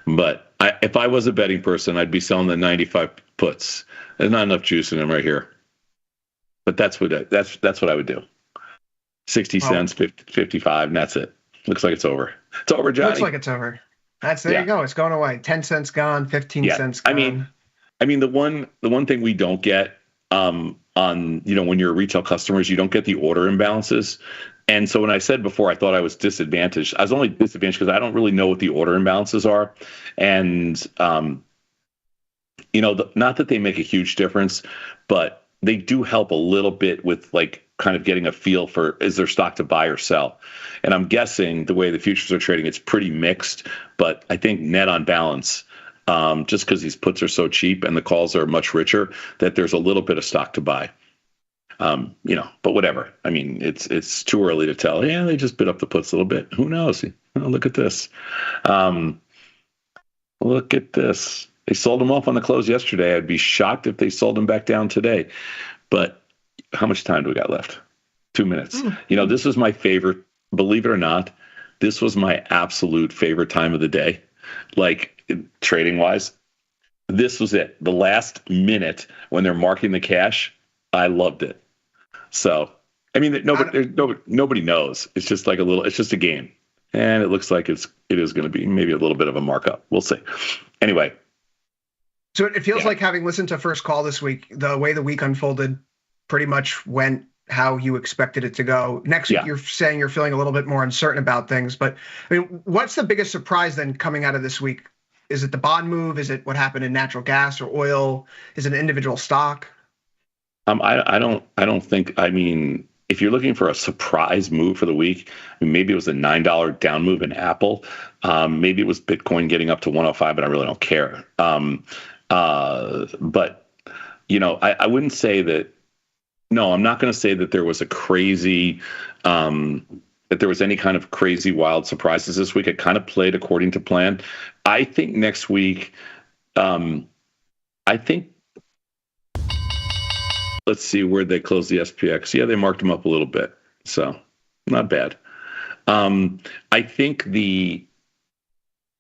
But if I was a betting person, I'd be selling the 95 puts. There's not enough juice in them right here. But that's what I would do. 60 cents, 55, and that's it. Looks like it's over. It's over, Johnny. Looks like it's over. There you go. It's going away. 10 cents gone, 15 cents gone. I mean, the one thing we don't get on, when you're a retail customer is you don't get the order imbalances. And so when I said before I thought I was disadvantaged, I was only disadvantaged because I don't really know what the order imbalances are. And, not that they make a huge difference, but they do help a little bit with like kind of getting a feel for, is there stock to buy or sell? And I'm guessing the way the futures are trading, it's pretty mixed, but I think net on balance, just because these puts are so cheap and the calls are much richer, that there's a little bit of stock to buy. But whatever. I mean, it's too early to tell. Yeah, they just bid up the puts a little bit. Who knows? Oh, look at this. Look at this. They sold them off on the close yesterday. I'd be shocked if they sold them back down today. But how much time do we got left? 2 minutes. This was my favorite. Believe it or not, this was my absolute favorite time of the day. Like trading wise, this was it. The last minute when they're marking the cash, I loved it. So, I mean, nobody knows. It's just like it's just a game. And it looks like it is going to be maybe a little bit of a markup. We'll see. Anyway. So it feels like, having listened to First Call this week, the way the week unfolded pretty much went how you expected it to go. Next week, you're saying you're feeling a little bit more uncertain about things. But I mean, what's the biggest surprise then coming out of this week? Is it the bond move? Is it what happened in natural gas or oil? Is it an individual stock? I don't think. I mean, if you're looking for a surprise move for the week, maybe it was a $9 down move in Apple. Maybe it was Bitcoin getting up to 105, but I really don't care. But I wouldn't say that. No, I'm not going to say that there was a crazy, that there was any kind of crazy wild surprises this week. It kind of played according to plan. I think next week, let's see where they close the SPX. Yeah, they marked them up a little bit. So not bad. I think the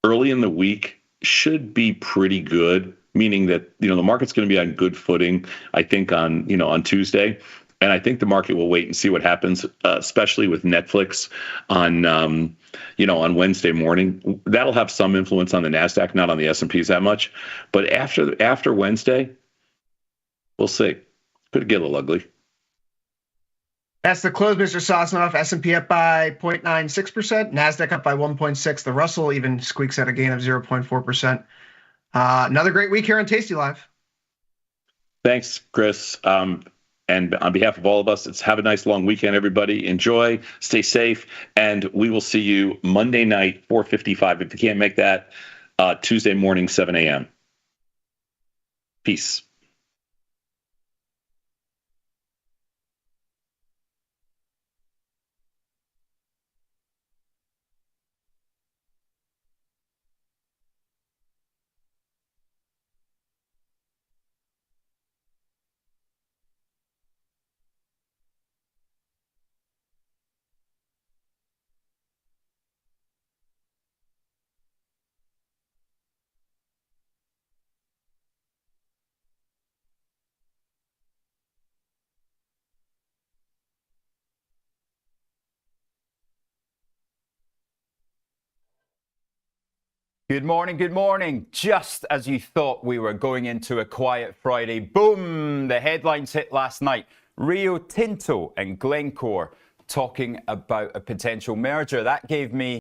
early in the week should be pretty good, meaning that, the market's going to be on good footing, I think on Tuesday. And I think the market will wait and see what happens, especially with Netflix on Wednesday morning. That'll have some influence on the NASDAQ, not on the S&Ps that much. But after Wednesday, we'll see. Could get a little ugly. That's the close, Mr. Sosnoff. S&P up by 0.96%. NASDAQ up by 1.6%. The Russell even squeaks at a gain of 0.4%. Another great week here on Tasty Live. Thanks, Chris. And on behalf of all of us, have a nice long weekend, everybody. Enjoy, stay safe, and we will see you Monday night, 4:55. If you can't make that, Tuesday morning, 7 a.m. Peace. Good morning, good morning. Just as you thought we were going into a quiet Friday, boom, the headlines hit last night. Rio Tinto and Glencore talking about a potential merger. That gave me